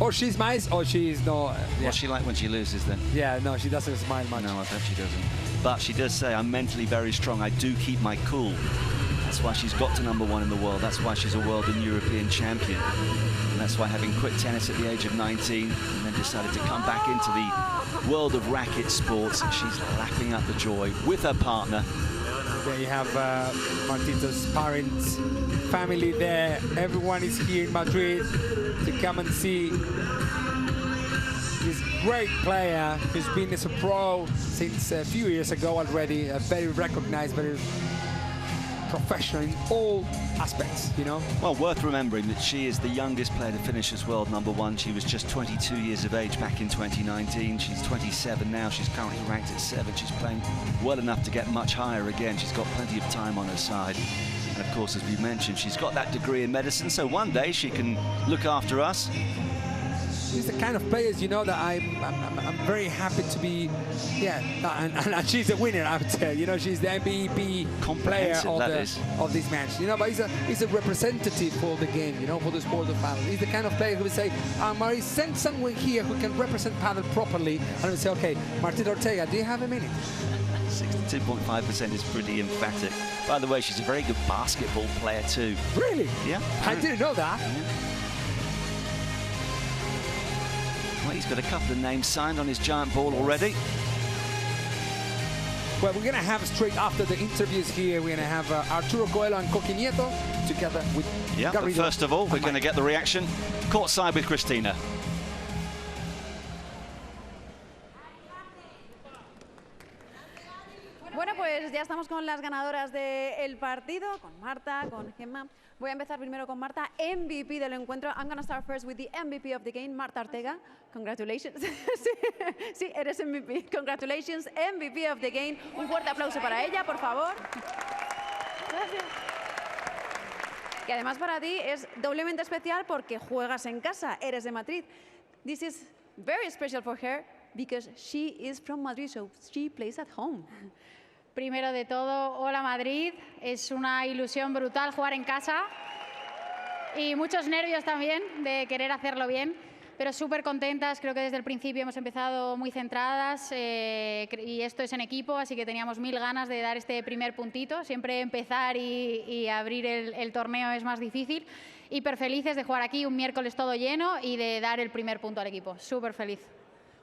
Or she smiles or she's not. What's she like when she loses then? Yeah, no, she doesn't smile much. No, I bet she doesn't. But she does say, I'm mentally very strong. I do keep my cool. That's why she's got to #1 in the world. That's why she's a world and European champion. And that's why, having quit tennis at the age of 19 and then decided to come back into the world of racket sports, she's lapping up the joy with her partner. There you have Martita's parents, family there. Everyone is here in Madrid to come and see this great player who's been as a pro since a few years ago already. Very recognized, very professional in all aspects, you know. Well, worth remembering that she is the youngest player to finish as world #1. She was just 22 years of age back in 2019. She's 27 now. She's currently ranked at 7. She's playing well enough to get much higher again. She's got plenty of time on her side. And of course, as we mentioned, she's got that degree in medicine, so one day she can look after us. she's the kind of players, you know, that I'm very happy to be, and she's a winner, I would say. You know, she's the MVP player of this match. You know, but he's a representative for the game, you know, for the sport of paddle. He's the kind of player who would say, Marie, send someone here who can represent paddle properly, and I would say, okay, Martín Ortega, do you have a minute? 62.5% is pretty emphatic. By the way, she's a very good basketball player too. Really? Yeah. I didn't know that. Yeah. Well, he's got a couple of names signed on his giant ball already. Well, we're going to have straight after the interviews here, we're going to have Arturo Coelho and Coqui Nieto together with Yeah, but first of all, we're going to get the reaction courtside with Cristina. Bueno, pues ya estamos con las ganadoras del partido, con Marta, con Gemma. Voy a empezar primero con Marta, MVP del encuentro. I'm going to start first with the MVP of the game, Marta Ortega. Congratulations. Sí, eres MVP. Congratulations, MVP of the game. Un fuerte aplauso para ella, por favor. Gracias. Y además para ti es doblemente especial porque juegas en casa, eres de Madrid. This is very special for her because she is from Madrid, so she plays at home. Primero de todo, hola Madrid, es una ilusión brutal jugar en casa y muchos nervios también de querer hacerlo bien, pero súper contentas, creo que desde el principio hemos empezado muy centradas y esto es en equipo, así que teníamos 1000 ganas de dar este primer puntito, siempre empezar y abrir el torneo es más difícil, hiper felices de jugar aquí un miércoles todo lleno y de dar el primer punto al equipo, súper feliz.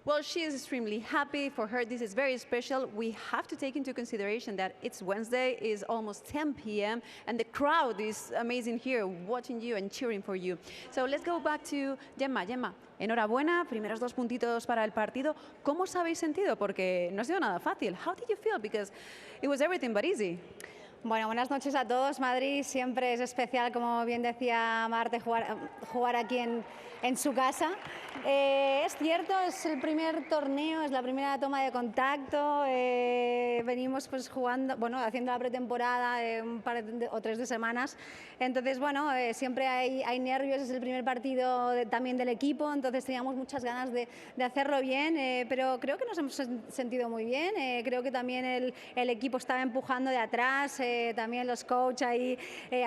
Well, she is extremely happy. For her, this is very special. We have to take into consideration that it's Wednesday, it's almost 10 p.m., and the crowd is amazing here, watching you and cheering for you. So let's go back to Gemma. Gemma, enhorabuena, primeros 2 puntitos para el partido. ¿Cómo os habéis sentido? Porque no ha sido nada fácil. How did you feel? Because it was everything but easy. Bueno, buenas noches a todos. Madrid siempre es especial, como bien decía Marte, jugar aquí en su casa. Es cierto, es el primer torneo, es la primera toma de contacto. Venimos pues jugando, bueno, haciendo la pretemporada un par o 3 de semanas. Entonces, bueno, siempre hay nervios, es el primer partido también del equipo, entonces teníamos muchas ganas de hacerlo bien, pero creo que nos hemos sentido muy bien. Creo que también el equipo estaba empujando de atrás, también los coaches ahí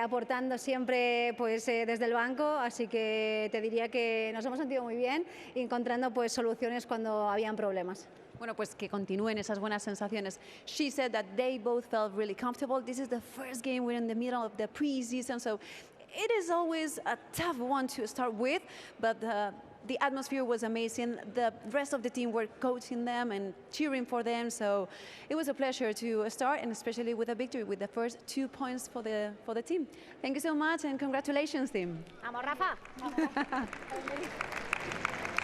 aportando siempre pues desde el banco, así que te diría que nos hemos sentido muy bien, encontrando pues soluciones cuando habían problemas. Bueno, pues que continúen esas buenas sensaciones. She said that they both felt really comfortable. This is the first game we're in the middle of the preseason, so it is always a tough one to start with, but the atmosphere was amazing. The rest of the team were coaching them and cheering for them, so it was a pleasure to start, and especially with a victory, with the first 2 points for the team. Thank you so much, and congratulations, team. Vamos, Rafa.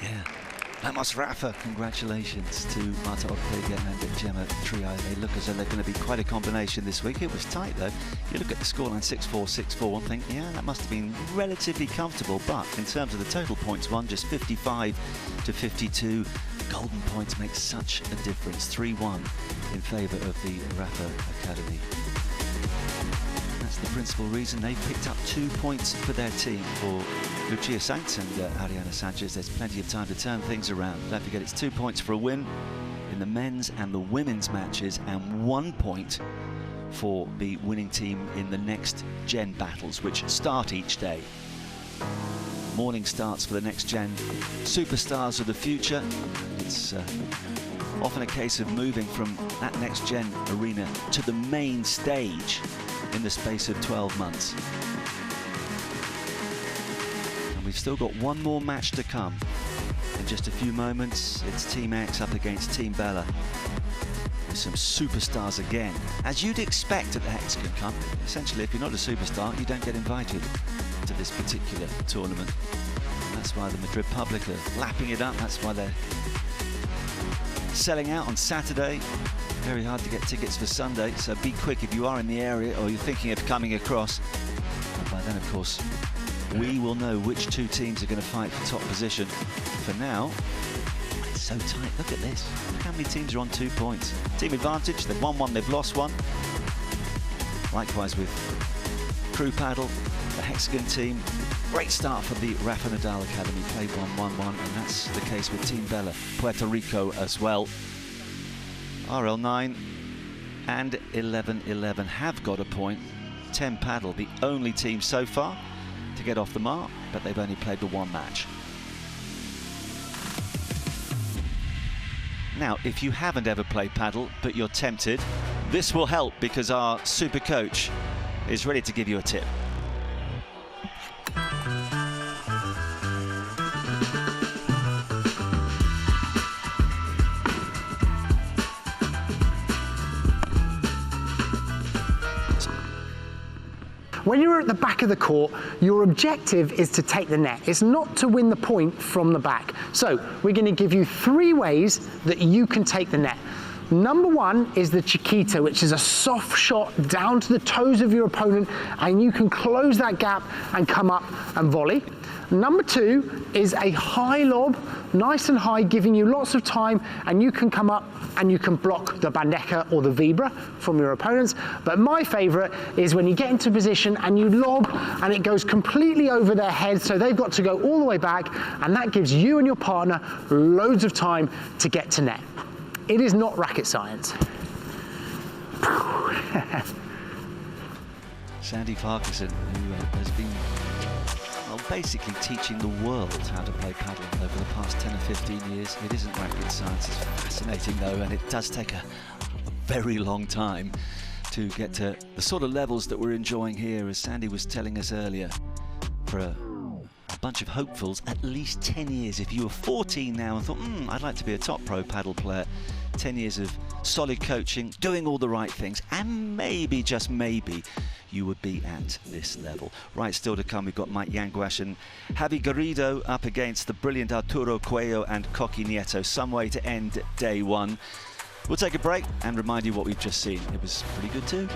Yeah. Vamos, Rafa. Congratulations to Marta Ortega and Gemma Trio. They look as though they're going to be quite a combination this week. It was tight, though. You look at the scoreline, 6-4, 6-4, and think, yeah, that must have been relatively comfortable. But in terms of the total points won, just 55 to 52. Golden points make such a difference. 3-1 in favour of the Rafa Academy. That's the principal reason they've picked up 2 points for their team. For Lucia Sanz and Ariana Sanchez, there's plenty of time to turn things around. Don't forget, it's 2 points for a win in the men's and the women's matches, and 1 point for the winning team in the next gen battles, which start each day. Morning starts for the next gen superstars of the future. It's often a case of moving from that next gen arena to the main stage in the space of 12 months. And we've still got 1 more match to come. In just a few moments, it's Team X up against Team Bella. With some superstars again, as you'd expect at the Hexagon Cup. Essentially, if you're not a superstar, you don't get invited to this particular tournament. And that's why the Madrid public are lapping it up. That's why they're selling out on Saturday. Very hard to get tickets for Sunday, so be quick if you are in the area or you're thinking of coming across. And by then, of course, we will know which 2 teams are going to fight for top position. For now, it's so tight. Look at this. Look how many teams are on 2 points. Team advantage, they've won 1, they've lost 1. Likewise with Crew Paddle, the Hexagon team, Great start for the Rafa Nadal Academy, played 1-1-1, and that's the case with Team Bella, Puerto Rico as well. RL9 and 11-11 have got a point. Team Padel, the only team so far to get off the mark, but they've only played the one match. Now, if you haven't ever played padel, but you're tempted, this will help because our super coach is ready to give you a tip. When you're at the back of the court, your objective is to take the net. It's not to win the point from the back. So we're going to give you 3 ways that you can take the net. Number 1 is the chiquita, which is a soft shot down to the toes of your opponent, and you can close that gap and come up and volley. Number 2 is a high lob, nice and high, giving you lots of time, and you can come up and you can block the bandeja or the vibra from your opponents. But my favorite is when you get into position and you lob and it goes completely over their head, so they've got to go all the way back, and that gives you and your partner loads of time to get to net. It is not rocket science. Sandy Farquharson, who has been basically teaching the world how to play paddle over the past 10 or 15 years. It isn't rocket science, it's fascinating though, and it does take a very long time to get to the sort of levels that we're enjoying here, as Sandy was telling us earlier. For a bunch of hopefuls, at least 10 years. If you were 14 now and thought, I'd like to be a top pro paddle player, 10 years of solid coaching, doing all the right things, and maybe, just maybe, you would be at this level. Right, still to come, we've got Mike Yanguas and Javi Garrido up against the brilliant Arturo Cuello and Coqui Nieto. Some way to end day 1. We'll take a break and remind you what we've just seen. It was pretty good too.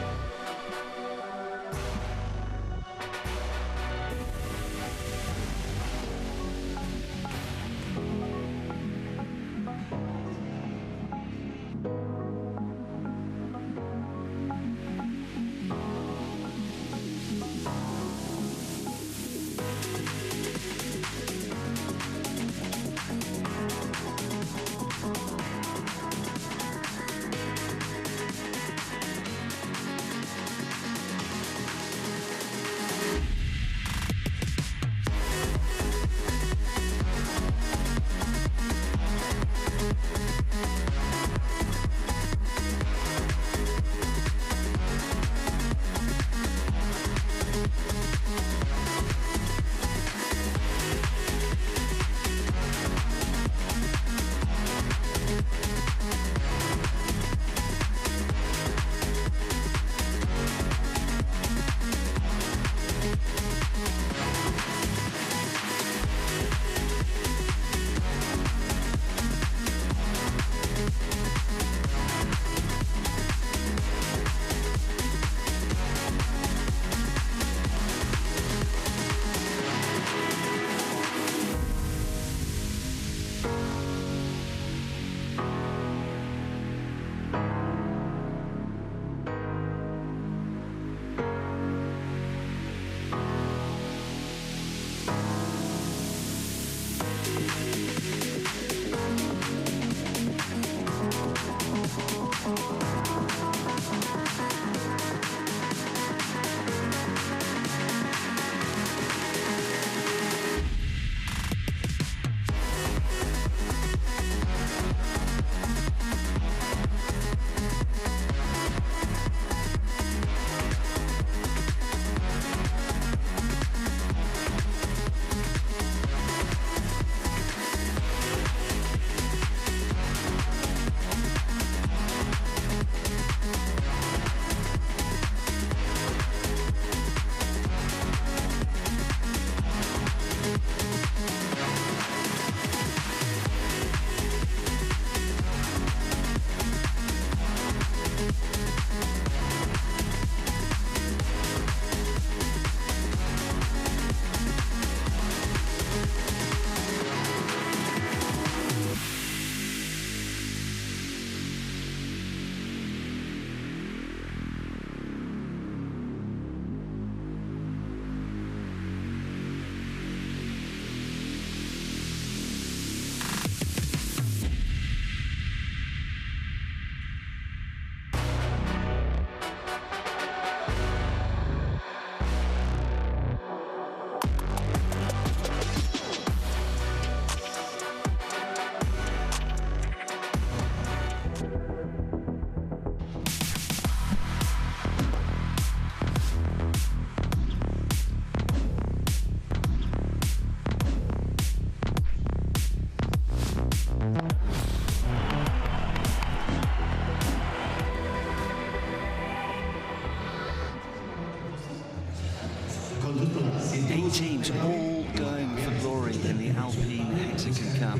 teams all going for glory in the Alpine Hexagon Cup.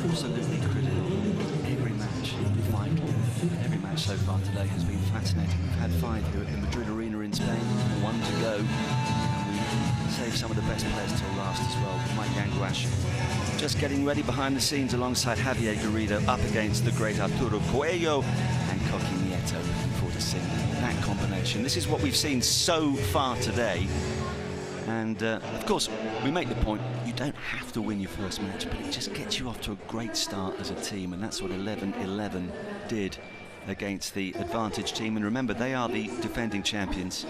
Absolutely critical. Every match vital. Every match so far today has been fascinating. We've had 5 here at the Madrid Arena in Spain, 1 to go. And we saved some of the best players till last as well. Mike Yanguas just getting ready behind the scenes alongside Javier Garrido up against the great Arturo Coelho and Coqui Nieto. Looking forward to seeing that combination. This is what we've seen so far today. And of course, we make the point, you don't have to win your first match, but it just gets you off to a great start as a team, and that's what 11-11 did against the Advantage team. And remember, they are the defending champions.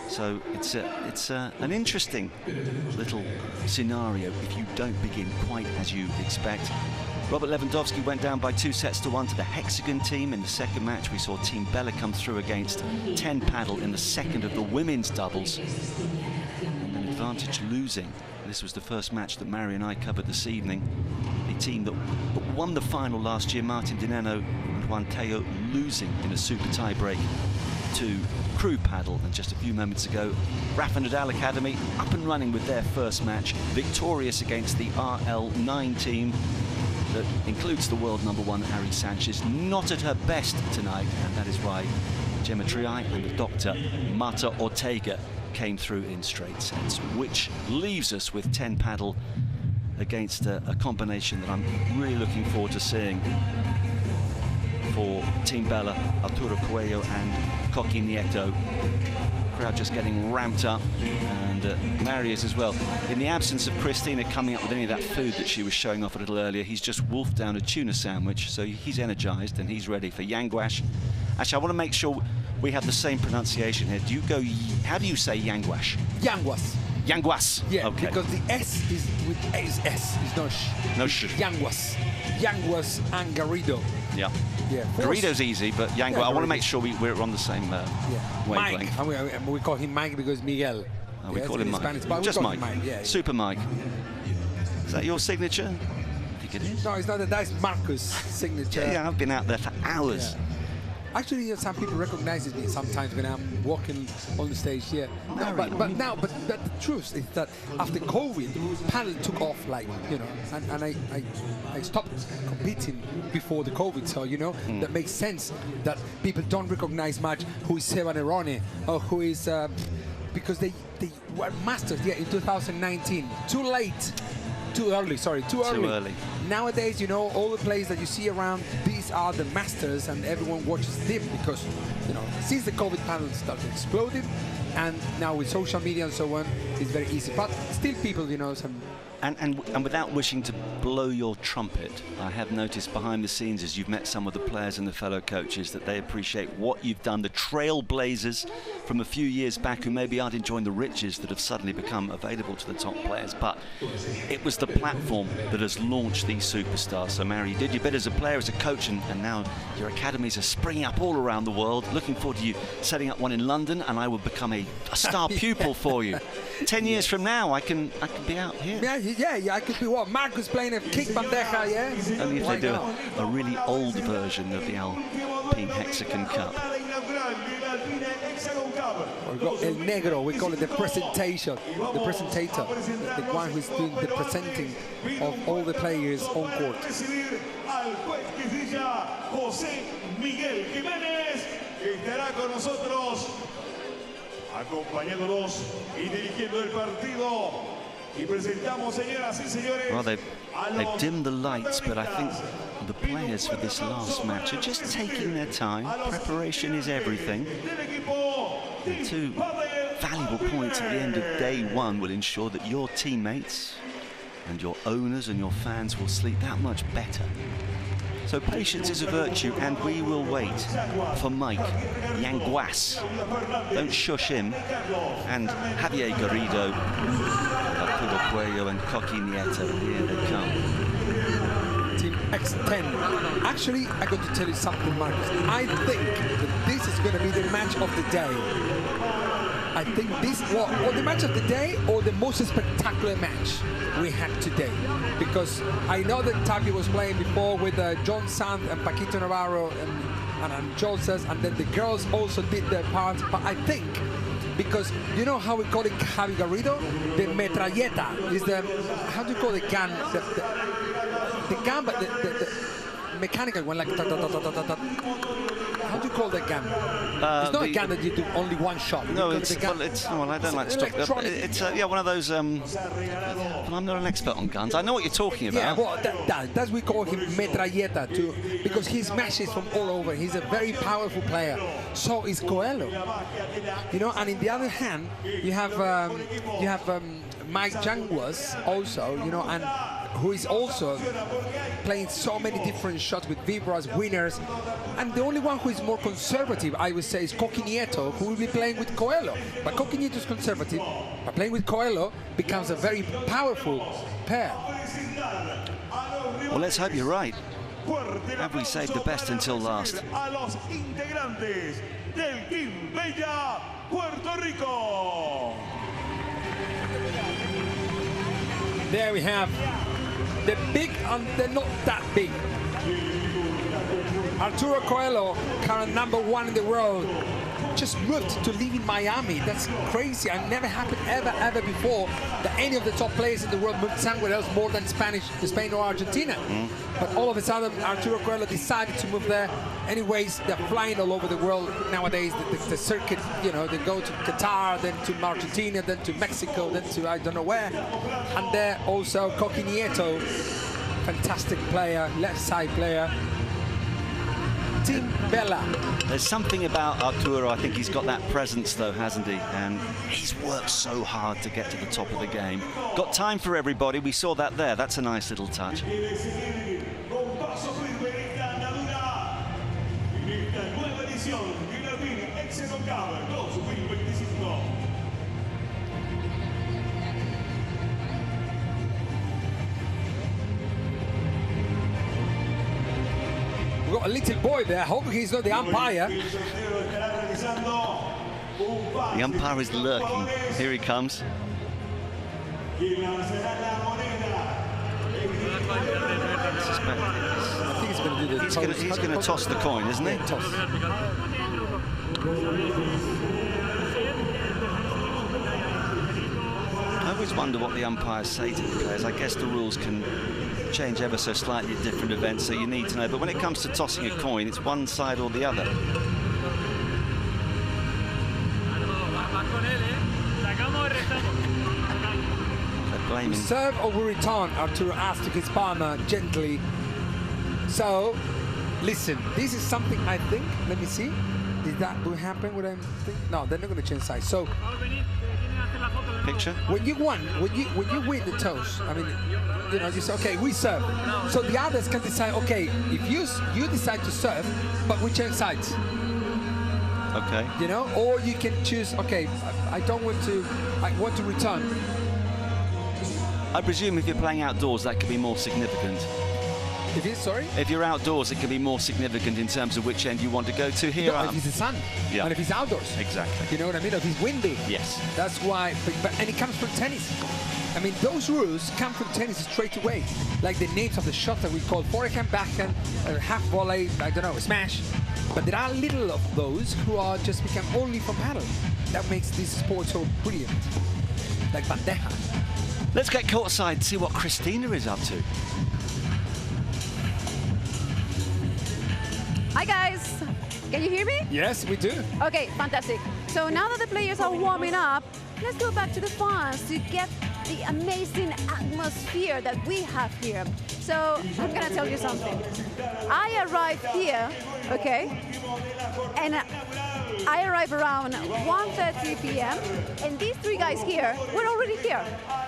So it's an interesting little scenario if you don't begin quite as you expect. Robert Lewandowski went down by 2-1 to the Hexagon team. In the second match, we saw Team Bella come through against 10 Padel in the second of the women's doubles. And then Advantage losing. This was the first match that Mary and I covered this evening. The team that won the final last year, Martin Dineno and Juan Teo, losing in a super tie-break to Crew Padel. And just a few moments ago, Rafa Nadal Academy up and running with their first match, victorious against the RL9 team that includes the world #1 Ari Sanchez, not at her best tonight, and that is why Gemma Triay and the doctor Marta Ortega came through in straight sets, which leaves us with 10 Padel against a combination that I'm really looking forward to seeing for Team Bella, Arturo Coelho and Coqui Nieto. Crowd just getting ramped up, and Mary is as well. In the absence of Christina coming up with any of that food that she was showing off a little earlier, he's just wolfed down a tuna sandwich, so he's energized and he's ready for Yanguas. Actually, I want to make sure we have the same pronunciation here. Do you go, how do you say Yanguas? Yanguas. Yanguas. Yeah, okay. Because the S is with S, it's no sh. No sh. Yanguas. Yanguas and Garrido. Yeah. Yeah. Garrido's easy, but Yanguas, I want to make sure we're on the same wavelength. Mike, and we call him Mike because Miguel. Oh, we call him Mike. Spanish, but just Mike. Yeah, Super Mike. Is that your signature? I think it is. No, it's not. That's Marcus' signature. Yeah, I've been out there for hours. Yeah. Actually, some people recognize me sometimes when I'm walking on the stage. Yeah, but the truth is that after COVID, Padel took off, like, you know, and I stopped competing before the COVID, so you know that makes sense that people don't recognize much who is Seba Nerone or who is because they were masters in 2019. Too early. Nowadays, you know, all the players that you see around, these are the masters, and everyone watches them because, you know, since the COVID panel started exploding, and now with social media and so on, it's very easy. But still, people, you know, some. And without wishing to blow your trumpet, I have noticed behind the scenes as you've met some of the players and the fellow coaches that they appreciate what you've done. The trailblazers from a few years back who maybe aren't enjoying the riches that have suddenly become available to the top players, but it was the platform that has launched these superstars. So Mary, you did your bit as a player, as a coach, and now your academies are springing up all around the world. Looking forward to you setting up one in London, and I will become a star pupil for you. 10 years from now, I can be out here. Yeah, I could be what? Marcus playing a kick bandeja, yeah? Only if they do a really old version of the Alpine Hexagon Cup. We've got El Negro, we call it the presentator, the one who's doing the presenting of all the players on court. José Miguel Jiménez, que estará con nosotros, acompañándonos y dirigiendo el partido. Well, they've dimmed the lights, but I think the players for this last match are just taking their time. Preparation is everything. The 2 valuable points at the end of day 1 will ensure that your teammates and your owners and your fans will sleep that much better. So patience is a virtue, and we will wait for Mike Yanguas. Don't shush him. And Javier Garrido, Arturo Coelho and Coqui Nieto, here they come. Team X10. Actually, I'm going to tell you something, Marcus. I think that this is going to be the match of the day. I think this was the match of the day or the most spectacular match we had today. Because I know that Tapi was playing before with John Sand and Paquito Navarro and Joseph, and then the girls also did their part. But I think because you know how we call it Javi Garrido? The metralleta is the, how do you call the gun? The gun, but the mechanical one, like how do you call that gun? It's not a gun that you do only one shot. No, well, I don't like to talk. It's yeah, one of those. But I'm not an expert on guns. I know what you're talking about. Yeah, well, that's we call him metralleta too, because he smashes from all over. He's a very powerful player. So is Coelho. You know, and in the other hand, you have Mike Janguas also. You know, and who is also playing so many different shots with vibras, winners, and the only one who is more conservative, I would say, is Coqui Nieto, who will be playing with Coelho. But Coqui Nieto is conservative, but playing with Coelho becomes a very powerful pair. Well, let's hope you're right. Have we saved the best until last? A los integrantes del Team Bella Puerto Rico. There we have the big and the not that big. Arturo Coelho, current #1 in the world, just moved to live in Miami. That's crazy. It never happened ever before that any of the top players in the world moved somewhere else more than Spain or Argentina. But all of a sudden, Arturo Coelho decided to move there. Anyways, they're flying all over the world nowadays. The circuit, you know, they go to Qatar, then to Argentina, then to Mexico, then to I don't know where. And there also Coqui Nieto, fantastic player, left side player. Team Bella. There's something about Arturo, I think he's got that presence though, hasn't he? And he's worked so hard to get to the top of the game. Got time for everybody, we saw that there. That's a nice little touch. We've got a little boy there. I hope he's not the umpire. The umpire is lurking. Here he comes. I think he's going to do the toss. He's going to toss the coin, isn't he? Toss. I always wonder what the umpires say to the players. I guess the rules can change ever so slightly at different events, so you need to know. But when it comes to tossing a coin, it's one side or the other. We serve or we return, Arturo asked his partner gently. So, listen, this is something I think, let me see. Did that happen? What I'm thinking? No, they're not going to change sides. So, picture. When you win the toss, I mean, you know, you say, okay, we serve. So the others can decide, okay, if you decide to serve, but we change sides. Okay. You know, or you can choose, okay, I want to return. I presume if you're playing outdoors, that could be more significant. If it's, sorry? If you're outdoors, it can be more significant in terms of which end you want to go to here. No, if it's the sun, yeah. And if it's outdoors. Exactly. You know what I mean? If it's windy. Yes. That's why, and it comes from tennis. I mean, those rules come from tennis straight away. Like the names of the shots that we call forehand, backhand, half volley, I don't know, smash. But there are little of those who are just become only from paddle. That makes this sport so brilliant. Like bandeja. Let's get courtside and see what Christina is up to. Hi guys, can you hear me? Yes, we do. Okay, fantastic. So now that the players are warming up, let's go back to the fans to get the amazing atmosphere that we have here. So I'm gonna tell you something. I arrived here, okay, and I arrived around 1:30 p.m. and these three guys here were already here.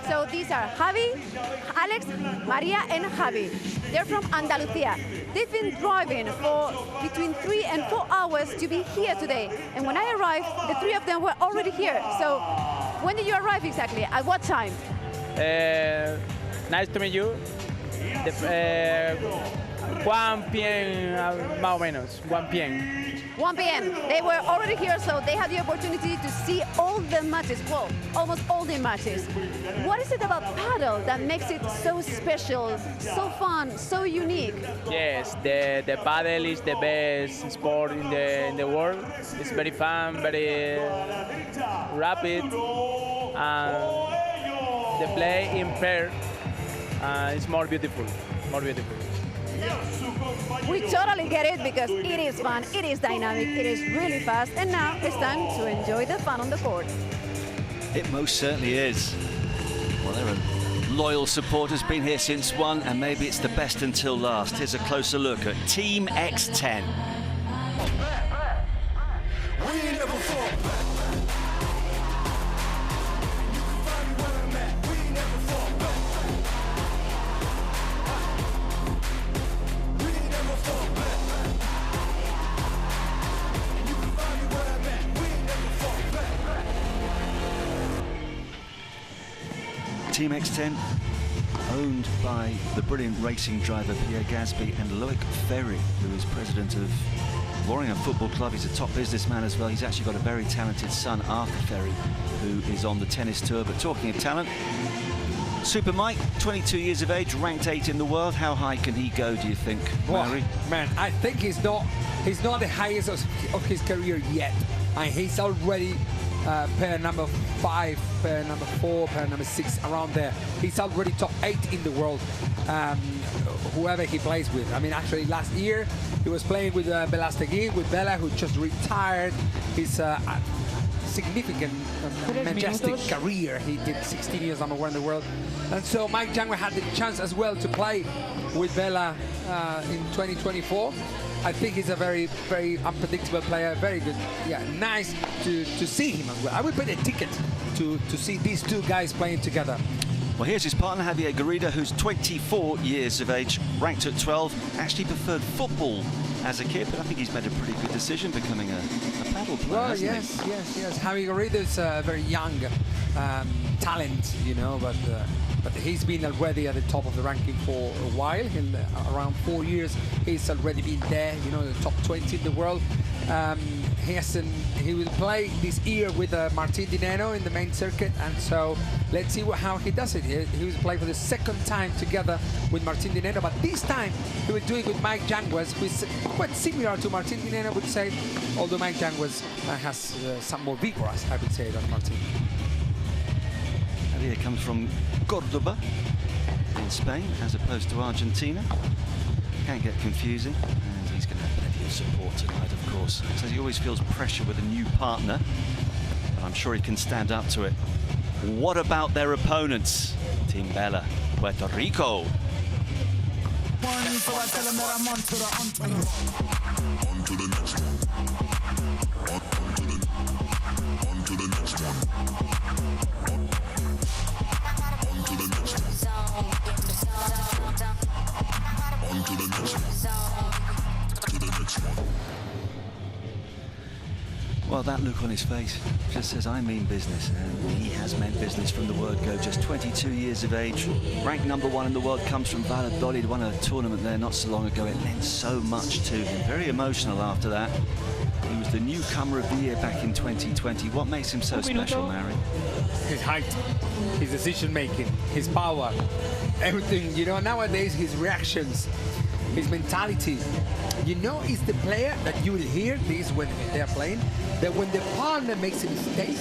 So these are Javi, Alex, Maria, and Javi. They're from Andalusia. They've been driving for between 3 and 4 hours to be here today. And when I arrived, the three of them were already here. So when did you arrive exactly? At what time? Nice to meet you. 1 p.m. Más o menos, 1 p.m. 1 p.m. They were already here, so they had the opportunity to see all the matches, well, almost all the matches. What is it about Padel that makes it so special, so fun, so unique? Yes, the Padel is the best sport in the world. It's very fun, very rapid, and the play in pair is more beautiful, more beautiful. We totally get it because it is fun, it is dynamic, it is really fast, and now it's time to enjoy the fun on the court. It most certainly is. Well, they're a loyal supporters, been here since 1, and maybe it's the best until last. Here's a closer look at Team X10. Team X10, owned by the brilliant racing driver Pierre Gasby and Loic Ferry, who is president of Warringham Football Club. He's a top businessman as well. He's actually got a very talented son, Arthur Ferry, who is on the tennis tour. But talking of talent, Super Mike, 22 years of age, ranked 8 in the world. How high can he go, do you think, Mary? Man, I think he's not the highest of his career yet. And he's already pair number 5, pair number 4, pair number 6, around there. He's already top 8 in the world, whoever he plays with. I mean, actually last year he was playing with Belastegui, with Bella, who just retired his significant, majestic career. He did 16 years number 1 in the world. And so Mike Jangwa had the chance as well to play with Bella in 2024. I think he's a very, very unpredictable player, very good. Yeah, nice to see him as well. I would pay a ticket to see these two guys playing together. Well, here's his partner, Javier Garrido, who's 24 years of age, ranked at 12, actually preferred football as a kid, but I think he's made a pretty good decision becoming a paddle player, well, yes. Javier Garrido is a very young talent, you know, but he's been already at the top of the ranking for a while. In around 4 years, he's already been there, you know, the top 20 in the world. He will play this year with Martin Dineno in the main circuit, and so let's see how he does it. He will play for the second time together with Martin Dineno, but this time he will do it with Mike Jangwas, who is quite similar to Martin Dineno, I would say, although Mike Jangwas has some more vigorous, I would say, than Martin. Javier comes from Cordoba in Spain, as opposed to Argentina. Can get confusing, and he's going to have plenty of support tonight, of course. Says he always feels pressure with a new partner, but I'm sure he can stand up to it. What about their opponents? Team Bella, Puerto Rico. So I tell them that I'm on to the next one. On to the next one. Well, that look on his face just says, I mean business, and he has meant business from the word go. Just 22 years of age, ranked number 1 in the world, comes from Valladolid, won a tournament there not so long ago. It meant so much to him. Very emotional after that. He was the newcomer of the year back in 2020. What makes him so special, Mary? His height, his decision-making, his power, everything. You know, nowadays his reactions, his mentality. You know, he's the player that you will hear this when they're playing, that when the partner makes a mistake,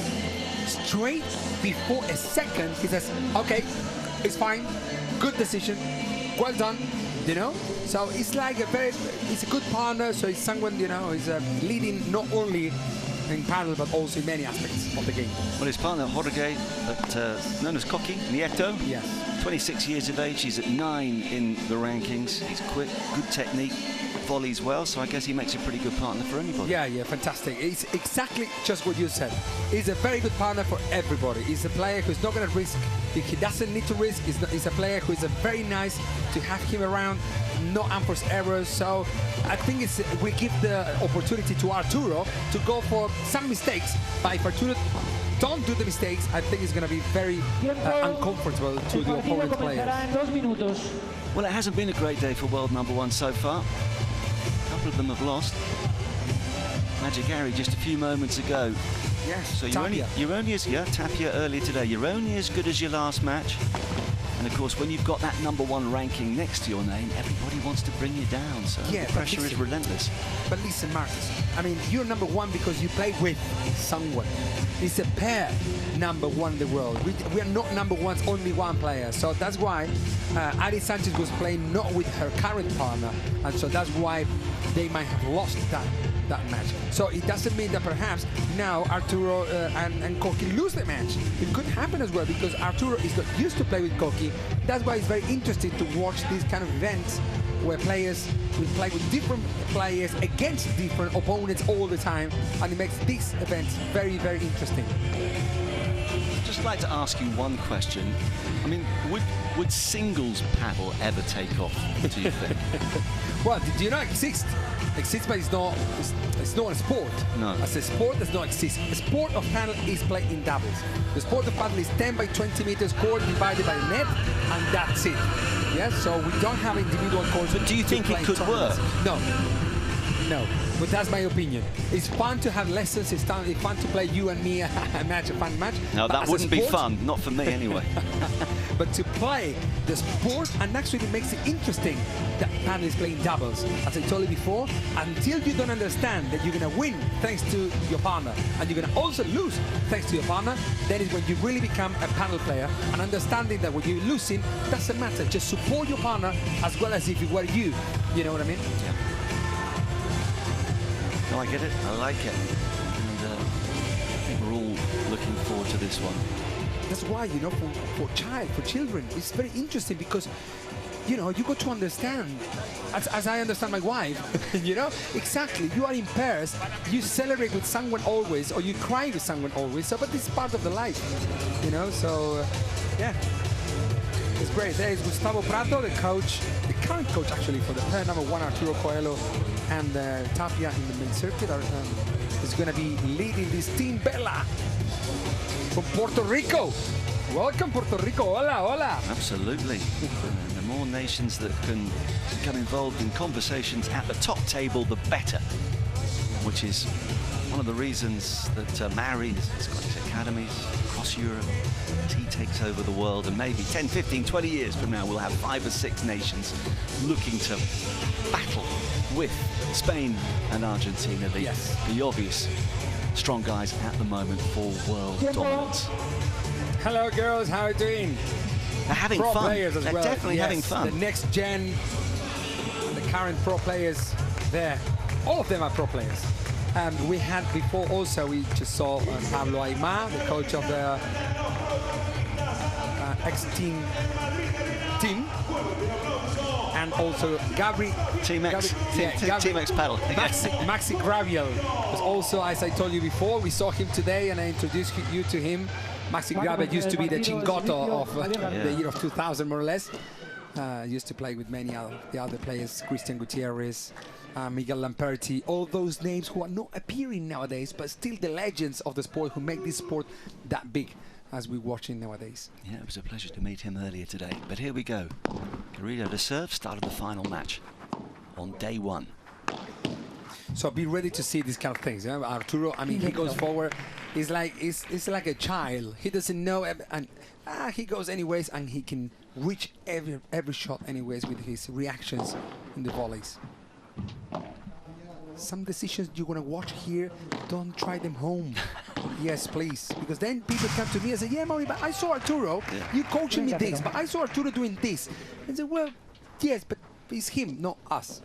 straight before a second, he says, okay, it's fine, good decision, well done, you know? So it's like he's a good partner, so he's someone, you know, he's leading not only in Padel, but also in many aspects of the game. Well, his partner, Jorge, known as Coqui, Nieto, yes. 26 years of age, he's at 9 in the rankings. He's quick, good technique, volleys well, so I guess he makes a pretty good partner for anybody. Yeah, fantastic. It's exactly just what you said. He's a very good partner for everybody. He's a player who's not going to risk. He doesn't need to risk. He's a player who is very nice to have him around, no unforced errors. So I think we give the opportunity to Arturo to go for some mistakes, but if Arturo don't do the mistakes, I think it's going to be very uncomfortable to the opponent's players. Well, it hasn't been a great day for world number one so far. A couple of them have lost. Magic Harry just a few moments ago. Yes, so you're only as Tapia earlier today. You're only as good as your last match. And of course, when you've got that number one ranking next to your name, everybody wants to bring you down. So the pressure is relentless. But listen, Marcus, I mean, you're number one because you play with someone. It's a pair number one in the world. We are not number ones, only one player. So that's why Ari Sanchez was playing not with her current partner. And so that's why they might have lost that match. So it doesn't mean that perhaps now Arturo and Koki lose the match. It could happen as well because Arturo is not used to play with Koki. That's why it's very interesting to watch these kind of events where players will play with different players against different opponents all the time, and it makes these events very, very interesting. I'd just like to ask you one question. I mean, would singles paddle ever take off, do you think? Well, do you know it exists? Exists, but it's not a sport. No. As a sport does not exist. The sport of paddle is played in doubles. The sport of paddle is 10 by 20 meters court divided by net, and that's it. Yes, so we don't have individual courts. But do you think it could work? No. No, but that's my opinion. It's fun to have lessons. It's fun to play you and me a fun match. No, that wouldn't be fun. Not for me, anyway. But to play the sport, and actually makes it interesting that paddle is playing doubles. As I told you before, until you don't understand that you're going to win thanks to your partner, and you're going to also lose thanks to your partner, then is when you really become a paddle player, and understanding that when you're losing, doesn't matter. Just support your partner as well as if it were you. You know what I mean? Yeah. No, I get it. I like it. And I think we're all looking forward to this one. That's why, you know, for children, it's very interesting because, you know, you got to understand, as I understand my wife, you know, exactly. You are in pairs, you celebrate with someone always, or you cry with someone always. So, but it's part of the life, you know. So, yeah. It's great. There is Gustavo Prato, the coach, the current coach actually for the pair number one, Arturo Coelho, and Tapia in the main circuit is going to be leading this team. Bella from Puerto Rico. Welcome, Puerto Rico. Hola, hola. Absolutely. The more nations that can become involved in conversations at the top table, the better. Which is one of the reasons that Mary has got his academies across Europe. He takes over the world, and maybe 10, 15, 20 years from now, we'll have 5 or 6 nations looking to battle with Spain and Argentina, the obvious strong guys at the moment for world dominance. Hello, girls. How are you doing? They're having pro fun. Players as They're well. definitely having fun. The next gen, the current pro players there. All of them are pro players. We had before also, we just saw Pablo Aymar, the coach of the X-Team team. And also Gabri. Team X. Team X Paddle. Maxi Graviel was also, as I told you before, we saw him today and I introduced you to him. Maxi Graviel used to be the Chingotto of the year of 2000, more or less. Used to play with many the other players, Christian Gutierrez, Miguel Lamperti, all those names who are not appearing nowadays, but still the legends of the sport who make this sport that big as we're watching nowadays. Yeah, it was a pleasure to meet him earlier today. But here we go. Carrillo to serve, started the final match on day one. So be ready to see these kind of things. You know? Arturo, I mean, he goes forward. It's like a child. He doesn't know, and he goes anyways, and he can reach every shot anyways with his reactions in the volleys. Some decisions you're going to watch here, don't try them home. Yes, please. Because then people come to me and say, yeah, mommy, but I saw Arturo. Yeah. You coaching me this, but I saw Arturo doing this. And say, well, yes, but it's him, not us.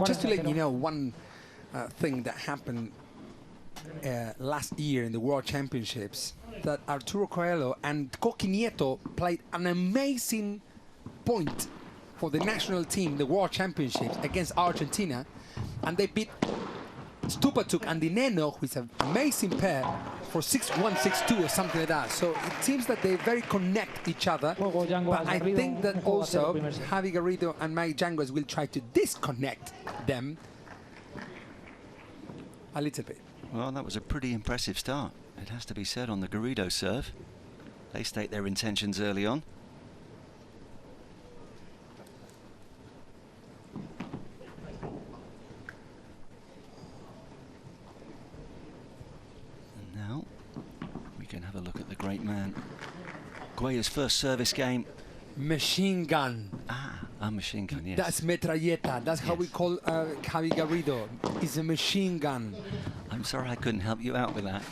Just to let you know one thing that happened last year in the World Championships, that Arturo Coelho and Koki Nieto played an amazing point for the national team, the World Championships, against Argentina, and they beat Stupatuk and Dineno, who is an amazing pair, for 6-1, 6-2 or something like that. So it seems that they very connect each other. But I think that also Javi Garrido and Mike Jangos will try to disconnect them a little bit. Well, that was a pretty impressive start, it has to be said, on the Garrido serve. They state their intentions early on. And now we can have a look at the great man. Guaya's first service game. Machine gun. A machine gun, yes. That's metralleta. That's how we call Javi Garrido. It's a machine gun. I'm sorry I couldn't help you out with that.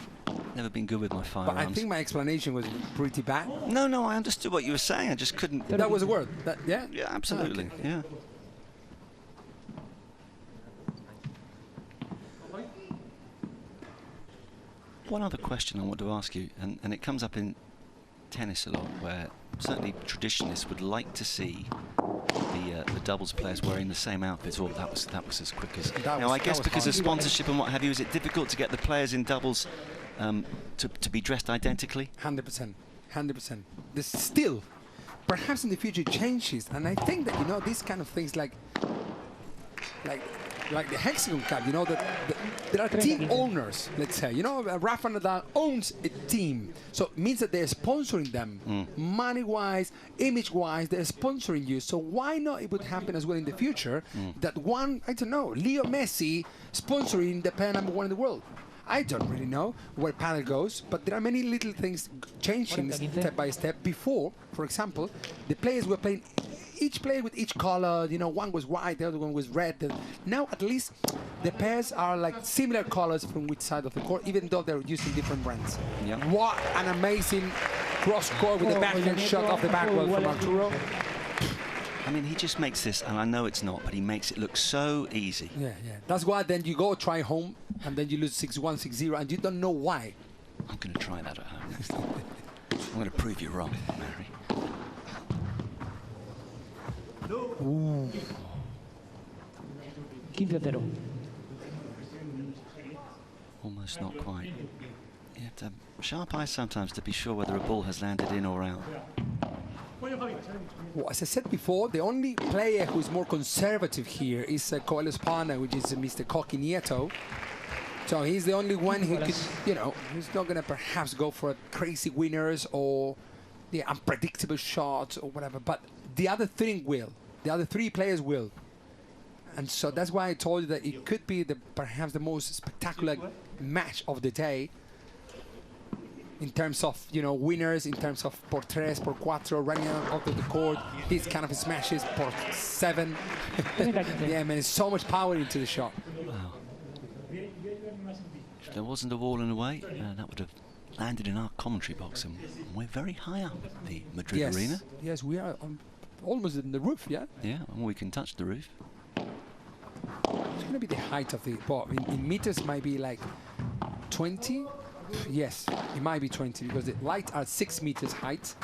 Never been good with my firearms. But I think my explanation was pretty bad. No, I understood what you were saying. I just couldn't. That was a word. Yeah? Yeah, absolutely. Okay. Yeah. One other question I want to ask you, and it comes up in tennis a lot, where certainly traditionalists would like to see the doubles players wearing the same outfits. Oh, that was as quick as. Now, I guess because of sponsorship and what have you, is it difficult to get the players in doubles to be dressed identically? 100%. 100%. There's still, perhaps in the future, changes, and I think that, you know, these kind of things like the Hexagon Cup, you know, that there are team owners, let's say. You know, Rafa Nadal owns a team, so it means that they're sponsoring them, money-wise, image-wise, they're sponsoring you. So why not it would happen as well in the future that one, I don't know, Leo Messi sponsoring the pair #1 in the world? I don't really know where Padel goes, but there are many little things changing step by step. Before, for example, the players were playing each player with each color, you know, one was white, the other one was red. Now at least the pairs are like similar colors from which side of the court, even though they're using different brands. Yeah. What an amazing cross court with a backhand shot off the backwell from Arturo. I mean, he just makes this, and I know it's not, but he makes it look so easy. Yeah. That's why then you go try home, and then you lose 6-1, 6-0, and you don't know why. I'm going to try that at home next time. I'm going to prove you wrong, Mary. Ooh. 15-0. Almost not quite. You have to have sharp eyes sometimes to be sure whether a ball has landed in or out. Well, as I said before, the only player who is more conservative here is Coelho's partner, which is Mr. Coqui Nieto. So he's the only one who could, you know, he's not going to perhaps go for crazy winners or the unpredictable shots or whatever, but the other three will. The other three players will. And so that's why I told you that it could be perhaps the most spectacular match of the day in terms of, you know, winners, in terms of por tres, por cuatro, running out of the court, these kind of smashes, por seven. Yeah, man, so much power into the shot. Wow. If there wasn't a wall in the way, that would have landed in our commentary box, and we're very high up the Madrid arena. Yes, we are almost in the roof, yeah? Yeah, and we can touch the roof. It's going to be the height of the ball. In meters, might be like 20. Yes, it might be 20 because the lights are 6 meters height,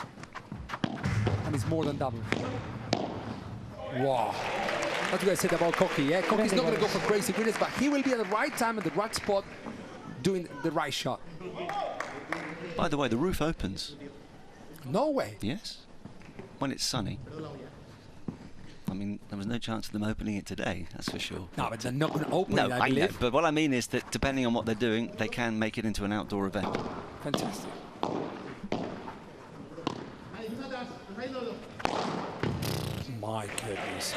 and it's more than double. Wow. What do you guys say about Coqui? Yeah, Coqui's not going to go for crazy winners, but he will be at the right time at the right spot, doing the right shot. By the way, the roof opens. No way. Yes, when it's sunny. I mean, there was no chance of them opening it today, that's for sure. No, but they're not going to open it, I know, but what I mean is that depending on what they're doing, they can make it into an outdoor event. Fantastic. My goodness.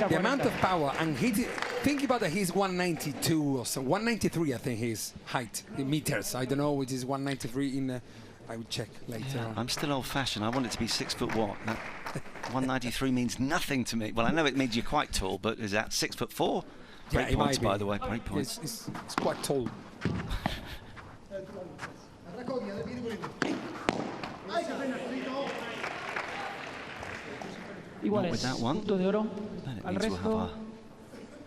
The amount of power, and think about that, he's 192 or so, 193 I think his height in meters. I don't know which is 193 in I would check later on. I'm still old-fashioned. I want it to be 6 foot what? 193 means nothing to me. Well, I know it means you're quite tall, but is that 6'4"? Great points, by the way. Great points. It's quite tall. Iguales, with that one, punto de oro. Al resto,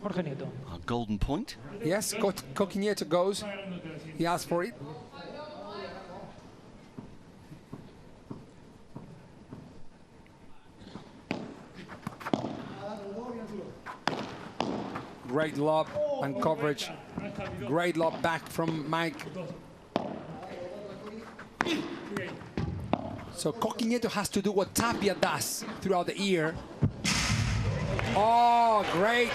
Jorge Nieto. Our golden point. Yes, Coqui Nieto goes. He asked for it. Great lob and coverage. Great lob back from Mike. So Coqui Nieto has to do what Tapia does throughout the year. Oh, great.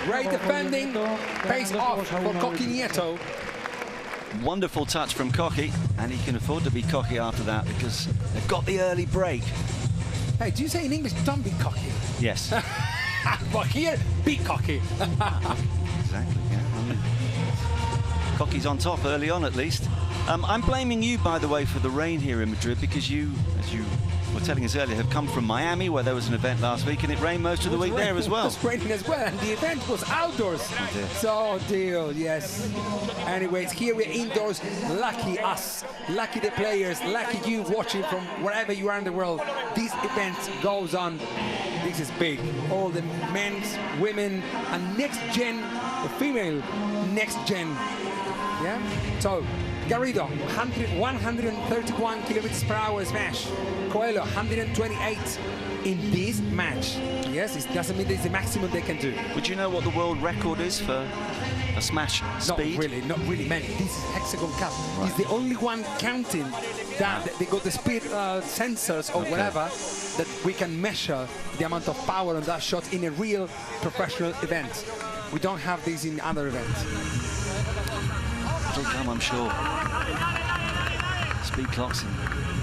Great defending. Pays off for Coqui Nieto. Wonderful touch from Coqui, and he can afford to be cocky after that because they've got the early break. Hey, do you say in English, don't be cocky? Yes. But here, be cocky. Exactly, yeah. I mean, Coqui's on top early on, at least. I'm blaming you, by the way, for the rain here in Madrid because you, as you were telling us earlier, have come from Miami, where there was an event last week, and it rained most of the week there as well. It was raining as well, and the event was outdoors. Oh dear. So, deal, yes. Anyways, here we're indoors. Lucky us, lucky the players, lucky you watching from wherever you are in the world. This event goes on. This is big. All the men's, women, and next gen, the female next gen. Yeah? So, Garrido, 131 kilometers per hour smash. Coelho, 128 in this match. Yes, it doesn't mean it's the maximum they can do. Would you know what the world record is for a smash speed? Not really many. This is Hexagon Cup. Right. It's the only one counting that they got the speed sensors or whatever that we can measure the amount of power on that shot in a real professional event. We don't have this in other events. It'll come, I'm sure. Speed clocks in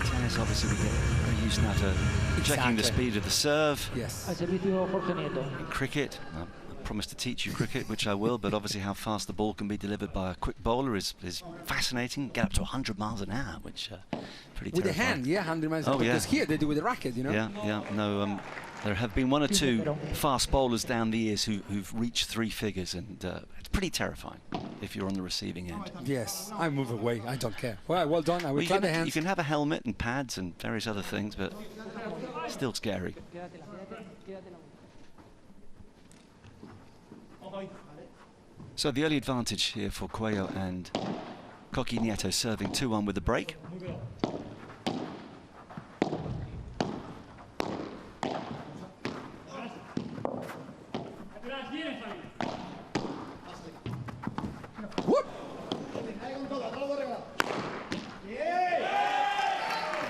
tennis, obviously, we get very used now to checking the speed of the serve. Yes. In cricket, I promised to teach you cricket, which I will, but obviously how fast the ball can be delivered by a quick bowler is fascinating. Get up to 100 miles an hour, which pretty terrifying. With the hand, yeah, 100 miles an hour. Because here they do with the racket, you know? Yeah. No, there have been one or two fast bowlers down the years who've reached 3 figures, and it's pretty terrifying if you're on the receiving end. Yes, I move away. I don't care. Well done. I will clap the hands. You can have a helmet and pads and various other things, but still scary. So the early advantage here for Coelho and Coqui Nieto, serving 2-1 with the break.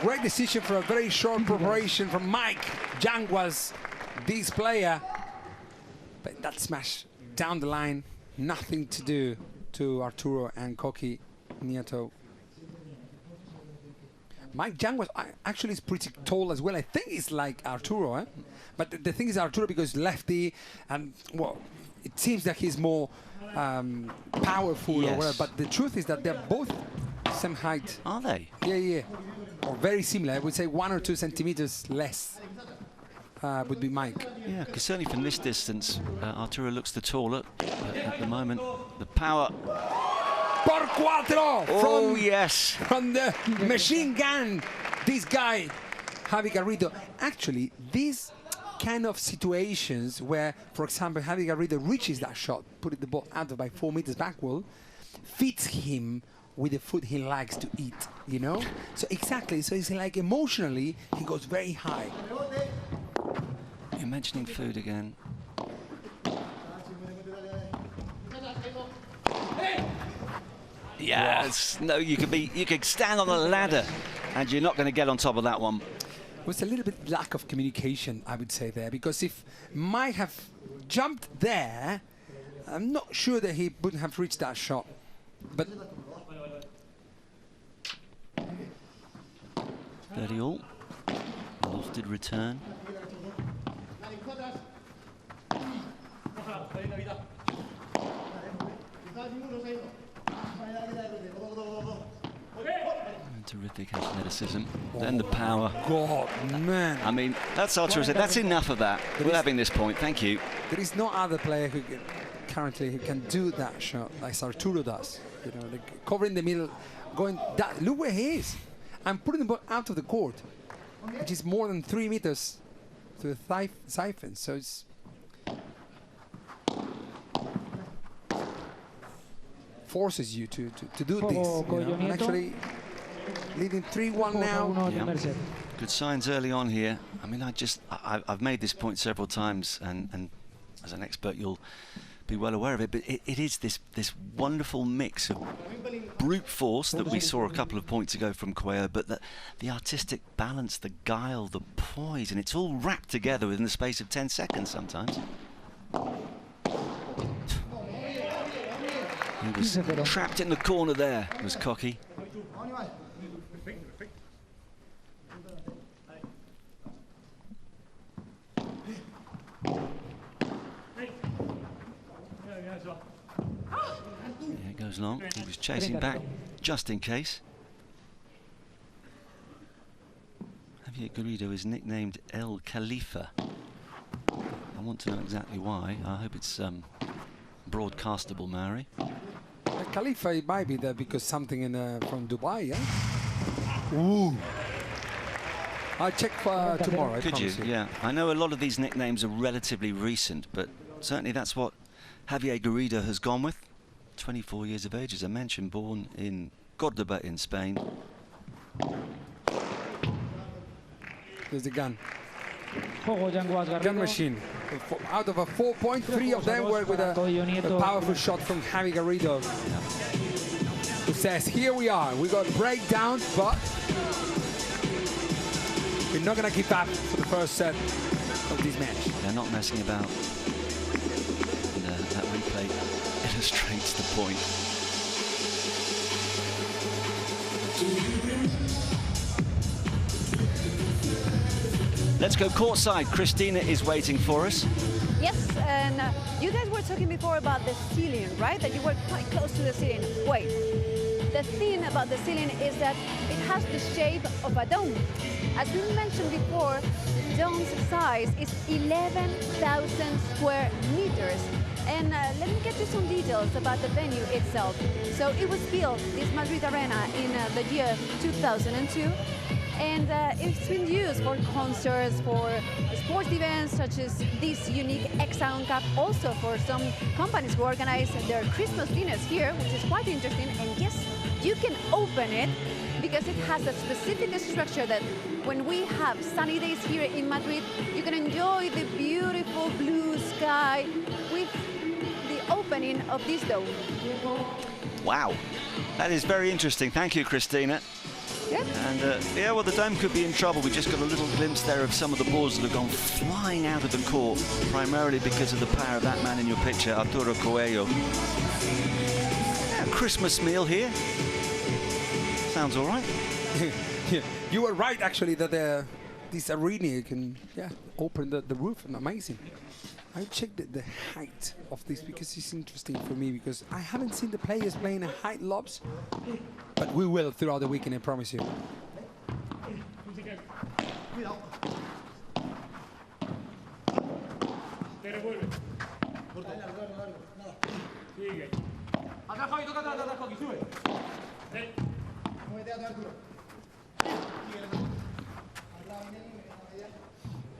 Great decision for a very short preparation from Mike Janguas, this player. But that smash down the line, nothing to do to Arturo and Coqui Nieto. Mike Janguas actually is pretty tall as well. I think he's like Arturo, eh? But the thing is Arturo because lefty, and well, it seems that he's more powerful or whatever. But the truth is that they're both same height. Are they? Yeah. Or very similar. I would say 1 or 2 centimeters less would be Mike. Yeah, because certainly from this distance, Arturo looks the taller at the moment. The power. Por cuatro! Oh, yes. From the machine gun, this guy, Javi Garrido. Actually, these kind of situations where, for example, Javi Garrido reaches that shot, putting the ball out by 4 meters backward, fits him with the food he likes to eat, you know? So exactly, so it's like emotionally, he goes very high. You're mentioning food again. Yes, no, you could stand on a ladder and you're not going to get on top of that one. It was a little bit lack of communication, I would say there, because if Mike have jumped there, I'm not sure that he wouldn't have reached that shot. But 30 all. Lofted return. Terrific athleticism. Then the power. God, man. I mean, that's Arturo said. That's enough of that. We're having this point. Thank you. There is no other player who can do that shot like Arturo does. You know, like covering the middle, going that. Look where he is. And putting the ball out of the court, which is more than 3 meters to the siphon. So it's forces you to do this. You know? And actually, leading 3-1 now. Yeah. Good signs early on here. I mean, I've made this point several times, and as an expert, you'll be well aware of it, but it is this wonderful mix of brute force that we saw a couple of points ago from Cuello, but the artistic balance, the guile, the poise, and it's all wrapped together within the space of 10 seconds sometimes. He was trapped in the corner there, was Cocky. It goes long. He was chasing back just in case. Javier Garrido is nicknamed El Khalifa. I want to know exactly why. I hope it's broadcastable, Maori. Khalifa, it might be there because something from Dubai, yeah? Ooh. I'll check for tomorrow. Could you? Yeah. I know a lot of these nicknames are relatively recent, but certainly that's what Javier Garrido has gone with. 24 years of age, as I mentioned, born in Cordoba in Spain. There's the gun. Gun machine. Out of a 4.3 of them were with a powerful shot from Javier Garrido. Who says, here we are, we got breakdown, but we're not going to keep up for the first set of this match. They're not messing about. And that replay illustrates the point. Let's go courtside. Christina is waiting for us. Yes, and you guys were talking before about the ceiling, right? That you were quite close to the ceiling. Wait, the thing about the ceiling is that it has the shape of a dome. As we mentioned before, the dome's size is 11,000 square meters. And let me get you some details about the venue itself. So it was built, this Madrid Arena, in the year 2002. And it's been used for concerts, for sports events such as this unique Hexagon Cup, also for some companies who organize their Christmas dinners here, which is quite interesting. And yes, you can open it because it has a specific structure that when we have sunny days here in Madrid, you can enjoy the beautiful blue sky with the opening of this dome. Wow, that is very interesting. Thank you, Christina. Yep. And yeah, well, the dome could be in trouble. We just got a little glimpse there of some of the balls that have gone flying out of the court, primarily because of the power of that man in your picture, Arturo Coello. Yeah, Christmas meal here. Sounds all right. Yeah, you were right, actually, that this arena can open the roof. And amazing. I checked the height of this because it's interesting for me, because I haven't seen the players playing at height lobs, but we will throughout the weekend, I promise you.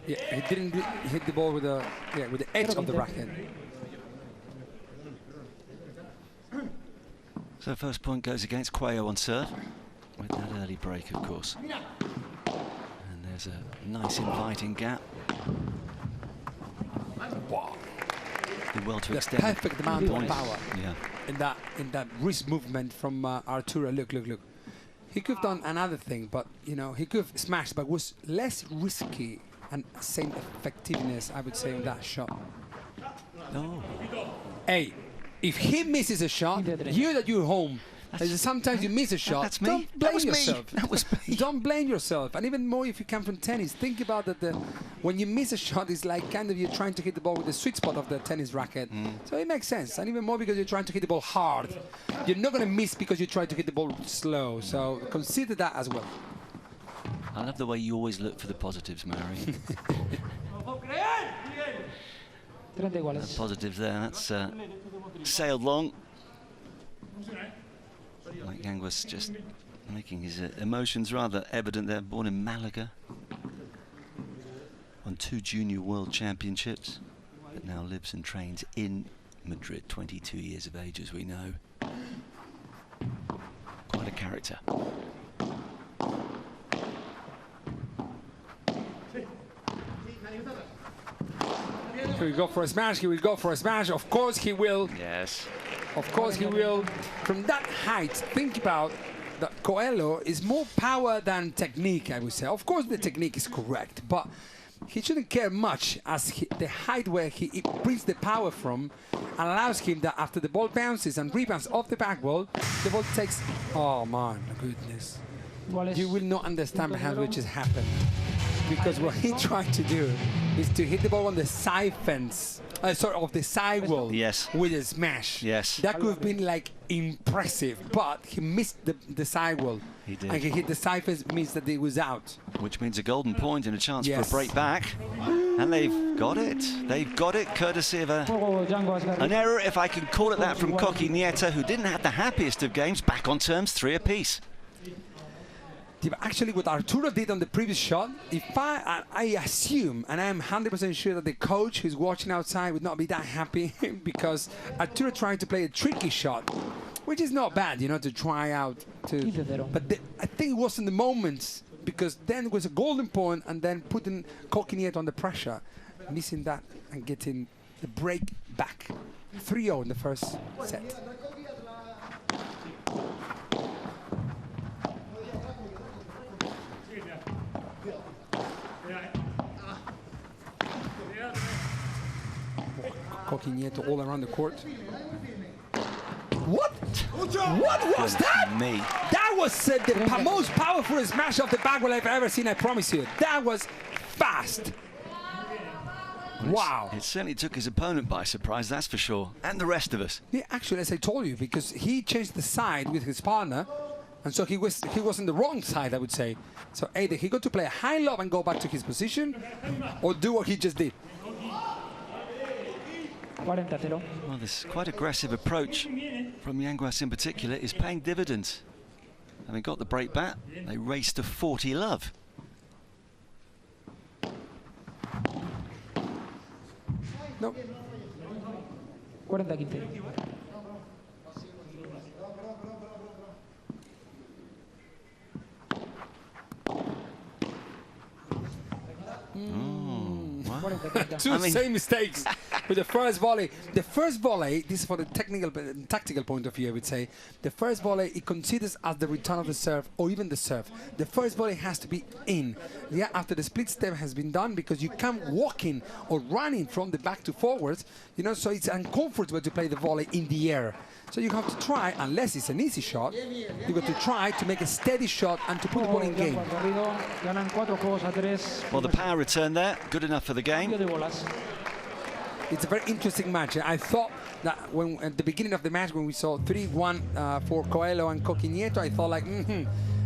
Yeah, he didn't hit the ball with the edge of the racket. So first point goes against Cuello on serve, with that early break, of course. And there's a nice inviting gap. Wow. Did well to The extend perfect amount of power. Yeah. In that wrist movement from Arturo. Look. He could have done another thing, but you know, he could have smashed, but was less risky and same effectiveness, I would say, on that shot. No. Hey, if he misses a shot, you that you're home. Sometimes you miss a shot. That's me. Don't blame yourself. That was me. Don't blame yourself. And even more if you come from tennis. Think about that. When you miss a shot, it's like kind of you're trying to hit the ball with the sweet spot of the tennis racket. So it makes sense. And even more because you're trying to hit the ball hard. You're not going to miss because you try to hit the ball slow. So consider that as well. I love the way you always look for the positives, Mary. Positives there. That's sailed long. Mike Yanguas just making his emotions rather evident there. Born in Malaga, won 2 junior world championships, but now lives and trains in Madrid. 22 years of age, as we know. Quite a character. He will go for a smash. He will go for a smash. Of course he will. Yes. Of course he will. From that height, think about that Coelho is more power than technique, I would say. Of course the technique is correct, but he shouldn't care much as the height where he brings the power from allows him that after the ball bounces and rebounds off the back wall, the ball takes... Oh, man, goodness. You will not understand perhaps what just happened. Because what he tried to do is to hit the ball on the side fence, of the side wall, yes, with a smash. Yes. That could have been like impressive, but he missed the side wall. He did. And he hit the side fence, means that he was out. Which means a golden point and a chance Yes. for a break back. And they've got it. They've got it, courtesy of an error, if I can call it that, from Coqui Nieto, who didn't have the happiest of games, back on terms, 3 apiece. Yeah, but actually, what Arturo did on the previous shot, if I assume, and I'm 100% sure that the coach who's watching outside would not be that happy because Arturo tried to play a tricky shot, which is not bad, you know, to try out. But I think it was in the moments, because then it was a golden point, and then putting Coqui Nieto under pressure, missing that and getting the break back. 3-0 in the first set. Coqui Nieto all around the court. What? What was that? Me. That was the most powerful smash off the back wall I've ever seen, I promise you. That was fast. Wow. It certainly took his opponent by surprise, that's for sure. And the rest of us. Yeah, actually, as I told you, because he changed the side with his partner, and so he was on the wrong side, I would say. So either he got to play a high lob and go back to his position, or do what he just did. Well, this quite aggressive approach from Yanguas in particular is paying dividends. Having got the break back, they race to 40 love. No. 40-15. Two same mistakes with the first volley. The first volley, this is for the tactical point of view, I would say. The first volley, it considers as the return of the serve or even the serve. The first volley has to be in. Yeah, after the split step has been done, because you come walking or running from the back to forwards, you know, so it's uncomfortable to play the volley in the air. So you have to try, unless it's an easy shot, you got to try to make a steady shot and to put the ball in game. Well, the power return there, good enough for the game. It's a very interesting match. I thought that when at the beginning of the match, when we saw 3-1 for Coelho and Coqui Nieto, I thought like,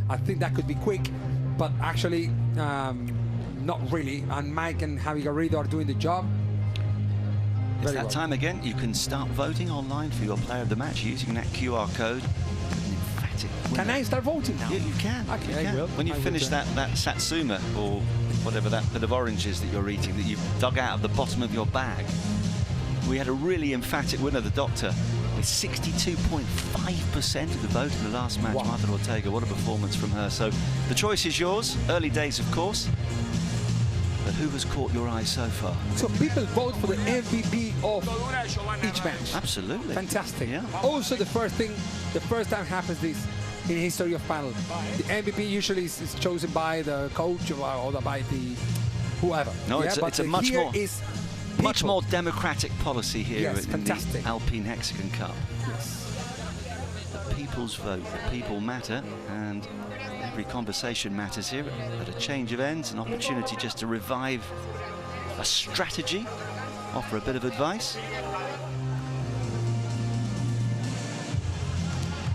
I think that could be quick, but actually not really. And Mike and Javi Garrido are doing the job. It's that time again. You can start voting online for your player of the match using that QR code. Emphatic winner. Can I start voting now? Yeah, you can. Okay, I will. When you finish that satsuma, or whatever that bit of oranges that you're eating that you've dug out of the bottom of your bag, we had a really emphatic winner, the Doctor, with 62.5% of the vote in the last match. Wow. Marta Ortega, what a performance from her. So the choice is yours. Early days, of course. But who has caught your eye so far? So people vote for the MVP of each match. Absolutely. Fantastic. Yeah. Also, the first time happens this in the history of Padel. The MVP usually is chosen by the coach or by the whoever. No, yeah, it's a much more democratic policy here in the Alpine Hexagon Cup. Yes. The people's vote, the people matter, and every conversation matters here. At a change of ends, an opportunity just to revive a strategy, offer a bit of advice.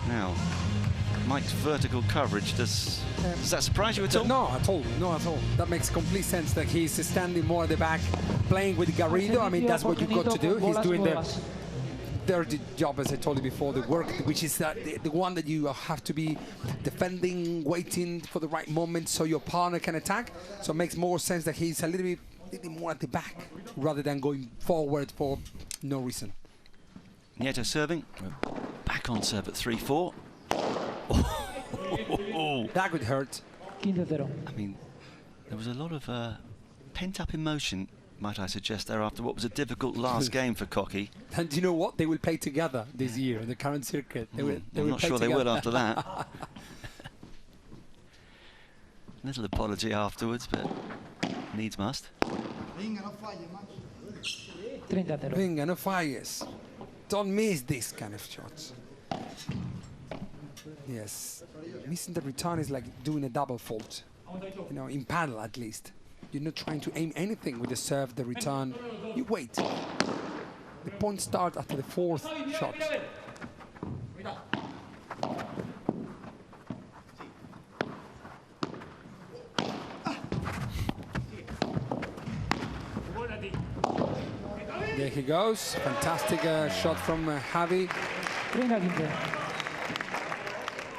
Now, Mike's vertical coverage, does that surprise you at all? No, at all. No, at all. That makes complete sense that he's standing more at the back, playing with Garrido. I mean, that's what you've got to do. He's doing the dirty job, as I told you before, the work, which is the one that you have to be defending, waiting for the right moment so your partner can attack. So it makes more sense that he's a little bit more at the back rather than going forward for no reason. Nieto serving, back on serve at 3-4. That could hurt. 15-0. I mean, there was a lot of pent-up emotion might I suggest, there after what was a difficult last game for Cocky. And you know what? They will play together this year in the current circuit. They will I'm not sure together. they will after that. Little apology afterwards, but needs must. Venga, no falles. Don't miss these kind of shots. Yes, missing the return is like doing a double fault. You know, in paddle at least. You're not trying to aim anything with the serve, the return. You wait. The points start after the fourth shot. There he goes. Fantastic shot from Javi.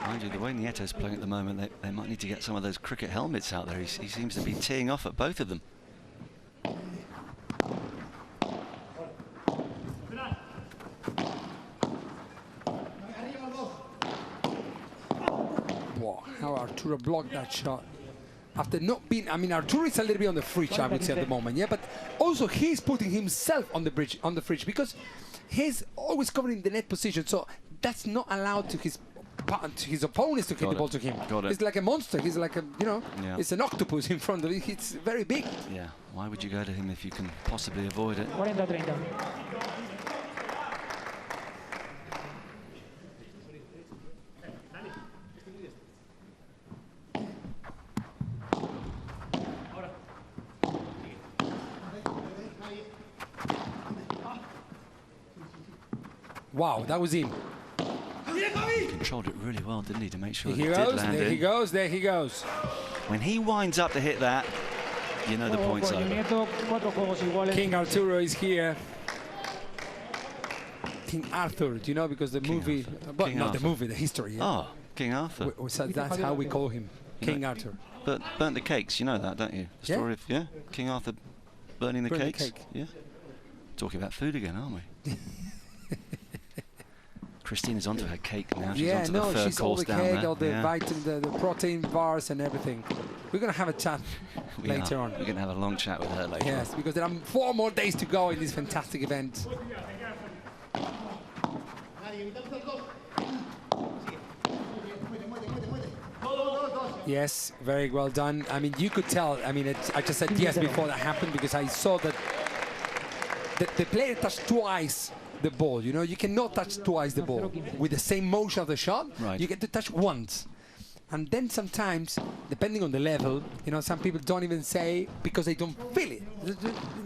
Mind you, the way Nieto's playing at the moment, they might need to get some of those cricket helmets out there. He seems to be teeing off at both of them. Wow, how Arturo blocked that shot. After not being, I mean, Arturo is a little bit on the fridge, I would say, at the moment, yeah, but also he's putting himself on the fridge, because he's always covering the net position, so that's not allowed to his opponents to hit the ball to him. It's like a monster. He's like a, you know, it's an octopus in front of him. It's very big. Yeah, why would you go to him if you can possibly avoid it? 40-30. Wow, that was in. He controlled it really well, didn't he, to make sure He it did land there in. he goes, there he goes. When he winds up to hit that, you know the point's over. King Arturo is here. King Arthur, do you know, because the movie, well, not the movie, the history. Yeah. Oh, King Arthur. So that's how we call him, King Arthur. Burnt the cakes, you know that, don't you? The story of, King Arthur burning the cakes. The cake. Yeah. Talking about food again, aren't we? Christina's onto her cake now. She's onto the third she's all course the down cake, there. all the vitamin, the protein bars and everything. We're going to have a chat later on. We're going to have a long chat with her later. Yes, because there are 4 more days to go in this fantastic event. Yes, very well done. I mean, you could tell. I mean, I just said yes before that happened because I saw that the player touched twice the ball. You know, you cannot touch twice the ball with the same motion of the shot. Right. You get to touch once. And then sometimes, depending on the level, you know, some people don't even say because they don't feel it.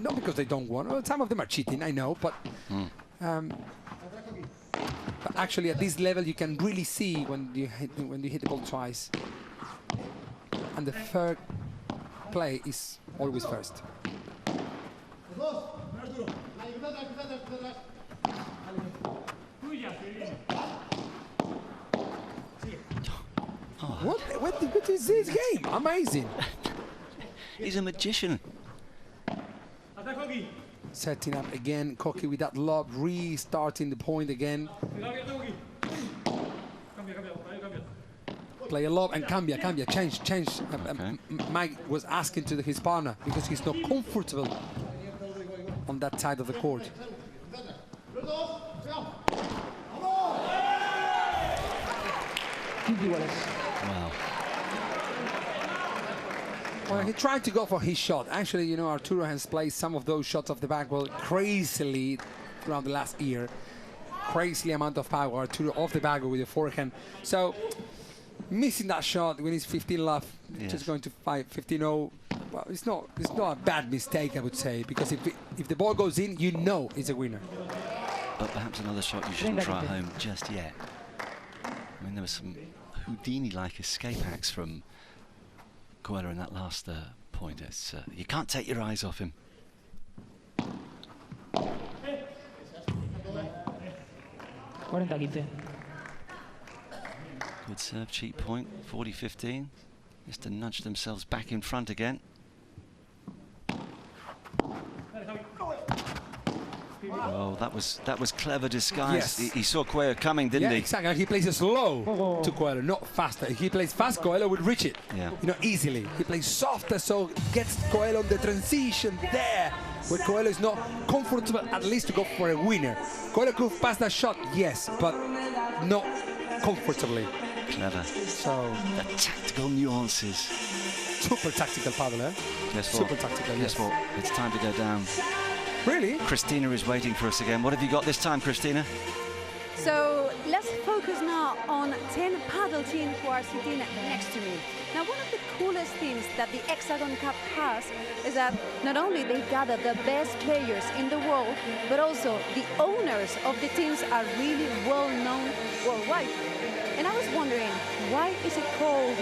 Not because they don't want. Well, some of them are cheating, I know, but actually at this level you can really see when you hit the ball twice. And the fair play is always first. What is this game? Amazing. He's a magician. Setting up again, Cocky with that lob, restarting the point again. Play a lob and cambia, change. Mike was asking to his partner because he's not comfortable on that side of the court. Wow. Well, he tried to go for his shot. Actually, you know, Arturo has played some of those shots off the back well crazily throughout the last year. Crazy amount of power, Arturo off the back with the forehand. So, missing that shot when he's 15 love, just going to fight 15-0. Well, it's not a bad mistake, I would say, because if the ball goes in, you know it's a winner. But perhaps another shot you shouldn't try at home just yet. I mean, there was some Houdini-like escape hacks from Coelho in that last point. It's, you can't take your eyes off him. Good serve, cheap point, 40-15. Just to nudge themselves back in front again. Oh, that was clever disguise. Yes. He saw Cuello coming, didn't he? Exactly. He plays slow to Cuello, not faster. If he plays fast, Cuello would reach it, easily. He plays softer, so gets Cuello on the transition there, where Cuello is not comfortable, at least to go for a winner. Cuello could pass that shot, yes, but not comfortably. Clever. So the tactical nuances. Super tactical Padel, eh? Guess what? Super tactical. Guess what? It's time to go down. Really? Christina is waiting for us again. What have you got this time, Christina? So let's focus now on 10 paddle teams who are sitting next to me. Now, one of the coolest things that the Hexagon Cup has is that not only they gather the best players in the world, but also the owners of the teams are really well known worldwide. And I was wondering, why is it called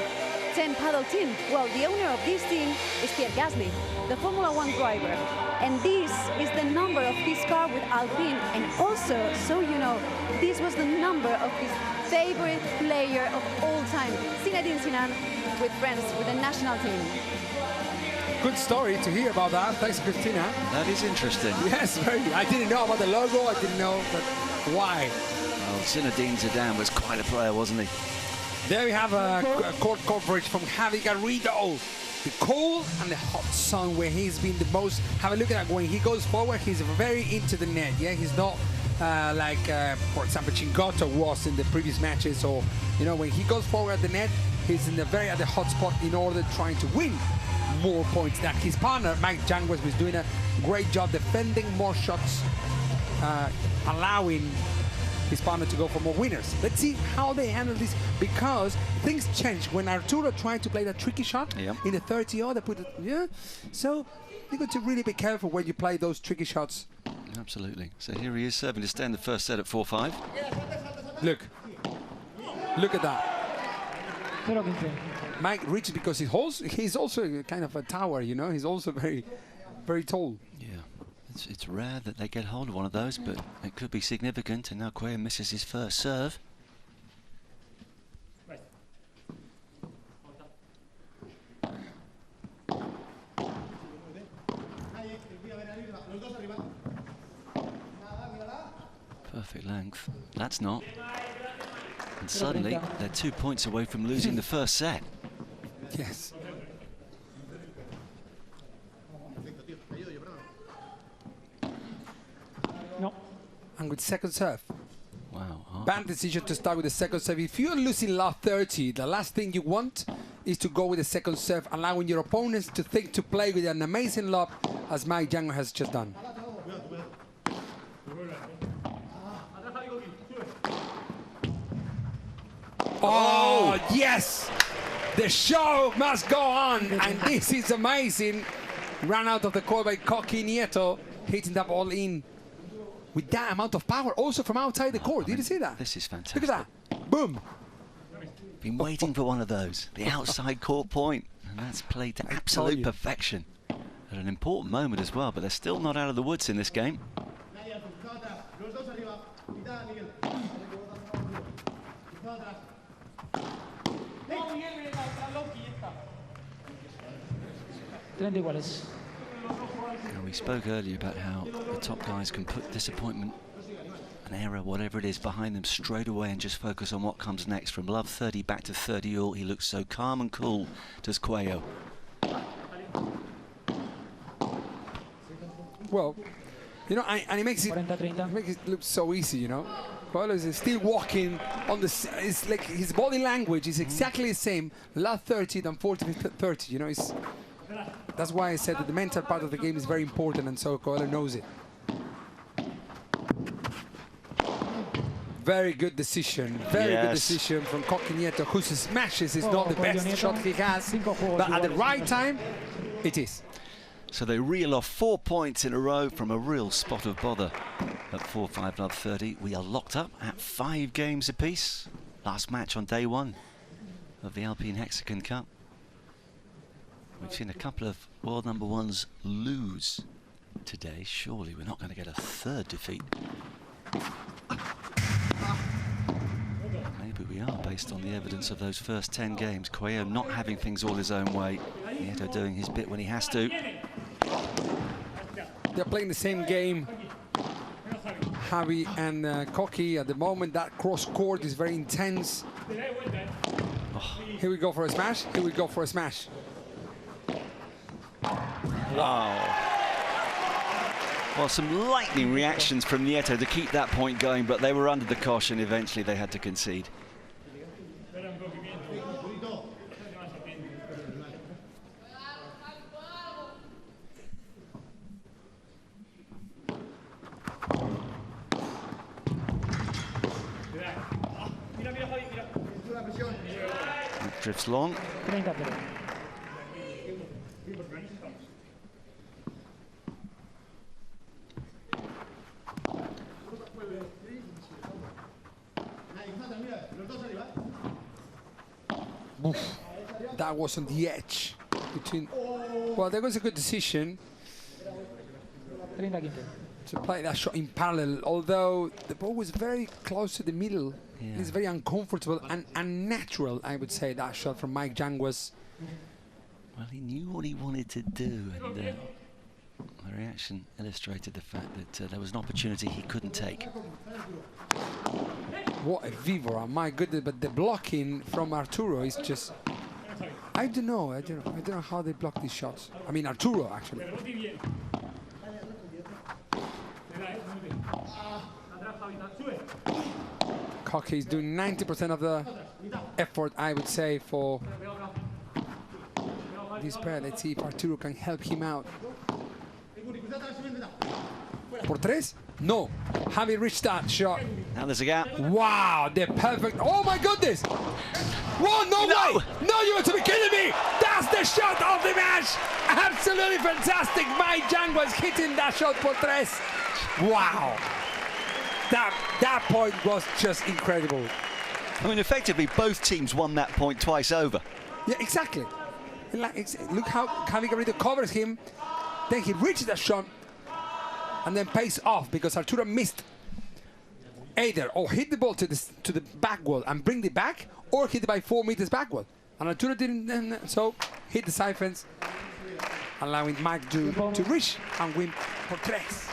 10 paddle team? Well, the owner of this team is Pierre Gasly, the Formula 1 driver. And this is the number of his car with Alpine. And also, so you know, this was the number of his favorite player of all time, Zinedine Zidane, with friends with the national team. Good story to hear about that. Thanks, Christina. That is interesting. Yes, very. I didn't know about the logo. I didn't know that. Why? Well, Zinedine Zidane was quite a player, wasn't he? There we have a court coverage from Javi Garrido. The cold and the hot sun where he's been the most. Have a look at that. When he goes forward, he's very into the net. Yeah, he's not like, for example, Chingoto was in the previous matches. Or, you know, when he goes forward at the net, he's in the at the hot spot in order trying to win more points. That his partner, Mike Jangwes, was doing a great job defending more shots, allowing his partner to go for more winners. Let's see how they handle this, because things change. When Arturo tried to play that tricky shot in the 30, they put it, so you got to really be careful when you play those tricky shots. Absolutely. So here he is serving to stay in the first set at 4-5. Look at that. Mike reaches because he's also kind of a tower, you know. He's also very, very tall. Yeah. It's rare that they get hold of one of those, but it could be significant. And now Cuello misses his first serve. Perfect length. That's not. And suddenly, they're 2 points away from losing the first set. Yes. No. And with second serve. Wow. Bad decision to start with the second serve. If you're losing love 30, the last thing you want is to go with the second serve, allowing your opponents to think to play with an amazing lob, as Mike Jangwes has just done. Oh, yes! The show must go on, and this is amazing. Run out of the court by Coqui Nieto, hitting that ball in with that amount of power, also from outside the court. Did you see that? This is fantastic. Look at that. Boom. Been waiting for one of those. The outside court point. And that's played to absolute perfection. At an important moment as well, but they're still not out of the woods in this game. Now, we spoke earlier about how the top guys can put disappointment, an error, whatever it is, behind them straight away and just focus on what comes next. From love 30 back to 30 all, he looks so calm and cool, does Cuello. Well, you know, and he makes it look so easy, you know. Cuello is still walking on the. It's like his body language is exactly the same. Love 30 than 40-30. You know, that's why I said that the mental part of the game is very important, and so Cuello knows it. Very good decision. Very good decision from Coqui Nieto, whose smashes is not the best shot he has, but at the right time, it is. So they reel off 4 points in a row from a real spot of bother at 4-5 love 30. We are locked up at 5 games apiece. Last match on day 1 of the Alpine Hexagon Cup. We've seen a couple of world number 1s lose today. Surely we're not going to get a third defeat. Maybe we are, based on the evidence of those first 10 games. Cuello not having things all his own way. Nieto doing his bit when he has to. They're playing the same game Javi and Koki at the moment. That cross court is very intense. Oh. Here we go for a smash. Here we go for a smash. Wow. Well, some lightning reactions from Nieto to keep that point going, but they were under the cosh and eventually they had to concede. Drifts long. That was on the edge between. Well, that was a good decision to play that shot in parallel, although the ball was very close to the middle. Yeah. It's very uncomfortable and unnatural, I would say, that shot from Mike Janguas. Well, he knew what he wanted to do, and the reaction illustrated the fact that there was an opportunity he couldn't take. What a vivora, my goodness, but the blocking from Arturo is just... I don't know how they block these shots. I mean, Arturo, actually. Koki is doing 90% of the effort, I would say, for this pair. Let's see if Arturo can help him out. Por tres? No. Javi reached that shot. Now there's a gap. Wow, the perfect. Oh my goodness! Whoa, no way! No, you have to be kidding me! That's the shot of the match! Absolutely fantastic. Mike Janguas hitting that shot por tres. Wow. That point was just incredible. I mean, effectively, both teams won that point twice over. Yeah, exactly. Look how Javi Garrido covers him. Then he reaches that shot and then pays off because Arturo missed either or hit the ball to the back wall and bring it back, or hit it by 4 meters backward. And Arturo didn't, so hit the siphons, allowing Mike to reach and win por tres.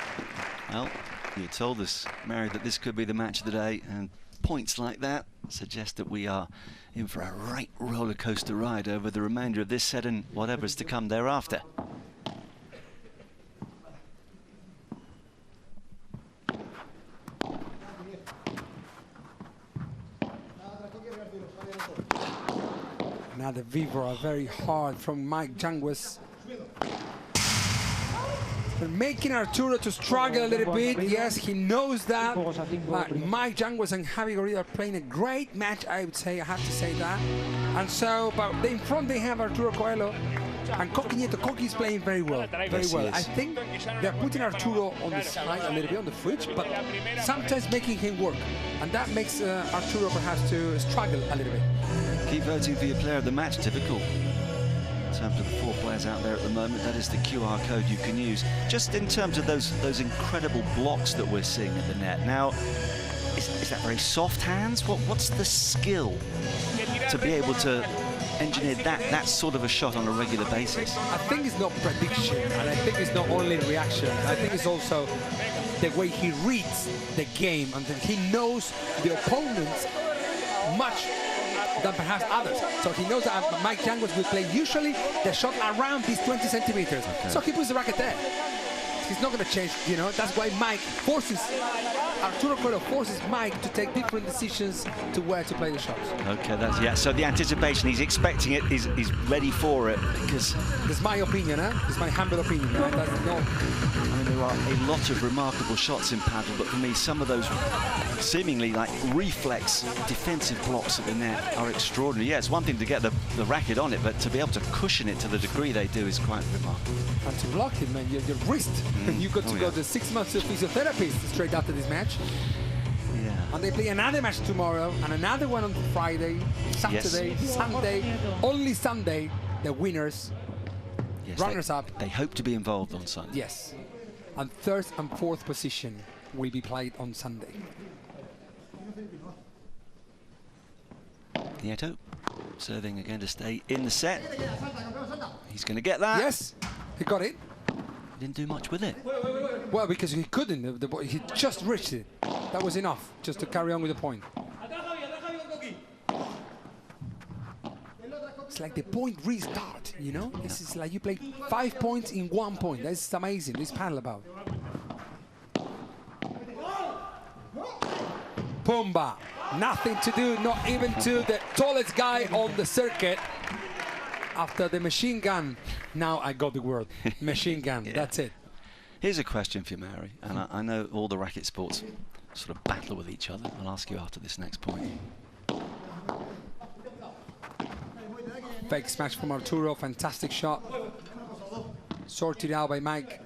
Well, you told us, Mary, that this could be the match of the day, and points like that suggest that we are in for a right roller coaster ride over the remainder of this set and whatever's to come thereafter. Now the vivora very hard from Mike Janguas. Making Arturo to struggle a little bit. Yes, he knows that. Mike Janguas and Javi Garrido are playing a great match, I would say. I have to say that. And so, but in front they have Arturo Coelho and Koki Nieto. Koki is playing very well. Very well. I think they're putting Arturo on the side a little bit, on the fridge, but sometimes making him work. And that makes Arturo perhaps to struggle a little bit. Keep voting for your player of the match, typical. In terms of the 4 players out there at the moment, that is the QR code you can use. Just in terms of those incredible blocks that we're seeing at the net. Now, is that very soft hands? What's the skill to be able to engineer that sort of a shot on a regular basis? I think it's not prediction, and I think it's not only reaction. I think it's also the way he reads the game, and then he knows the opponents much than perhaps others. So he knows that Mike Janguas will play usually the shot around these 20 centimeters. Okay. So he puts the racket there. He's not going to change, you know. That's why Mike forces, Arturo Coelho forces Mike to take different decisions to where to play the shots. Okay, that's, yeah, so the anticipation, he's expecting it, he's ready for it, because... It's my opinion, huh? It's my humble opinion, right? That's not... I mean, there are a lot of remarkable shots in Padel, but for me, some of those seemingly like reflex defensive blocks at the net are extraordinary. Yeah, it's one thing to get the racket on it, but to be able to cushion it to the degree they do is quite remarkable. And to block it, man, your wrist. You got to go to 6 months of physiotherapy straight after this match. Yeah. And they play another match tomorrow and another one on Friday, Saturday, Sunday. Only Sunday, the winners, runners-up. They hope to be involved on Sunday. Yes. And 3rd and 4th position will be played on Sunday. Nieto serving again to stay in the set. He's going to get that. Yes, he got it. Didn't do much with it. Well, because he couldn't. He just reached it. That was enough just to carry on with the point. It's like the point restart, you know? This is like you play 5 points in 1 point. That's amazing. This Padel about. Pumba. Nothing to do, not even to the tallest guy on the circuit. After the machine gun. Now I got the word. Machine gun. Yeah. That's it. Here's a question for you, Mary. And I know all the racket sports sort of battle with each other. I'll ask you after this next point. Fake smash from Arturo, fantastic shot. Sorted out by Mike.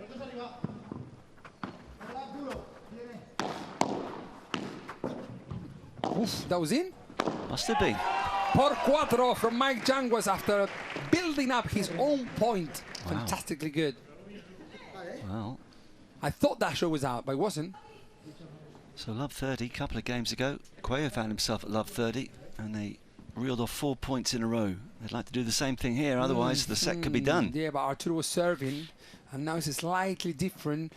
Oof, that was in? Must have been. Por cuatro from Mike Janguas after building up his own point. Wow. Fantastically good. Well, I thought that show was out, but it wasn't. So love 30, a couple of games ago, Cuellar found himself at love 30, and they reeled off 4 points in a row. They'd like to do the same thing here, otherwise the set could be done. Yeah, but Arturo was serving, and now it's slightly different.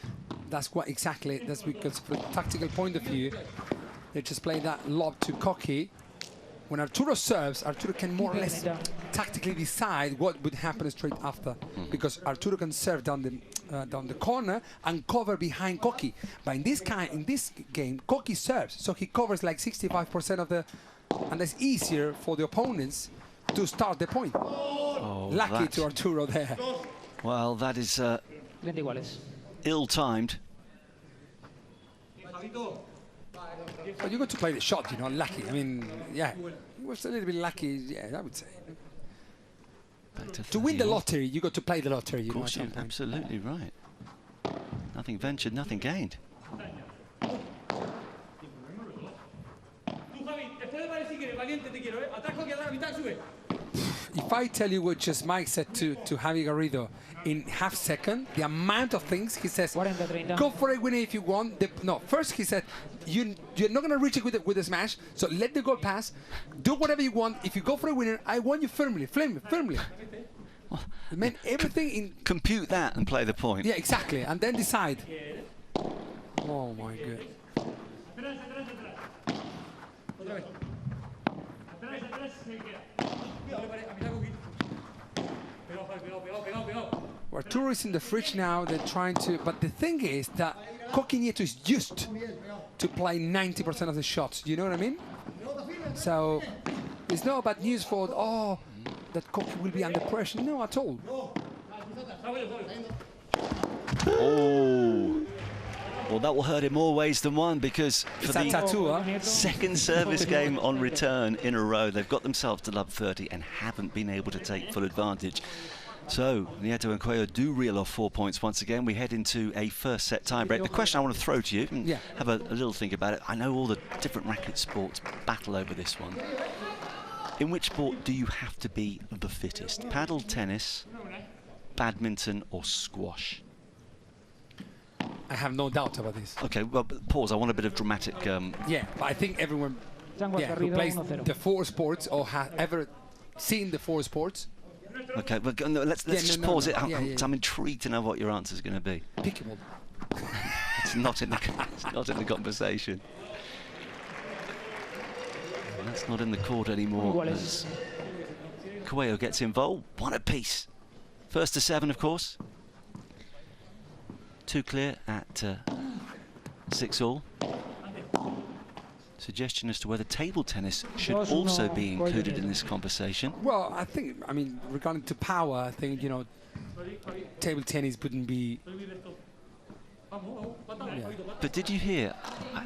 That's what exactly, that's because from a tactical point of view, they just play that lob to Cocky. When Arturo serves, Arturo can more or less tactically decide what would happen straight after, because Arturo can serve down the corner and cover behind Cocky. But in this game, Cocky serves, so he covers like 65% of the, and that's easier for the opponents to start the point. Oh, lucky to Arturo there. Well, that is ill-timed. But you got to play the shot, you know, lucky. I mean, yeah, it was a little bit lucky, yeah, I would say. To win the lottery, you got to play the lottery, you know. Of course, you're absolutely right. Nothing ventured, nothing gained. If I tell you what just Mike said to Javi Garrido in half second, the amount of things he says, go for a winner if you want. No, first he said, you're not going to reach it with a smash, so let the goal pass. Do whatever you want. If you go for a winner, I want you firmly. Well, it meant everything in... Compute that and play the point. Yeah, exactly, and then decide. Oh my God. Arturo is in the fridge now, they're trying to, but the thing is that Cocky Nieto is used to play 90% of the shots, you know what I mean? So it's not bad news for, that Cocky will be under pressure, no at all. Oh, well that will hurt in more ways than one, because for the second service game on return in a row, they've got themselves to love 30 and haven't been able to take full advantage. So, Nieto and Cuellar do reel off 4 points once again. We head into a first set tiebreak. The question I want to throw to you, and have a little think about it. I know all the different racket sports battle over this one. In which sport do you have to be the fittest? Paddle, tennis, badminton or squash? I have no doubt about this. Okay, well, pause. I want a bit of dramatic... Yeah, but I think everyone who plays the four sports or has ever seen the four sports... Okay, well, let's just pause it. I'm intrigued to know what your answer is going to be. Pickleball. It's not in the conversation. That's not in the court anymore. As Cuellar gets involved. One apiece. First to 7, of course. 2 clear at 6-all. Suggestion as to whether table tennis should also be included in this conversation. Well, I mean, regarding to power, I think, you know, table tennis wouldn't be... Yeah. But did you hear,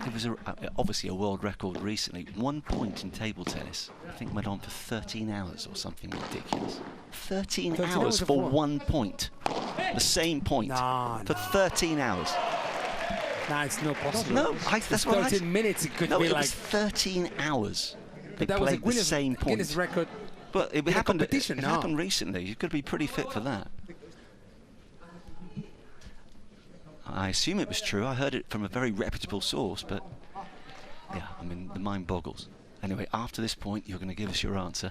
there was obviously a world record recently, 1 point in table tennis, I think went on for 13 hours or something ridiculous. 13 hours for 1 point. The same point for 13 hours. Nah, it's not possible. No, that's what 13 minutes it could be it like... was 13 hours. They that was played the same point. Guinness record. But it happened competition. Recently. You could be pretty fit for that. I assume it was true. I heard it from a very reputable source, but yeah, I mean, the mind boggles. Anyway, after this point, you're going to give us your answer.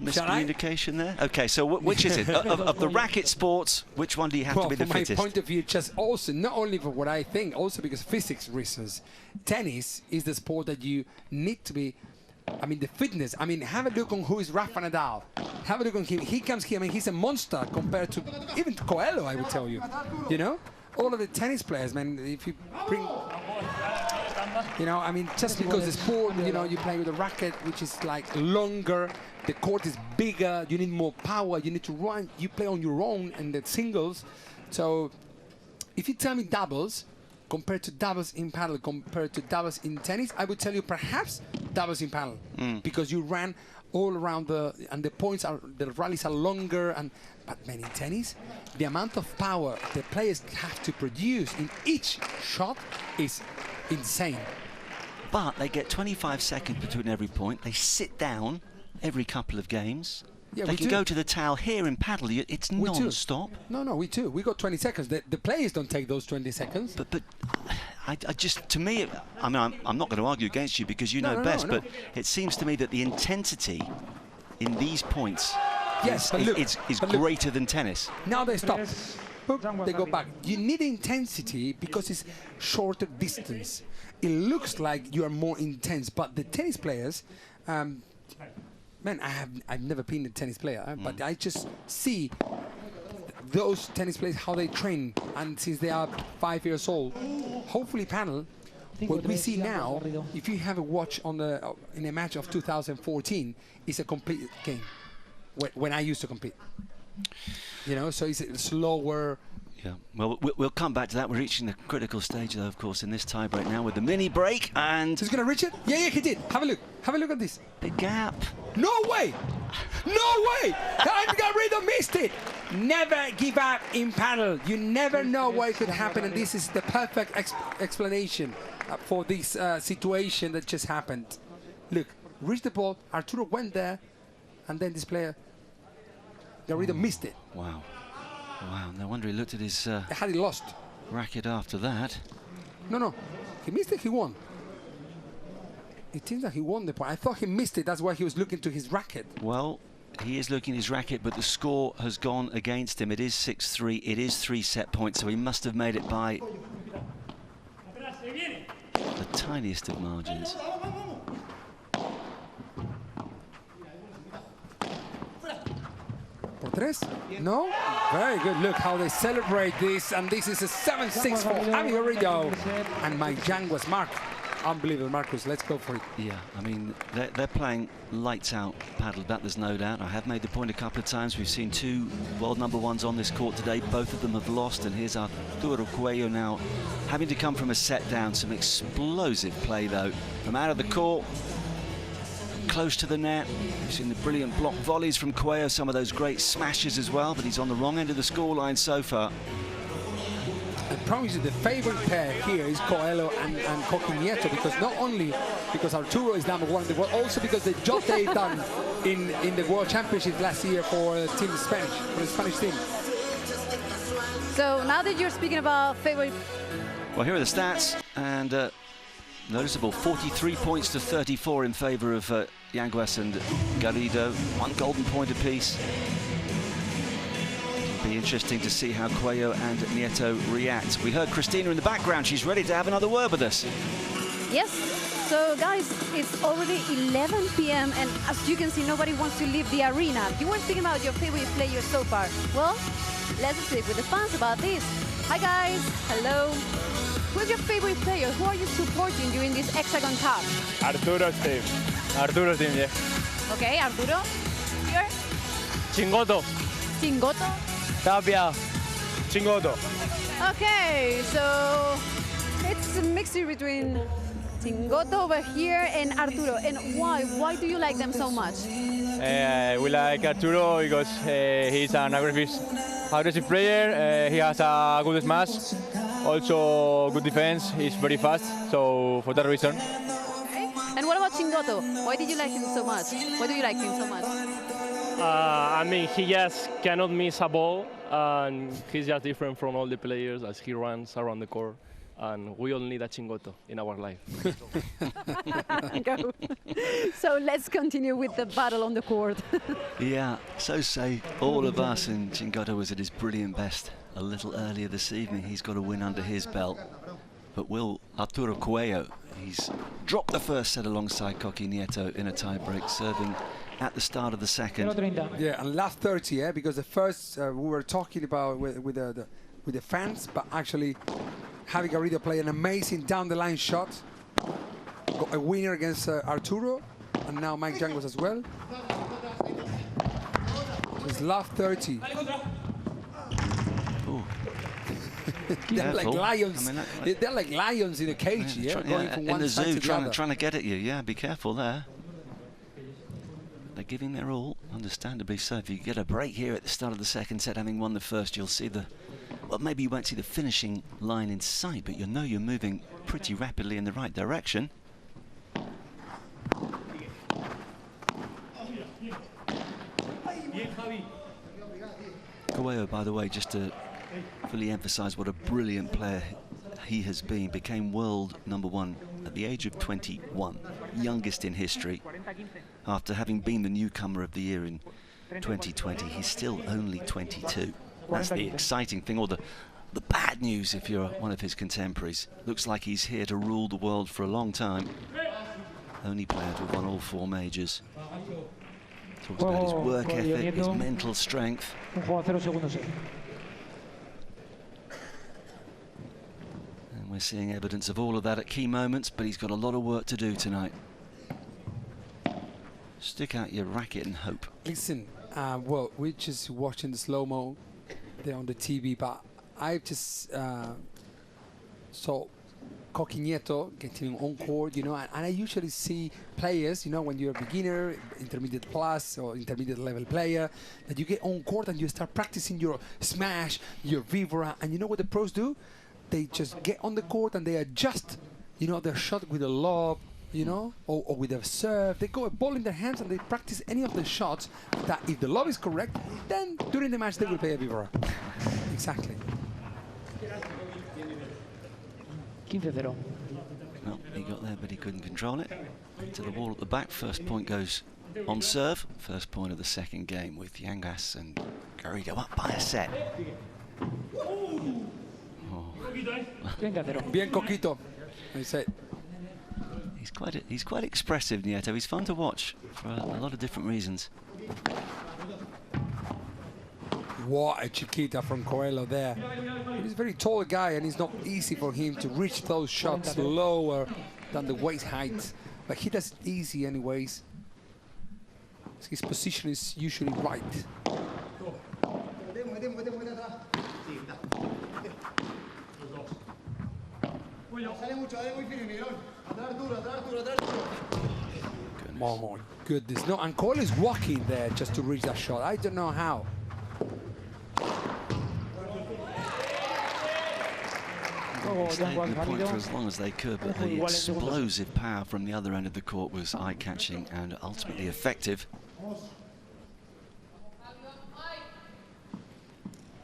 miscommunication there? Okay, so which is it? Of the racket sports, which one do you have to be the fittest? From my point of view, just also, not only for what I think, also because physics reasons, tennis is the sport that you need to be, I mean, the fitness. I mean, have a look on who is Rafa Nadal. Have a look on him. He comes here, I mean, he's a monster compared to, even to Coelho, I would tell you. You know? All of the tennis players, man, if you bring, you know, I mean, just because the sport, you know, you play with a racket, which is like longer, the court is bigger, you need more power, you need to run, you play on your own and the singles. So if you tell me doubles, compared to doubles in paddle, compared to doubles in tennis, I would tell you perhaps doubles in paddle, because you ran all around and the points are, the rallies are longer, but man, in tennis, the amount of power the players have to produce in each shot is insane. But they get 25 seconds between every point. They sit down every couple of games. Yeah, they can go to the towel. Here in paddle, it's non-stop. No, we too. We got 20 seconds. The players don't take those 20 seconds. But I just, to me, I mean, I'm not going to argue against you because you know best, but it seems to me that the intensity in these points is greater than tennis. Now they stop. Boop, they go back. You need intensity because it's shorter distance. It looks like you are more intense, but the tennis players, man, I've never been a tennis player, but I just see those tennis players, how they train, and since they are 5 years old. Hopefully, panel, what we see now, if you have a watch on in a match of 2014, is a complete game. When I used to compete, you know, so it's slower. Yeah, well, we'll come back to that. We're reaching the critical stage, though, of course, in this tie break now with the mini break. And he's going to reach it? Yeah, he did. Have a look. Have a look at this. Big gap. No way! No way! Garrido missed it. Never give up in paddle. You never know what could happen, and this is the perfect explanation for this situation that just happened. Look, reached the ball. Arturo went there. And then this player, Garrido, missed it. Wow. Wow, no wonder he looked at his had he lost racket after that. No, he missed it, he won. It seems that he won the point. I thought he missed it, that's why he was looking to his racket. Well, he is looking at his racket, but the score has gone against him. It is 6-3, it is 3 set points, so he must have made it by the tiniest of margins. No? Very good. Look how they celebrate this. And this is a 7-6 for Javi Garrido. And Mike Yang was marked. Unbelievable, Marcus. Let's go for it. Yeah, I mean, they're playing lights out paddle, that there's no doubt. I have made the point a couple of times. We've seen 2 world #1s on this court today. Both of them have lost. And here's Arturo Coelho now having to come from a set down. Some explosive play, though, from out of the court. Close to the net. We've seen the brilliant block volleys from Coelho, some of those great smashes as well, but he's on the wrong end of the scoreline so far. I promise you the favorite pair here is Coelho and Coqui Nieto, because not only because Arturo is #1 in the world, also because the job they've done in the World Championship last year for the Spanish team. So now that you're speaking about favorite... Well, here are the stats, and noticeable 43 points to 34 in favour of Yanguas and Garrido. 1 golden point apiece. It'll be interesting to see how Coelho and Nieto react. We heard Christina in the background. She's ready to have another word with us. Yes. So, guys, it's already 11 p.m. and as you can see, nobody wants to leave the arena. You were speaking about your favorite players so far. Well, let's speak with the fans about this. Hi, guys. Hello. Who's your favorite player? Who are you supporting during this Hexagon Cup? Arturo's team. Arturo's team, yeah. Okay, Arturo. Here. Chingoto. Chingoto. Tapia. Chingoto. Okay, so it's a mixture between Chingoto over here and Arturo. And why? Why do you like them so much? We like Arturo because he's an aggressive player. He has a good smash. Also good defense, he's very fast, so for that reason. Okay. And what about Chingoto? Why did you like him so much? Why do you like him so much? I mean, he just cannot miss a ball, and he's just different from all the players as he runs around the court. and we all need a chingoto in our life. Go. So let's continue with the battle on the court. Yeah, so say all of us, and Chingoto was at his brilliant best a little earlier this evening. He's got a win under his belt. But will Arturo Coelho, he's dropped the first set alongside Coqui Nieto in a tie-break, serving at the start of the second. Yeah, and last 30, yeah, because the first we were talking about with the fans, but actually Javi Garrido played an amazing down-the-line shot, got a winner against Arturo, and now Mike Jangos as well. His last 30. They're like lions. I mean, they're like lions in a cage, yeah, going from one side to the other. Trying to get at you. Yeah, be careful there. They're giving their all, understandably so. If you get a break here at the start of the second set, having won the first, you'll see the, well, maybe you won't see the finishing line in sight, but you know you're moving pretty rapidly in the right direction. Coelho, by the way, just to fully emphasize what a brilliant player he has been, became world #1 at the age of 21, youngest in history. After having been the newcomer of the year in 2020, he's still only 22. That's the exciting thing, or the bad news if you're one of his contemporaries. Looks like he's here to rule the world for a long time. Only player to have won all 4 majors. Talks about his work ethic, his mental strength. And we're seeing evidence of all of that at key moments, but he's got a lot of work to do tonight. Stick out your racket and hope. Listen, well, we're just watching the slow-mo there on the TV, but I just saw Coqui Nieto getting on court, you know, and I usually see players, you know, when you're a beginner, intermediate plus or intermediate level player, that you get on court and you start practicing your smash, your vibra, and you know what the pros do? They just get on the court and they adjust, you know, their shot with a lob, you know, or with a serve. They got a ball in their hands and they practice any of the shots that if the lob is correct, then during the match they will play a vibra. Exactly. 15-0. Well, he got there, but he couldn't control it. To the wall at the back. First point goes on serve. First point of the second game with Yangas and Garrido up by a set. Oh. Bien Coquito, they say. He's quite expressive, Nieto. He's fun to watch for a lot of different reasons. What a chiquita from Coelho there. He's a very tall guy and it's not easy for him to reach those shots lower than the waist height. But he does it easy anyways. His position is usually right. Oh my goodness. No, and Coelho is walking there just to reach that shot. I don't know how. Stayed in the point for as long as they could, but the explosive power from the other end of the court was eye-catching and ultimately effective.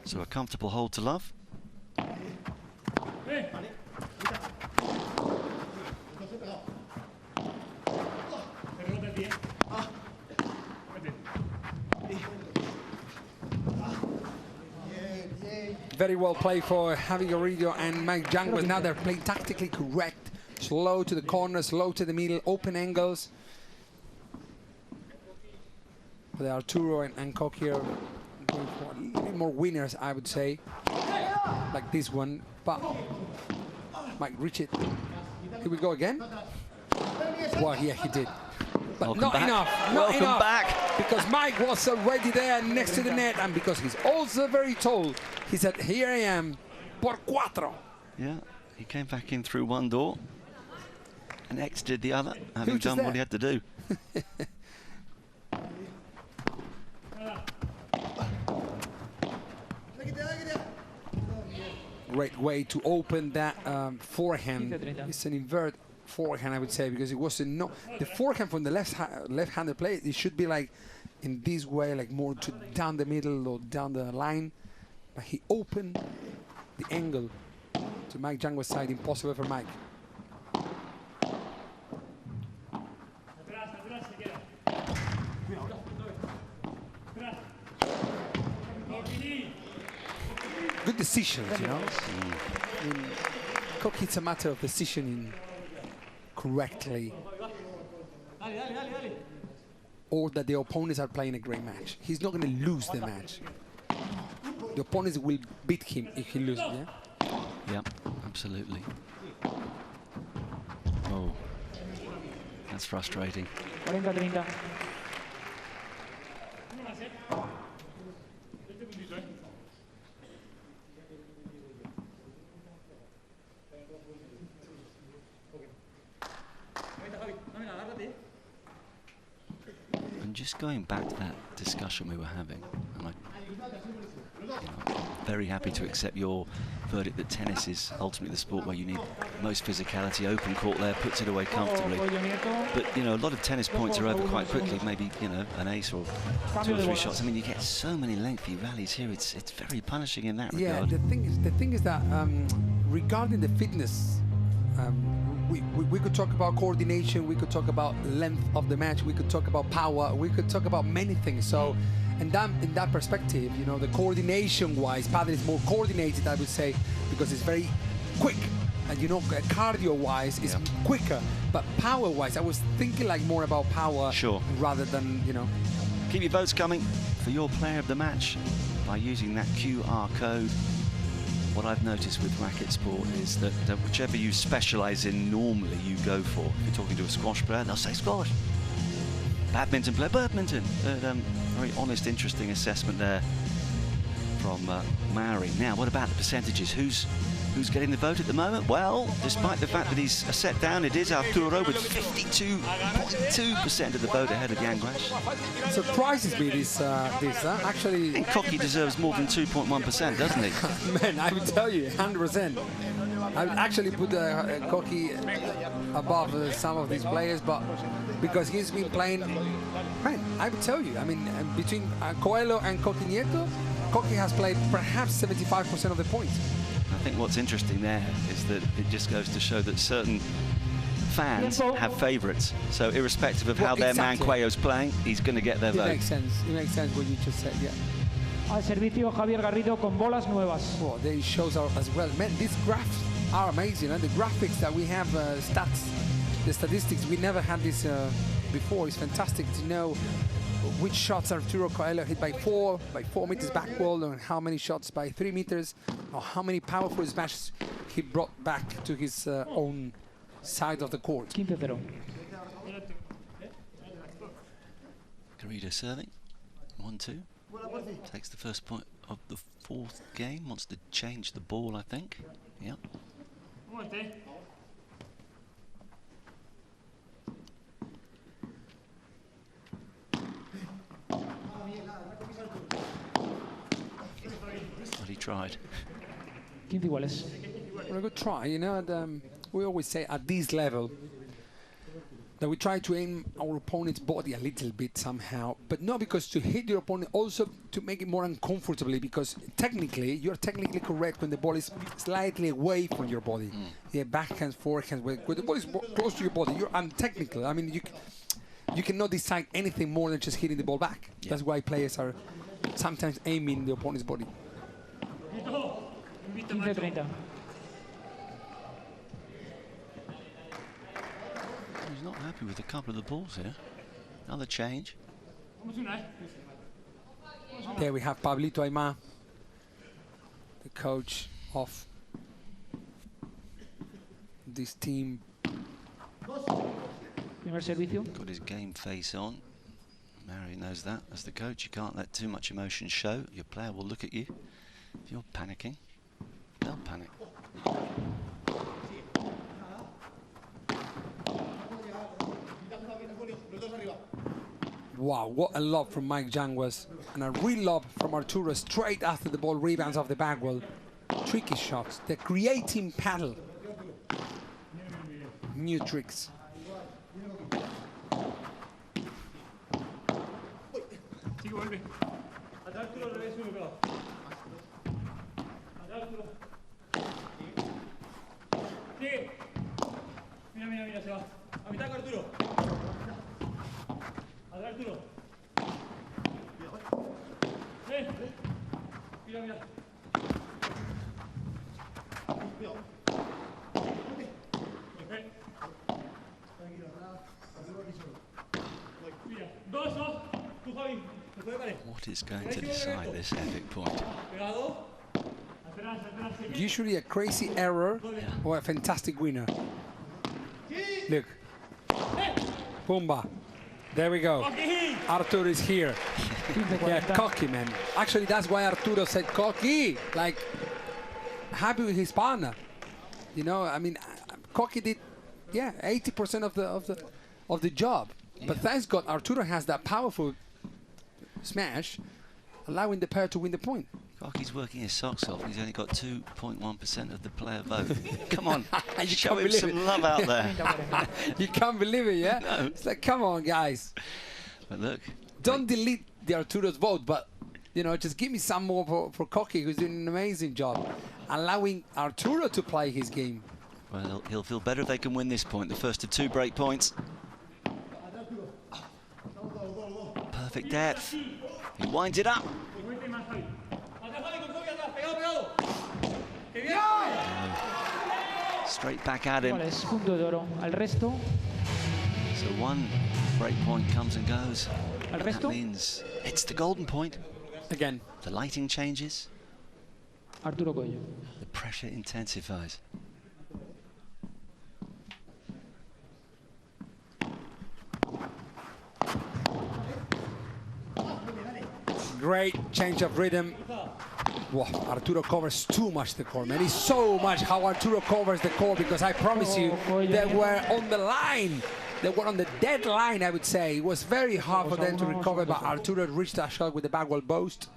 So a comfortable hold to love. Very well played for Javi Garrido and Mike Jangos. Now they're playing tactically correct. Slow to the corner, slow to the middle, open angles. But Arturo and Coqui are going for a little bit more winners, I would say. Like this one. But Mike reach it. Here we go again. Well, yeah, he did. But not enough. Not enough. Back. Because Mike was already there next to the net, and because he's also very tall, he said, "Here I am, por cuatro." Yeah, he came back in through one door and exited the other, having done what he had to do. Great way to open that forehand. It's an invert forehand, I would say, because it wasn't the forehand from the left-handed player. It should be like in this way, like more to down the middle or down the line. But he opened the angle to Mike Jangwa's side. Impossible for Mike. Good decisions, you know. I mean, Koki, it's a matter of decisioning correctly, or that the opponents are playing a great match. He's not going to lose the match. The opponents will beat him if he loses, yeah? Yep, absolutely. Oh, that's frustrating. 40-30. And just going back to that discussion we were having, and I'm very happy to accept your verdict that tennis is ultimately the sport where you need most physicality. Open court there puts it away comfortably. But, you know, a lot of tennis points are over quite quickly, maybe, you know, an ace or 2 or 3 shots. I mean, you get so many lengthy rallies here. It's very punishing in that regard. Yeah, the thing is that regarding the fitness, we could talk about coordination, we could talk about length of the match, we could talk about power, we could talk about many things. So, and in that perspective, you know, the coordination-wise, Padel is more coordinated, I would say, because it's very quick. And, you know, cardio-wise, it's quicker. But power-wise, I was thinking like more about power rather than, you know. Keep your votes coming for your player of the match by using that QR code. What I've noticed with racket sport is that whichever you specialise in normally you go for. If you're talking to a squash player, they'll say squash. Badminton player, badminton. Very honest, interesting assessment there from Maori. Now, what about the percentages? Who's getting the vote at the moment? Well, despite the fact that he's a set down, it is Arturo with 52.2% of the vote ahead of Yanguas. Surprises me this actually. I think Koki deserves more than 2.1%, doesn't he? Man, I would tell you, 100%. I would actually put Koki above some of these players, but because he's been playing, man, I would tell you, I mean, between Coelho and Koki Nieto, Koki has played perhaps 75% of the points. I think what's interesting there is that it just goes to show that certain fans have favourites. So irrespective of how their man Cuello's playing, he's going to get their vote. It makes sense. It makes sense what you just said, yeah. Al servicio Javier Garrido con bolas nuevas. Well, there it shows as well. Man, these graphs are amazing. And the graphics that we have, stats, the statistics, we never had this before. It's fantastic to know which shots Arturo Coelho hit by 4 meters back wall, and how many shots by 3 meters, or how many powerful smashes he brought back to his own side of the court. 15-0. Garrido serving. 1-2. Takes the first point of the 4th game. Wants to change the ball, I think. Yep. But he tried. 15 iguales. Well, a good try, you know. And, we always say at this level that we try to aim our opponent's body a little bit somehow, but not because to hit your opponent, also to make it more uncomfortably, because technically, you're technically correct when the ball is slightly away from your body. Yeah, backhands, forehands, when the ball is close to your body, you're untechnical. I mean, you cannot decide anything more than just hitting the ball back. Yeah. That's why players are sometimes aiming the opponent's body. 15-30. He's not happy with a couple of the balls here. Another change. There we have Pablito Aymá, the coach of this team. Got his game face on. Mary knows that. As the coach, you can't let too much emotion show. Your player will look at you. If you're panicking, they'll panic. Wow, what a lob from Mike Jangwas, and a real lob from Arturo straight after the ball rebounds off the back wall. Tricky shots. They're creating paddle. New tricks. Mira, mira, mira, se va. A mitad con Arturo. Atrás, Arturo. Mira, mira. What is going to decide this epic point? Usually a crazy error or a fantastic winner. Look. Pumba. There we go. Arturo is here. Yeah, cocky, man. Actually, that's why Arturo said cocky. Like, happy with his partner. You know, I mean, cocky did, yeah, 80% of the job. But thanks God, Arturo has that powerful smash, allowing the pair to win the point. Cocky's working his socks off. He's only got 2.1% of the player vote. Come on, You show can't him some believe it. love out there. You can't believe it, yeah? No. It's like, come on, guys. But look. Don't delete the Arturo's vote, but, you know, just give me some more for Cocky, who's doing an amazing job, allowing Arturo to play his game. Well, he'll feel better if they can win this point, the first of 2 break points. Perfect depth. He winds it up. Straight back at him. Punto de oro. Al resto. So 1 break point comes and goes. Al And resto. that means it's the golden point. Again. The lighting changes. Arturo Coello. The pressure intensifies. Great change of rhythm. Wow, Arturo covers too much the court, man. It's so much how Arturo covers the court, because I promise you, they were on the line. They were on the dead line, I would say. It was very hard for them to recover, but Arturo reached that shot with the backwall post.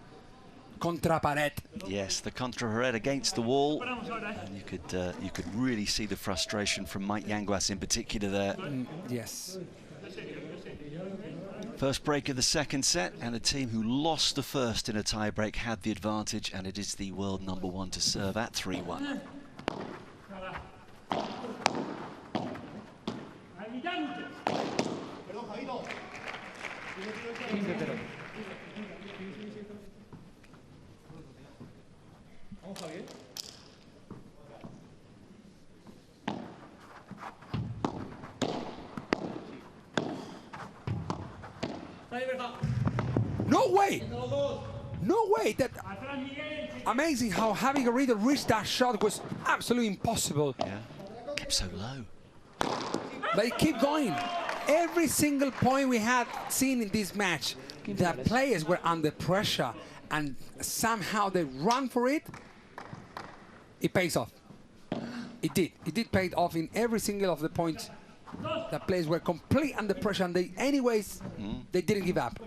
Contra pared. Yes, the contra pared against the wall. And you could really see the frustration from Mike Yanguas in particular there. Yes. First break of the second set, and the team who lost the first in a tie-break had the advantage, and it is the world #1 to serve at 3-1. No way! No way! That amazing how having Garrido reach that shot was absolutely impossible. Yeah, kept so low. They keep going. Every single point we had seen in this match, the players were under pressure, and somehow they run for it. It pays off. It did. It did pay off in every single of the points. The players were completely under pressure, and they didn't give up.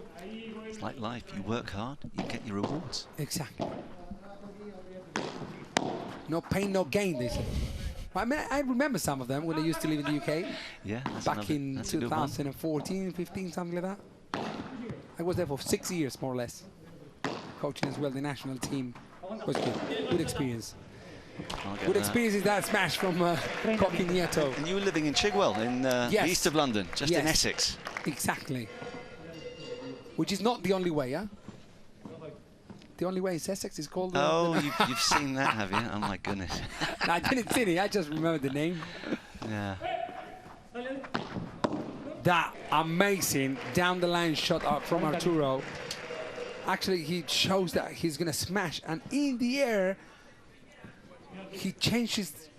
It's like life. You work hard, you get your rewards. Exactly. No pain, no gain, they say. I mean, I remember some of them when I used to live in the UK. Yeah, back in 2014, 15, something like that. I was there for 6 years, more or less. Coaching as well, the national team. Was good. Good experience. Good experience is that smash from Cocky Nieto. And you were living in Chigwell, in the east of London, just in Essex. Exactly. Which is not the only way, huh? The only way is Essex. Is called. Oh, you've seen that, have you? Oh my goodness. No, I didn't see it. I just remember the name. Yeah. That amazing down the line shot up from Arturo. Actually, he shows that he's gonna smash, and in the air, he changes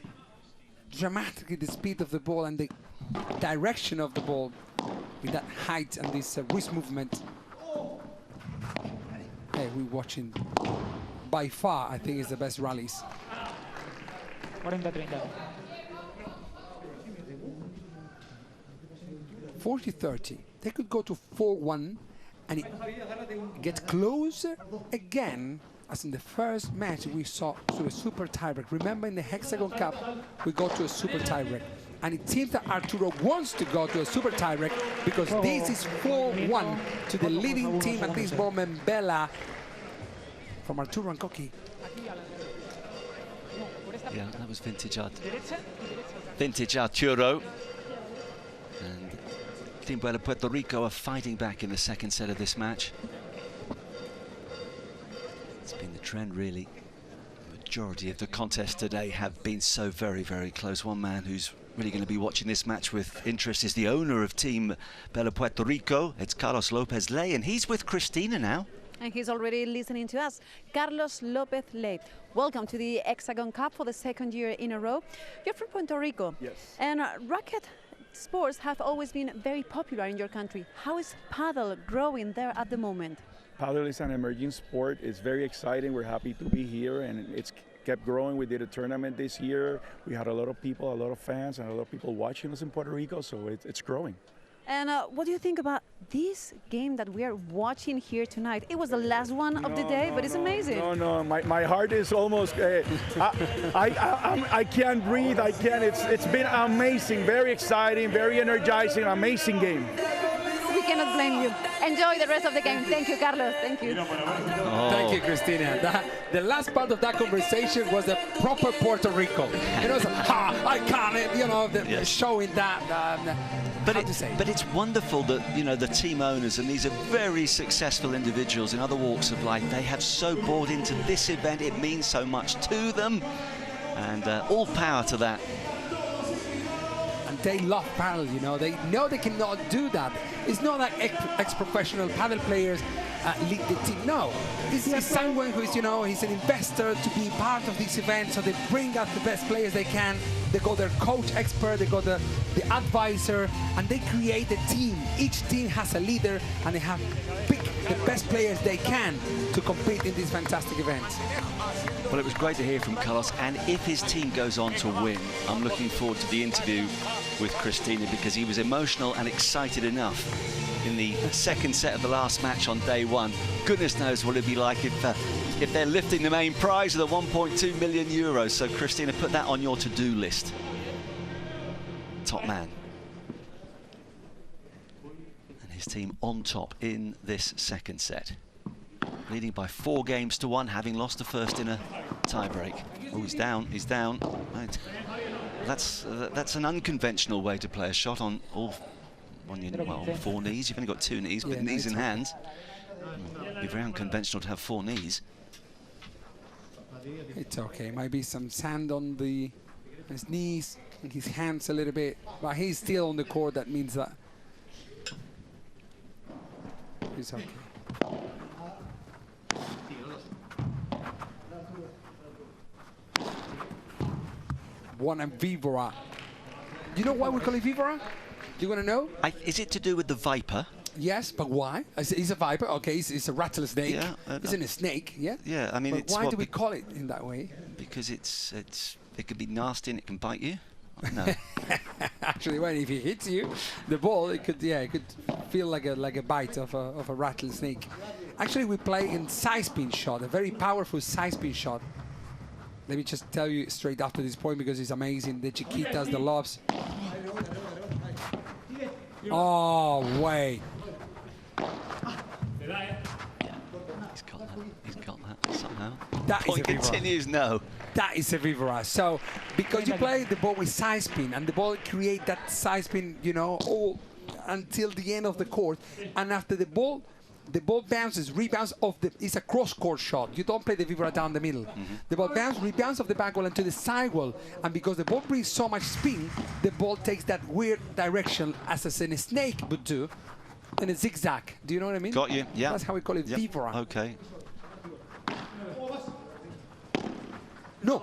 dramatically the speed of the ball and the direction of the ball with that height and this wrist movement. Hey, we're watching, by far, I think it's the best rallies. 40-30. 40-30. They could go to 4-1 and it gets closer again, as in the first match we saw to a super tiebreak. Remember, in the Hexagon Cup, we go to a super tiebreak. And it seems that Arturo wants to go to a super tiebreak, because this is 4-1 to the leading team at this moment, Bella, from Arturo and Cocky. Yeah, that was vintage Arturo. And Team Bella Puerto Rico are fighting back in the second set of this match. It's been the trend, really. The majority of the contests today have been so very, very close. One man who's really going to be watching this match with interest is the owner of Team Bella Puerto Rico. It's Carlos Lopez Ley, and he's with Cristina now. And he's already listening to us. Carlos Lopez Ley, welcome to the Hexagon Cup for the second year in a row. You're from Puerto Rico. Yes. And racket sports have always been very popular in your country. How is Padel growing there at the moment? Padel is an emerging sport. It's very exciting. We're happy to be here, and it's kept growing. We did a tournament this year. We had a lot of people, a lot of fans, and a lot of people watching us in Puerto Rico, so it's growing. And what do you think about this game that we are watching here tonight? It was the last one of the day, but it's amazing. No, my heart is almost, I can't breathe, I can't, it's been amazing, very exciting, very energizing, amazing game. We cannot blame you. Enjoy the rest of the game. Thank you, Carlos. Thank you. Thank you, Cristina. The last part of that conversation was the proper Puerto Rico. It was, I can't, you know, showing that. But it's wonderful that, you know, the team owners, and these are very successful individuals in other walks of life, they have so bought into this event. It means so much to them, and all power to that. And they love paddle, you know. They know they cannot do that. It's not like ex-professional paddle players lead the team. No, it's someone who is, you know, he's an investor to be part of this event, so they bring out the best players they can. They got their coach expert, they got the advisor, and they create a team. Each team has a leader, and they have picked the best players they can to compete in this fantastic event. Well, it was great to hear from Carlos, and if his team goes on to win, I'm looking forward to the interview with Cristina, because he was emotional and excited enough in the second set of the last match on day one. Goodness knows what it'd be like if they're lifting the main prize of the 1.2 million euros. So Cristina, put that on your to-do list. Top man. And his team on top in this second set, leading by 4 games to 1, having lost the first in a tie-break. Oh, he's down. Right. That's an unconventional way to play a shot on all well, 4 knees. You've only got 2 knees, with knees and hands. It'd be very unconventional to have 4 knees. It's okay. Might be some sand on his knees and his hands a little bit, but he's still on the court. That means that he's okay. One and Vivora. Do you know why we call it Vivora? Do you want to know? Is it to do with the viper? Yes, but why? It's a viper. Okay, it's a rattlesnake. Yeah, isn't a snake? Yeah. Yeah, I mean, but why do we call it in that way? Because it could be nasty and it can bite you. No. Actually, when if it hits you, the ball, it could feel like a bite of a rattlesnake. Actually, we play in side spin shot, a very powerful side spin shot. Let me just tell you straight after this point, because it's amazing. The chiquitas, the lobs. Oh, wait. He's got that somehow. That point is a continues, no. That is a vivora. So, because you play the ball with side spin, and the ball create that side spin, you know, all until the end of the court, and after the ball bounces, rebounds off it's a cross-court shot. You don't play the vivora down the middle. The ball rebounds off the back wall into the side wall, and because the ball brings so much spin, the ball takes that weird direction as a snake would do, and a zigzag. Do you know what I mean? Got you, yeah. That's how we call it, vivora. Okay. No.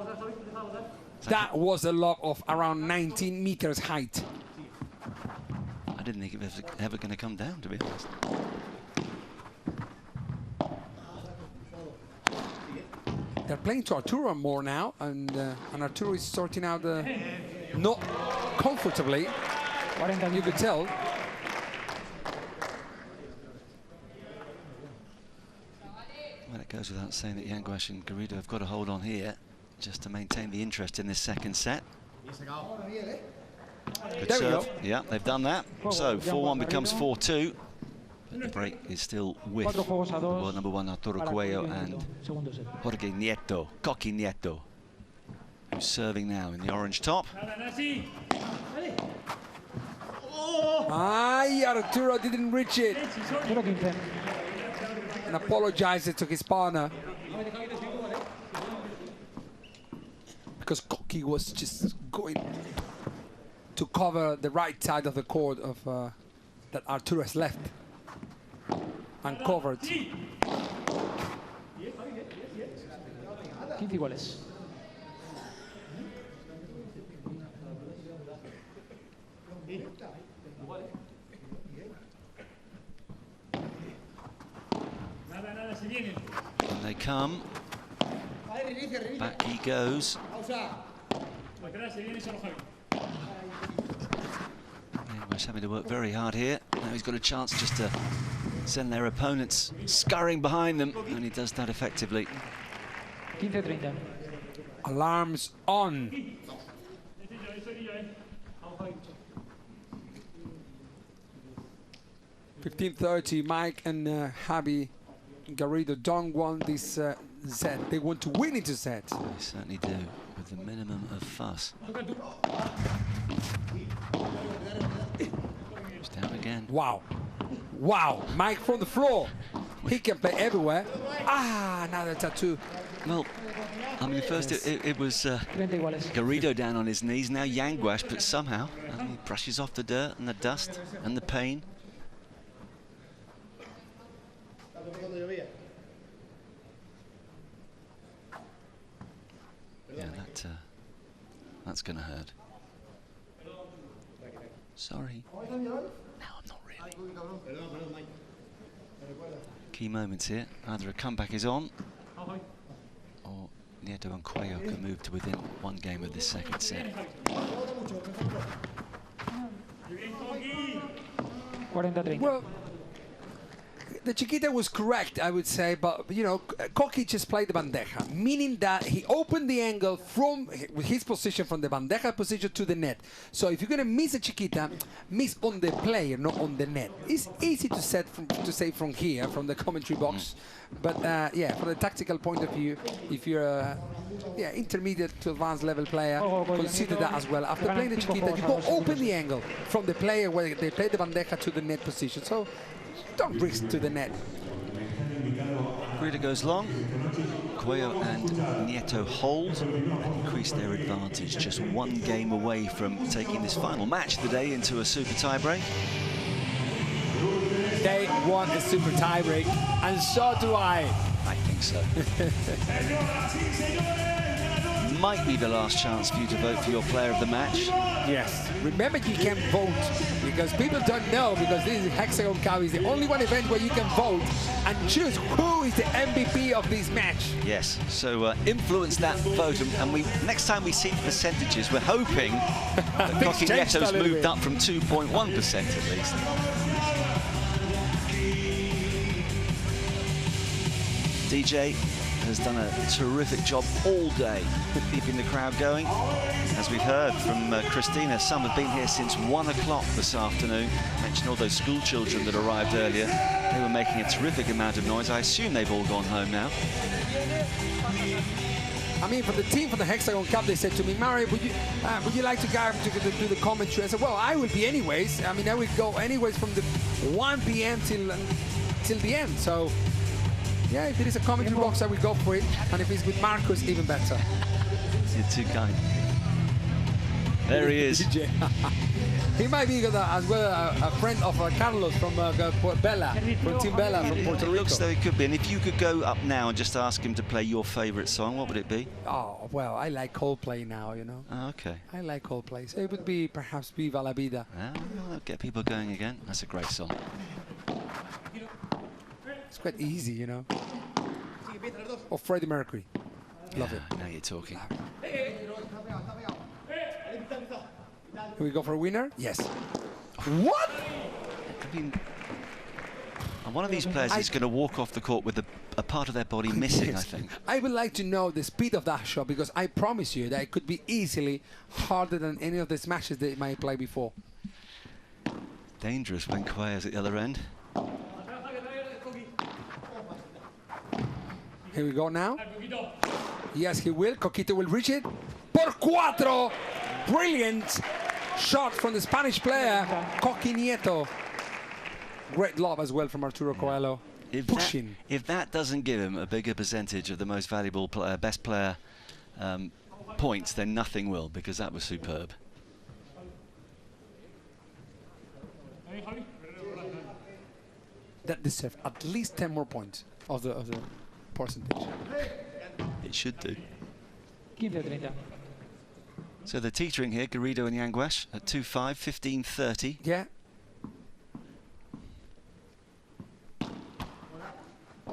That was a lob of around 19 meters height. I didn't think it was ever going to come down, to be honest. They're playing to Arturo more now, and Arturo is sorting out not comfortably. You could tell. Well, it goes without saying that Yanguas and Garrido have got to hold on here just to maintain the interest in this second set. Good there serve. We go. Yeah, they've done that. So 4-1 becomes 4-2. But the break is still with world number 1 Arturo Cuello and Jorge Nieto, Coqui Nieto. who's serving now in the orange top. Arturo didn't reach it. And apologizes to his partner. Because Koki was just going to cover the right side of the court of that Arturo has left. Uncovered. 15 iguales. And they come. Back he goes. English having to work very hard here. Now he's got a chance just to send their opponents scurrying behind them, and he does that effectively. 15-30. Alarms on. 15:30. Mike and Javi Garrido don't want this set. They want to win it a set. They certainly do, with the minimum of fuss. It's down again. Wow. Wow. Mike from the floor. He can play everywhere. Another tattoo. Well, I mean, first it was Garrido down on his knees, now Yanguas, but somehow he brushes off the dirt and the dust and the pain. Yeah, that's going to hurt. Sorry. No, I'm not really. Key moments here. Either a comeback is on, or Nieto and Cuello can move to within one game of this second set. 40-30. Well, the Chiquita was correct, I would say, but, you know, Koki just played the bandeja, meaning that he opened the angle from his position, from the bandeja position to the net. So if you're going to miss a Chiquita, miss on the player, not on the net. It's easy to say from here, from the commentary box. But, yeah, from the tactical point of view, if you're a intermediate to advanced level player, consider that as well. After playing the Chiquita, you go open the angle from the player where they play the bandeja to the net position. So don't risk to the net. Garrido goes long. Cuello and Nieto hold and increase their advantage. Just one game away from taking this final match of the day into a super tie-break. They want a super tie-break, and so do I. I think so. Might be the last chance for you to vote for your player of the match. Yes. Remember, you can vote, because people don't know, because this is Hexagon Cup is the only one event where you can vote and choose who is the MVP of this match. Yes, so influence that vote, and next time we see the percentages, we're hoping that Koki Nieto's moved up from 2.1% at least. DJ has done a terrific job all day keeping the crowd going. As we've heard from Christina, some have been here since 1 o'clock this afternoon. Mentioned all those school children that arrived earlier. They were making a terrific amount of noise. I assume they've all gone home now. I mean, for the team for the Hexagon Cup, they said to me, Mario, would you like to go to do the commentary? I said, well, I will be anyways. I mean, I will go anyways from the 1 p.m. till the end. So, yeah, if there is a commentary box, I will go for it. And if it's with Marcus, even better. You're too kind. There he is. He might be as well a friend of Carlos from Bella, from Team Bella from Puerto Rico. It looks though it could be. And if you could go up now and just ask him to play your favourite song, what would it be? Oh, well, I like Coldplay now, you know. Oh, okay. I like Coldplay. So it would be perhaps Viva la Vida. That'll get people going again. That's a great song. It's quite easy, you know. Or Freddie Mercury. Love it. Now you're talking. Can we go for a winner? Yes. What? I mean, one of these players is going to walk off the court with a part of their body missing, Yes. I think. I would like to know the speed of that shot, because I promise you that it could be easily harder than any of these matches they might play before. Dangerous when Cuello's at the other end. Here we go now. Yes, he will. Coquito will reach it. Por 4. Brilliant shot from the Spanish player, Coqui Nieto. Great lob as well from Arturo Coelho. Pushing. If that doesn't give him a bigger percentage of the most valuable player, best player points, then nothing will, because that was superb. That deserves at least 10 more points of the percentage. It should do. 15-30. So they're teetering here, Garrido and Yanguas at 2-5, 15-30. Yeah.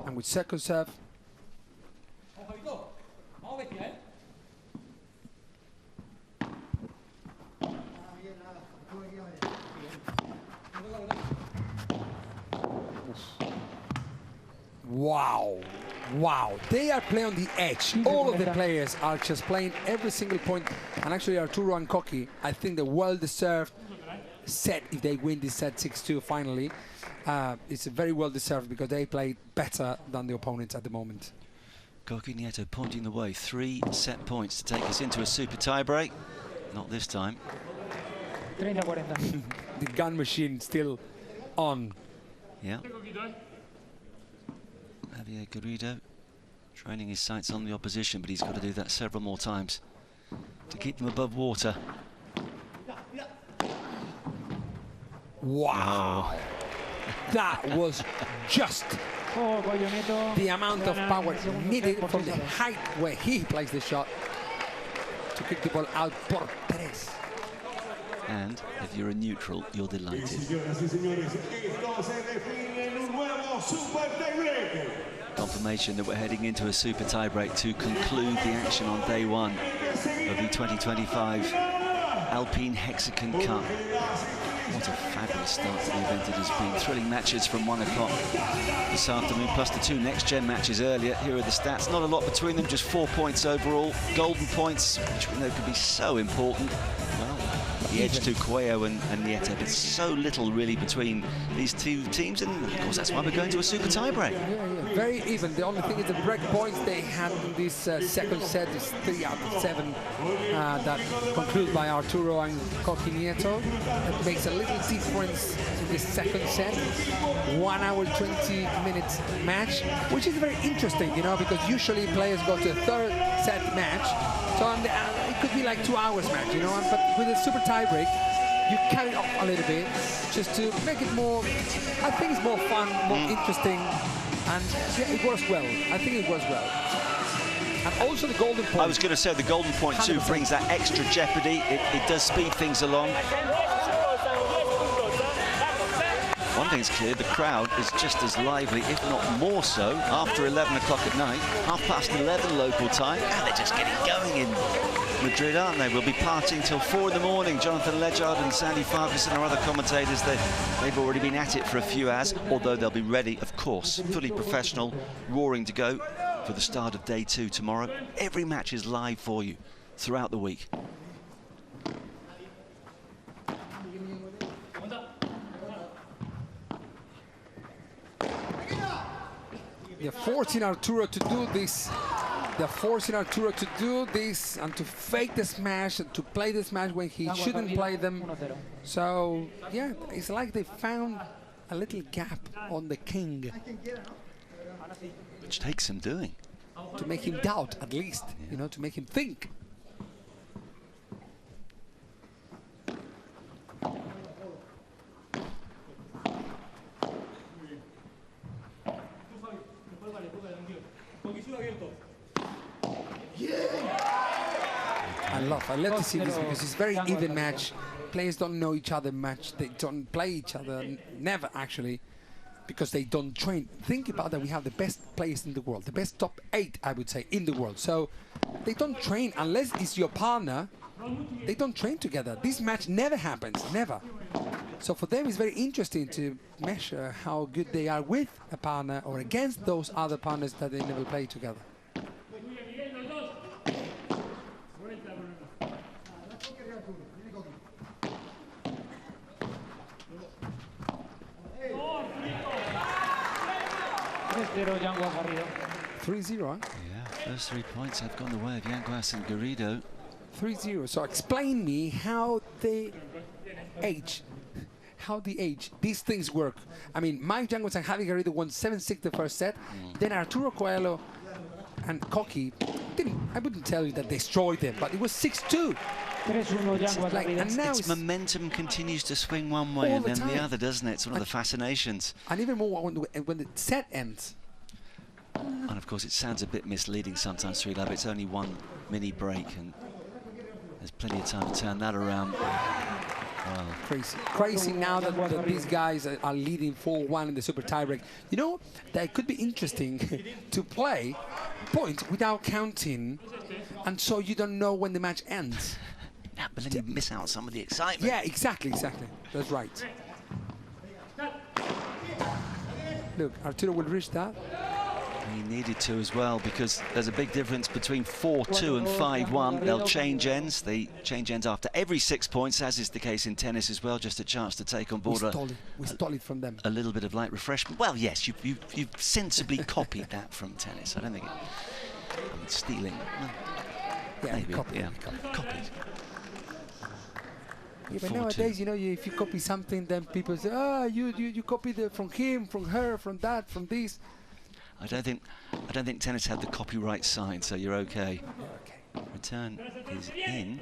And with second serve. Wow. Wow. They are playing on the edge. All of the players are just playing every single point. And actually Arturo and Coqui, I think the well-deserved set, if they win this set 6-2 finally, it's very well-deserved because they played better than the opponents at the moment. Coqui Nieto pointing the way. 3 set points to take us into a super tie-break. Not this time. 30-40. The gun machine still on. Yeah. Javier Garrido training his sights on the opposition, but he's got to do that several more times to keep them above water. Wow. That was just the amount of power needed from the height where he plays the shot to kick the ball out por 3. And if you're a neutral, you're delighted. Confirmation that we're heading into a super tiebreak to conclude the action on day 1 of the 2025 Alpine Hexagon Cup. What a fabulous start to the event it has been. Thrilling matches from 1 o'clock this afternoon, plus the 2 next-gen matches earlier. Here are the stats. Not a lot between them, just 4 points overall. Golden points, which we know can be so important. Well, the edge to Coelho and Nieto, but so little really between these 2 teams, and of course that's why we're going to a super tiebreak. Yeah, very even. The only thing is the break points they had in this second set is 3 out of 7 that concluded by Arturo and Coqui Nieto. That makes a little difference in the second set. 1 hour 20 minutes match, which is very interesting, you know, because usually players go to a third set match, so it could be like 2 hours match, you know, but with a super tiebreak you carry it off a little bit just to make it more, I think it's more fun, more interesting, and yeah, it works well. I think it works well. And also the golden point. I was going to say the golden point too brings that extra jeopardy. It does speed things along. One thing's clear, the crowd is just as lively, if not more so, after 11 o'clock at night, 11:30 local time, and they're just getting going in Madrid, aren't they? We'll be partying till 4 in the morning. Jonathan Ledgard and Sandy Farquharson, our other commentators, they've already been at it for a few hours, although they'll be ready, of course, fully professional, roaring to go for the start of day 2 tomorrow. Every match is live for you throughout the week. They're forcing Arturo to do this. They're forcing Arturo to do this and to fake the smash and to play the smash when he shouldn't play them. So, yeah, it's like they found a little gap on the king. Which takes some doing. To make him doubt, at least, you know, to make him think. I love to see this because it's a very even match. Players don't know each other much. They don't play each other, never actually, because they don't train. Think about that. We have the best players in the world, the best top 8, I would say, in the world. So they don't train unless it's your partner. They don't train together. This match never happens, never. So for them, it's very interesting to measure how good they are with a partner or against those other partners that they never play together. Yeah, first 3 points have gone the way of Yanguas and Garrido. 3-0. So explain me how they age. How the age, these things work. I mean, Mike Jangos and Javi Garrido won 7-6 the first set. Then Arturo Coelho and Coqui didn't, I wouldn't tell you that they destroyed them, but it was 6-2. Like, and now its momentum continues to swing one way and then the other, doesn't it? It's one of the fascinations. And even more when the set ends. And of course, it sounds a bit misleading sometimes, Srilab. It's only one mini break, and there's plenty of time to turn that around. Wow. Crazy now that these guys are leading 4-1 in the super tiebreak. You know, that could be interesting to play points without counting, and so you don't know when the match ends. Yeah, but then you miss out some of the excitement. Yeah, exactly. That's right. Look, Arturo will reach that. He needed to as well, because there's a big difference between 4-2 and 5-1. They'll change ends. They change ends after every 6 points, as is the case in tennis as well. Just a chance to take on board we stole it from them. A little bit of light refreshment. Well, yes, you've sensibly copied that from tennis. I don't think it's stealing. Yeah, maybe. copied. Yeah, but nowadays, you know, if you copy something, then people say, you copied it from him, from her, from that, from this. I don't think tennis had the copyright sign, so you're okay. Return is in.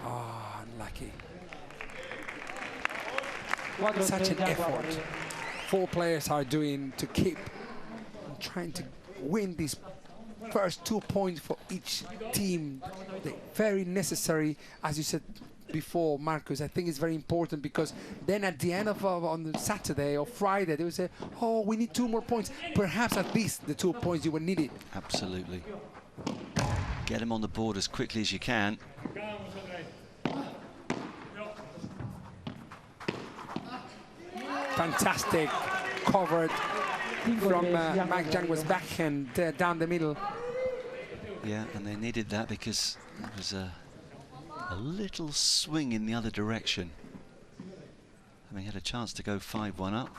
Unlucky. Such an effort 4 players are doing to keep trying to win these first 2 points for each team. They're very necessary, as you said before, Marcus. I think it's very important, because then at the end of on the Saturday or Friday, they will say, oh, we need 2 more points. Perhaps at least the 2 points you will need it. Absolutely. Get them on the board as quickly as you can. Fantastic covered from Mike Jangwa's backhand down the middle. Yeah, and they needed that, because it was a little swing in the other direction. And they had a chance to go 5-1 up.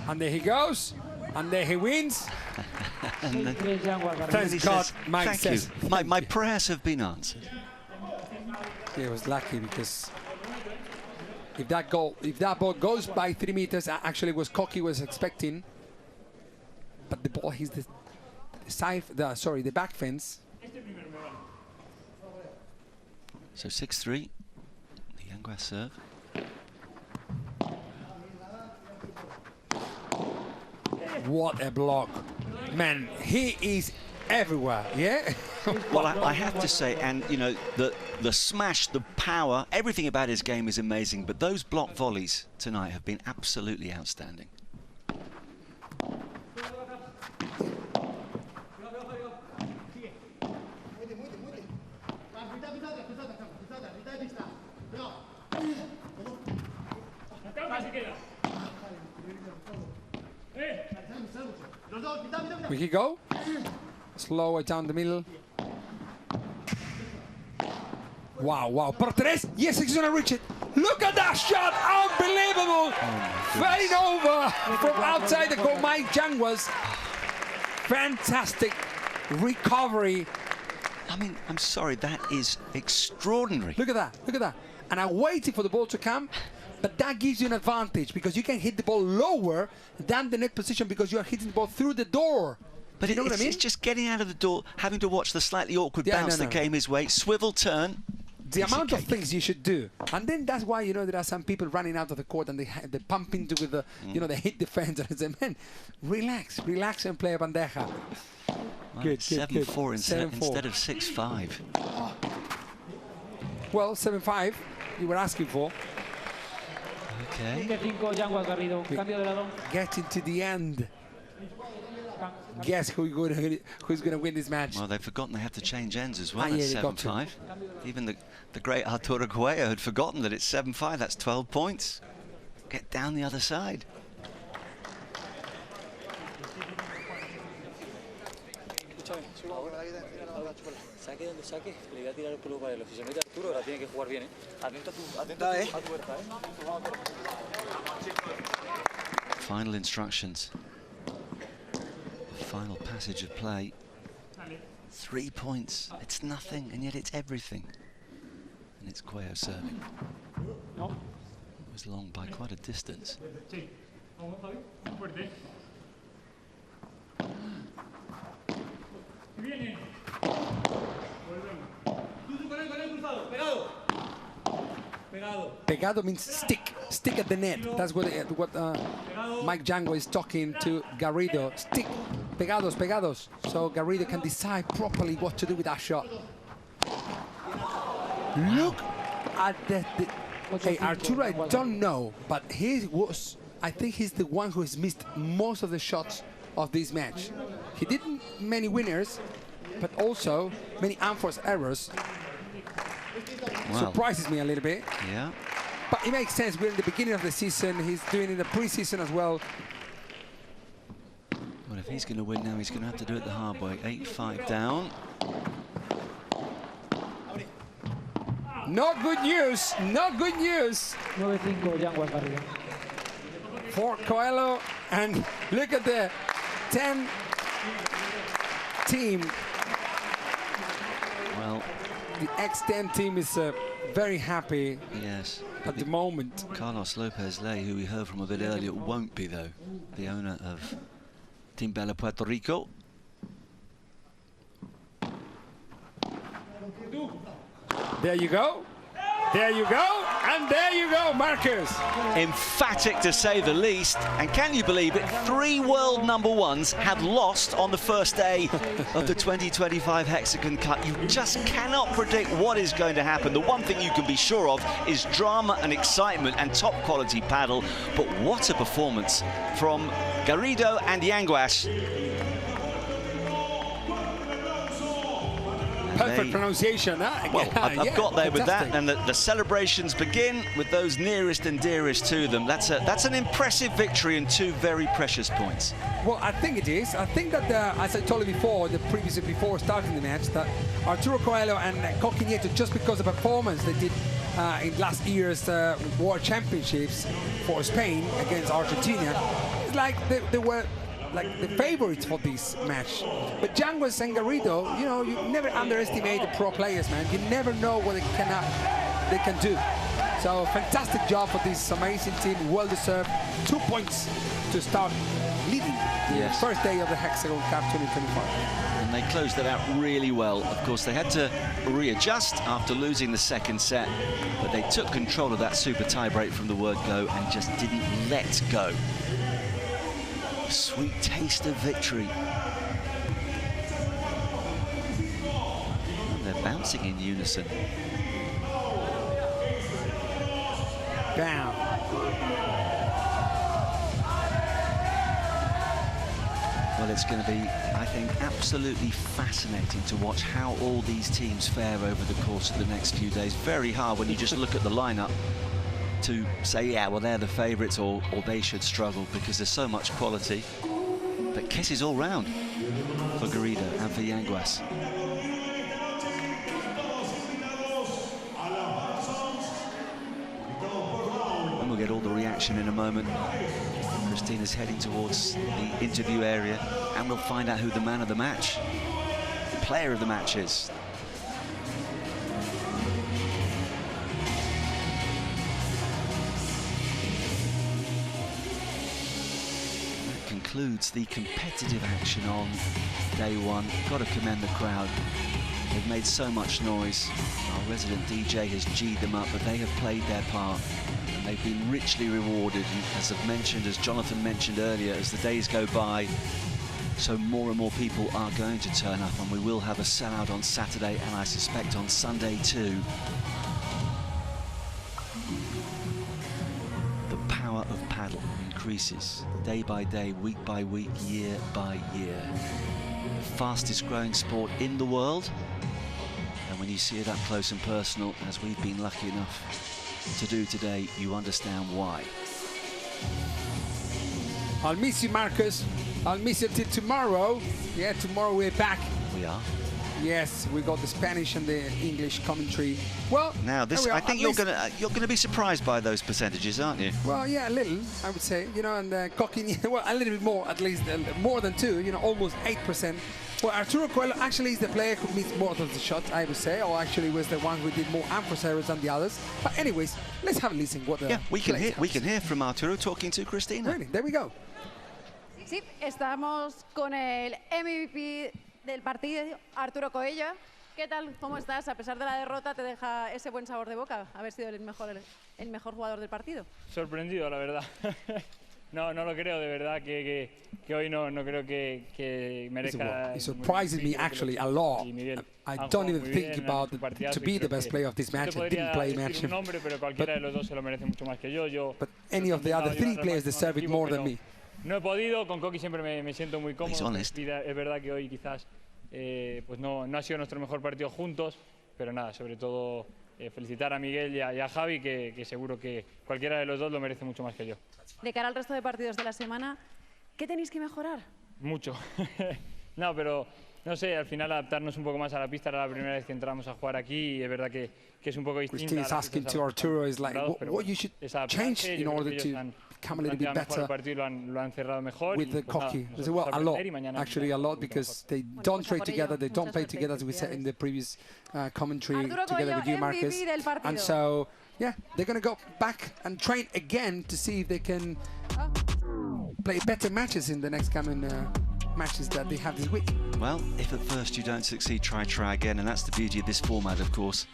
And there he goes, and there he wins. Thank God, Mike says. My prayers have been answered. He was lucky, because if that ball goes by 3 meters, actually was Coqui was expecting, but the ball hits the back fence. So 6-3, the Yanguas serve. What a block. Man, he is everywhere, yeah? Well, I have to say, and you know, the smash, the power, everything about his game is amazing, but those block volleys tonight have been absolutely outstanding. Will he go? Slow it down the middle. Wow. Per tres. Yes, he's going to reach it. Look at that shot. Unbelievable. Fading over from outside the goal. Mike Jangwas. Fantastic recovery. I mean, I'm sorry, that is extraordinary. Look at that. And I'm waiting for the ball to come. But that gives you an advantage, because you can hit the ball lower than the net position, because you are hitting the ball through the door. But you know what I mean? It's just getting out of the door, having to watch the slightly awkward bounce that came his way, swivel turn. The amount of things you should do. And then that's why, you know, there are some people running out of the court and they pump into with the, you know, they hit the fence and say, man, relax and play a bandeja. Well, good. 7-4 instead of 6-5. Well, 7-5, you were asking for. Okay. Getting to the end. guess who's going to win this match. Well, they've forgotten they have to change ends as well. Yeah, It's they got 7-5. Even the great Arturo Coelho had forgotten that it's 7-5. That's 12 points. Get down the other side. Saque donde saque, le voy a tirar el pelo para él. Si se mete Arturo, la tiene que jugar bien, ¿eh? Atento a tu puerta, Final instructions. Final passage of play. 3 points. It's nothing, and yet it's everything. And it's Cuello serving. It was long by quite a distance. Pegado means stick at the net. That's what Mike Django is talking to Garrido. Stick, pegados. So Garrido can decide properly what to do with that shot. Look at hey, Arturo, I don't know, but I think he's the one who has missed most of the shots of this match. He did many winners, but also many unforced errors. Wow. Surprises me a little bit. Yeah. But it makes sense. We're in the beginning of the season. He's doing it in the pre-season as well. Well, if he's going to win now, he's going to have to do it the hard way. 8-5 down. Not good news. Not good news. 9-5 Yanguas Garrido. For Coelho, and look at the 10 team. Well, the X10 team is very happy. Yes. At the moment. Carlos Lopez-Ley, who we heard from a bit earlier, won't be though. The owner of Team Bella Puerto Rico. There you go. There you go. And there you go, Marcus. Emphatic to say the least. And can you believe it? 3 world #1s have lost on the first day of the 2025 Hexagon Cup. You just cannot predict what is going to happen. The one thing you can be sure of is drama and excitement and top quality paddle. But what a performance from Garrido and Yanguas. Perfect pronunciation, huh? Well, I've got there fantastic. with that, and the celebrations begin with those nearest and dearest to them. That's an impressive victory and 2 very precious points. Well, I think it is. I think that, as I told you before, before starting the match, that Arturo Coelho and Coqui Nieto, just because of the performance they did in last year's World Championships for Spain against Argentina, it's like they were like the favorites for this match. But Yanguas and Garrido, you know, you never underestimate the pro players, man. You never know what they can do. So fantastic job for this amazing team, well deserved. 2 points to start leading the first day of the Hexagon Cup 2025. And they closed it out really well. Of course, they had to readjust after losing the second set, but they took control of that super tie-break from the word go and just didn't let go. A sweet taste of victory. And they're bouncing in unison. Down. Well, it's going to be, I think, absolutely fascinating to watch how all these teams fare over the course of the next few days. Very hard when you just look at the lineup to say, yeah, well, they're the favourites or they should struggle because there's so much quality. But kisses all round for Garrido and for Yanguas. And we'll get all the reaction in a moment. Christina's heading towards the interview area, and we'll find out who the man of the match, the player of the match is. That concludes the competitive action on day one. Got to commend the crowd. They've made so much noise. Our resident DJ has G'd them up, but they have played their part. They've been richly rewarded, as I've mentioned, as Jonathan mentioned earlier, as the days go by, so more and more people are going to turn up, and we will have a sellout on Saturday, and I suspect on Sunday too. The power of paddle, incredible. increases day by day, week by week, year by year. The fastest growing sport in the world. And when you see it up close and personal, as we've been lucky enough to do today, you understand why. I'll miss you, Marcus. I'll miss you till tomorrow. Yeah, tomorrow we're back. We are. Yes, we got the Spanish and the English commentary. Well, now this, I think you're gonna be surprised by those percentages, aren't you? Well, yeah, a little, I would say. You know, and Coquin, well, a little bit more, at least more than 2. You know, almost 8%. Well, Arturo Coelho actually is the player who missed more of the shots, I would say, or actually was the one who did more amper errors than the others. But anyways, let's have a listen. What the we can hear from Arturo talking to Cristina. Really, there we go. Sí, estamos con el MVP del partido, Arturo Coelho. ¿Qué tal? ¿Cómo estás? A pesar de la derrota, ¿te deja ese buen sabor de boca haber sido el mejor jugador del partido? Sorprendido, la verdad. No lo creo, de verdad, que hoy no creo que merezca... It surprises me actually a lot. I don't even think about to be the best player of this match. I didn't play match. But any of the other 3 players deserve it more than me. No he podido, con Coqui siempre me siento muy cómodo. Es verdad que hoy quizás pues no ha sido nuestro mejor partido juntos, pero nada, sobre todo felicitar a Miguel y a Javi, que seguro que cualquiera de los dos lo merece mucho más que yo. De cara al resto de partidos de la semana, ¿qué tenéis que mejorar? Mucho. No, pero no sé, al final adaptarnos un poco más a la pista. Era la primera vez que entramos a jugar aquí y es verdad que es un poco distinto. Christine is asking to Arturo is like, what you should change in order to become a little bit better with the Coqui. Well, a lot, actually a lot, because they don't trade together, they don't play together, as we said in the previous commentary, together with you, Marcus. And so, yeah, they're going to go back and train again to see if they can play better matches in the next coming matches that they have this week. Well, if at first you don't succeed, try again, and that's the beauty of this format, of course.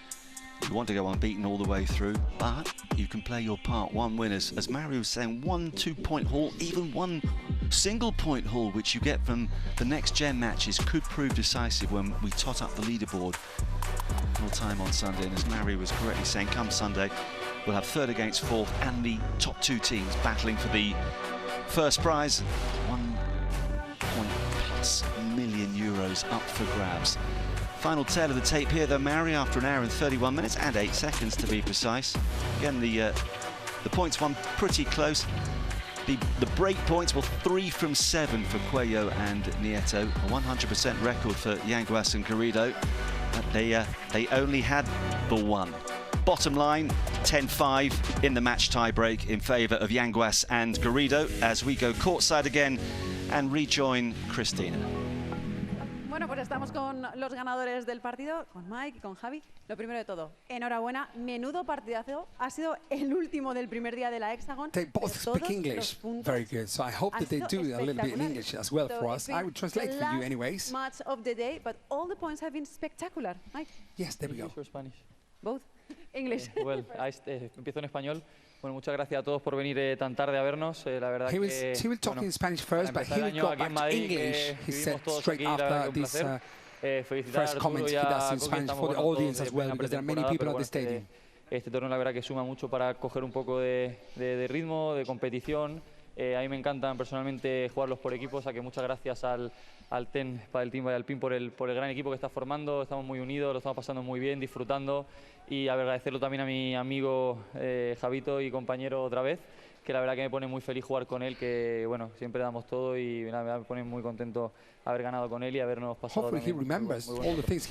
You want to go unbeaten all the way through, but you can play your part. 1 win, as Mario was saying, 1 2-point haul, even 1 single point haul, which you get from the next gen matches, could prove decisive when we tot up the leaderboard full time on Sunday. And as Mario was correctly saying, come Sunday, we'll have 3rd against 4th and the top 2 teams battling for the first prize. 1.+ million euros up for grabs. Final tail of the tape here, though, Mary, after an hour and 31 minutes and 8 seconds to be precise. Again, the points won pretty close. The break points were 3 from 7 for Coelho and Nieto, a 100% record for Yanguas and Garrido. But they only had the 1. Bottom line, 10-5 in the match tie-break in favour of Yanguas and Garrido, as we go courtside again and rejoin Cristina. Bueno, pues estamos con los ganadores del partido, con Mike y con Javi. Lo primero de todo, enhorabuena, menudo partidazo. Ha sido el último del primer día de la Hexagon. They both speak English very good, so I hope that they do a little bit in English as well for us. I will translate for you anyways. Match of the day, but all the points have been spectacular. Mike? Yes, there we go. English or Spanish? Both. English. Well, empiezo en español. Bueno, muchas gracias a todos por venir tan tarde a vernos. La verdad he will talk in Spanish first, but he will go back to English. He said straight after this first comment he does in Spanish for the audience as well, because there are many people at the stadium. Este torneo la verdad que suma mucho para coger un poco de ritmo, de competición. A mí me encantan personalmente jugarlos por equipos, a que muchas gracias al TEN, Padel Team y Alpine por el gran equipo que está formando. Estamos muy unidos, lo estamos pasando muy bien, disfrutando, y agradecerlo también a mi amigo Javito y compañero otra vez, que la verdad que me pone muy feliz jugar con él, que bueno, siempre damos todo y me pone muy contento haber ganado con él y habernos pasado. Hopefully he remembers all the things